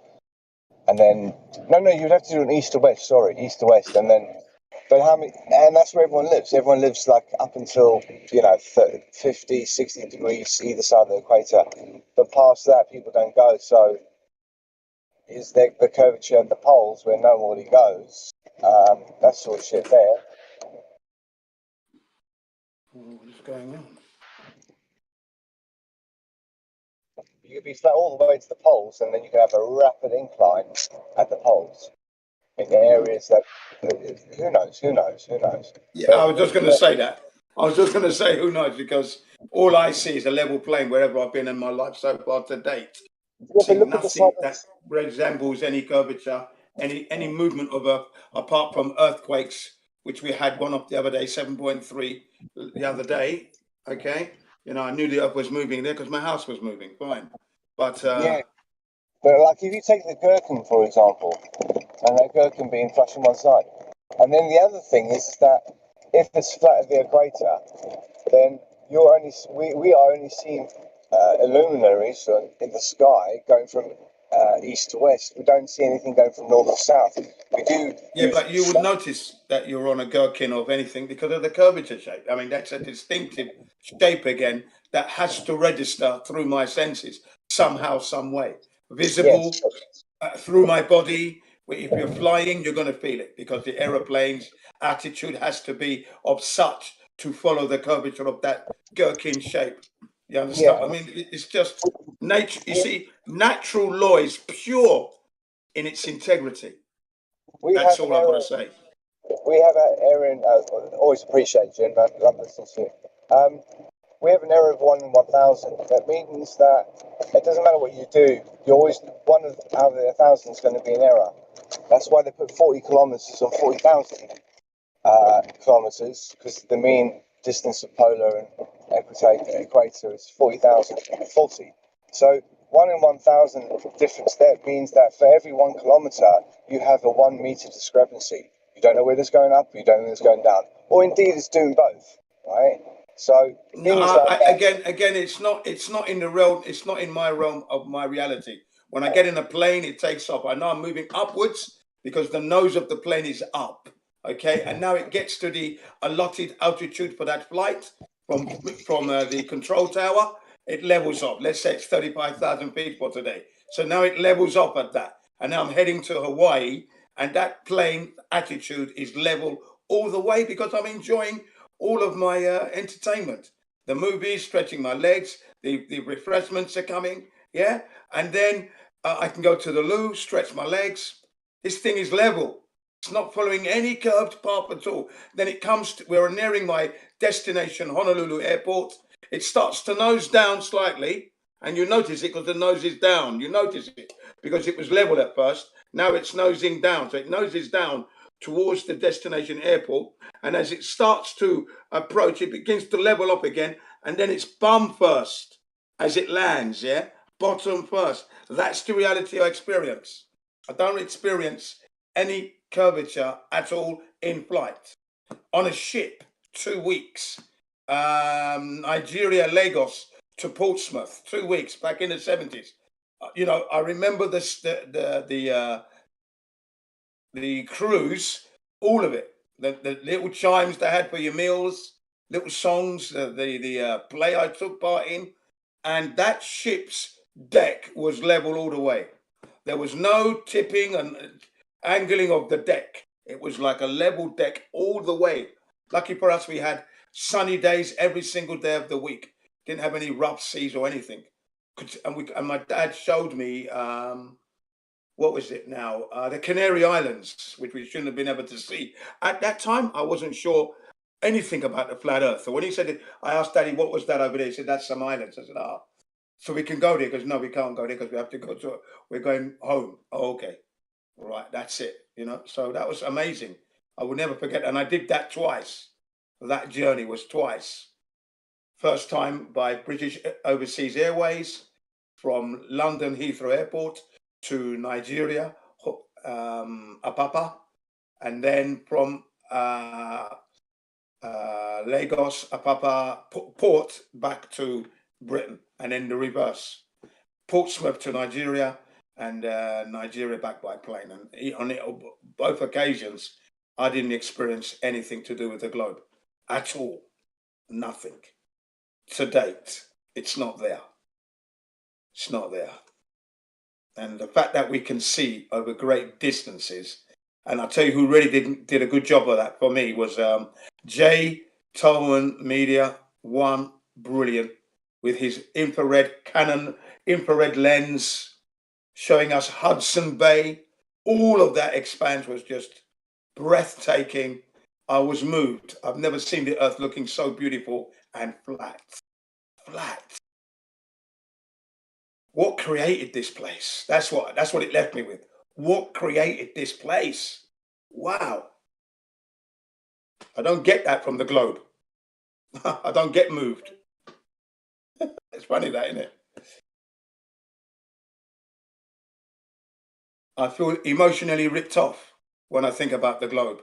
And then you'd have to do an east to west. Sorry, east to west, and then. But and that's where everyone lives. Everyone lives like up until 50, 60 degrees either side of the equator. But past that, people don't go. So is the curvature of the poles where nobody goes? That sort of shit there. What is going on? You could be flat all the way to the poles, and then you could have a rapid incline at the poles in areas that who knows. Yeah, I was just going to say that. I was just going to say who knows, because all I see is a level plane wherever I've been in my life so far to date. See nothing that resembles any curvature, any movement of Earth, apart from earthquakes, which we had one up the other day, 7.3 the other day. Okay, I knew the Earth was moving there because my house was moving. Fine, but yeah. But like if you take the gherkin, for example, and that gherkin being flush on one side, and then the other thing is that if it's flat at the equator, then we are only seeing luminaries in the sky going from east to west. We don't see anything going from north to south. We do. Yeah, but you would notice that you're on a gherkin of anything because of the curvature shape. I mean, that's a distinctive shape again that has to register through my senses somehow, some way. Visible through my body. If you're flying, you're going to feel it because the aeroplane's attitude has to be of such to follow the curvature of that gherkin shape. You understand? I mean, it's just nature. You see, natural law is pure in its integrity. That's all I've got to say. We have an error in, always appreciate you and I love listening to you. We have an error of 1 in 1,000. That means that it doesn't matter what you do, you're always out of 1,000 is going to be an error. That's why they put 40 kilometers on 40,000 kilometers, because the mean distance of polar and equator is 40,000. So 1 in 1,000 difference there means that for every 1 kilometer, you have a 1 meter discrepancy. You don't know whether it's going up, you don't know whether it's going down, or indeed it's doing both, right? So again, it's not in the realm. It's not in my realm of my reality. When I get in a plane, it takes off. I know I'm moving upwards because the nose of the plane is up. Okay, and now it gets to the allotted altitude for that flight from the control tower. It levels up. Let's say it's 35,000 feet for today. So now it levels up at that, and now I'm heading to Hawaii, and that plane attitude is level all the way because I'm enjoying all of my entertainment, the movies, stretching my legs, the refreshments are coming, yeah? And then I can go to the loo, stretch my legs. This thing is level. It's not following any curved path at all. Then it comes to, we're nearing my destination, Honolulu Airport. It starts to nose down slightly, and you notice it because the nose is down. You notice it because it was level at first. Now it's nosing down. So it noses down towards the destination airport, and as it starts to approach, it begins to level up again, and then it's bum first as it lands, yeah? Bottom first. That's the reality I experience. I don't experience any curvature at all in flight. On a ship, 2 weeks. Nigeria, Lagos to Portsmouth, 2 weeks back in the 70s. I remember the cruise, all of it. The little chimes they had for your meals, little songs, the play I took part in, and that ship's deck was level all the way. There was no tipping and angling of the deck. It was like a level deck all the way. Lucky for us, we had sunny days every single day of the week. Didn't have any rough seas or anything. And my dad showed me, what was it now? The Canary Islands, which we shouldn't have been able to see. At that time, I wasn't sure anything about the flat earth. So when he said it, I asked Daddy, what was that over there? He said, that's some islands. I said, so we can go there? Because no, we can't go there because we have to go to, we're going home. Oh, okay. Right, that's it. So that was amazing. I will never forget. And I did that twice. That journey was twice. First time by British Overseas Airways from London Heathrow Airport to Nigeria, Apapa, and then from Lagos, Apapa, Port back to Britain, and then the reverse. Portsmouth to Nigeria, and Nigeria back by plane. And on both occasions, I didn't experience anything to do with the globe at all. Nothing. To date, it's not there. It's not there. And the fact that we can see over great distances, and I'll tell you who really did a good job of that for me was Jay Tolman Media, one brilliant, with his Canon infrared lens, showing us Hudson Bay. All of that expanse was just breathtaking. I was moved. I've never seen the Earth looking so beautiful and flat. Flat. What created this place? That's what it left me with. What created this place? Wow. I don't get that from the globe. I don't get moved. It's funny that, isn't it? I feel emotionally ripped off when I think about the globe,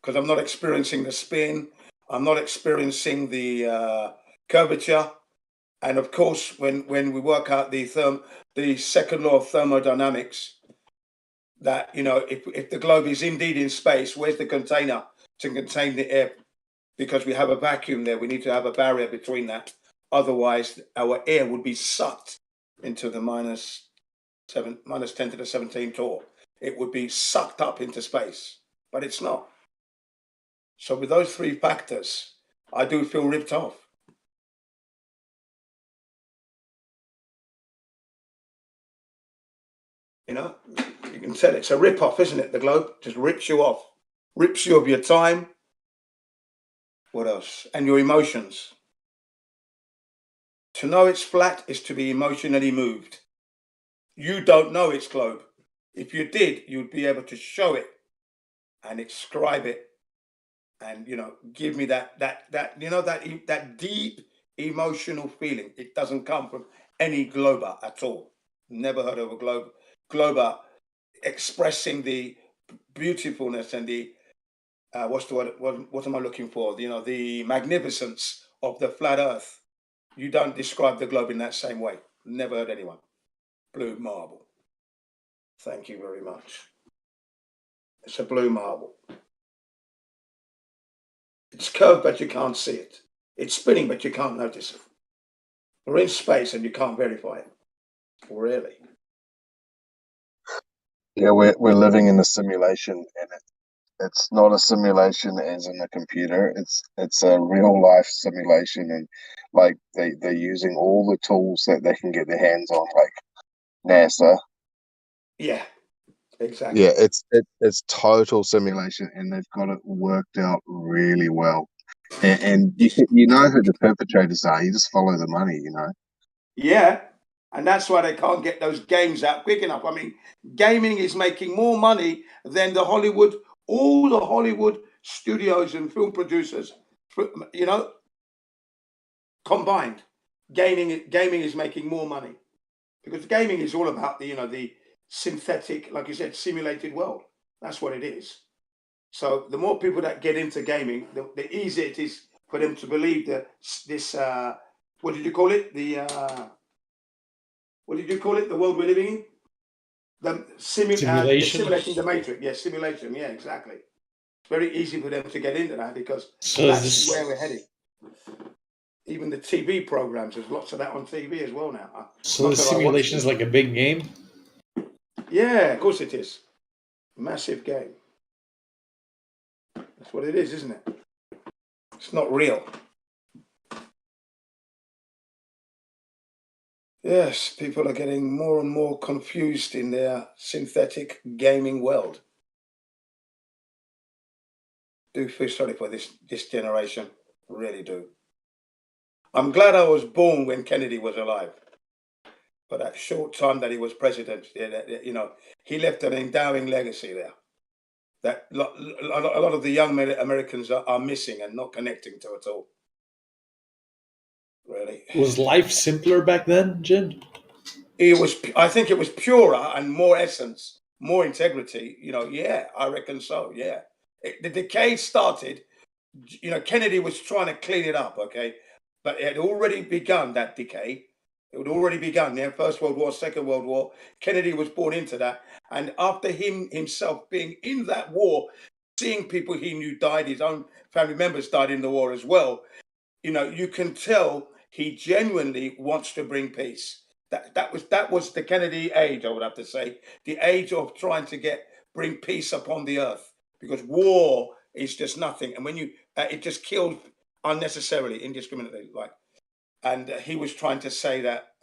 because I'm not experiencing the spin. I'm not experiencing the curvature. And of course, when we work out the second law of thermodynamics, that, you know, if the globe is indeed in space, where's the container to contain the air? Because we have a vacuum there, we need to have a barrier between that. Otherwise, our air would be sucked into the minus 10 to the 17 torr. It would be sucked up into space, but it's not. So with those three factors, I do feel ripped off. You know, you can tell it's a rip-off, isn't it? The globe just rips you off. Rips you of your time. What else? And your emotions. To know it's flat is to be emotionally moved. You don't know it's globe. If you did, you'd be able to show it and describe it and, you know, give me that deep emotional feeling. It doesn't come from any glober at all. Never heard of a glober expressing the beautifulness and the what am I looking for? You know, the magnificence of the flat Earth. You don't describe the globe in that same way. Never heard anyone. Blue marble. Thank you very much. It's a blue marble. It's curved, but you can't see it. It's spinning, but you can't notice it. We're in space and you can't verify it. Really? Yeah, we're living in a simulation, and it's not a simulation as in a computer. It's a real life simulation, and like they're using all the tools that they can get their hands on, like NASA. Yeah, exactly. Yeah, it's total simulation, and they've got it worked out really well. And you know who the perpetrators are. You just follow the money, you know. Yeah, and that's why they can't get those games out quick enough. I mean, gaming is making more money than all the Hollywood studios and film producers, you know, combined. Gaming is making more money because gaming is all about the synthetic, like you said, simulated world. That's what it is. So the more people that get into gaming, the easier it is for them to believe that this what did you call it? What did you call it? The world we're living in? Simulation. Simulating the matrix. Yeah, simulation. Yeah, exactly. It's very easy for them to get into that because So that's where we're heading. Even the TV programs, there's lots of that on TV as well now. So the simulation is like a big game? Yeah, of course it is. Massive game. That's what it is, isn't it? It's not real. Yes, people are getting more and more confused in their synthetic gaming world. Do feel sorry for this generation. Really do. I'm glad I was born when Kennedy was alive. For that short time that he was president, you know, he left an enduring legacy there. That a lot of the young Americans are missing and not connecting to at all. Really. Was life simpler back then, Jim? I think it was purer and more essence more integrity, yeah, I reckon so. Yeah, the decay started. Kennedy was trying to clean it up, okay, but it had already begun, that decay. It had already begun. Yeah, First World War, Second World War. Kennedy was born into that, and after himself being in that war, seeing people he knew died, his own family members died in the war as well. You can tell he genuinely wants to bring peace. That was the Kennedy age, I would have to say, the age of trying to bring peace upon the earth, because war is just nothing, and when it just killed unnecessarily, indiscriminately, and he was trying to say that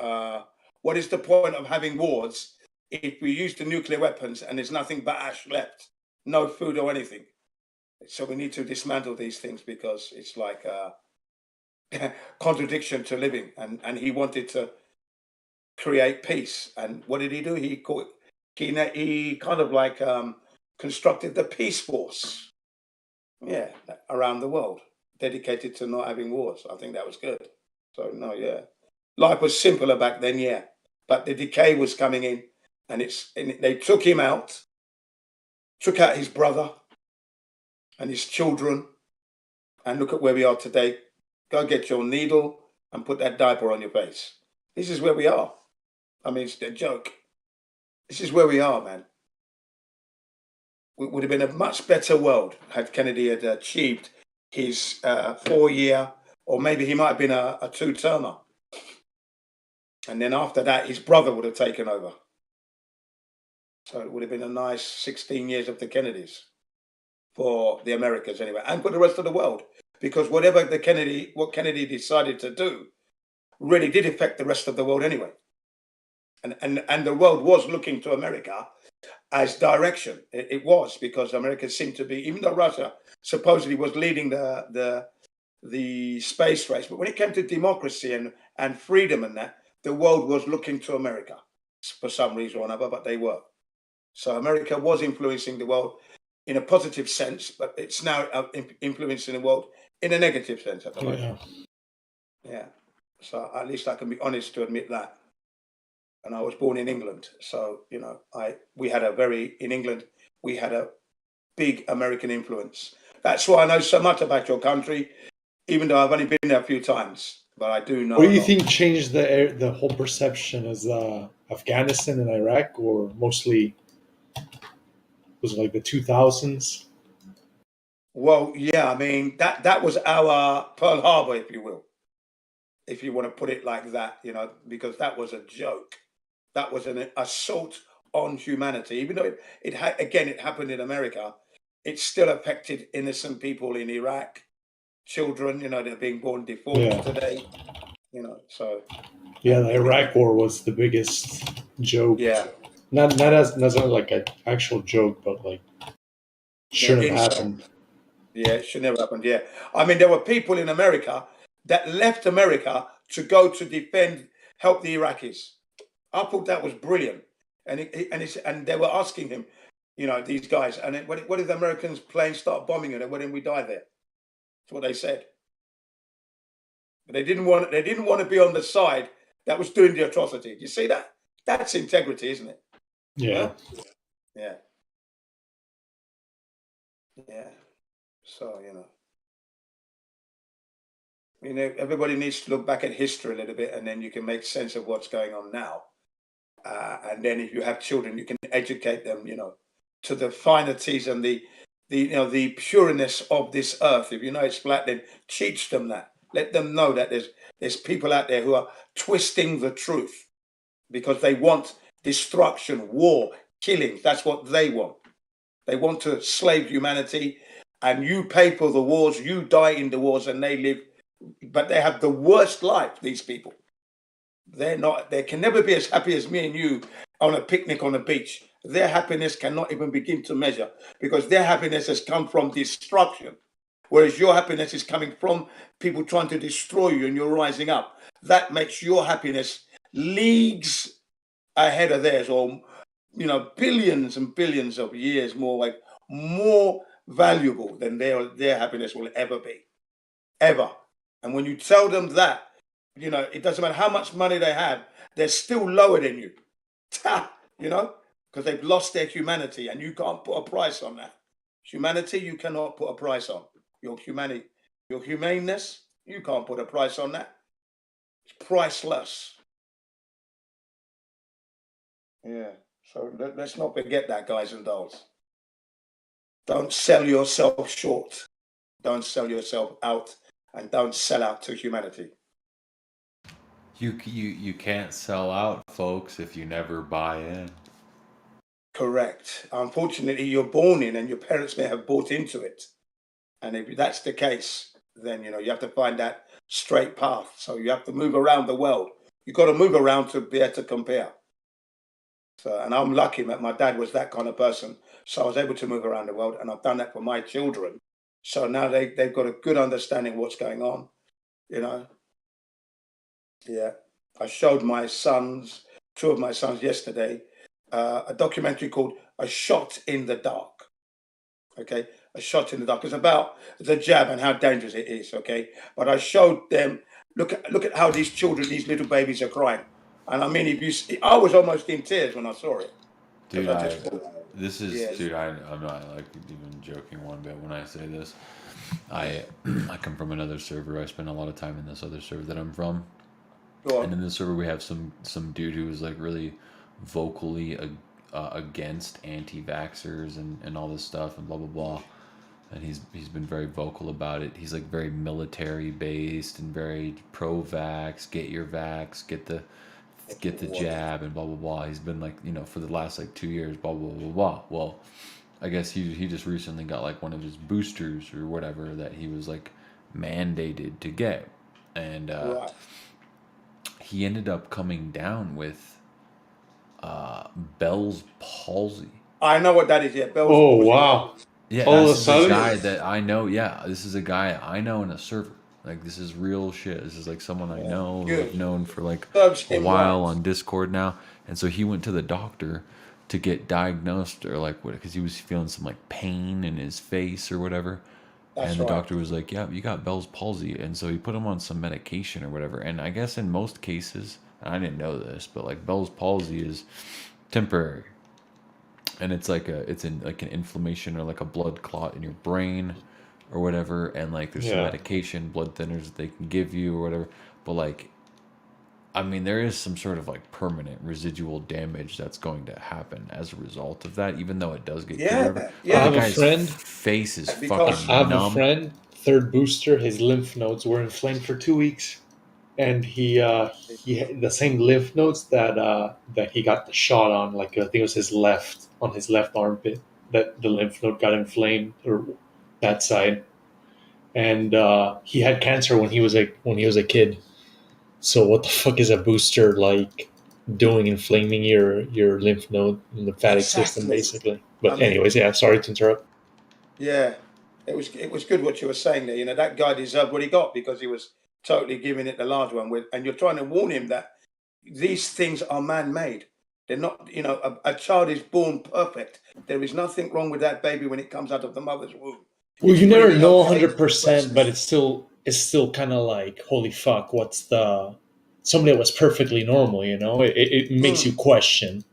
what is the point of having wars if we use the nuclear weapons and there's nothing but ash left, no food or anything? So we need to dismantle these things because it's like contradiction to living, and he wanted to create peace. And what did he do? He kind of like constructed the peace force, yeah, around the world, dedicated to not having wars. I think that was good. So no, yeah, life was simpler back then, yeah, but the decay was coming in, and they took him out, took out his brother and his children, and look at where we are today. Go get your needle and put that diaper on your face. This is where we are. I mean, it's a joke. This is where we are, man. It would have been a much better world had Kennedy had achieved his 4-year, or maybe he might have been a 2-termer. And then after that, his brother would have taken over. So it would have been a nice 16 years of the Kennedys for the Americans anyway, and for the rest of the world. Because what Kennedy decided to do really did affect the rest of the world anyway. And the world was looking to America as direction. It was, because America seemed to be, even though Russia supposedly was leading the space race, but when it came to democracy and freedom and that, the world was looking to America for some reason or another, but they were. So America was influencing the world in a positive sense, but it's now influencing the world in a negative sense at the moment. Yeah. So at least I can be honest to admit that. And I was born in England, so in England we had a big American influence. That's why I know so much about your country, even though I've only been there a few times. But I do know. What do you think changed the whole perception? As Afghanistan and Iraq, or mostly was it like the 2000s? Well, yeah, I mean that was our Pearl Harbor, if you will, if you want to put it like that, because that was a joke. That was an assault on humanity. Even though it happened in America, it still affected innocent people in Iraq, children, they're being born deformed today, so. Yeah, the Iraq War was the biggest joke. Yeah. Not like an actual joke, but like shouldn't have happened. Yeah, it should never happen. Yeah, I mean, there were people in America that left America to go to help the Iraqis. I thought that was brilliant, and they were asking him, these guys, and what if the Americans' planes start bombing it, and when we die there? That's what they said. But they didn't want to be on the side that was doing the atrocity. Do you see that? That's integrity, isn't it? Yeah. Yeah. Yeah. So, everybody needs to look back at history a little bit, and then you can make sense of what's going on now. And then if you have children, you can educate them, to the finities and the pureness of this earth. If you know it's flat, then teach them that. Let them know that there's people out there who are twisting the truth because they want destruction, war, killings. That's what they want. They want to slave humanity, and you pay for the wars, you die in the wars, and they live, but they have the worst life, these people. They can never be as happy as me and you on a picnic on the beach. Their happiness cannot even begin to measure, because their happiness has come from destruction, whereas your happiness is coming from people trying to destroy you, and you're rising up. That makes your happiness leagues ahead of theirs, or billions and billions of years more valuable than their happiness will ever be, ever. And when you tell them that, it doesn't matter how much money they have, they're still lower than you. because they've lost their humanity, and you can't put a price on that. Humanity, you cannot put a price on. Your humanity, your humaneness, you can't put a price on that. It's priceless. Yeah. So let's not forget that, guys and dolls. Don't sell yourself short. Don't sell yourself out, and don't sell out to humanity. You can't sell out, folks, if you never buy in. Correct. Unfortunately, you're born in, and your parents may have bought into it. And if that's the case, then you have to find that straight path. So you have to move around the world. You've got to move around to be able to compare. So, and I'm lucky that my dad was that kind of person. So I was able to move around the world, and I've done that for my children. So now they've got a good understanding of what's going on. Yeah. I showed my sons, two of my sons yesterday, a documentary called A Shot in the Dark. Okay, A Shot in the Dark. It's about the jab and how dangerous it is. Okay, but I showed them, look at how these children, these little babies are crying. And I mean, I was almost in tears when I saw it. Dude, Yes. I'm not like even joking one bit when I say this. I come from another server. I spend a lot of time in this other server that I'm from. And in this server we have some dude who is like really vocally against anti-vaxxers and all this stuff and blah blah blah. And he's been very vocal about it. He's like very military based and very pro-vax, get your vax, get the jab and blah blah blah. He's been like, for the last like 2 years, blah blah blah blah. Well, I guess he just recently got like one of his boosters or whatever that he was like mandated to get. And he ended up coming down with Bell's palsy. I know what that is. Yeah, Bell's palsy. Wow. Yeah, All of a this is a sudden? guy that I know. Yeah, this is a guy I know in a server. Like, this is real shit. This is like someone I know, who I've known for like a while on Discord now. And so he went to the doctor to get diagnosed, or like what, because he was feeling some like pain in his face or whatever. And the doctor was like, yeah, you got Bell's palsy. And so he put him on some medication or whatever. And I guess in most cases, and I didn't know this, but like Bell's palsy is temporary. And it's like an inflammation or like a blood clot in your brain or whatever. And like there's some medication, blood thinners that they can give you or whatever. But like, I mean, there is some sort of like permanent residual damage that's going to happen as a result of that, even though it does get cured. I have a friend. Face is fucking I have numb. a friend. Third booster, his lymph nodes were inflamed for 2 weeks, and he had the same lymph nodes that he got the shot on. Like I think it was his left armpit that the lymph node got inflamed, or that side, and he had cancer when he was a kid. So what the fuck is a booster like doing, inflaming your lymph node and lymphatic system basically? But anyways, yeah, sorry to interrupt. Yeah, it was good what you were saying there. That guy deserved what he got because he was totally giving it the large one with, and you're trying to warn him that these things are man-made. They're not, a child is born perfect. There is nothing wrong with that baby when it comes out of the mother's womb. Well, you never know 100%, but it's still kind of like, holy fuck, somebody that was perfectly normal, it makes you question.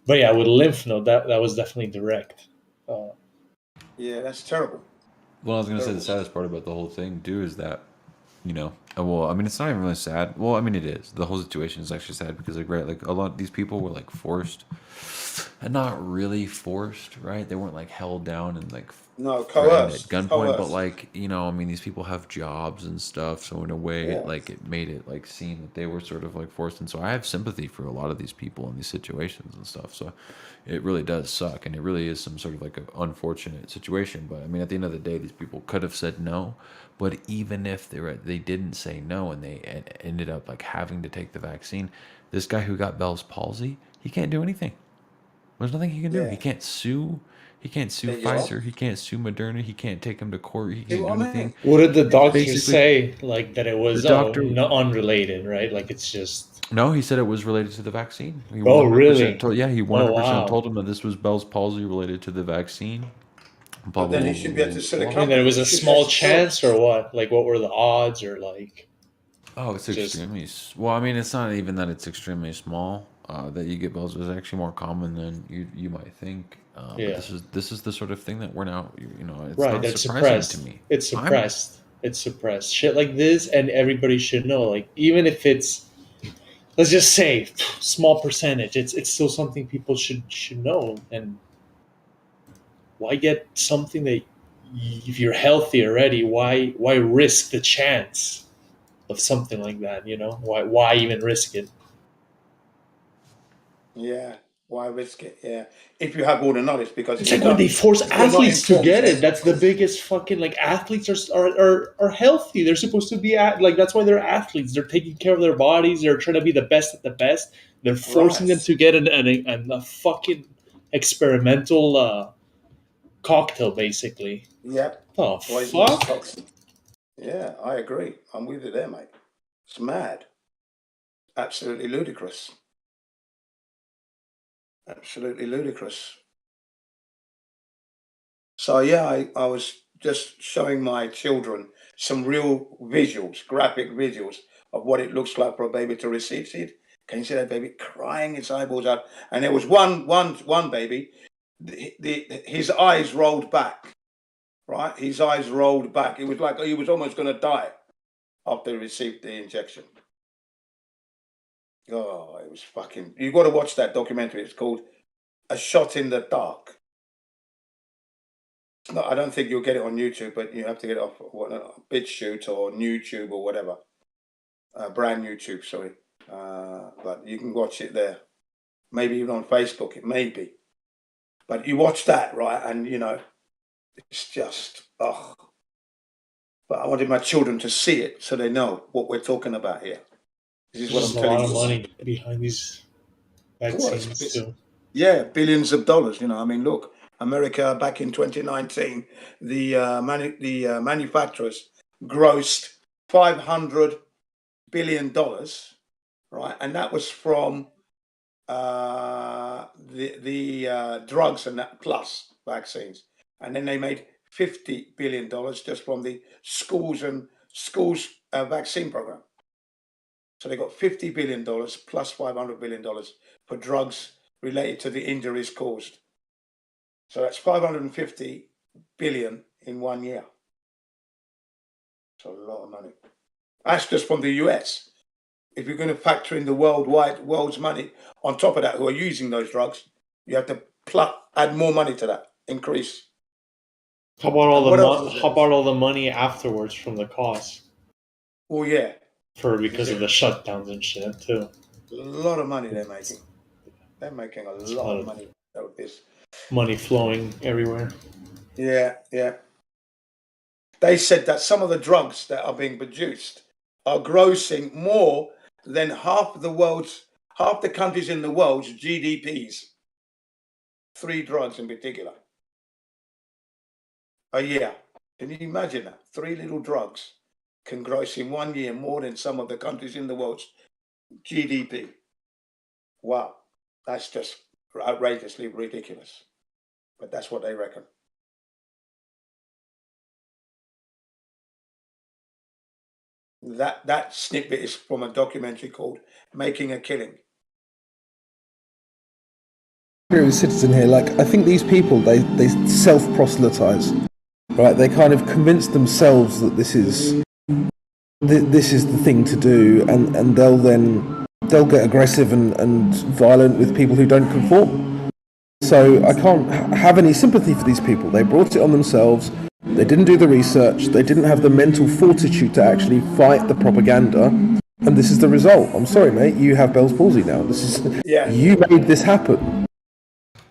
But yeah, with lymph node, that was definitely direct. Yeah, that's terrible. Well, I was going to say the saddest part about the whole thing, too, is that, well, I mean, it's not even really sad. Well, I mean, it is. The whole situation is actually sad because, like, right, like, a lot of these people were, like, forced, and not really forced, right? They weren't, like, held down and, like, coerced. At gunpoint, Coerced. but, like, I mean, these people have jobs and stuff, so in a way, it made it, like, seem that they were sort of, like, forced, and so I have sympathy for a lot of these people in these situations and stuff, so it really does suck, and it really is some sort of, like, an unfortunate situation, but, I mean, at the end of the day, these people could have said no, but even if they didn't say no and they ended up, like, having to take the vaccine, this guy who got Bell's palsy, he can't do anything. There's nothing he can do. He can't sue. He can't sue Pfizer. He can't sue Moderna. He can't take him to court. He can't do anything. What did the doctor say? Like that it was unrelated, right? Like it's just. No, he said it was related to the vaccine. He really? He 100% told him that this was Bell's palsy related to the vaccine. But then he should be able to sue the company. And there was a small chance, or what? Like, what were the odds, or like? Oh, it's extremely. Well, I mean, it's not even that it's extremely small. that you get bells is actually more common than you might think. Yeah. But this is the sort of thing that we're now, it's Right, not that's surprising suppressed. to me. It's suppressed. It's suppressed. Shit like this, and everybody should know. Like, even if it's, let's just say, small percentage, it's still something people should know. And why get something that, if you're healthy already, why risk the chance of something like that? You know, why even risk it? Yeah. Why risk it? Yeah. If you have all the knowledge, because It's if you like when don't, they force if you're not athletes to informed, get it. then That's the biggest fucking, like, athletes are healthy. They're supposed to be like, that's why they're athletes. They're taking care of their bodies. They're trying to be the best at the best. They're forcing them right. to get a fucking experimental cocktail, basically. Yeah. The Poisonous fuck? toxin. Yeah, I agree. I'm with you there, mate. It's mad. Absolutely ludicrous. Absolutely ludicrous. So yeah, I was just showing my children some real visuals, graphic visuals of what it looks like for a baby to receive seed. Can you see that baby crying its eyeballs out? And there was one baby, his eyes rolled back, right? His eyes rolled back. It was like he was almost going to die after he received the injection. Oh, it was fucking. You got to watch that documentary. It's called A Shot in the Dark. No, I don't think you'll get it on YouTube, but you have to get it off BitChute or YouTube or whatever. Brand YouTube, sorry. But you can watch it there. Maybe even on Facebook, it may be. But you watch that, right? And, it's just, oh. But I wanted my children to see it so they know what we're talking about here. This is what I'm There's a telling lot you. of money behind these vaccines, too. Yeah, billions of dollars. I mean, look, America back in 2019, the manufacturers grossed $500 billion, right? And that was from the drugs and that plus vaccines. And then they made $50 billion just from the schools vaccine program. So they got $50 billion plus $500 billion for drugs related to the injuries caused. So that's 550 billion in 1 year. It's a lot of money. That's just from the US. If you're going to factor in the world's money on top of that, who are using those drugs, you have to add more money to that, increase. How about And what else was how there? about all the money afterwards from the costs? Oh yeah, because of the shutdowns and shit too. a lot of money they're making. They're making a It's lot of money out of this. Money flowing everywhere. Yeah, yeah. They said that some of the drugs that are being produced are grossing more than half the countries in the world's GDPs. 3 drugs in particular. A year. Can you imagine that? 3 little drugs can gross in 1 year more than some of the countries in the world's GDP. Wow. That's just outrageously ridiculous. But that's what they reckon. That snippet is from a documentary called Making a Killing. agree with Citizen here. Like, I think these people, they self-proselytize, right? They kind of convince themselves that this is the thing to do, and they'll get aggressive and violent with people who don't conform. So I can't have any sympathy for these people. They brought it on themselves. They didn't do the research. They didn't have the mental fortitude to actually fight the propaganda. And this is the result. I'm sorry, mate. You have Bell's palsy now. You made this happen.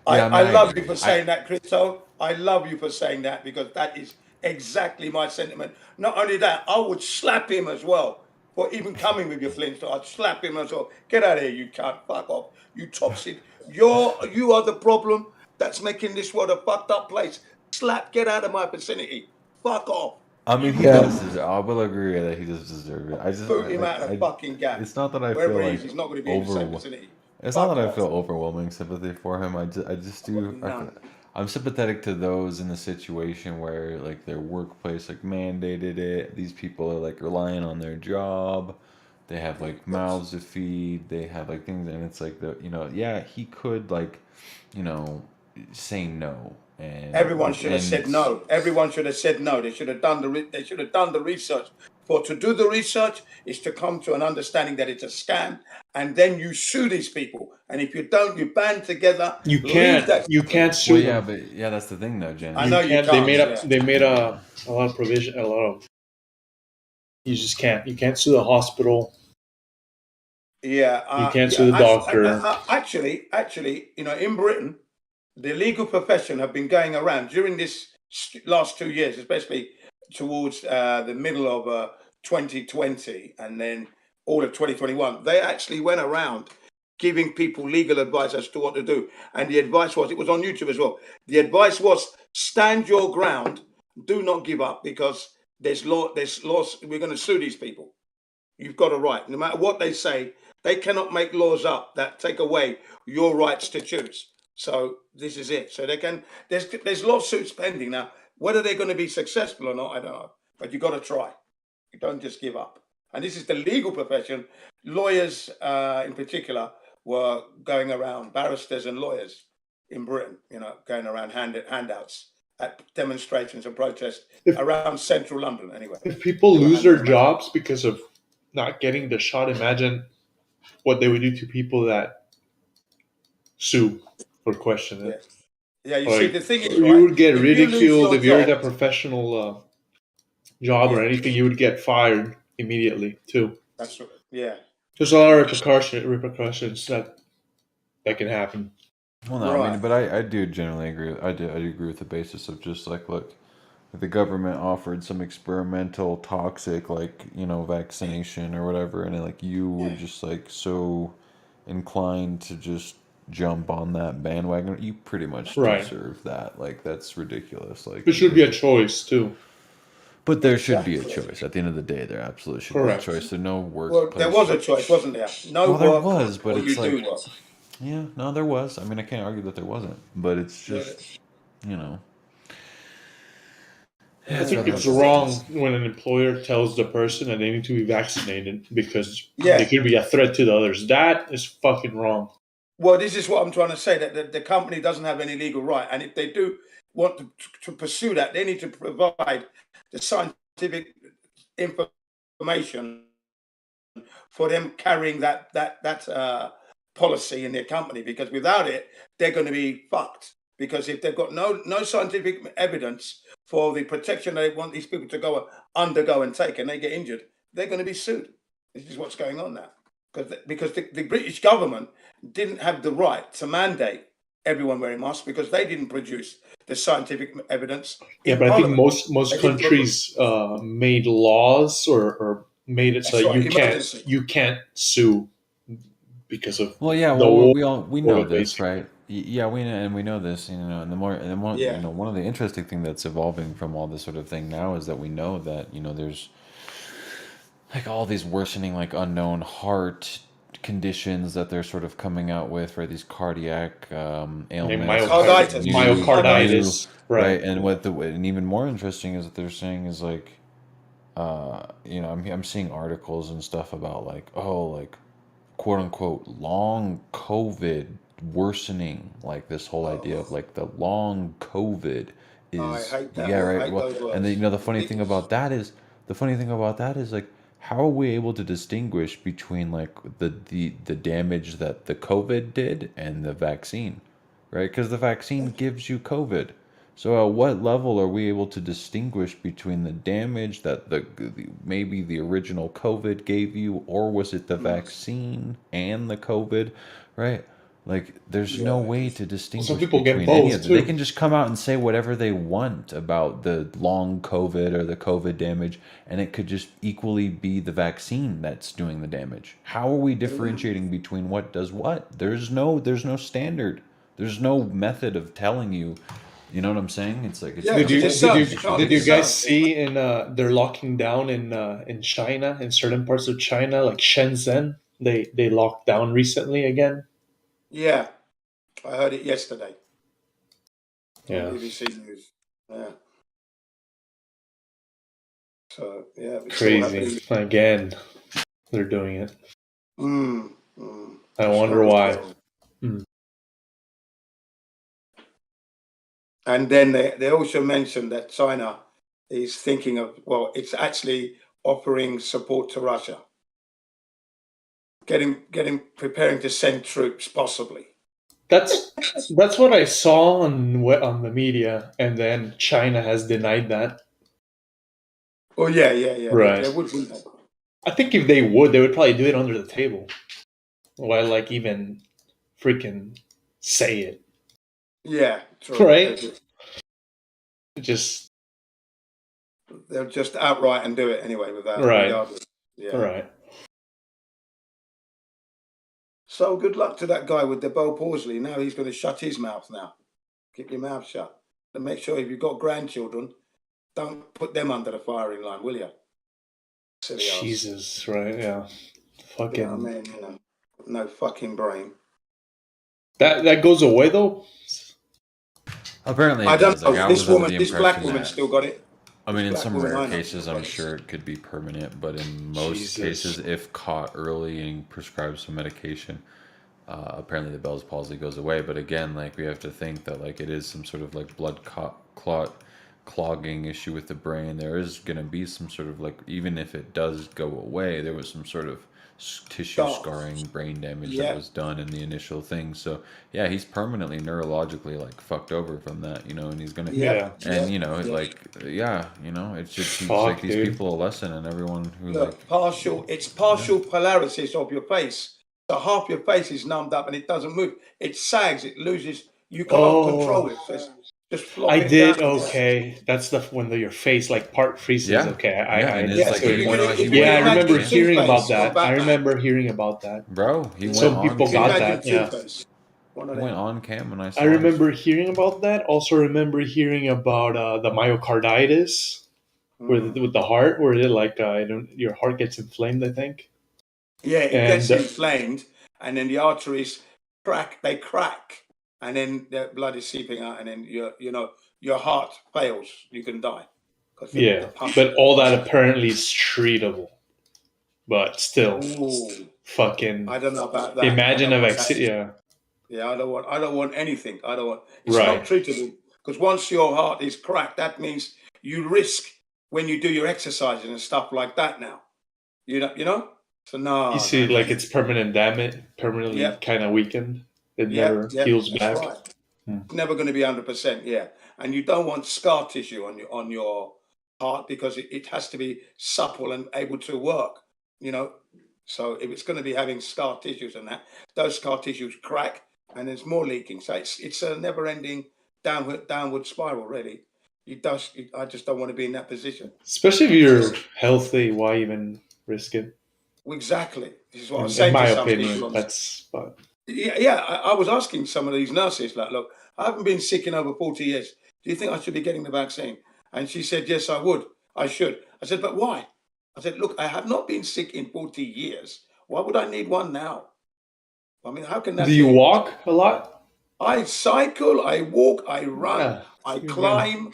I love you for saying that, Christo. I love you for saying that, because that is exactly my sentiment. Not only that, I would slap him as well for even coming with your Flintstone. I'd slap him as well. Get out of here, you cunt. Fuck off. You toxic. You are the problem that's making this world a fucked up place. Slap, get out of my vicinity. Fuck off. I mean, he does deserve. I will agree that he does deserve it. I just Boot him out of the fucking gap. It's not that I Wherever feel he like is, he's not going to be in the same vicinity. It's not that I feel overwhelming sympathy for him. I just do. None. I'm sympathetic to those in the situation where like their workplace like mandated it. These people are like relying on their job. they have like mouths to feed, they have like things, and it's like yeah, he could like, say no, Everyone should have said no. Everyone should have said no. They should have done the research. For to do the research is to come to an understanding that it's a scam, and then you sue these people. And if you don't, you band together. You can't sue Well, them. but that's the thing though, Jen. I know you can't. They made a lot of provision. You just can't. You can't sue the hospital. Yeah, you can't sue the doctor. Actually, in Britain, the legal profession have been going around during this last 2 years, especially towards the middle of 2020 and then all of 2021. They actually went around giving people legal advice as to what to do. And the advice was, it was on YouTube as well. The advice was, stand your ground, do not give up, because there's laws. We're going to sue these people. You've got a right. No matter what they say, they cannot make laws up that take away your rights to choose. So this is it. So there's lawsuits pending now. Whether they're going to be successful or not, I don't know. But you got to try. You don't just give up. And this is the legal profession. Lawyers, in particular, were going around, barristers and lawyers in Britain, going around handouts at demonstrations and protests around central London. Anyway, if people lose their jobs because of not getting the shot, imagine what they would do to people that sue for questioning it. Yeah, you see, the thing is, you would get ridiculed if you're in a professional job or anything. You would get fired immediately too. That's right. Yeah. There's a lot of repercussions that can happen. Well, no, I mean, but I do generally agree. I do agree with the basis of just like, look, if the government offered some experimental toxic, vaccination or whatever, and like you were just like so inclined to just jump on that bandwagon, you pretty much deserve that. Like, that's ridiculous. Like, there should be a choice too. But there should be a choice. At the end of the day, there absolutely should be a choice. There's no workplace. Well, there was a choice, wasn't there? No there work, was, but or it's you like, do work. yeah, no, there was. I mean, I can't argue that there wasn't, but it's just, I think it's wrong when an employer tells the person that they need to be vaccinated because they could be a threat to the others. That is fucking wrong. Well, this is what I'm trying to say, that the company doesn't have any legal right. And if they do want to pursue that, they need to provide the scientific information for them carrying that policy in their company, because without it, they're going to be fucked. Because if they've got no scientific evidence for the protection they want these people to undergo and take, and they get injured, they're going to be sued. This is what's going on now. Because the British government didn't have the right to mandate everyone wearing masks because they didn't produce the scientific evidence. Yeah, but I think most countries made laws or made it so you can't sue because of we know this, right? Yeah, we know this, and one of the interesting thing that's evolving from all this sort of thing now is that we know that there's like all these worsening unknown heart conditions that they're sort of coming out with, right? These cardiac ailments, myocarditis, right? And and even more interesting is that they're saying is like, I'm seeing articles and stuff about quote unquote long COVID worsening, this whole idea of the long COVID is I hate that. right. Well, and then the funny thing about that is how are we able to distinguish between the damage that the COVID did and the vaccine, right? Because the vaccine gives you COVID. So at what level are we able to distinguish between the damage that maybe the original COVID gave you, or was it the vaccine and the COVID, right? There's no way to distinguish Some people between get any both of them. too. They can just come out and say whatever they want about the long COVID or the COVID damage, and it could just equally be the vaccine that's doing the damage. How are we differentiating between what does what? There's no standard. There's no method of telling you. You know what I'm saying? It's like did you guys see they're locking down in China, in certain parts of China, like Shenzhen? They locked down recently again. Yeah, I heard it yesterday. Yeah. On BBC News. Yeah. So yeah, Crazy again. they're doing it. I It's wonder not why. good. And then they also mentioned that China is thinking of, well, it's actually offering support to Russia, preparing to send troops, possibly. That's what I saw on the media, and then China has denied that. Oh yeah. Right. They would, wouldn't they? I think if they would probably do it under the table. Why, like, even freaking say it? Yeah, true. Right? Just They'll just outright and do it anyway without regardless. Yeah. Right. So good luck to that guy with the Bo Pawsley. Now he's going to shut his mouth now. Keep your mouth shut. And make sure if you've got grandchildren, don't put them under the firing line, will you? Silly ass. Jesus, right? Yeah. Fucking. You know what I mean? You know, no fucking brain. That goes away though. Apparently, I don't does. know. Like, This woman, this black impression woman, that- still got it. I mean, in Black some woman, rare I know. cases, I'm sure it could be permanent, but in most cases, if caught early and prescribed some medication, apparently the Bell's palsy goes away. But again, like, we have to think that, like, it is some sort of like blood clot clogging issue with the brain. There is going to be some sort of, like, even if it does go away, there was some sort of tissue scarring, brain damage that was done in the initial thing. So yeah, he's permanently neurologically, like, fucked over from that, you know, and he's gonna you know, like, you know, it should teach like these people a lesson, and everyone who Look, it's partial paralysis of your face. So half your face is numbed up and it doesn't move. It sags, it loses, you can't control it. So it's just flopping I did down. okay. That's the when your face like part freezes. Yeah. Okay, and it's like I remember hearing about that. I remember hearing about that, bro. He Some went people on got cam. that. Yeah, He went on cam, and I saw. I remember hearing about that. Also, remember hearing about the myocarditis with the heart, where it like your heart gets inflamed. I think. Yeah, it gets inflamed, and then the arteries crack. They crack, and then the blood is seeping out, and then your heart fails. You can die. But all that apparently is treatable. But still, fucking. I don't know about that. Imagine a vaccine. vaccine. Yeah, I don't want anything. I don't want. It's not treatable because once your heart is cracked, that means you risk when you do your exercises and stuff like that. Now, you know. So no. You see, like, it's permanent damage, permanently kind of weakened. It never heals back. Right. It's never going to be 100%. Yeah, and you don't want scar tissue on your heart because it has to be supple and able to work. You know, so if it's going to be having scar tissues and that, those scar tissues crack and there's more leaking. So it's a never-ending downward spiral. Really, I just don't want to be in that position. Especially if you're healthy, why even risk it? Exactly. This is what I was saying. In my to some opinion, people. that's. I was asking some of these nurses, like, look, I haven't been sick in over 40 years. Do you think I should be getting the vaccine? And she said, yes, I would. I should. I said, but why? I said, look, I have not been sick in 40 years. Why would I need one now? I mean, how can that Do you walk a lot? I cycle, I walk, I run, I climb.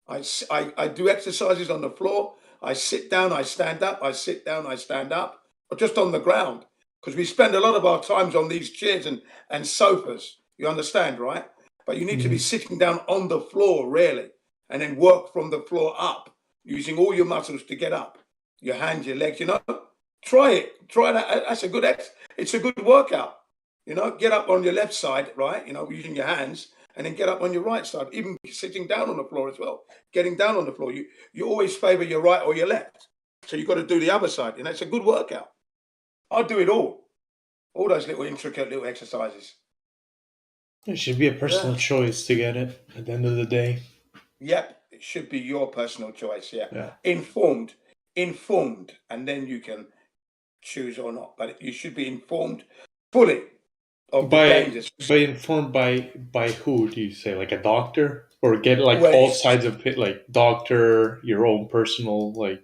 I do exercises on the floor. I sit down, I stand up, I sit down, I stand up, or just on the ground. Because we spend a lot of our times on these chairs and sofas. You understand, right? But you need to be sitting down on the floor, really, and then work from the floor up, using all your muscles to get up. Your hands, your legs, you know. Try it. Try that. That's a good it's a good workout. You know, get up on your left side, right? You know, using your hands, and then get up on your right side. Even sitting down on the floor as well. Getting down on the floor. You always favor your right or your left. So you've got to do the other side. You know, it's a good workout. I'll do it all. All those little intricate little exercises. It should be a personal choice to get it at the end of the day. Yep, it should be your personal choice. Yeah. Informed, and then you can choose or not. But you should be informed fully of the dangers. Informed by who do you say? Like a doctor, or get like all sides of it, like doctor, your own personal like.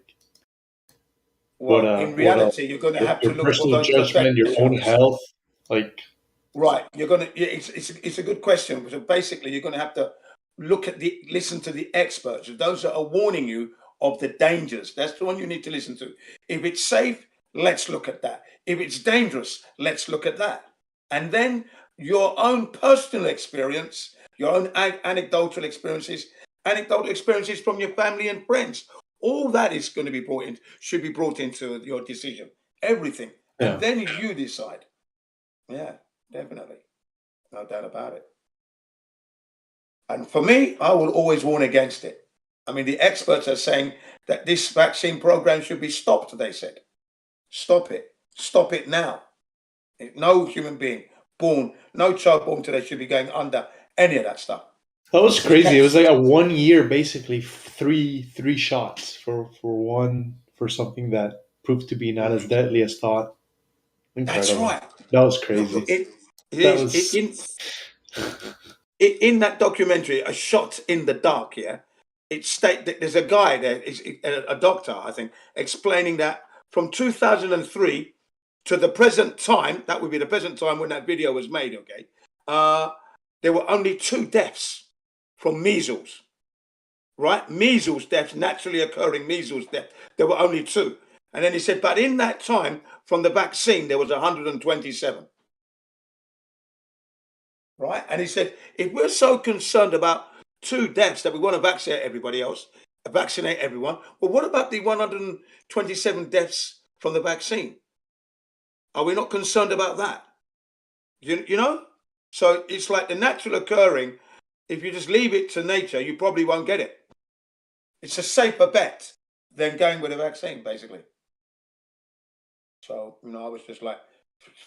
Well, in reality, you're going to have to look for personal those judgment, your own health, like. Right, you're going to. It's a good question. So basically, you're going to have to listen to the experts, those that are warning you of the dangers. That's the one you need to listen to. If it's safe, let's look at that. If it's dangerous, let's look at that. And then your own personal experience, your own anecdotal experiences from your family and friends, all that is going to be brought in, should be brought into your decision. Everything. Yeah. And then you decide. Yeah, definitely. No doubt about it. And for me, I will always warn against it. I mean, the experts are saying that this vaccine program should be stopped, they said. Stop it. Stop it now. No human being born, no child born today should be going under any of that stuff. That was crazy. It was like a 1 year, basically three shots for something that proved to be not as deadly as thought. Incredible. That's right. That was crazy. In that documentary, A Shot in the Dark, yeah, it states that there's a guy there, a doctor, I think, explaining that from 2003 to the present time, that would be the present time when that video was made, okay, there were only 2 deaths from measles, right? Measles deaths, naturally occurring measles deaths, there were only 2. And then he said, but in that time, from the vaccine, there was 127. Right? And he said, if we're so concerned about 2 deaths that we want to vaccinate everyone, well, what about the 127 deaths from the vaccine? Are we not concerned about that? You know? So it's like the natural occurring. If you just leave it to nature, you probably won't get it. It's a safer bet than going with a vaccine, basically. So, you know, I was just like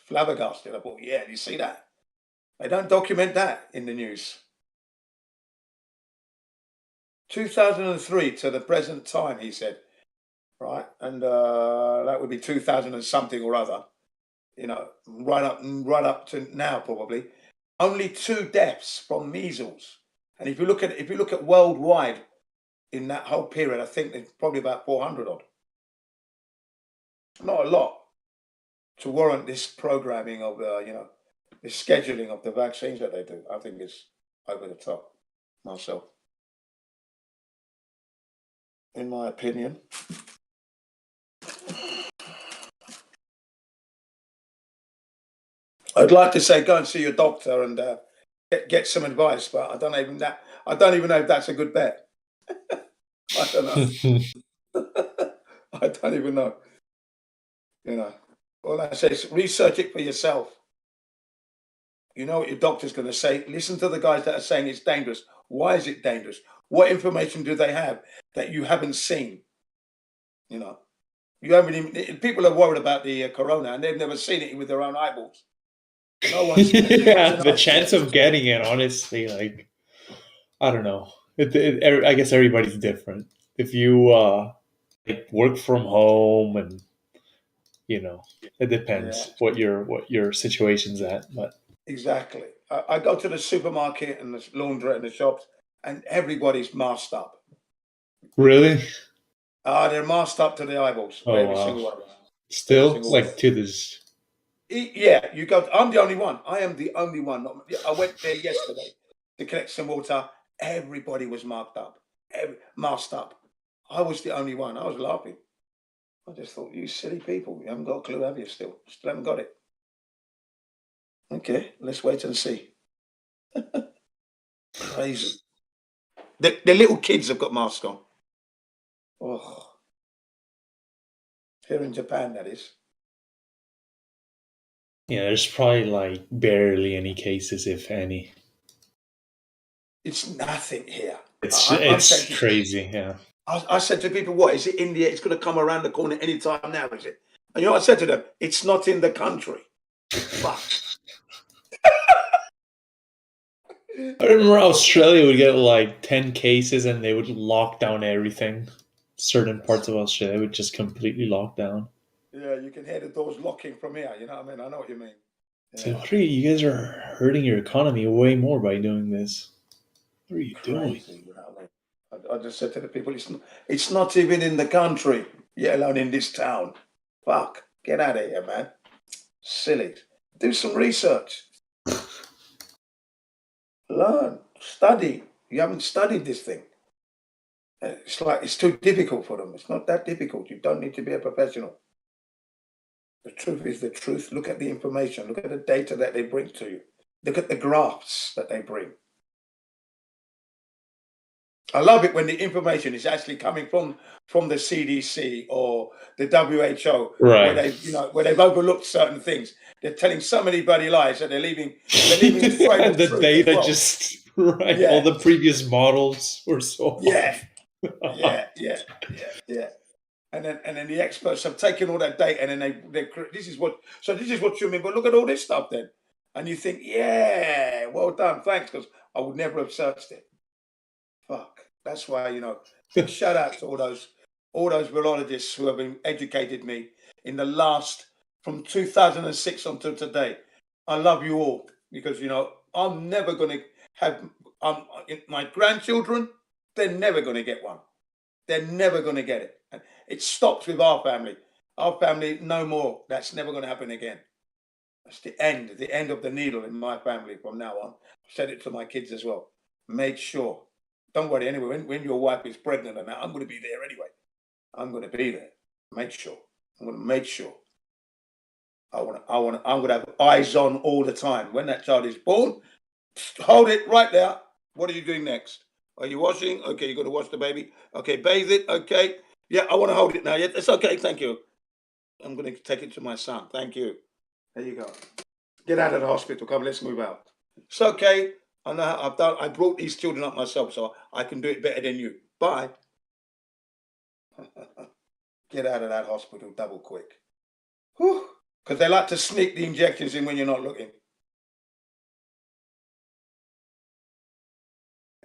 flabbergasted. I thought, yeah, do you see that? They don't document that in the news. 2003 to the present time, he said, right? And that would be 2000 and something or other, you know, right up to now probably. Only 2 deaths from measles. And if you look at worldwide in that whole period, I think there's probably about 400 odd. Not a lot to warrant this programming of, you know, the scheduling of the vaccines that they do. I think it's over the top, myself. In my opinion. I'd like to say go and see your doctor and get some advice, but I don't even know if that's a good bet. I don't know. I don't even know. You know, all I say is research it for yourself. You know what your doctor's going to say. Listen to the guys that are saying it's dangerous. Why is it dangerous? What information do they have that you haven't seen? You know, you haven't even. People are worried about the corona and they've never seen it with their own eyeballs. No one's. Yeah, the chance of getting it, honestly, like, I don't know. I guess everybody's different. If you like work from home and, you know, it depends what your situation's at, but. Exactly. I go to the supermarket and the laundrette and the shops, and everybody's masked up. Really? They're masked up to the eyeballs. Oh, Every wow. single one. Still, like, to this. Yeah, you go. I'm the only one. I am the only one. I went there yesterday to collect some water. Everybody was masked up. Masked up. I was the only one. I was laughing. I just thought, you silly people, you haven't got a clue, have you? Still haven't got it. Okay, let's wait and see. Crazy. The little kids have got masks on. Oh. Here in Japan, that is. Yeah, there's probably like barely any cases, if any. It's nothing here. It's crazy, yeah. I said to people, what, is it India? It's going to come around the corner anytime now, is it? And you know what I said to them? It's not in the country. Fuck. I remember Australia would get like 10 cases and they would lock down everything. Certain parts of Australia would just completely lock down. Yeah, you can hear the doors locking from here. You know what I mean? I know what you mean. Yeah. So what are you guys are hurting your economy way more by doing this. What are you doing? You know what I mean? I just said to the people, it's not even in the country, yet alone in this town. Fuck, get out of here, man. Silly. Do some research. Learn, study. You haven't studied this thing. It's like it's too difficult for them. It's not that difficult. You don't need to be a professional. The truth is the truth. Look at the information. Look at the data that they bring to you. Look at the graphs that they bring. I love it when the information is actually coming from the CDC or the WHO, Right. where they've overlooked certain things. They're telling so many bloody lies that they're leaving a frame of The truth data as well. just right. Yeah. All the previous models were so Yeah. off. Yeah. And then the experts have taken all that data and then this is what you mean. But look at all this stuff then, and you think, yeah, well done, thanks, because I would never have searched it. Fuck. That's why, shout out to all those virologists who have educated me in the last, from 2006 until today. I love you all because, I'm never going to have my grandchildren, they're never going to get one. They're never going to get it. And it stops with our family. Our family, no more. That's never going to happen again. That's the end of the needle in my family from now on. I've said it to my kids as well. Make sure. Don't worry, anyway, when your wife is pregnant and that, I'm going to be there anyway. I'm going to be there. Make sure. I'm going to make sure. I'm going to have eyes on all the time. When that child is born, hold it right there. What are you doing next? Are you washing? Okay, you're going to wash the baby. Okay, bathe it. Okay. Yeah, I want to hold it now. Yeah, it's okay. Thank you. I'm going to take it to my son. Thank you. There you go. Get out of the hospital. Come, let's move out. It's okay. I know how I brought these children up myself, so I can do it better than you. Bye. Get out of that hospital double quick. Whew. Because they like to sneak the injections in when you're not looking.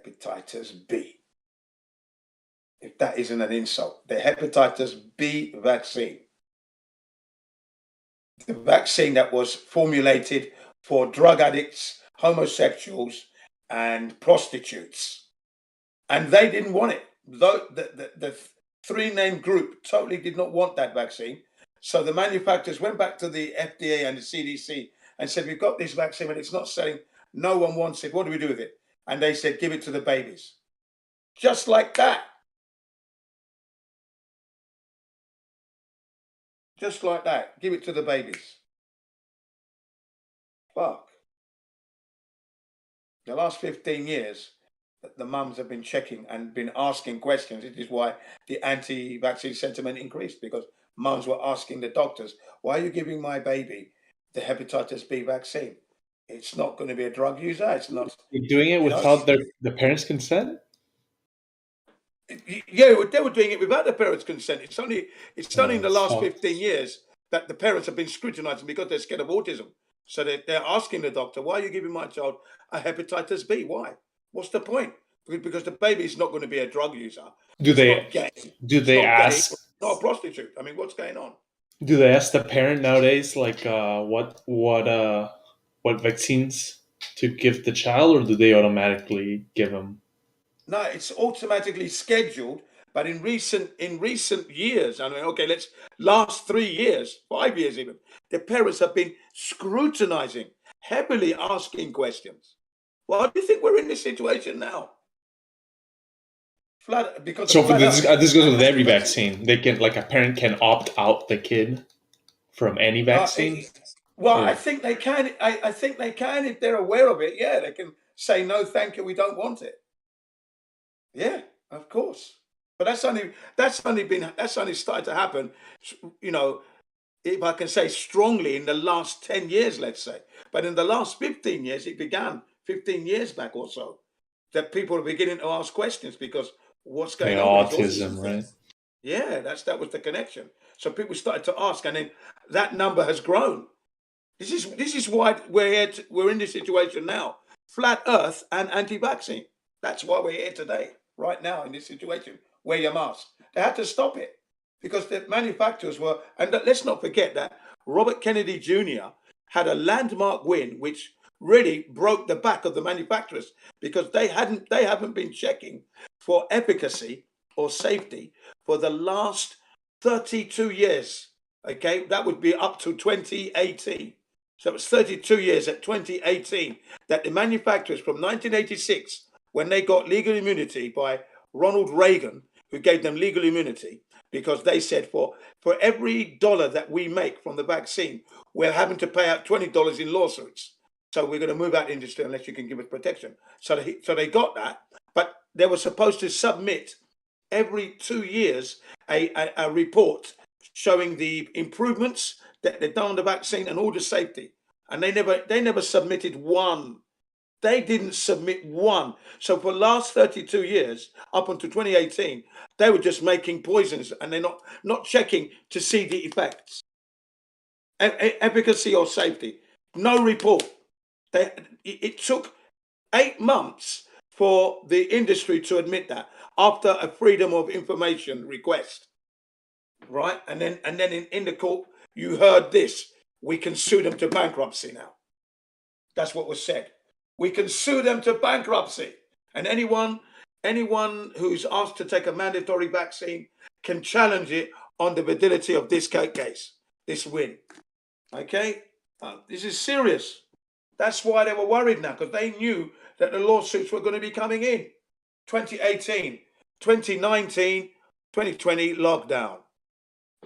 Hepatitis B. If that isn't an insult. The hepatitis B vaccine. The vaccine that was formulated for drug addicts, homosexuals, and prostitutes. And they didn't want it. The three named group totally did not want that vaccine. So the manufacturers went back to the FDA and the CDC and said, we've got this vaccine, but it's not selling. No one wants it. What do we do with it? And they said, give it to the babies. Just like that. Just like that. Give it to the babies. Fuck. The last 15 years, the mums have been checking and been asking questions. This is why the anti-vaccine sentiment increased, because mums were asking the doctors, why are you giving my baby the hepatitis B vaccine? It's not going to be a drug user. It's not. You're doing it without the parents' consent? Yeah, they were doing it without the parents' consent. It's only in the last 15 years that the parents have been scrutinizing because they're scared of autism. So they're asking the doctor, why are you giving my child a hepatitis B? Why? What's the point? Because the baby is not going to be a drug user. Do they ask? Not a prostitute. I mean, what's going on? Do they ask the parent nowadays, like what vaccines to give the child, or do they automatically give them? No, it's automatically scheduled. But in recent years, I mean, okay, last 3 years, 5 years even, the parents have been scrutinizing, heavily asking questions. Why do you think we're in this situation now? This goes with every vaccine. They can, like, a parent can opt out the kid from any vaccine. I think they can. I think they can if they're aware of it. Yeah, they can say no, thank you, we don't want it. Yeah, of course. But that's only started to happen, if I can say strongly, in the last 10 years, let's say. But in the last 15 years, it began 15 years back or so, that people are beginning to ask questions because what's going on? Autism, right? Yeah, that was the connection. So people started to ask, and then that number has grown. This is why we're in this situation now. Flat Earth and anti-vaccine. That's why we're here today, right now, in this situation. Wear your mask. They had to stop it because the manufacturers were, and let's not forget that Robert Kennedy Jr. had a landmark win, which really broke the back of the manufacturers because they haven't been checking for efficacy or safety for the last 32 years. Okay, that would be up to 2018. So it was 32 years at 2018 that the manufacturers from 1986, when they got legal immunity by Ronald Reagan, who gave them legal immunity, because they said for every dollar that we make from the vaccine, we're having to pay out $20 in lawsuits. So we're going to move out the industry unless you can give us protection. So they got that, but they were supposed to submit every 2 years a report showing the improvements that they've done on the vaccine and all the safety. And they never submitted one. They didn't submit one. So for the last 32 years, up until 2018, they were just making poisons and they're not checking to see the effects, efficacy or safety. No report. It took 8 months for the industry to admit that after a freedom of information request, right? And then in the court, you heard this: we can sue them to bankruptcy now. That's what was said. We can sue them to bankruptcy, and anyone who's asked to take a mandatory vaccine can challenge it on the validity of this case, this win. Okay, this is serious. That's why they were worried now, because they knew that the lawsuits were going to be coming in. 2018, 2019, 2020 lockdown.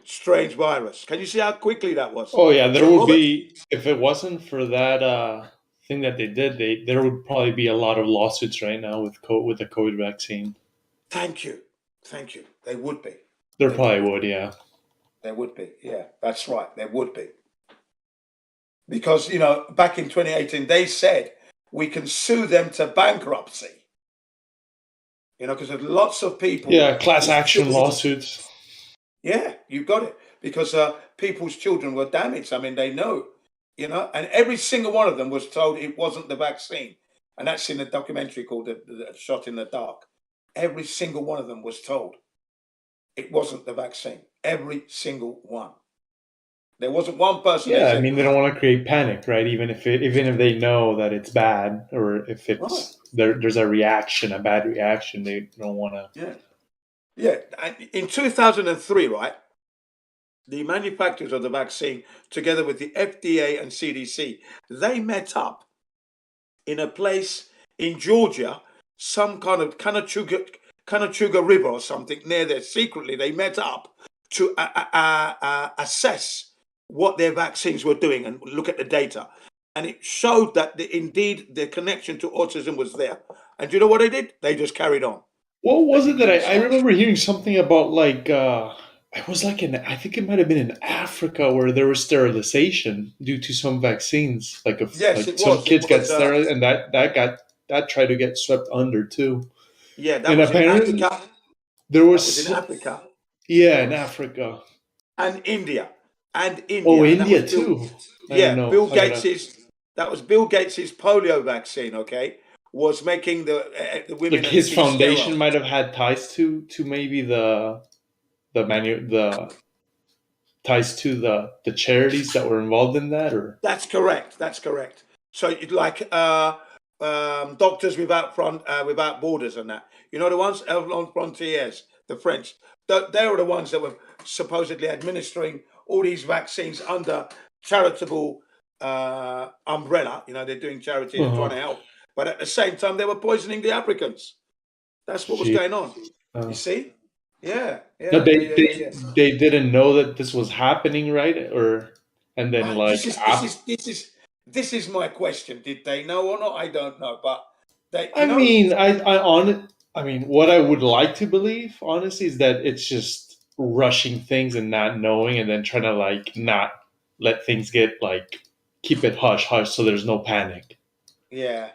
Strange virus. Can you see how quickly that was? Oh yeah, there So would Robert, be, if it wasn't for that thing that they did, there would probably be a lot of lawsuits right now with the COVID vaccine. Thank you. They would be. There probably would, yeah. There would be. Yeah, that's right. There would be. Because, back in 2018, they said we can sue them to bankruptcy. Because there's lots of people. Yeah, class action lawsuits. Yeah, you got it. Because people's children were damaged. I mean, they know, and every single one of them was told it wasn't the vaccine. And that's in the documentary called the Shot in the Dark. Every single one of them was told it wasn't the vaccine. Every single one. There wasn't one person. Yeah, I mean, they don't want to create panic, right? Even if they know that it's bad, or if it's there's a reaction, a bad reaction, they don't want to. Yeah. In 2003, right, the manufacturers of the vaccine, together with the FDA and CDC, they met up in a place in Georgia, some kind of Canachuga River or something near there. Secretly, they met up to assess what their vaccines were doing and look at the data. And it showed that indeed the connection to autism was there. And do you know what they did? They just carried on. What was it that I remember hearing something about, like, it was like I think it might have been in Africa where there was sterilization due to some vaccines. Some kids got sterilized, and that tried to get swept under too. Yeah, that was in Africa. There was in Africa. Yeah, in Africa. And India. Oh, India too. Yeah, that was Bill Gates's polio vaccine, okay? Was making the women. Like his foundation might have had ties to maybe the ties to the charities that were involved in that, or That's correct. So you'd like Doctors Without Borders and that. You know the ones, Elon Frontiers, the French. They were the ones that were supposedly administering all these vaccines under charitable umbrella. They're doing charity and trying to help. But at the same time, they were poisoning the Africans. That's what was going on. You see? Yeah. No, they didn't know that this was happening, right? And then this is my question. Did they know or not? I don't know. But I mean, what I would like to believe, honestly, is that it's just rushing things and not knowing, and then trying to not let things get keep it hush so there's no panic. Yeah.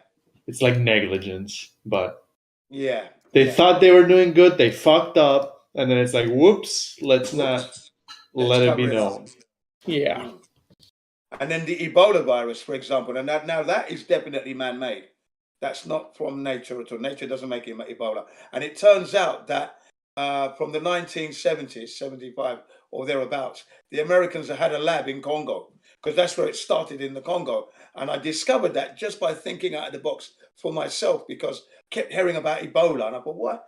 It's like negligence, but they thought they were doing good. They fucked up, and then it's like, whoops, let's not let it be known. Yeah. And then the Ebola virus, for example, and that is definitely man-made. That's not from nature at all. Nature doesn't make Ebola. And it turns out that from the 1970s, 75 or thereabouts, the Americans had a lab in Congo, because that's where it started, in the Congo. And I discovered that just by thinking out of the box for myself, because I kept hearing about Ebola. And I thought, why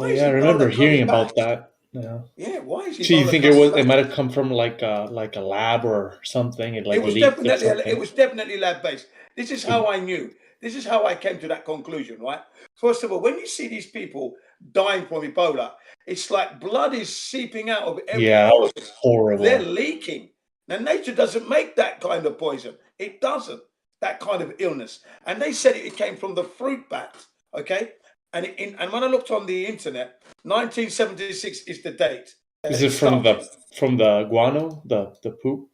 is Ebola I remember hearing coming about back? that. Yeah. Yeah, why is Ebola So you think coming back? it might have come from like a lab or something? It was leaked or definitely something? it was definitely lab based. This is how I knew. This is how I came to that conclusion, right? First of all, when you see these people dying from Ebola. It's like blood is seeping out of every Yeah, that was orifice. horrible. They're leaking. Now, nature doesn't make that kind of poison. It doesn't, that kind of illness. And they said it came from the fruit bat, okay? And and when I looked on the internet, 1976 is the date. Is it from the guano, the poop?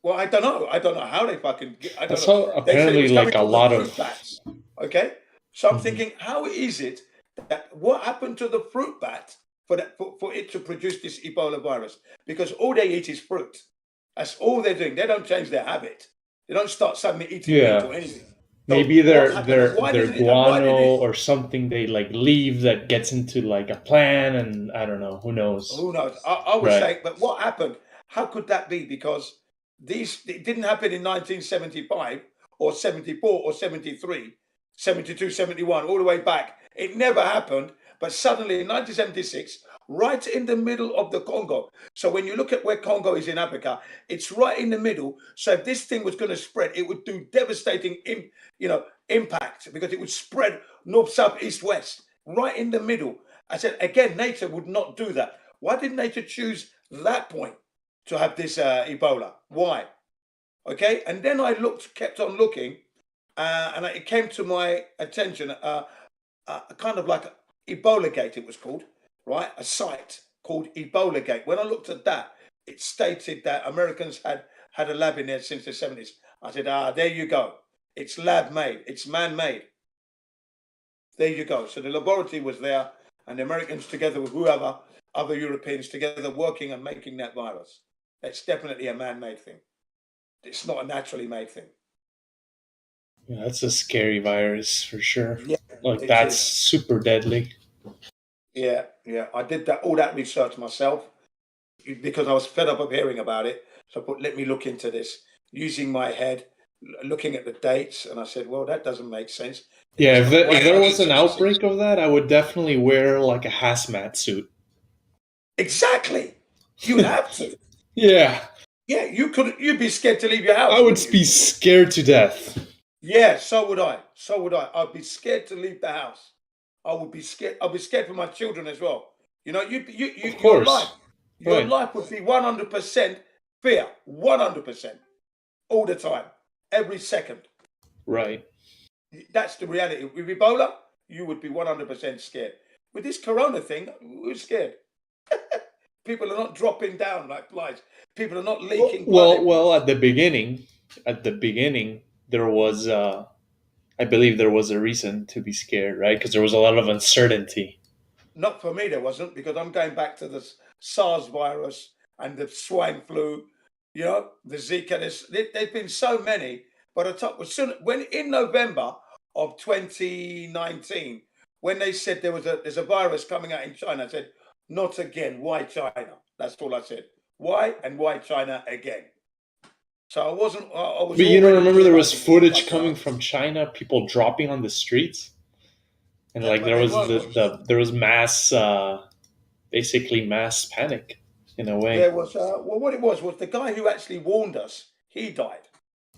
Well, I don't know. I don't know how they fucking. I don't So know. They said it apparently, was coming like a from the lot fruit of. bats. Okay, so I'm thinking, how is it that what happened to the fruit bat for that for it to produce this Ebola virus? Because all they eat is fruit. That's all they're doing. They don't change their habit. They don't start suddenly eating meat or anything. So Maybe what happened? their Why didn't it- why guano did it- or something they like leave that gets into like a plant, and I don't know. Who knows? Who knows? I would Right. say, but what happened? How could that be? Because it didn't happen in 1975 or 74 or 73, 72, 71, all the way back. It never happened. But suddenly in 1976, right in the middle of the Congo. So when you look at where Congo is in Africa, it's right in the middle. So if this thing was going to spread, it would do devastating, impact because it would spread north, south, east, west, right in the middle. I said, again, nature would not do that. Why did nature choose that point to have this Ebola? Why? Okay, and then I kept on looking, and it came to my attention, kind of like Ebola Gate, it was called, right? A site called Ebola Gate. When I looked at that, it stated that Americans had a lab in there since the 70s. I said, there you go. It's lab made. It's man made. There you go. So the laboratory was there, and the Americans together with whoever, other Europeans together working and making that virus. It's definitely a man-made thing. It's not a naturally made thing. Yeah, that's a scary virus for sure. Yeah, like it that's is. super deadly. Yeah. I did all that research myself because I was fed up of hearing about it. So I thought, let me look into this using my head, looking at the dates, and I said, well, that doesn't make sense. Yeah, if Right there was an 1966. outbreak of that, I would definitely wear like a hazmat suit. Exactly. You would have to. Yeah, Yeah, you'd be scared to leave your house. I would wouldn't you? be scared to death. Yeah, so would I. I'd be scared to leave the house. I would be scared. I'd be scared for my children as well. You know, Of course. your Right. life would be 100% fear, 100% all the time, every second. Right. That's the reality. With Ebola, you would be 100% scared. With this corona thing, we're scared. People are not dropping down like flies. People are not leaking blood. Well, at the beginning, there was, I believe there was a reason to be scared, right? Because there was a lot of uncertainty. Not for me, there wasn't, because I'm going back to the SARS virus and the swine flu, the Zika. There's been so many. But when in November of 2019, when they said there's a virus coming out in China, I said, not again. Why China? That's all I said. Why and why China again? So I wasn't. I was. But you don't remember there was realizing footage like, coming from China, people dropping on the streets, and like but there they was weren't. there was mass, basically mass panic in a way. There was. What it was the guy who actually warned us. He died.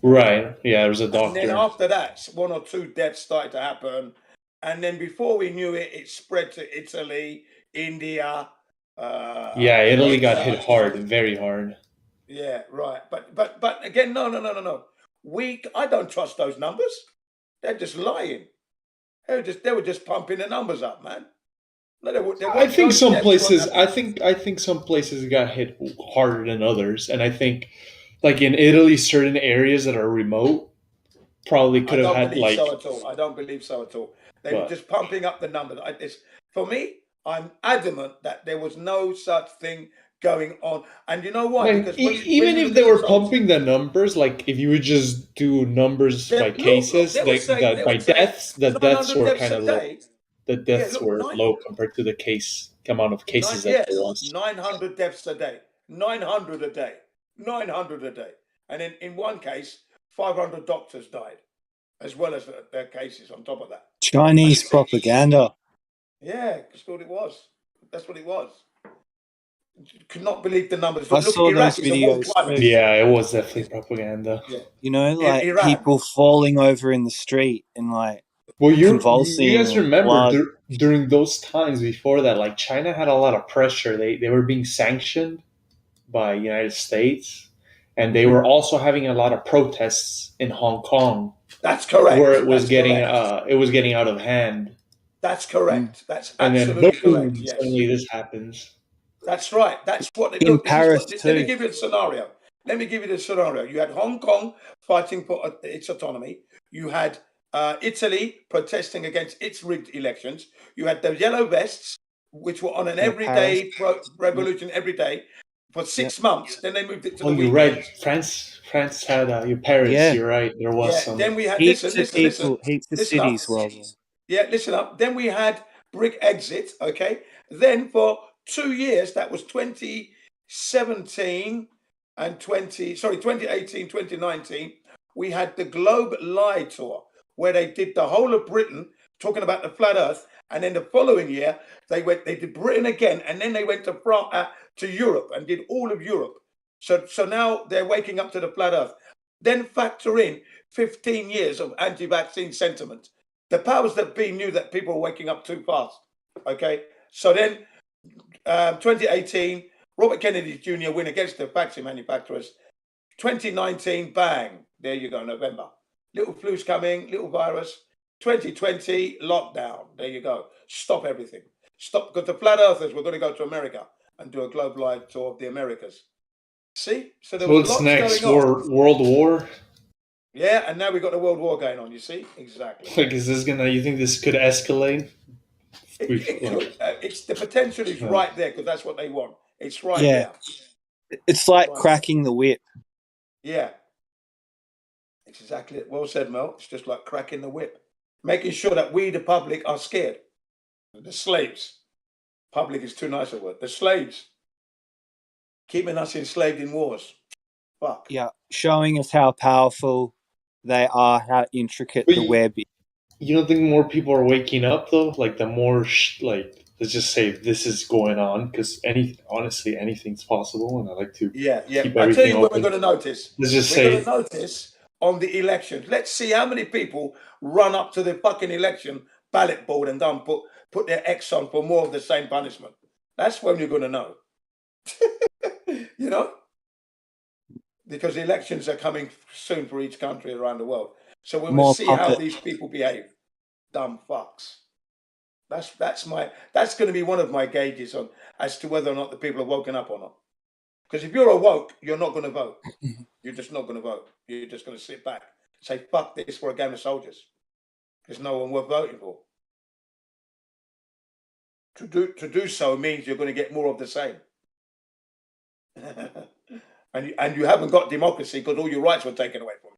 Right. Yeah, there was a And then doctor. after that, 1 or 2 deaths started to happen, and then before we knew it, it spread to Italy, India. Yeah, Italy got hit hard, very hard. Yeah, right. But again, no. I don't trust those numbers. They're just lying. They were just pumping the numbers up, man. No, I think some places. I think some places got hit harder than others, and I think, like in Italy, certain areas that are remote probably could have had like. I don't believe so at all. They were just pumping up the numbers. For me, I'm adamant that there was no such thing going on, and you know why? Like, Because even if they were pumping the numbers, like if you would just do numbers by cases, by deaths, the deaths were kind of low. The deaths were low compared to the amount of cases that there was. 900 deaths a day. 900 a day. 900 a day. And in one case, 500 doctors died, as well as their cases on top of that. Chinese propaganda. Yeah, that's what it was. That's what it was. Could not believe the numbers. I saw those videos. Yeah, it was definitely propaganda. Yeah. You know, like Iran. people falling over in the street and like Well, you convulsing guys remember blood. during those times before that, like China had a lot of pressure. They were being sanctioned by United States, and they were also having a lot of protests in Hong Kong. That's correct. Where it was That's getting correct. it was getting out of hand. That's correct. That's And then absolutely boom, correct. Yes. suddenly this happens. That's right. That's what they In look. This is Paris what, let me too. give you a scenario. Let me give you the scenario. You had Hong Kong fighting for its autonomy. You had Italy protesting against its rigged elections. You had the Yellow Vests, which were on an everyday revolution every day for 6 months. Then they moved it to the you're weekend. right. France had your Paris. Yeah. You're right. There was some. Then we had Heaps listen, of people, heaps of listen cities up. were. Yeah, listen up. Then we had brick exit. Okay. Then for 2 years, that was 2017 and 2018, 2019. We had the Globe Lie Tour, where they did the whole of Britain, talking about the flat Earth, and then the following year they did Britain again, and then they went to France, to Europe, and did all of Europe. So now they're waking up to the flat Earth. Then factor in 15 years of anti-vaccine sentiment. The powers that be knew that people were waking up too fast. Okay, so then 2018, Robert Kennedy Jr. win against the vaccine manufacturers. 2019, bang, there you go, November. Little flu's coming, little virus. 2020, lockdown, there you go. Stop everything. Stop, because the flat earthers were going to go to America and do a globe live tour of the Americas. See? So there was What's lots next? going on. World War? Yeah, and now we've got the World War going on, you see? Exactly. Like, is this gonna? You think this could escalate? It could. It's the potential is right there because that's what they want. It's right Yeah. there. It's like cracking the whip. Yeah. It's exactly it. Well said, Mel. It's just like cracking the whip. Making sure that we, the public, are scared. The slaves. Public is too nice a word. The slaves. Keeping us enslaved in wars. Fuck. Yeah. Showing us how powerful they are, how intricate the web is. You don't think more people are waking up though? Like the more let's just say this is going on because honestly anything's possible, and I like to Yeah. keep I'll tell everything you what open. we're going to notice. Let's just We're say going to notice on the elections. Let's see how many people run up to the fucking election ballot board and go and put their X on for more of the same punishment. That's when you're going to know. You know? Because the elections are coming soon for each country around the world. So we will see how these people behave. Dumb fucks. That's going to be one of my gauges on as to whether or not the people are woken up or not. Because if you're awoke, you're not going to vote. You're just not going to vote. You're just going to sit back, say fuck this for a game of soldiers. There's no one worth voting for. To do so means you're going to get more of the same. and you haven't got democracy because all your rights were taken away from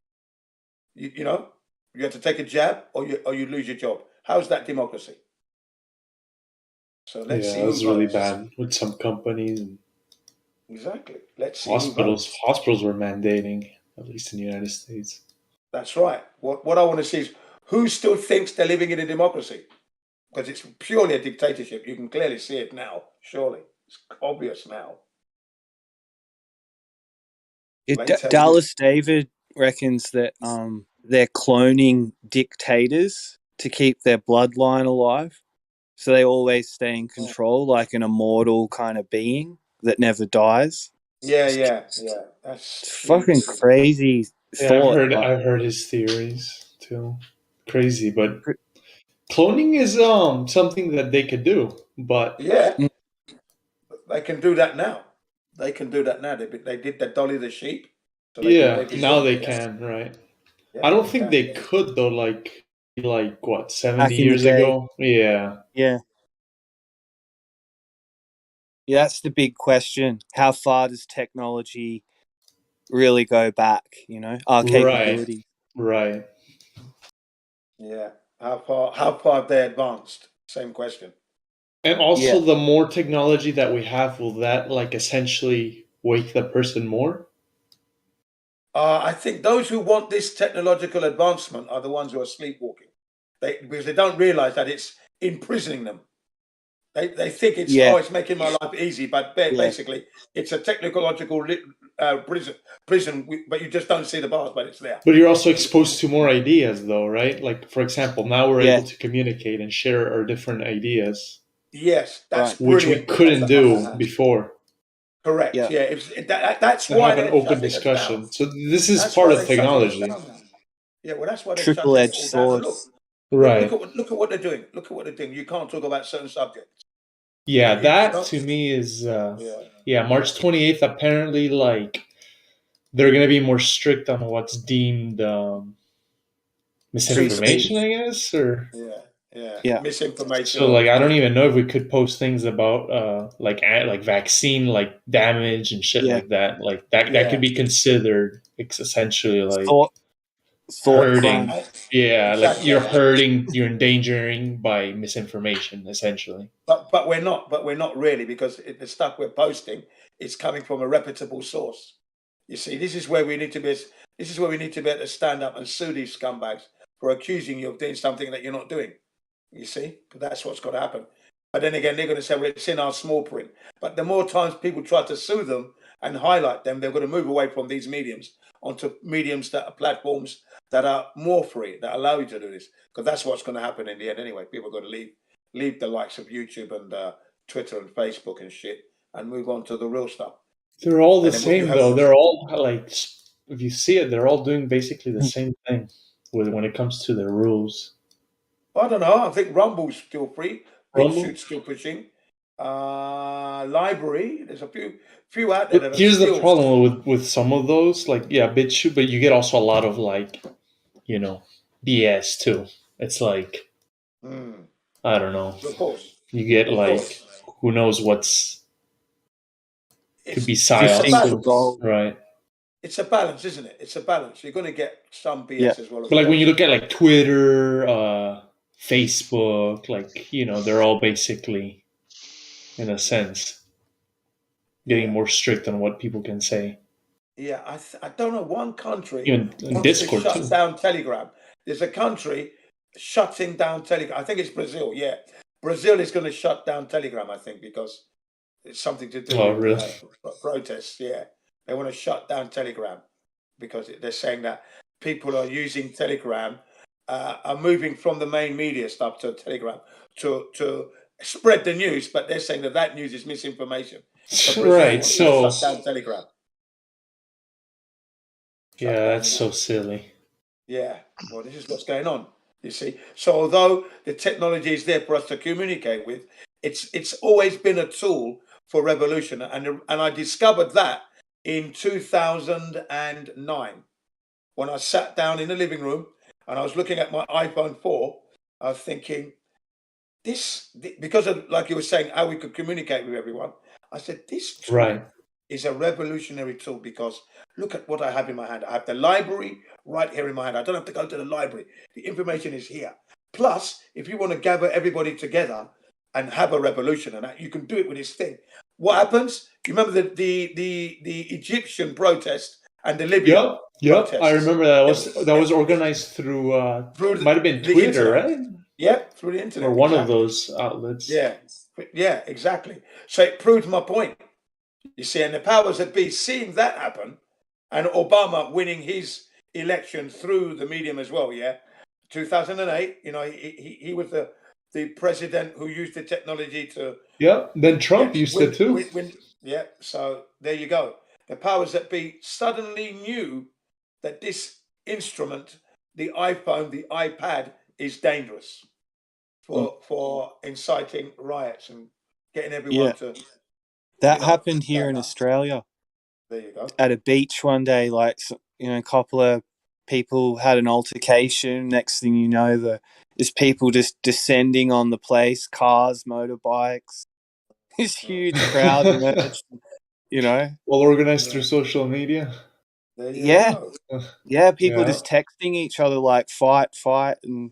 you. You know, you have to take a jab or you lose your job. How's that democracy? So let's see. It was really bad with some companies. And exactly. Let's see. Hospitals were mandating, at least in the United States. That's right. What I want to see is who still thinks they're living in a democracy, because it's purely a dictatorship. You can clearly see it now. Surely, it's obvious now. Dallas David reckons that they're cloning dictators to keep their bloodline alive, so they always stay in control, like an immortal kind of being that never dies. Yeah. That's fucking crazy thought. I've heard his theories too. Crazy, but cloning is something that they could do. But yeah, they can do that now. They can do that now. They did the Dolly the sheep. So now they can, right? Yeah, I don't think they could though. Like what, 70 years ago? Yeah. Yeah, that's the big question. How far does technology really go back? You know, our capability. Right. Yeah. How far have they advanced? Same question. And also, the more technology that we have, will that like essentially wake the person more? I think those who want this technological advancement are the ones who are sleepwalking. Because they don't realize that it's imprisoning them. They think it's it's making my life easy, but basically it's a technological prison, but you just don't see the bars, but it's there. But you're also exposed to more ideas, though, right? Like, for example, now we're Yeah. able to communicate and share our different ideas. Yes, that's which we brilliant. couldn't That's do before. Correct. Yeah. Yeah. That's To why have an they're open shutting us down. discussion. So this is That's part why of they're shutting us technology. down now. Yeah. Well, that's why they're Triple shutting edged us all down. sword. Right. Look at what they're doing. Look at what they're doing. You can't talk about certain subjects. Yeah, You that know? to me is March 28th. Apparently, like they're gonna be more strict on what's deemed misinformation, I guess, or Yeah. Misinformation. So like I don't even know if we could post things about like vaccine like damage and shit like that. Like that could be considered essentially like thought hurting. crime. Yeah, like Exactly. you're hurting, you're endangering by misinformation, essentially. But we're not. But we're not really, because the stuff we're posting is coming from a reputable source. You see, this is where we need to be. This is where we need to be able to stand up and sue these scumbags for accusing you of doing something that you're not doing. You see, but that's what's got to happen. But then again, they're going to say, well, it's in our small print. But the more times people try to sue them and highlight them, they're going to move away from these mediums onto mediums that are platforms that are more free, that allow you to do this. Because that's what's going to happen in the end anyway. People are going to leave the likes of YouTube and Twitter and Facebook and shit and move on to the real stuff. They're all the same, though. They're all like, if you see it, they're all doing basically the same thing when it comes to their rules. I don't know. I think Rumble's still free. Rumble? BitChute's still pushing. Library. There's a few out there that are Here's still. the problem with some of those, like BitChute, but you get also a lot of like, BS too. It's like, I don't know. Of course. You get like, who knows what's could be psyops, right? It's a balance, isn't it? It's a balance. You're going to get some BS as well. But like when you look at like Twitter, Facebook, like they're all basically, in a sense, getting more strict on what people can say. Yeah, I don't know. One country Even in Discord shut too. down Telegram. There's a country shutting down Telegram. I think it's Brazil. Yeah, Brazil is going to shut down Telegram. I think because it's something to do with protests. Yeah, they want to shut down Telegram because they're saying that people are using Telegram, are moving from the main media stuff to Telegram to spread the news, but they're saying that news is misinformation. So Right. So shut down Telegram. Yeah, that's so silly. Yeah, well, this is what's going on. You see, so although the technology is there for us to communicate with, it's always been a tool for revolution, and I discovered that in 2009 when I sat down in the living room and I was looking at my iPhone 4. I was thinking, because of, like you were saying, how we could communicate with everyone. I said, this tool is a revolutionary tool because look at what I have in my hand. I have the library right here in my hand. I don't have to go to the library. The information is here. Plus, if you want to gather everybody together and have a revolution, and you can do it with this thing. What happens? You remember the Egyptian protest and the Libyan protest? I remember that was organized through might have been Twitter, right? Yep, through the internet. Or one of those outlets. Yeah, exactly. So it proved my point. You see, and the powers that be seeing that happen, and Obama winning his election through the medium as well. 2008. He was the president who used the technology to. Yeah. Then Trump used it too. Yeah. So there you go. The powers that be suddenly knew that this instrument, the iPhone, the iPad, is dangerous for inciting riots and getting everyone to. That happened here in Australia. There you go. At a beach one day, like a couple of people had an altercation. Next thing you know, there's people just descending on the place, cars, motorbikes. This huge crowd emerged. All organized through social media. Yeah, people just texting each other like fight, and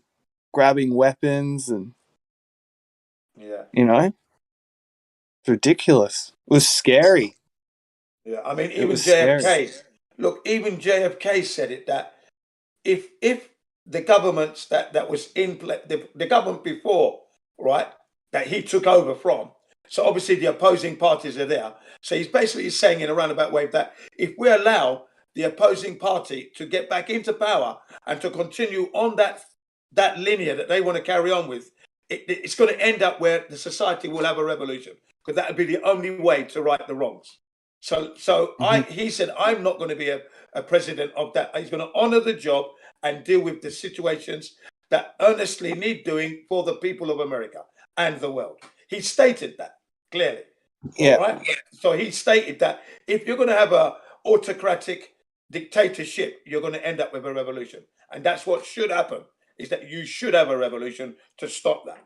grabbing weapons and it's ridiculous. It was scary. Yeah, I mean, even JFK. Look, even JFK said it that if the governments that was in the government before, right, that he took over from, So obviously the opposing parties are there. So he's basically saying in a roundabout way that if we allow the opposing party to get back into power and to continue on that linear that they want to carry on with, it's going to end up where the society will have a revolution, because that would be the only way to right the wrongs. So he said, I'm not going to be a president of that. He's going to honor the job and deal with the situations that earnestly need doing for the people of America and the world. He stated that clearly. Yeah. All right. So he stated that if you're going to have a autocratic dictatorship, you're going to end up with a revolution. And that's what should happen, is that you should have a revolution to stop that.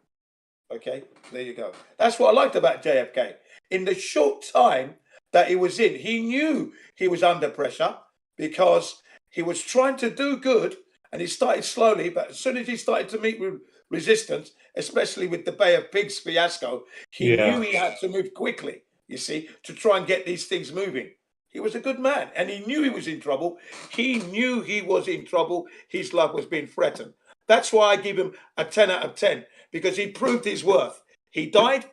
Okay, there you go. That's what I liked about JFK. In the short time that he was in, he knew he was under pressure because he was trying to do good, and he started slowly, but as soon as he started to meet with resistance, especially with the Bay of Pigs fiasco, he knew he had to move quickly, you see, to try and get these things moving. He was a good man, and he knew he was in trouble. He knew he was in trouble. His life was being threatened. That's why I give him a 10 out of 10, because he proved his worth. He died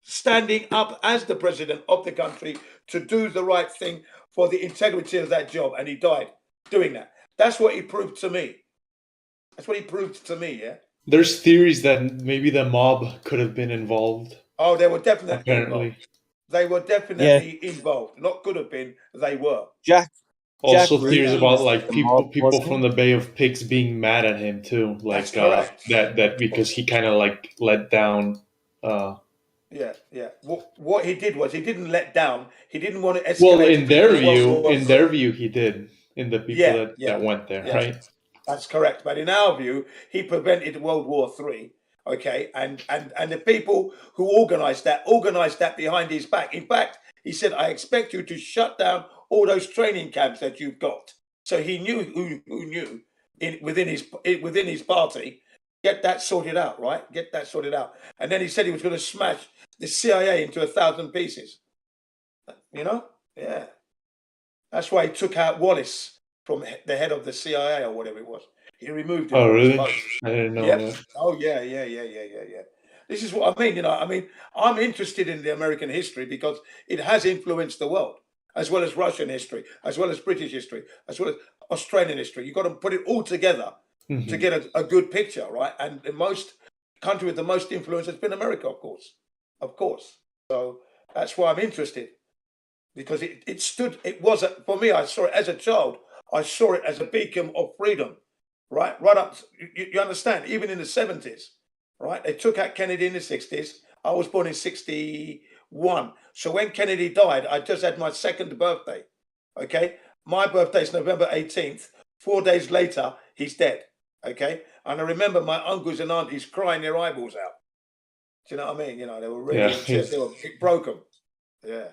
standing up as the president of the country to do the right thing for the integrity of that job, and he died doing that. That's what he proved to me. That's what he proved to me, yeah? There's theories that maybe the mob could have been involved. Oh, they were definitely Apparently. involved. They were definitely involved. Not could have been, they were. Also, Jack theories Ruby about was like the people mob, people wasn't from he? the Bay of Pigs being mad at him too, like correct. that because he kind of like let down. Yeah. What he did was he didn't let down. He didn't want to escalate. Well, to in their World War view, he did. In the people that went there, right? That's correct. But in our view, he prevented World War III. Okay, and the people who organized that behind his back. In fact, he said, "I expect you to shut down all those training camps that you've got." So he knew who knew within his party. Get that sorted out, right? Get that sorted out. And then he said he was going to smash the CIA into 1,000 pieces. You know? Yeah. That's why he took out Wallace from the head of the CIA or whatever it was. He removed him. Oh, from his really? post. I didn't know Yep. that. Oh, yeah. This is what I mean. You know, I mean, I'm interested in the American history because it has influenced the world, as well as Russian history, as well as British history, as well as Australian history. You've got to put it all together to get a good picture, right? And the country with the most influence has been America, of course. So that's why I'm interested, because it was, for me, I saw it as a child, I saw it as a beacon of freedom, right? Right up, you understand, even in the 70s, right? They took out Kennedy in the 60s. I was born in 61. So when Kennedy died, I just had my second birthday, okay? My birthday is November 18th. 4 days later, he's dead. Okay, and I remember my uncles and aunties crying their eyeballs out. Do you know what I mean? You know, they were really it broke them. Yeah,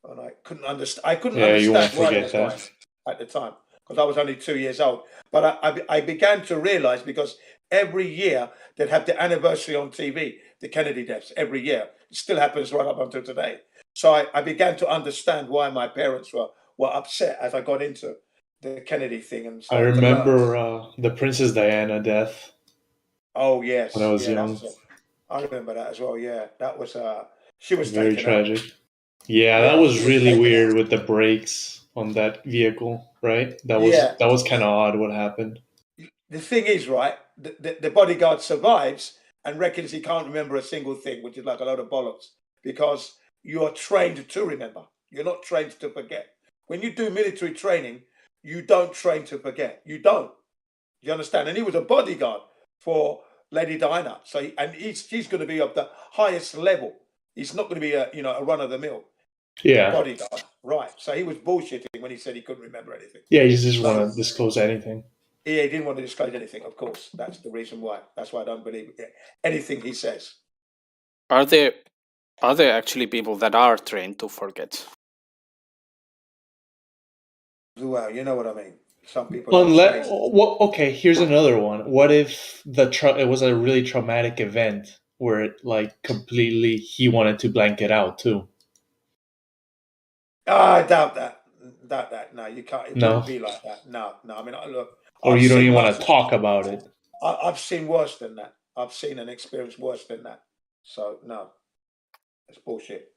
and I couldn't understand. You won't why they forget were that. crying at the time, because I was only 2 years old. But I began to realize, because every year they'd have the anniversary on TV, the Kennedy deaths. Every year, it still happens right up until today. So I began to understand why my parents were upset as I got into the Kennedy thing and I started to learn. remember the Princess Diana death. Oh yes, when I was young. I remember that as well. Yeah, that was she was Very taken out. tragic. Yeah, that was really weird with the brakes on that vehicle, right? That was kind of odd what happened. The thing is, right, the bodyguard survives and reckons he can't remember a single thing, which is like a load of bollocks, because you are trained to remember. You're not trained to forget. When you do military training, you don't train to forget. You don't. You understand? And he was a bodyguard for Lady Diana. So he's going to be of the highest level. He's not going to be a run of the mill bodyguard, right? So he was bullshitting when he said he couldn't remember anything. Yeah, he just want to disclose anything. Yeah, he didn't want to disclose anything. Of course, that's the reason why. That's why I don't believe anything he says. Are there actually people that are trained to forget? Well, you know what I mean. Some people. Okay, here's another one. What if it was a really traumatic event where it like completely he wanted to blank it out too? I doubt that. No, you can't. It No? wouldn't be like that. No. I mean, look. Or you don't even want to talk about it? I've seen worse than that. I've seen and experienced worse than that. So no. It's bullshit.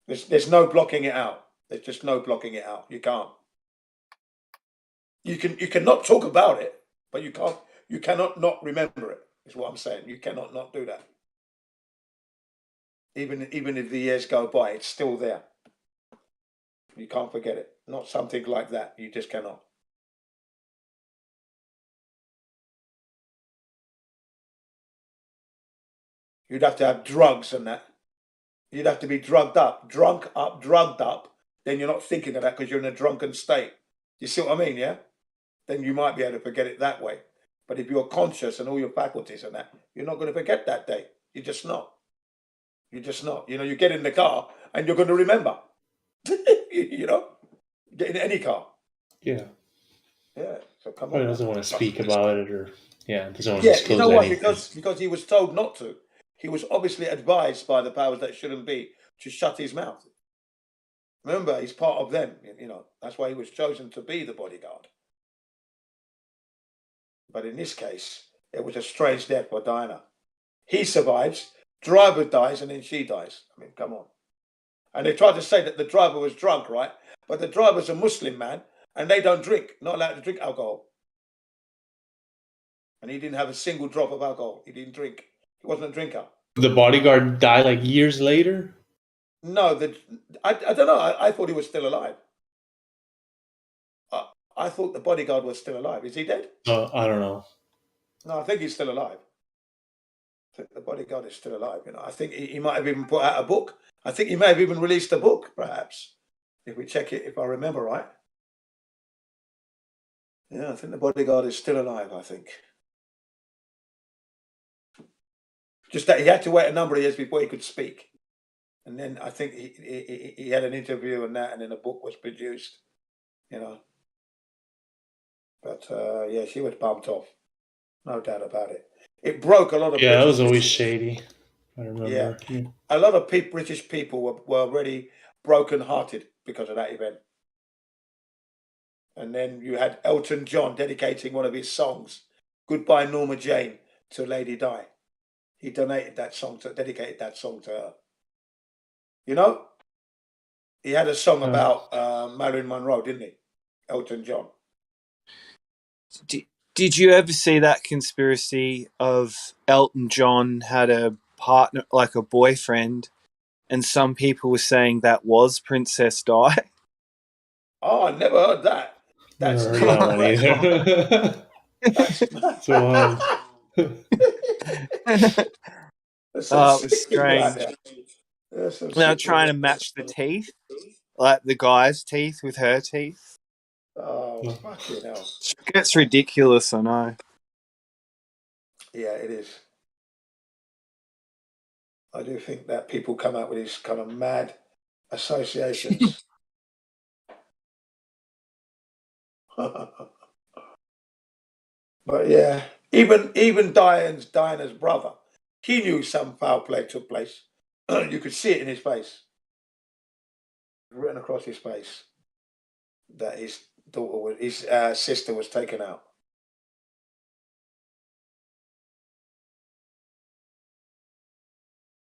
There's no blocking it out. There's just no blocking it out. You can't. You cannot talk about it, but you cannot not remember it, is what I'm saying. You cannot not do that. Even if the years go by, it's still there. You can't forget it. Not something like that. You just cannot. You'd have to have drugs and that. You'd have to be drugged up, drugged up. Then you're not thinking of that because you're in a drunken state. You see what I mean, yeah? Then you might be able to forget it that way. But if you're conscious and all your faculties and that, you're not going to forget that day. You're just not. You're just not. You know, you get in the car and you're going to remember. You know? Get in any car. Yeah. Yeah. So come Probably on. doesn't want to speak about it, or doesn't want to Yeah, disclose you know what? anything. Because he was told not to. He was obviously advised by the powers that shouldn't be to shut his mouth. Remember, he's part of them. You know, that's why he was chosen to be the bodyguard. But in this case, it was a strange death for Diana. He survives, driver dies, and then she dies. I mean, come on. And they tried to say that the driver was drunk, right? But the driver's a Muslim man, and they don't drink, not allowed to drink alcohol. And he didn't have a single drop of alcohol. He didn't drink. He wasn't a drinker. The bodyguard died like years later? No, I don't know. I thought he was still alive. I thought the bodyguard was still alive. Is he dead? I don't know. No, I think he's still alive. I think the bodyguard is still alive. You know, I think he might have even put out a book. I think he may have even released a book, perhaps, if we check it, if I remember right. Yeah, I think the bodyguard is still alive, I think. Just that he had to wait a number of years before he could speak. And then I think he had an interview and that, and then a book was produced, you know. But yeah, she was bumped off. No doubt about it. It broke a lot of... Yeah, that was always shady. I remember. Yeah. A lot of British people were already broken-hearted because of that event. And then you had Elton John dedicating one of his songs, Goodbye Norma Jane, to Lady Di. He dedicated that song to her. You know? He had a song about Marilyn Monroe, didn't he? Elton John. Did you ever see that conspiracy of Elton John had a partner, like a boyfriend, and some people were saying that was Princess Di? Oh, I never heard that. That's never heard that one either. That's so Oh, it was strange. They were trying to match the teeth, like the guy's teeth with her teeth. Oh, fucking hell. It's ridiculous, I know. Yeah, it is. I do think that people come out with these kind of mad associations. But yeah, even Diana's brother, he knew some foul play took place. You could see it in his face, written across his face, that his sister was taken out.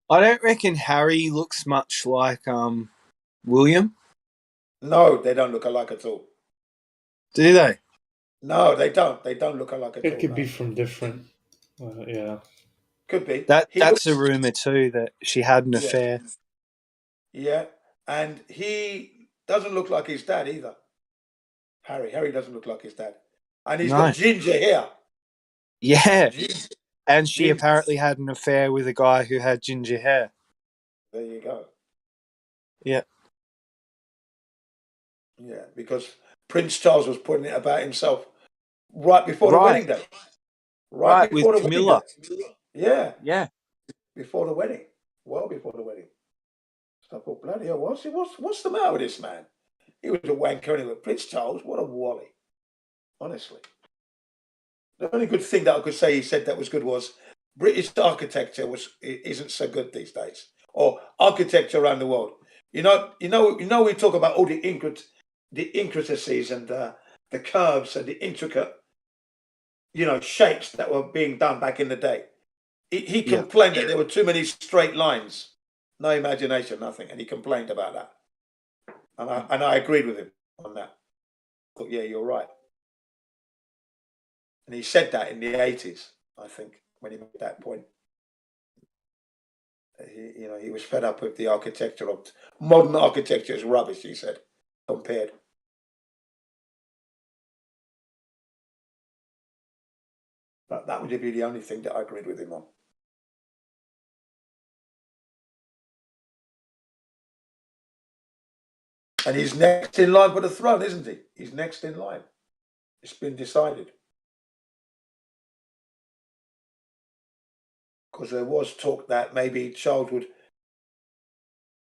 I don't reckon Harry looks much like William. No, they don't look alike at all. Do they? No, they don't. They don't look alike at all. It could be from different. Yeah. Could be. That's a rumor too, that she had an affair. Yeah, and he doesn't look like his dad either. Harry doesn't look like his dad, and he's got ginger hair. Yeah, and she apparently had an affair with a guy who had ginger hair. There you go. Yeah. Yeah, because Prince Charles was putting it about himself right before the wedding day. Right before with the Camilla. wedding day. Yeah. Yeah. Before the wedding. Well before the wedding. So I thought, bloody hell, what's the matter with this man? He was a wanker anyway. Prince Charles, what a wally. Honestly. The only good thing that I could say he said that was good was British architecture isn't so good these days. Or architecture around the world. You know, we talk about all the intricacies and the curves and the intricate, shapes that were being done back in the day. He complained that there were too many straight lines, no imagination, nothing, and he complained about that. And I agreed with him on that. I thought, yeah, you're right. And he said that in the 80s, I think, when he made that point. He was fed up with the architecture of modern architecture is rubbish, he said, compared. But that would be the only thing that I agreed with him on. And he's next in line for the throne, isn't he? He's next in line. It's been decided. Because there was talk that maybe Charles would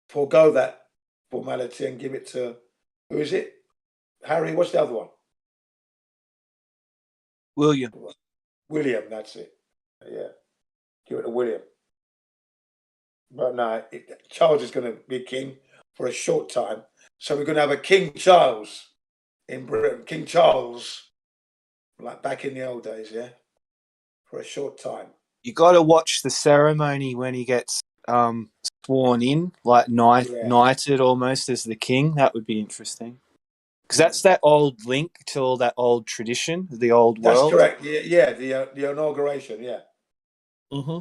forego that formality and give it to, who is it? Harry, what's the other one? William. William, that's it. Yeah. Give it to William. But no, Charles is going to be king for a short time. So we're going to have a King Charles in Britain. King Charles, like back in the old days, yeah? For a short time. You got to watch the ceremony when he gets sworn in, like knighted almost as the king. That would be interesting. Because that's that old link to all that old tradition, the old world. That's correct. Yeah, the inauguration, yeah. Mm-hmm.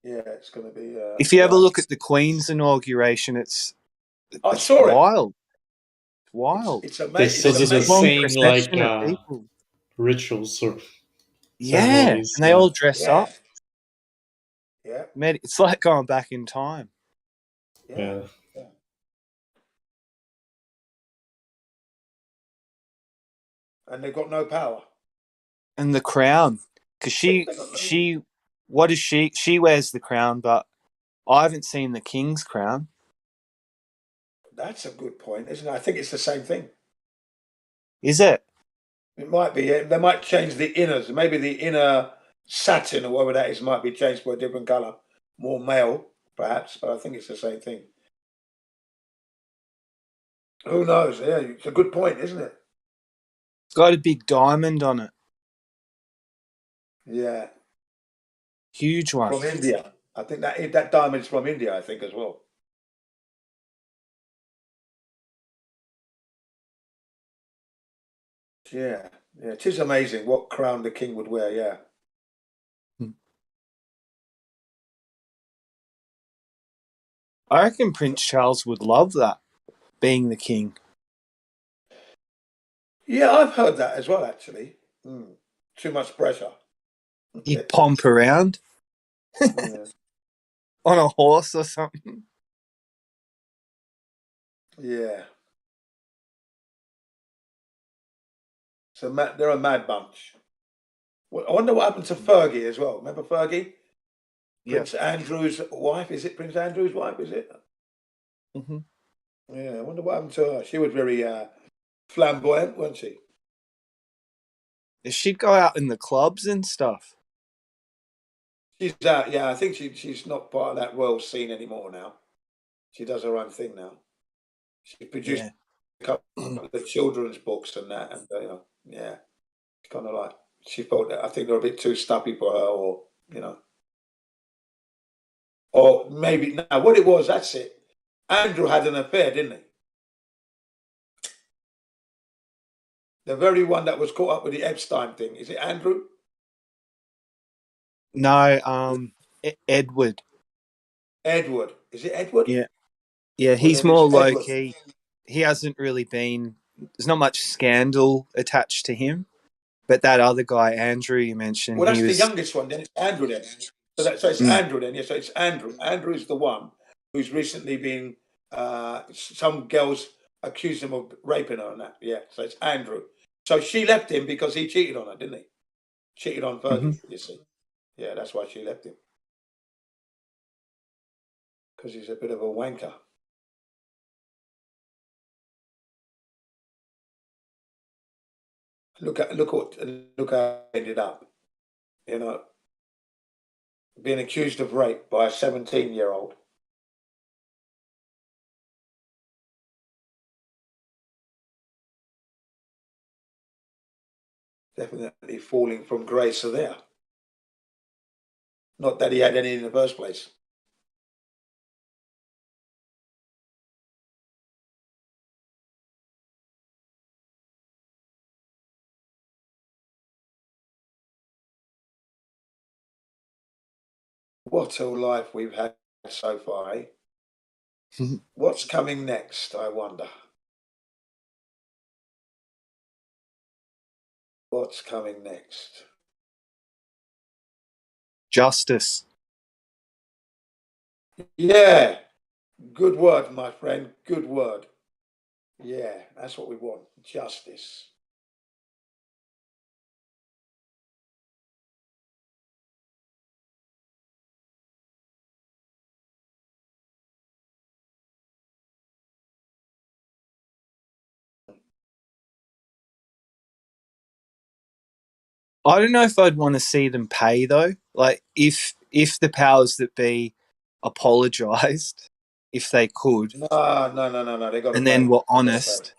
Yeah, it's going to be... if you ever look at the Queen's inauguration, it's wild. It's wild. It's amazing. They still do the same like people. rituals or and they all dress up. Yeah. Man, it's like going back in time. Yeah. And they've got no power. And the crown, because she, what is she? She wears the crown, but I haven't seen the king's crown. That's a good point, isn't it? I think it's the same thing. Is it? It might be. They might change the inners. Maybe the inner satin or whatever that is might be changed for a different colour, more male, perhaps. But I think it's the same thing. Who knows? Yeah, it's a good point, isn't it? It's got a big diamond on it. Yeah. Huge one. From India. I think that diamond's from India, I think, as well. Yeah. It is amazing what crown the king would wear, yeah. I reckon Prince Charles would love that, being the king. Yeah, I've heard that as well, actually. Too much pressure. He'd pomp around on a horse or something. Yeah. So they're a mad bunch. I wonder what happened to Fergie as well. Remember Fergie? Prince Andrew's wife. Is it Prince Andrew's wife? Is it? Mm-hmm. Yeah, I wonder what happened to her. She was very flamboyant, wasn't she? She'd go out in the clubs and stuff. She's out. Yeah, I think she's not part of that royal scene anymore now. She does her own thing now. She produced a couple of children's books and that, and yeah, it's kind of like she thought that I think they're a bit too stuffy for her, or or maybe now what it was. That's it. Andrew had an affair, didn't he? The very one that was caught up with the Epstein thing. Is it Andrew? No, Edward. Edward. Is it Edward? Yeah, he's more low key. He hasn't really been. There's not much scandal attached to him. But that other guy, Andrew, you mentioned. Well, that's the youngest one. Then it's Andrew. Then so it's Andrew. Then so it's Andrew. Andrew is the one who's recently been. Some girls accused him of raping her and that. Yeah, so it's Andrew. So she left him because he cheated on her, didn't he? Cheated on Fergie, you see. Yeah, that's why she left him. Because he's a bit of a wanker. Look how it ended up. Being accused of rape by a 17-year-old. Definitely falling from grace there. Not that he had any in the first place. What a life we've had so far, eh? What's coming next, I wonder? What's coming next? Justice. Yeah, good word, my friend. Good word. Yeah, that's what we want. Justice. I don't know if I'd want to see them pay though. Like if the powers that be apologized, if they could, No. They got to and pay. then were They gotta honest.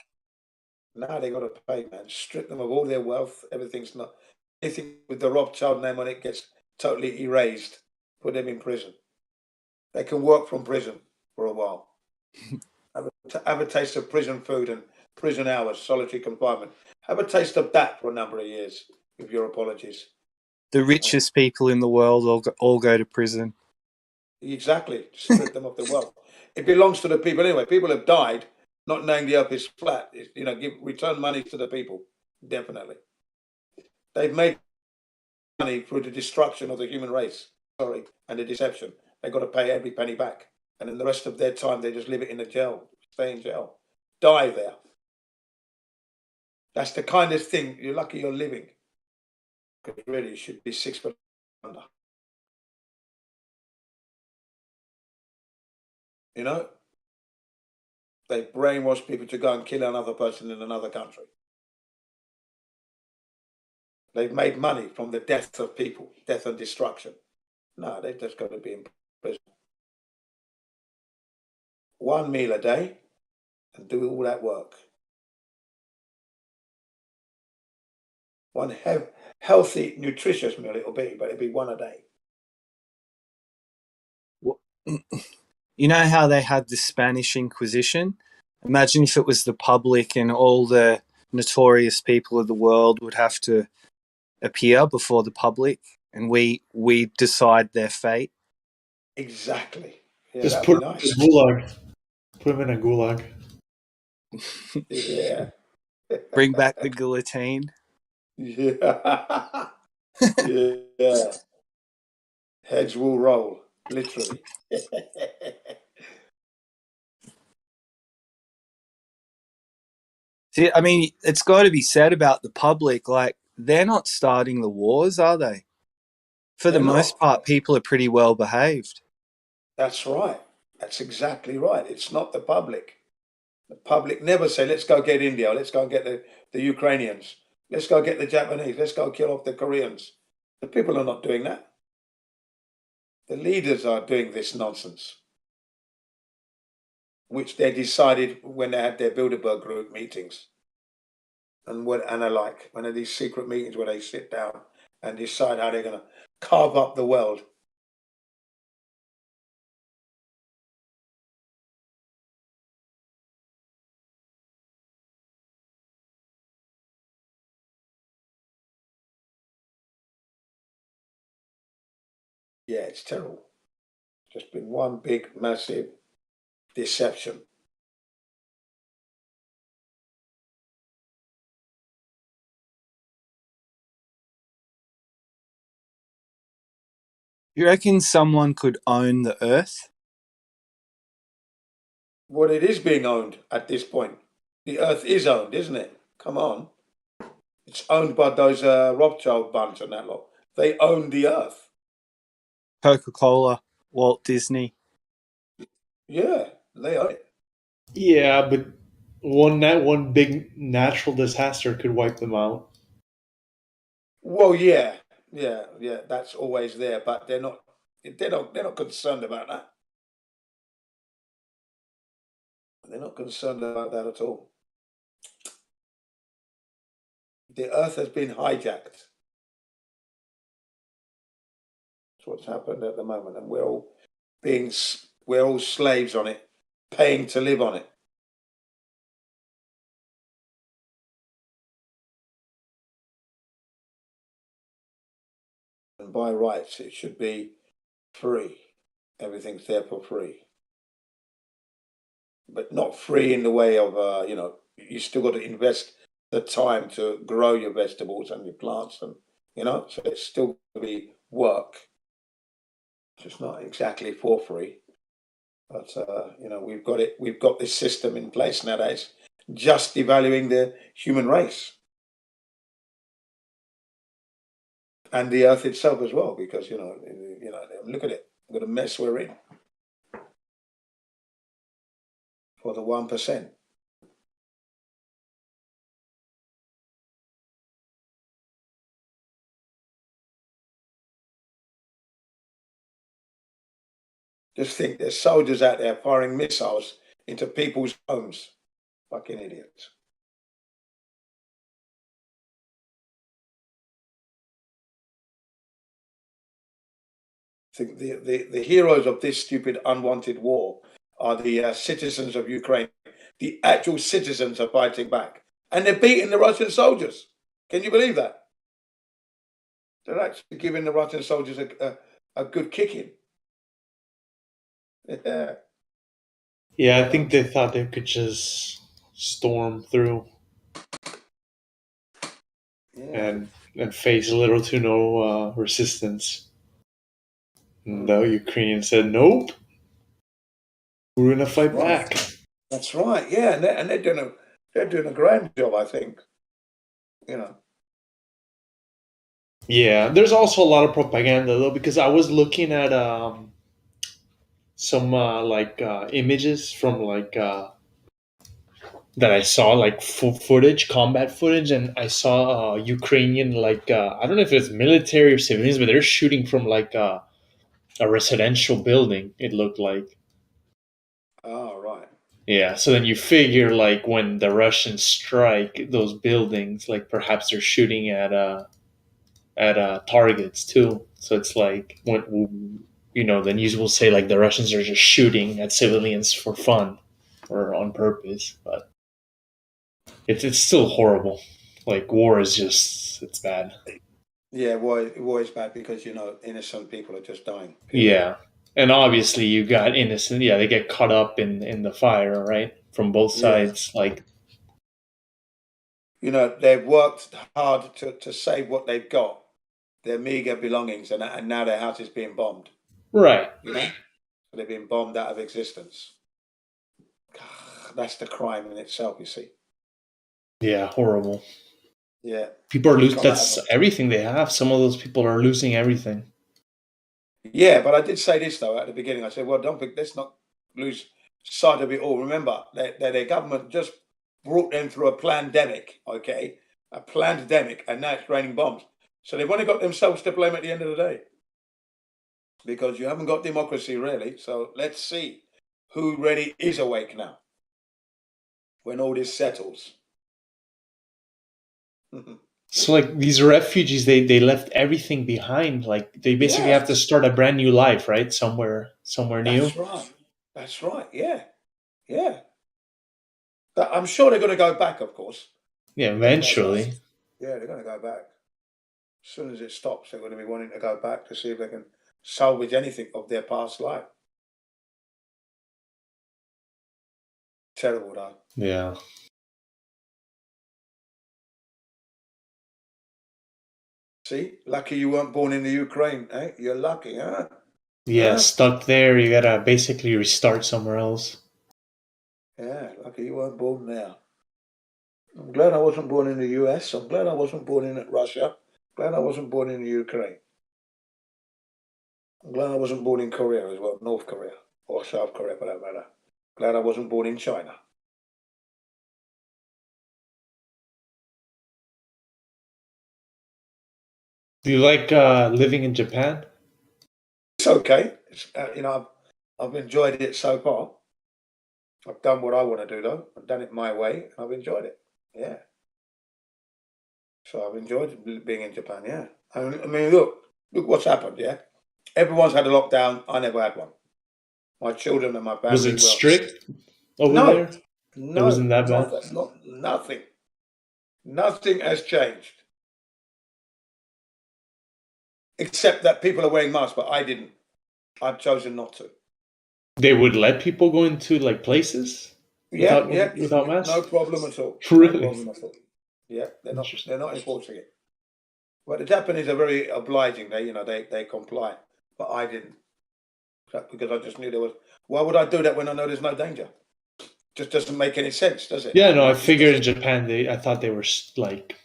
pay. No, they got to pay, man. Strip them of all their wealth. Everything's not. Anything with the Rothschild name on it gets totally erased. Put them in prison. They can work from prison for a while. Have a taste of prison food and prison hours, solitary confinement. Have a taste of that for a number of years with your apologies. The richest people in the world all go to prison. Exactly. Strip them of their wealth. It belongs to the people anyway. People have died not knowing the earth is flat. Return money to the people. Definitely. They've made money through the destruction of the human race. And the deception. They've got to pay every penny back. And then the rest of their time, they just live it in a jail. Stay in jail. Die there. That's the kindest thing. You're lucky you're living. Because really, you should be 6 foot under. You know? They brainwash people to go and kill another person in another country. They've made money from the death of people, death and destruction. No, they've just got to be in prison. 1 meal a day and do all that work. One healthy, nutritious meal it'll be, but it'll be one a day. You know how they had the Spanish Inquisition? Imagine if it was the public and all the notorious people of the world would have to appear before the public and we decide their fate. Exactly. Yeah, Just that'd put be nice. him in a gulag. Put him in a gulag. Yeah. Bring back the guillotine. Yeah. Yeah. Heads will roll, literally. See, I mean, it's got to be said about the public, like, they're not starting the wars, are they? For the most part, people are pretty well behaved. That's right. That's exactly right. It's not the public. The public never say, let's go get India, let's go and get the Ukrainians, let's go get the Japanese, let's go kill off the Koreans. The people are not doing that. The leaders are doing this nonsense, which they decided when they had their Bilderberg group meetings. And alike, one of these secret meetings where they sit down and decide how they're going to carve up the world. Yeah, it's terrible. Just been one big, massive deception. You reckon someone could own the Earth? Well, it is being owned at this point. The Earth is owned, isn't it? Come on. It's owned by those Rothschild bunch and that lot. They own the Earth. Coca-Cola, Walt Disney. Yeah, they own it. Yeah, but one big natural disaster could wipe them out. Well, yeah, that's always there, but they're not concerned about that. They're not concerned about that at all. The Earth has been hijacked. That's what's happened at the moment, and we're all slaves on it, paying to live on it. And by rights, it should be free. Everything's there for free. But not free in the way of, you still got to invest the time to grow your vegetables and your plants, and, so it's still going to be work. It's not exactly for free. But, we've got this system in place nowadays, just devaluing the human race. And the earth itself as well, because, look at it. Look at the mess we're in. For the 1%. Just think, there's soldiers out there firing missiles into people's homes. Fucking idiots. I think the heroes of this stupid unwanted war are the citizens of Ukraine. The actual citizens are fighting back. And they're beating the Russian soldiers. Can you believe that? They're actually giving the Russian soldiers a good kicking. Yeah. Yeah, I think they thought they could just storm through and face little to no resistance. And the Ukrainians said, nope, we're going to fight back. That's right, yeah. And they're doing a grand job, I think. Yeah, there's also a lot of propaganda, though, because I was looking at some images from that I saw, like footage, combat footage, and I saw Ukrainian I don't know if it's military or civilians, but they're shooting from a residential building. It looked like. Oh, right. Yeah, so then you figure when the Russians strike those buildings, perhaps they're shooting at targets too. So it's when the news will say the Russians are just shooting at civilians for fun or on purpose, but it's still horrible. War is it's bad. Yeah, war is bad because innocent people are just dying. Yeah, and obviously you got innocent. Yeah, they get caught up in the fire, right, from both sides. They've worked hard to save what they've got, their meager belongings, and now their house is being bombed. Right. They've been bombed out of existence. That's the crime in itself, you see. Yeah, horrible. Yeah. People are losing. That's everything they have. Some of those people are losing everything. Yeah, but I did say this though at the beginning. I said, well, let's not lose sight of it all. Remember that their government just brought them through a pandemic, okay? A pandemic, and now it's raining bombs. So they've only got themselves to blame at the end of the day. Because you haven't got democracy, really. So let's see who really is awake now when all this settles. So these refugees, they left everything behind. They basically have to start a brand new life, right? Somewhere new. That's right. That's right. Yeah. Yeah. But I'm sure they're going to go back, of course. Yeah, eventually. Yeah, they're going to go back. As soon as it stops, they're going to be wanting to go back to see if they can salvage anything of their past life. Terrible, though. Yeah. See, lucky you weren't born in the Ukraine, eh? You're lucky, huh? Yeah, stuck there. You gotta basically restart somewhere else. Yeah, lucky you weren't born there. I'm glad I wasn't born in the US. I'm glad I wasn't born in Russia. Glad I wasn't born in the Ukraine. I'm glad I wasn't born in Korea as well, North Korea, or South Korea for that matter. Glad I wasn't born in China. Do you like living in Japan? It's okay. I've enjoyed it so far. I've done what I want to do, though. I've done it my way, and I've enjoyed it. Yeah. So I've enjoyed being in Japan, yeah. I mean, look what's happened, yeah? Everyone's had a lockdown. I never had one. My children and my family. Was it strict over there? No, It wasn't that bad. Nothing. Nothing has changed. Except that people are wearing masks, but I didn't. I've chosen not to. They would let people go into like places without masks? No problem at all. Really? No problem at all. Yeah, they're not enforcing it. But the Japanese are very obliging. They comply, but I didn't, because I just knew there was. Why would I do that when I know there's no danger? Just doesn't make any sense, does it? Yeah, no. I figured in Japan I thought they were like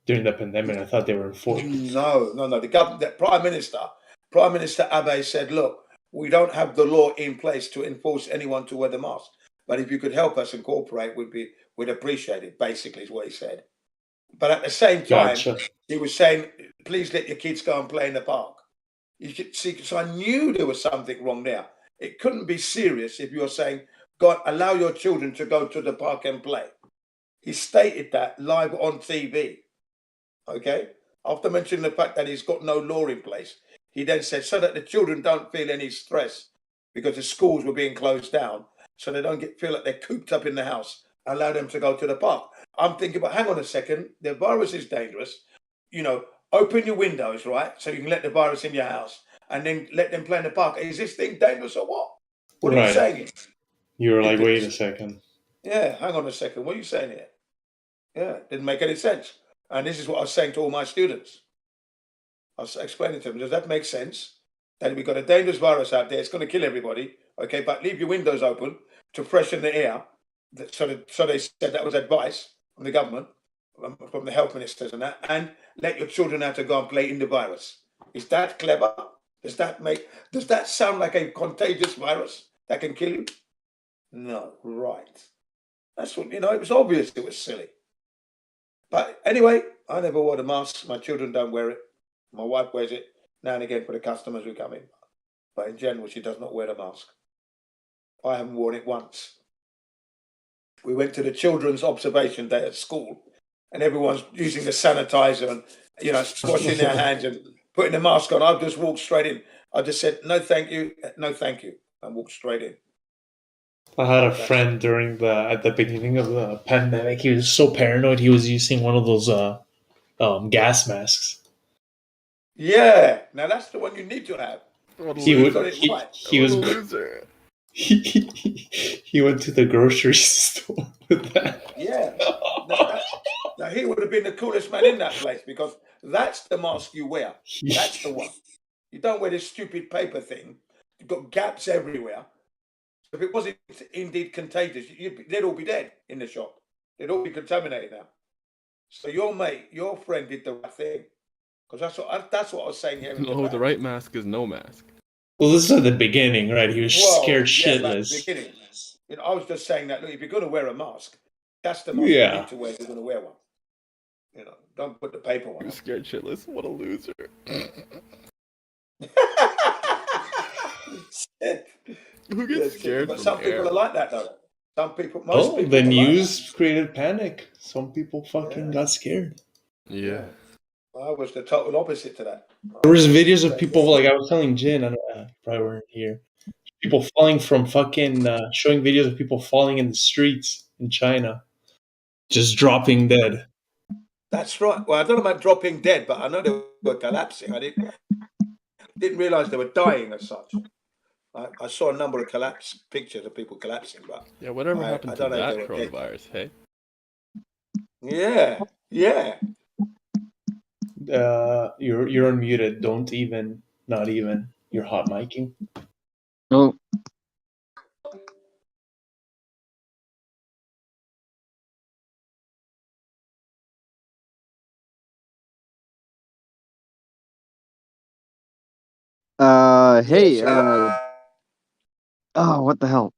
during the pandemic. I thought they were enforced. No. The Prime Minister Abe said, "Look, we don't have the law in place to enforce anyone to wear the mask. But if you could help us and cooperate, we'd appreciate it." Basically, is what he said. But at the same time, he was saying, "Please let your kids go and play in the park." You should see. So I knew there was something wrong there. It couldn't be serious if you're saying, "God, allow your children to go to the park and play." He stated that live on TV. Okay. After mentioning the fact that he's got no law in place, he then said, so that the children don't feel any stress because the schools were being closed down, so they don't feel like they're cooped up in the house, allow them to go to the park. I'm thinking, but hang on a second, the virus is dangerous. Open your windows, right? So you can let the virus in your house and then let them play in the park. Is this thing dangerous or what? What are you saying? You were like, wait a second. Yeah, hang on a second. What are you saying here? Yeah, didn't make any sense. And this is what I was saying to all my students. I was explaining to them, does that make sense? That we've got a dangerous virus out there, it's going to kill everybody, okay, but leave your windows open to freshen the air. So they said that was advice from the government, from the health ministers and that, and let your children have to go and play in the virus. Is that clever? Does that sound like a contagious virus that can kill you? No, right. That's what, it was obvious it was silly. But anyway, I never wore the mask. My children don't wear it. My wife wears it now and again for the customers who come in. But in general, she does not wear the mask. I haven't worn it once. We went to the children's observation day at school, and everyone's using the sanitizer and, washing their hands and putting the mask on. I've just walked straight in. I just said, no, thank you. No, thank you. And walked straight in. I had a friend at the beginning of the pandemic. He was so paranoid. He was using one of those gas masks. Yeah, now that's the one you need to have. He went to the grocery store with that. Yeah. Now he would have been the coolest man in that place, because that's the mask you wear. That's the one. You don't wear this stupid paper thing. You've got gaps everywhere. If it wasn't indeed contagious, they'd all be dead in the shop. They'd all be contaminated now. So your friend did the right thing. Because that's what I was saying here. No, the right mask is no mask. Well, this is at the beginning, right? He was scared shitless. At the beginning. I was just saying that, look, if you're going to wear a mask, that's the mask you need to wear if you're going to wear one. Don't put the paper one. He was scared shitless. What a loser. Who gets scared? But some people are like that, though. Most people. The news created panic. Some people fucking got scared. Yeah. I was the total opposite to that. There was videos of people, like I was telling Jin, I don't know, probably weren't here. People falling from showing videos of people falling in the streets in China, just dropping dead. That's right. Well, I don't know about dropping dead, but I know they were collapsing. I didn't realize they were dying as such. I saw a number of pictures of people collapsing, but yeah, whatever happened to that coronavirus? Hey. Yeah. You're unmuted. Not even. You're hot micing. Oh. Hey, oh, what the hell?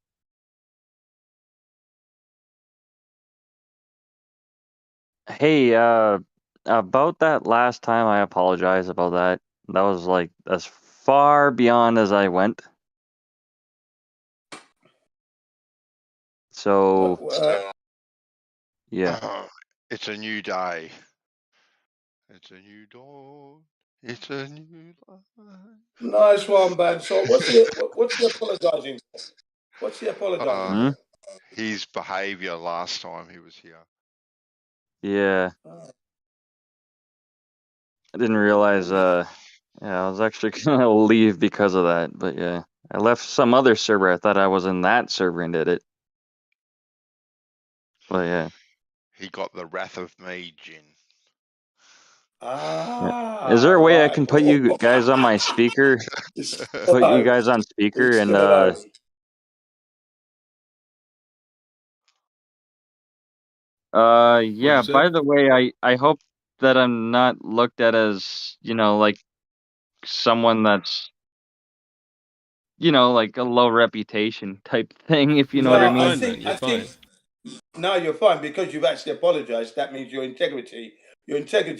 Hey, about that last time, I apologize about that. That was like as far beyond as I went. So, yeah. It's a new day. It's a new dawn. It's a new life. Nice one, Ben. So what's he apologising for? What's he apologising for? His behaviour last time he was here. Yeah. I didn't realize, yeah, I was actually gonna leave because of that, but yeah. I left some other server. I thought I was in that server and did it. But yeah. He got the wrath of me, Jin. Ah, Is there a way I right. can put you guys on my speaker? Put you guys on speaker and yeah, say? by the way, I hope that I'm not looked at as, you know, like someone that's, you know, like a low reputation type thing, if you know No, what I I mean. think no, you're fine because you've actually apologised. That means your integrity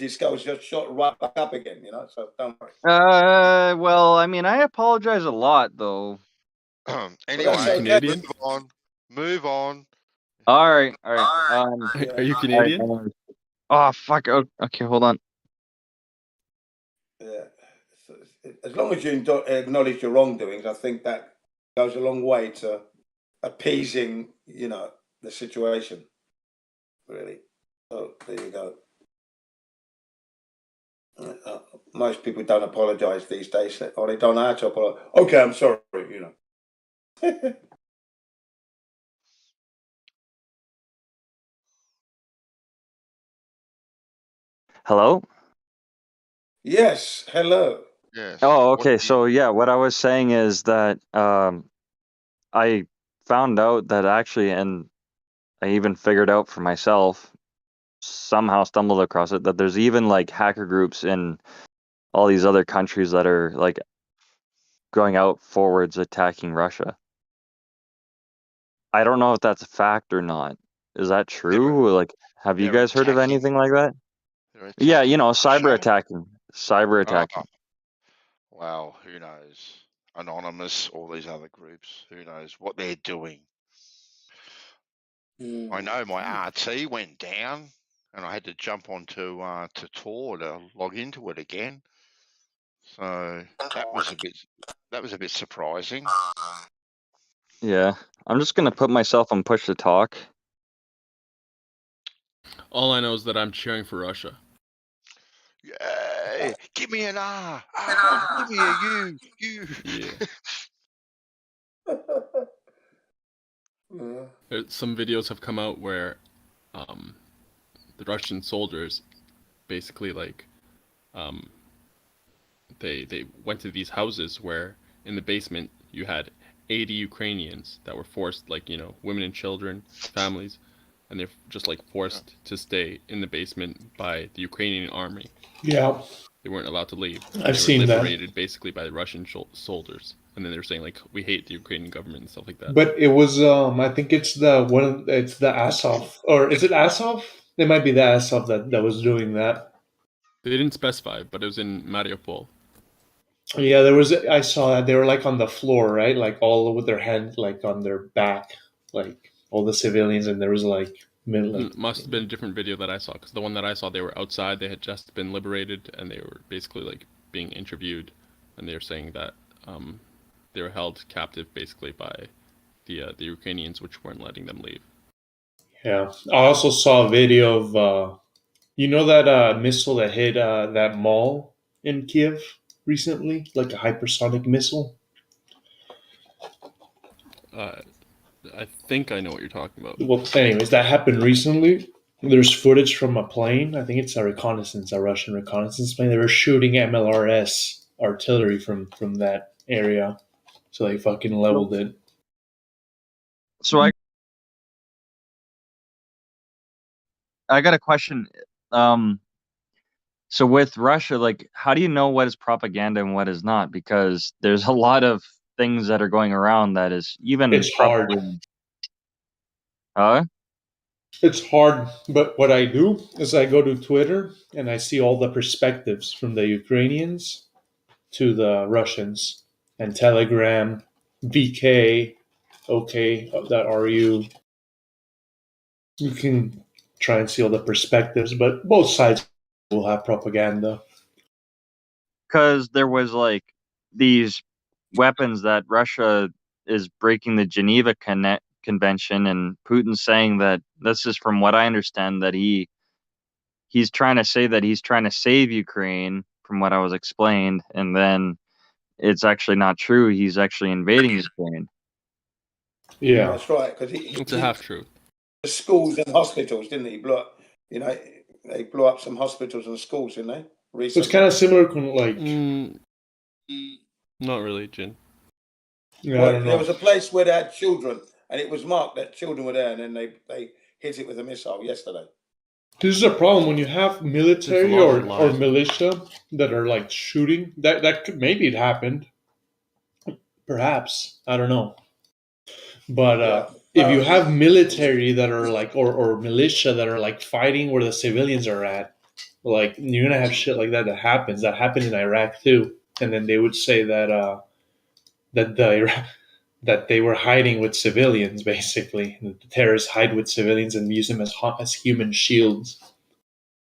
scales just shot right back up again. You know, so don't worry. Well, I mean, I apologize a lot though. Anyway, Canadian? Move on. All right. Are you Canadian? Oh fuck. Okay, hold on. Yeah. As long as you acknowledge your wrongdoings, I think that goes a long way to appeasing, you know, the situation. Really. So there you go. Most people don't apologise these days, or they don't know how to apologise. Okay, I'm sorry. You know. Hello? Yes. Hello. Yes. Oh, okay. So yeah, what I was saying is that I found out that actually, and I even figured out for myself, somehow stumbled across it, that there's even like hacker groups in all these other countries that are like going out forwards attacking Russia. I don't know if that's a fact or not. Is that true? Like, have you guys heard of anything like that? Yeah, you know, cyber attacking. Cyber attacking. Well, who knows? Anonymous, all these other groups. Who knows what they're doing? I know my RT went down, and I had to jump onto to Tor to log into it again. So that was a bit surprising. Yeah, I'm just gonna put myself on push to talk. All I know is that I'm cheering for Russia. Yay! Give me an R. Give me a U. Yeah. Some videos have come out where the Russian soldiers basically like they went to these houses where in the basement you had 80 Ukrainians that were forced, like, you know, women and children, families, and they're just like forced to stay in the basement by the Ukrainian army. Yeah. They weren't allowed to leave. I've seen that. They were liberated basically by the Russian soldiers. And then they were saying like, we hate the Ukrainian government and stuff like that. But it was I think it's it's the Azov, or is it Azov? It might be the Azov that was doing that. They didn't specify, but it was in Mariupol. Yeah, I saw that they were like on the floor, right? Like all with their head like on their back, like all the civilians, and there was like must have been a different video that I saw, because the one that I saw, they were outside, they had just been liberated, and they were basically like being interviewed, and they were saying that they were held captive basically by the Ukrainians, which weren't letting them leave. Yeah, I also saw a video of you know that missile that hit that mall in Kiev recently, like a hypersonic missile. I think I know what you're talking about. Well, anyways, that happened recently. There's footage from a plane. I think it's a Russian reconnaissance plane. They were shooting MLRS artillery from that area, so they fucking leveled it. So I got a question. So with Russia, like, how do you know what is propaganda and what is not? Because there's a lot of things that are going around that is even It's hard. Huh? It's hard, but what I do is I go to Twitter and I see all the perspectives from the Ukrainians to the Russians, and Telegram, VK, OK.ru. You can try and see all the perspectives, but both sides will have propaganda. because there was like these weapons that Russia is breaking the Geneva Convention, and Putin's saying that this is, from what I understand, that he's trying to say that he's trying to save Ukraine, from what I was explained, and then it's actually not true. He's actually invading Ukraine. Yeah, that's right. Because it's a half truth. The schools and hospitals, didn't he? Blew up, they blew up some hospitals and schools, didn't they? Recently. It's kind of similar to like. Not really, Jin. Yeah, well, I don't know. there was a place where they had children, and it was marked that children were there, and then they hit it with a missile yesterday. This is a problem when you have military or militia that are like shooting. That could, maybe it happened, perhaps, I don't know. But if you have military that are like or militia that are like fighting where the civilians are at, like you're gonna have shit like that happens. That happened in Iraq too, and then they would say that that they were hiding with civilians, basically. The terrorists hide with civilians and use them as human shields.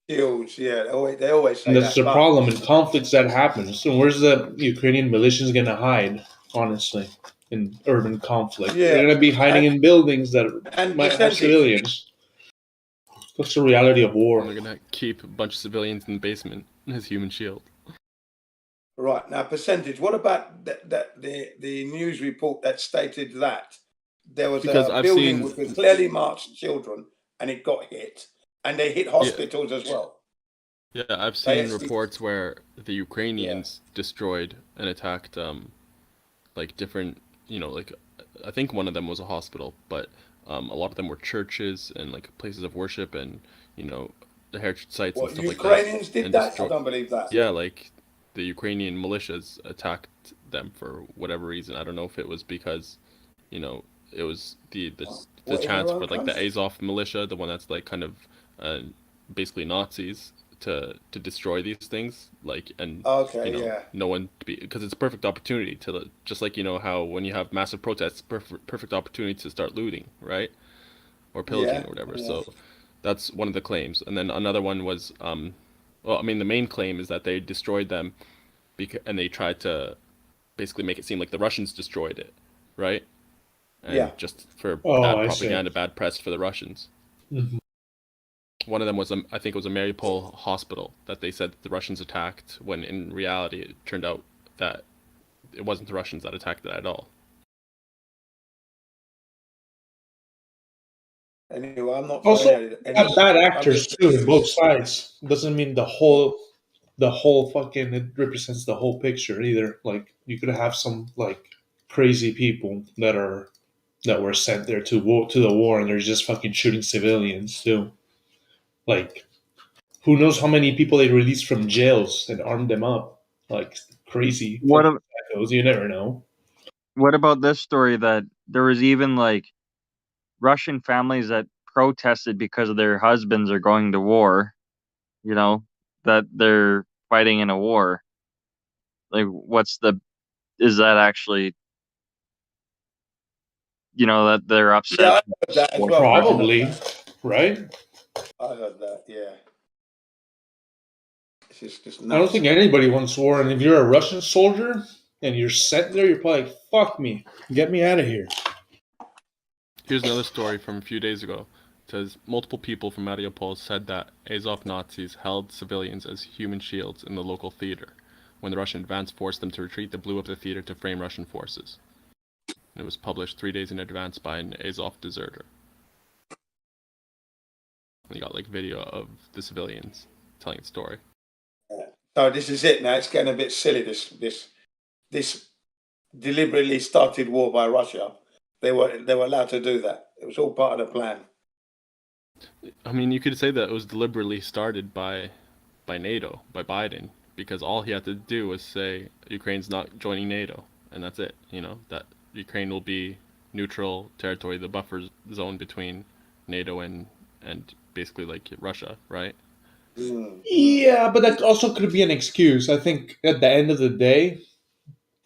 Shields, yeah. They always say and that's that. the problem in conflicts that happens. So where's the Ukrainian militias going to hide, honestly, in urban conflict? Yeah. They're going to be hiding in buildings that might have civilians. That's the reality of war. And they're going to keep a bunch of civilians in the basement as human shield. Right, now percentage. What about the news report that stated that there was a building with clearly marked children and it got hit, and they hit hospitals as well? Yeah, I've seen reports where the Ukrainians destroyed and attacked like different, like I think one of them was a hospital, but a lot of them were churches and like places of worship and the heritage sites and stuff like that. Ukrainians did that? I don't believe that. Yeah, like the Ukrainian militias attacked them for whatever reason. I don't know if it was because, it was the chance for like the Azov militia, the one that's like kind of basically Nazis, to destroy these things, like, and no one to be, because it's a perfect opportunity to, just like how when you have massive protests, perfect opportunity to start looting, right, or pillaging or whatever. So that's one of the claims. And then another one was the main claim is that they destroyed them and they tried to basically make it seem like the Russians destroyed it, right? And just for bad propaganda, bad press for the Russians. Mm-hmm. One of them was, I think it was a Mariupol hospital that they said the Russians attacked, when in reality it turned out that it wasn't the Russians that attacked it at all. Anyway, I'm not also have bad actors too in both sides. Doesn't mean the whole fucking it represents the whole picture either. Like you could have some like crazy people that were sent there to the war and they're just fucking shooting civilians too. Like who knows how many people they released from jails and armed them up, like crazy. You never know. What about this story that there was even like Russian families that protested because their husbands are going to war, that they're fighting in a war? Like, is that actually, that they're upset? Yeah, I heard that as well. Probably, right? I heard that, yeah. It's just nuts. I don't think anybody wants war, and if you're a Russian soldier and you're sent there, you're probably like, fuck me, get me out of here. Here's another story from a few days ago. It says multiple people from Mariupol said that Azov Nazis held civilians as human shields in the local theater. When the Russian advance forced them to retreat, they blew up the theater to frame Russian forces. It was published 3 days in advance by an Azov deserter. And you got like video of the civilians telling the story. So this is it now. It's getting a bit silly. This deliberately started war by Russia. They were allowed to do that. It was all part of the plan. I mean, you could say that it was deliberately started by NATO, by Biden, because all he had to do was say Ukraine's not joining NATO, and that's it. That Ukraine will be neutral territory, the buffer zone between NATO and basically like Russia, right? Yeah, but that also could be an excuse. I think at the end of the day,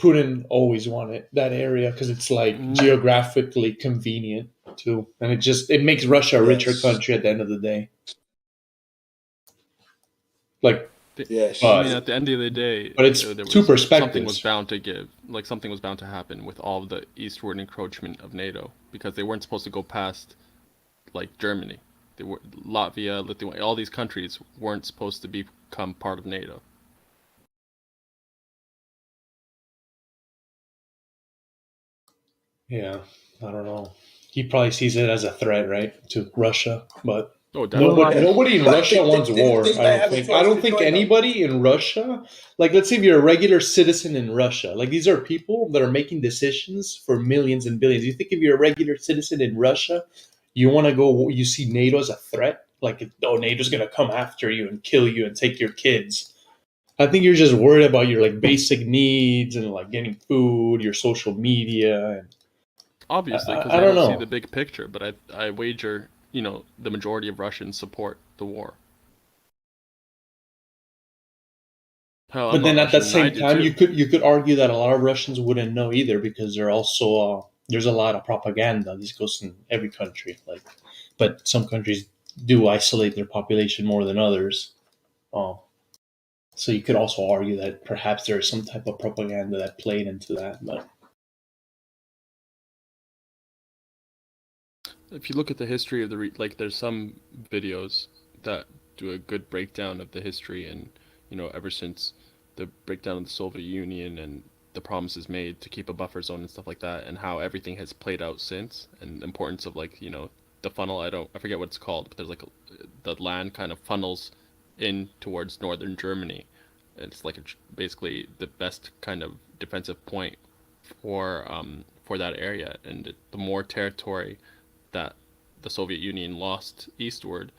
Putin always wanted that area because it's like geographically convenient too, and it makes Russia a richer country at the end of the day. Like Yes. I mean, at the end of the day, but it's there two was something perspectives. was bound to give, like something was bound to happen with all of the eastward encroachment of NATO, because they weren't supposed to go past, like Germany. They were Latvia, Lithuania, all these countries weren't supposed to become part of NATO. Yeah, I don't know. He probably sees it as a threat, right, to Russia, but Oh, definitely. nobody in Russia wants war. I don't think anybody in Russia, like, let's say if you're a regular citizen in Russia, like, these are people that are making decisions for millions and billions. You think if you're a regular citizen in Russia, you want to go, you see NATO as a threat? Like, oh, NATO's going to come after you and kill you and take your kids. I think you're just worried about your, like, basic needs and, like, getting food, your social media, and Obviously, because I they don't don't see know. the big picture. But I wager, the majority of Russians support the war. Hell, I'm But then not at that Russian, and I same do time, too. you could argue that a lot of Russians wouldn't know either, because they're also there's a lot of propaganda. This goes in every country, like, but some countries do isolate their population more than others. Um, so you could also argue that perhaps there is some type of propaganda that played into that. But If you look at the history of like, there's some videos that do a good breakdown of the history, and ever since the breakdown of the Soviet Union and the promises made to keep a buffer zone and stuff like that, and how everything has played out since, and the importance of, like, the funnel. I forget what it's called, but there's like the land kind of funnels in towards northern Germany. It's like basically the best kind of defensive point for that area, and the more territory that the Soviet Union lost eastward,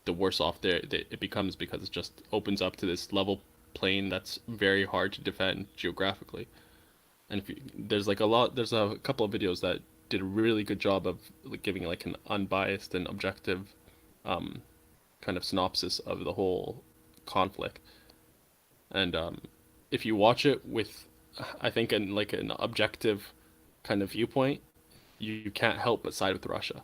the worse off it becomes, because it just opens up to this level plain that's very hard to defend geographically. And there's a couple of videos that did a really good job of, like, giving, like, an unbiased and objective kind of synopsis of the whole conflict. And if you watch it with, I think, an objective kind of viewpoint, you can't help but side with Russia.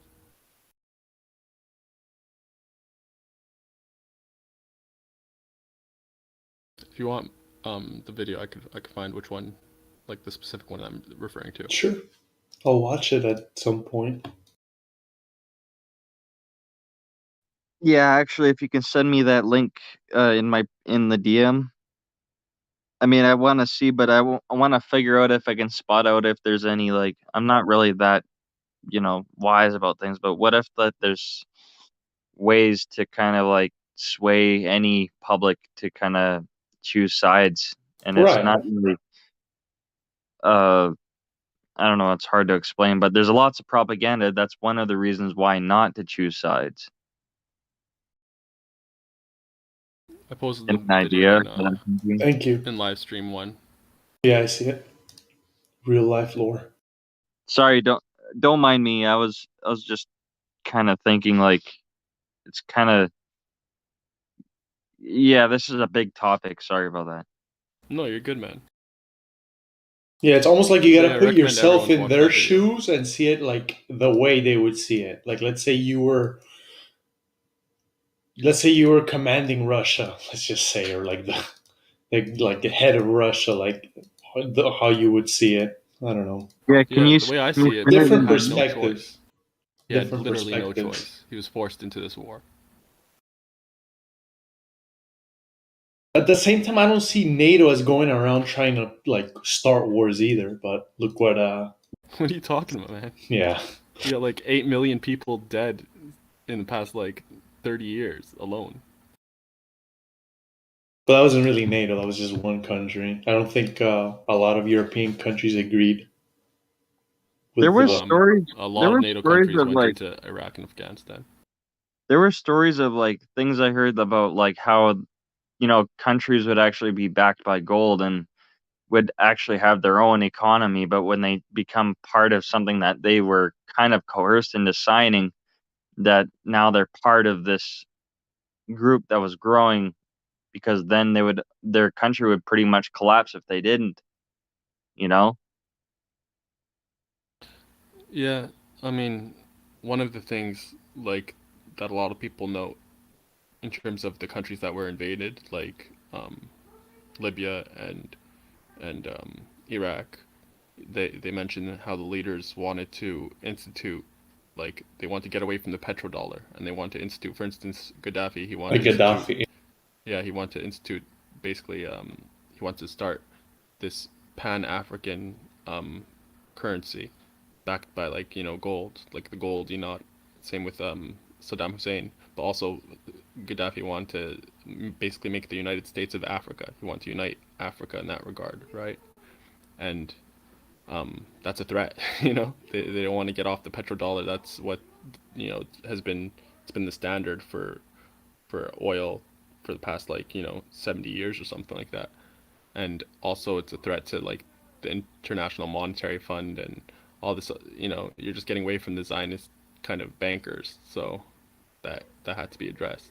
If you want the video, I could find which one, like the specific one I'm referring to. sure, I'll watch it at some point. Yeah, actually, if you can send me that link in the DM. I mean, I want to see, but I want to figure out if I can spot out if there's any, like, I'm not really that wise about things, but what if that there's ways to kind of, like, sway any public to kind of choose sides, and it's Right. not really I don't know, it's hard to explain, but there's lots of propaganda. That's one of the reasons why not to choose sides. I posted An the idea. video Thank you. in Livestream 1. Yeah, I see it. Real life lore. Sorry, don't mind me. I was just kind of thinking, like, it's kind of, yeah, this is a big topic. Sorry about that. No, you're good, man. Yeah, it's almost like you So, gotta yeah, I put recommend yourself everyone's in watch their that video. shoes and see it like the way they would see it. Like, let's say you were commanding Russia, let's just say, or like the head of Russia, like how you would see it. I don't know. Yeah, Yeah, the way I see it, different he had no perspective. choice. He had Different literally no perspective. choice. He was forced into this war. At the same time, I don't see NATO as going around trying to, like, start wars either. But look what. What are you talking about, man? Yeah. You got like 8 million people dead in the past, like, 30 years alone. But that wasn't really NATO. That was just one country. I don't think a lot of European countries agreed. There were stories. A lot There of were NATO stories countries of, went like, into Iraq and Afghanistan. there were stories of, like, things I heard about, like, how countries would actually be backed by gold and would actually have their own economy, but when they become part of something that they were kind of coerced into signing, that now they're part of this group that was growing, because then their country would pretty much collapse if they didn't. Yeah, I mean, one of the things, like, that a lot of people note in terms of the countries that were invaded, like Libya and Iraq, they mentioned how the leaders wanted to institute, like they want to get away from the petrodollar, and they want to institute, for instance, Gaddafi. He wanted to institute, yeah, he wanted to institute basically. He wants to start this Pan-African currency, backed by like gold, like the gold dinar. Same with Saddam Hussein, but also Gaddafi wanted to basically make the United States of Africa. He wanted to unite Africa in that regard, right? And that's a threat. They don't want to get off the petrodollar. That's what has been, it's been the standard for oil for the past 70 years or something like that. And also it's a threat to like the International Monetary Fund and all this. You're just getting away from the Zionist kind of bankers. So that had to be addressed.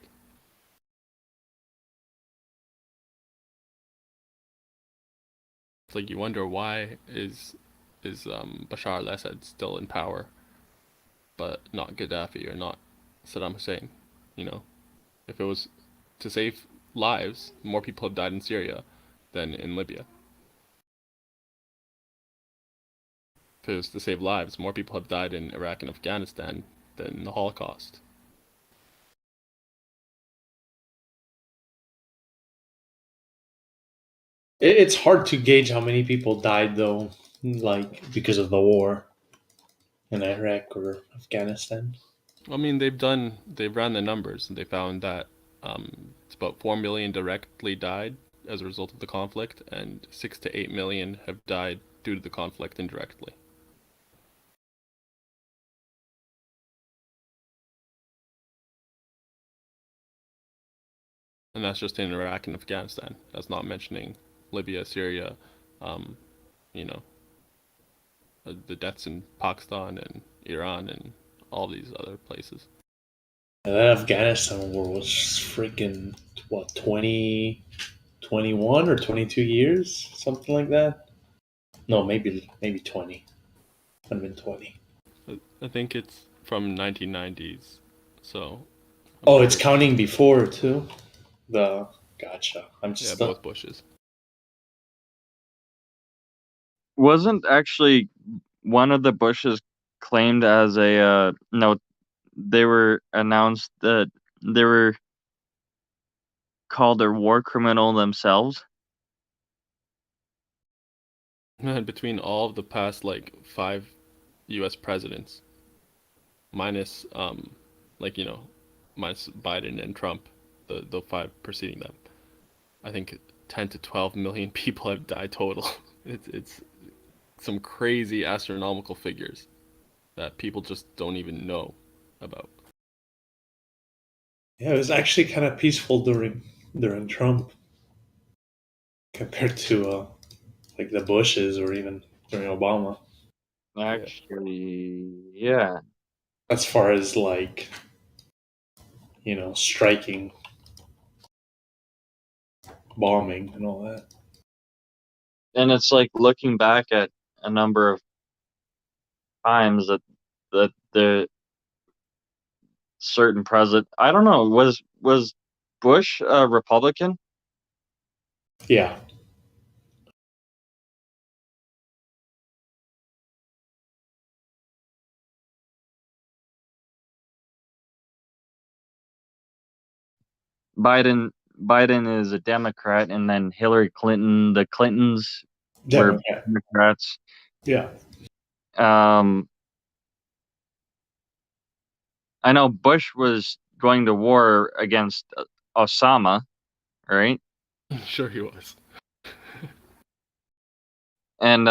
It's like you wonder, why is Bashar al-Assad still in power, but not Gaddafi or not Saddam Hussein? If it was to save lives, more people have died in Syria than in Libya. If it was to save lives, more people have died in Iraq and Afghanistan than the Holocaust. It's hard to gauge how many people died though, like because of the war in Iraq or Afghanistan. I mean, they've ran the numbers and they found that it's about 4 million directly died as a result of the conflict, and 6 to 8 million have died due to the conflict indirectly. And that's just in Iraq and Afghanistan. That's not mentioning Libya, Syria, the deaths in Pakistan and Iran and all these other places. And that Afghanistan war was freaking, what, 21 or 22 years? Something like that? No, maybe 20. Might have been 20. I think it's from 1990s, so... Oh, it's counting before, too? Gotcha. I'm just... Yeah, both Bushes. Wasn't actually one of the Bushes claimed as a... no, they were announced that they were called a war criminal themselves? Man, between all of the past 5 U.S. presidents, minus minus Biden and Trump, the 5 preceding them, I think 10 to 12 million people have died total. It's some crazy astronomical figures that people just don't even know about. Yeah, it was actually kind of peaceful during Trump compared to the Bushes or even during Obama. Actually, yeah. As far as striking, bombing, and all that. And it's like looking back at a number of times that the certain president, I don't know, was Bush a Republican? Yeah. Biden is a Democrat, and then Hillary Clinton, the Clintons were Democrats. Yeah. I know Bush was going to war against Osama, right? Sure he was. And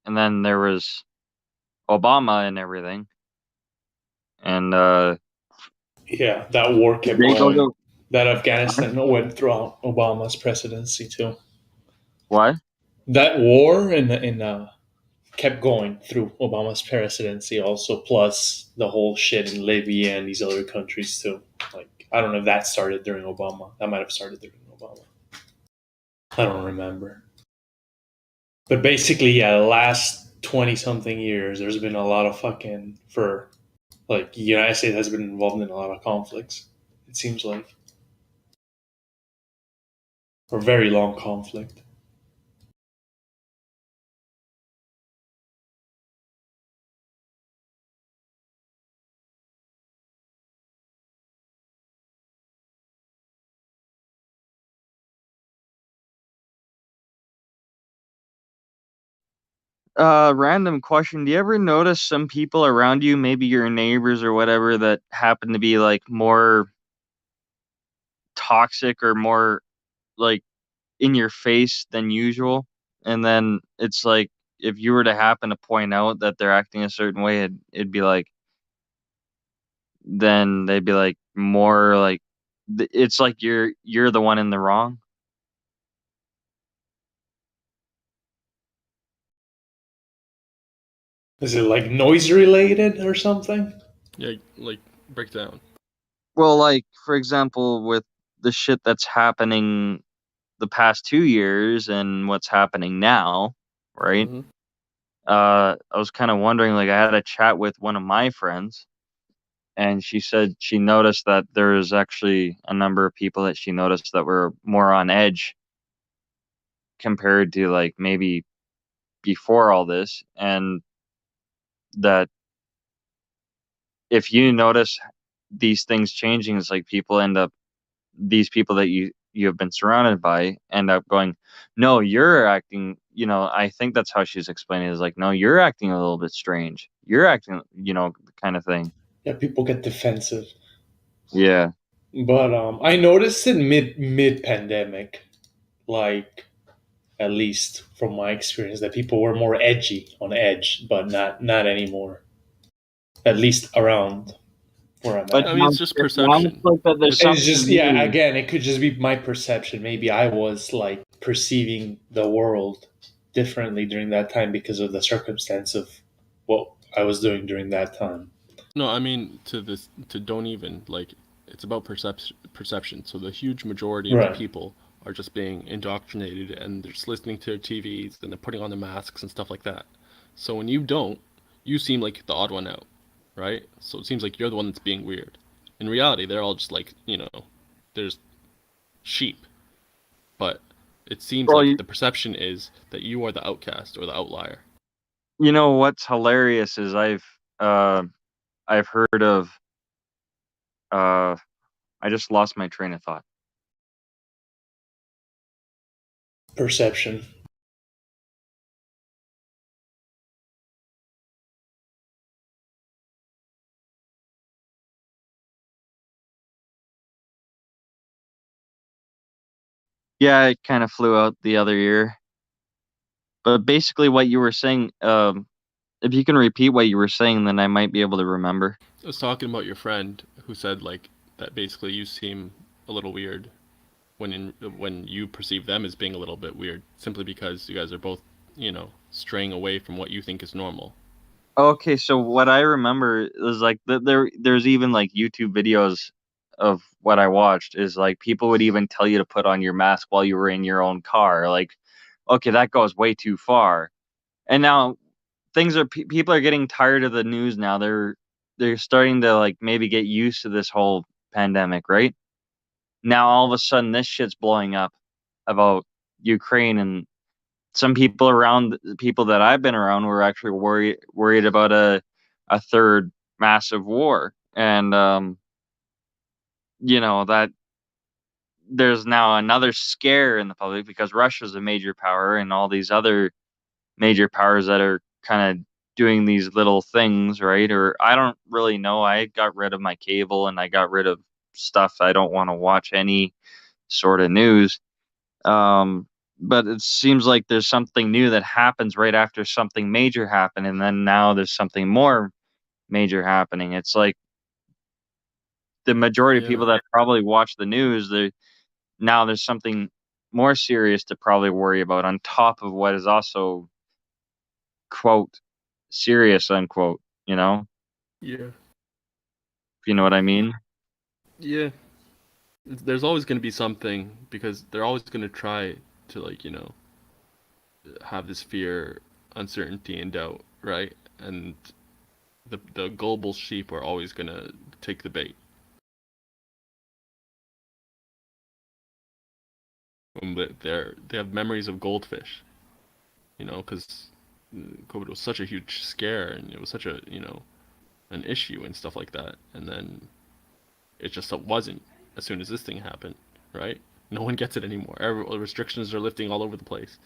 then there was Obama and everything. And yeah, that war kept going. That Afghanistan went throughout Obama's presidency too. What? That war kept going through Obama's presidency also, plus the whole shit in Libya and these other countries too. I don't know if that started during Obama. That might have started during Obama. I don't remember. But basically, yeah, the last 20-something years, there's been a lot of the United States has been involved in a lot of conflicts, it seems like. or very long conflict. Random question. Do you ever notice some people around you, maybe your neighbors or whatever, that happen to be like more toxic or more like in your face than usual? And then it's like, if you were to happen to point out that they're acting a certain way, it'd be like, then they'd be like more like, it's like you're the one in the wrong. Is it like noise related or something? Yeah, like break down. Well, like for example, with the shit that's happening the past 2 years and what's happening now, right? Mhm. I was kind of wondering, like, I had a chat with one of my friends, and she said she noticed that there's actually a number of people that she noticed that were more on edge compared to like maybe before all this, and that if you notice these things changing, it's like these people that you have been surrounded by end up going, no, you're acting, I think that's how she's explaining it, is like, no, you're acting a little bit strange, you're acting, kind of thing. Yeah, people get defensive. Yeah. But I noticed it mid pandemic, like at least from my experience, that people were more edgy on edge, but not anymore. At least around where I'm But at. I mean, it's just perception. like that there's It's just something new. again, it could just be my perception. Maybe I was like perceiving the world differently during that time because of the circumstance of what I was doing during that time. No, I mean to don't even like it's about perception. So the huge majority of Right. the people are just being indoctrinated and they're just listening to their TVs and they're putting on the masks and stuff like that. So when you don't, you seem like the odd one out, right? So it seems like you're the one that's being weird. In reality, they're all just like, there's sheep. But it seems Well, like the perception is that you are the outcast or the outlier. You know what's hilarious is I've heard of I just lost my train of thought. Perception. Yeah, it kind of flew out the other ear. But basically what you were saying, if you can repeat what you were saying, then I might be able to remember. I was talking about your friend who said like that basically you seem a little weird when you perceive them as being a little bit weird simply because you guys are both, straying away from what you think is normal. Okay, so what I remember is like there's even like YouTube videos of what I watched is like people would even tell you to put on your mask while you were in your own car. Like, okay, that goes way too far. And now people are getting tired of the news now. They're starting to like maybe get used to this whole pandemic, right? Now all of a sudden this shit's blowing up about Ukraine, and some people that I've been around were actually worried about a third massive war. And that there's now another scare in the public because Russia's a major power and all these other major powers that are kind of doing these little things, right? Or I don't really know. I got rid of my cable and I got rid of stuff. I don't want to watch any sort of news. But it seems like there's something new that happens right after something major happened, and then now there's something more major happening. It's like the majority of people that probably watch the news, now there's something more serious to probably worry about on top of what is also quote serious unquote. Yeah. If you know what I mean. Yeah. There's always going to be something because they're always going to try to have this fear, uncertainty, and doubt, right? And the gullible sheep are always going to take the bait. They have memories of goldfish, you know, because COVID was such a huge scare and it was such a, you know, an issue and stuff like that. And then it just wasn't as soon as this thing happened, right? No one gets it anymore. Restrictions are lifting all over the place.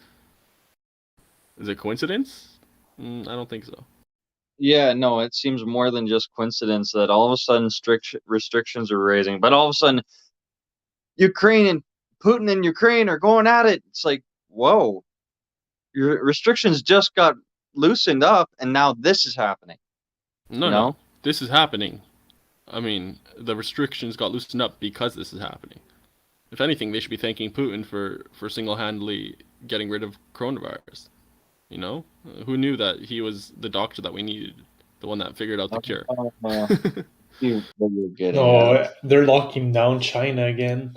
Is it coincidence? I don't think so. Yeah, no, it seems more than just coincidence that all of a sudden strict restrictions are raising, but all of a sudden Ukraine and Putin and Ukraine are going at it. It's like, whoa, your restrictions just got loosened up, and now this is happening. No, this is happening. I mean, the restrictions got loosened up because this is happening. If anything, they should be thanking Putin for single-handedly getting rid of coronavirus. You know, who knew that he was the doctor that we needed, the one that figured out the cure? No, they're locking down China again.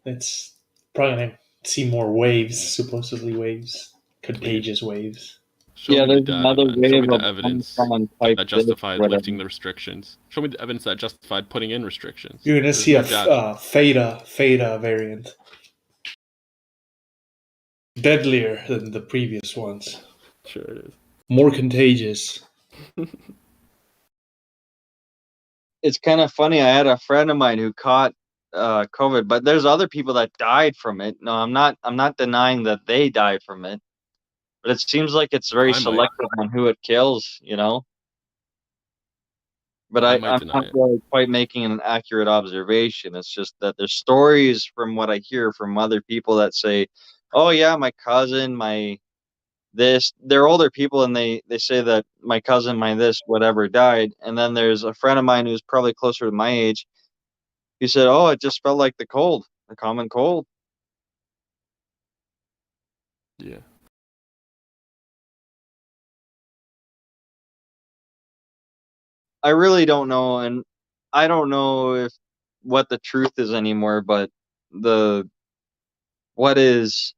It's probably gonna see more waves, supposedly waves, contagious waves. Show me the data, man. Show me the evidence that justified lifting the restrictions. Show me the evidence that justified putting in restrictions. You're gonna see a Theta variant, deadlier than the previous ones. Sure it is. More contagious. It's kind of funny. I had a friend of mine who caught COVID, but there's other people that died from it. No, I'm not denying that they died from it, but it seems like it's very selective on who it kills, you know. But I'm not really quite making an accurate observation. It's just that there's stories from what I hear from other people that say, "Oh yeah, my cousin, my this." They're older people, and they say that my cousin, my this, whatever, died. And then there's a friend of mine who's probably closer to my age. He said, "Oh, it just felt like the cold, the common cold." Yeah. I really don't know, and I don't know what the truth is anymore, but what is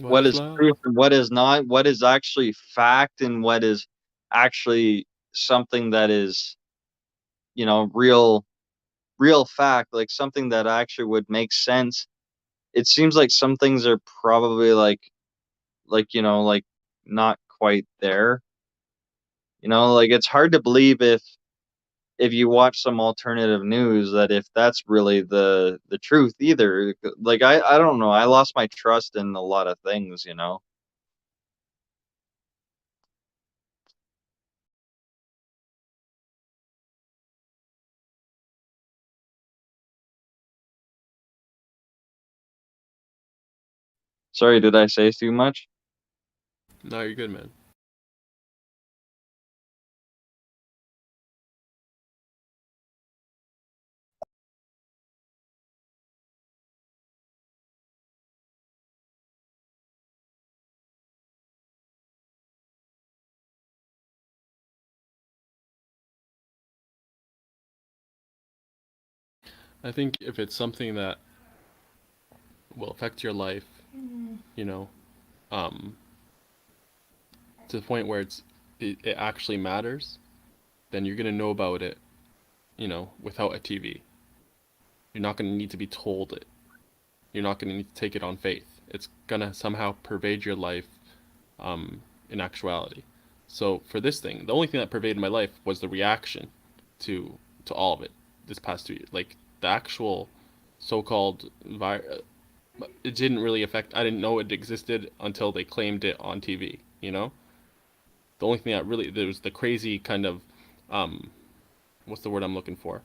what is truth and what is not, what is actually fact and what is actually something that is, you know, real fact, like something that actually would make sense. It seems like some things are probably like you know, like not quite there. You know, like it's hard to believe if you watch some alternative news that if that's really the truth either. Like I don't know. I lost my trust in a lot of things, you know. Sorry, did I say too much? No, you're good, man. I think if it's something that will affect your life, you know, to the point where it actually matters, then you're gonna know about it, you know, without a TV. You're not gonna need to be told it. You're not gonna need to take it on faith. It's gonna somehow pervade your life, in actuality. So for this thing, the only thing that pervaded my life was the reaction to all of it this past 2 years. Like the actual so-called virus, it didn't really affect. I didn't know it existed until they claimed it on TV. You know, the only thing that really, there was the crazy kind of, what's the word I'm looking for?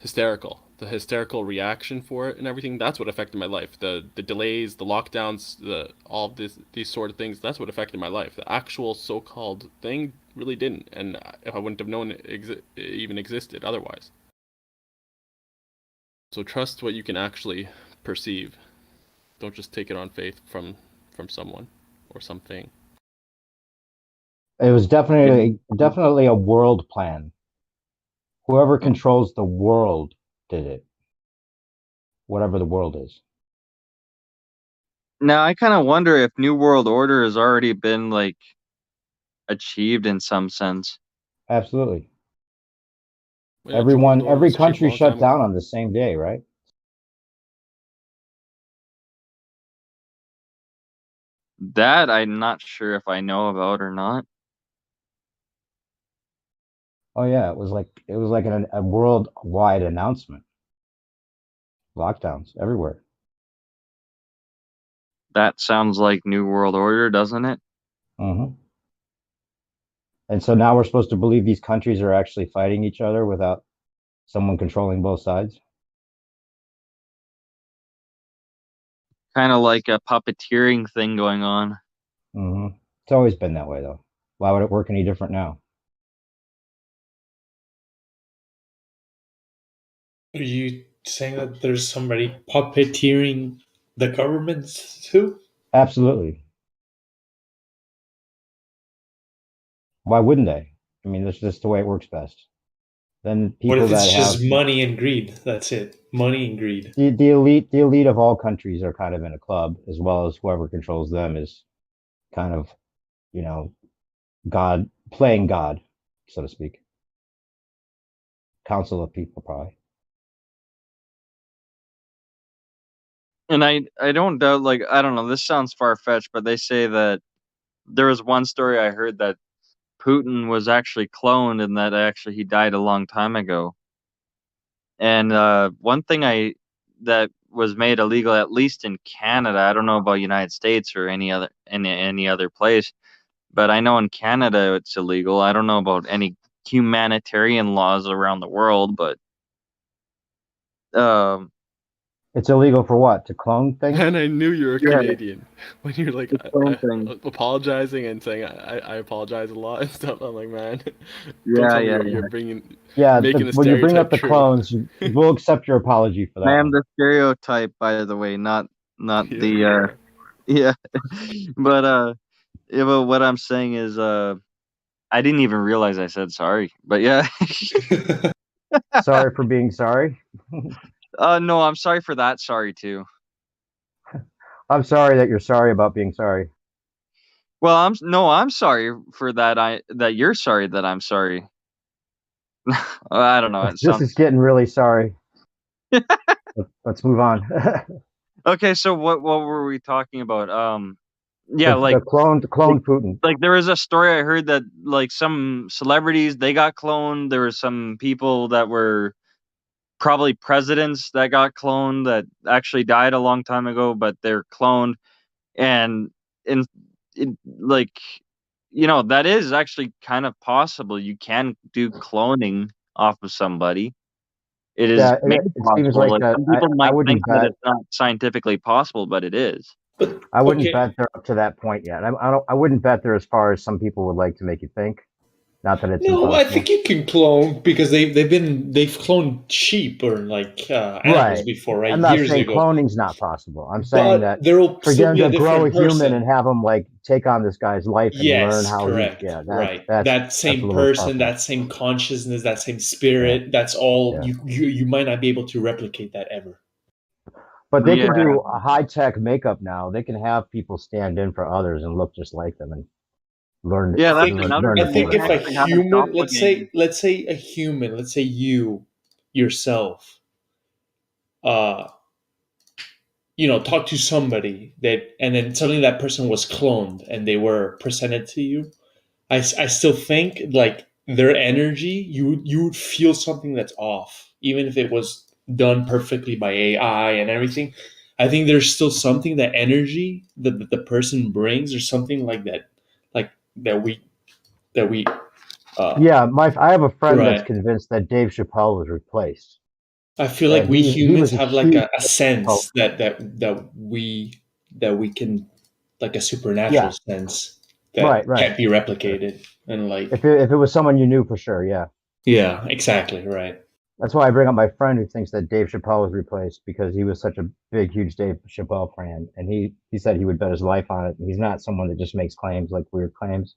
The hysterical reaction for it and everything. That's what affected my life. The delays, the lockdowns, all of these sort of things. That's what affected my life. The actual so-called thing really didn't, and I wouldn't have known it even existed otherwise. So trust what you can actually perceive. Don't just take it on faith from someone or something. It was definitely a world plan. Whoever controls the world did it. Whatever the world is. Now I kind of wonder if New World Order has already been like achieved in some sense. Absolutely. Yeah, Every country shut down on the same day, right? That I'm not sure if I know about or not. Oh yeah, it was like a worldwide announcement. Lockdowns everywhere. That sounds like New World Order, doesn't it? Mm-hmm. And so now we're supposed to believe these countries are actually fighting each other without someone controlling both sides. Kind of like a puppeteering thing going on. Mm-hmm. It's always been that way, though. Why would it work any different now? Are you saying that there's somebody puppeteering the government too? Absolutely. Why wouldn't they? I mean, that's just the way it works best. Then What people if it's that have just money and greed? That's it. Money and greed. the elite of all countries are kind of in a club, as well as whoever controls them is kind of, you know, God playing God, so to speak. Council of people, probably. And I don't doubt, like, I don't know, this sounds far-fetched, but they say that there was one story I heard that Putin was actually cloned and that actually he died a long time ago. And one thing that was made illegal, at least in Canada, I don't know about United States or any other place, but I know in Canada it's illegal. I don't know about any humanitarian laws around the world, but it's illegal for what? To clone things? And I knew you were Yeah. Canadian when you're like apologizing and saying I apologize a lot and stuff. I'm like, man, don't tell me you're making a when you bring up the true. clones, we'll accept your apology for that. I am the stereotype, by the way, not the yeah. But what I'm saying is I didn't even realize I said sorry. But yeah. Sorry for being sorry. No, I'm sorry for that. Sorry too. I'm sorry that you're sorry about being sorry. Well, I'm sorry for that. That you're sorry that I'm sorry. I don't know. This is getting really sorry. Let's move on. Okay, so what were we talking about? Yeah, the clone Putin. Like there was a story I heard that like some celebrities they got cloned. There were some people that were probably presidents that got cloned that actually died a long time ago, but they're cloned, and like that is actually kind of possible. You can do cloning off of somebody. It is seems like that. Some people might think that bet it's not scientifically possible, but it is. I wouldn't bet they're up to that point yet. I wouldn't bet they're as far as some people would like to make you think. Not that it's impossible. I think you can clone because they've cloned sheep or like animals before, right? I'm not Years saying ago. cloning's not possible. I'm saying that there will for still them be a to grow a different person. human and have them like take on this guy's life and learn how correct. he. Yeah, right. That's that same person, that same consciousness, that same spirit. That's all. You might not be able to replicate that ever. But they can do a high-tech makeup now. They can have people stand in for others and look just like them and learn. Yeah, I think if a human, let's say a human, let's say you yourself, talk to somebody and then suddenly that person was cloned and they were presented to you. I still think like their energy, you would feel something that's off, even if it was done perfectly by AI and everything. I think there's still something, that energy that the person brings or something like that, that we I have a friend that's convinced that Dave Chappelle was replaced. I feel like we humans have like a sense that we can, like a supernatural sense that can't be replicated. And like if it was someone you knew for sure, yeah, exactly, right. That's why I bring up my friend who thinks that Dave Chappelle was replaced because he was such a big, huge Dave Chappelle fan, and he said he would bet his life on it. And he's not someone that just makes claims, like weird claims.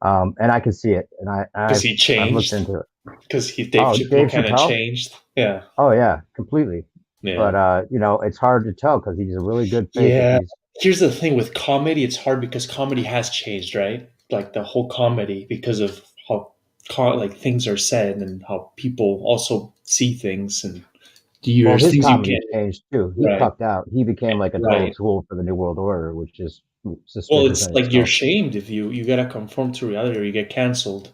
And I can see it, and because he changed. I've looked into it. Because Dave Chappelle kind of changed. Yeah. Oh yeah, completely. Yeah. But it's hard to tell because he's a really good fake. Yeah. Here's the thing with comedy; it's hard because comedy has changed, right? Like the whole comedy, because of how things are said and how people also see things and his comedy changed too. He cucked out. He became like a total tool for the New World Order, which is suspicious. Well, it's and like you're smells- shamed if you gotta conform to reality or you get canceled.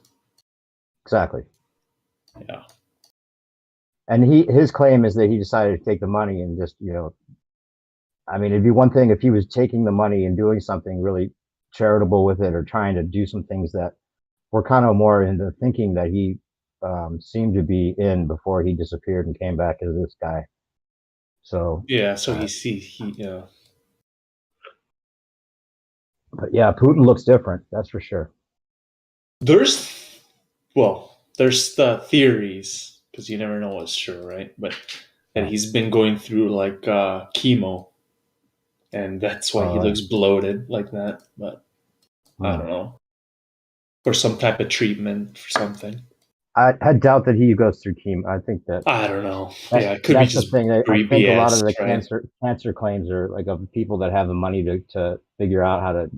Exactly. Yeah. And his claim is that he decided to take the money and just, I mean, it'd be one thing if he was taking the money and doing something really charitable with it or trying to do some things that were kind of more into thinking that he seemed to be in before he disappeared and came back as this guy. So Yeah, so uh, yeah. But yeah, Putin looks different. That's for sure. There's the theories, because you never know what's sure, right? But that he's been going through like chemo, and that's why he looks bloated like that. But I don't know, or some type of treatment for something. I doubt that he goes through chemo. I think that I don't know. Yeah, it could be that's just the thing. I think BS, a lot of the right? cancer claims are like of people that have the money to figure out how to.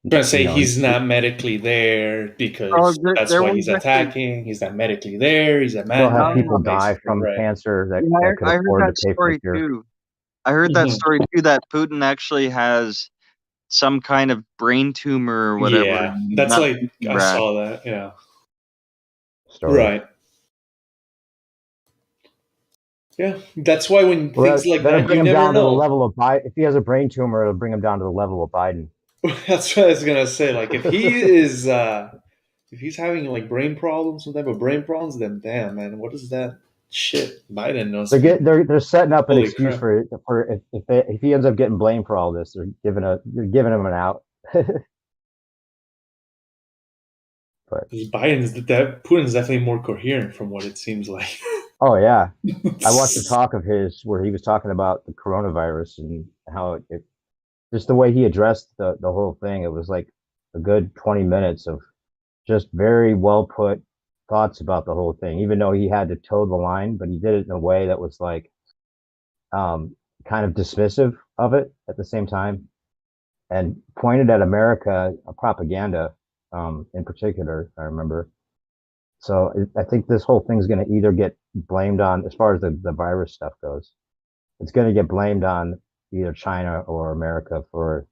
I'm trying to say he's not medically there because that's why he's attacking. He's not medically there. He's a They'll madman. have people die from cancer that could I heard afford that to pay for story the cure. too. I heard that story too, that Putin actually has some kind of brain tumor or whatever. Yeah, that's Not like thinking I bad. saw that. Yeah, Story. right. Yeah, that's why when things like that'll that, bring you him never down to the know. level of Biden. If he has a brain tumor, it'll bring him down to the level of Biden. That's what I was gonna say. Like, if he is, if he's having like brain problems, some type of brain problems, then damn, man, what is that shit? Biden knows. They're setting up an Holy excuse crap. for if he ends up getting blamed for all this, they're giving him an out. But Putin's definitely more coherent from what it seems like. oh yeah, I watched a talk of his where he was talking about the coronavirus and how it just the way he addressed the whole thing. It was like a good 20 minutes of just very well put thoughts about the whole thing, even though he had to toe the line, but he did it in a way that was like kind of dismissive of it at the same time and pointed at America propaganda in particular, I remember. So I think this whole thing's going to either get blamed on, as far as the virus stuff goes, it's going to get blamed on either China or America for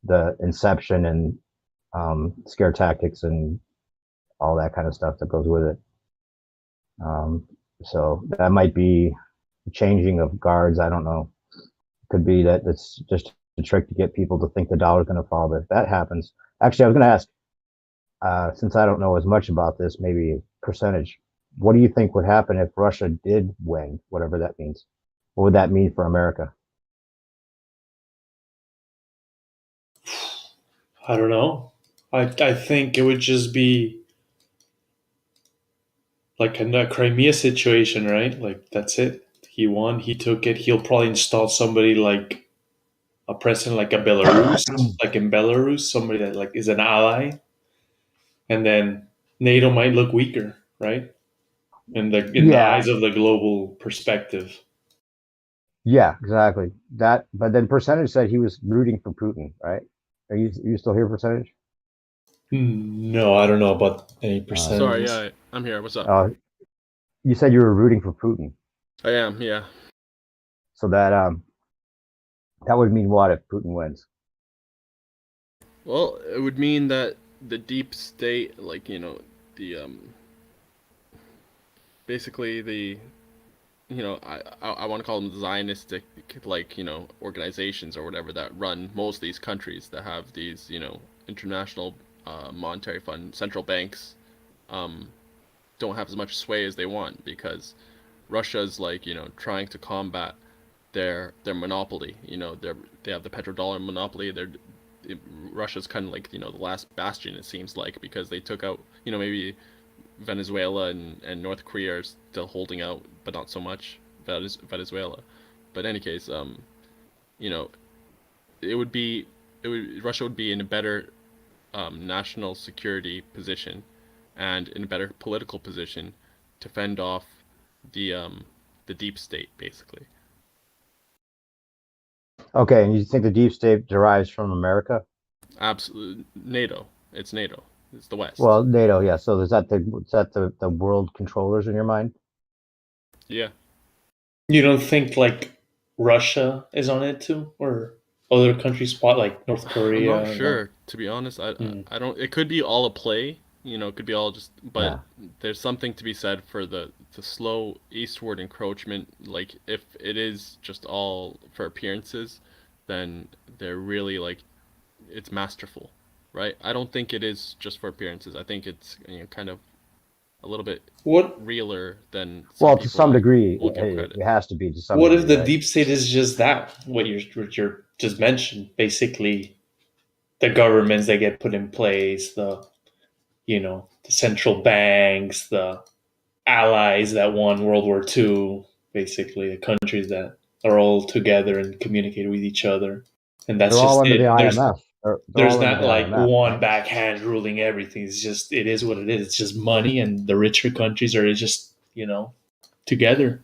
the inception and scare tactics and all that kind of stuff that goes with it. So that might be changing of guards. I don't know. Could be that it's just a trick to get people to think the dollar's going to fall. But if that happens, actually, I was going to ask, since I don't know as much about this, maybe a percentage. What do you think would happen if Russia did win, whatever that means? What would that mean for America? I don't know. I think it would just be like a Crimea situation, right? Like that's it. He won. He took it. He'll probably install somebody like a president, like a Belarus, like in Belarus, somebody that like is an ally, and then NATO might look weaker, right? In the eyes of the global perspective. Yeah, exactly. That, but then Percentage said he was rooting for Putin, right? Are you still here, Percentage? No, I don't know about any percentage. Sorry, yeah, I'm here. What's up? You said you were rooting for Putin. I am, yeah. So that would mean what if Putin wins? Well, it would mean that the deep state, like, the basically the I want to call them Zionistic, like, organizations or whatever that run most of these countries that have these, international monetary fund central banks don't have as much sway as they want because Russia's like, trying to combat their monopoly. They have the petrodollar monopoly. Russia's kind of like, the last bastion, it seems like, because they took out, maybe Venezuela and North Korea are still holding out, but not so much Venezuela. But in any case, Russia would be in a better national security position and in a better political position to fend off the deep state, basically. Okay, and you think the deep state derives from America? Absolutely, NATO. It's NATO. It's the West. Well, NATO, yeah. So is that the world controllers in your mind? Yeah. You don't think like Russia is on it too, or other countries spot like North I'm Korea? not sure, to be honest. I don't. It could be all a play. You know, it could be all just. But there's something to be said for the slow eastward encroachment. Like if it is just all for appearances, then they're really like, it's masterful, right? I don't think it is just for appearances. I think it's kind of a little bit realer than well, to some degree, it has to be to some What degree. if the right? deep state is just that? What you're just mentioned, basically, the governments that get put in place, the central banks, the allies that won World War II, basically the countries that are all together and communicate with each other, and that's They're all just under it. the IMF. They're There's all under not the like IMF, one right? backhand ruling everything. It's just it is what it is. It's just money, and the richer countries are just together.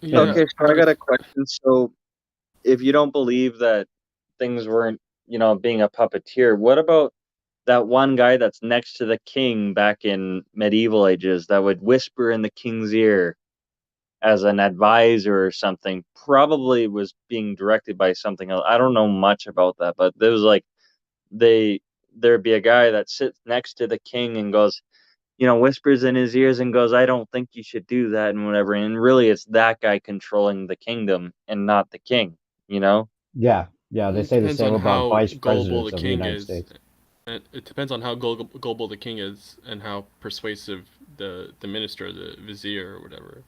Okay, so I got a question. So, if you don't believe that things weren't, being a puppeteer, what about that one guy that's next to the king back in medieval ages that would whisper in the king's ear as an advisor or something? Probably was being directed by something else. I don't know much about that, but there was like there'd be a guy that sits next to the king and goes, whispers in his ears and goes, I don't think you should do that and whatever. And really it's that guy controlling the kingdom and not the king, Yeah, they It say the depends same on about how vice gullible presidents the of the king United is. States. And it depends on how gullible the king is and how persuasive the minister, the vizier, or whatever.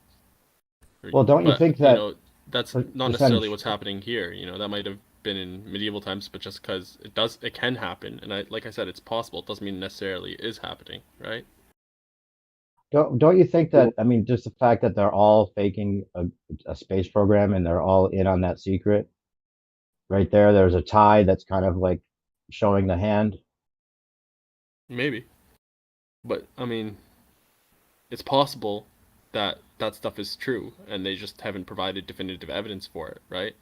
Well, don't you think that that's not necessarily what's happening here. That might have been in medieval times, but just because it can happen, and like I said, it's possible. It doesn't mean necessarily is happening, right? Don't you think that, I mean, just the fact that they're all faking a space program and they're all in on that secret, right there's a tie that's kind of like showing the hand. Maybe, but I mean, it's possible that that stuff is true, and they just haven't provided definitive evidence for it, right?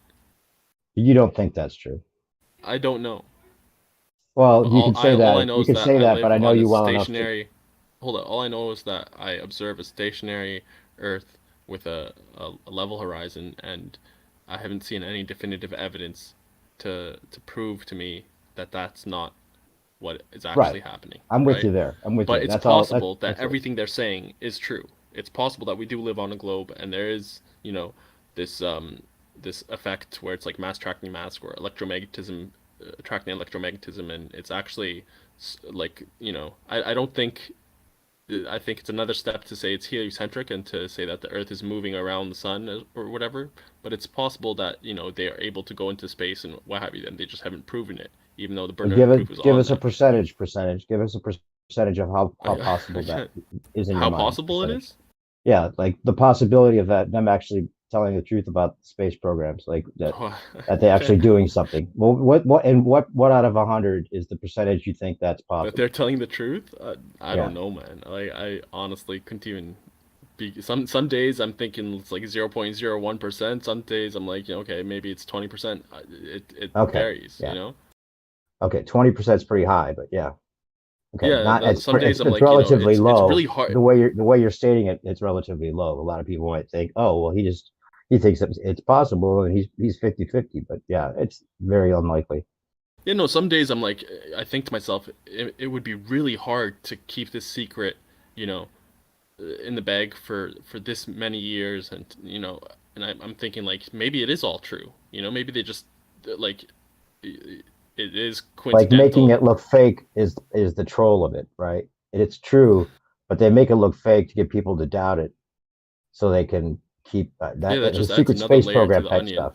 You don't think that's true? I don't know. Well, you could say all I that. know You is could that say I that, live but I know on a you well enough to. stationary. Hold on. All I know is that I observe a stationary Earth with a level horizon, and I haven't seen any definitive evidence to prove to me that that's not what is actually happening. I'm with right? you there. I'm with but you. it's That's all. possible that That's it. everything they're saying is true. It's possible that we do live on a globe, and there is, this this effect where it's like mass attracting mass, or electromagnetism attracting electromagnetism, and it's actually like, I don't think. I think it's another step to say it's heliocentric and to say that the Earth is moving around the sun or whatever. But it's possible that they are able to go into space and what have you, and they just haven't proven it, even though the burden of proof is Give on us a them. percentage. Give us a percentage of how possible that is in your mind. How possible it is? Yeah, like the possibility of them actually telling the truth about space programs, like that they're actually doing something. Well, what out of 100 is the percentage you think that's possible? That they're telling the truth? I don't know, man. I honestly couldn't even be. Some days I'm thinking it's like 0.01%. Some days I'm like, okay, maybe it's 20%. It varies, Okay, 20% is pretty high, but yeah. Okay, yeah. Some days I'm it's like, relatively low. It's really hard. The way you're stating it, it's relatively low. A lot of people might think, oh, well, he thinks it's possible, and he's 50-50. But yeah, it's very unlikely. Yeah, no. Some days I'm like, I think to myself, it would be really hard to keep this secret, in the bag for this many years, and and I'm thinking like maybe it is all true. Maybe they just like. It is coincidental. Like making it look fake is the troll of it, right? It's true, but they make it look fake to get people to doubt it, so they can keep that just secret space program type stuff.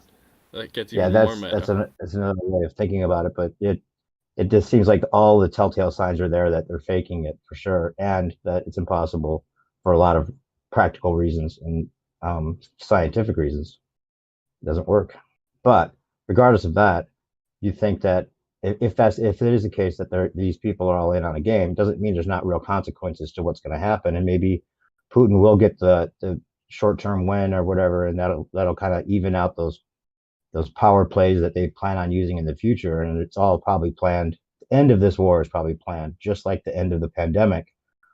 That gets even more meta. That's another way of thinking about it, but it just seems like all the telltale signs are there that they're faking it for sure, and that it's impossible for a lot of practical reasons and scientific reasons. It doesn't work. But regardless of that, you think that if it is the case that these people are all in on a game, it doesn't mean there's not real consequences to what's going to happen, and maybe Putin will get the short-term win or whatever, and that'll kind of even out those power plays that they plan on using in the future, and it's all probably planned. The end of this war is probably planned, just like the end of the pandemic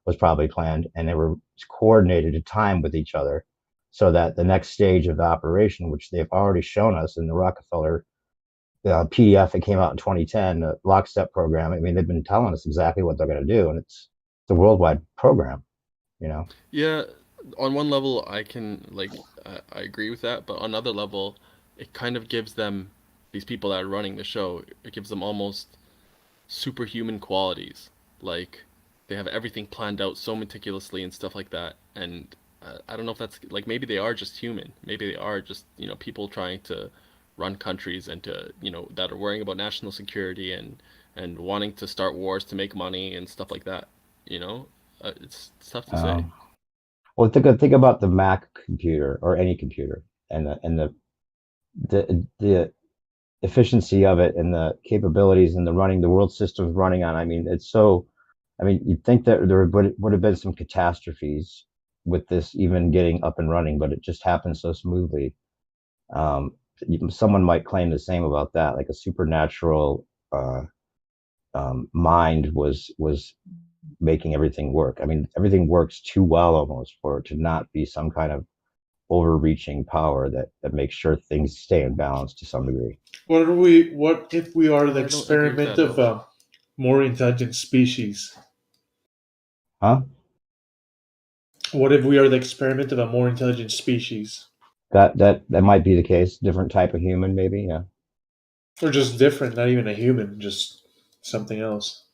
was probably planned, and they were coordinated to time with each other, so that the next stage of the operation, which they've already shown us in the Rockefeller PDF that came out in 2010, the Lockstep program. I mean, they've been telling us exactly what they're going to do, and it's a worldwide program. You know. Yeah, on one level, I can I agree with that, but on another level, it kind of gives them, these people that are running the show, it gives them almost superhuman qualities. Like they have everything planned out so meticulously and stuff like that. And I don't know if that's like, maybe they are just human. Maybe they are just, people trying to run countries and to, that are worrying about national security and wanting to start wars to make money and stuff like that. It's tough to say. Well, think about the Mac computer or any computer, and the efficiency of it and the capabilities and the world systems running on. I mean, it's so. I mean, you'd think that there would have been some catastrophes with this even getting up and running, but it just happened so smoothly. Someone might claim the same about that, like a supernatural mind was making everything work. I mean, everything works too well almost for it to not be some kind of overreaching power that makes sure things stay in balance to some degree. What if we are the experiment of a more intelligent species? Huh? What if we are the experiment of a more intelligent species? That might be the case. Different type of human, maybe, yeah. Or just different, not even a human, just something else.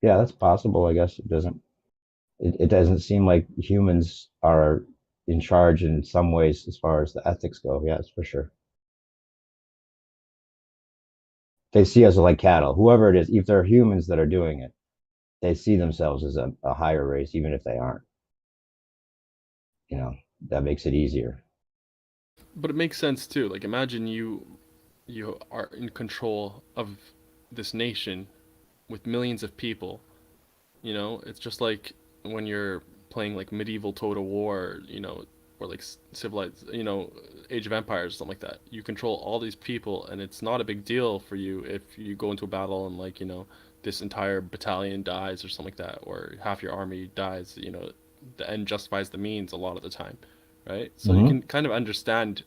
Yeah, that's possible. I guess it doesn't seem like humans are in charge in some ways as far as the ethics go. Yeah, that's for sure. They see us like cattle. Whoever it is, if they're humans that are doing it, they see themselves as a higher race, even if they aren't. That makes it easier. But it makes sense too. Like imagine you are in control of this nation with millions of people. It's just like when you're playing like medieval Total War, or like civilized, Age of Empires or something like that. You control all these people, and it's not a big deal for you if you go into a battle and like this entire battalion dies or something like that, or half your army dies. The end justifies the means a lot of the time, right? So you can kind of understand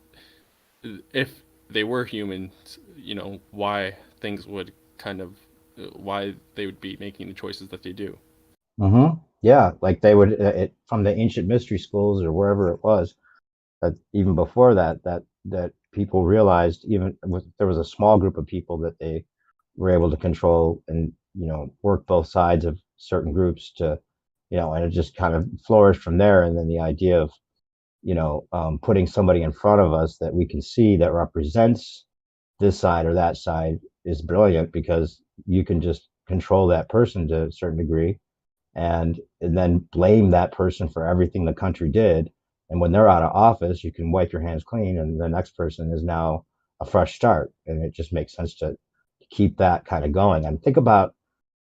if they were humans, why things would why they would be making the choices that they do. Yeah, like they would from the ancient mystery schools or wherever it was. Even before that people realized there was a small group of people that they were able to control and work both sides of certain groups to and it just kind of flourished from there. And then the idea of putting somebody in front of us that we can see that represents this side or that side is brilliant, because you can just control that person to a certain degree and then blame that person for everything the country did. And when they're out of office, you can wipe your hands clean, and the next person is now a fresh start. And it just makes sense to keep that kind of going. And think about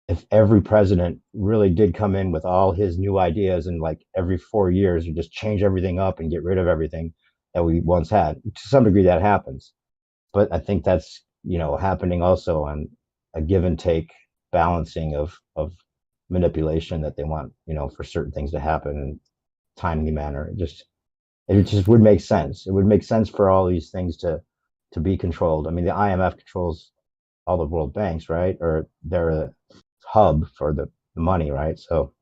if every president really did come in with all his new ideas, and like every 4 years, you just change everything up and get rid of everything that we once had. To some degree, that happens. But I think that's happening also on a give and take balancing of manipulation that they want for certain things to happen in a timely manner. It just would make sense. It would make sense for all these things to be controlled. I mean, the IMF controls all the world banks, right? Or they're a hub for the money, right? So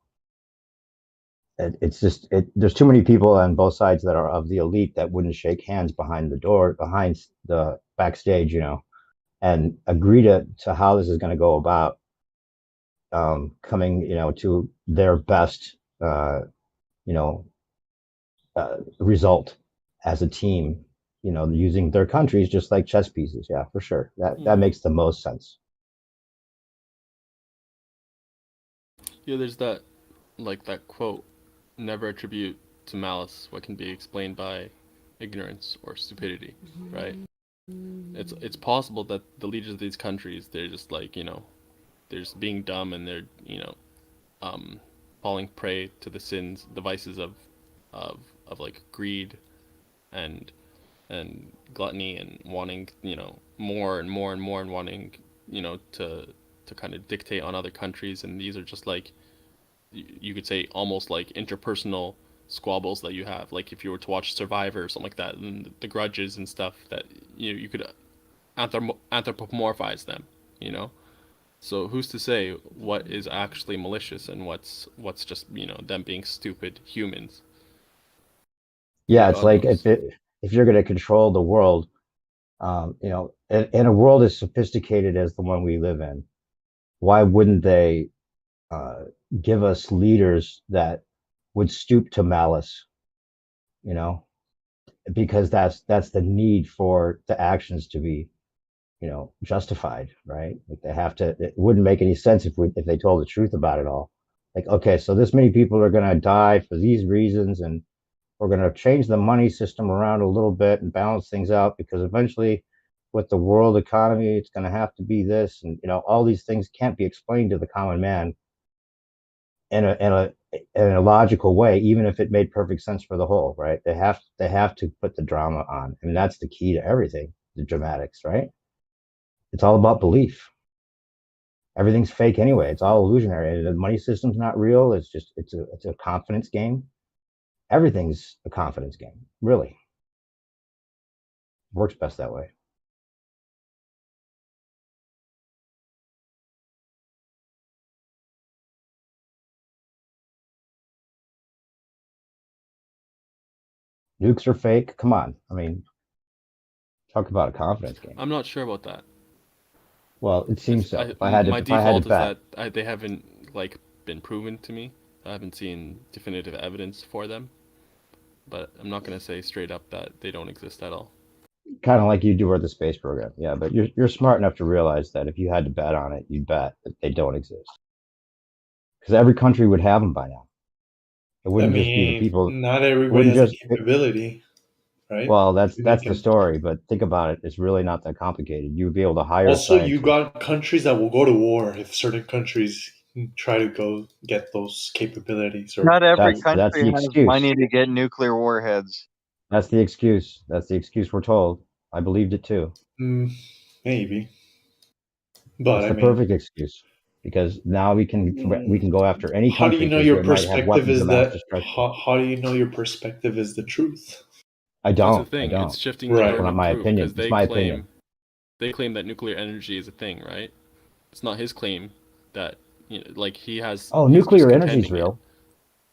it's just there's too many people on both sides that are of the elite that wouldn't shake hands behind the backstage, and agree to how this is going to go about, coming to their best result as a team, using their countries just like chess pieces. Yeah, for sure. That makes the most sense. Yeah, there's that quote, never attribute to malice what can be explained by ignorance or stupidity, right? It's possible that the leaders of these countries, they're just they're just being dumb, and they're falling prey to the sins, the vices of like greed and gluttony, and wanting more and more and more, and wanting to kind of dictate on other countries. And these are just like, you could say, almost like interpersonal squabbles that you have, like if you were to watch Survivor or something like that, and the grudges and stuff that you could anthropomorphize them, you know. So who's to say what is actually malicious and what's just, you know, them being stupid humans? Yeah, it's like if you're going to control the world, you know, in a world as sophisticated as the one we live in, why wouldn't they give us leaders that would stoop to malice? You know, because that's the need for the actions to be, you know, justified, right? Like they have to. It wouldn't make any sense if they told the truth about it all. Like, okay, so this many people are going to die for these reasons, and we're going to change the money system around a little bit and balance things out because eventually, with the world economy, it's going to have to be this, and you know, all these things can't be explained to the common man in a logical way, even if it made perfect sense for the whole, right? They have to put the drama on. I mean, that's the key to everything, the dramatics, right? It's all about belief. Everything's fake anyway. It's all illusionary. The money system's not real. It's a confidence game. Everything's a confidence game, really. Works best that way. Nukes are fake. Come on. I mean, talk about a confidence game. I'm not sure about that. Well, it seems so. If I had to bet, they haven't like been proven to me. I haven't seen definitive evidence for them, but I'm not going to say straight up that they don't exist at all. Kind of like you do with the space program, yeah. But you're smart enough to realize that if you had to bet on it, you'd bet that they don't exist, because every country would have them by now. It wouldn't just be the people. Not everybody has the capability, right? Well, that's the story. But think about it; it's really not that complicated. You would be able to hire. Also, you got countries that will go to war if certain countries try to go get those capabilities. Or not every country has money to get nuclear warheads. That's the excuse. That's the excuse we're told. I believed it too. Maybe, but it's the perfect excuse, because now we can go after any country. How do you know your perspective is that? How do you know your perspective is the truth? I don't. That's the thing. I don't. It's shifting the burden of my proof, opinion. because It's my opinion. They claim that nuclear energy is a thing, right? It's not his claim that, you know, like he has. Oh, nuclear energy is real.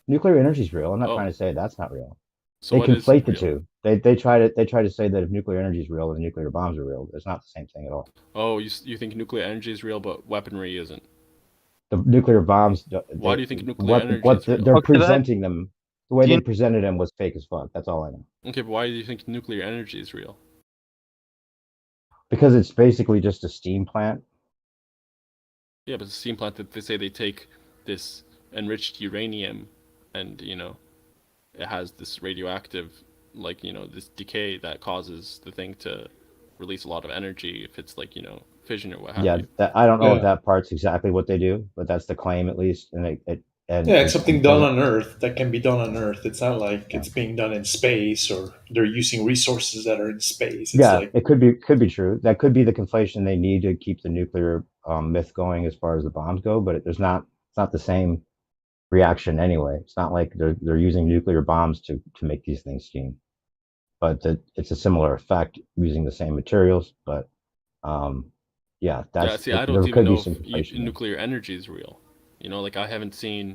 Nuclear energy is real. I'm not trying to say that's not real. So they conflate the two. They try to say that if nuclear energy is real, then nuclear bombs are real. It's not the same thing at all. Oh, you think nuclear energy is real, but weaponry isn't? The nuclear bombs. Why do you think nuclear energy is real? They're presenting them, the way they presented them was fake as fuck. That's all I know. Okay, but why do you think nuclear energy is real? Because it's basically just a steam plant. Yeah, but it's a steam plant that they say they take this enriched uranium, and you know, it has this radioactive, like, you know, this decay that causes the thing to release a lot of energy if it's like, you know, fission or what have you. Yeah, I don't know if that part's exactly what they do, but that's the claim at least. And it's something done on Earth that can be done on Earth. It's not like it's being done in space, or they're using resources that are in space. It's it could be true. That could be the conflation they need to keep the nuclear myth going as far as the bombs go. But it's not the same reaction anyway. It's not like they're using nuclear bombs to make these things steam. But it's a similar effect using the same materials. But that's see, I don't even know if nuclear energy is real. You know, like I haven't seen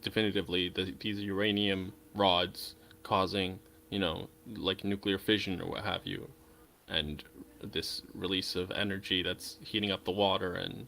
definitively these uranium rods causing, you know, like nuclear fission or what have you, and this release of energy that's heating up the water, and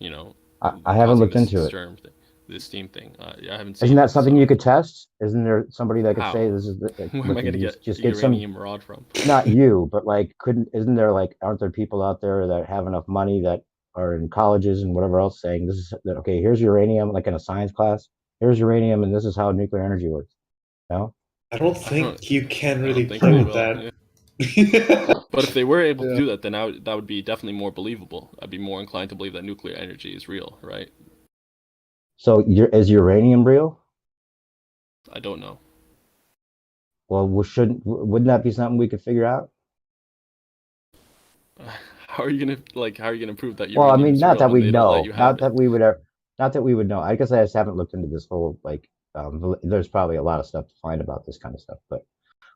you know, I haven't looked into it. This steam thing, I haven't seen. Isn't that something you could test? Isn't there somebody that could say this is? Where am I going to get uranium rod from? Not you, but like, isn't there like, aren't there people out there that have enough money that are in colleges and whatever else saying this is okay? Here's uranium, like in a science class. Here's uranium, and this is how nuclear energy works. No, I don't think you can really prove that. Yeah. But if they were able to do that, then that would be definitely more believable. I'd be more inclined to believe that nuclear energy is real, right? So is uranium real? I don't know. Well, wouldn't that be something we could figure out? How are you gonna prove that? Well, I mean, not that we know, not that we would know. I guess I just haven't looked into this whole there's probably a lot of stuff to find about this kind of stuff, but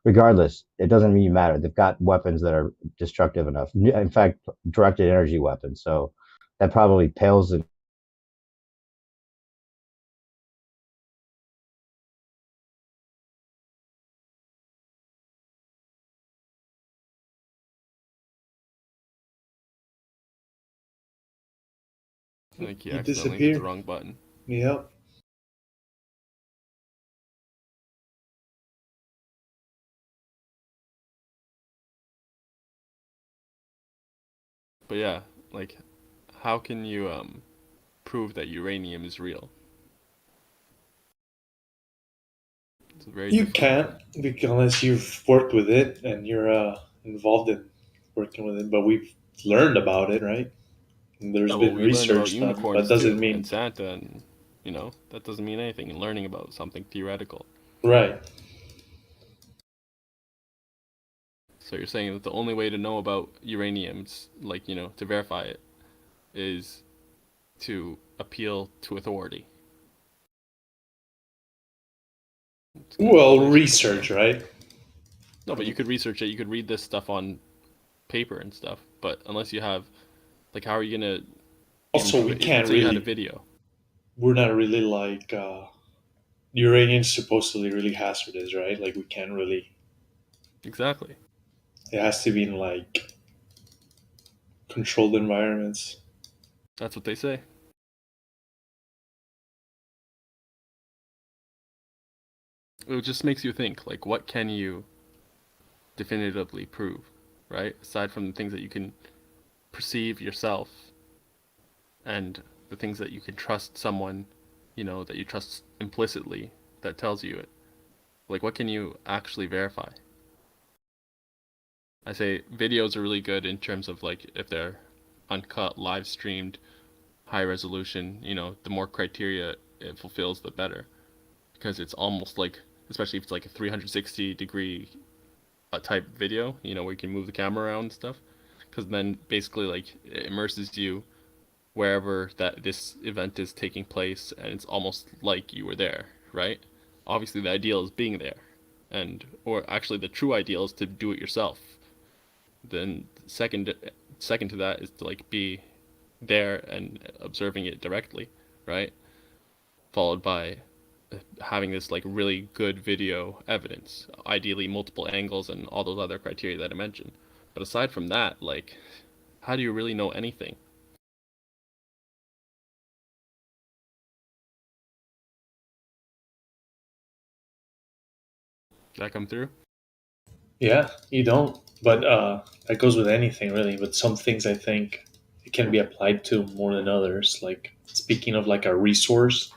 regardless, it doesn't really matter. They've got weapons that are destructive enough. In fact, directed energy weapons. So that probably pales in. I think he He accidentally hit the disappeared. wrong button. Yep. But yeah, like, how can you prove that uranium is real? It's a very You difficult can't one. because unless you've worked with it and you're involved in working with it. But we've learned about it, right? And there's Yeah, well, been we learned about research done, but unicorns doesn't too, and mean Santa, and that doesn't mean anything. And learning about something theoretical. right. So you're saying that the only way to know about uraniums, like to verify it, is to appeal to authority. Well, research, right? No, but you could research it. You could read this stuff on paper and stuff. But unless you have, like, how are you gonna? Also, we can't let's say you had a really. video. We're not really like uranium's supposedly really hazardous, right? Like we can't really. Exactly. It has to be in like controlled environments. That's what they say. It just makes you think, like, what can you definitively prove, right? Aside from the things that you can perceive yourself and the things that you can trust someone, that you trust implicitly that tells you it. Like, what can you actually verify? I say videos are really good in terms of, like, if they're uncut, live streamed, high resolution, the more criteria it fulfills, the better. Because it's almost like, especially if it's like a 360-degree type video, where you can move the camera around and stuff. Because then basically, like, it immerses you wherever that this event is taking place, and it's almost like you were there, right? Obviously, the ideal is being there, or actually, the true ideal is to do it yourself. Then second to that is to, like, be there and observing it directly, right? Followed by having this, like, really good video evidence, ideally multiple angles and all those other criteria that I mentioned. But aside from that, like, how do you really know anything? Did that come through? Yeah, you don't. But that goes with anything really. But some things I think it can be applied to more than others. Like speaking of like a resource,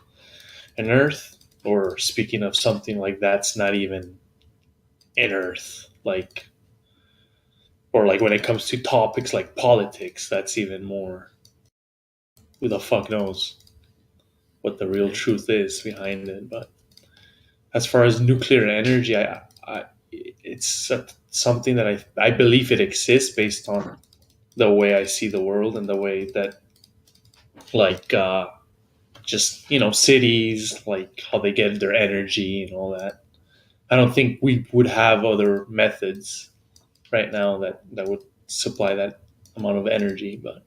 an Earth, or speaking of something like that's not even in Earth, like, or like when it comes to topics like politics, that's even more. Who the fuck knows what the real truth is behind it? But as far as nuclear energy, it's something that I believe it exists based on the way I see the world and the way that, like, just cities, like how they get their energy and all that. I don't think we would have other methods right now that would supply that amount of energy. But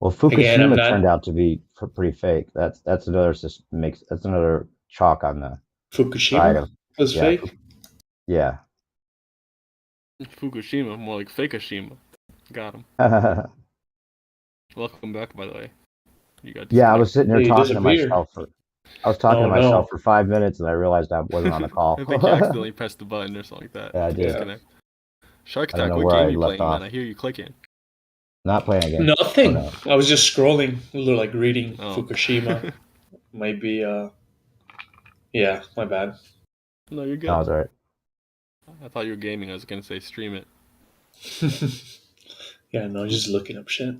Well, again, I'm Fukushima turned not. out to be pretty fake. That's another that's another chalk on the side Fukushima of was yeah, fake. yeah. Fukushima, more like Fakashima. Got him. Welcome back, by the way. You got Yeah, I was disconnected. sitting there Hey, you talking to disappeared. myself I was talking Oh to myself no. for 5 minutes and I realized I wasn't on the call. I think you accidentally pressed the button or something like that Yeah, I to did. disconnect. Shark I don't Attack, know what where game I are you left playing, man? off. I hear you clicking. Not playing a game. Nothing. Oh, no. I was just scrolling, like reading Oh. Fukushima. Might be. Yeah, my bad. No, you're good. No, it's alright. I thought you were gaming. I was gonna say stream it. Yeah, no, just looking up shit.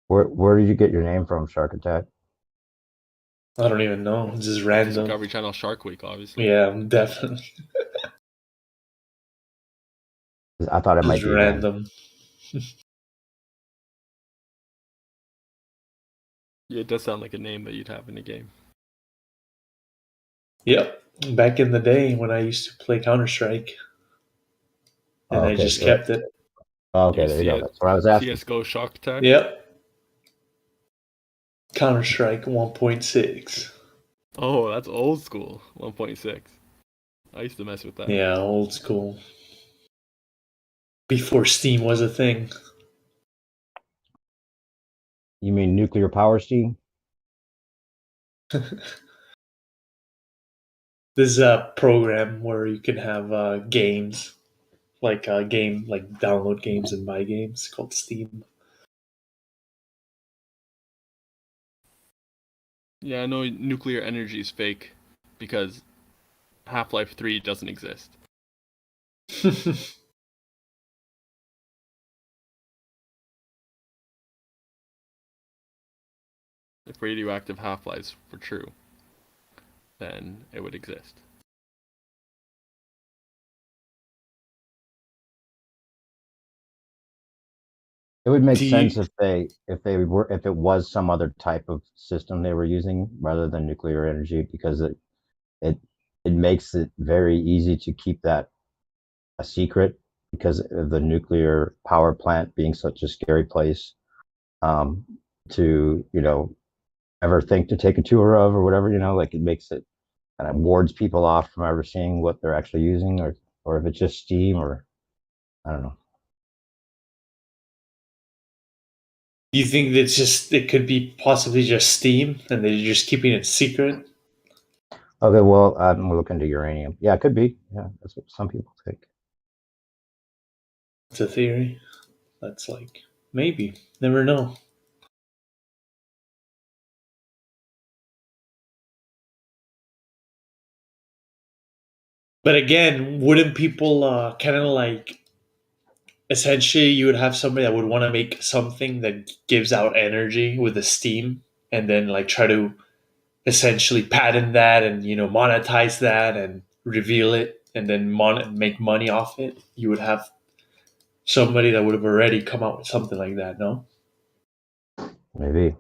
Where did you get your name from, Shark Attack? I don't even know. It's just random. Discovery Channel Shark Week, obviously. Yeah, definitely. I thought it might Just be random. Yeah, it does sound like a name that you'd have in a game. Yep. back in the day when I used to play Counter-Strike, and I just kept it. Okay, there you go. That's what I was asking. CS:GO Shock Attack. Yep. Counter-Strike 1.6. Oh, that's old school. 1.6. I used to mess with that. Yeah, old school. Before Steam was a thing. You mean nuclear power Steam? This is a program where you can have games, like download games and buy games, called Steam. Yeah, I know nuclear energy is fake because Half-Life 3 doesn't exist. If radioactive half-lives were true, then it would exist. It would make sense if it was some other type of system they were using rather than nuclear energy, because it makes it very easy to keep that a secret because of the nuclear power plant being such a scary place to ever think to take a tour of or whatever, like it makes it kind of wards people off from ever seeing what they're actually using, or if it's just steam, or I don't know. Do you think that it could be possibly just Steam and they're just keeping it secret? Okay, well, I'm looking into uranium. Yeah, it could be. Yeah, that's what some people think. It's a theory. That's like, maybe. Never know. But again, wouldn't people kind of like, essentially you would have somebody that would want to make something that gives out energy with the steam and then like try to essentially patent that and monetize that and reveal it and then make money off it? You would have somebody that would have already come out with something like that, no? Maybe.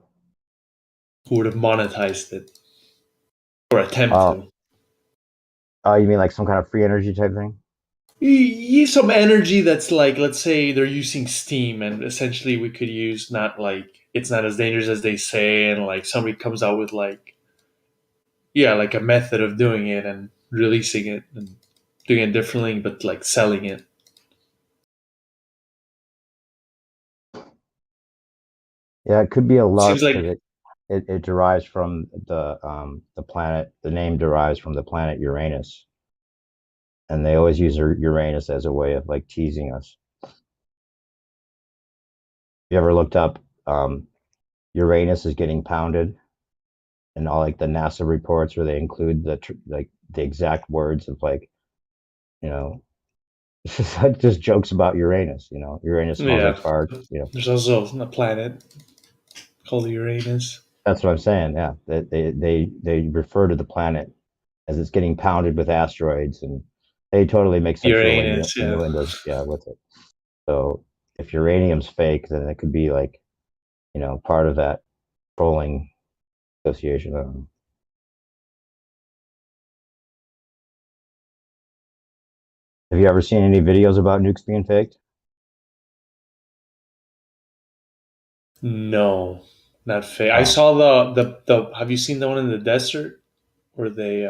Who would have monetized it or attempt to. Oh, you mean like some kind of free energy type thing? Use some energy that's like, let's say they're using steam and essentially we could use it's not as dangerous as they say, and like somebody comes out with like a method of doing it and releasing it and doing it differently, but like selling it. Yeah, it could be a lot. Seems like it derives from the planet. The name derives from the planet Uranus, and they always use Uranus as a way of like teasing us. You ever looked up Uranus is getting pounded, and all like the NASA reports where they include the exact words of just jokes about Uranus. Uranus smells like fart. There's also a planet called Uranus. That's what I'm saying. Yeah, they refer to the planet as it's getting pounded with asteroids, and they totally make sexual Uranus, innuendos, with it. So if uranium's fake, then it could be like, part of that trolling association. I don't know. Have you ever seen any videos about nukes being faked? No, not fake. I saw the. Have you seen the one in the desert where they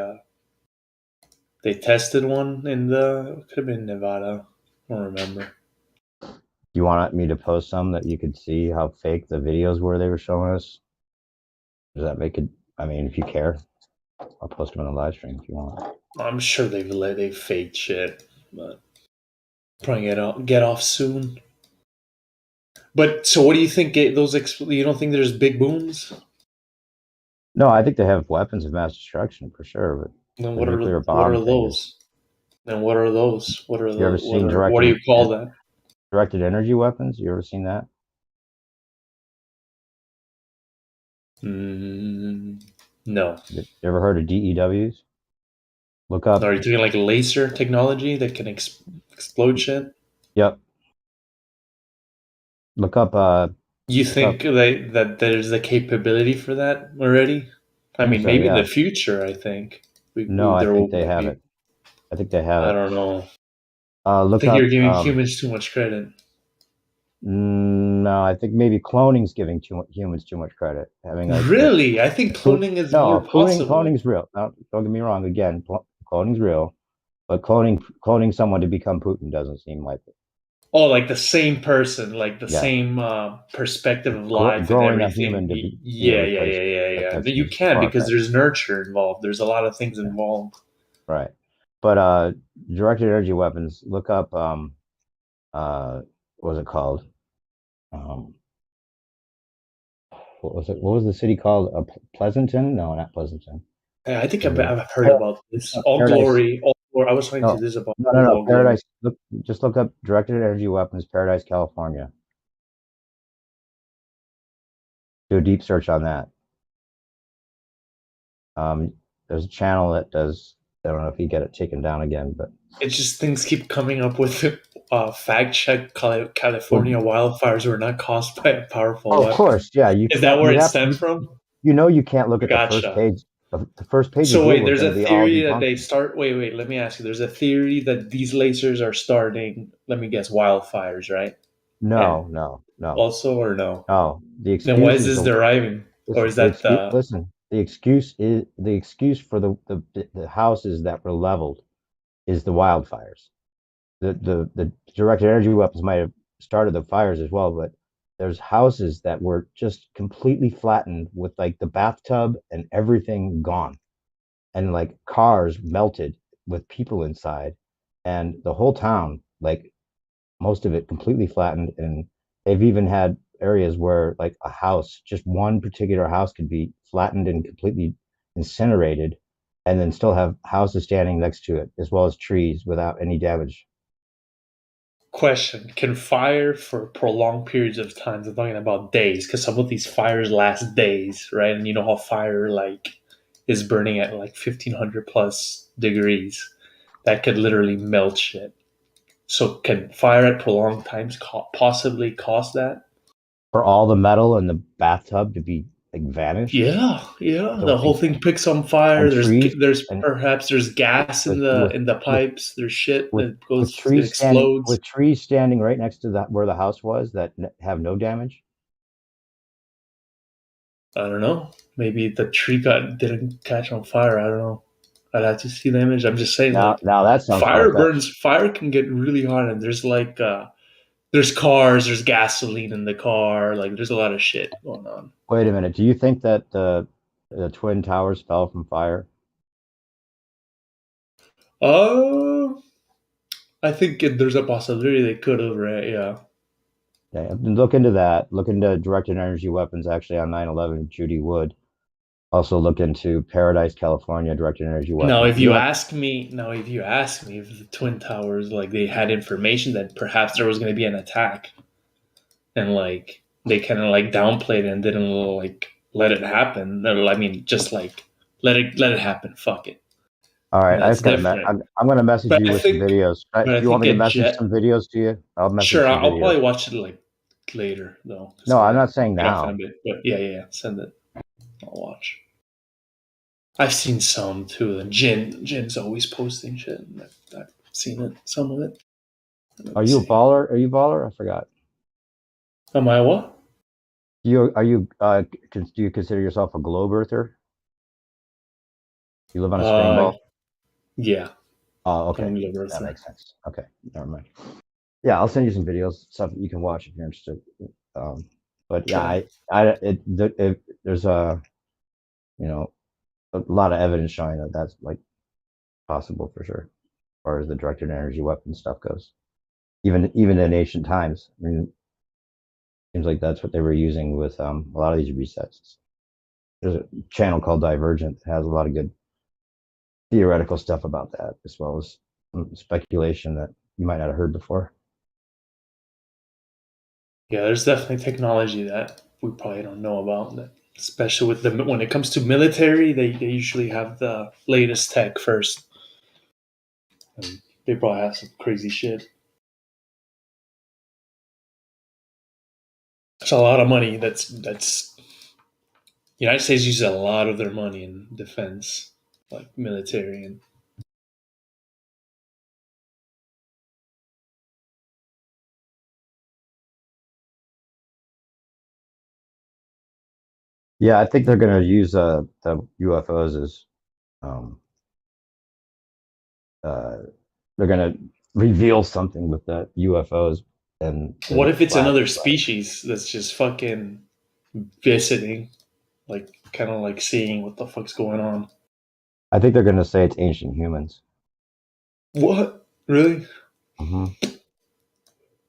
tested one it could have been Nevada. I don't remember. Do you want me to post some that you could see how fake the videos were they were showing us? Does that make it? I mean, if you care, I'll post them in a live stream if you want. I'm sure they faked shit, but probably get off soon. But so, what do you think? You don't think there's big booms? No, I think they have weapons of mass destruction for sure. But then what are those? Then what are those? What are you ever seen directed? What do you call that? Directed energy weapons? You ever seen that? No. You ever heard of DEWs? Look up. Are you doing like laser technology that can explode shit? Yep. Look up. You think that there's the capability for that already? I mean, maybe in the future, I think. No, I think they have it. I think they have it. I don't know. Look I think up. you're giving humans too much credit. No, I think maybe cloning's giving humans too much credit. Having like Really, I think cloning is more possible. Cloning's real. Don't get me wrong. Again, cloning's real, but cloning someone to become Putin doesn't seem like it. Oh, like the same person, like the same perspective of life growing and a everything. human to be Yeah. But you can because there's nurture involved. There's a lot of things involved. Right. But directed energy weapons, look up what was it called? What was it? What was the city called? Pleasanton? No, not Pleasanton. Yeah, I think I've heard about this. All glory. I was trying to do this about no. Paradise. Just look up directed energy weapons, Paradise, California. Do a deep search on that. There's a channel that does. I don't know if you get it taken down again, but it's just things keep coming up with fact check. California wildfires were not caused by a powerful weapon. Of course, yeah. Is that where it stemmed from? You know, you can't look at the first page. The first page. So wait, there's a theory that they start. Wait. Let me ask you. There's a theory that these lasers are starting. Let me guess, wildfires, right? No. Also, or no? No. Then why is this deriving? Or is that listen? The excuse for the houses that were leveled is the wildfires. The directed energy weapons might have started the fires as well, but there's houses that were just completely flattened with like the bathtub and everything gone, and like cars melted with people inside, and the whole town, like most of it, completely flattened. And they've even had areas where like a house, just one particular house, could be flattened and completely incinerated, and then still have houses standing next to it as well as trees without any damage. Question: can fire for prolonged periods of time, I'm talking about days, because some of these fires last days, right? And you know how fire like is burning at like 1500 plus degrees, that could literally melt shit. So can fire at prolonged times possibly cause that? For all the metal in the bathtub to be like vanished? Yeah. So the whole thing picks on fire. There's gas in the pipes. There's shit that goes. It explodes. With trees standing right next to that where the house was that have no damage. I don't know. Maybe the tree didn't catch on fire. I don't know. I'd have to see the image. I'm just saying. Now that sounds fire burns. Fire can get really hot, and there's like there's cars. There's gasoline in the car. Like there's a lot of shit going on. Wait a minute. Do you think that the Twin Towers fell from fire? I think there's a possibility they could have, right? Yeah. Yeah, look into that. Look into directed energy weapons actually on 9/11, Judy Wood. Also look into Paradise, California, directed energy weapons. Now, if you ask me if the Twin Towers, like, they had information that perhaps there was going to be an attack, and like they kind of like downplayed it and didn't like let it happen. I mean, just like let it happen. Fuck it. All right, I'm going to message you with some videos. You want me to message some videos to you? I'll message. Sure, I'll probably watch it like later though. No, I'm not saying now. But yeah, send it. I'll watch. I've seen some too. And Jin's always posting shit. I've seen it, some of it. Are you a baller? Are you a baller? I forgot. Am I what? Do you consider yourself a globe earther? You live on a spring ball? Yeah. Oh, okay. That makes sense. Okay, never mind. Yeah, I'll send you some videos, stuff that you can watch if you're interested. But yeah, there's a lot of evidence showing that that's like possible for sure, as far as the directed energy weapon stuff goes. Even in ancient times, I mean, seems like that's what they were using with a lot of these resets. There's a channel called Divergent that has a lot of good theoretical stuff about that, as well as speculation that you might not have heard before. Yeah, there's definitely technology that we probably don't know about, that, especially with when it comes to military, they usually have the latest tech first. And they probably have some crazy shit. There's a lot of money that's United States uses a lot of their money in defense. like military and. Yeah, I think they're going to use the UFOs as they're going to reveal something with the UFOs. And what if it's another species that's just fucking visiting, like kind of like seeing what the fuck's going on? I think they're going to say it's ancient humans. What? Really?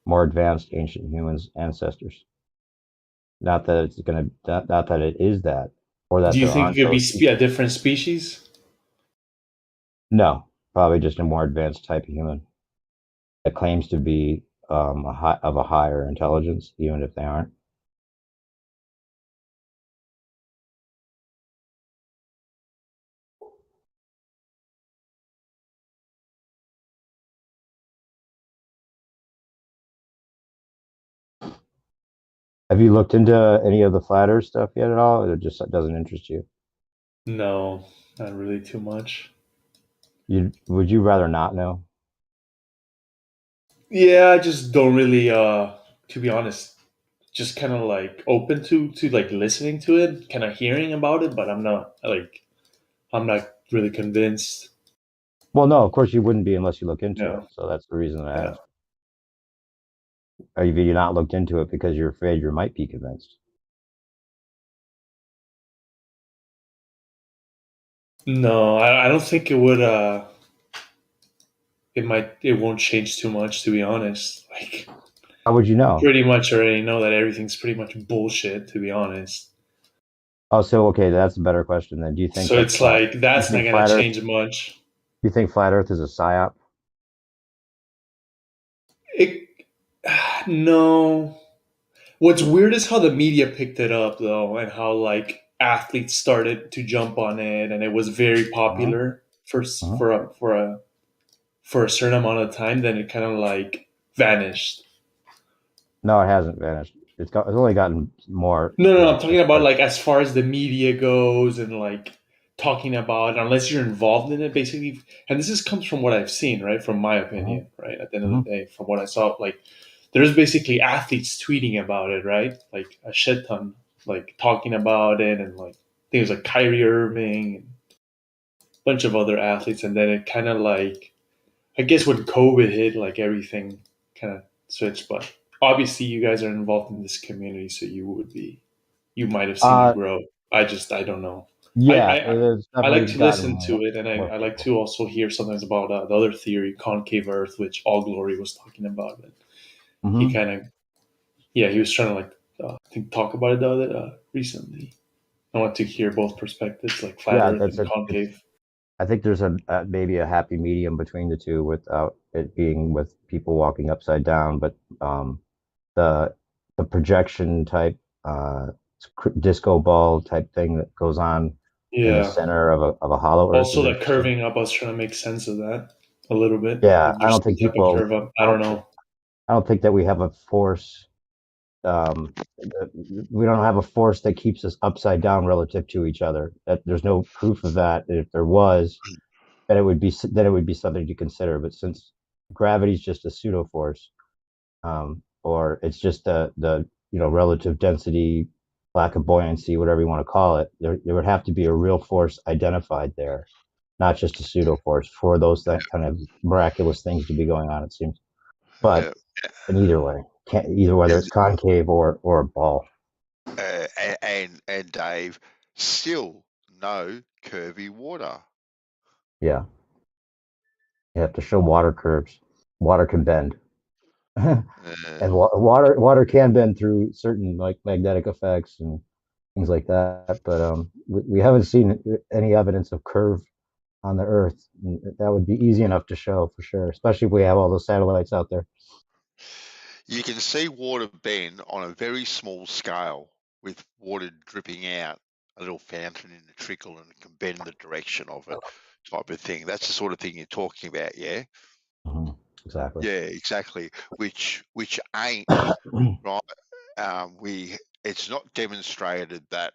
More advanced ancient humans ancestors. Not that it's going to, not that it is that, or that Do you there think aren't it could those be a different species? No, probably just a more advanced type of human that claims to be of a higher intelligence, even if they aren't. Have you looked into any of the flat Earth stuff yet at all? Or it just doesn't interest you? No, not really too much. Would you rather not know? Yeah, I just don't really to be honest, just kind of like open to like listening to it, kind of hearing about it, but I'm not really convinced. Well, no, of course you wouldn't be unless you look into Yeah. it. So that's the reason I Yeah. asked. Or have you not looked into it because you're afraid you might be convinced? No, I don't think it would it won't change too much, to be honest. Like, how would you know? Pretty much already know that everything's pretty much bullshit, to be honest. Oh, so okay, that's a better question then. Do you think So that it's like that's not gonna Flat Earth, change much. do you think flat Earth is a psyop? No. What's weird is how the media picked it up, though, and how like athletes started to jump on it, and it was very popular for a certain amount of time. Then it kind of like vanished. No, it hasn't vanished. It's only gotten more. No, I'm talking about like as far as the media goes and like talking about, unless you're involved in it, basically. And this comes from what I've seen, right? From my opinion, right? At the end of the day, from what I saw, like there's basically athletes tweeting about it, right? Like a shit ton, like talking about it, and like things like Kyrie Irving and a bunch of other athletes. And then it kind of like, I guess when COVID hit, like everything kind of switched. But obviously, you guys are involved in this community, so you might have seen it grow. I don't know. Yeah, I like to listen to it, and I like to also hear sometimes about the other theory, concave Earth, which All Glory was talking about. And he kind of, he was trying to like I think talk about it the other recently. I want to hear both perspectives, like flat Earth and concave. I think there's maybe a happy medium between the two without it being with people walking upside down, but the projection type disco ball type thing that goes on in the center of a hollow Earth. Also, the curving up, I was trying to make sense of that a little bit. Yeah, like I don't think people. Curve up. I don't know. I don't think that we have a force. We don't have a force that keeps us upside down relative to each other. That there's no proof of that. If there was, then it would be something to consider. But since gravity is just a pseudo force, or it's just the relative density, lack of buoyancy, whatever you want to call it, there would have to be a real force identified there, not just a pseudo force for those that kind of miraculous things to be going on. It seems, but in either way, whether it's concave or a ball. And Dave, still no curvy water. Yeah, you have to show water curves. Water can bend. And water can bend through certain like magnetic effects and things like that, but we haven't seen any evidence of curve on the Earth. That would be easy enough to show for sure, especially if we have all those satellites out there. You can see water bend on a very small scale with water dripping out, a little fountain in the trickle, and it can bend the direction of it, type of thing. That's the sort of thing you're talking about, yeah? Exactly. Yeah, exactly. Which ain't right. It's not demonstrated that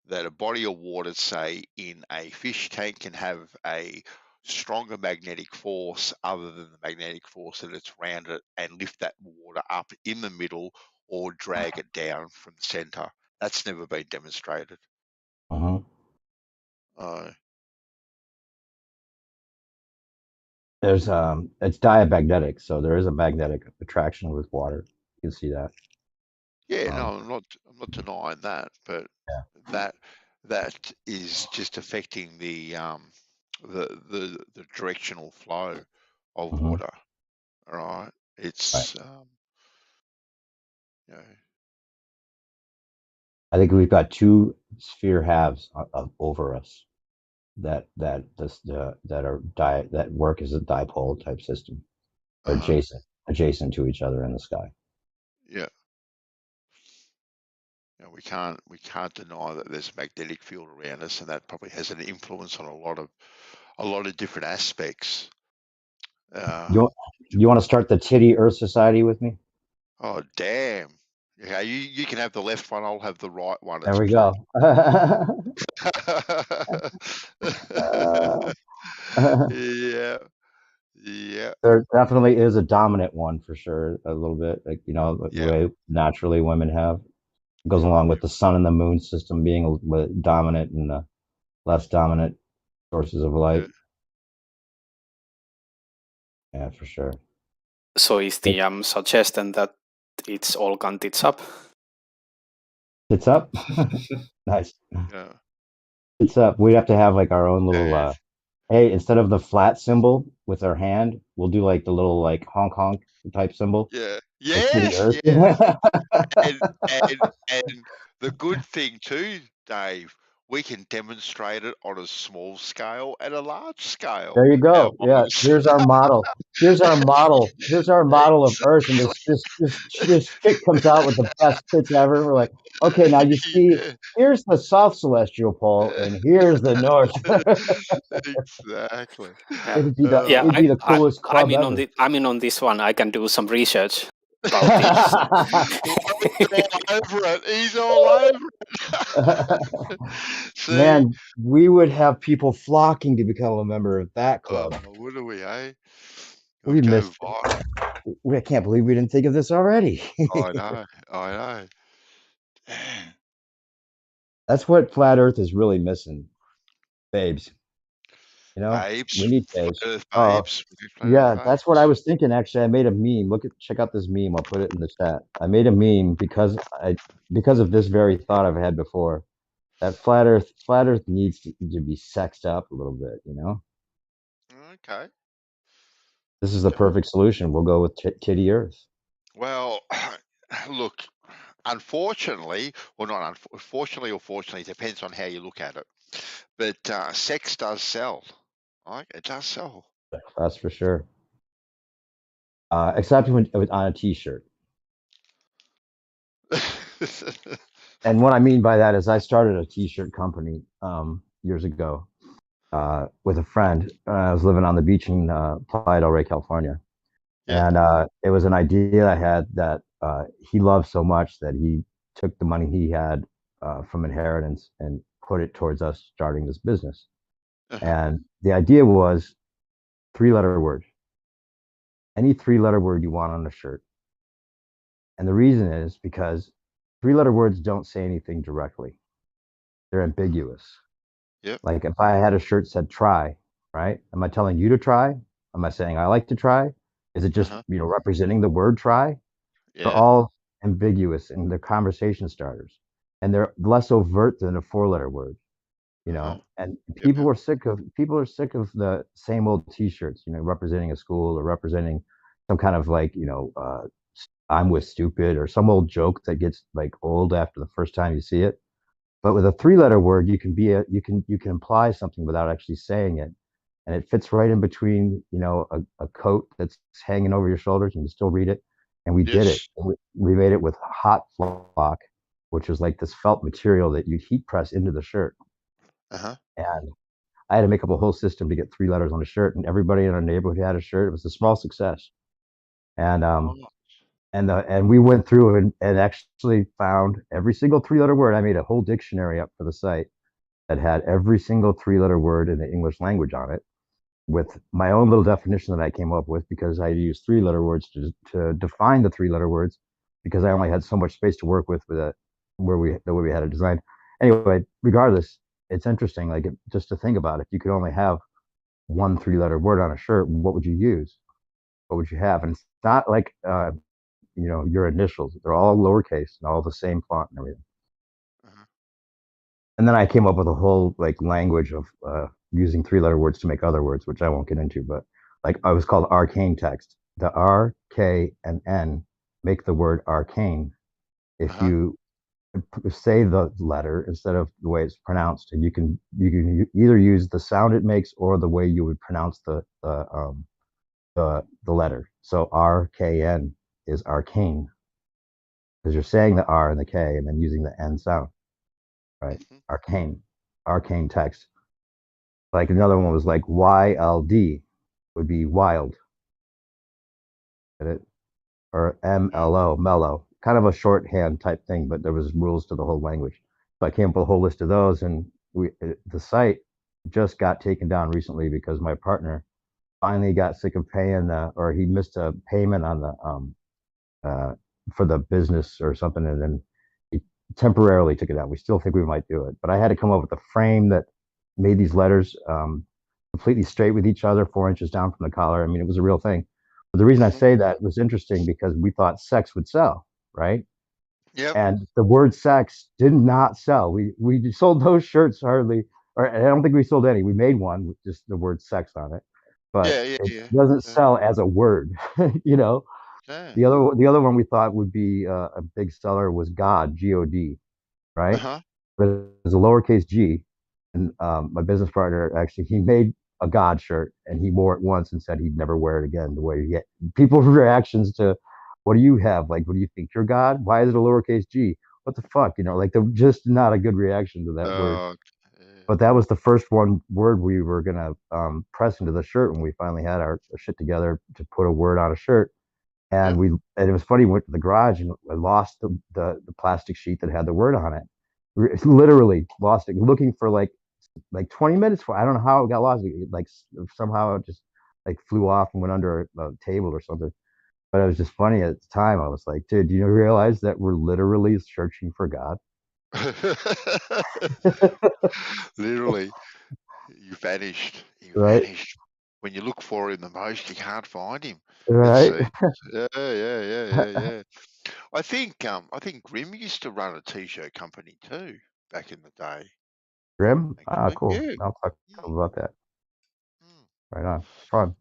that a body of water, say in a fish tank, can have a stronger magnetic force other than the magnetic force that it's around it, and lift that water up in the middle or drag it down from the center. That's never been demonstrated. There's it's diamagnetic, so there is a magnetic attraction with water. You can see that. Yeah, no, I'm not denying that, but that is just affecting the directional flow of water. All right, it's you know, I think we've got two sphere halves over us that work as a dipole type system, adjacent to each other in the sky. yeah. You know, we can't deny that there's a magnetic field around us, and that probably has an influence on a lot of different aspects. You want to start the Titty Earth Society with me? Oh damn! Yeah, you can have the left one. I'll have the right one. There we go. Yeah, yeah. There definitely is a dominant one for sure. A little bit, like the way naturally women have. It goes along with the sun and the moon system being dominant and less dominant sources of light. Yeah, for sure. So is the suggestion that it's all gun tits up? It's up. Nice. Yeah. It's up. We'd have to have like our own little hey, instead of the flat symbol with our hand, we'll do like the little like honk honk type symbol. Yeah. Like Titty Yes. Earth. Yes. and the good thing too, Dave, we can demonstrate it on a small scale and a large scale. There you go. Yeah, here's our model. Here's our model. Here's our model of Earth, and this chick comes out with the best tits ever. We're like, okay, now you see, here's the South Celestial Pole, and here's the North. Exactly. It'd be the coolest club ever. On this one, I can do some research about this. He's all over it. Man, we would have people flocking to become a member of that club. Wouldn't we, eh? We missed. I can't believe we didn't think of this already. I know. That's what flat Earth is really missing, babes. Babes, we need babes. babes. Yeah, that's what I was thinking. Actually, I made a meme. Check out this meme. I'll put it in the chat. I made a meme because of this very thought I've had before. That flat Earth needs to be sexed up a little bit. Okay. This is the perfect solution. We'll go with Titty Earth. Well, look, unfortunately, well, not unfortunately or fortunately, it depends on how you look at it. But sex does sell. Right? It does sell. That's for sure. Except when on a T-shirt. And what I mean by that is I started a T-shirt company years ago with a friend. I was living on the beach in Playa del Rey, California. And it was an idea I had that he loved so much that he took the money he had from inheritance and put it towards us starting this business. And the idea was 3-letter word. Any 3-letter word you want on a shirt. And the reason is because 3-letter words don't say anything directly. They're ambiguous. Yep. Like if I had a shirt said try, right? Am I telling you to try? Am I saying I like to try? Is it just, representing the word try? Yeah. They're all ambiguous and they're conversation starters. And they're less overt than a 4-letter word, and people are sick of the same old T-shirts, representing a school or representing some kind of like, I'm with stupid or some old joke that gets like old after the first time you see it. But with a 3-letter word, you can imply something without actually saying it. And it fits right in between, a coat that's hanging over your shoulders and you still read it. And we did it. We made it with hot flock, which was like this felt material that you heat press into the shirt. And I had to make up a whole system to get 3 letters on a shirt, and everybody in our neighborhood had a shirt. It was a small success. And And we went through and actually found every single 3-letter word. I made a whole dictionary up for the site that had every single 3-letter word in the English language on it, with my own little definition that I came up with, because I used 3-letter words to define the 3-letter words, because I only had so much space to work with the way we had it designed. Anyway, regardless, it's interesting, like, just to think about, if you could only have one 3-letter word on a shirt, what would you use? What would you have? And it's not like your initials. They're all lowercase and all the same font and everything. And then I came up with a whole like language of using 3-letter words to make other words, which I won't get into, but like I was called arcane text. The R, K, and N make the word arcane. If you say the letter instead of the way it's pronounced, and you can either use the sound it makes or the way you would pronounce the letter. So RKN is arcane, because you're saying the R and the K and then using the N sound, right? Arcane text. Like another one was like YLD would be wild. Get it? Or MLO, mellow. Kind of a shorthand type thing, but there was rules to the whole language. So I came up with a whole list of those, and the site just got taken down recently because my partner finally got sick of paying, or he missed a payment on the for the business or something, and then he temporarily took it down. We still think we might do it, but I had to come up with a frame that made these letters completely straight with each other, 4 inches down from the collar. I mean, it was a real thing. But the reason I say that was interesting because we thought sex would sell, right? Yep. And the word sex did not sell. We sold those shirts hardly, or I don't think we sold any. We made one with just the word sex on it, but it doesn't sell as a word, you know. Yeah. The other one we thought would be a big seller was God, G-O-D, right? But it's a lowercase g. And my business partner, actually, he made a God shirt and he wore it once and said he'd never wear it again. The way people's reactions to, what do you have? Like, what do you think? You're God? Why is it a lowercase g? What the fuck? Like, they're just not a good reaction to that word. But that was the first word we were going to press into the shirt when we finally had our shit together to put a word on a shirt. And it was funny, we went to the garage and I lost the plastic sheet that had the word on it. Literally lost it, looking for like 20 minutes for, I don't know how it got lost. Like somehow it just like flew off and went under a table or something. But it was just funny at the time. I was like, dude, do you realize that we're literally searching for God? Literally, you vanished. You Right. vanished. When you look for him the most, you can't find him. Right. Yeah. I think Grim used to run a t-shirt company too back in the day. Grim? Ah, cool. Yeah. I'll talk about that. Right on. Fun.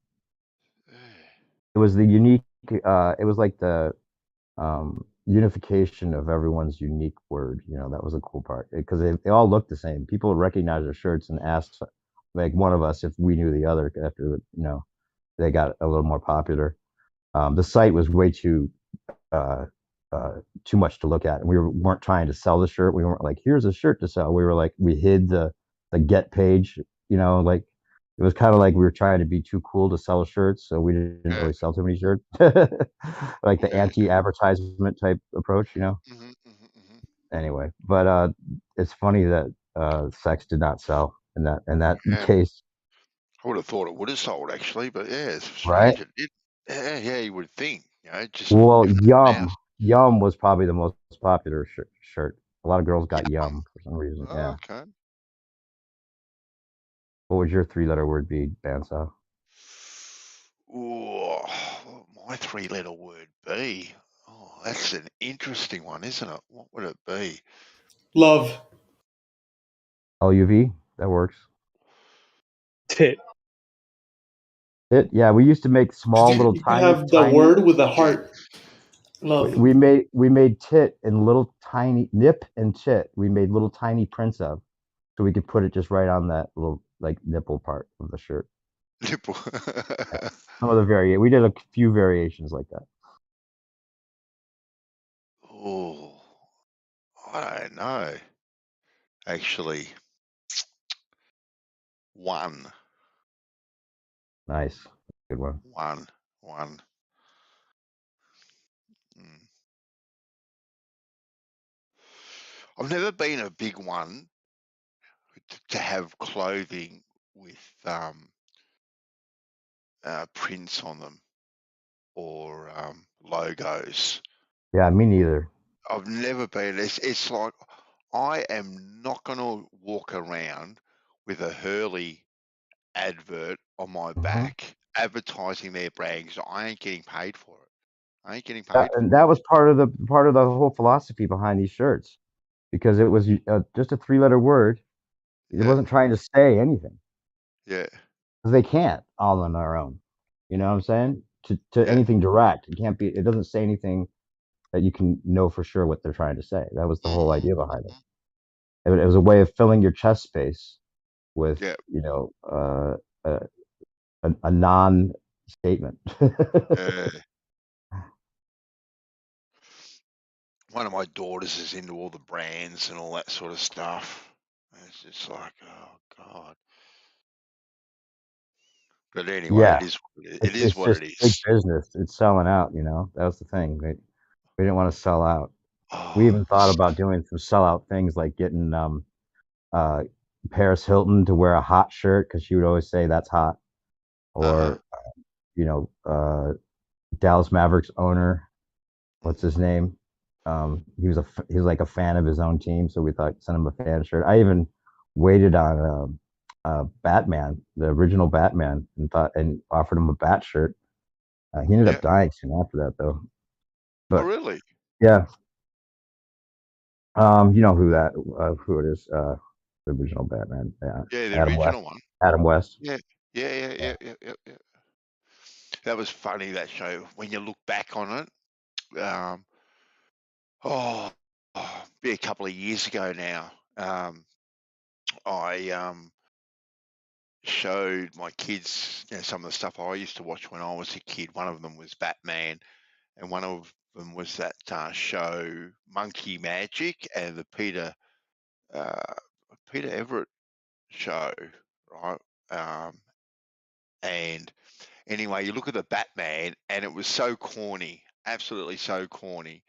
It was the unique, it was like the unification of everyone's unique word. That was a cool part, because they all looked the same. People would recognize their shirts and asked like one of us if we knew the other after, they got a little more popular. The site was way too much to look at, and we weren't trying to sell the shirt. We weren't like, here's a shirt to sell. We were like, we hid the get page, like it was kind of like we were trying to be too cool to sell shirts, so we didn't really sell too many shirts. Like the anti-advertisement type approach. Anyway, but it's funny that sex did not sell in that case. I would have thought it would have sold actually, but yeah, it's Right. strange. Yeah, you would think. Just Well, Yum was probably the most popular shirt. A lot of girls got Yum for some reason. Yeah. Okay. What would your 3-letter word be, Bandsaw? Oh, what my 3-letter word be? Oh, that's an interesting one, isn't it? What would it be? Love. LUV? That works. Tit. Tit? Yeah, we used to make small little You could tiny have the word with a heart. Love. We made tit in little tiny nip and tit. We made little tiny prints of, so we could put it just right on that little like nipple part of the shirt. Nipple. Yeah. Some of the we did a few variations like that. Oh, I don't know. Actually, one. Nice, good one. One. I've never been a big one to have clothing with prints on them or logos. Yeah, me neither. I've never been. It's like I am not going to walk around with a Hurley advert on my back advertising their brand 'cause I ain't getting paid for it. I ain't getting paid for And it. that was part of the whole philosophy behind these shirts, because it was just a 3-letter word. It Yeah. wasn't trying to say anything. Yeah. Because they can't all on their own. You know what I'm saying? To Yeah. anything direct, it can't be. It doesn't say anything that you can know for sure what they're trying to say. That was the whole idea behind it. It was a way of filling your chest space with, Yeah. you know, a non-statement. Yeah. One of my daughters is into all the brands and all that sort of stuff. And it's just like, oh God. But anyway, Yeah, it is what it is. It is it's what just it big is. business. It's selling out. You know, that was the thing. We didn't want to sell out. We Oh, even thought about doing some sellout things, like getting Paris Hilton to wear a hot shirt because she would always say that's hot, or you know, Dallas Mavericks owner, what's his name? He was like a fan of his own team, so we thought send him a fan shirt. I even waited on Batman, the original Batman, and offered him a Bat shirt. He ended Yeah. up dying soon after that, though. Oh, But really? yeah, you know who it is? The original Batman, Yeah, the Adam West. original one. Adam West. Yeah. Yeah. That was funny, that show. When you look back on it, be a couple of years ago now. I showed my kids, some of the stuff I used to watch when I was a kid. One of them was Batman, and one of them was that show Monkey Magic and the Peter Everett show, right? And anyway, you look at the Batman, and it was so corny, absolutely so corny.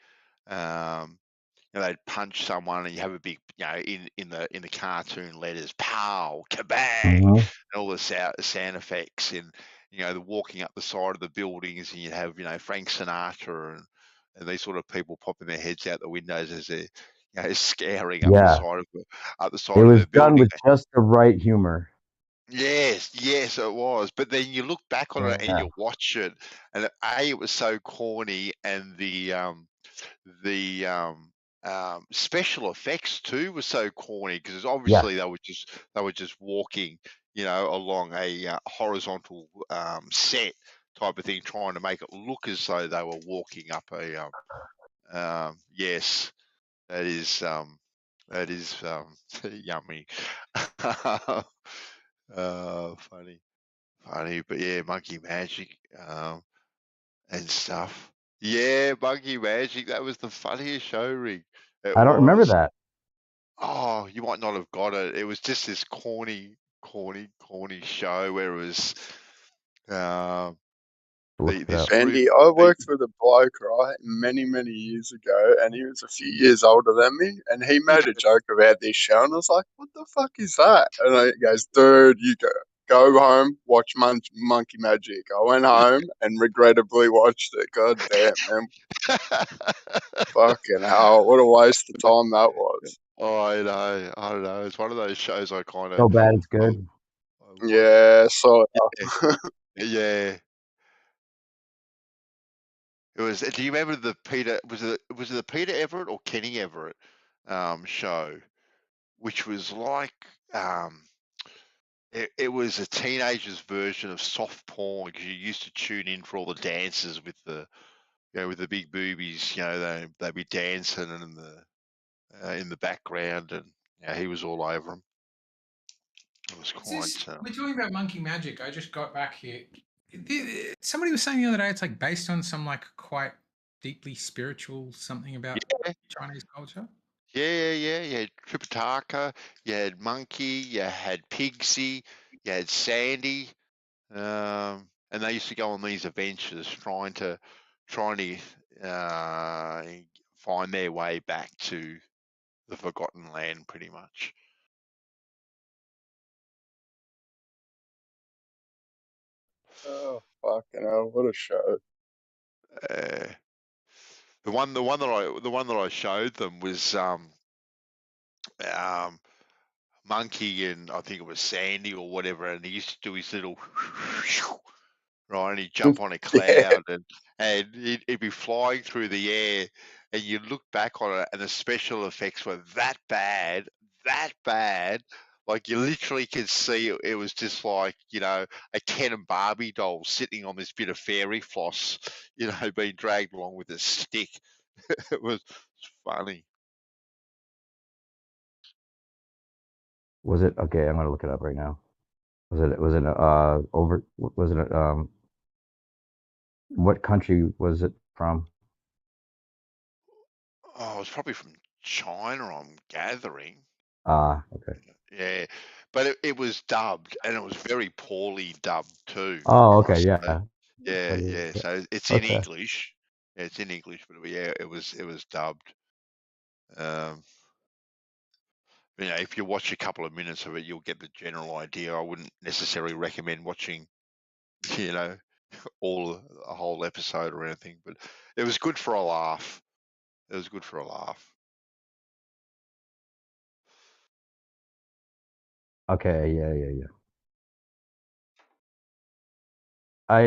They'd punch someone, and you have a big, in the cartoon letters, pow, kabang, and all the sound effects, and the walking up the side of the buildings, and you have Frank Sinatra and these sort of people popping their heads out the windows as they're scaring up the Yeah, side of it was the done building. with just the right humor. Yes, it was. But then you look back on it and Yeah, you watch it, and it was so corny, and the special effects too were so corny because obviously they were just walking, along a horizontal set type of thing, trying to make it look as though they were walking up a yes, that is yummy. Funny, but yeah, Monkey Magic and stuff. Yeah, Monkey Magic. That was the funniest show, Rig. It I don't remember was. that. Oh, you might not have got it. It was just this corny show where it was this group. Andy, I worked with a bloke, right, many years ago, and he was a few years older than me, and he made a joke about this show, and I was like, what the fuck is that? And he goes, dude, you go home, watch Monkey Magic. I went home and regrettably watched it. God damn, man. Fucking hell, what a waste of time that was. Oh, I don't know. It's one of those shows I kind of. So bad it's good. Yeah, so. Yeah. It was. Do you remember the Peter? Was it the Peter Everett or Kenny Everett show, which was like it was a teenager's version of soft porn because you used to tune in for all the dances with the with the big boobies. They'd be dancing and in the background, and he was all over them. It was quite. We're talking about Monkey Magic. I just got back here. Somebody was saying the other day it's like based on some like quite deeply spiritual something about Chinese culture. Yeah. You had Tripitaka, you had Monkey, you had Pigsy, you had Sandy, and they used to go on these adventures trying to find their way back to the Forgotten Land, pretty much. Oh fucking hell! What a show! The one that I showed them was Monkey and I think it was Sandy or whatever, and he used to do his little right, and he'd jump on a cloud and he'd be flying through the air, and you look back on it, and the special effects were that bad. Like you literally could see it was just like, you know, a Ken and Barbie doll sitting on this bit of fairy floss, you know, being dragged along with a stick. It was funny. Was it okay? I'm gonna look it up right now. Was it what country was it from? Oh, it was probably from China, I'm gathering. Ah, okay. Yeah, but it was dubbed, and it was very poorly dubbed too. Oh, okay, So, yeah. yeah. So it's in Okay. English. Yeah, it's in English, but yeah, it was dubbed. You know, if you watch a couple of minutes of it, you'll get the general idea. I wouldn't necessarily recommend watching, you know, a whole episode or anything, but it was good for a laugh. It was good for a laugh. Okay, yeah. I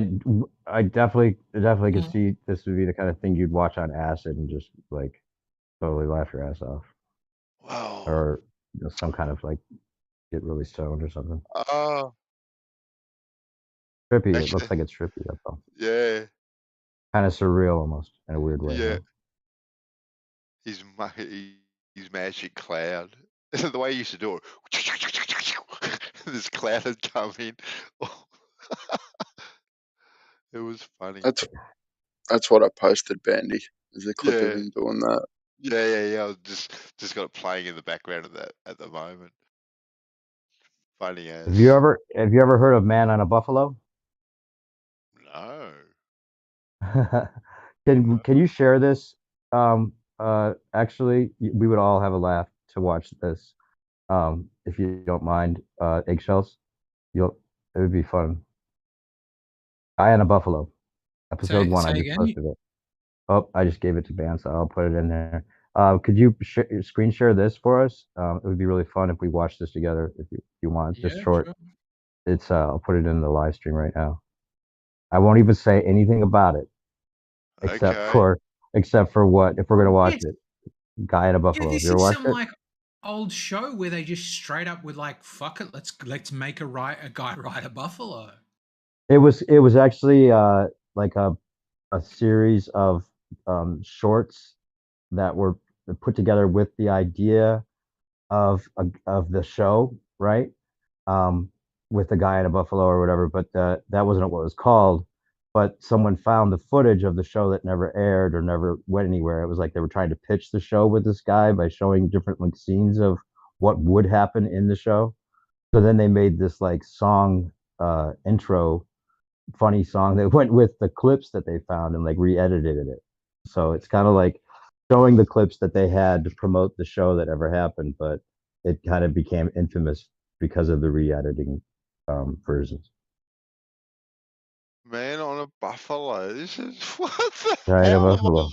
definitely could see this would be the kind of thing you'd watch on acid and just like totally laugh your ass off. Wow. Or you know, some kind of like get really stoned or something. Trippy. It looks like it's trippy. That's all. Yeah. Kind of surreal almost in a weird way. Yeah. Huh? His magic cloud. The way he used to do it. This cloud had come in. It was funny. That's what I posted, Bandy. There's a clip of him doing that. Yeah. I just got it playing in the background of that at the moment. Funny as. Have you ever heard of Man on a Buffalo? No. Can you share this? Actually, we would all have a laugh to watch this. If you don't mind, eggshells, it would be fun. Guy on a Buffalo, episode 1. I just posted it. Oh, I just gave it to Ban, so I'll put it in there. Could you screen share this for us? It would be really fun if we watch this together. If you want, just short. Sure. It's I'll put it in the live stream right now. I won't even say anything about it, except for what if we're gonna watch it. Guy in a Buffalo. Yeah, this you ever is watched some it? like old show where they just straight up would like, fuck it, let's make a guy ride a buffalo. It was actually like a series of shorts that were put together with the idea of the show, right? With the guy in a buffalo or whatever, but that wasn't what it was called. But someone found the footage of the show that never aired or never went anywhere. It was like they were trying to pitch the show with this guy by showing different like scenes of what would happen in the show. So then they made this like song intro, funny song that went with the clips that they found and like re-edited it. So it's kind of like showing the clips that they had to promote the show that ever happened, but it kind of became infamous because of the re-editing versions. Man on a buffalo. This is what the Right, hell a buffalo.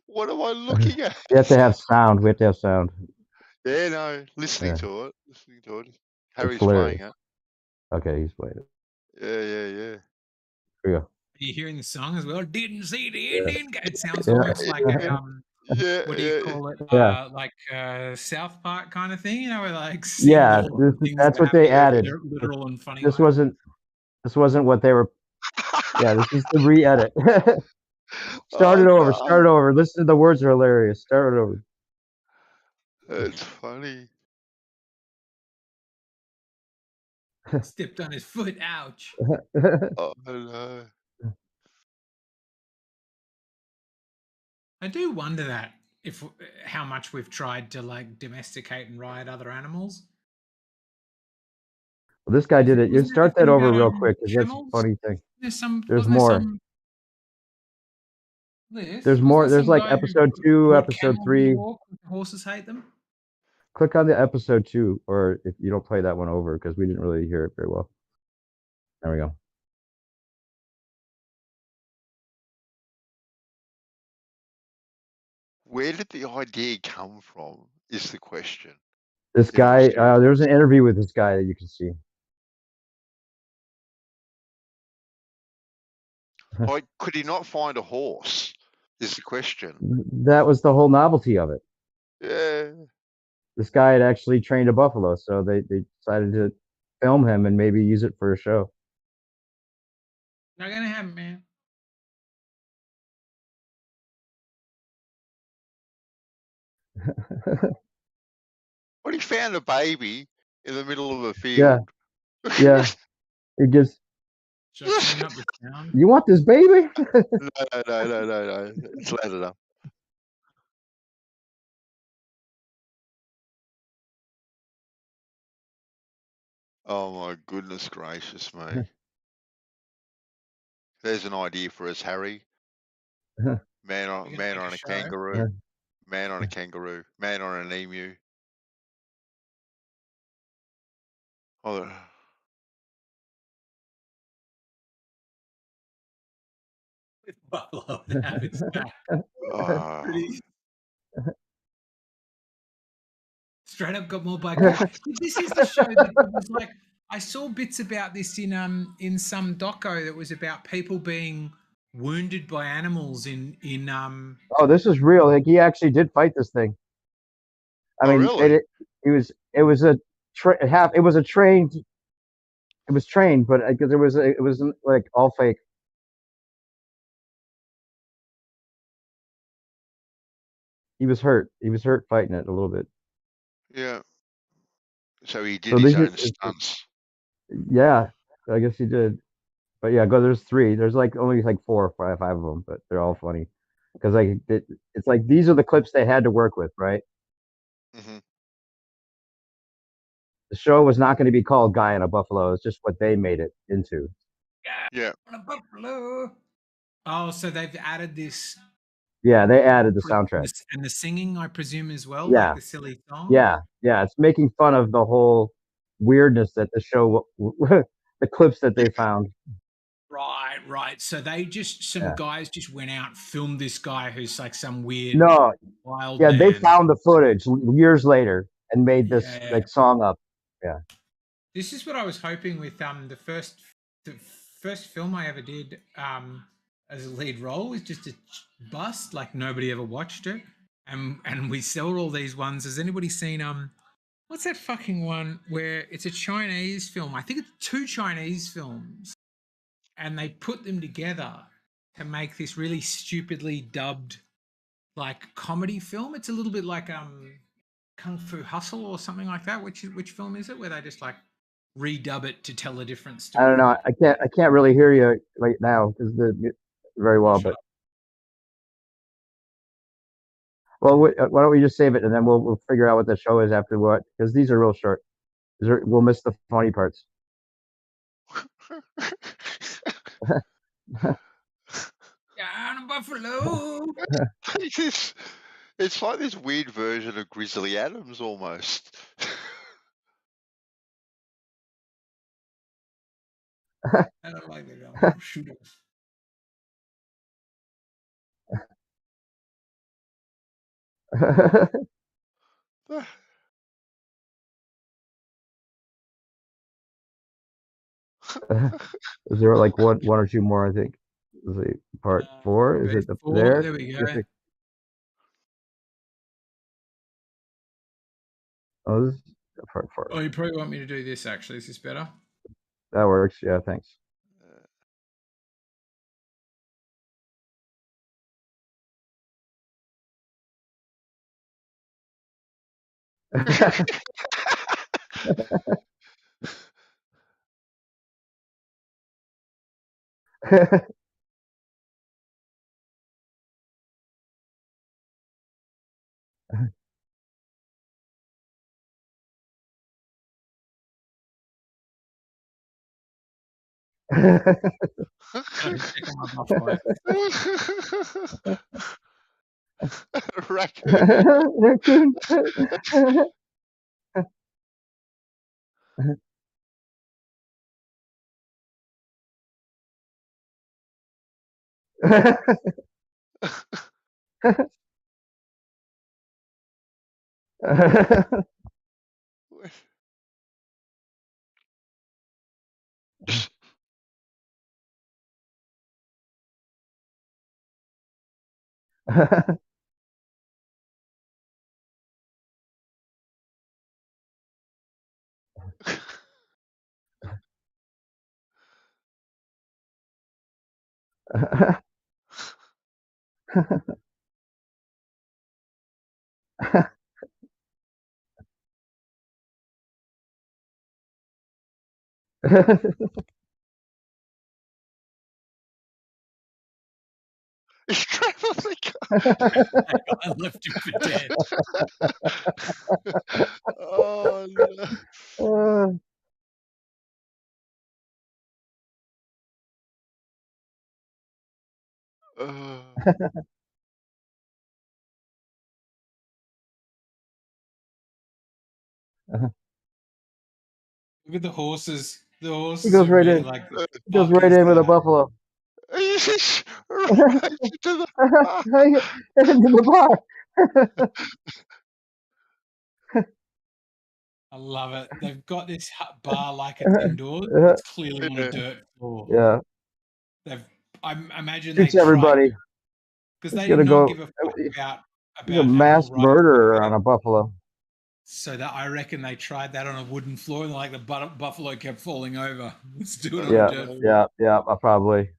what am I looking at? We have to have sound. Yeah, no, listening to it. Harry's hilarious. playing it. Okay, he's playing it. Yeah. Here we go. Are you hearing the song as well? Didn't see the Indian guy. It sounds almost like what do you call it? Like South Park kind of thing, you know, where like that's what they added. Literal and funny. This wasn't what they were. Yeah, this is the re-edit. Start it over. Listen to the words are hilarious. Start it over. It's funny. Stepped on his foot. Ouch. Oh no. I do wonder that how much we've tried to like domesticate and ride other animals. Well, this guy did it. You start that over real quick because that's a funny thing. There's more. There's more. There's like episode 2, episode 3. Horses hate them. Click on the episode 2, or if you don't play that one over, because we didn't really hear it very well. There we go. Where did the idea come from? Is the question. This guy, there was an interview with this guy that you can see. Like, could he not find a horse? Is the question. That was the whole novelty of it. Yeah. This guy had actually trained a buffalo, so they decided to film him and maybe use it for a show. Not gonna happen, man. Well, he found a baby in the middle of a field. Yeah. Yeah. It gives. Should I turn up the sound? You want this baby? No. It's loud enough. Oh my goodness gracious me. There's an idea for us, Harry. Man on a kangaroo. Man on a kangaroo. Man on an emu. Oh. With buffalo and have its back. Straight up got more by. This is the show that was like. I saw bits about this in some doco that was about people being wounded by animals in Oh, this is real. Like, he actually did fight this thing. I mean, really? it was trained. It was trained, but because it was like all fake. He was hurt. He was hurt fighting it a little bit. Yeah. So he did his own stunts. Yeah, I guess he did. But yeah, there's 3. There's like only like 4 or 5 of them, but they're all funny because like it's like these are the clips they had to work with, right? Mm-hmm. The show was not going to be called Guy on a Buffalo. It's just what they made it into. Yeah. On a buffalo. Oh, so they've added this. Yeah, they added the soundtrack and the singing, I presume, as well. Yeah, like the silly song. Yeah. It's making fun of the whole weirdness that the show, the clips that they found. Right. So they some guys just went out, filmed this guy who's like some weird wild Yeah, man. they found the footage years later and made this like song up. Yeah. This is what I was hoping with the first film I ever did as a lead role was just a bust, like nobody ever watched it, and we sell all these ones. Has anybody seen what's that fucking one where it's a Chinese film? I think it's 2 Chinese films, and they put them together to make this really stupidly dubbed like comedy film. It's a little bit like Kung Fu Hustle or something like that. Which film is it where they just like redub it to tell a different story? I don't know. I can't really hear you right now because very well, but well, why don't we just save it and then we'll figure out what the show is after what, because these are real short. We'll miss the funny parts. Down Buffalo. It's like this weird version of Grizzly Adams almost. I don't like it. Shoot him. Is there like one or 2 more? I think. Is it part 4? Is it there? There we go. Oh, this is part 4. Oh, you probably want me to do this. Actually, is this better? That works. Yeah, thanks. Raccoon. I left him for dead. Oh no. Look at the horses. The He horses goes are right being in. like, the He goes fuck right is in with a that? buffalo. Right into the Into the bar. I love it. They've got this bar like it's indoors. It's clearly on a dirt floor. Yeah. I imagine they Shoots tried everybody. because He's they did gonna not go. give a fuck He's a about having mass the right. murderer on a buffalo. So that I reckon they tried that on a wooden floor, and like the buffalo kept falling over. Let's do it on Yeah, a dirt floor. yeah, probably.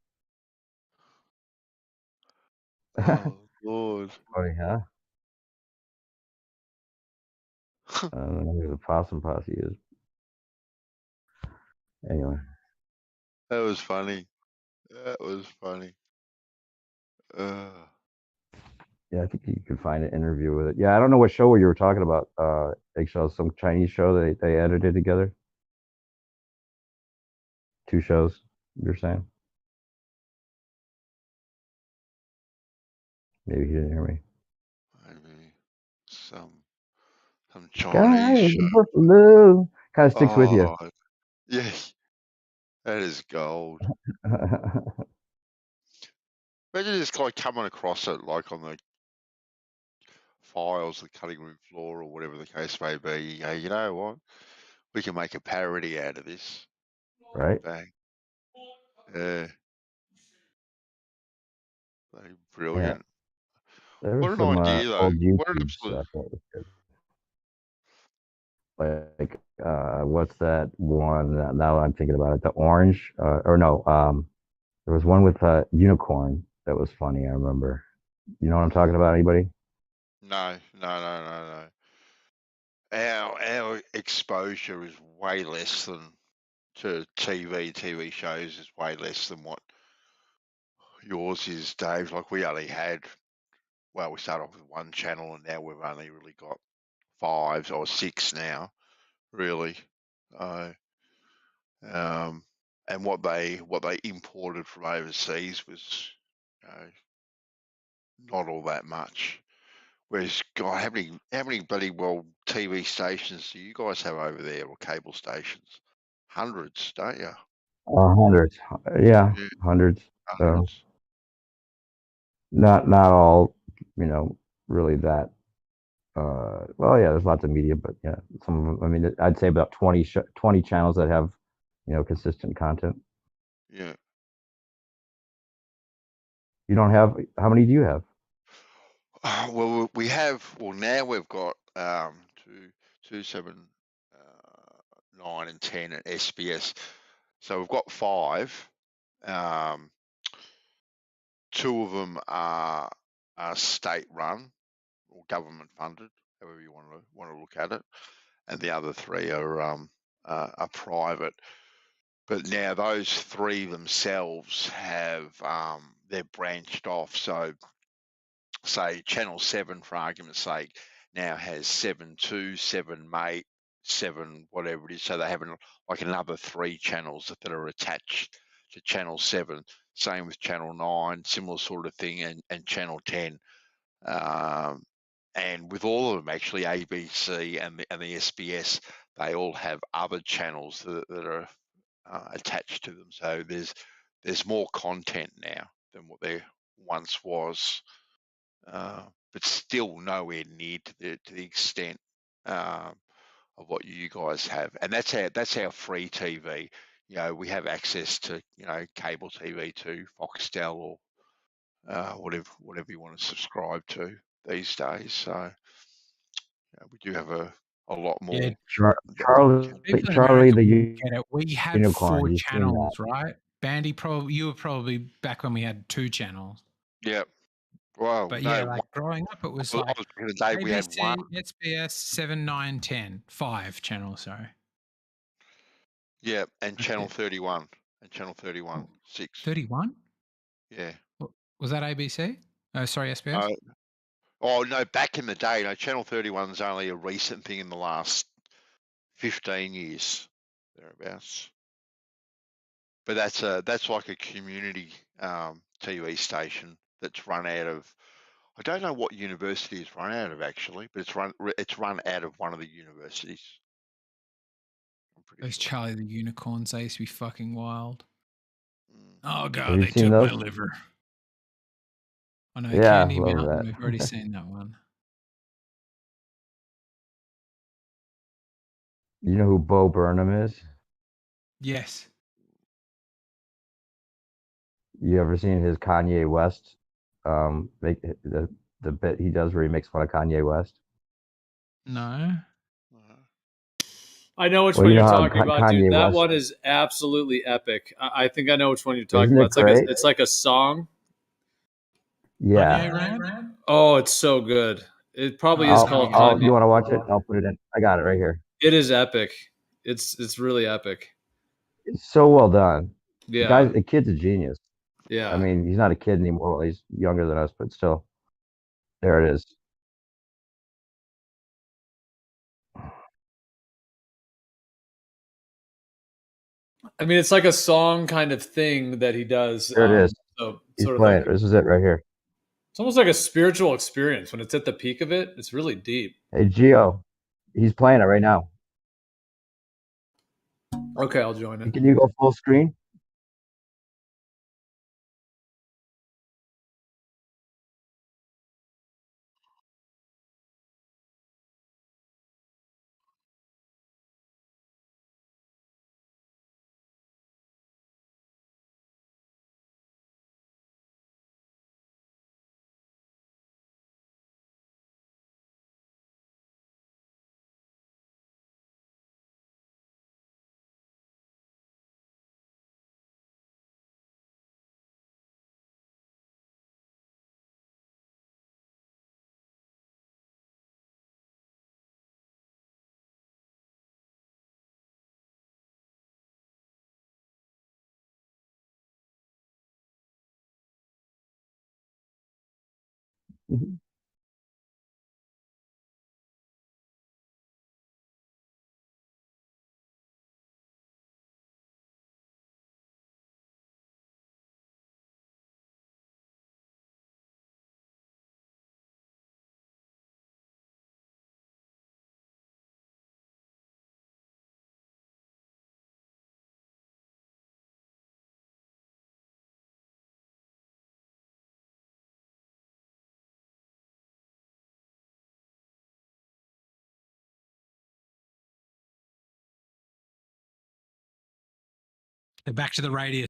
Oh Lord. Funny, huh? I don't know who the possum posse is. Anyway. That was funny. That was funny. Yeah, I think you could find an interview with it. Yeah, I don't know what show you were talking about. Eggshell, some Chinese show they edited together. 2 shows, you're saying? Maybe he didn't hear me. Maybe some Chinese Guys, show. buffalo kind of sticks with you. Oh, yeah, that is gold. Imagine this guy coming across it like on the files, the cutting room floor, or whatever the case may be. Hey, you know what? We can make a parody out of this. Right? Bang. Yeah. Yeah. Brilliant. There What was an some idea, though. old What an YouTube absolute. stuff that was good. Like, what's that one? Now I'm thinking about it. The orange, or no, there was one with a unicorn that was funny. I remember. You know what I'm talking about? Anybody? No. Our exposure is way less than to TV shows is way less than what yours is, Dave. Like we only had, well, we started off with 1 channel and now we've only really got 5 or 6 now, really. And what they imported from overseas was not all that much. Whereas, God, how many bloody TV stations do you guys have over there, or cable stations? Hundreds, don't you? Hundreds. Yeah, Yeah, hundreds. hundreds. Not all, really that. Well, yeah, there's lots of media, but yeah, some of them. I mean, I'd say about 20 channels that have, consistent content. Yeah. You don't have. How many do you have? Well, we have. Well, now we've got 2, 7, 9, and 10 at SBS. So we've got 5. 2 of them are state run or government funded, however you want to look at it, and the other 3 are private. But now those 3 themselves have they're branched off. So, say Channel 7, for argument's sake, now has 7 7 Mate, 7 whatever it is. So they have like another 3 channels that are attached to Channel 7. Same with Channel 9, similar sort of thing, and Channel 10. And with all of them, actually, ABC and the SBS, they all have other channels that are attached to them. So there's more content now than what there once was, but still nowhere near to the extent of what you guys have. And that's our free TV. You know, we have access to, you know, cable TV to Foxtel or whatever you want to subscribe to these days. So we do have a lot more. Yeah. Charlie, People in Charlie America the get it. We had unicorn. 4 You've seen that. channels, right? Bandy, you were probably back when we had 2 channels. Yeah. Well, But no, yeah, like growing up, it was like I was back in the day we had ABC, one. SBS, 7, 9, 10. 5 channels, sorry. Yeah, and channel 31 and channel 31, 6. 31? Yeah. Was that ABC? Oh, sorry, SBS? Oh no, back in the day, no, channel 31 is only a recent thing in the last 15 years, thereabouts. But that's like a community TV station that's run out of. I don't know what university it's run out of actually, but it's run out of one of the universities. Those Charlie the Unicorns, they used to be fucking wild. Oh Have god, you they seen took my those? liver. Oh no, Yeah, Candy love Mountain, that. we've already seen that one. You know who Bo Burnham is? Yes. You ever seen his Kanye West? Make the bit he does where he makes fun of Kanye West. No. I know which Well, one you you're know how talking about, dude. Kanye That West. one is absolutely epic. I think I know which one you're talking Isn't it about. great? It's like a song. Yeah. Oh, it's so good. It probably is called Kanye. You want to watch it? I'll put it in. I got it right here. It is epic. It's really epic. It's so well done. Yeah. The kid's a genius. Yeah. I mean, he's not a kid anymore. He's younger than us, but still, there it is. I mean, it's like a song kind of thing that he does. There it is. So He's sort of playing. like, This is it right here. it's almost like a spiritual experience when it's at the peak of it. It's really deep. Hey, Gio, he's playing it right now. Okay, I'll join it. Can you go full screen? They're back to the radius.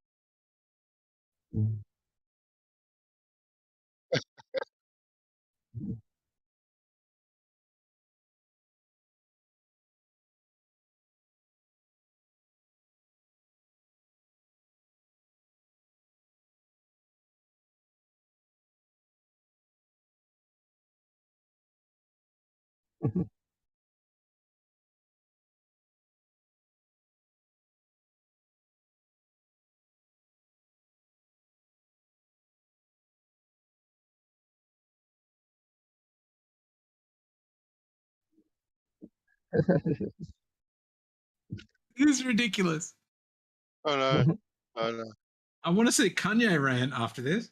This is ridiculous. Oh no. Oh no. I want to see Kanye rant after this.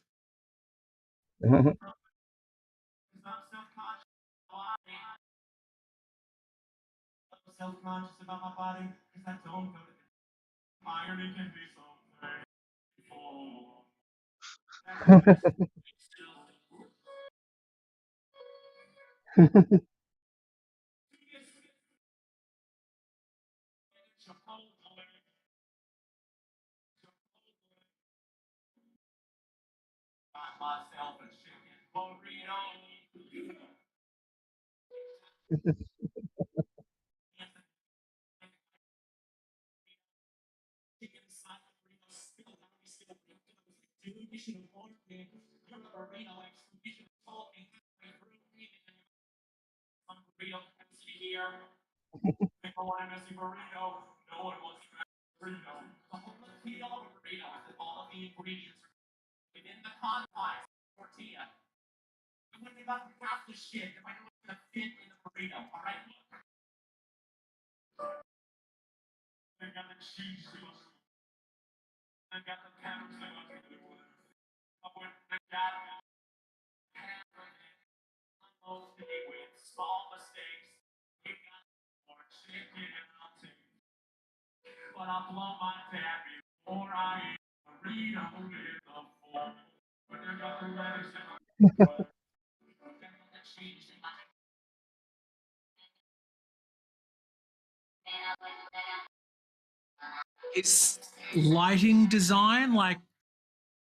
His lighting design, like,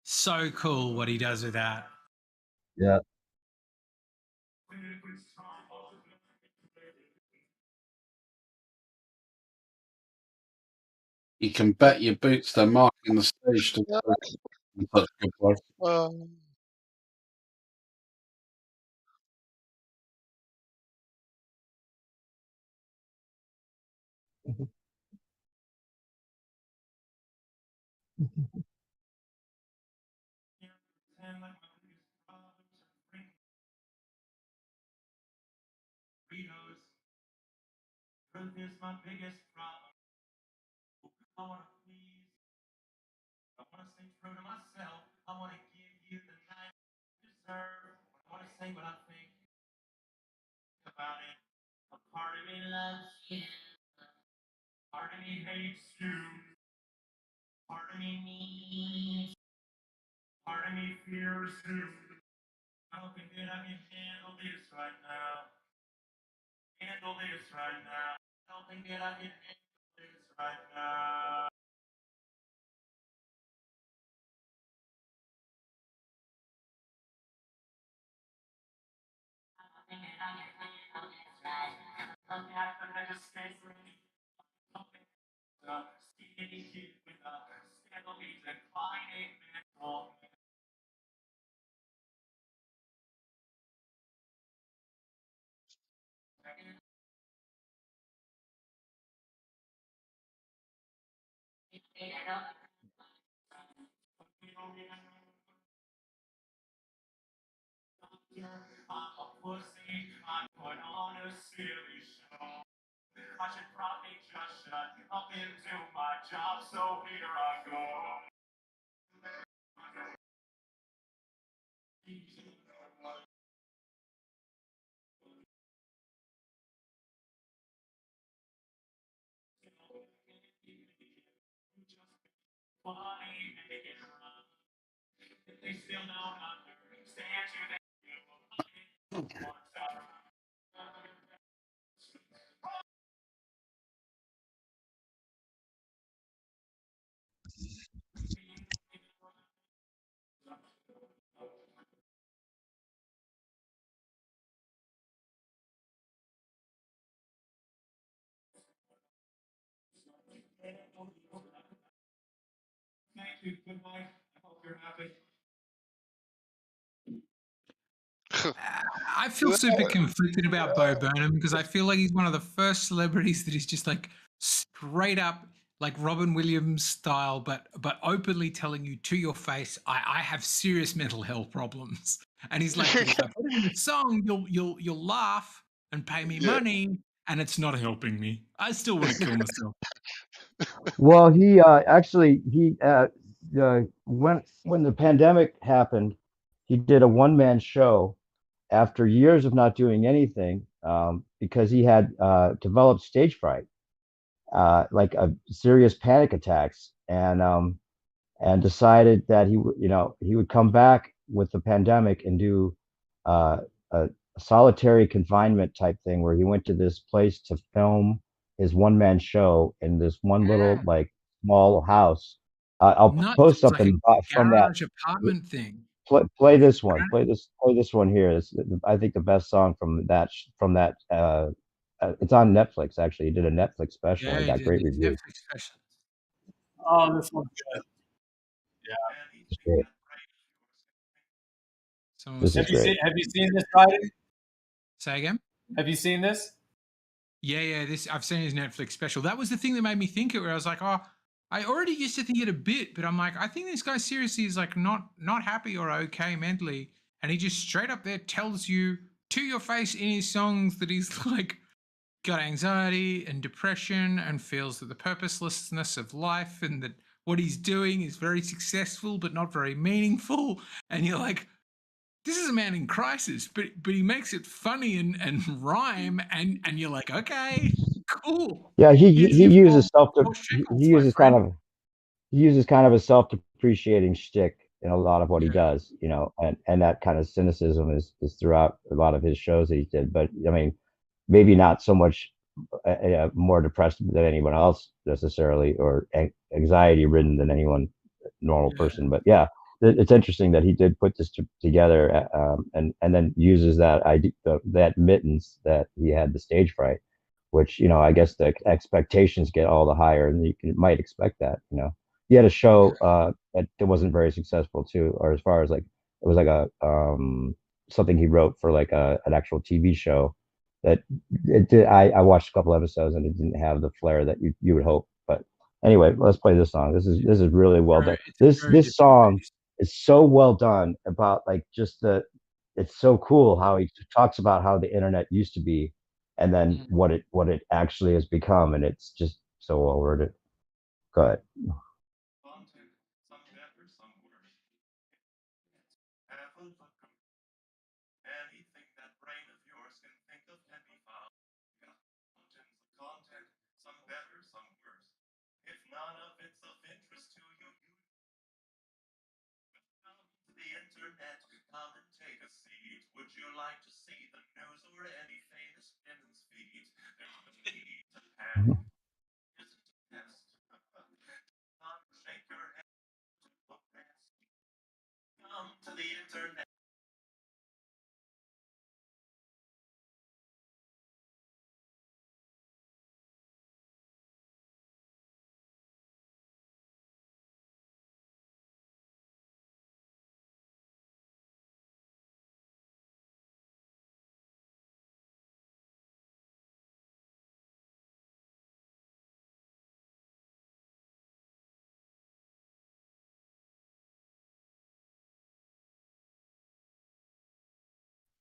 so cool what he does with that. Yeah. You can bet your boots they're marking the stage to such good work. I feel super conflicted about Bo Burnham because I feel like he's one of the first celebrities that is just like straight up like Robin Williams style, but openly telling you to your face, I have serious mental health problems. And he's like, but if I put it in a song, you'll laugh and pay me money, and it's not helping me. I still want to kill myself. Well, he actually when the pandemic happened, he did a one-man show after years of not doing anything. because he had developed stage fright, like a serious panic attacks, and decided that he would come back with the pandemic and do a solitary confinement type thing where he went to this place to film his one-man show in this one little like small house. I'll Nuts. post It was like something a from that. garage apartment thing. Play this one. Play this one here. It's, I think, the best song from that. It's on Netflix. Actually, he did a Netflix special Yeah, and he got did great a reviews. Netflix special. Oh, this one's good. Yeah. It's great. This is great. Have you seen this writing? Say again? Have you seen this? Yeah. This I've seen his Netflix special. That was the thing that made me think it. Where I was like, oh, I already used to think it a bit, but I'm like, I think this guy seriously is like not happy or okay mentally, and he just straight up there tells you to your face in his songs that he's like got anxiety and depression and feels that the purposelessness of life and that what he's doing is very successful but not very meaningful, and you're like, this is a man in crisis, but he makes it funny and rhyme, and you're like, okay, cool. Yeah, he Here's your uses four shekels, he my uses friend. he uses kind of a self-depreciating shtick in a lot of what he does, and that kind of cynicism is throughout a lot of his shows that he did. But I mean, maybe not so much more depressed than anyone else necessarily, or anxiety ridden than anyone normal person. But yeah, it's interesting that he did put this together, and then uses that idea, that admittance that he had the stage fright, which I guess the expectations get all the higher, and might expect that. He had a show that wasn't very successful too, or as far as like it was like a something he wrote for like an actual TV show that it did. I watched a couple episodes and it didn't have the flair that you would hope. But anyway, let's play this song. This is really well done. This song is so well done about like just it's so cool how he talks about how the internet used to be and then what it actually has become, and it's just so well worded. Go ahead.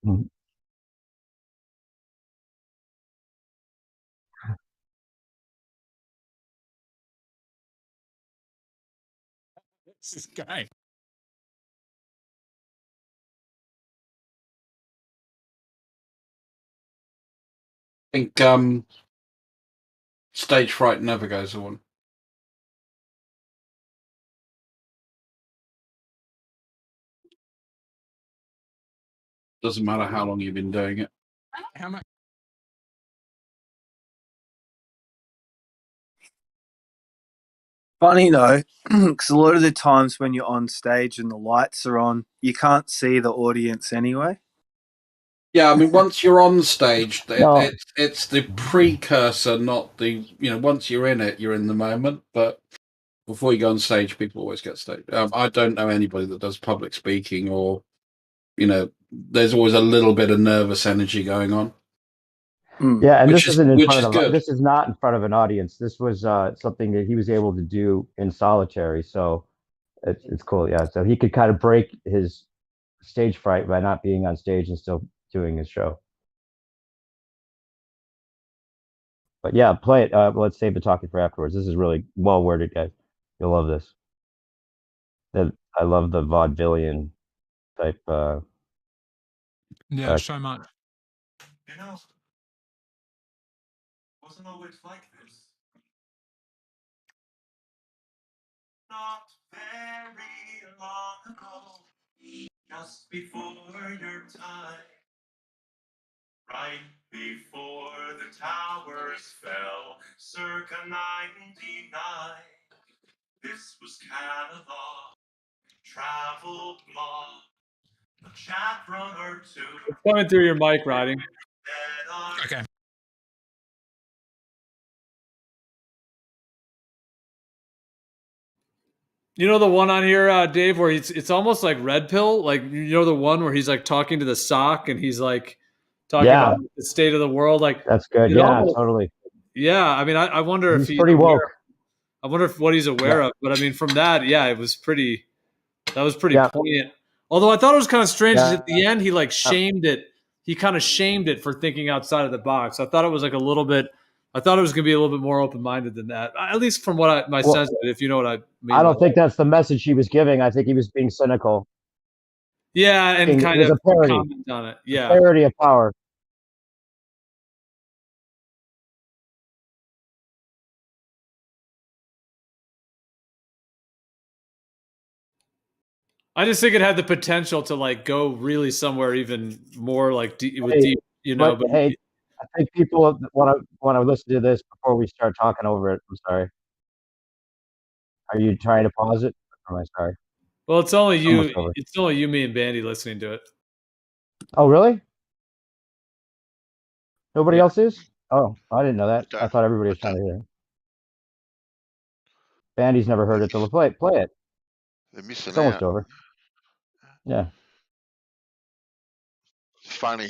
Mhm. This guy. I think stage fright never goes away. Doesn't matter how long you've been doing it. How much? Funny though, because a lot of the times when you're on stage and the lights are on, you can't see the audience anyway. Yeah, I mean, once you're on stage, No. it's the precursor, not the Once you're in it, you're in the moment. But before you go on stage, people always get stage. I don't know anybody that does public speaking, or there's always a little bit of nervous energy going on. Yeah, and Which this isn't in which front is of good. this is not in front of an audience. This was something that he was able to do in solitary, so it's cool. Yeah, so he could kind of break his stage fright by not being on stage and still doing his show. But yeah, play it. Let's save the talking for afterwards. This is really well worded, guys. You'll love this. I love the vaudevillian type. Yeah, so much. Wasn't always like this. Not very long ago, just before your time, right before the towers fell, circa 99. This was catalog, travel blog, a chat run or two. It's coming through your mic, Riding. Okay. You know the one on here, Dave, where it's almost like Red Pill, like you know the one where he's like talking to the sock and he's like talking about the state of the world, like that's good. Yeah, totally. Yeah, I mean, I wonder if He's pretty woke. I wonder if what he's aware of, but I mean, from that, yeah, it was pretty. That was pretty poignant. Although I thought it was kind of strange at the end, he like shamed it. He kind of shamed it for thinking outside of the box. I thought it was like a little bit. I thought it was going to be a little bit more open-minded than that, at least from what my sense of it, if you know what I mean. I don't think that's the message he was giving. I think he was being cynical. Yeah, and kind of comment on it. Yeah, parody of power. I just think it had the potential to like go really somewhere even more like deep, you know. But hey, I think people want to listen to this before we start talking over it. I'm sorry. Are you trying to pause it? Or am I sorry? Well, it's only you. It's only you, me, and Bandy listening to it. Oh, really? Nobody else is? Oh, I didn't know that. I thought everybody was trying to hear it. Bandy's never heard it, so play it. They're missing it's almost out. over. Yeah. Funny.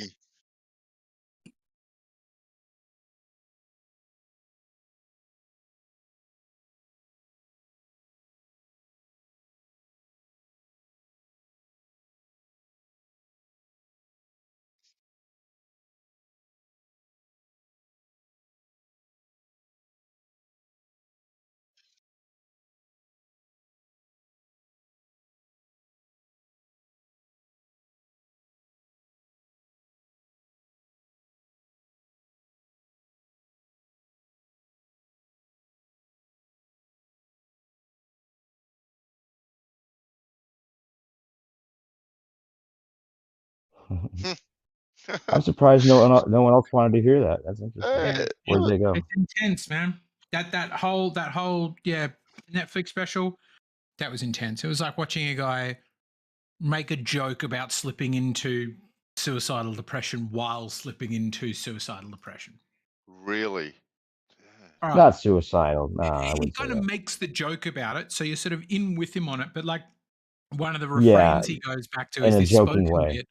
I'm surprised no one else wanted to hear that. That's interesting. Where did they go? It's intense, man. That whole Netflix special, that was intense. It was like watching a guy make a joke about slipping into suicidal depression while slipping into suicidal depression. Really? Not suicidal. No, I He wouldn't say kind of that. makes the joke about it, so you're sort of in with him on it. But like one of the refrains he goes back to in is a this joking spoken way. bit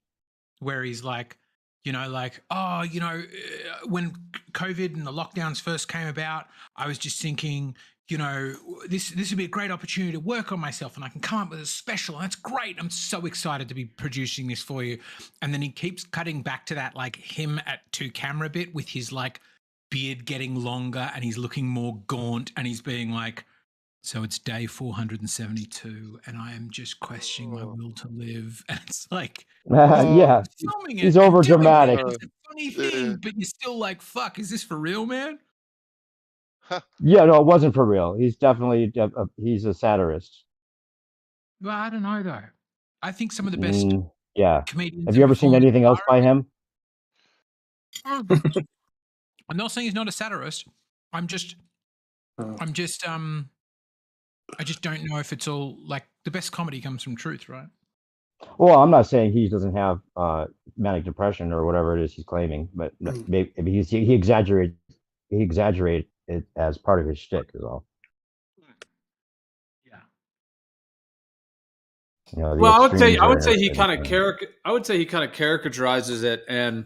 where he's like, when COVID and the lockdowns first came about, I was just thinking, this would be a great opportunity to work on myself, and I can come up with a special, and that's great. I'm so excited to be producing this for you. And then he keeps cutting back to that, like him at 2-camera bit with his like beard getting longer, and he's looking more gaunt, and he's being like, so it's day 472, and I am just questioning my will to live. And it's like, yeah, filming he's it and over doing dramatic. it. It's a funny thing, but you're still like, fuck, is this for real, man? Yeah, no, it wasn't for real. He's definitely he's a satirist. Well, I don't know though. I think some of the best comedians. Have you ever seen anything else by him? I'm not saying he's not a satirist. I just don't know if it's all like the best comedy comes from truth, right? Well, I'm not saying he doesn't have manic depression or whatever it is he's claiming, but maybe he exaggerated it as part of his shtick, is all. Yeah. Well, I would say he kind of characterizes it, and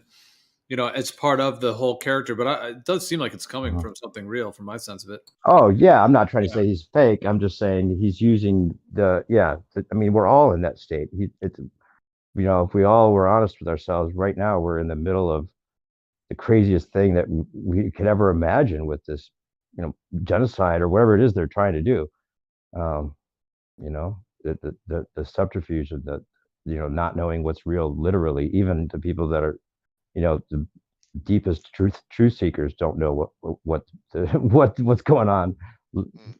it's part of the whole character. But it does seem like it's coming from something real, from my sense of it. Oh yeah, I'm not trying to say he's fake. I'm just saying he's using I mean, we're all in that state. If we all were honest with ourselves, right now we're in the middle of the craziest thing that we could ever imagine with this, genocide or whatever it is they're trying to do. The subterfuge of not knowing what's real, literally, even to people that are, deepest truth seekers don't know what's going on.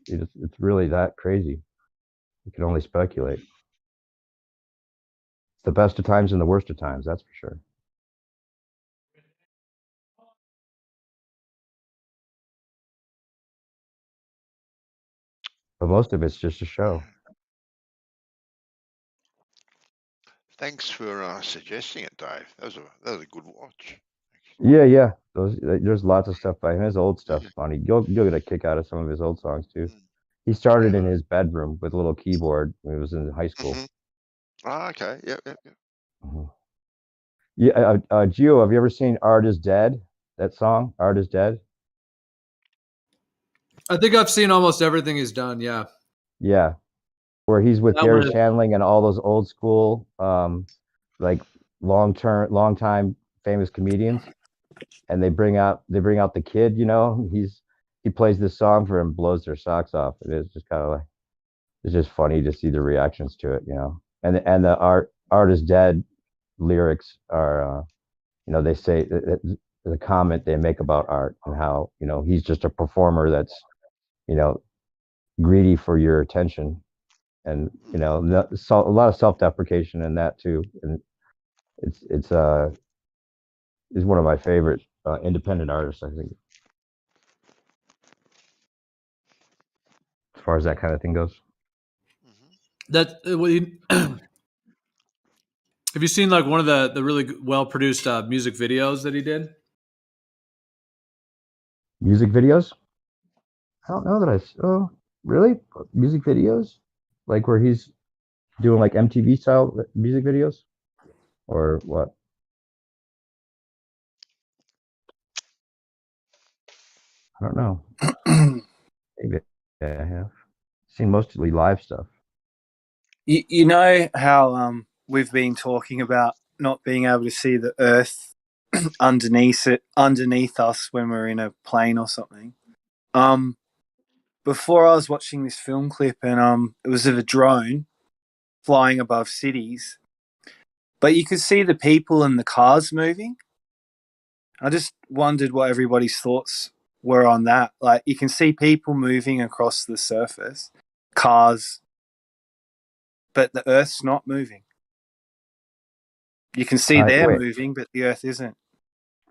It's really that crazy. You can only speculate. It's the best of times and the worst of times, that's for sure. But most of it's just a show. Thanks for suggesting it, Dave. That was a good watch. Yeah. There's lots of stuff by him. His old stuff's funny. You'll get a kick out of some of his old songs too. He started in his bedroom with a little keyboard when he was in high school. Oh, okay. Yep. Yeah, Gio, have you ever seen "Art Is Dead"? That song, "Art Is Dead." I think I've seen almost everything he's done. Yeah. Yeah, where he's with That Gary one- Shandling and all those old school, like long time famous comedians, and they bring out the kid. You know, he plays this song for him, blows their socks off. It is just kind of like, it's just funny to see the reactions to it. You know, and the art is dead lyrics are, you know, they say the comment they make about art and how, you know, he's just a performer that's, you know, greedy for your attention, and you know, a lot of self-deprecation in that too. And it's one of my favorite independent artists, I think, as far as that kind of thing goes. That have you seen like one of the really well produced music videos that he did? Music videos? I don't know that oh, really? Music videos? Like where he's doing like MTV style music videos? Or what? I don't know. Maybe I have seen mostly live stuff. You know how we've been talking about not being able to see the Earth underneath us when we're in a plane or something. Before I was watching this film clip, and it was of a drone flying above cities, but you could see the people and the cars moving. I just wondered what everybody's thoughts were on that. Like, you can see people moving across the surface, cars, but the Earth's not moving. You can see they're moving, but the Earth isn't.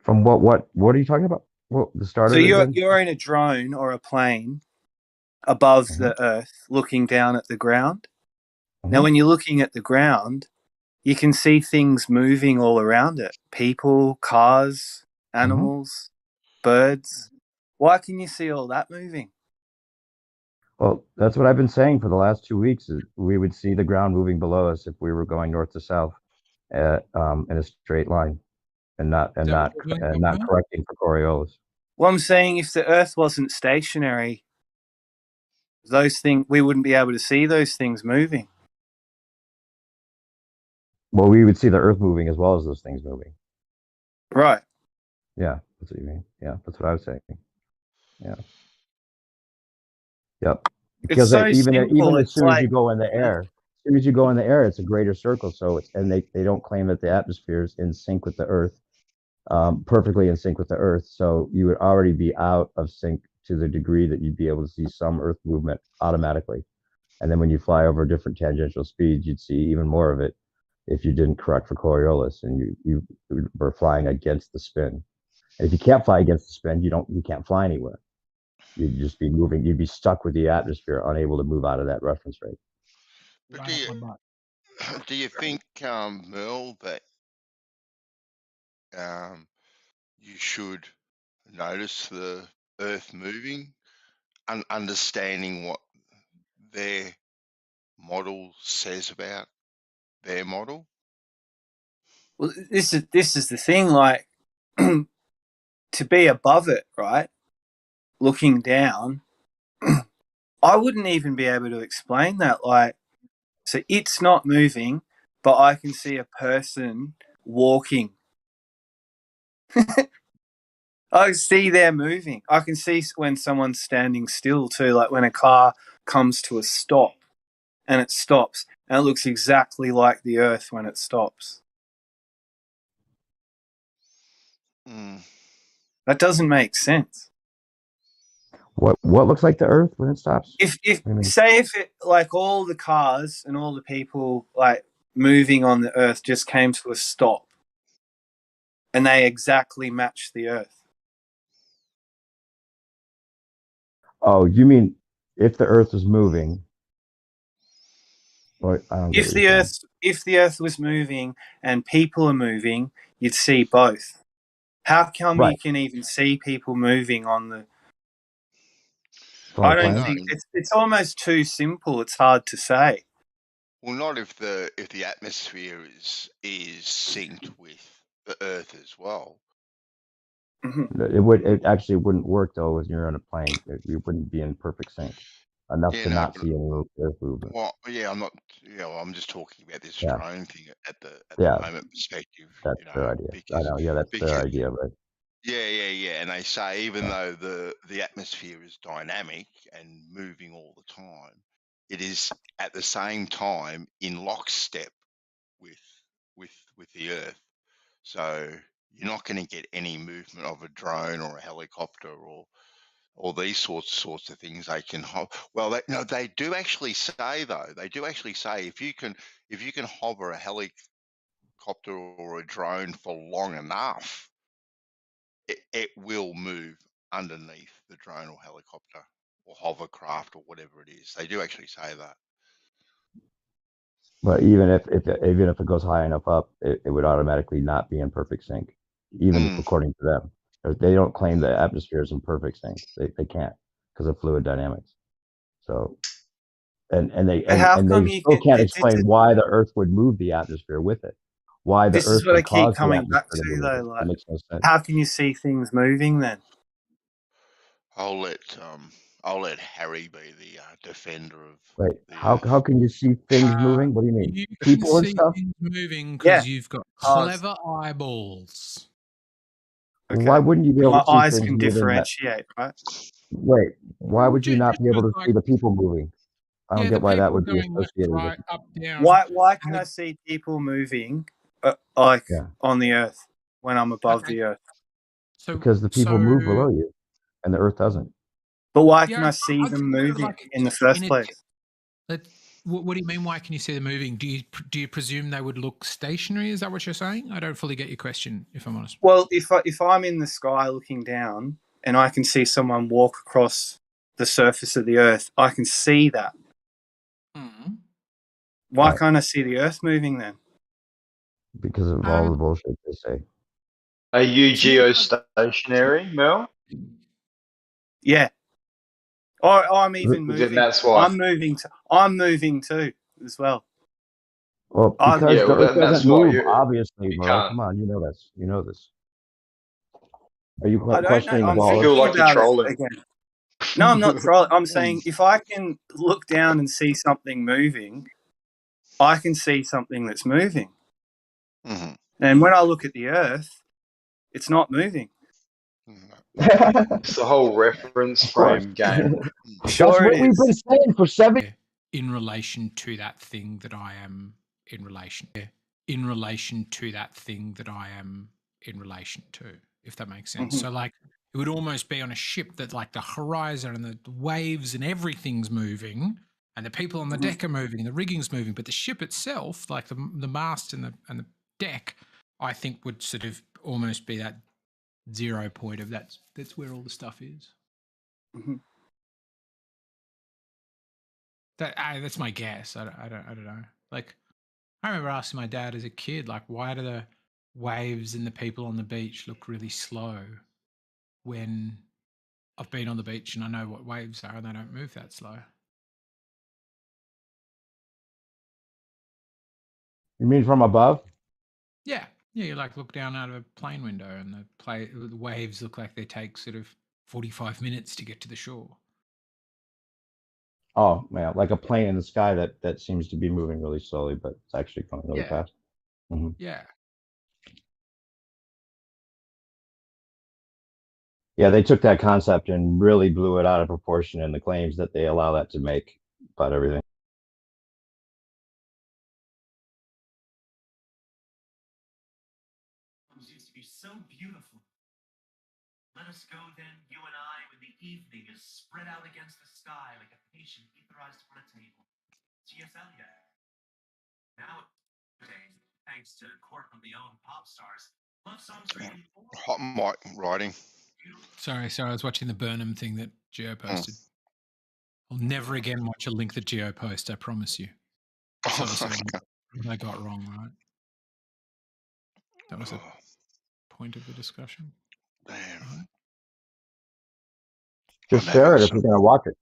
From what are you talking about? Well, the start So of it again? you're in a drone or a plane above the Earth, looking down at the ground. Now, when you're looking at the ground, you can see things moving all around it. People, cars, animals, birds. Why can you see all that moving? Well, that's what I've been saying for the last 2 weeks. Is we would see the ground moving below us if we were going north to south, in a straight line, and not correcting for Coriolis. Well, I'm saying if the Earth wasn't stationary, we wouldn't be able to see those things moving. Well, we would see the Earth moving as well as those things moving. Right. Yeah, that's what you mean. Yeah, that's what I was saying. Yeah. Yep. Because even as soon as you go in the air, it's a greater circle. So they don't claim that the atmosphere is in sync with the Earth, perfectly in sync with the Earth. So you would already be out of sync to the degree that you'd be able to see some Earth movement automatically. And then when you fly over different tangential speeds, you'd see even more of it if you didn't correct for Coriolis and you were flying against the spin. And if you can't fly against the spin, you can't fly anywhere. You'd just be moving. You'd be stuck with the atmosphere, unable to move out of that reference rate. But do you think, Merle, that you should notice the Earth moving, understanding what their model says about their model? Well, this is the thing. Like, to be above it, right? Looking down, I wouldn't even be able to explain that. Like, so it's not moving, but I can see a person walking. I see they're moving. I can see when someone's standing still too, like when a car comes to a stop and it stops, and it looks exactly like the Earth when it stops. That doesn't make sense. What looks like the Earth when it stops? If I mean, say if it, like all the cars and all the people like moving on the Earth just came to a stop, and they exactly match the Earth. oh, you mean if the Earth is moving? Or, I don't get what you're saying. If the Earth was moving and people are moving, you'd see both. How come Right. you can even see people moving on the? On I the don't plane? think it's almost too simple. It's hard to say. Well, not if the atmosphere is synced with the Earth as well. It actually wouldn't work though when you're on a plane. You wouldn't be in perfect sync enough Yeah, to no, not but see any Earth movement. well, yeah, I'm not. Well, I'm just talking about this Yeah. drone thing at the Yeah. moment perspective. That's their idea. I know. Yeah, that's their idea, but Yeah. And they say even though the atmosphere is dynamic and moving all the time, it is at the same time in lockstep with the Earth. So you're not going to get any movement of a drone or a helicopter or these sorts of things. They can they do actually say though. They do actually say if you can hover a helicopter or a drone for long enough, it will move underneath the drone or helicopter or hovercraft or whatever it is. They do actually say that. But even if it goes high enough up, it would automatically not be in perfect sync, even according to them. They don't claim the atmosphere is in perfect sync. They can't because of fluid dynamics. So, and they still can't explain why the Earth would move the atmosphere with it. Why the This is Earth what I would keep cause the coming back atmosphere to to move though. it. Like, That makes no sense. how can you see things moving then? I'll let Harry be the defender of. Wait, how can you see things moving? What do you mean? You can People and see stuff? things moving because you've got clever eyeballs. Why wouldn't you be able My to see eyes things can moving? differentiate, right? Wait, why would you not be able to see the people moving? I don't get why that would be going left, associated with right, it. up, down. Why can I see people moving on the Earth when I'm above the Earth? Because the people move below you, and the Earth doesn't. But why can I see them moving in the first place? What do you mean? Why can you see them moving? Do you presume they would look stationary? Is that what you're saying? I don't fully get your question, if I'm honest. Well, if I'm in the sky looking down and I can see someone walk across the surface of the Earth, I can see that. Why can't I see the Earth moving then? Because of all the bullshit they say. Are you geostationary, Mel? Yeah. Or I'm even Then moving. that's why. I'm moving too as well. Well, because the Earth that's doesn't why move, obviously, bro. can't. Come on, you know this. You know this. Are you I don't know. questioning the I'm ball? thinking about it again. No, I'm not trolling. I'm saying if I can look down and see something moving, I can see something that's moving. And when I look at the Earth, it's not moving. It's the whole reference frame game. That's what we've been saying for 7 in relation to that thing that I am in relation to that thing that I am in relation to, if that makes sense. So like it would almost be on a ship that like the horizon and the waves and everything's moving and the people on the deck are moving and the rigging's moving, but the ship itself, like the mast and the deck, I think would sort of almost be that 0 point of that's where all the stuff is. That's my guess. I don't know. Like, I remember asking my dad as a kid, like, why do the waves and the people on the beach look really slow when I've been on the beach and I know what waves are and they don't move that slow? You mean from above? Yeah. You like look down out of a plane window and the waves look like they take sort of 45 minutes to get to the shore. Oh, yeah, like a plane in the sky that seems to be moving really slowly, but it's actually going really fast. Yeah. Yeah, they took that concept and really blew it out of proportion in the claims that they allow that to make about everything. Used to be so beautiful. us go then, you and I, when the evening is spread out against the sky like a patient etherized upon a table. T.S. Eliot. Nowadays, thanks to Court of Leon pop stars, love songs are even more. Hot mic writing. Sorry, I was watching the Burnham thing that Geo posted. I'll never again watch a link that Geo posts, I promise you. That's obviously what I got wrong, right? That was a point of the discussion. Damn. Right? Just share it if you're gonna watch it.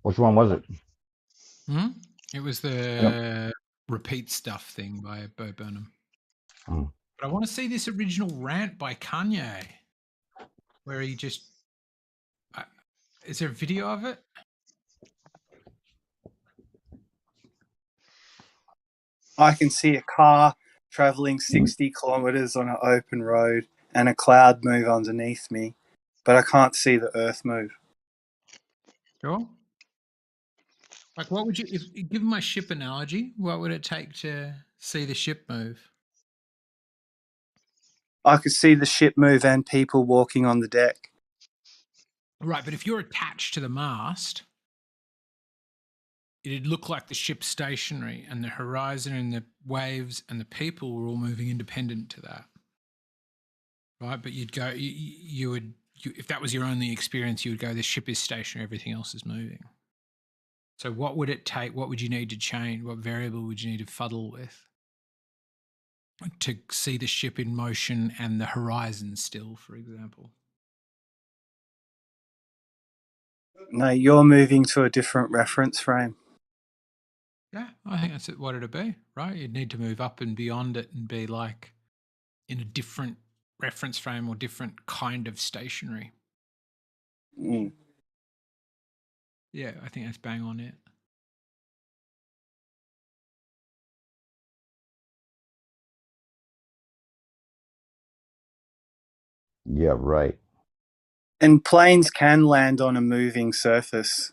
Which one was it? It was the repeat stuff thing by Bo Burnham. Mm. But I want to see this original rant by Kanye, where he just... is there a video of it? I can see a car traveling 60 kilometers on an open road and a cloud move underneath me, but I can't see the earth move. Sure. Like, what would you... given my ship analogy, what would it take to see the ship move? I could see the ship move and people walking on the deck. Right, but if you're attached to the mast, it'd look like the ship's stationary and the horizon and the waves and the people were all moving independent to that. Right, but you'd go, you would, if that was your only experience, you would go, the ship is stationary, everything else is moving. So what would it take? What would you need to change? What variable would you need to fuddle with to see the ship in motion and the horizon still, for example? No, you're moving to a different reference frame. Yeah, I think that's what it'd be, right? You'd need to move up and beyond it and be like in a different reference frame or different kind of stationary. Mm. Yeah, I think that's bang on it. Yeah, right. And planes can land on a moving surface.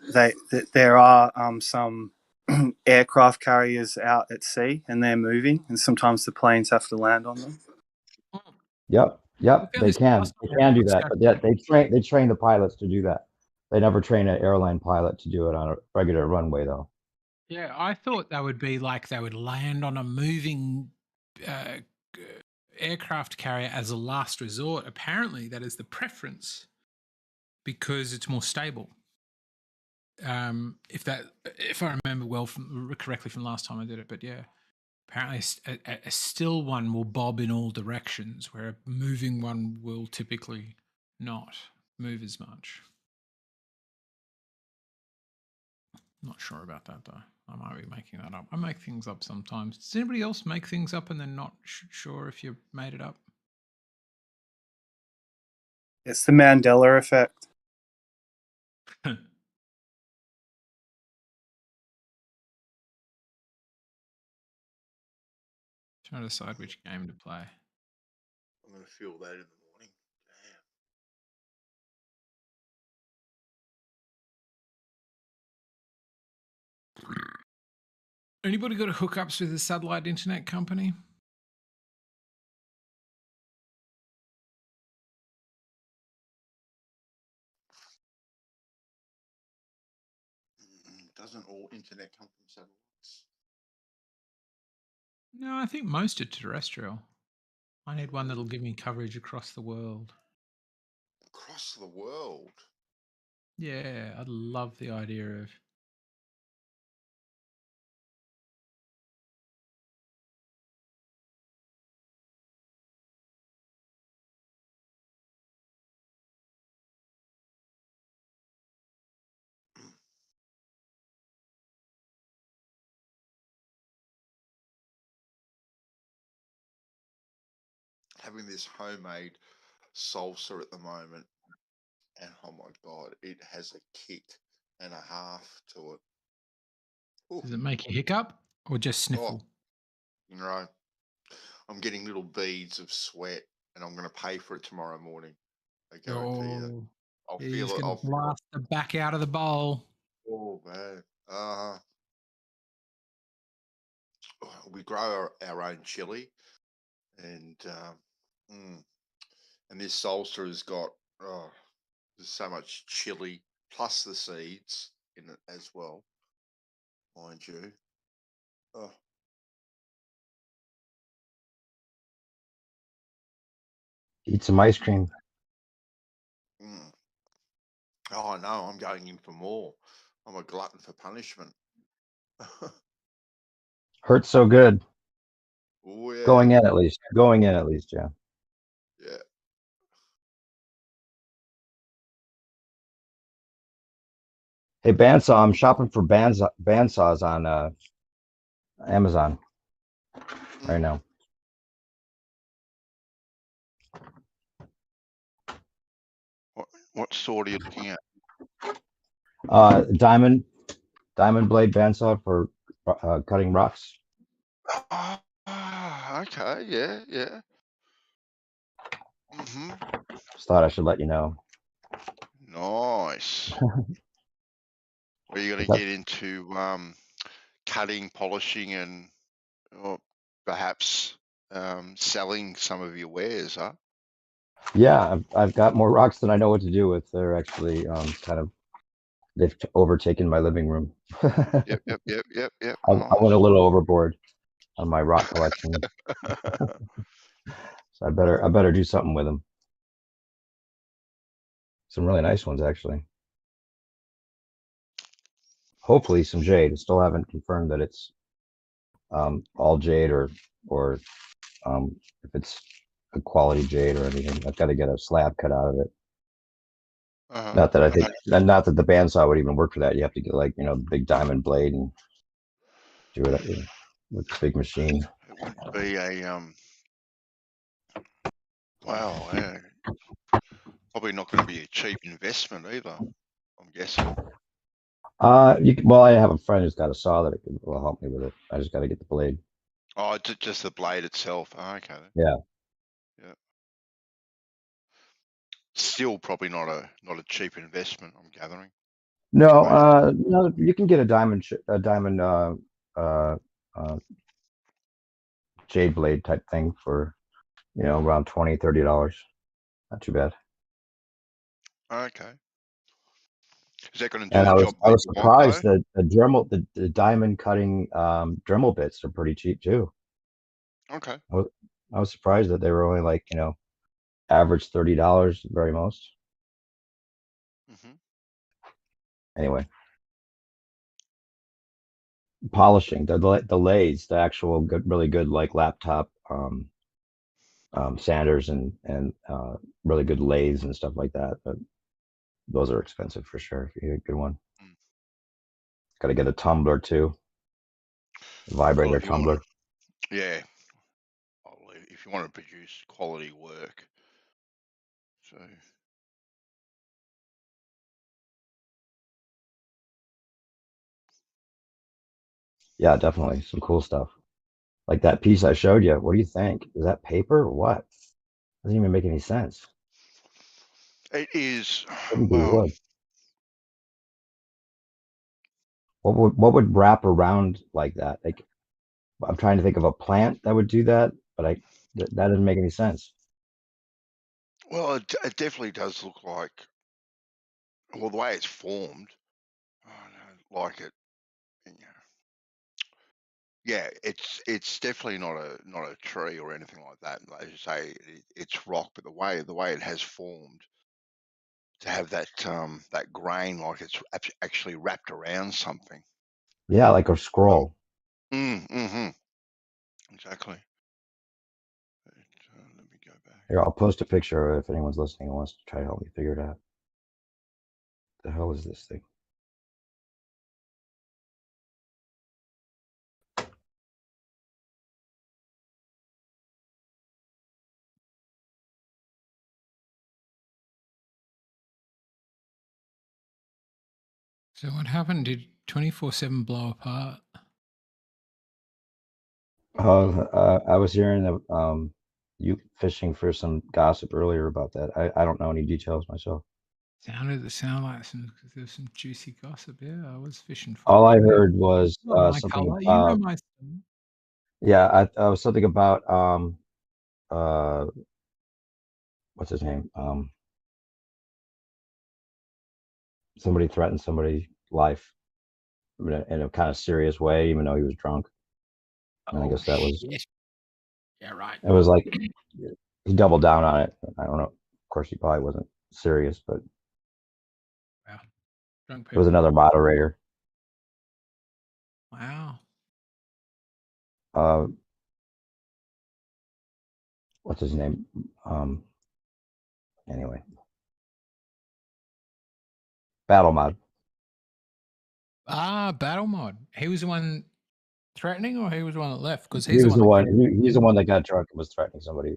There are some aircraft carriers out at sea and they're moving, and sometimes the planes have to land on them. Yep, they can do that, but they train the pilots to do that. They never train an airline pilot to do it on a regular runway, though. Yeah, I thought that would be like they would land on a moving aircraft carrier as a last resort. Apparently, that is the preference because it's more stable. If I remember correctly from last time I did it, but yeah, apparently a still one will bob in all directions, where a moving one will typically not move as much. Not sure about that though. I might be making that up. I make things up sometimes. Does anybody else make things up and then not sure if you made it up? It's the Mandela effect. Trying to decide which game to play. I'm going to feel that in the morning. Anybody got hookups with a satellite internet company? Doesn't all internet come from satellites? No, I think most are terrestrial. I need one that'll give me coverage across the world. Across the world? Yeah, I'd love the idea of having this homemade salsa at the moment, and oh my god, it has a kick and a half to it. Ooh. Does it make you hiccup or just sniffle? You know, I'm getting little beads of sweat, and I'm going to pay for it tomorrow morning. I guarantee you. I'll He's feel it. going to blast the back out of the bowl. Oh man. We grow our own chili, and this salsa has got Oh, there's so much chili plus the seeds in it as well, mind you. Oh. Eat some ice cream. Mm. Oh no, I'm going in for more. I'm a glutton for punishment. Hurts so good. Oh yeah. Going in at least. Going in at least, yeah. Yeah. Hey, bandsaw, I'm shopping for bandsaws on Amazon right now. What sword are you looking at? Diamond blade bandsaw for cutting rocks. Okay, yeah, yeah. Mm-hmm. Just thought I should let you know. Nice. Are you going to get into cutting, polishing, and or perhaps selling some of your wares, huh? Yeah, I've got more rocks than I know what to do with. They're actually they've overtaken my living room. Yep. I Nice. went a little overboard on my rock collection. So I better do something with them. Some really nice ones, actually. Hopefully some jade. I still haven't confirmed that it's all jade or if it's a quality jade or anything. I've got to get a slab cut out of it. Not that I think, not that the bandsaw would even work for that. You have to get like, you know, big diamond blade and do it with the big machine. It wouldn't be a wow, yeah. Probably not going to be a cheap investment either, I'm guessing. Well, I have a friend who's got a saw that will help me with it. I just got to get the blade. Oh, just the blade itself. Oh, okay. Yeah. Yeah. Still probably not a cheap investment, I'm gathering. No, no, you can get a diamond jade blade type thing for, you know, around $20, $30. Not too bad. Okay. Is that going to do And the job I that was you want, surprised though? that the diamond cutting Dremel bits are pretty cheap too. Okay. I was surprised that they were only like, you know, average $30 at very most. Anyway, polishing the lathes, the actual good, really good like laptop sanders and really good lathes and stuff like that. But those are expensive for sure. If you get a good one, got to get a tumbler too, a vibrator Well, if you want tumbler. to, yeah. If you want to produce quality work, so. Yeah, definitely some cool stuff. Like that piece I showed you. What do you think? Is that paper or what? Doesn't even make any sense. It is, Couldn't be well, wood. What would wrap around like that? Like I'm trying to think of a plant that would do that, but that doesn't make any sense. well, it definitely does look like, well, the way it's formed, I don't like it. You know, yeah, it's definitely not a tree or anything like that. As you say, it's rock, but the way it has formed to have that that grain, like it's actually wrapped around something. Yeah, like a scroll. Mm-hmm. Exactly. Let me go back. Here, I'll post a picture if anyone's listening and wants to try to help me figure it out. The hell is this thing? So what happened? Did 24/7 blow apart? I was hearing you fishing for some gossip earlier about that. I don't know any details myself. Sounded like there's some juicy gossip. Yeah, I was fishing for. All I heard was my something color. You know about. my. Yeah, I was something about what's his name? somebody threatened somebody's life in a kind of serious way, even though he was drunk. And I guess that was, yeah, right. it was like he doubled down on it. I don't know. Of course, he probably wasn't serious, but Wow. Drunk it was people. another moderator. Wow. What's his name? Anyway, Battle Mod. Battle Mod. He was the one threatening, or he was the one that left? Because He he's was the the one. one. He's the one that got drunk and was threatening somebody.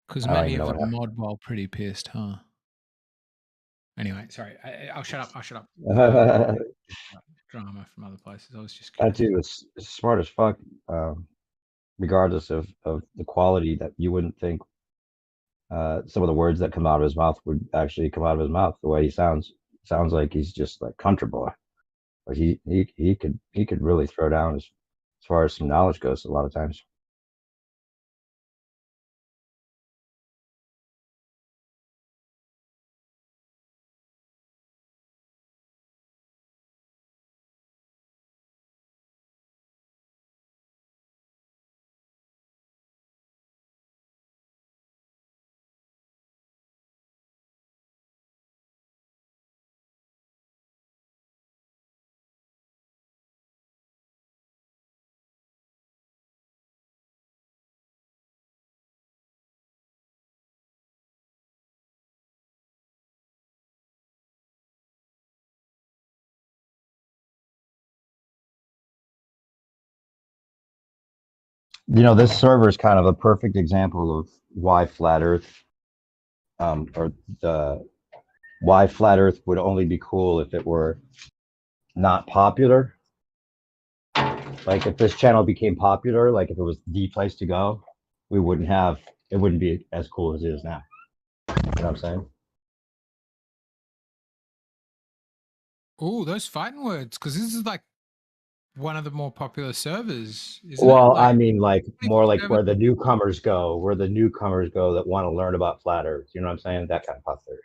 Because I don't many even of know them what mod while pretty pissed, huh? Anyway, sorry. I'll shut up. I'll shut up. happened. Drama from other places. I was just That curious. dude was smart as fuck. Regardless of the quality, that you wouldn't think some of the words that come out of his mouth would actually come out of his mouth. The way he sounds like he's just like country boy. But he could really throw down as far as some knowledge goes a lot of times. You know, this server is kind of a perfect example of why flat Earth, or the why flat Earth would only be cool if it were not popular. Like if this channel became popular, like if it was the place to go, it wouldn't be as cool as it is now. You know what I'm saying? Oh, those fighting words, because this is like one of the more popular servers, isn't Well, it? Like, I mean, like more like 24/7. where the newcomers go, that want to learn about flat Earth. You know what I'm saying? That kind of popularity.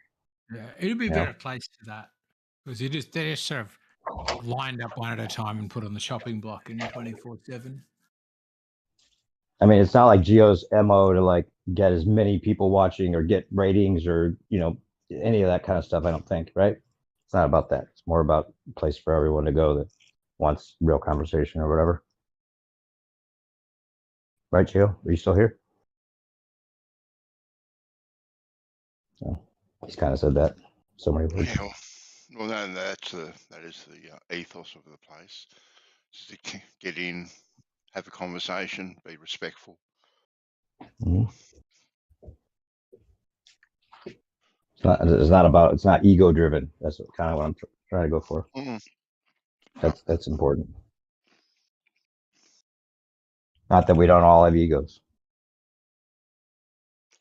Yeah, it'd be a You know? better place for that, because they just sort of lined up one at a time and put on the chopping block in 24/7. I mean, it's not like Geo's MO to like get as many people watching or get ratings or, you know, any of that kind of stuff, I don't think, right? It's not about that. It's more about a place for everyone to go that wants real conversation or whatever. Right, Geo? Are you still here? No. He's kind of said that so many words. Yeah, well, no, that is the ethos of the place. Just to get in, have a conversation, be respectful. Mm-hmm. It's not ego driven. That's kind of what I'm trying to go for. Mm. That's important. Not that we don't all have egos.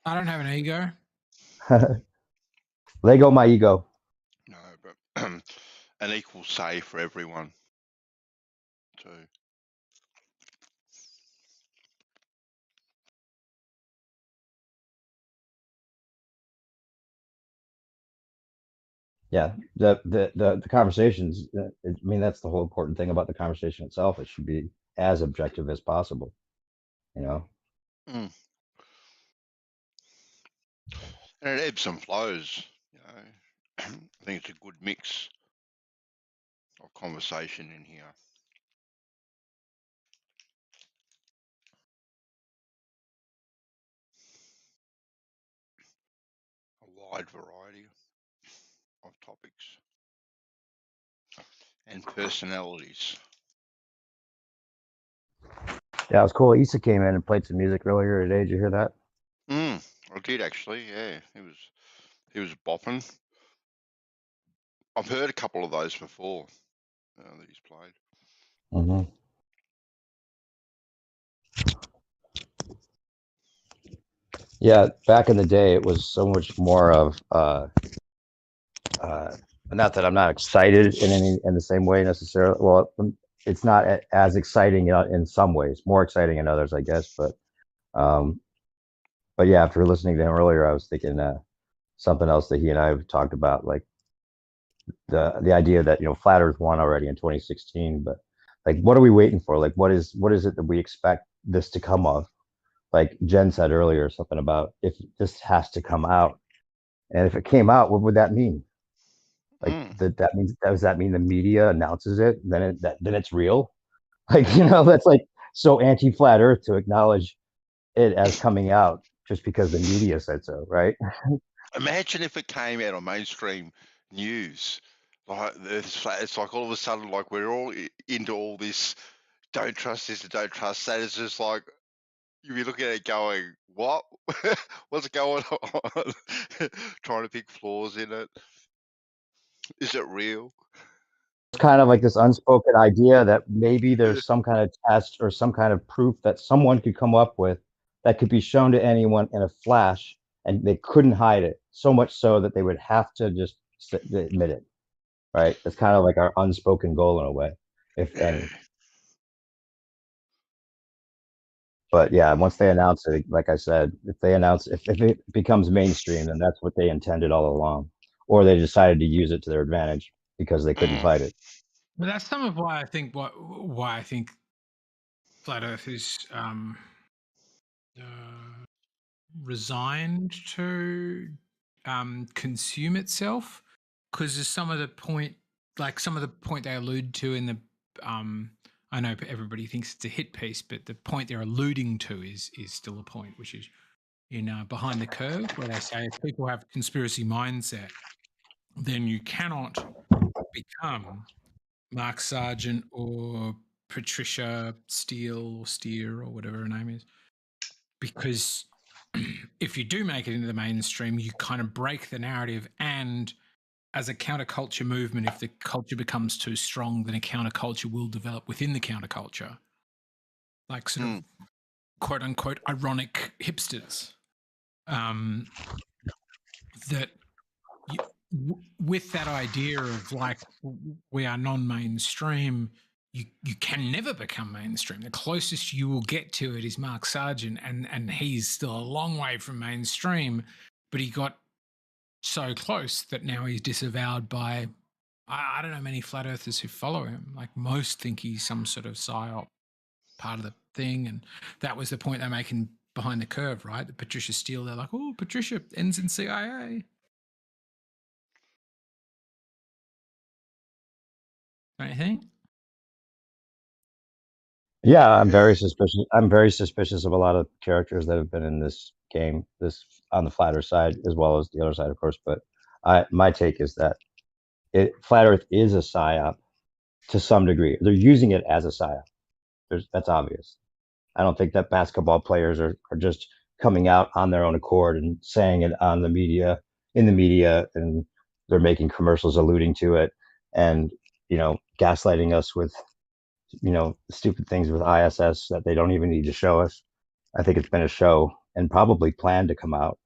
I don't have an ego. Lego my ego. No, but an equal say for everyone too. Yeah, the conversations. I mean, that's the whole important thing about the conversation itself. It should be as objective as possible. You know. Mm. And it ebbs and flows. You know, I think it's a good mix of conversation in here. A wide variety of topics and personalities. Yeah, it was cool. Issa came in and played some music earlier today. Did you hear that? I did actually. Yeah, he was bopping. I've heard a couple of those before that he's played. Mm-hmm. Yeah, back in the day, it was so much more of not that I'm not excited in the same way necessarily. Well, it's not as exciting in some ways, more exciting in others, I guess. But yeah, after listening to him earlier, I was thinking something else that he and I have talked about, like the idea that flat Earth won already in 2016, but like what are we waiting for? Like what is it that we expect this to come of? Like Jen said earlier, something about if this has to come out, and if it came out, what would that mean? Like that means, does that mean the media announces it? Then it's real. Like that's like so anti-flat Earth to acknowledge it as coming out just because the media said so, right? Imagine if it came out on mainstream news, like it's like all of a sudden, like we're all into all this. Don't trust this and don't trust that. It's just like you'd be looking at it going, "What? What's going on?" Trying to pick flaws in it. Is it real? It's kind of like this unspoken idea that maybe there's some kind of test or some kind of proof that someone could come up with that could be shown to anyone in a flash, and they couldn't hide it, so much so that they would have to just admit it, right? It's kind of like our unspoken goal in a way, if any. But yeah, once they announce it, like I said, if it becomes mainstream, then that's what they intended all along, or they decided to use it to their advantage because they couldn't fight it. But that's some of why I think flat Earth is resigned to consume itself, because there's some of the point they allude to in the I know everybody thinks it's a hit piece, but the point they're alluding to is still a point, which is in Behind the Curve, where they say if people have conspiracy mindset, then you cannot become Mark Sargent or Patricia Steele or Steer or whatever her name is, because if you do make it into the mainstream, you kind of break the narrative. And as a counterculture movement, if the culture becomes too strong, then a counterculture will develop within the counterculture, like sort of quote unquote ironic hipsters. That with that idea of like we are non-mainstream, you can never become mainstream. The closest you will get to it is Mark Sargent, and he's still a long way from mainstream, but he got so close that now he's disavowed by I don't know many flat earthers who follow him. Like most think he's some sort of psyop part of the thing, and that was the point they're making Behind the Curve, right? The Patricia Steele, they're like, oh, Patricia ends in CIA. Don't you think? Yeah, I'm very suspicious. I'm very suspicious of a lot of characters that have been in this game, this on the flat Earth side as well as the other side, of course. But my take is that flat Earth is a psyop to some degree. They're using it as a psyop. That's obvious. I don't think that basketball players are just coming out on their own accord and saying it on the media, and they're making commercials alluding to it, and gaslighting us with stupid things with ISS that they don't even need to show us. I think it's been a show and probably planned to come out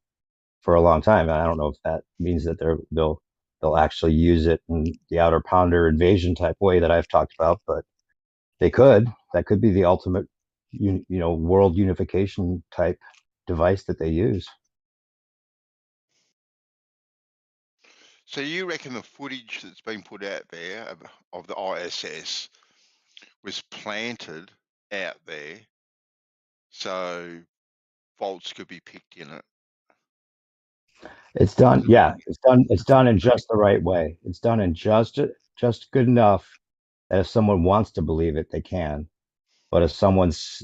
for a long time. And I don't know if that means that they'll actually use it in the outer ponder invasion type way that I've talked about, but they could. That could be the ultimate world unification type device that they use. So you reckon the footage that's been put out there of the ISS was planted out there so faults could be picked in it? It's done. Yeah, it's done in just the right way. It's done in just good enough that if someone wants to believe it, they can. But if someone's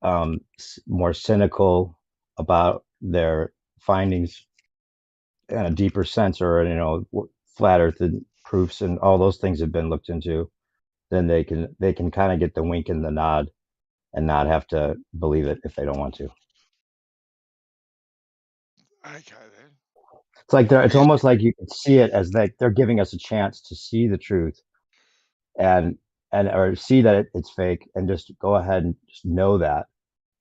more cynical about their findings in a deeper sense, or flat Earth proofs and all those things have been looked into, then they can kind of get the wink and the nod and not have to believe it if they don't want to. Okay then. It's like it's almost like you can see it as like they're giving us a chance to see the truth and or see that it's fake, and just go ahead and just know that,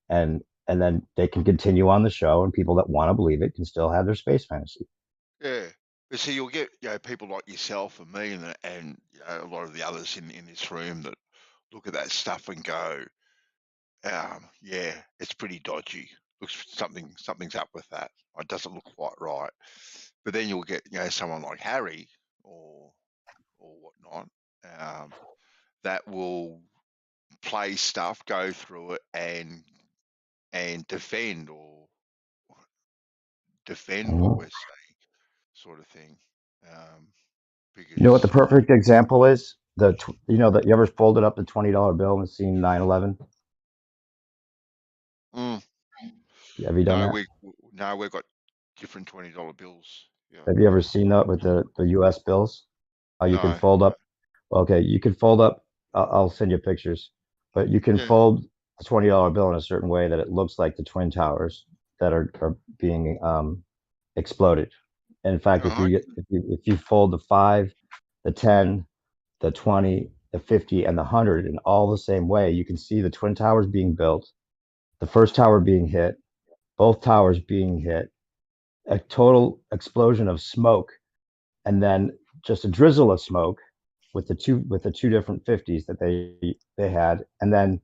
and then they can continue on the show, and people that want to believe it can still have their space fantasy. Yeah. But see, you'll get people like yourself and me and a lot of the others in this room that look at that stuff and go, yeah, it's pretty dodgy. Looks something's up with that. It doesn't look quite right. But then you'll get, someone like Harry or whatnot, that will play stuff, go through it, and defend what we're saying, sort of thing. Because You know what the perfect example is? That you ever folded up the $20 bill and seen 9/11? Mm. Have you done that? We've got different $20 bills. Yeah. Have you ever seen that with the U.S. bills? How you can No. fold up? Okay, you can fold up. I'll send you pictures, but you can Yeah. fold a $20 bill in a certain way that it looks like the Twin Towers that are being exploded. And in fact, if you fold the 5, the 10, the 20, the 50, and the 100 in all the same way, you can see the Twin Towers being built, the first tower being hit, both towers being hit, a total explosion of smoke, and then just a drizzle of smoke with the two different 50s that they had, and then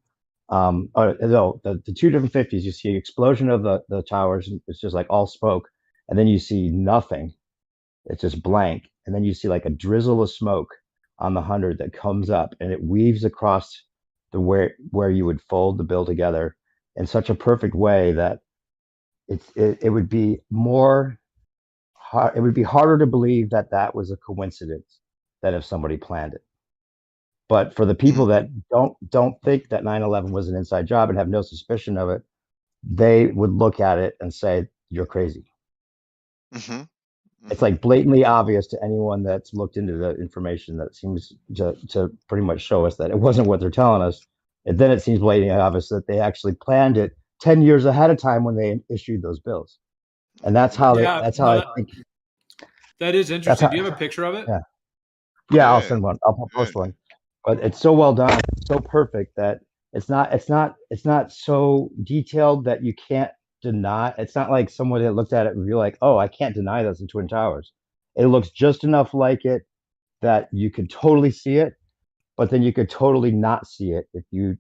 the two different 50s, you see explosion of the towers, it's just like all smoke, and then you see nothing, it's just blank, and then you see like a drizzle of smoke on the 100 that comes up, and it weaves across the where you would fold the bill together in such a perfect way that it would be it would be harder to believe that that was a coincidence than if somebody planned it. But for the people that don't think that 9/11 was an inside job and have no suspicion of it, they would look at it and say, "You're crazy." It's like blatantly obvious to anyone that's looked into the information that seems to pretty much show us that it wasn't what they're telling us. And then it seems blatantly obvious that they actually planned it 10 years ahead of time when they issued those bills. And that's how I think. That is interesting. Do you have a picture of it? Yeah, I'll send one. I'll post one. But it's so well done, it's so perfect that it's not so detailed that you can't deny. It's not like someone that looked at it and be like, "Oh, I can't deny that's the Twin Towers." It looks just enough like it that you could totally see it, but then you could totally not see it if you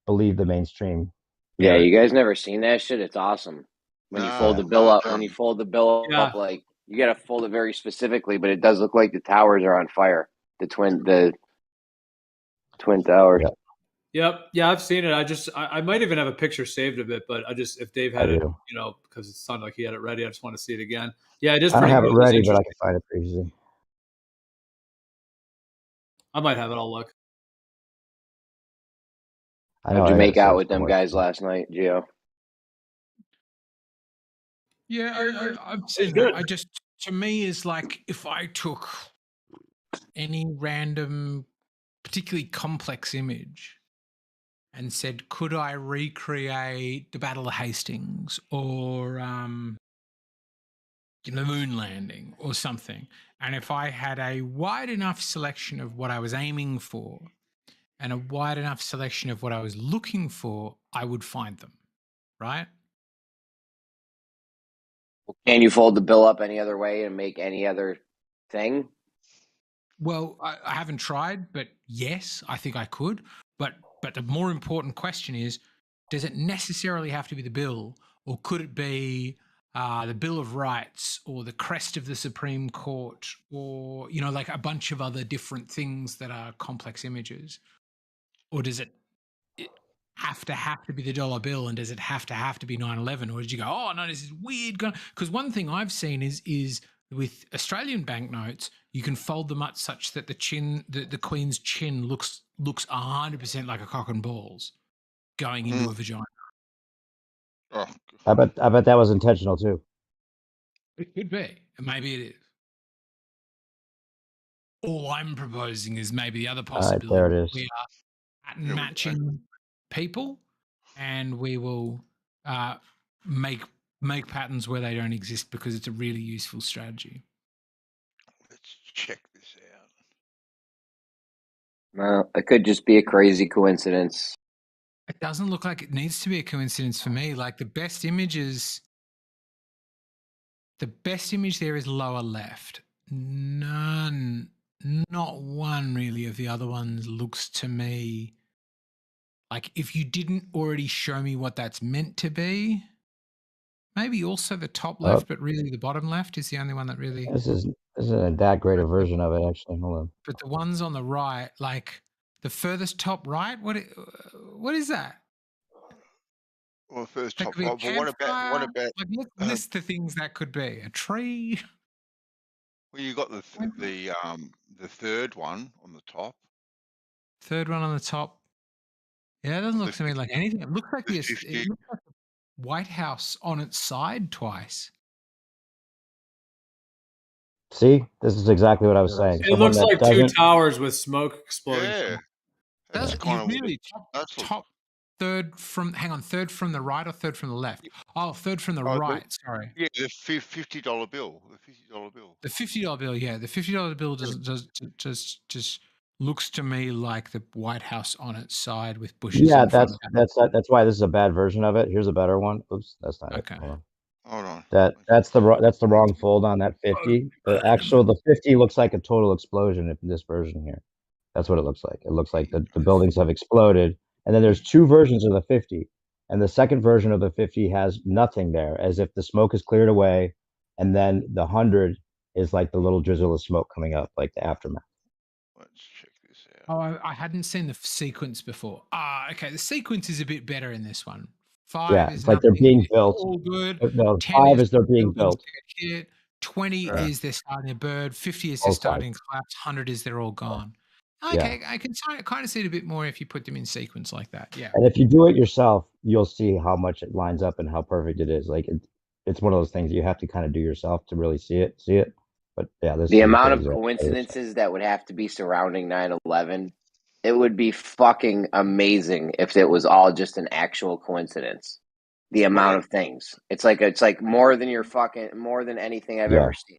believe the mainstream. Yeah, you guys never seen that shit? It's awesome. When you fold the bill up, up, like you gotta fold it very specifically, but it does look like the towers are on fire. The twin towers. Yep. Yeah, I've seen it. I might even have a picture saved of it, but if Dave had it, because it sounded like he had it ready, I just want to see it again. Yeah, it is. I don't pretty have good. it ready, but I can find it pretty easily. I might have it. I'll look. How'd you make out with them guys last night, Gio? Yeah, I've seen that. I just, to me, is like if I took any random, particularly complex image and said, could I recreate the Battle of Hastings or the moon landing or something? And if I had a wide enough selection of what I was aiming for and a wide enough selection of what I was looking for, I would find them, right? Can you fold the bill up any other way and make any other thing? Well, I haven't tried, but yes, I think I could. But the more important question is, does it necessarily have to be the bill, or could it be the Bill of Rights or the crest of the Supreme Court, or like a bunch of other different things that are complex images? Or does it have to be the dollar bill, and does it have to be 9/11, or did you go, oh no, this is weird? Because one thing I've seen is with Australian banknotes, you can fold them up such that the Queen's chin looks 100% like a cock and balls going into a vagina. Oh, I bet that was intentional too. It could be. Maybe it is. All I'm proposing is maybe the other possibility. There it is. We are pattern matching people, and we will make patterns where they don't exist because it's a really useful strategy. Let's check this out. Well, it could just be a crazy coincidence. It doesn't look like it needs to be a coincidence for me. Like the best image there is lower left. Not one really of the other ones looks to me like, if you didn't already show me what that's meant to be, maybe also the top left, but really the bottom left is the only one that really. This isn't that great a version of it, actually. Hold on. But the ones on the right, like the furthest top right, what is that? Well, first That top could be a right. But what campfire. about? Like, let's list the things that could be. A tree. Well, you got the third one on the top. Third one on the top. Yeah, it doesn't look to me like anything. It looks like it looks like the White House on its side twice. See, this is exactly what I was saying. It looks like two towers with smoke exploding. Yeah, Does it really top third from? Hang on, third from the right or third from the left? Oh, third from the right. Sorry. Yeah, the $50 bill. The $50 bill. The $50 bill. Yeah, the $50 bill just looks to me like the White House on its side with bushes. Yeah, in front that's why this is a bad version of it. Here's a better one. Oops, that's not Okay. it. Hold on. Hold on. That's the wrong fold on that 50. The 50 looks like a total explosion in this version here. That's what it looks like. It looks like the buildings have exploded. And then there's two versions of the 50. And the second version of the 50 has nothing there, as if the smoke is cleared away. And then the 100 is like the little drizzle of smoke coming up, like the aftermath. Let's check this out. Oh, I hadn't seen the sequence before. Okay. The sequence is a bit better in this one. 5 Yeah, is it's like they're nothing, being it's built. all good. No, 10 5 is they're being buildings built. get hit. 20 Yeah. is they're starting a bird. 50 is they're Both starting sides. collapse. 100 is they're all gone. Okay, I can kind of see it a bit more if you put them in sequence like that. Yeah. And if you do it yourself, you'll see how much it lines up and how perfect it is. Like it's one of those things you have to kind of do yourself to really see it. But yeah, this The is a amount good of example. coincidences that would have to be surrounding 9/11, it would be fucking amazing if it was all just an actual coincidence. The amount of things. It's like more than more than anything I've ever seen.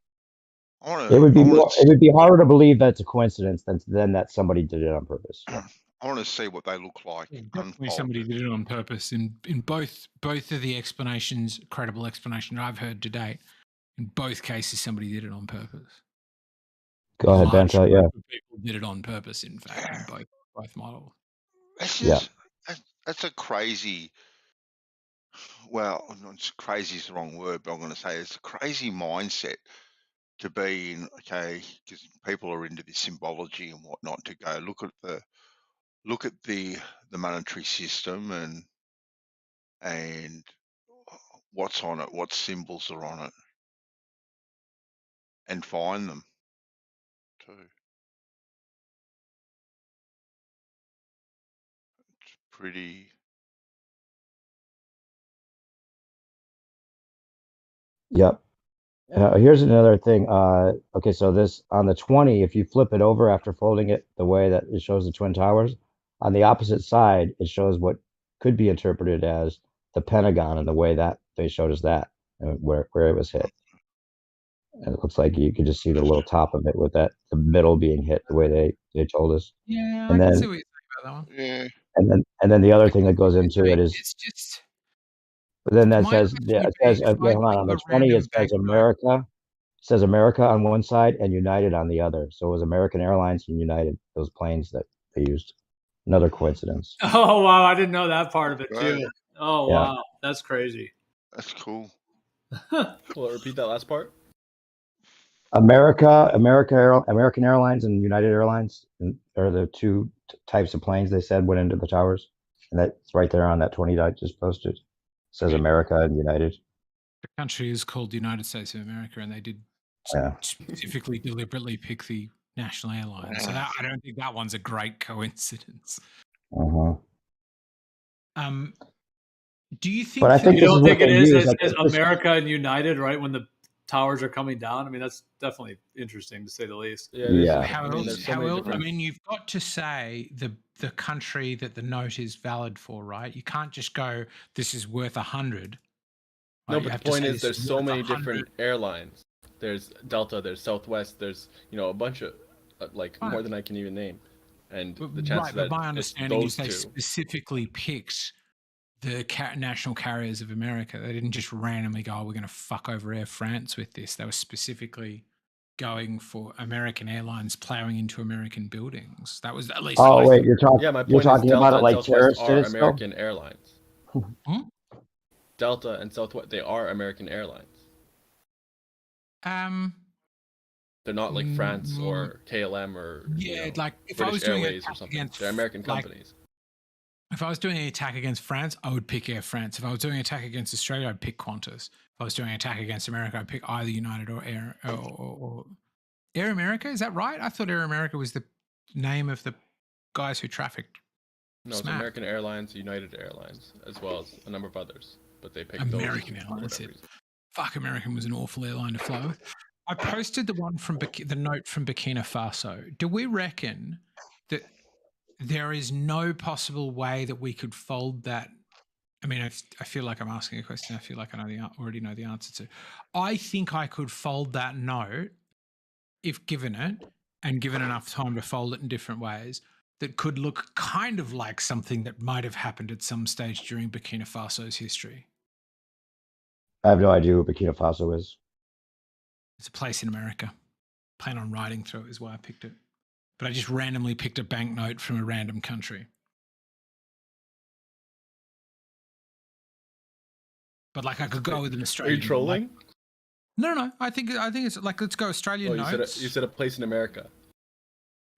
It would be harder to believe that it's a coincidence than that somebody did it on purpose. Yeah. I want to see what they look like. Definitely somebody did it on purpose. In both of the explanations, credible explanation I've heard to date, in both cases, somebody did it on purpose. Go ahead, Ben. Yeah. People did it on purpose. In fact, in both models. That's a crazy. Well, crazy is the wrong word, but I'm going to say it's a crazy mindset to be in. Okay, because people are into the symbology and whatnot. To go look at the monetary system and what's on it, what symbols are on it, and find them too. It's pretty. Yep. Here's another thing. Okay, so this on the 20, if you flip it over after folding it the way that it shows the Twin Towers, on the opposite side, it shows what could be interpreted as the Pentagon and the way that they showed us that, where it was hit. And it looks like you could just see the little top of it with the middle being hit the way they told us. Yeah, and I then, can see what you're saying about that one. Yeah. And then the other thing that goes into it is it's just. But then that says, it says, wait, hold on the 20, it says America. It says America on one side and United on the other. So it was American Airlines and United, those planes that they used. Another coincidence. Oh, wow. I didn't know that part of it, too. Right. Oh, Yeah. wow. That's crazy. That's cool. Well, repeat that last part. American Airlines and United Airlines are the two types of planes they said went into the towers. And that's right there on that 20 I just posted. It says America and United. The country is called the United States of America, and they did specifically deliberately pick the national airline. So I don't think that one's a great coincidence. Do you think? But I think you don't think it is as America and United, right? When the towers are coming down. I mean, that's definitely interesting to say the least. Yeah. How else? I mean, you've got to say the country that the note is valid for, right? You can't just go, "This is worth 100." No, but the point is, there's so many different airlines. There's Delta, there's Southwest, there's a bunch of more than I can even name, and the chances that my understanding is those they two. specifically picked the national carriers of America. They didn't just randomly go, "We're going to fuck over Air France with this." They were specifically going for American Airlines plowing into American buildings. That was at least. Oh wait, you're talking. Yeah, my point you're talking is Delta about it like and Southwest terrorists are did it still? American airlines. Delta and Southwest, they are American Airlines. They're not like France or KLM or like if British I was doing Airways or something. They're American companies. If I was doing an attack against France, I would pick Air France. If I was doing an attack against Australia, I'd pick Qantas. If I was doing an attack against America, I'd pick either United or Air America. Is that right? I thought Air America was the name of the guys who trafficked. No, it's American Airlines, United Airlines, as well as a number of others. But they picked American those Airlines. Fuck, American was an awful airline to fly with. I posted the one from the note from Burkina Faso. Do we reckon that there is no possible way that we could fold that? I mean, I feel like I'm asking a question I feel like I already know the answer to. I think I could fold that note if given it and given enough time to fold it in different ways that could look kind of like something that might have happened at some stage during Burkina Faso's history. I have no idea who Burkina Faso is. It's a place in America. Plan on writing through it is why I picked it. But I just randomly picked a banknote from a random country. But like I could go with an Australian. Are you trolling? No. I think it's like, let's go Australian notes. You said a place in America.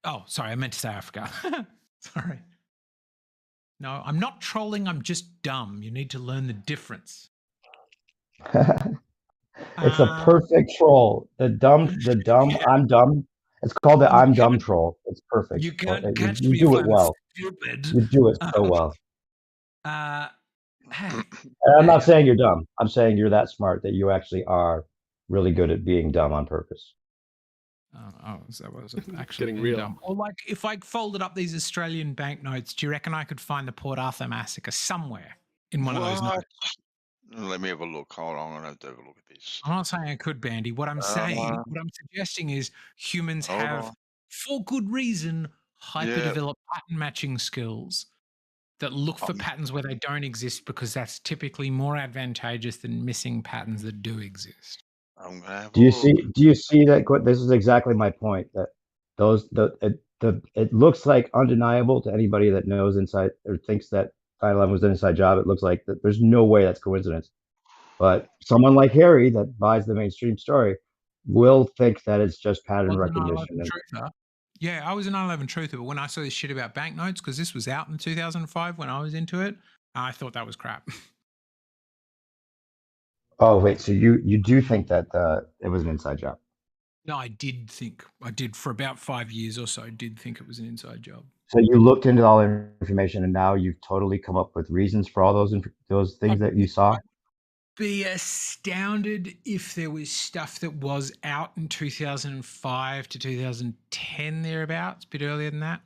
Oh, sorry. I meant to say Africa. Sorry. No, I'm not trolling. I'm just dumb. You need to learn the difference. It's a perfect troll. The dumb, I'm dumb. It's called the I'm dumb troll. It's perfect. You can't catch you me do if it I'm well. stupid. You do it so well. Hey, And I'm not saying you're dumb. I'm saying you're that smart that you actually are really good at being dumb on purpose. So that was actually getting real. Dumb. Or like if I folded up these Australian banknotes, do you reckon I could find the Port Arthur massacre somewhere in one of those notes? Let me have a look. Hold on, I'm gonna have to have a look at this. I'm not saying I could, Bandy. What I'm suggesting is humans have, for good reason, hyper-developed pattern matching skills that look for patterns where they don't exist because that's typically more advantageous than missing patterns that do exist. I'm gonna have Do you see that? This is exactly my point. That it looks like undeniable to anybody that knows inside or thinks that 9/11 was an inside job. It looks like that there's no way that's coincidence. But someone like Harry that buys the mainstream story will think that it's just pattern recognition. Yeah, I was an 9/11 truther, but when I saw this shit about banknotes, because this was out in 2005 when I was into it, I thought that was crap. Oh wait, so you do think that it was an inside job? No, I did for about 5 years or so. I did think it was an inside job. So you looked into all the information, and now you've totally come up with reasons for all those things that you saw. Be astounded if there was stuff that was out in 2005 to 2010 thereabouts, a bit earlier than that,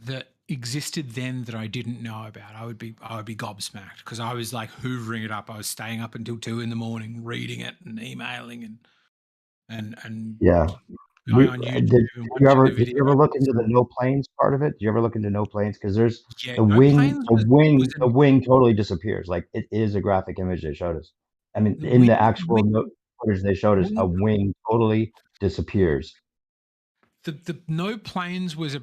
that existed then that I didn't know about. I would be gobsmacked because I was like hoovering it up. I was staying up until 2 a.m. reading it and emailing and yeah. going on YouTube. Did you ever look into the no planes part of it? Do you ever look into no planes? Because there's the wing totally disappears. Like it is a graphic image they showed us. I mean, in the actual footage they showed us, a wing totally disappears. The no planes was a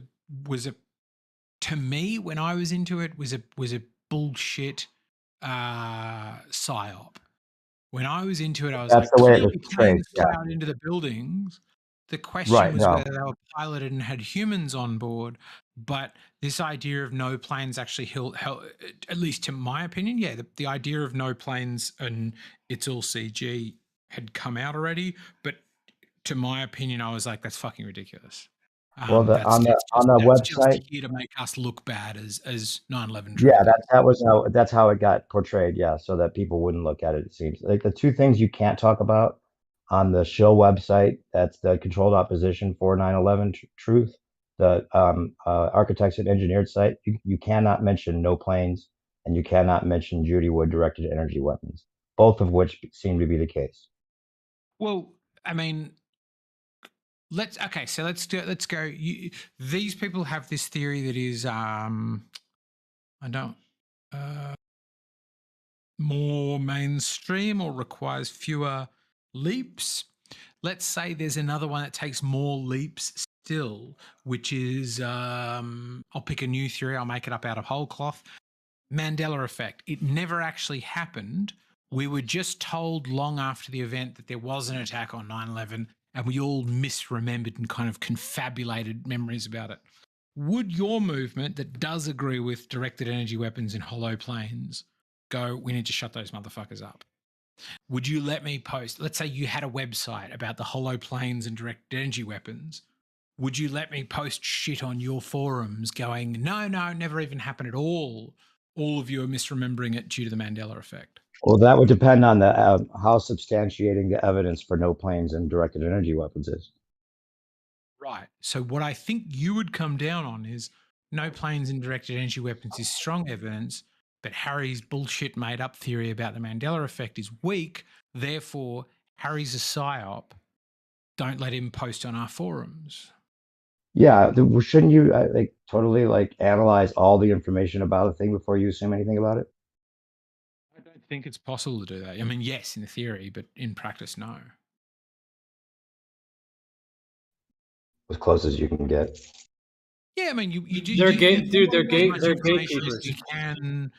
to me when I was into it was a bullshit psyop. When I was into it, I was That's like, the way it was planes portrayed, fly out into the buildings. The question was whether they were piloted and had humans on board. But this idea of no planes actually held at least to my opinion, the idea of no planes and it's all CG had come out already. But to my opinion, I was like, that's fucking ridiculous. Well, on the website, just here to make us look bad as 9/11. Yeah, that's how it got portrayed. Yeah, so that people wouldn't look at it. It seems like the two things you can't talk about on the show website. That's the controlled opposition for 9/11 truth. The architects and engineered site. You cannot mention no planes, and you cannot mention Judy Wood directed energy weapons. Both of which seem to be the case. Well, I mean. Let's go. These people have this theory that is more mainstream or requires fewer leaps. Let's say there's another one that takes more leaps still, which is I'll pick a new theory. I'll make it up out of whole cloth. Mandela effect. It never actually happened. We were just told long after the event that there was an attack on 9/11, and we all misremembered and kind of confabulated memories about it. Would your movement that does agree with directed energy weapons in hollow planes go, we need to shut those motherfuckers up? Would you let me post, let's say you had a website about the hollow planes and directed energy weapons. Would you let me post shit on your forums going, no, never even happened at all? All of you are misremembering it due to the Mandela effect. Well, that would depend on the how substantiating the evidence for no planes and directed energy weapons is. Right. So what I think you would come down on is no planes and directed energy weapons is strong evidence, but Harry's bullshit made up theory about the Mandela effect is weak. Therefore, Harry's a psyop. Don't let him post on our forums. Yeah, shouldn't you like totally like analyze all the information about a thing before you assume anything about it? I don't think it's possible to do that. I mean, yes, in theory, but in practice, no. As close as you can get. Yeah, I mean, They're they're gatekeepers. You can,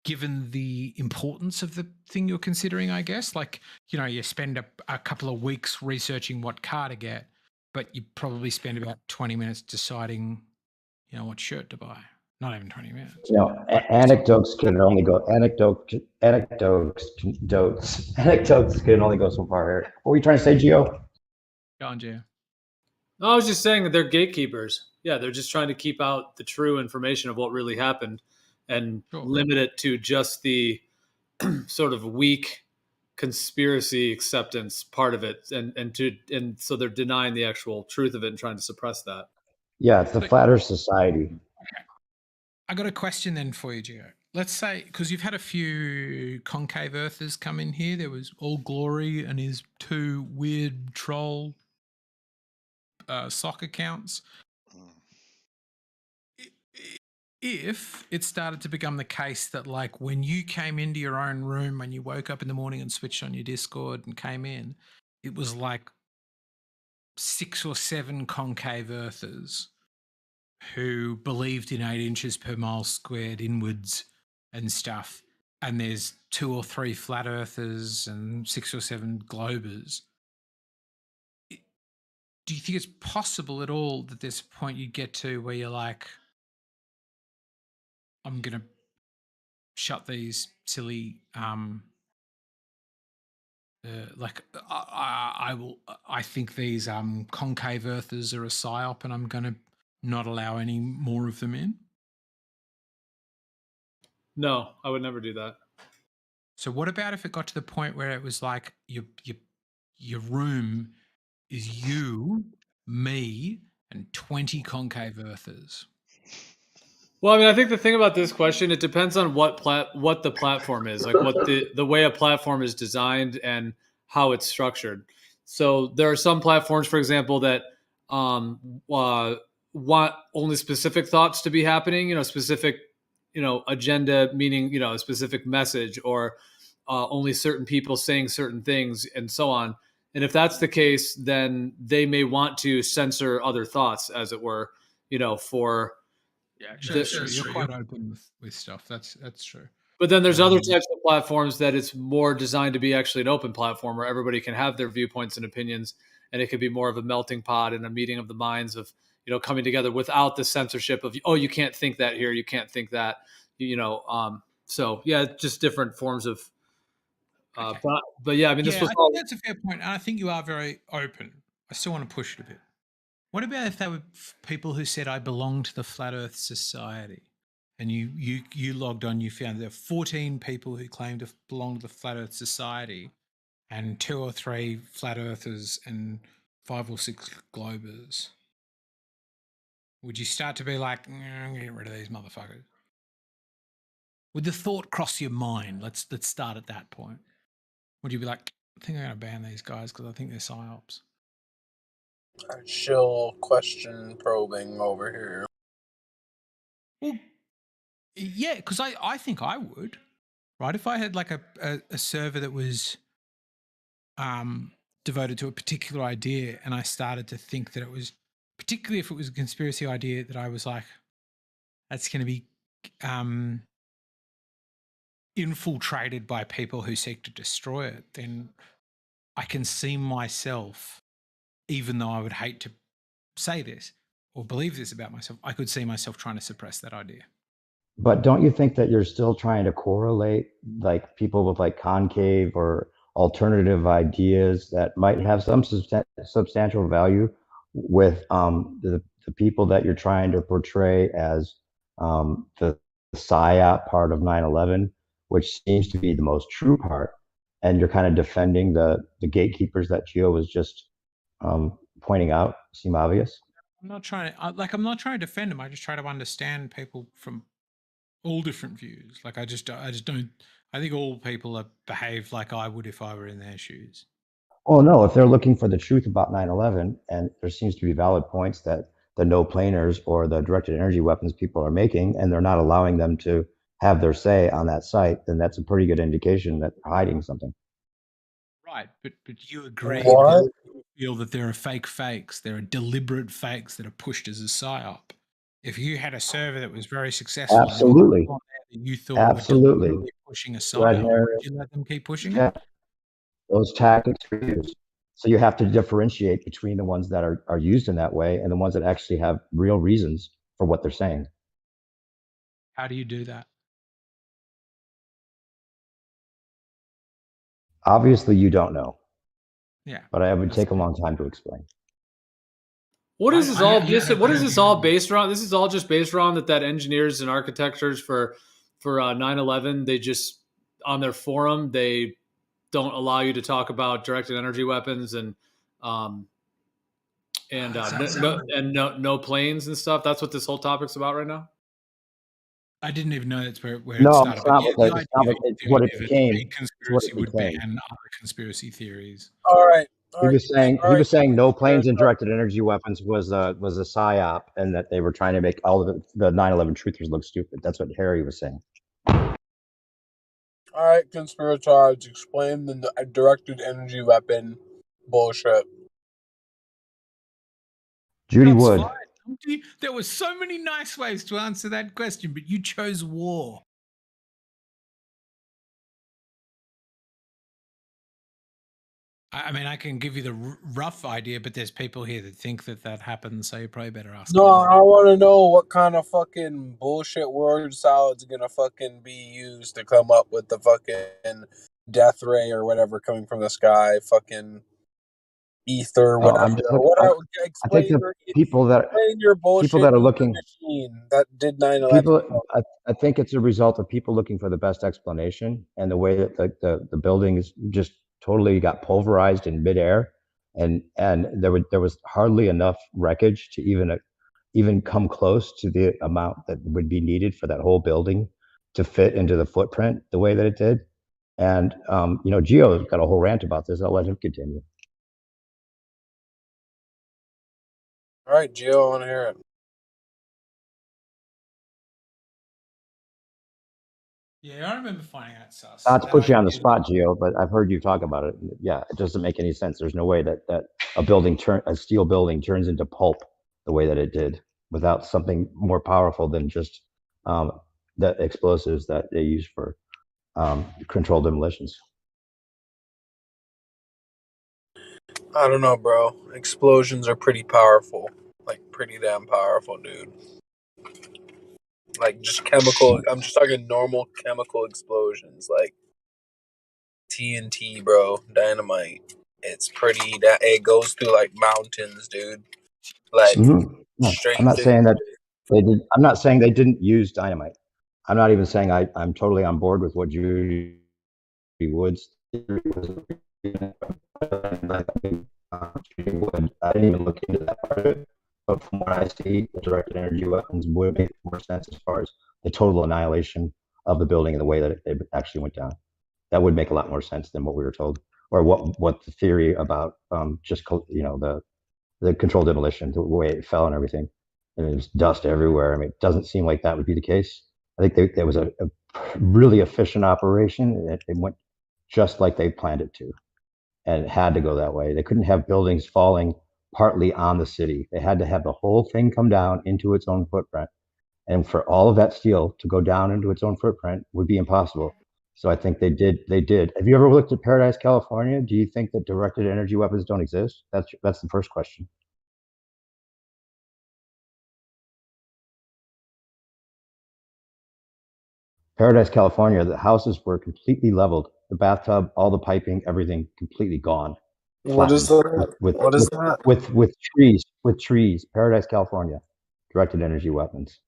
given the importance of the thing you're considering, I guess. Like, you know, you spend a couple of weeks researching what car to get, but you probably spend about 20 minutes deciding, you know, what shirt to buy. Not even 20 minutes. You know, anecdotes can only go anecdotes can only go so far here. What were you trying to say, Gio? Go on, Gio. No, I was just saying that they're gatekeepers. Yeah, they're just trying to keep out the true information of what really happened and limit it to just the sort of weak conspiracy acceptance part of it, and so they're denying the actual truth of it and trying to suppress that. Yeah, it's the Flat Earth Society. I got a question then for you, Gio. Let's say, because you've had a few concave earthers come in here. There was All Glory and his two weird troll sock accounts. If it started to become the case that, like, when you came into your own room, when you woke up in the morning and switched on your Discord and came in, it was like 6 or 7 concave earthers who believed in 8 inches per mile squared inwards and stuff, and there's 2 or 3 flat earthers and 6 or 7 globers. Do you think it's possible at all that there's a point you get to where you're like, I'm going to shut these silly, I think these concave earthers are a psyop and I'm going to not allow any more of them in? No, I would never do that. So what about if it got to the point where it was like your room is you, me, and 20 concave earthers? Well, I mean, I think the thing about this question, it depends on what the platform is, like what the way a platform is designed and how it's structured. So there are some platforms, for example, that want only specific thoughts to be happening, specific, agenda, meaning, a specific message, or only certain people saying certain things and so on. And if that's the case, then they may want to censor other thoughts, as it were, for... Yeah, actually, you're quite open with stuff. That's true. But then there's other types of platforms that it's more designed to be actually an open platform where everybody can have their viewpoints and opinions, and it could be more of a melting pot and a meeting of the minds of, coming together without the censorship of, oh, you can't think that here, you can't think that, so yeah, just different forms of. Okay. But yeah, I mean, this was. I think that's a fair point, and I think you are very open. I still want to push it a bit. What about if they were people who said, I belong to the Flat Earth Society, and you logged on, you found there are 14 people who claim to belong to the Flat Earth Society, and 2 or 3 Flat Earthers and 5 or 6 Globers? Would you start to be like, I'm going to get rid of these motherfuckers? Would the thought cross your mind? Let's start at that point. Would you be like, I think I'm going to ban these guys because I think they're psyops? Chill question probing over here. Well, yeah, because I think I would, right? If I had like a server that was devoted to a particular idea and I started to think that it was, particularly if it was a conspiracy idea that I was like, that's going to be infiltrated by people who seek to destroy it, then I can see myself, even though I would hate to say this or believe this about myself, I could see myself trying to suppress that idea. But don't you think that you're still trying to correlate like people with like concave or alternative ideas that might have some substantial value with the people that you're trying to portray as the psyop part of 9/11, which seems to be the most true part, and you're kind of defending the gatekeepers that Gio was just pointing out seem obvious? I'm not trying to, I'm not trying to defend them. I just try to understand people from all different views. Like I just don't. I think all people behave like I would if I were in their shoes. Oh no, if they're looking for the truth about 9/11, and there seems to be valid points that the no planers or the directed energy weapons people are making, and they're not allowing them to have their say on that site, then that's a pretty good indication that they're hiding something. Right, but you agree What? that you feel that there are fake fakes, there are deliberate fakes that are pushed as a psyop. If you had a server that was very successful, Absolutely. and you thought Absolutely. were deliberately pushing a Right psyop, here. would you let them keep pushing Yeah. it? Those tactics are used. So you have to differentiate between the ones that are used in that way and the ones that actually have real reasons for what they're saying. How do you do that? Obviously, you don't know. Yeah. But it would take a long time to explain. What is this all? What is this all based around? This is all just based around that engineers and architectures for 9/11. They just on their forum they don't allow you to talk about directed energy weapons and no planes and stuff. That's what this whole topic's about right now. I didn't even know that's where it No, started. it's not it's what it became. A conspiracy would ban other conspiracy theories. All right. He was saying no planes and directed energy weapons was a psyop, and that they were trying to make all of the 9/11 truthers look stupid. That's what Harry was saying. All right, conspirators, explain the directed energy weapon bullshit. Judy Wood. Fine. There were so many nice ways to answer that question, but you chose war. I mean, I can give you the rough idea, but there's people here that think that happens, so you probably better ask. No, I want to know what kind of fucking bullshit word salad is gonna fucking be used to come up with the fucking death ray or whatever coming from the sky, fucking ether, whatever. I think the people that are looking machine that did 9/11. I think it's a result of people looking for the best explanation, and the way that the buildings just totally got pulverized in midair, and there was hardly enough wreckage to even come close to the amount that would be needed for that whole building to fit into the footprint the way that it did. And Gio's got a whole rant about this. I'll let him continue. All right, Gio, I want to hear it. Yeah, I remember finding out sus. Not to put you on the spot, Gio, but I've heard you talk about it. Yeah, it doesn't make any sense. There's no way that a steel building turns into pulp the way that it did without something more powerful than just the explosives that they use for controlled demolitions. I don't know, bro. Explosions are pretty powerful. Like, pretty damn powerful, dude. Like, just chemical. I'm just talking normal chemical explosions. Like, TNT, bro. Dynamite. It's pretty. It goes through, like, mountains, dude. Like, straight. I'm not saying that they did. I'm not saying they didn't use dynamite. I'm not even saying I'm totally on board with what Judy Wood's theory was. I didn't even look into that part of it, but from what I see, the directed energy weapons would make more sense as far as the total annihilation of the building and the way that it actually went down. That would make a lot more sense than what we were told, or what the theory about just the controlled demolition, the way it fell and everything, and there's dust everywhere. I mean, it doesn't seem like that would be the case. I think there was a really efficient operation, and it went just like they planned it to. And it had to go that way. They couldn't have buildings falling partly on the city. They had to have the whole thing come down into its own footprint. And for all of that steel to go down into its own footprint would be impossible. So I think they did. They did. Have you ever looked at Paradise, California? Do you think that directed energy weapons don't exist? That's the first question. Paradise, California, the houses were completely leveled. The bathtub, all the piping, everything completely gone. What is Flattened that? What is that? With trees. Paradise, California, directed energy weapons.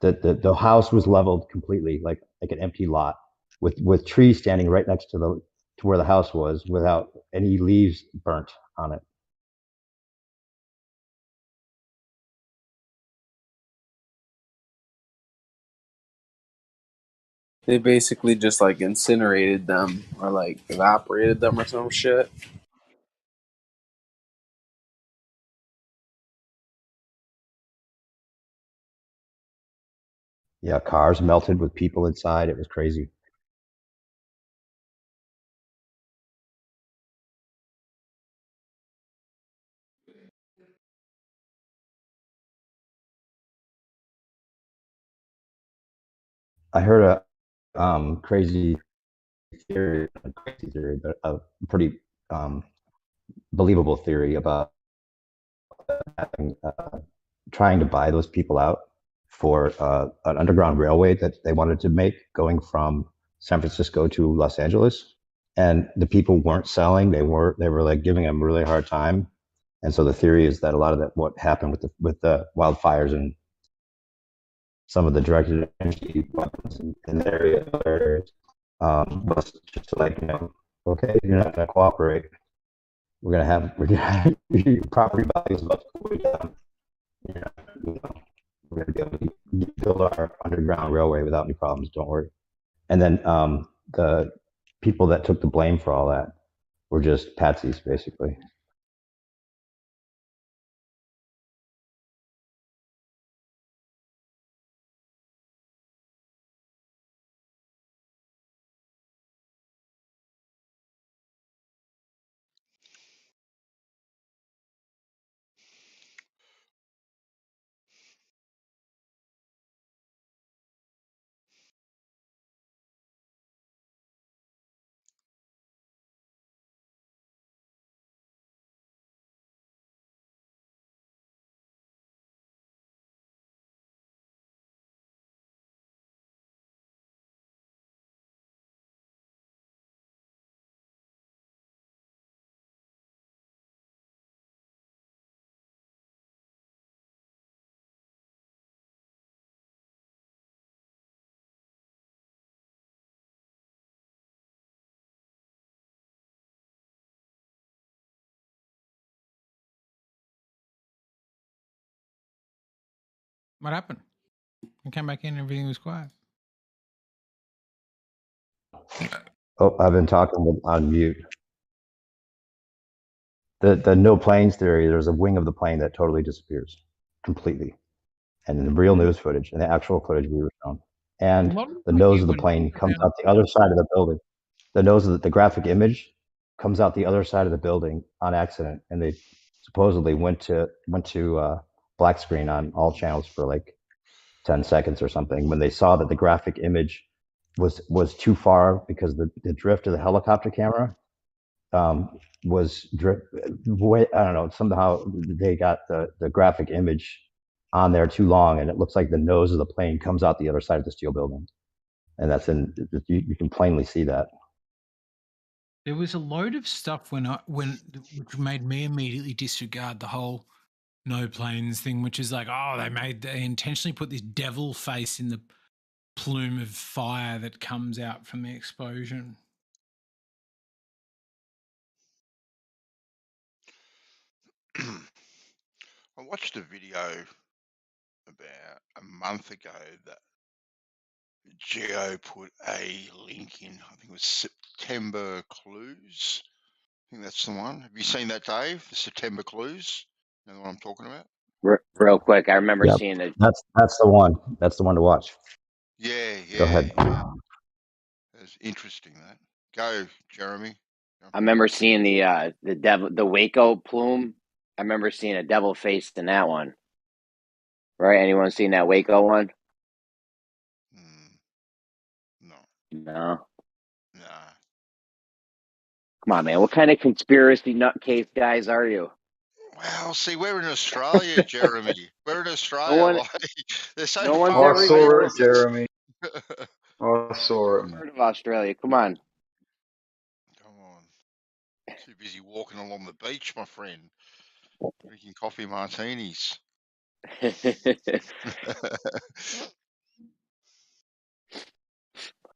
The house was leveled completely, like an empty lot, with trees standing right next to where the house was, without any leaves burnt on it. They basically just like incinerated them or like evaporated them or some shit. Yeah, cars melted with people inside. It was crazy. I heard a crazy theory, but a pretty believable theory about having, trying to buy those people out for an underground railway that they wanted to make going from San Francisco to Los Angeles. And the people weren't selling. They were like giving them a really hard time. And so the theory is that a lot of that, what happened with the wildfires and some of the directed energy weapons in the area, was just like, okay, you're not going to cooperate. We're going to have your property values about to go down. We're going to be able to build our underground railway without any problems. Don't worry. And then the people that took the blame for all that were just patsies, basically. What happened? I came back in and everything was quiet. Oh, I've been talking on mute. The no planes theory, there's a wing of the plane that totally disappears completely. And the real news footage and the actual footage we were shown. And the nose of the plane comes out the other side of the building. The nose of the graphic image comes out the other side of the building on accident. And they supposedly went to black screen on all channels for like 10 seconds or something when they saw that the graphic image was too far because the drift of the helicopter camera was way, I don't know, somehow they got the graphic image on there too long, and it looks like the nose of the plane comes out the other side of the steel building, and that's you can plainly see that. There was a load of stuff which made me immediately disregard the whole no planes thing, which is like, oh, they intentionally put this devil face in the plume of fire that comes out from the explosion. I watched a video about a month ago that Geo put a link in. I think it was September Clues. I think that's the one. Have you seen that, Dave? The September Clues? You know what I'm talking about? Real quick, I remember seeing it. That's the one. That's the one to watch. Yeah. Go ahead. That's interesting. That. Go, Jeremy. I remember seeing the Waco plume. I remember seeing a devil face in that one. Right? Anyone seen that Waco one? No. No. Nah. Come on, man. What kind of conspiracy nutcase guys are you? Well, see, we're in Australia, Jeremy. We're in Australia. one- Like, they're so no one's far ever away even from us. Jeremy. I saw it. heard of Australia. Come on. Come on. Too busy walking along the beach, my friend. Drinking coffee martinis.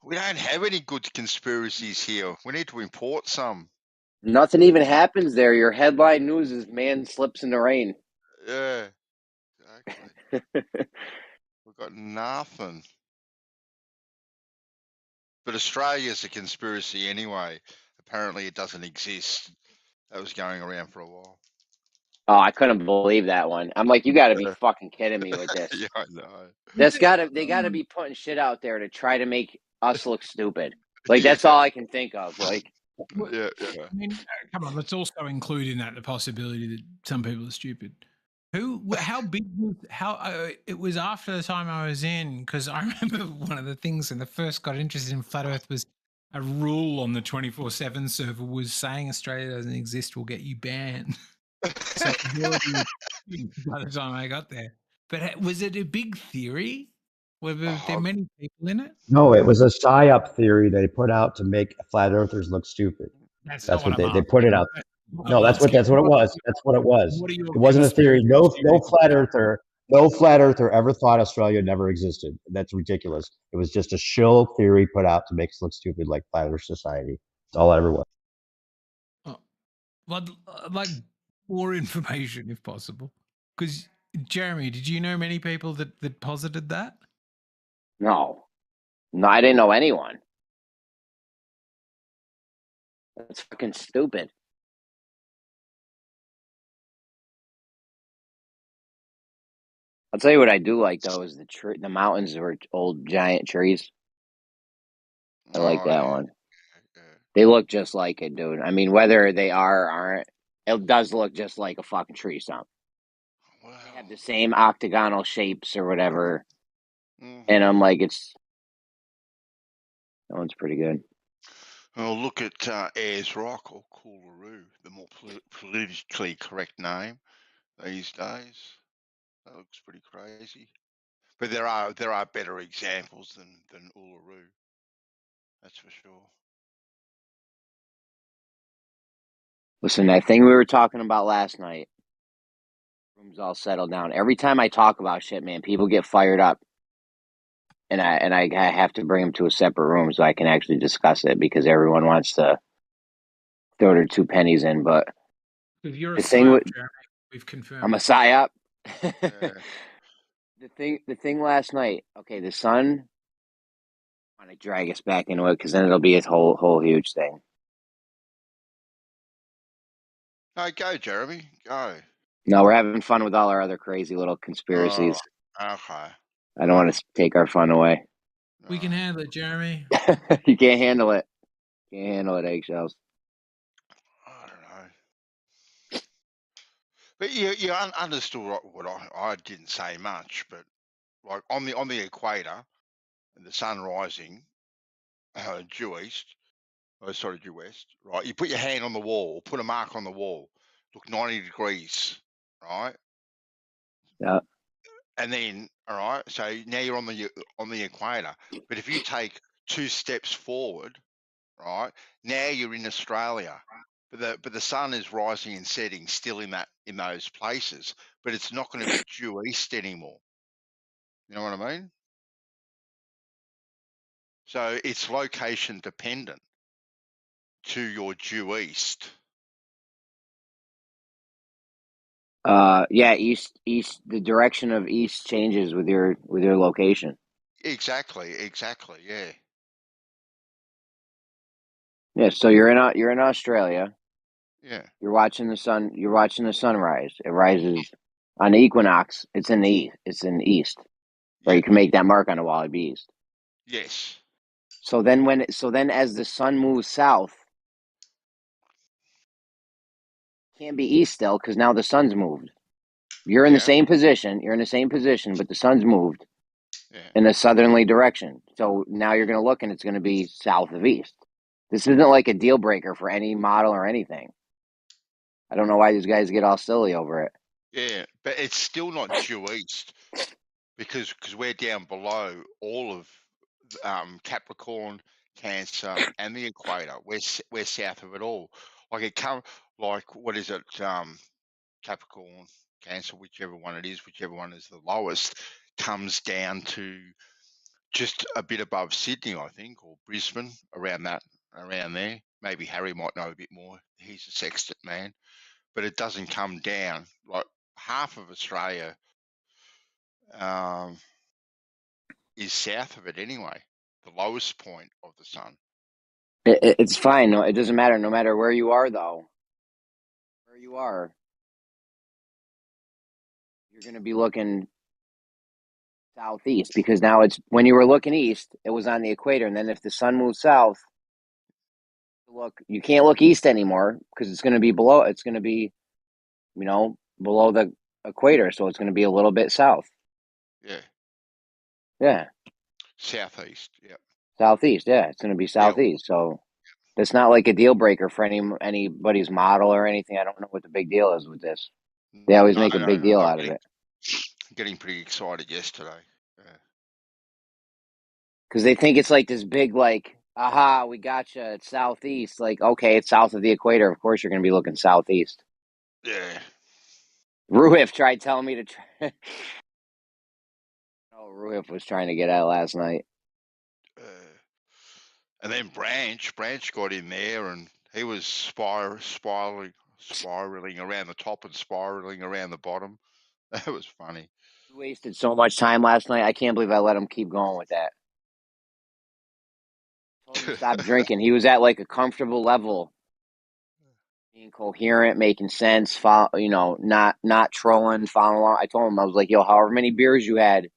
We don't have any good conspiracies here. We need to import some. Nothing even happens there. Your headline news is man slips in the rain. Yeah, exactly. We've got nothing. But Australia's a conspiracy anyway. Apparently it doesn't exist. That was going around for a while. Oh, I couldn't believe that one. I'm like, you got to be fucking kidding me with this. Yeah, I know. They got to be putting shit out there to try to make us look stupid. Like that's all I can think of. Like, yeah. I mean, come on. Let's also include in that the possibility that some people are stupid. How big was it was after the time I was in, because I remember one of the things when I first got interested in flat Earth was a rule on the 24/7 server was saying Australia doesn't exist will get you banned. So by the time I got there, but was it a big theory? Were there many people in it? No, it was a psyop theory they put out to make flat earthers look stupid. That's That's not what what they I'm put it out. No, that's what it was. That's what it was. What are your It wasn't a theory. conspiracy No flat earther ever thought Australia never existed. That's ridiculous. It was just a shill theory put out to make us look stupid, like flat Earth society. That's all it ever was. like more information if possible? Because Jeremy, did you know many people that posited that? no, I didn't know anyone. That's fucking stupid. I'll tell you what I do like though is the mountains were old giant trees. I like that one. They look just like it, dude. I mean, whether they are or aren't, it does look just like a fucking tree stump. They have the same octagonal shapes or whatever. And I'm like, that one's pretty good. Well, look at Ayers Rock or Coolaroo, the more politically correct name these days. That looks pretty crazy. But there are better examples than Uluru. That's for sure. Listen, that thing we were talking about last night, room's all settled down. Every time I talk about shit, man, people get fired up. And I have to bring them to a separate room so I can actually discuss it because everyone wants to throw their 2 pennies in. But If you're a the thing psyop, Jeremy, we've confirmed. I'm a psyop. The thing last night. Okay, the sun. I want to drag us back into it because then it'll be a whole huge thing. No, go, Jeremy. Go. No, we're having fun with all our other crazy little conspiracies. Oh, okay. I don't want to take our fun away. We can handle it, Jeremy. You can't handle it. Can't handle it, eggshells. I don't know. But you understood what I didn't say much, but like on the equator, the sun rising, due east, due west, right? You put your hand on the wall, put a mark on the wall, look 90 degrees, right? Yeah. And then, all right, so now you're on the equator. But if you take 2 steps forward, right, now you're in Australia. But the sun is rising and setting still in those places, but it's not going to be due east anymore. You know what I mean? So it's location dependent to your due east. Yeah, east. The direction of east changes with your location. Exactly. Yeah. Yeah. So you're in Australia. Yeah. You're watching the sun. You're watching the sunrise. It rises on the equinox. It's in the east. It's in the east. Or you can make that mark on the wall. It'd be east. Yes. So then as the sun moves south, it can't be east still because now the sun's moved. You're in the same position. You're in the same position, but the sun's moved. in a southerly direction. So now you're going to look and it's going to be south of east. This isn't like a deal breaker for any model or anything. I don't know why these guys get all silly over it. Yeah, but it's still not due east because we're down below all of Capricorn, Cancer, and the equator. We're south of it all. Like it come like what is it? Capricorn, Cancer, whichever one it is, whichever one is the lowest, comes down to just a bit above Sydney, I think, or Brisbane, around there. Maybe Harry might know a bit more. He's a sextant man, but it doesn't come down. Like half of Australia is south of it anyway, the lowest point of the sun. It's fine. No, it doesn't matter. No matter where you are, though, where you are, you're going to be looking southeast because now it's when you were looking east, it was on the equator, and then if the sun moves south, you can't look east anymore because it's going to be below. It's going to be, below the equator, so it's going to be a little bit south. Yeah. Yeah. Southeast. Yeah. Southeast. Yeah, it's going to be southeast. So it's not like a deal breaker for anybody's model or anything. I don't know what the big deal is with this. They always make a big deal out of it. Getting pretty excited yesterday. Because they think it's like this big, like, aha, we gotcha, it's southeast. Like, okay, it's south of the equator. Of course you're going to be looking southeast. Yeah. Ruhif tried telling me to try. Ruhif was trying to get out last night. And then Branch got in there and he was spiraling around the top and spiraling around the bottom. That was funny. He wasted so much time last night. I can't believe I let him keep going with that. Told him to stop drinking. He was at like a comfortable level, being coherent, making sense. Not trolling, following along. I told him, I was like, "Yo, however many beers you had,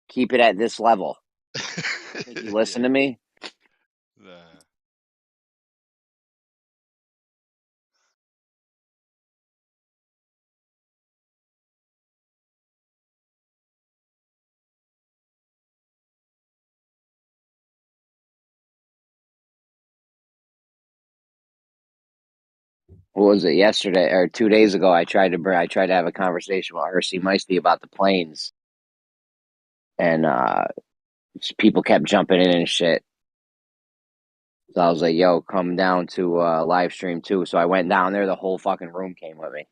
keep it at this level." Think he listened to me? What was it, yesterday or 2 days ago? I tried to have a conversation with RC Meisty about the planes, and people kept jumping in and shit. So I was like, "Yo, come down to Livestream too." So I went down there. The whole fucking room came with me,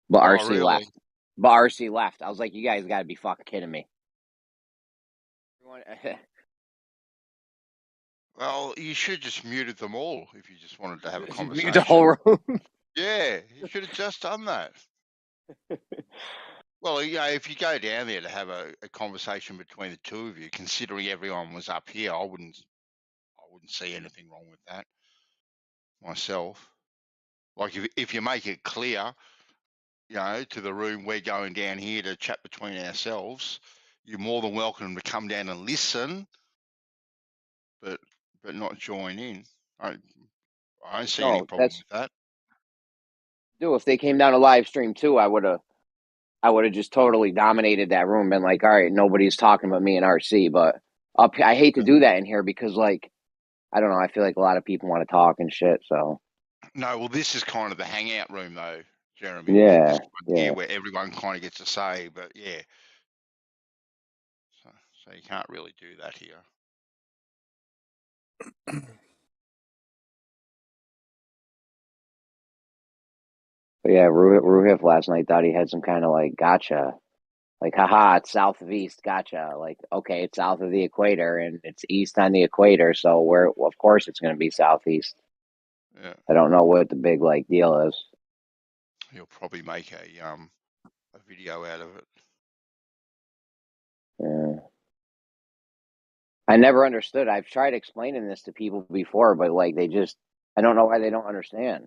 but RC left. But RC left. I was like, "You guys got to be fucking kidding me!" Well, you should just muted them all if you just wanted to have a conversation. Mute the whole room. Yeah, you should have just done that. Well, if you go down there to have a conversation between the two of you, considering everyone was up here, I wouldn't see anything wrong with that myself. Like if you make it clear, to the room, we're going down here to chat between ourselves, you're more than welcome to come down and listen, but not join in. I don't see any problem with that. If they came down to Livestream too, I would have just totally dominated that room, been like, all right, nobody's talking but me and RC. But I hate to do that in here because, like, I don't know, I feel like a lot of people want to talk and shit. So no, well, this is kind of the hangout room, though, Jeremy. Yeah, this one here where everyone kind of gets a say, but yeah, so you can't really do that here. But yeah, Ruhif last night thought he had some kind of like gotcha. Like, haha, it's south of east, gotcha. Like, okay, it's south of the equator and it's east on the equator, so of course it's going to be southeast. Yeah. I don't know what the big like deal is. He'll probably make a video out of it. Yeah. I never understood. I've tried explaining this to people before, but like I don't know why they don't understand.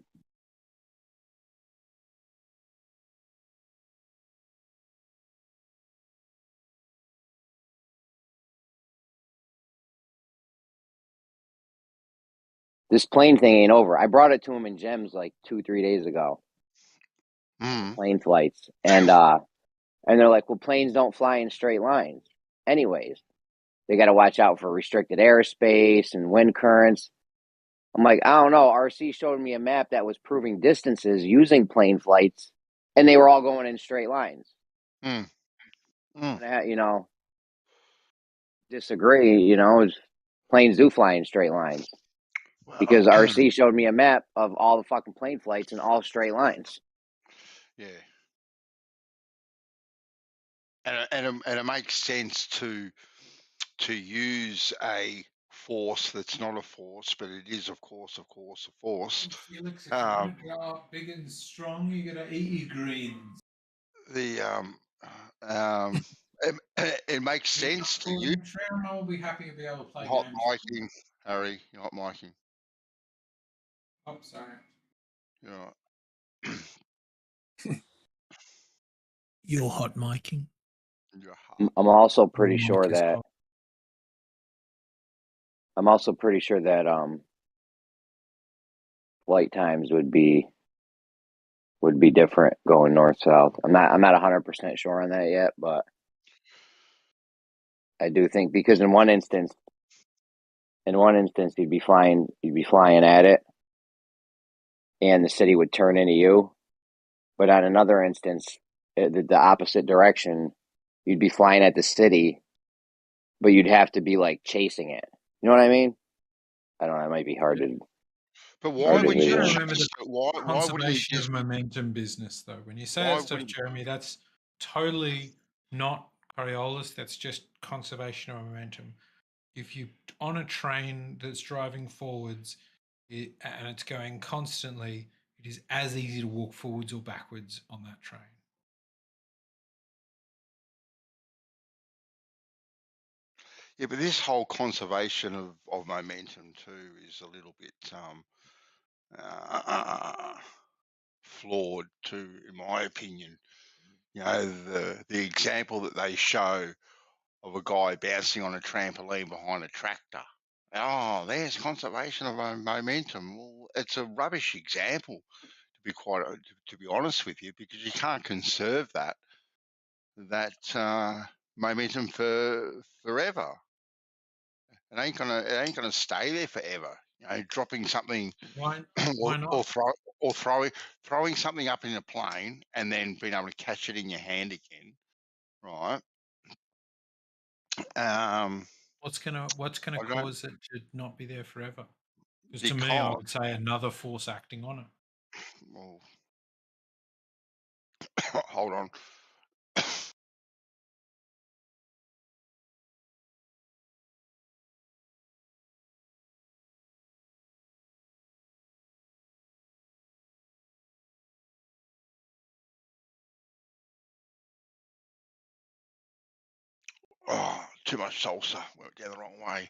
This plane thing ain't over. I brought it to him in Gems like 2-3 days ago. Plane flights. And they're like, well, planes don't fly in straight lines. Anyways, They got to watch out for restricted airspace and wind currents. I'm like, I don't know. RC showed me a map that was proving distances using plane flights, and they were all going in straight lines. You know, disagree. You know, planes do fly in straight lines because RC showed me a map of all the fucking plane flights in all straight lines. Yeah. And it makes sense to use a force that's not a force, but it is, of course, a force. Felix, if you want to grow up big and strong, you got to eat your greens. It makes sense to use. I'll be happy to be able to play Hot games. miking, Harry. You're hot miking. Oh, sorry. You're right. You're hot miking. I'm also pretty sure that. Flight times would be different going north south. I'm not 100% sure on that yet, but I do think because in one instance you'd be flying at it, and the city would turn into you. But on another instance, the opposite direction, you'd be flying at the city, but you'd have to be like chasing it. You know what I mean? I don't know. It might be hard to. But why would you remember the why conservation of momentum business, though? When you say that stuff, Jeremy, that's totally not Coriolis. That's just conservation of momentum. If you on a train that's driving forwards and it's going constantly, it is as easy to walk forwards or backwards on that train. Yeah, but this whole conservation of momentum too is a little bit flawed too, in my opinion. You know, the example that they show of a guy bouncing on a trampoline behind a tractor. Oh, there's conservation of momentum. Well, it's a rubbish example, to be honest with you, because you can't conserve that momentum forever. It ain't gonna stay there forever. You know, dropping something Why not? or throwing something up in a plane and then being able to catch it in your hand again, right? What's gonna cause it to not be there forever? Because to me, I would say another force acting on it. Well, hold on. Oh, too much salsa. Went down the wrong way.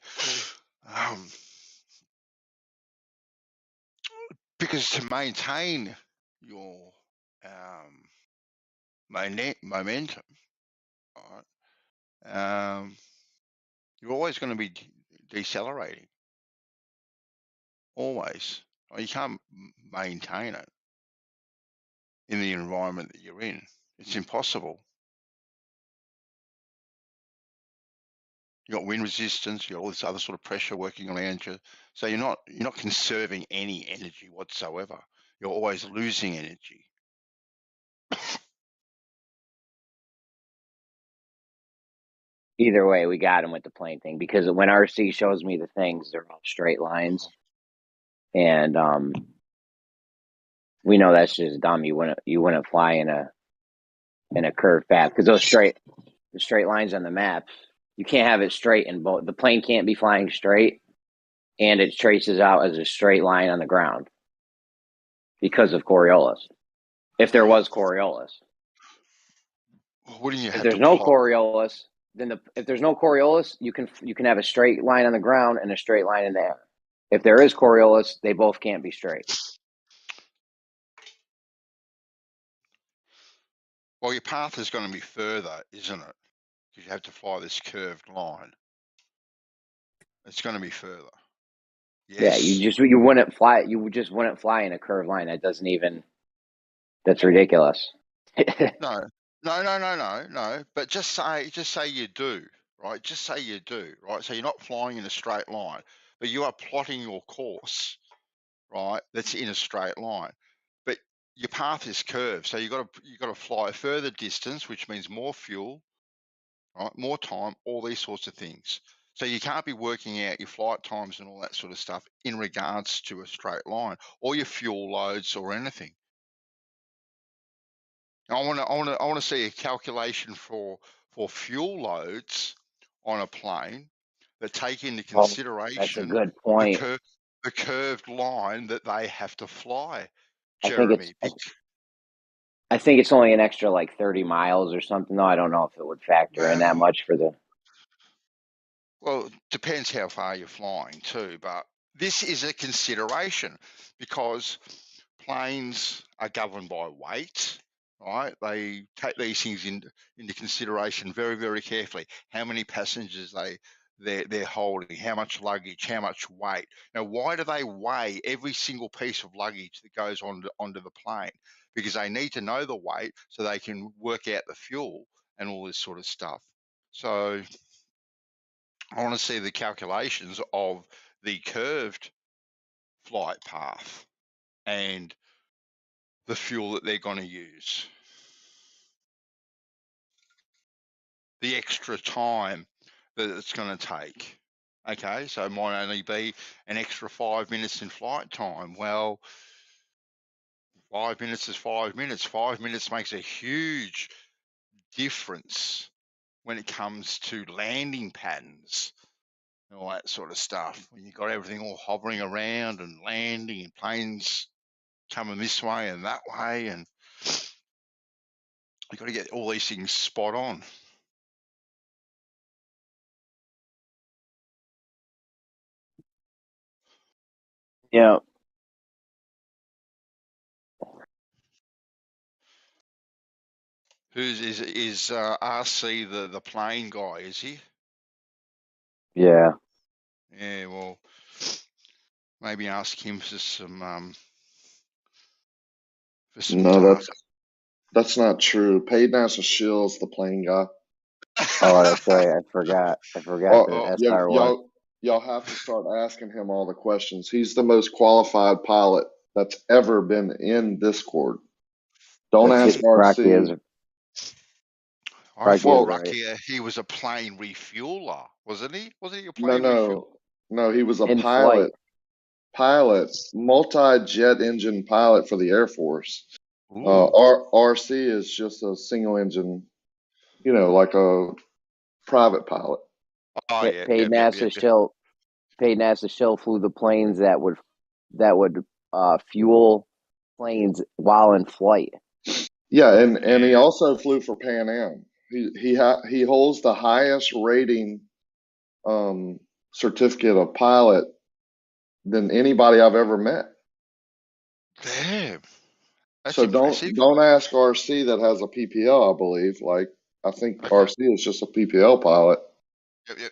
Because to maintain your momentum, right, you're always going to be decelerating. Always. You can't maintain it in the environment that you're in. It's impossible. You got wind resistance, you got all this other sort of pressure working around you. So you're not conserving any energy whatsoever. You're always losing energy. Either way, we got him with the plane thing because when RC shows me the things, they're all straight lines, and we know that's just dumb. You wouldn't fly in a curved path because the straight lines on the map, you can't have it straight in both. The plane can't be flying straight, and it traces out as a straight line on the ground because of Coriolis. If there was Coriolis, Wouldn't you if there's no Coriolis, then if there's no Coriolis, you can have a straight line on the ground and a straight line in the air. If there is Coriolis, they both can't be straight. Well, your path is going to be further, isn't it? Because you have to fly this curved line. It's going to be further. Yes. Yeah, you wouldn't fly. You just wouldn't fly in a curved line. That doesn't even. That's ridiculous. No. But just say you do, right? Just say you do, right? So you're not flying in a straight line, but you are plotting your course, right? That's in a straight line, but your path is curved, so you got to fly a further distance, which means more fuel, right? More time, all these sorts of things. So you can't be working out your flight times and all that sort of stuff in regards to a straight line or your fuel loads or anything. I want to see a calculation for fuel loads on a plane that take into Well, that's a consideration good point. the curved line that they have to fly, I think Jeremy. I think it's only an extra like 30 miles or something. No, I don't know if it would factor in that much for the. Well, it depends how far you're flying too, but this is a consideration because planes are governed by weight, right? They take these things into consideration very, very carefully. How many passengers they're holding, how much luggage, how much weight. Now, why do they weigh every single piece of luggage that goes onto the plane? Because they need to know the weight so they can work out the fuel and all this sort of stuff. So I want to see the calculations of the curved flight path and the fuel that they're going to use. The extra time that it's going to take. Okay, so it might only be an extra 5 minutes in flight time. Well, 5 minutes is 5 minutes. 5 minutes makes a huge difference when it comes to landing patterns and all that sort of stuff. When you've got everything all hovering around and landing and planes coming this way and that way, and you've got to get all these things spot on. Yeah. Is RC the plane guy? Is he? Yeah. Yeah. Well, maybe ask him for some No, data. that's not true. Paid NASA Shill's the plane guy. Oh, that's right. I forgot the SR one. Y'all have to start asking him all the questions. He's the most qualified pilot that's ever been in Discord. Don't ask RC. I thought Rocky, he was a plane refueler, wasn't he? Wasn't he a plane refueler? No, he was a In pilot. flight. Multi-jet engine pilot for the Air Force. RC is just a single engine, like a private pilot. Oh yeah, paid NASA Shill flew the planes that would fuel planes while in flight. Yeah, and he also flew for Pan Am. He holds the highest rating certificate of pilot than anybody I've ever met. Damn. That's so impressive. don't ask RC that has a PPL, I believe. I think RC is just a PPL pilot. Yep.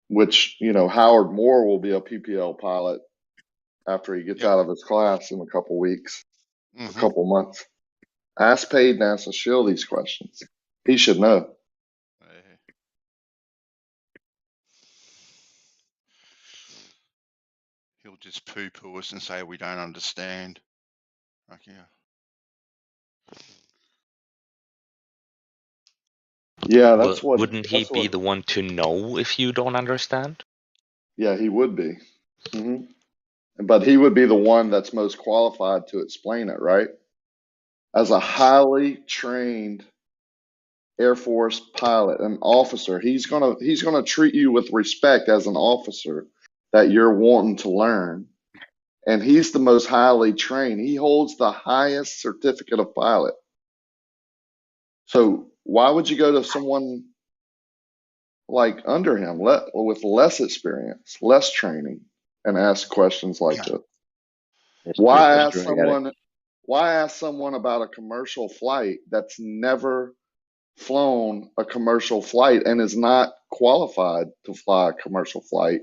Which, Howard Moore will be a PPL pilot after he gets out of his class in a couple weeks, a couple months. Ask Paid NASA Shill these questions. He should know. He'll just poo-poo us and say we don't understand. Yeah, Wouldn't he be the one to know if you don't understand? Yeah, he would be. But he would be the one that's most qualified to explain it, right? As a highly trained Air Force pilot, an officer, he's gonna treat you with respect as an officer that you're wanting to learn. And he's the most highly trained. He holds the highest certificate of pilot. So why would you go to someone like under him with less experience, less training, and ask questions like this? Why ask someone about a commercial flight that's never flown a commercial flight and is not qualified to fly a commercial flight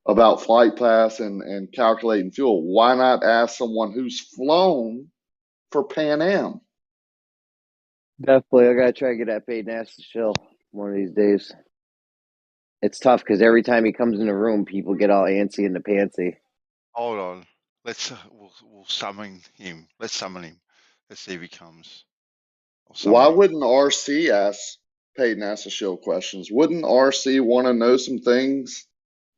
about flight paths and calculating fuel? Why not ask someone who's flown for Pan Am? Definitely, I gotta try to get that Paid NASA Shill one of these days. It's tough because every time he comes in the room, people get all antsy in the pantsy. Hold on. Let's we'll summon him. Let's summon him. Let's see if he comes. Why wouldn't RC ask paid NASA Shield questions? Wouldn't RC want to know some things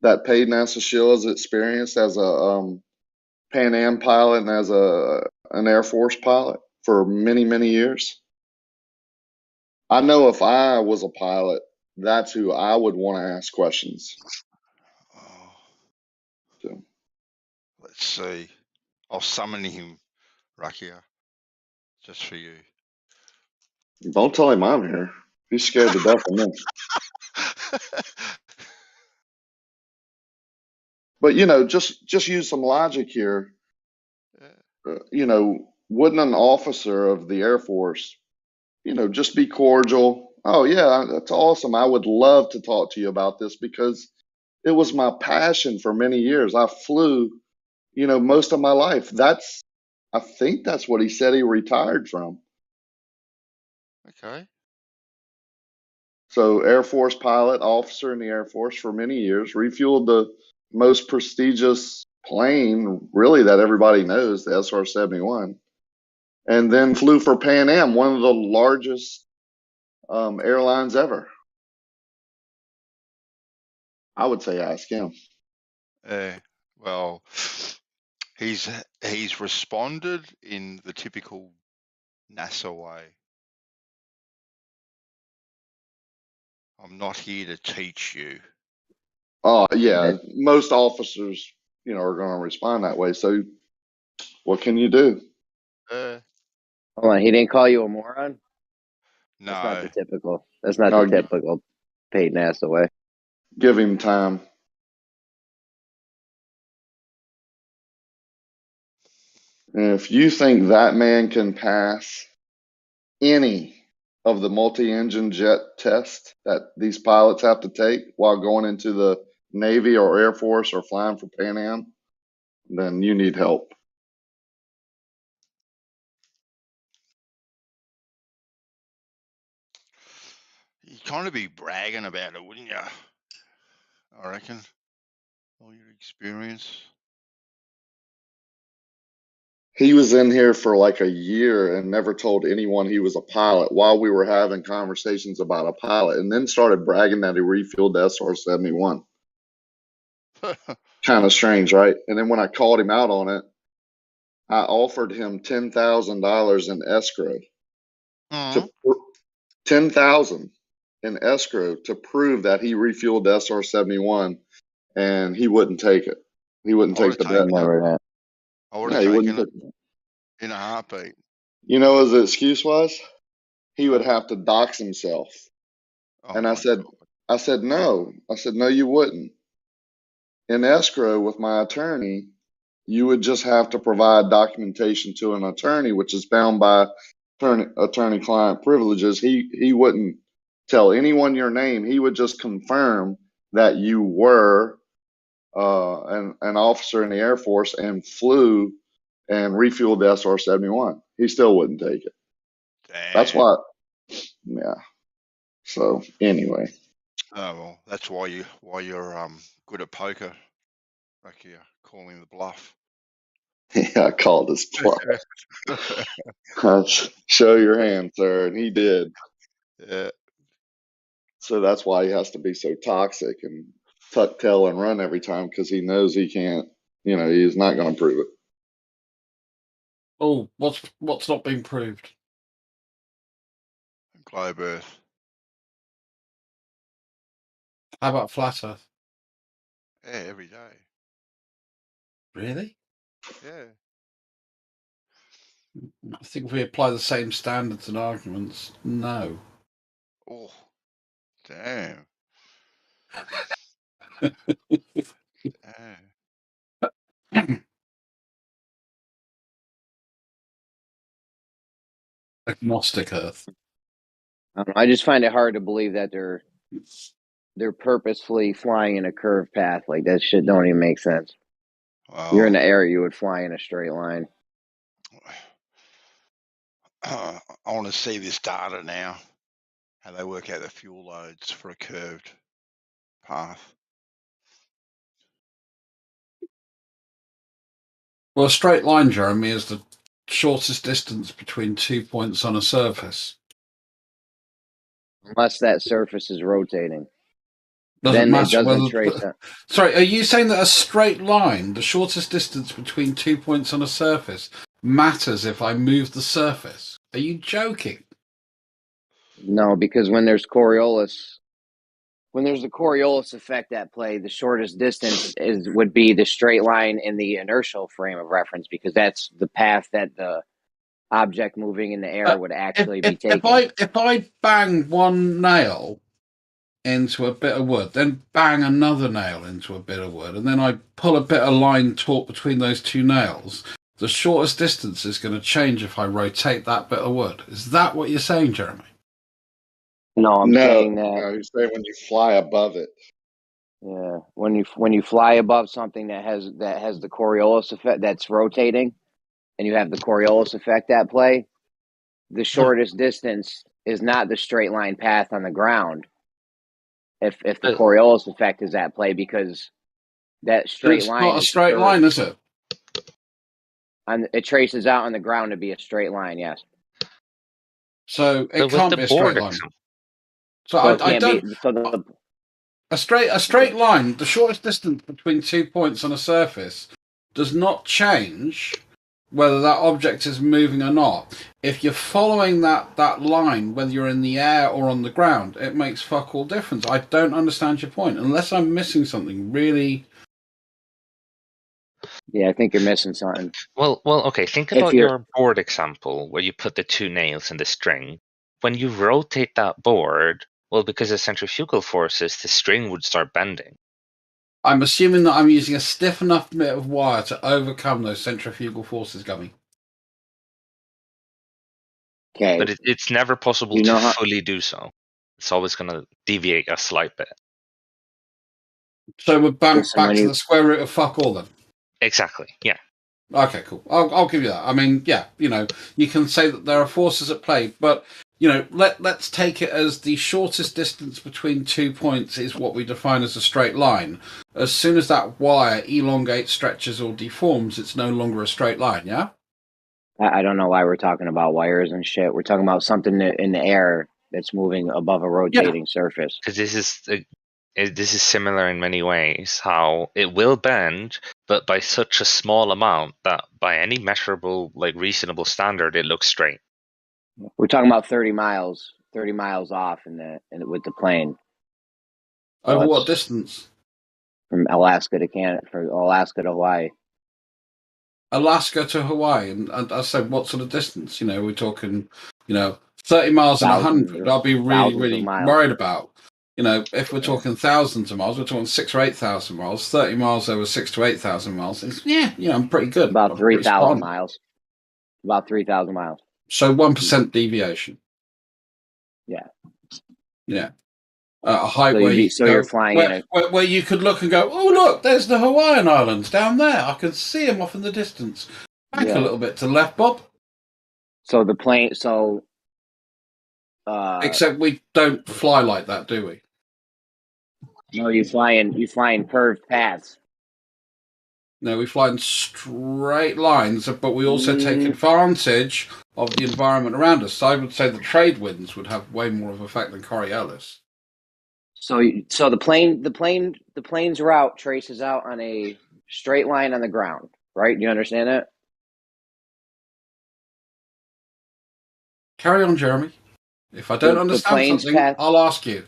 that paid NASA Shield has experienced as a Pan Am pilot and as an Air Force pilot for many, many years? I know if I was a pilot, that's who I would want to ask questions. So. Let's see. I'll summon him, Rakia, just for you. Don't tell him I'm here. He's scared to death of me. But just use some logic here. Wouldn't an officer of the Air Force, just be cordial? Oh yeah, that's awesome. I would love to talk to you about this because it was my passion for many years. I flew, most of my life. I think that's what he said he retired from. Okay. So Air Force pilot, officer in the Air Force for many years, refueled the most prestigious plane, really, that everybody knows, the SR-71, and then flew for Pan Am, one of the largest airlines ever. I would say ask him. Well, he's responded in the typical NASA way. I'm not here to teach you. Oh yeah, most officers, are going to respond that way. So, what can you do? Hold on, he didn't call you a moron? No. That's not the typical. That's not the typical paid NASA way. Give him time. And if you think that man can pass any of the multi-engine jet tests that these pilots have to take while going into the Navy or Air Force or flying for Pan Am, then you need help. You'd kind of be bragging about it, wouldn't you? I reckon. All your experience. He was in here for like a year and never told anyone he was a pilot while we were having conversations about a pilot, and then started bragging that he refueled the SR-71. Kind of strange, right? And then when I called him out on it, I offered him $10,000 in escrow. $10,000 in escrow to prove that he refueled the SR-71, and he wouldn't take it. He wouldn't take the bet. I would have taken it in a heartbeat. You know, his excuse was he would have to dox himself. And I said, no. I said, no, you wouldn't. In escrow with my attorney, you would just have to provide documentation to an attorney, which is bound by attorney-client privileges. He wouldn't tell anyone your name. He would just confirm that you were an officer in the Air Force and flew and refueled the SR-71. He still wouldn't take it. Damn. That's why. Yeah. So anyway. Oh well, that's why you're good at poker. Like you're calling the bluff. Yeah, I called his bluff. Show your hand, sir, and he did. Yeah. So that's why he has to be so toxic and tuck tail and run every time, because he knows he can't. He's not going to prove it. Oh, what's not being proved? Globe Earth. How about flat Earth? Yeah, every day. Really? Yeah. I think if we apply the same standards and arguments, no. Oh, damn. Damn. Agnostic Earth. I just find it hard to believe that they're purposefully flying in a curved path. Like, that shit don't even make sense. Wow. You're in the air, you would fly in a straight line. I want to see this data now. How they work out the fuel loads for a curved path. Well, a straight line, Jeremy, is the shortest distance between 2 points on a surface. Unless that surface is rotating. Doesn't Then it matter doesn't whether. trace it. Sorry, are you saying that a straight line, the shortest distance between 2 points on a surface, matters if I move the surface? Are you joking? No, because when there's Coriolis, when there's the Coriolis effect at play, the shortest distance would be the straight line in the inertial frame of reference, because that's the path that the object moving in the air would actually be taking. If I bang one nail into a bit of wood, then bang another nail into a bit of wood, and then I pull a bit of line taut between those two nails, the shortest distance is going to change if I rotate that bit of wood. Is that what you're saying, Jeremy? No, I'm saying that. No, he's saying when you fly above it. Yeah, when you fly above something that has the Coriolis effect that's rotating, and you have the Coriolis effect at play, the shortest distance is not the straight line path on the ground. If the Coriolis effect is at play, because that straight line it's not a straight line, is it? And it traces out on the ground to be a straight line. Yes. So it can't be a straight line. So I don't. A straight line, the shortest distance between 2 points on a surface, does not change whether that object is moving or not. If you're following that line, whether you're in the air or on the ground, it makes fuck all difference. I don't understand your point, unless I'm missing something really. Yeah, I think you're missing something. Well, okay. Think about your board example where you put the two nails in the string. When you rotate that board, well, because of centrifugal forces, the string would start bending. I'm assuming that I'm using a stiff enough bit of wire to overcome those centrifugal forces, Gummy. Okay. But it's never possible to fully do so. It's always going to deviate a slight bit. So we're back to the square root of fuck all then? Exactly, yeah. Okay, cool. I'll give you that. I mean, yeah, you can say that there are forces at play, but, let's take it as the shortest distance between 2 points is what we define as a straight line. As soon as that wire elongates, stretches, or deforms, it's no longer a straight line, yeah? I don't know why we're talking about wires and shit. We're talking about something in the air that's moving above a rotating surface. Because this is similar in many ways, how it will bend, but by such a small amount that by any measurable, reasonable standard, it looks straight. We're talking about 30 miles off with the plane. Over what distance? From Alaska to Canada, from Alaska to Hawaii. Alaska to Hawaii, and I said, what sort of distance? We're talking, 30 miles and 100. I'll be really worried about. If we're talking thousands of miles, we're talking 6,000 or 8,000 miles. 30 miles over 6,000 to 8,000 miles. I'm pretty good. About 3,000 miles. About 3,000 miles. So 1% deviation. Yeah. Yeah. A height where you're flying where you could look and go, oh look, there's the Hawaiian Islands down there. I can see them off in the distance. Back a little bit to the left, Bob. So the plane. Except we don't fly like that, do we? No, you fly in curved paths. No, we fly in straight lines, but we also take advantage of the environment around us. So I would say the trade winds would have way more of an effect than Coriolis. So the plane's route traces out on a straight line on the ground, right? Do you understand that? Carry on, Jeremy. If I don't understand something, I'll ask you.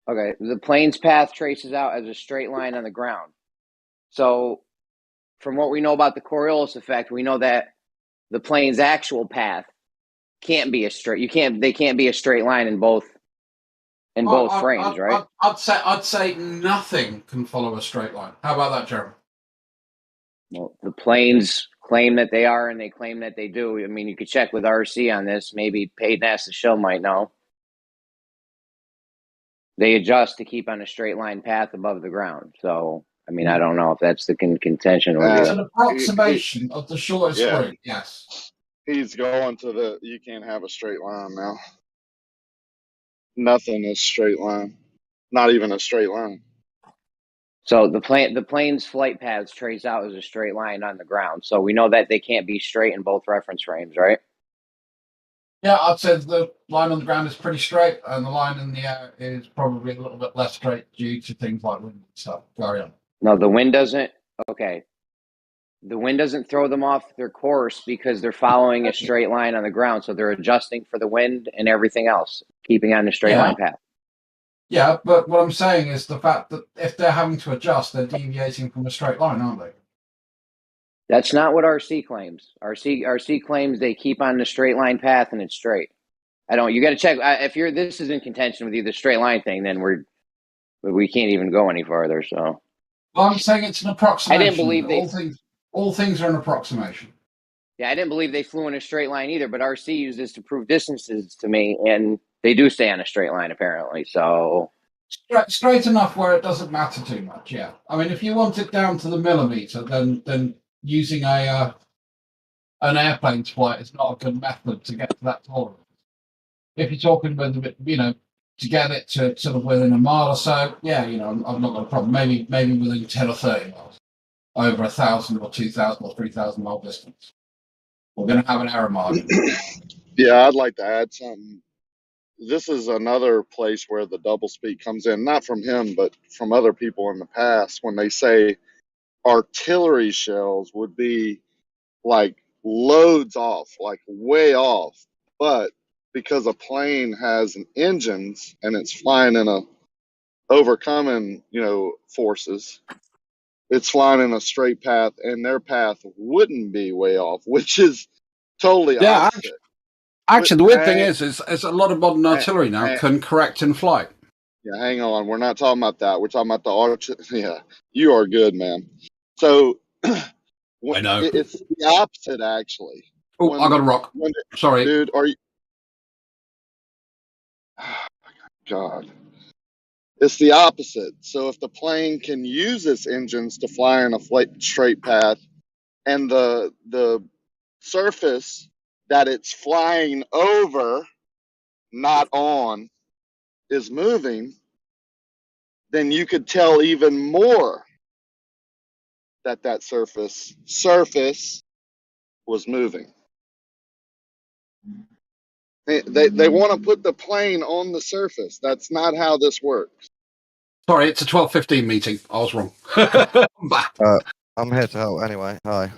Okay, the plane's path traces out as a straight line on the ground. So, from what we know about the Coriolis effect, we know that the plane's actual path can't be a straight. They can't be a straight line in both frames, right? I'd say nothing can follow a straight line. How about that, Jeremy? Well, the planes claim that they are, and they claim that they do. I mean, you could check with RC on this. Maybe Peyton Ask the Show might know. They adjust to keep on a straight line path above the ground. So, I mean, I don't know if that's the contention. It's an approximation of the shortest route, yes. He's going to you can't have a straight line now. Nothing is straight line. Not even a straight line. So the plane's flight paths trace out as a straight line on the ground. So we know that they can't be straight in both reference frames, right? Yeah, I'd say the line on the ground is pretty straight, and the line in the air is probably a little bit less straight due to things like wind and stuff. Carry on. No, the wind doesn't. Okay. The wind doesn't throw them off their course because they're following a straight line on the ground. So they're adjusting for the wind and everything else, keeping on the straight line path. Yeah, but what I'm saying is the fact that if they're having to adjust, they're deviating from a straight line, aren't they? That's not what RC claims. RC claims they keep on the straight line path and it's straight. You got to check. If this is in contention with you, the straight line thing, then we can't even go any farther. So. Well, I'm saying it's an approximation. I didn't believe all things are an approximation. Yeah, I didn't believe they flew in a straight line either, but RC used this to prove distances to me, and they do stay on a straight line apparently. So straight enough where it doesn't matter too much. Yeah, I mean, if you want it down to the millimeter, then using an airplane's flight is not a good method to get to that tolerance. If you're talking with to get it to sort of within a mile or so, yeah, I've not got a problem. Maybe within 10 or 30 miles, over 1,000 or 2,000 or 3,000 mile distance. We're going to have an error margin. Yeah, I'd like to add something. This is another place where the double speak comes in, not from him, but from other people in the past, when they say artillery shells would be like loads off, like way off. But because a plane has engines and it's flying in a overcoming, forces, it's flying in a straight path, and their path wouldn't be way off, which is totally opposite. Actually, the weird thing is a lot of modern artillery now can correct in flight. Yeah, hang on. We're not talking about that. We're talking about the artillery. Yeah, you are good, man. So I know. It's the opposite, actually. Oh, I got a rock. Sorry. Dude, are you... Oh, God. It's the opposite. So if the plane can use its engines to fly in a straight path, and the surface that it's flying over, not on, is moving, then you could tell even more that surface was moving. They want to put the plane on the surface. That's not how this works. Sorry, it's a 12:15 meeting. I was wrong. I'm here to help anyway. Hi.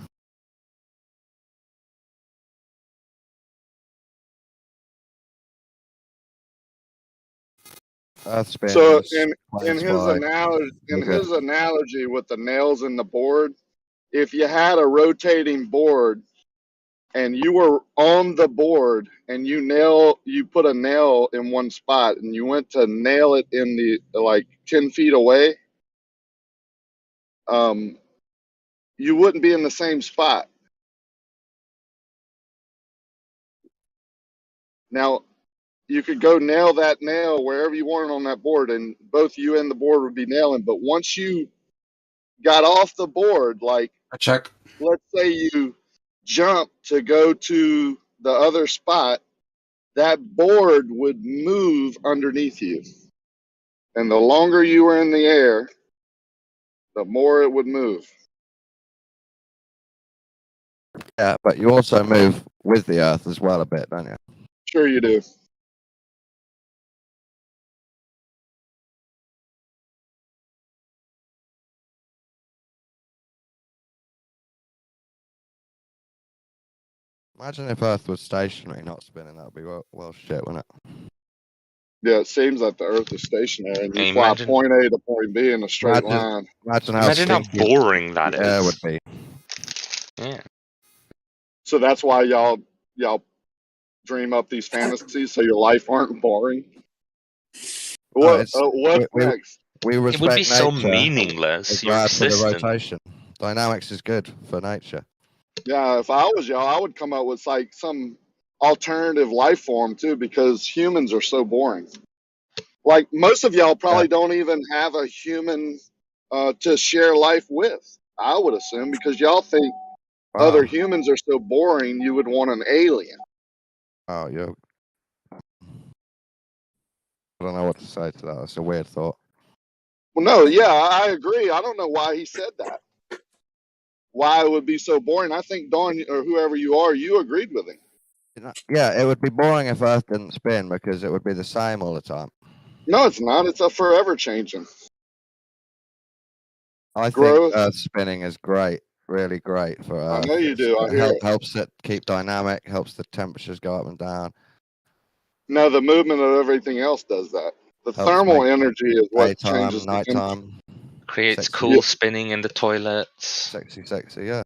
So in his analogy with the nails in the board, if you had a rotating board and you were on the board and you put a nail in one spot and you went to nail it in the 10 feet away, you wouldn't be in the same spot. Now, you could go nail that nail wherever you wanted on that board, and both you and the board would be nailing. But once you got off the board, let's say you jumped to go to the other spot, that board would move underneath you. And the longer you were in the air, the more it would move. Yeah, but you also move with the Earth as well a bit, don't you? Sure you do. Imagine if Earth was stationary, not spinning. That would be well shit, wouldn't it? Yeah, it seems like the Earth is stationary, and you fly point A to point B in a straight line. Imagine how boring that is. Would be. Yeah. So that's why y'all dream up these fantasies so your life aren't boring. What's next? We respect it would be so nature. meaningless. Your For the existence. rotation. Dynamics is good for nature. Yeah, if I was y'all, I would come up with some alternative life form too, because humans are so boring. Like most of y'all probably don't even have a human to share life with, I would assume, because y'all think other humans are so boring you would want an alien. Oh, yeah. I don't know what to say to that. That's a weird thought. Well, no, yeah, I agree. I don't know why he said that. Why it would be so boring. I think Dawn or whoever you are, you agreed with him. Yeah, it would be boring if Earth didn't spin because it would be the same all the time. No, it's not. It's a forever changing. I Growth. think Earth spinning is great, really great for Earth. I know you do. I hear it. Helps it keep dynamic, helps the temperatures go up and down. No, the movement of everything else does that. The Helps thermal make energy is what daytime, changes the nighttime. Creates Sexy. cool spinning in the toilets. Sexy, yeah.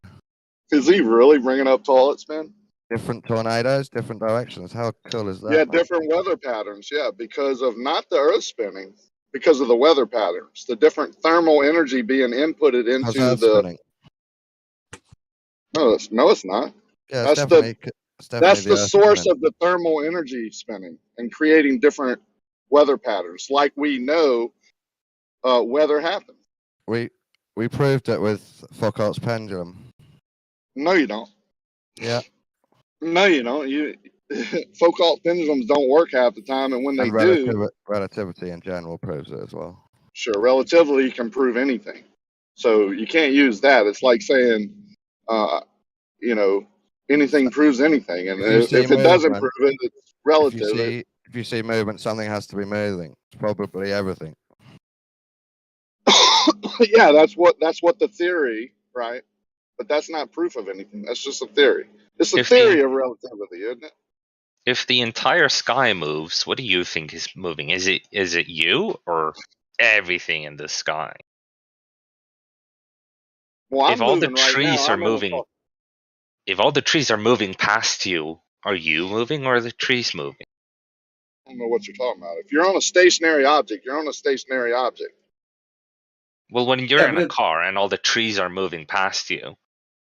Is he really bringing up toilets, man? Different tornadoes, different directions. How cool is that? Yeah, man? different weather patterns. Yeah, because of not the Earth spinning, because of the weather patterns, the different thermal energy being inputted How's into Earth the. spinning? No, it's not. Yeah, That's the Earth source spinning. of the thermal energy spinning and creating different weather patterns, like we know weather happens. We proved it with Foucault's pendulum. No, you don't. Yeah. No, you don't. Foucault pendulums don't work half the time, and when they do, relativity in general proves it as well. sure, relativity can prove anything. So you can't use that. It's like saying, anything proves anything, and if it doesn't prove it, it's relative. If you see movement, something has to be moving. It's probably everything. Yeah, that's what the theory, right? But that's not proof of anything. That's just a theory. It's a theory of relativity, isn't it? If the entire sky moves, what do you think is moving? Is it you or everything in the sky? Well, if all the trees are moving, if all the trees are moving past you, are you moving or are the trees moving? I don't know what you're talking about. If you're on a stationary object, you're on a stationary object. Well, when you're in a car and all the trees are moving past you,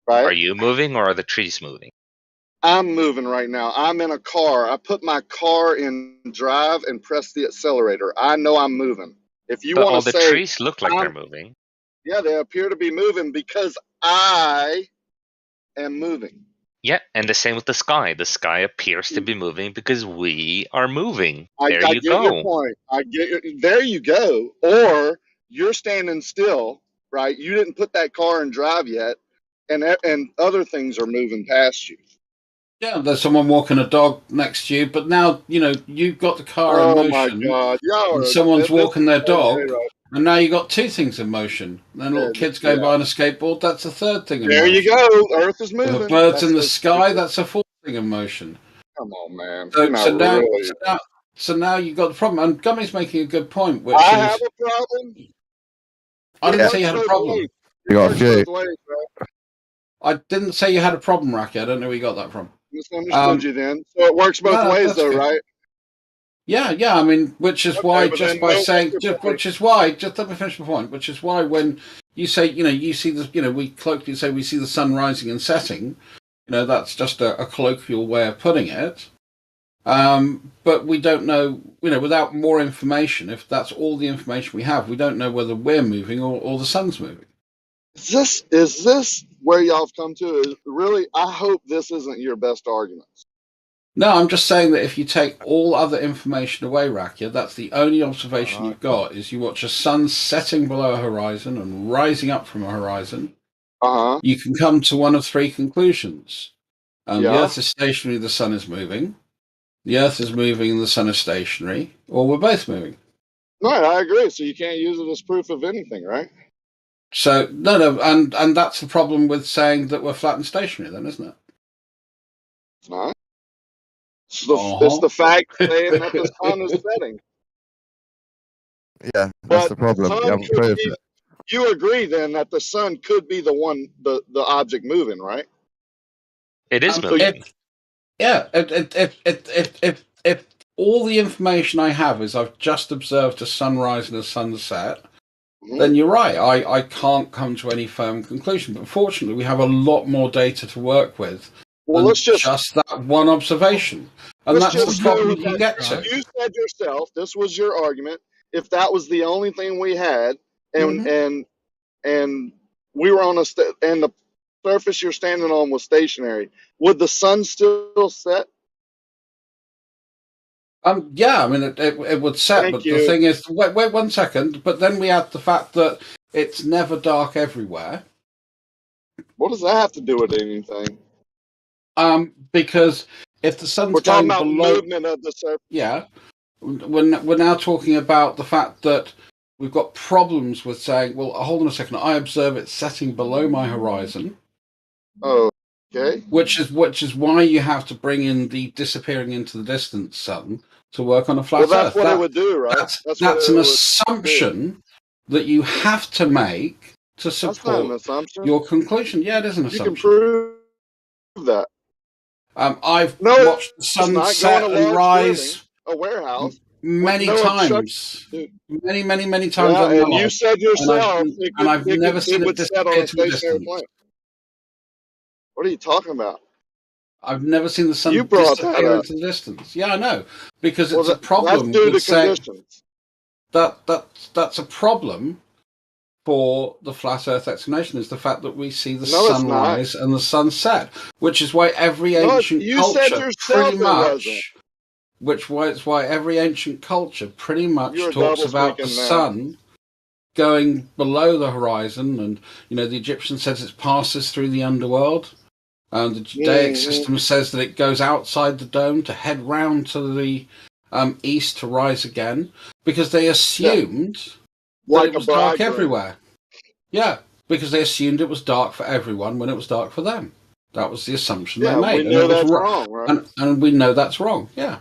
right? Are you moving or are the trees moving? I'm moving right now. I'm in a car. I put my car in drive and press the accelerator. I know I'm moving. If you But want all to the say, trees look like they're moving. Yeah, they appear to be moving because I am moving. Yeah, and the same with the sky. The sky appears to be moving because we are moving. I get your point. There you go. Or you're standing still, right? You didn't put that car in drive yet, and other things are moving past you. Yeah, there's someone walking a dog next to you, but now, you've got the car in motion. Oh my God. And someone's walking their dog, and now you've got two things in motion. Then little kids going by on a skateboard, that's a third thing in motion. There you go. Earth is moving. The birds in the sky, that's a fourth thing in motion. Come on, man. So now you've got the problem. And Gummy's making a good point, which I have a problem. I didn't say you had a problem. You got a few. I didn't say you had a problem, Racky. I don't know where you got that from. Misunderstood you then. So it works both ways, though, right? Yeah. I mean, which is why just let me finish my point. Which is why when you say, you see the, we colloquially say we see the sun rising and setting. That's just a colloquial way of putting it. But we don't know, without more information, if that's all the information we have, we don't know whether we're moving or the sun's moving. Is this where y'all have come to? Really, I hope this isn't your best argument. No, I'm just saying that if you take all other information away, Rakia, that's the only observation you've got, is you watch a sun setting below a horizon and rising up from a horizon. You can come to one of three conclusions. The Earth is stationary, the sun is moving. The Earth is moving and the sun is stationary. Or we're both moving. Right, I agree. So you can't use it as proof of anything, right? So, no, and that's the problem with saying that we're flat and stationary then, isn't it? It's not. It's the fact saying that the sun is setting. Yeah, that's the problem. You haven't proved it. You agree then that the sun could be the one, the object moving, right? It is moving. If all the information I have is I've just observed a sunrise and a sunset, then you're right. I can't come to any firm conclusion. But fortunately, we have a lot more data to work with than just that one observation. And that's the problem you get to. You said yourself, this was your argument. If that was the only thing we had, and we were on and the surface you're standing on was stationary, would the sun still set? Yeah, I mean, it would set, Thank but you. the thing is, wait 1 second, but then we add the fact that it's never dark everywhere. What does that have to do with anything? Because if the sun's We're talking going about below, movement of the surface. yeah, we're now talking about the fact that we've got problems with saying, well, hold on a second, I observe it setting below my horizon. Oh, okay. Which is why you have to bring in the disappearing into the distance sun to work on a flat Well, that's Earth. what it would do, right? That's an assumption that you have to make to That's not an support assumption. your conclusion. Yeah, it is an You assumption. can prove that. I've No, watched the it's sun not. Go in set a and large rise building, a warehouse, many with no times, many times Yeah, on and you Mars, said yourself and I've never seen it it would set on disappear a to a stationary distance. plane. What are you talking about? I've never seen the sun You brought that disappear up. into the distance. Yeah, I know, because Well, it's a that's problem due to with saying conditions. that's a problem for the flat Earth explanation, is the fact that we see the No, it's not. sunrise and the sunset, which is why every No, ancient you said culture yourself pretty it wasn't. much, it's why every ancient culture pretty much You're talks about the double-speaking now. sun going below the horizon, and the Egyptian says it passes through the underworld. And the Judaic system says that it goes outside the dome to head round to the east to rise again, because they assumed that Like it a was dark bridegroom. everywhere. Yeah, because they assumed it was dark for everyone when it was dark for them. That was the assumption Yeah, they made. we know that's wrong, right? And we know that's wrong, yeah.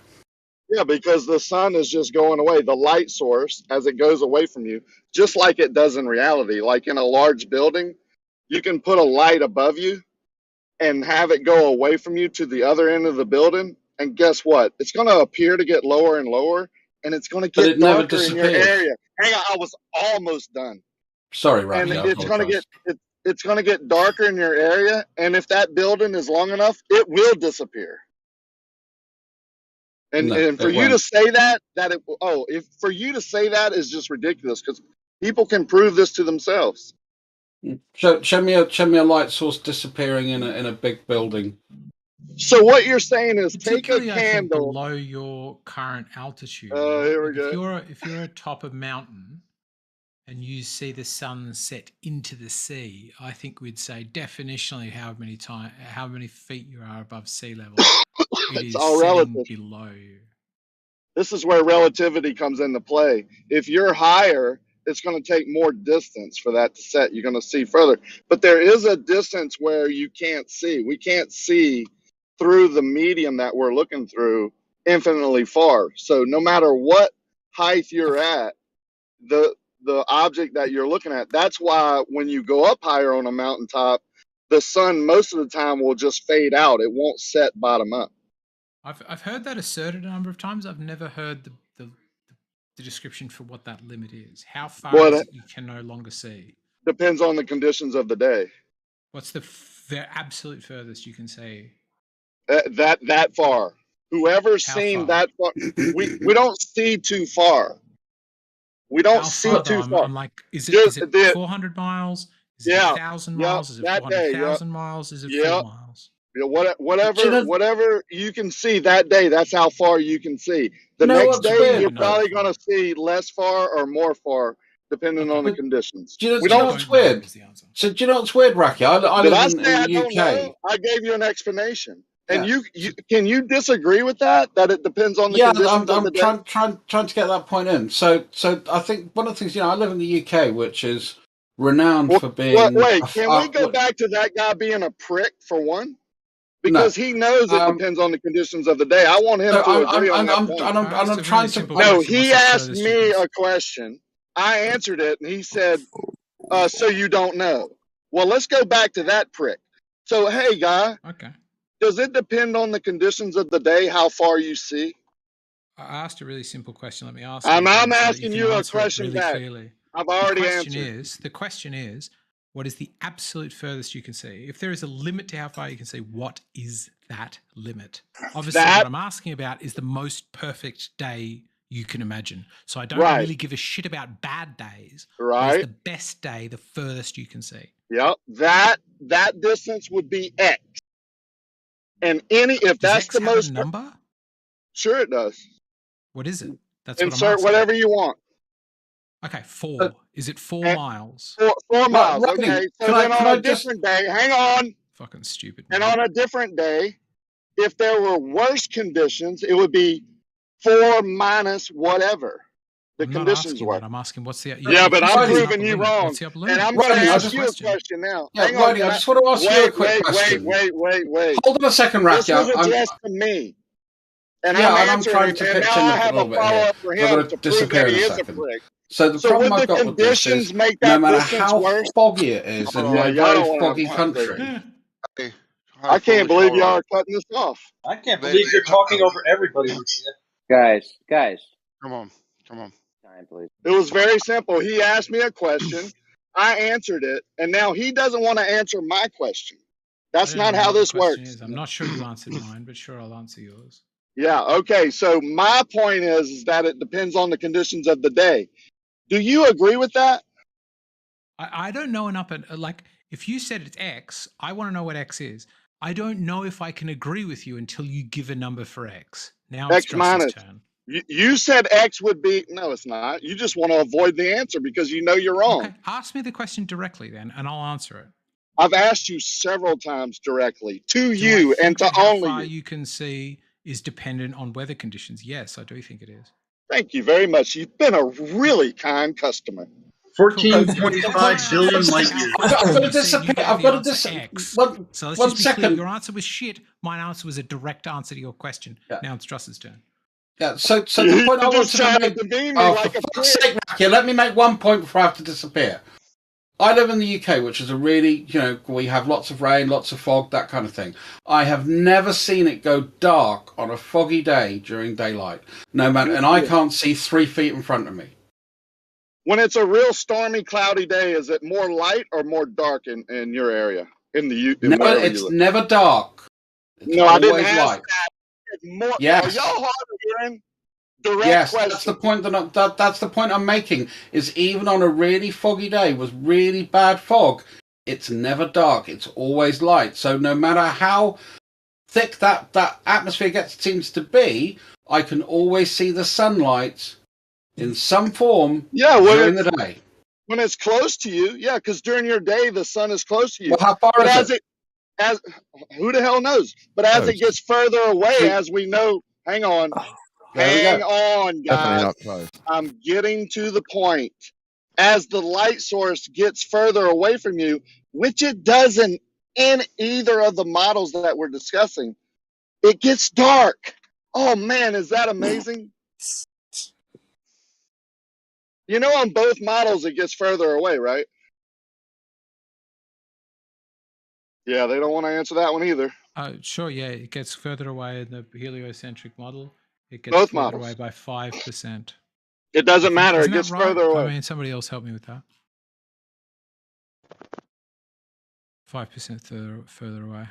Yeah, because the sun is just going away. The light source, as it goes away from you, just like it does in reality, like in a large building, you can put a light above you and have it go away from you to the other end of the building. And guess what? It's going to appear to get lower and lower, and it's going to But get it never darker in your disappears. area. Hang on, I was almost done. Sorry, And Rocky, I it's going to apologize. it's going to get darker in your area, and if that building is long enough, it will disappear. And No, and for it you to won't. say that for you to say that is just ridiculous, because people can prove this to themselves. Show me a light source disappearing in a big building. So what you're saying is take a Particularly, I think, candle. below your current altitude. Here we Like, go. if you're atop a mountain and you see the sun set into the sea, I think we'd say definitionally how many feet you are above sea level, it It's is all setting relative. below you. This is where relativity comes into play. If you're higher, it's going to take more distance for that to set. You're going to see further. But there is a distance where you can't see. We can't see through the medium that we're looking through infinitely far. So no matter what height you're at, the object that you're looking at, that's why when you go up higher on a mountaintop, the sun most of the time will just fade out. It won't set bottom up. I've heard that asserted a number of times. I've never heard the description for what that limit is. How far Well, is it it you can no longer see? depends on the conditions of the day. What's the absolute furthest you can see? That far. Whoever's How seen far? that far, we don't see too far. We don't How see far, too though? far. I'm like, is Just it 400 miles? Is it yeah, 1,000 yeah, miles? Is it that day, 400,000 miles? Is it yeah, 4 miles? yeah, Do you know, whatever you can see that day, that's how far you can see. The know next what's day, weird? you're probably going to see less far or more far, depending on the But conditions. do you We know don't. what's weird? So do you know what's weird, Raki? I Did live I in say I the don't UK. know? I gave you an explanation. And Yeah. can you disagree with that? That it depends on the Yeah, conditions of the I'm day? trying to get that point in. So I think one of the things, I live in the UK, which is renowned for being. Wait, can we go back to that guy being a prick for one? Because he knows it depends on the conditions of the day. I want him to agree on that point. I'm trying to. No, he asked me a question. I answered it, and he said, "So you don't know?" Well, let's go back to that prick. So, hey, guy. Okay. Does it depend on the conditions of the day how far you see? I asked a really simple question. Let me ask I'm it again asking so you a answer it question really back. clearly. I've already The question is, what is the absolute furthest you can see? If there is a limit to how far you can see, what is that limit? Obviously, what I'm asking about is the most perfect day you can imagine. So I don't really give a shit about bad days. What is the best day, the furthest you can see? Yep. That distance would be X. And if Does that's X the have most a number? Sure it does. What is it? That's what I'm Insert asking. whatever you want. Okay, 4. Is it 4 miles? 4 miles. Rodney, Okay. So can I- then can on I a just- different day, hang on. Fucking stupid. And on a different day, if there were worse conditions, it would be 4 minus whatever the I'm not conditions asking were. that. I'm asking what's the Yeah, but I'm proving proving you wrong. What's the upper limit? And I'm going to Rodney, I ask just- you a question now. Yeah, Hang on. Rodney, I just want to ask you a quick question. Wait. Hold on a second, This Racky. was addressed to me. And Yeah, I'm and I'm answering trying it, to and pitch now in I a have a little bit here. follow-up for So I'm him going to to prove disappear that in he a is a second. prick. So the So problem would I've the got with this is, conditions make no that matter distance how worse? foggy it is in my Y'all very don't wanna foggy fuck country, I can't believe y'all are cutting this off. I can't believe you're talking over everybody. Guys. Come on. Time, please. It was very simple. He asked me a question, I answered it, and now he doesn't want to answer my question. That's I don't not know how what the this question works. is. I'm not sure you answered mine, but sure, I'll answer yours. Yeah, okay. So my point is that it depends on the conditions of the day. Do you agree with that? I don't know enough. Like, if you said it's X, I want to know what X is. I don't know if I can agree with you until you give a number for X. Now it's X Joss's minus. turn. You said X would be, no, it's not. You just want to avoid the answer because you know you're wrong. Okay, ask me the question directly then, and I'll answer it. I've asked you several times directly to Do you I think and to that how only far you. you can see is dependent on weather conditions? Yes, I do think it is. Thank you very much. You've been a really kind customer. 14.5 billion light years. I've got to disappear. I've got to disappear. So let's one just be second. clear. Your answer was shit. My answer was a direct answer to your question. Now it's Joss's turn. Yeah, so the point I wanted to make. Oh, for fuck's sake, Racky, let me make one point before I have to disappear. I live in the UK, which is a really, we have lots of rain, lots of fog, that kind of thing. I have never seen it go dark on a foggy day during daylight. No matter, and I can't see 3 feet in front of me. When it's a real stormy, cloudy day, is it more light or more dark in your area? It's never dark. It's no, I didn't always ask light. that. It's more, Yes. Are y'all hard of hearing? Direct Yes, question. that's the point that's the point I'm making. Is even on a really foggy day with really bad fog, it's never dark. It's always light. So no matter how thick that atmosphere seems to be, I can always see the sunlight in some form during the day. When it's close to you, yeah, because during your day the sun is close to you. Well, how far but is it? As who the hell knows? But as it gets further away, as we know, hang on, Definitely guys. not close. I'm getting to the point. As the light source gets further away from you, which it doesn't in either of the models that we're discussing, it gets dark. Oh man, is that amazing? On both models it gets further away, right? Yeah, they don't want to answer that one either. Sure, yeah, it gets further away in the heliocentric model. It gets Both further models. away by 5%. It doesn't matter. It Isn't gets that right? further away. I mean, somebody else help me with that. 5% further away.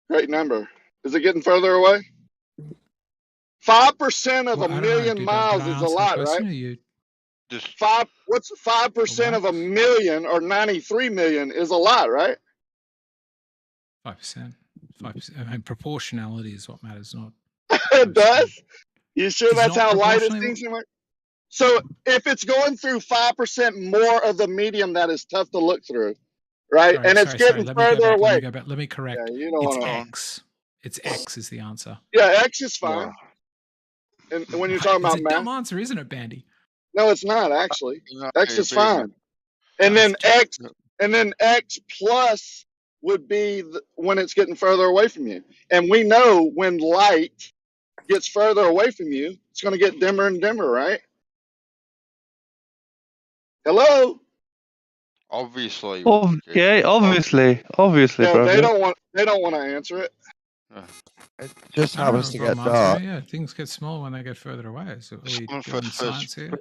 Great number. Is it getting further away? 5% of a million miles is a lot, right? What's 5% of a million or 93 million is a lot, right? 5%. 5%. I mean, proportionality is what matters, not. It does? You sure It's that's not how light is proportionally- thinking? So if it's going through 5% more of the medium, that is tough to look through, right? Sorry, and it's getting Let me go further back, away. Let me go back. Let me correct. Yeah, you don't It's wanna- X. It's X is the answer. Yeah, X is fine. And when you're talking It's about a math, dumb answer, isn't it, Bandy? no, it's not actually. X is it fine. And then X plus would be when it's getting further away from you. And we know when light gets further away from you, it's going to get dimmer and dimmer, right? Hello? Obviously. Okay, obviously, Yeah, brother. they don't want to answer it. It just I don't happens have to a get problem answering dark it. Yeah, things get smaller when they get further away. So are we doing science here?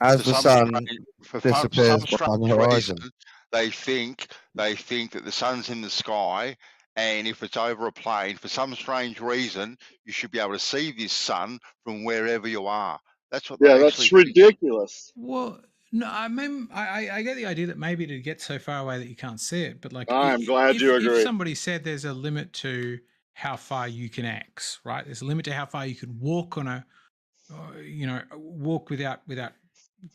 as the sun For disappears some on the strange horizon. reason, they think that the sun's in the sky, and if it's over a plane, for some strange reason, you should be able to see this sun from wherever you are. That's what. Yeah, they that's actually think. ridiculous. Well, no, I mean, I get the idea that maybe to get so far away that you can't see it, but like, I'm glad you agree. If somebody said there's a limit to how far you can X, right? There's a limit to how far you could walk on a walk without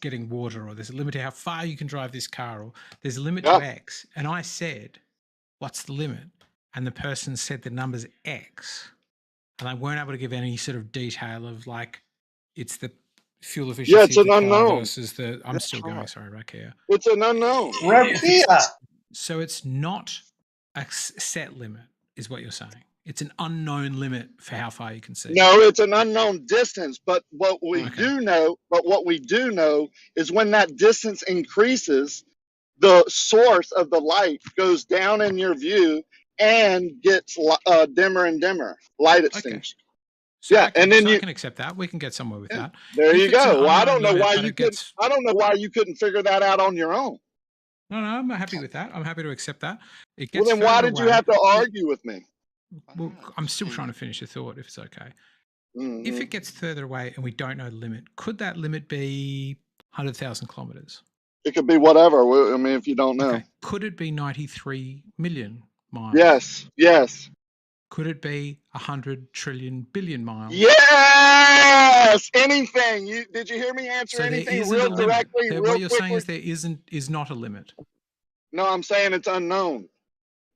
getting water, or there's a limit to how far you can drive this car, or there's a limit Yep. to X. And I said, what's the limit? And the person said the number's X. And I weren't able to give any sort of detail of like, it's the fuel efficiency Yeah, it's of an the car unknown. versus the, I'm still going, sorry, Rakia. It's an unknown. So it's not a set limit, is what you're saying. It's an unknown limit for how far you can see. No, it's an unknown distance. But what we do know is when that distance increases, the source of the light goes down in your view and gets dimmer and dimmer, light extinguished. So Yeah, and then I can accept that. We can get somewhere with that. There If you it's an go. Well, I don't unknown know limit, why but you it could. gets- I don't know why you couldn't figure that out on your own. No, I'm happy with that. I'm happy to accept that. It Well, gets then why further did you away. have to argue with me? Well, I'm still trying to finish the thought, if it's okay. If it gets further away and we don't know the limit, could that limit be 100,000 kilometers? It could be whatever. I mean, if you don't know. Could it be 93 million miles? Yes. Could it be 100 trillion billion miles? Yes. Anything. Did you hear me answer So there anything isn't real a limit. directly, real What you're quickly? saying is not a limit. No, I'm saying it's unknown.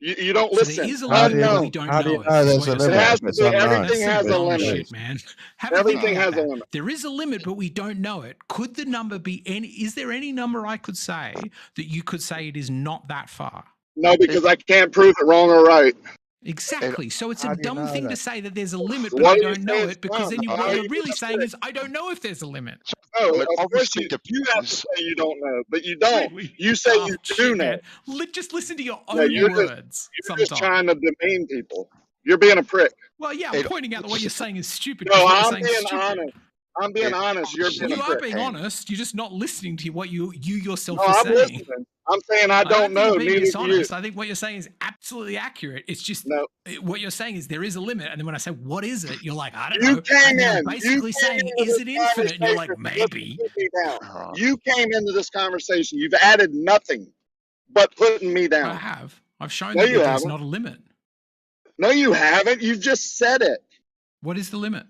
You don't So listen. there is a limit, but Unknown. we don't How do know you it. know is there's what a you're limit saying. if it's unknown? Everything has a That's limit. shit, man. Have a Everything think about has a that. limit. There is a limit, but we don't know it. Could the number be any? Is there any number I could say that you could say it is not that far? No, because I can't prove it wrong or right. Exactly. So it's a How do you dumb know thing to that? say that there's a limit, but Why I do you don't say know it's it, because dumb? then How what are you're you really just saying is I don't know if there's a limit. No, Well, it of course obviously you have to depends. say you don't know, but you don't. Really You say you daft do shit, know. man. Just listen to your No, own you're words just sometimes. trying to demean people. You're being a prick. Well, yeah, I'm pointing out that what you're saying is stupid. No, because what you're I'm saying is being stupid. honest. I'm being honest. You're being You a are prick. being honest. You're just not listening to what you yourself No, are I'm saying. listening. I'm saying I I don't think know. you're being Neither do you. dishonest. I think what you're saying is absolutely accurate. It's just No. what you're saying is there is a limit, and then when I say what is it, you're like I don't You know. came And then I'm in. basically You came saying into is this it infinite? And you're like conversation. maybe. Put me down. You came into this conversation. You've added nothing but putting me down. I have. I've shown No, that you there's haven't. not a limit. No, you haven't. You've just said it. What is the limit?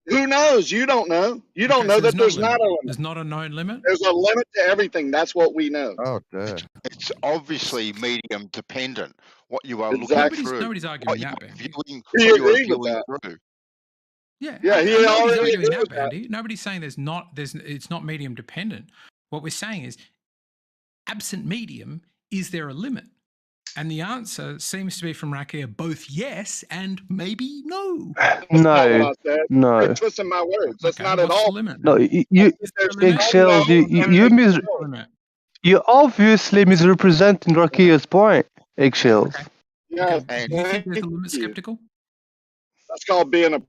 Who knows? You don't know. You don't know so that there's not a limit. There's not a known limit. There's a limit to everything. That's what we know. Oh, dear. It's obviously medium dependent. What you are Exactly. looking through. Nobody's arguing What you that, are Ben. viewing. Do you What you are agree with viewing that? through. Yeah, Yeah, he nobody's already arguing agreed that, with that. Bandy. Nobody's saying it's not medium dependent. What we're saying is, absent medium, is there a limit? And the answer seems to be from Rakia both yes and maybe no. That's not what No, I said. no, You're twisting my words. That's not at what's the all. limit? no. You Is there a limit? eggshells. You obviously misrepresenting Rakia's point. Eggshells. Yeah. Do you think there's a limit skeptical? That's called being a.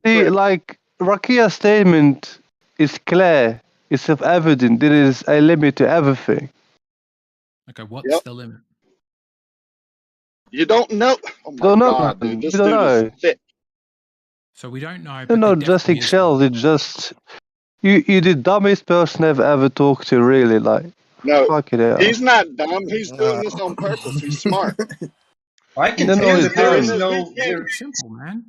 See, like Rakia's statement is clear. It's self-evident. There is a limit to everything. Okay, what's the limit? You don't know. Oh my Don't know. God, dude. This You don't dude know. is thick. So we don't know. No, no, just eggshells. It's just you the dumbest person I've ever talked to. Really, like. No, Fuck it out. he's not dumb. He's doing this on purpose. He's smart. I can No, tell no, you it's that there is dumb. no It's simple, man.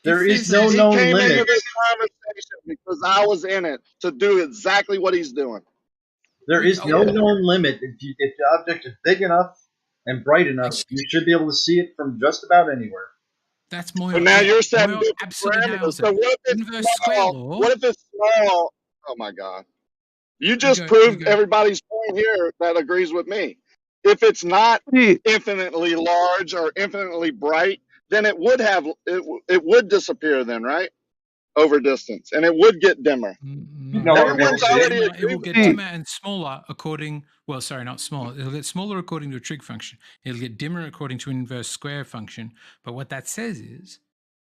there If is there's no a- He known came into limit. this conversation because I was in it to do exactly what he's doing. There is no known limit. If the object is big enough and bright enough, you should be able to see it from just about anywhere. That's more. But now you're setting Moyle different absolutely parameters. nails So it. what if Inverse it's square small? law. What if it's small? Oh my God. You just go- proved you go. everybody's point here that agrees with me. If it's not infinitely large or infinitely bright, then it would have it would disappear then, right? Over distance, and it would get dimmer. No, Everyone's already It agreed will with get that. dimmer and smaller according. Well, sorry, not smaller. It'll get smaller according to a trig function. It'll get dimmer according to an inverse square function. But what that says is,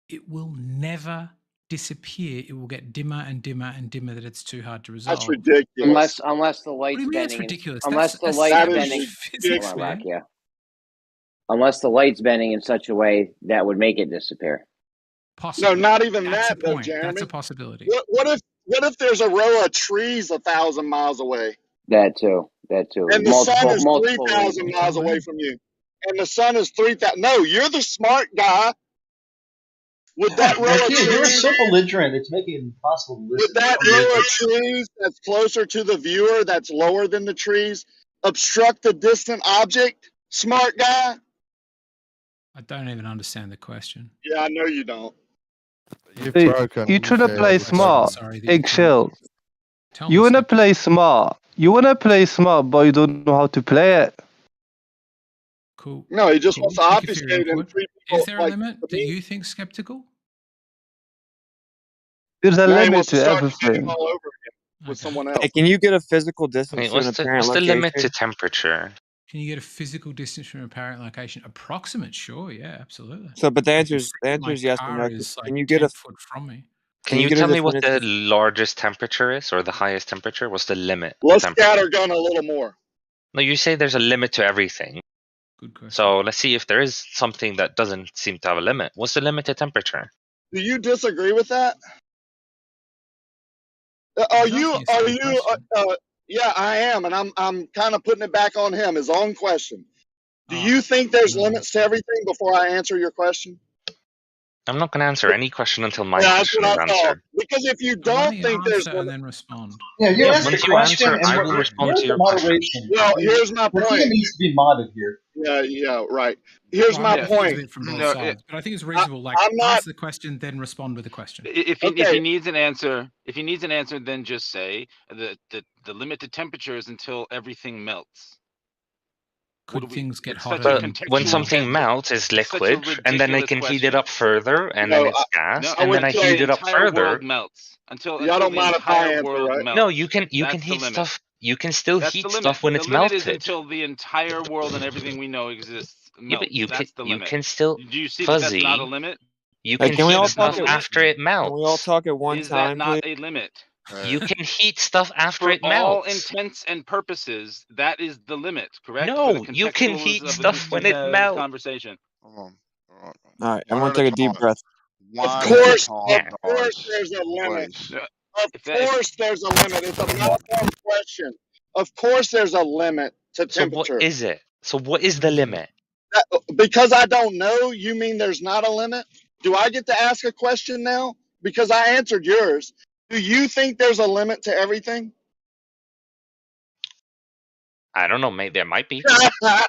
it will never disappear. It will get dimmer and dimmer and dimmer. That it's too hard to resolve. That's ridiculous. Unless the light's What do you mean it's bending. ridiculous? Unless the That's light's established bending. physics, Hold on, man. Rakia. Unless the light's bending in such a way that would make it disappear. Possibly. No, not even That's that a though, point. Jeremy. That's a possibility. What if there's a row of trees 1,000 miles away, That too. and the sun is 3,000 miles away from you, and the sun is 3,000? No, you're the smart guy. Would that row of Marquis, you're trees? so belligerent. It's making it impossible to listen. Would that row of trees that's closer to the viewer, that's lower than the trees, obstruct the distant object? Smart guy. I don't even understand the question. Yeah, I know you don't. You trying to play smart, Sorry that you can't- eggshell. Tell You me, wanna play smart. You wanna play smart, but you don't know how to play it. Cool. No, he just Cool. wants to Thank you for your obfuscate and input. treat people Is there a like limit that you think skeptical? There's a now he limit wants to to start the game everything. all over again with someone else. Hey, can you get a physical distance Wait, to an what's the apparent limit to location? temperature? Can you get a physical distance from a apparent location? Approximate, sure, yeah, absolutely. So, but the Like, answer you is say my yes or car no. is like Can you get 10 a foot from me. Can you get a tell me what the definitive? largest temperature is, or the highest temperature? What's the limit? Let's temperature? scattergun a little more. No, you say there's a limit to everything. Good question. So let's see if there is something that doesn't seem to have a limit. What's the limit to temperature? Do you disagree with that? Are you? Yeah, I am, and I'm kind of putting it back on him. His own question. Do you think there's limits to everything? Before I answer your question. I'm not going to answer any question until my Yeah, that's question what is I thought. answered. Because if you Let don't me think there's answer and limits, then respond. Yeah, you asked once the you question, answer, and I will respond where's to the your question. moderation? well, here's my Marquis point. needs to be modded here. Yeah, right. Here's Well, my I'm confused point. a bit from both sides, but I think it's reasonable. Like, I'm not. answer the question, then respond with a question. If he needs an answer, then just say the limit to temperature is until everything melts. Could things get hotter? But when something melts, it's liquid, and then I can heat it up further, and then it's gas, and then I heat it up further. Melts until Y'all don't the mind if I entire answer, world right? melts. No, you can That's the heat limit. stuff. You can still That's heat the limit. stuff when the it's limit melted. is until the entire world and everything we know exists melts. Yeah, but you That's the can limit. still Do you see fuzzy. that that's not a limit? You Hey, can can we heat all stuff talk after it melts. Can we all talk at one Is time, that not please? a limit? You can heat stuff after For it all melts. intents and purposes, that is the limit, correct? No, For the you can heat stuff when it melts. conversation. All right, everyone take a deep breath. Of course, Yeah. there's a limit. Please. Of course, there's a limit. It's a malformed question. Of course, there's a limit to So temperature. what is it? So what is the limit? Because I don't know, you mean there's not a limit? Do I get to ask a question now? Because I answered yours. Do you think there's a limit to everything? I don't know. Maybe there might be. I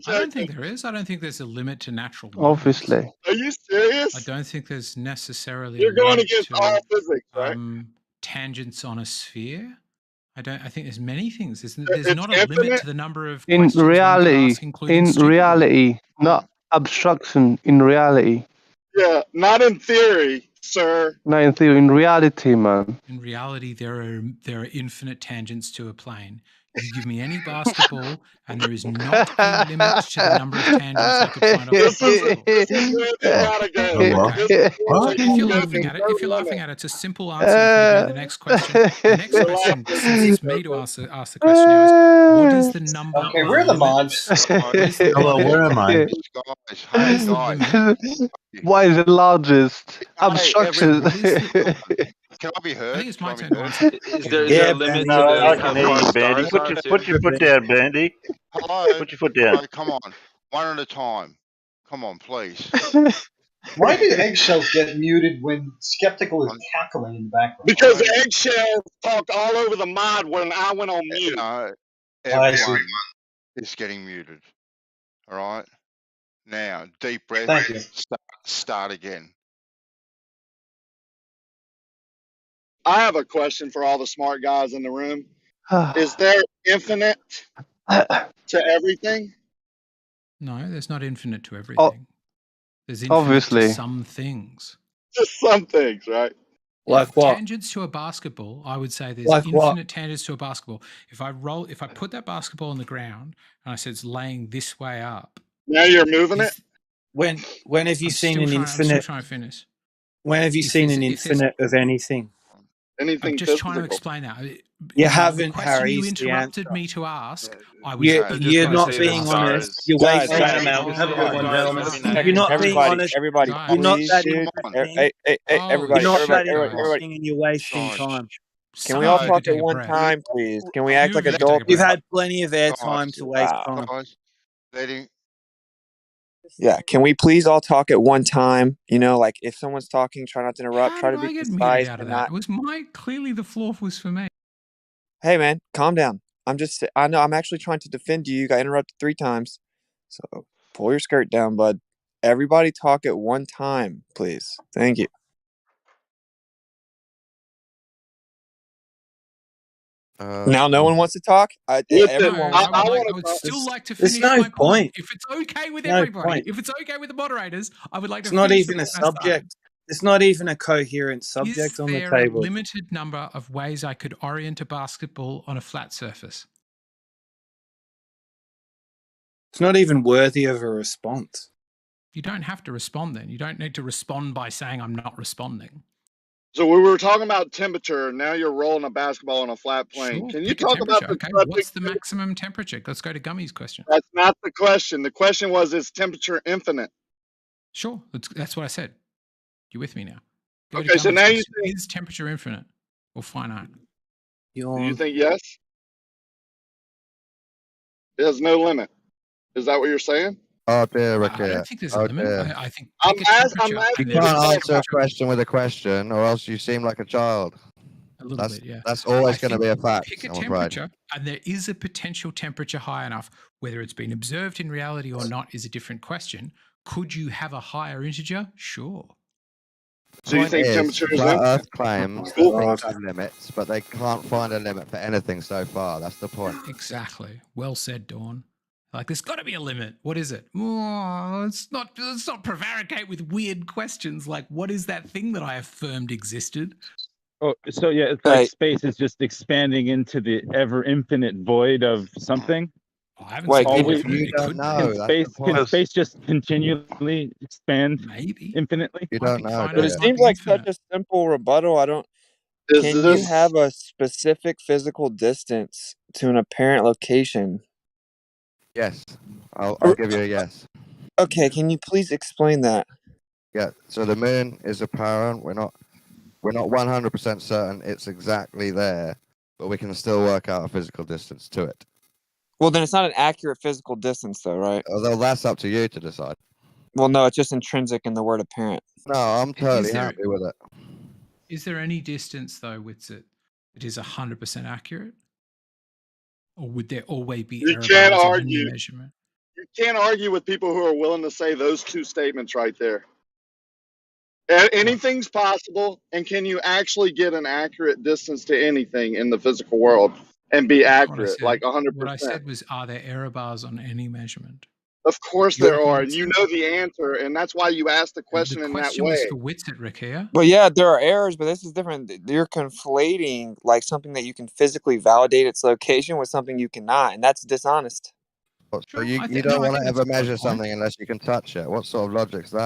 don't think there is. I don't think there's a limit to natural laws. Obviously. Are you serious? I don't think there's necessarily. You're a going limit against to, all physics, right? Tangents on a sphere. I think there's many things. There's not a limit infinite? to the number of In questions one could reality, ask, including stupid ones. not abstraction. In reality, Yeah, not in theory, sir. not in theory. In reality, man. In reality, there are infinite tangents to a plane. You give me any basketball, and there is not a limit to the number of tangents I could find off the basketball. So if you're laughing at it, it's a simple answer. If you go to the next question. The next question, since it's me to ask the question now, is what is the number? Okay, we're the mods. Hello, where am I? What is the largest abstraction? Can I be heard? I think it's my turn to answer. Is there a limit to I how can hear far you, Bandy. stars are? Put your foot down, Bandy. Hello? Put your foot down. Hello, come on. One at a time. Come on, please. Why do eggshells get muted when Skeptical is cackling in the background? Because Eggshell talked all over the mod when I went on mute. Everyone is getting muted. All right? Now, deep breath. Thank you. Start again. I have a question for all the smart guys in the room. Is there infinite to everything? No, there's not infinite to everything. There's infinite Obviously. to some things. Just some things, right? Like what? Tangents to a basketball, I would say there's Like what? infinite tangents to a basketball. If I put that basketball on the ground and I said it's laying this way up. Now you're moving it? When have you seen an I'm still infinite? trying to finish. When have you seen an infinite of anything? Anything I'm just trying to explain that. You The haven't, question Harry. you is the interrupted answer. me to ask. I was. You're not being honest. You're wasting Guys, amount. have a good one, gentlemen. You're not being honest. Everybody, You're not please, that dude. interesting. Everybody, You're not that everybody. interesting, and you're wasting time. Can we all talk at one time, please? Can we act like adults? You've had plenty of airtime to waste time. Guys, letting Yeah, can we please all talk at one time? You know, like if someone's talking, try not to interrupt. How Try did to be I get muted concise out of and that? not. It was clearly the floor was for me. Hey, man, calm down. I know I'm actually trying to defend you. You got interrupted 3 times, so pull your skirt down, bud. Everybody talk at one time, please. Thank you. Now no one wants to talk. Everyone. I would still like to finish my point. If it's okay with No everybody, point. if it's okay with the moderators, I would like to It's not finish even the a point I started. subject. It's not even a coherent subject Is on the there a table. limited number of ways I could orient a basketball on a flat surface? It's not even worthy of a response. You don't have to respond then. You don't need to respond by saying I'm not responding. So we were talking about temperature. Now you're rolling a basketball on a flat plane. Sure, Can you pick a talk about temperature. the Okay, subject? what's the maximum temperature? Let's go to Gummy's question. That's not the question. The question was, is temperature infinite? Sure, that's what I said. You with me now? Go Okay, to so Gummy's now you question. think, Is temperature infinite or finite? do you think yes? It has no limit. Is that what you're saying? Oh dear, I Ricky. don't think there's a Oh limit. dear. I think I'm pick a temperature. You and there can't is a answer a temperature. question with a question, or else you seem like a child. A little That's bit, yeah. that's always I going to think be a fact. pick a I'm afraid. temperature, and there is a potential temperature high enough. Whether it's been observed in reality or not is a different question. Could you have a higher integer? Sure. So you think Point temperature is Flat infinite? Earth claims that things have limits, but they can't find a limit for anything so far. That's the point. Exactly. Well said, Dawn. Like, there's got to be a limit. What is it? Oh, let's not prevaricate with weird questions like, what is that thing that I affirmed existed? Oh, so yeah, it's like space is just expanding into the ever infinite void of something. I haven't said Always, infinite. It could be. Can space just continually expand infinitely? You don't know. But it seems like such a simple rebuttal. I don't. Can you have a specific physical distance to an apparent location? Yes, I'll give you a yes. Okay, can you please explain that? Yeah. So the moon is apparent. We're not 100% certain it's exactly there, but we can still work out a physical distance to it. Well, then it's not an accurate physical distance, though, right? Although that's up to you to decide. Well, no, it's just intrinsic in the word apparent. No, I'm totally happy with it. Is there any distance, though, with it that is 100% accurate? Or would there always be You error can't bars in argue. any measurement? You can't argue with people who are willing to say those two statements right there. Anything's possible, and can you actually get an accurate distance to anything in the physical world and be accurate, like 100%? What I said was, are there error bars on any measurement? Of course there are, and you know the answer, and that's why you asked the question in that question way. was for Witsit, Rikia. But yeah, there are errors, but this is different. You're conflating like something that you can physically validate its location with something you cannot, and that's dishonest. So you don't want to ever measure something unless you can touch it. What sort of logic's that?